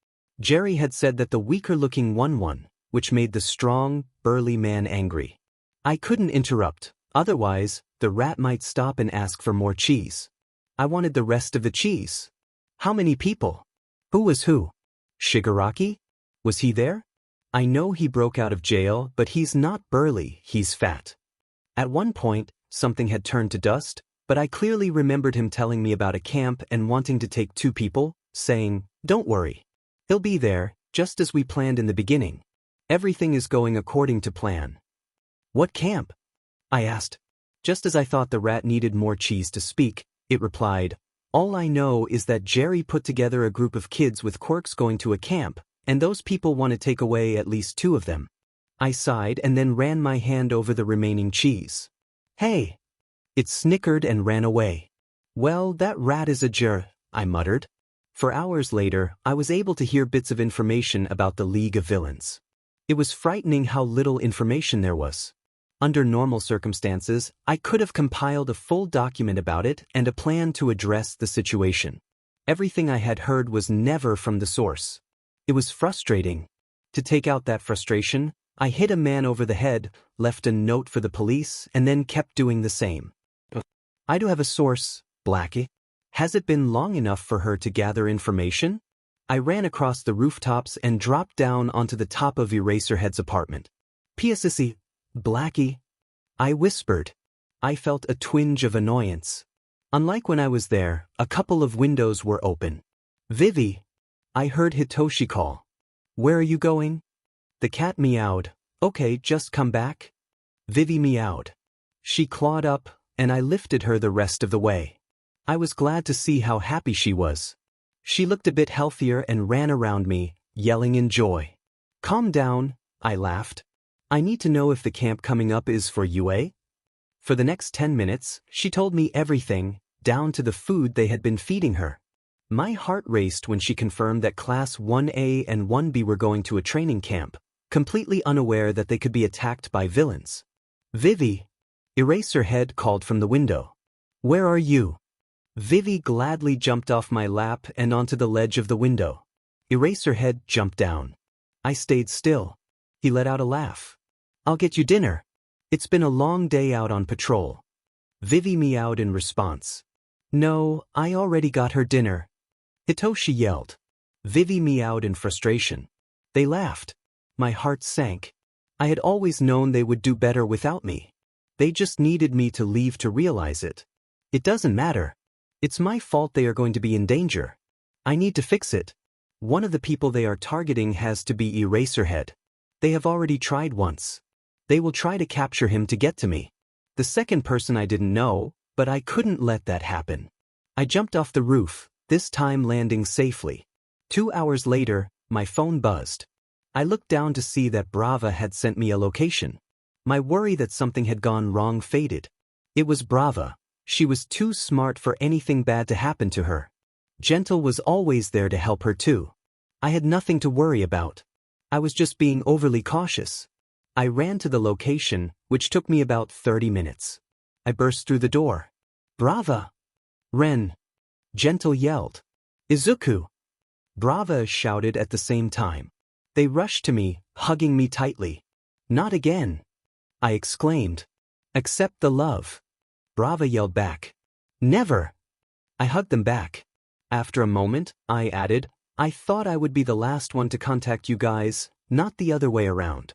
Jerry had said that the weaker-looking one won, which made the strong, burly man angry." I couldn't interrupt, otherwise, the rat might stop and ask for more cheese. I wanted the rest of the cheese. "How many people? Who was who? Shigaraki? Was he there? I know he broke out of jail, but he's not burly, he's fat." At one point, something had turned to dust, but I clearly remembered him telling me about a camp and wanting to take 2 people, saying, "Don't worry. He'll be there, just as we planned in the beginning. Everything is going according to plan." "What camp?" I asked. Just as I thought the rat needed more cheese to speak, it replied, "All I know is that Jerry put together a group of kids with quirks going to a camp, and those people want to take away at least 2 of them." I sighed and then ran my hand over the remaining cheese. "Hey, It snickered and ran away. Well, that rat is a I muttered. For hours later, I was able to hear bits of information about the League of Villains. It was frightening how little information there was. Under normal circumstances, I could have compiled a full document about it and a plan to address the situation. Everything I had heard was never from the source. It was frustrating. To take out that frustration, I hit a man over the head, left a note for the police, and then kept doing the same. I do have a source, Blackie. Has it been long enough for her to gather information? I ran across the rooftops and dropped down onto the top of Eraserhead's apartment. PSSE, Blackie. I whispered. I felt a twinge of annoyance. Unlike when I was there, a couple of windows were open. Vivi. I heard Hitoshi call. Where are you going? The cat meowed. Okay, just come back. Vivi meowed. She clawed up, and I lifted her the rest of the way. I was glad to see how happy she was. She looked a bit healthier and ran around me, yelling in joy. Calm down, I laughed. I need to know if the camp coming up is for UA. For the next 10 minutes, she told me everything, down to the food they had been feeding her. My heart raced when she confirmed that Class 1A and 1B were going to a training camp, completely unaware that they could be attacked by villains. Vivi. Eraserhead called from the window. Where are you? Vivi gladly jumped off my lap and onto the ledge of the window. Eraserhead jumped down. I stayed still. He let out a laugh. I'll get you dinner. It's been a long day out on patrol. Vivi meowed in response. No, I already got her dinner. Hitoshi yelled. Vivi meowed in frustration. They laughed. My heart sank. I had always known they would do better without me. They just needed me to leave to realize it. It doesn't matter. It's my fault they are going to be in danger. I need to fix it. One of the people they are targeting has to be Eraserhead. They have already tried once. They will try to capture him to get to me. The second person I didn't know, but I couldn't let that happen. I jumped off the roof, this time landing safely. 2 hours later, my phone buzzed. I looked down to see that Brava had sent me a location. My worry that something had gone wrong faded. It was Brava. She was too smart for anything bad to happen to her. Gentle was always there to help her too. I had nothing to worry about. I was just being overly cautious. I ran to the location, which took me about 30 minutes. I burst through the door. Brava! Ren! Gentle yelled. Izuku! Brava shouted at the same time. They rushed to me, hugging me tightly. Not again! I exclaimed. Accept the love. Brava yelled back. Never! I hugged them back. After a moment, I added, I thought I would be the last one to contact you guys, not the other way around.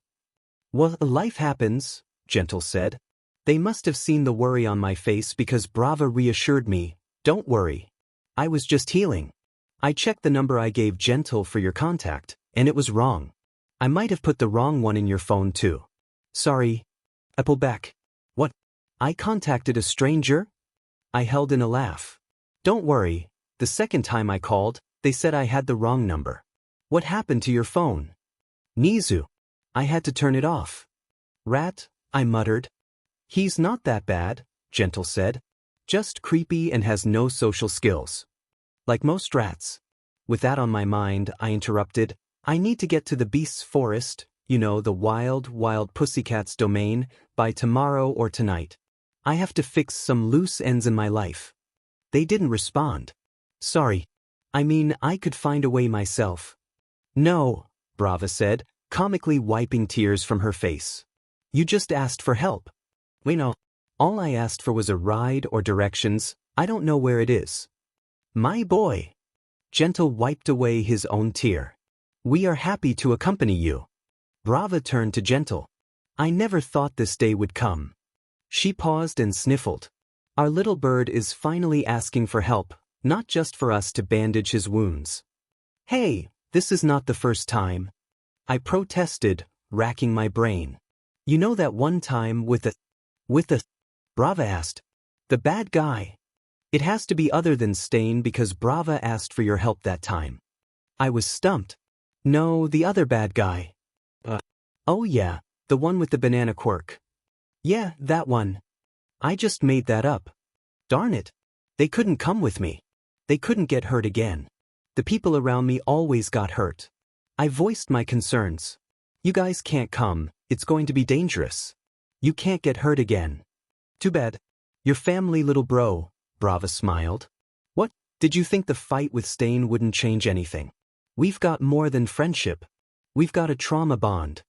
Well, life happens, Gentle said. They must have seen the worry on my face because Brava reassured me, don't worry. I was just healing. I checked the number I gave Gentle for your contact, and it was wrong. I might have put the wrong one in your phone too. Sorry. I pulled back. What? I contacted a stranger? I held in a laugh. Don't worry, the second time I called, they said I had the wrong number. What happened to your phone? Nizu. I had to turn it off. Rat, I muttered. He's not that bad, Gentle said. Just creepy and has no social skills. Like most rats. With that on my mind, I interrupted. I need to get to the Beast's Forest, you know, the wild pussycat's domain, by tomorrow or tonight. I have to fix some loose ends in my life. They didn't respond. Sorry. I mean, I could find a way myself. No, Brava said, comically wiping tears from her face. You just asked for help. We know. All I asked for was a ride or directions. I don't know where it is. My boy. Gentle wiped away his own tear. We are happy to accompany you. Brava turned to Gentle. I never thought this day would come. She paused and sniffled. Our little bird is finally asking for help, not just for us to bandage his wounds. Hey, this is not the first time. I protested, racking my brain. You know that one time with the... Brava asked. The bad guy. It has to be other than Stain because Brava asked for your help that time. I was stumped. No, the other bad guy. Oh yeah, the one with the banana quirk. Yeah, that one. I just made that up. Darn it. They couldn't come with me. They couldn't get hurt again. The people around me always got hurt. I voiced my concerns. You guys can't come, it's going to be dangerous. You can't get hurt again. Too bad. Your family, little bro, Brava smiled. What, did you think the fight with Stain wouldn't change anything? We've got more than friendship. We've got a trauma bond.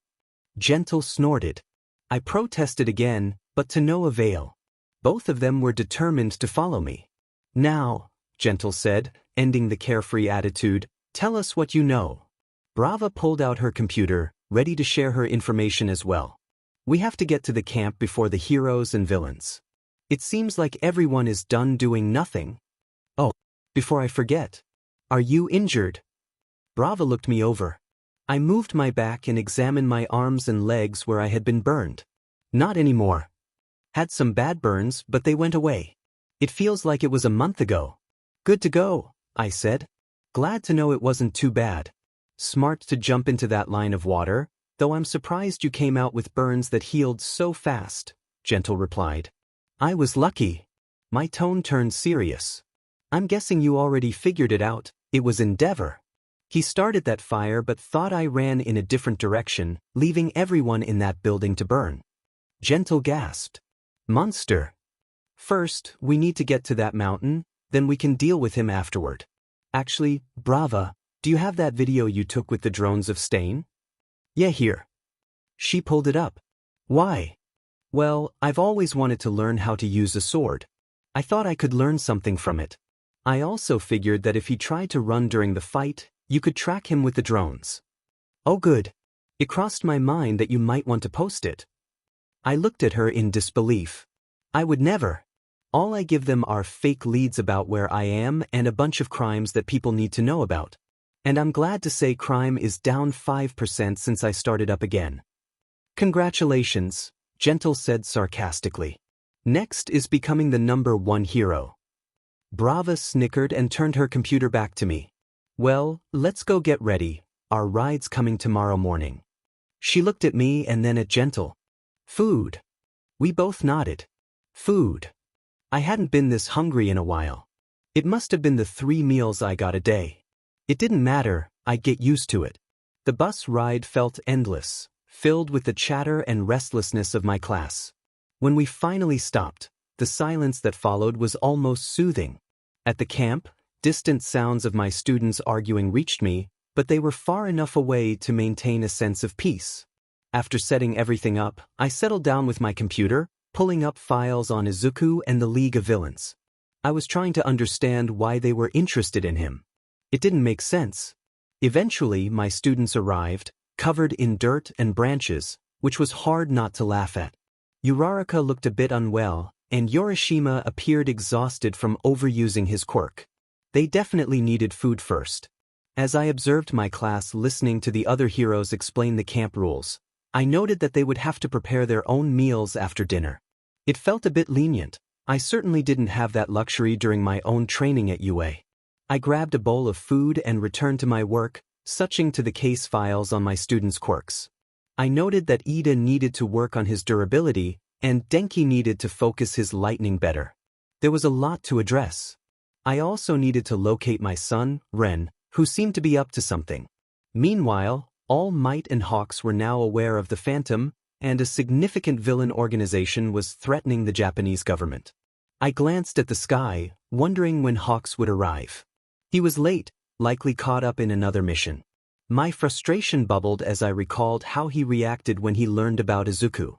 Gentle snorted. I protested again, but to no avail. Both of them were determined to follow me. Now, Gentle said, ending the carefree attitude, tell us what you know. Brava pulled out her computer, ready to share her information as well. We have to get to the camp before the heroes and villains. It seems like everyone is done doing nothing. Oh, before I forget. Are you injured? Brava looked me over. I moved my back and examined my arms and legs where I had been burned. Not anymore. Had some bad burns, but they went away. It feels like it was a month ago. Good to go, I said. Glad to know it wasn't too bad. Smart to jump into that line of water, though I'm surprised you came out with burns that healed so fast, Gentle replied. I was lucky. My tone turned serious. I'm guessing you already figured it out, it was Endeavor. He started that fire but thought I ran in a different direction, leaving everyone in that building to burn. Gentle gasped. Monster. First, we need to get to that mountain, then we can deal with him afterward. Actually, Brava, do you have that video you took with the drones of Stain? Yeah, here. She pulled it up. Why? Well, I've always wanted to learn how to use a sword. I thought I could learn something from it. I also figured that if he tried to run during the fight, you could track him with the drones. Oh good. It crossed my mind that you might want to post it. I looked at her in disbelief. I would never. All I give them are fake leads about where I am and a bunch of crimes that people need to know about. And I'm glad to say crime is down 5% since I started up again. Congratulations, Gentle said sarcastically. Next is becoming the #1 hero. Brava snickered and turned her computer back to me. Well, let's go get ready, our ride's coming tomorrow morning. She looked at me and then at Gentle. Food. We both nodded. Food. I hadn't been this hungry in a while. It must have been the 3 meals I got a day. It didn't matter, I'd get used to it. The bus ride felt endless, filled with the chatter and restlessness of my class. When we finally stopped, the silence that followed was almost soothing. At the camp, distant sounds of my students arguing reached me, but they were far enough away to maintain a sense of peace. After setting everything up, I settled down with my computer, pulling up files on Izuku and the League of Villains. I was trying to understand why they were interested in him. It didn't make sense. Eventually, my students arrived, covered in dirt and branches, which was hard not to laugh at. Uraraka looked a bit unwell, and Yorishima appeared exhausted from overusing his quirk. They definitely needed food first. As I observed my class listening to the other heroes explain the camp rules, I noted that they would have to prepare their own meals after dinner. It felt a bit lenient. I certainly didn't have that luxury during my own training at UA. I grabbed a bowl of food and returned to my work, switching to the case files on my students' quirks. I noted that Ida needed to work on his durability, and Denki needed to focus his lightning better. There was a lot to address. I also needed to locate my son, Ren, who seemed to be up to something. Meanwhile, All Might and Hawks were now aware of the Phantom, and a significant villain organization was threatening the Japanese government. I glanced at the sky, wondering when Hawks would arrive. He was late, likely caught up in another mission. My frustration bubbled as I recalled how he reacted when he learned about Izuku.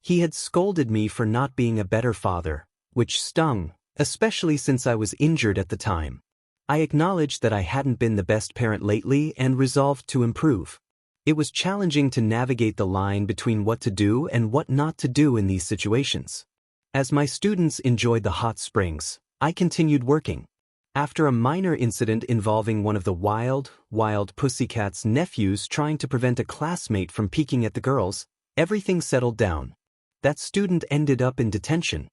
He had scolded me for not being a better father, which stung, especially since I was injured at the time. I acknowledged that I hadn't been the best parent lately and resolved to improve. It was challenging to navigate the line between what to do and what not to do in these situations. As my students enjoyed the hot springs, I continued working. After a minor incident involving one of the wild pussycat's nephews trying to prevent a classmate from peeking at the girls, everything settled down. That student ended up in detention.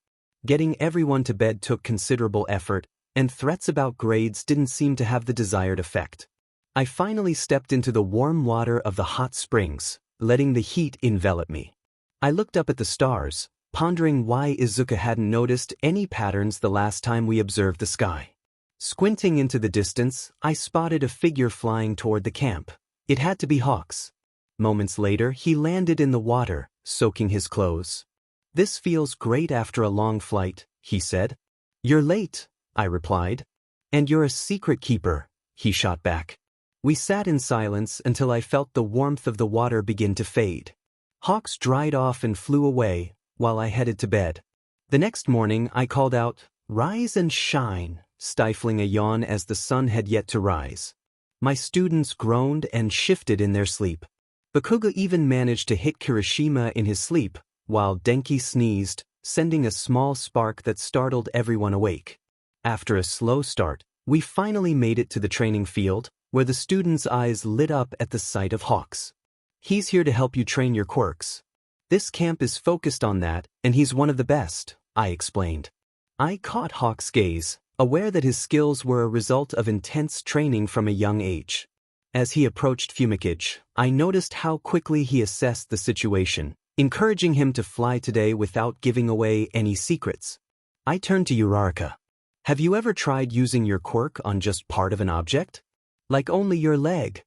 Getting everyone to bed took considerable effort, and threats about grades didn't seem to have the desired effect. I finally stepped into the warm water of the hot springs, letting the heat envelop me. I looked up at the stars, pondering why Izuku hadn't noticed any patterns the last time we observed the sky. Squinting into the distance, I spotted a figure flying toward the camp. It had to be Hawks. Moments later, he landed in the water, soaking his clothes. "This feels great after a long flight," he said. "You're late," I replied. "And you're a secret keeper," he shot back. We sat in silence until I felt the warmth of the water begin to fade. Hawks dried off and flew away, while I headed to bed. The next morning I called out, "Rise and shine," stifling a yawn as the sun had yet to rise. My students groaned and shifted in their sleep. Bakuga even managed to hit Kirishima in his sleep, while Denki sneezed, sending a small spark that startled everyone awake. After a slow start, we finally made it to the training field, where the students' eyes lit up at the sight of Hawks. "He's here to help you train your quirks. This camp is focused on that, and he's one of the best," I explained. I caught Hawk's gaze, aware that his skills were a result of intense training from a young age. As he approached Fumikage, I noticed how quickly he assessed the situation, encouraging him to fly today without giving away any secrets. I turned to Uraraka. "Have you ever tried using your quirk on just part of an object? Like only your leg?"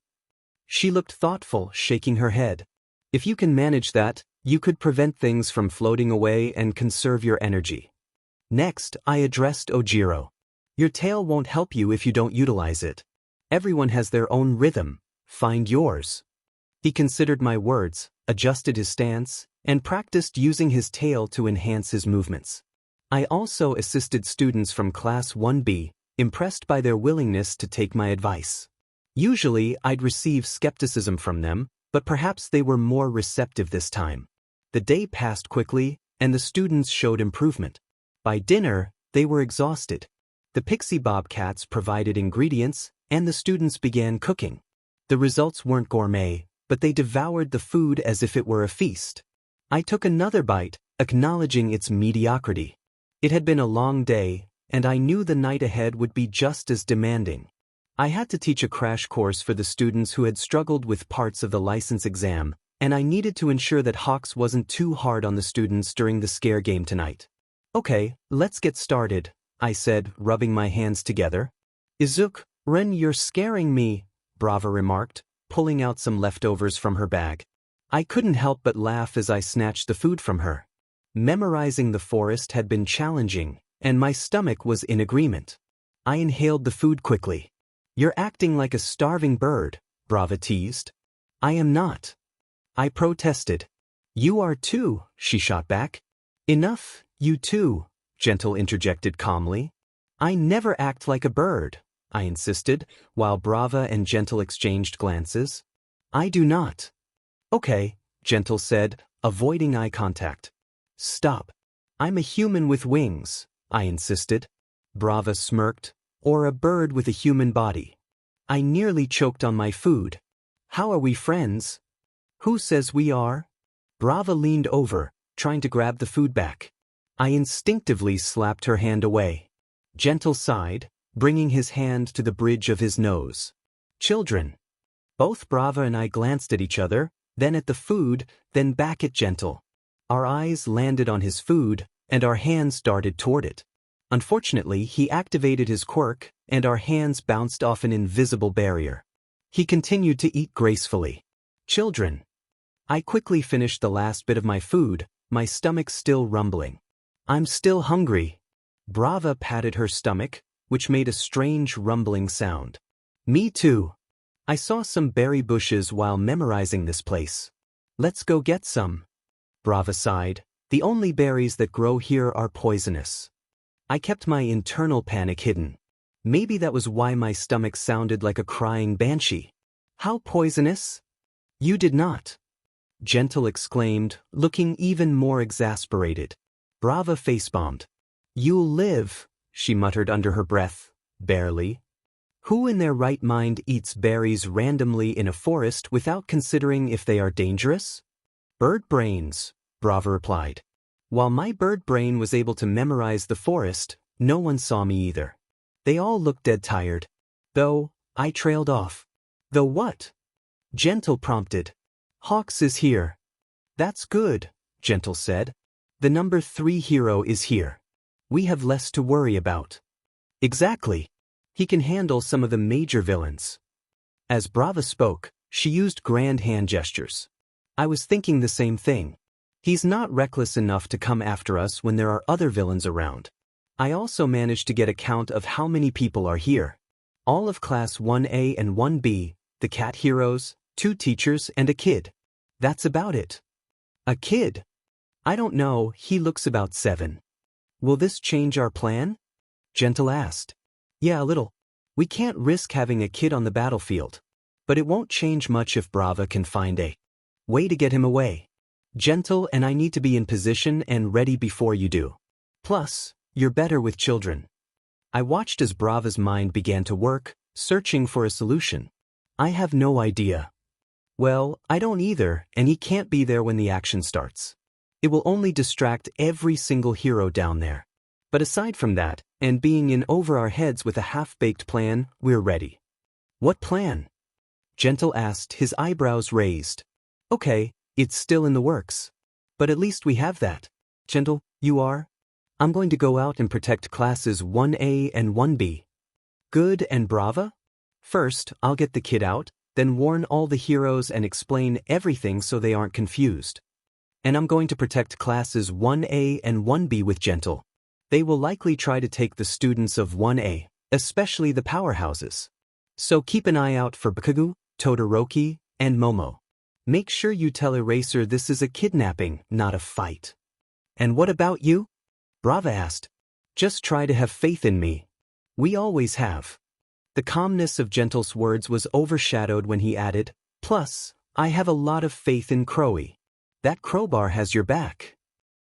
She looked thoughtful, shaking her head. "If you can manage that, you could prevent things from floating away and conserve your energy." Next, I addressed Ojiro. "Your tail won't help you if you don't utilize it. Everyone has their own rhythm. Find yours." He considered my words, adjusted his stance, and practiced using his tail to enhance his movements. I also assisted students from Class 1B, impressed by their willingness to take my advice. Usually, I'd receive skepticism from them, but perhaps they were more receptive this time. The day passed quickly, and the students showed improvement. By dinner, they were exhausted. The Pixie Bobcats provided ingredients, and the students began cooking. The results weren't gourmet, but they devoured the food as if it were a feast. I took another bite, acknowledging its mediocrity. It had been a long day, and I knew the night ahead would be just as demanding. I had to teach a crash course for the students who had struggled with parts of the license exam, and I needed to ensure that Hawks wasn't too hard on the students during the scare game tonight. "Okay, let's get started," I said, rubbing my hands together. "Izuku, Ren, you're scaring me," Brava remarked, pulling out some leftovers from her bag. I couldn't help but laugh as I snatched the food from her. Memorizing the forest had been challenging, and my stomach was in agreement. I inhaled the food quickly. "You're acting like a starving bird," Brava teased. "I am not," I protested. "You are too," she shot back. "Enough, you too," Gentle interjected calmly. "I never act like a bird," I insisted, while Brava and Gentle exchanged glances. "I do not." "Okay," Gentle said, avoiding eye contact. "Stop. I'm a human with wings," I insisted. Brava smirked. "Or a bird with a human body." I nearly choked on my food. "How are we friends?" "Who says we are?" Brava leaned over, trying to grab the food back. I instinctively slapped her hand away. Gentle sighed, bringing his hand to the bridge of his nose. "Children." Both Brava and I glanced at each other, then at the food, then back at Gentle. Our eyes landed on his food, and our hands darted toward it. Unfortunately, he activated his quirk, and our hands bounced off an invisible barrier. He continued to eat gracefully. "Children." I quickly finished the last bit of my food, my stomach still rumbling. "I'm still hungry." Brava patted her stomach, which made a strange rumbling sound. "Me too. I saw some berry bushes while memorizing this place. Let's go get some." Brava sighed. "The only berries that grow here are poisonous." I kept my internal panic hidden. Maybe that was why my stomach sounded like a crying banshee. "How poisonous?" "You did not," Gentle exclaimed, looking even more exasperated. Brava face-bombed. "You'll live," she muttered under her breath. "Barely." Who in their right mind eats berries randomly in a forest without considering if they are dangerous? "Bird brains," Brava replied. While my bird brain was able to memorize the forest, no one saw me either. They all looked dead tired. Though, I trailed off. "Though what?" Gentle prompted. "Hawks is here." "That's good," Gentle said. The number 3 hero is here. We have less to worry about. Exactly. He can handle some of the major villains. As Brava spoke, she used grand hand gestures. I was thinking the same thing. He's not reckless enough to come after us when there are other villains around. I also managed to get a count of how many people are here. All of Class 1A and 1B, the cat heroes, 2 teachers and a kid. That's about it. A kid? I don't know, he looks about 7. Will this change our plan? Gentle asked. Yeah, a little. We can't risk having a kid on the battlefield. But it won't change much if Brava can find a way to get him away. Gentle and I need to be in position and ready before you do. Plus, you're better with children. I watched as Brava's mind began to work, searching for a solution. I have no idea. Well, I don't either, and he can't be there when the action starts. It will only distract every single hero down there. But aside from that, and being in over our heads with a half-baked plan, we're ready. What plan? Gentle asked, his eyebrows raised. Okay, it's still in the works. But at least we have that. Gentle, you are? I'm going to go out and protect classes 1A and 1B. Good, and Brava? First, I'll get the kid out, then warn all the heroes and explain everything so they aren't confused. And I'm going to protect classes 1A and 1B with Gentle. They will likely try to take the students of 1A, especially the powerhouses. So keep an eye out for Bakagu, Todoroki, and Momo. Make sure you tell Eraser this is a kidnapping, not a fight. And what about you? Brava asked. Just try to have faith in me. We always have. The calmness of Gentle's words was overshadowed when he added, plus, I have a lot of faith in Crowy. That crowbar has your back.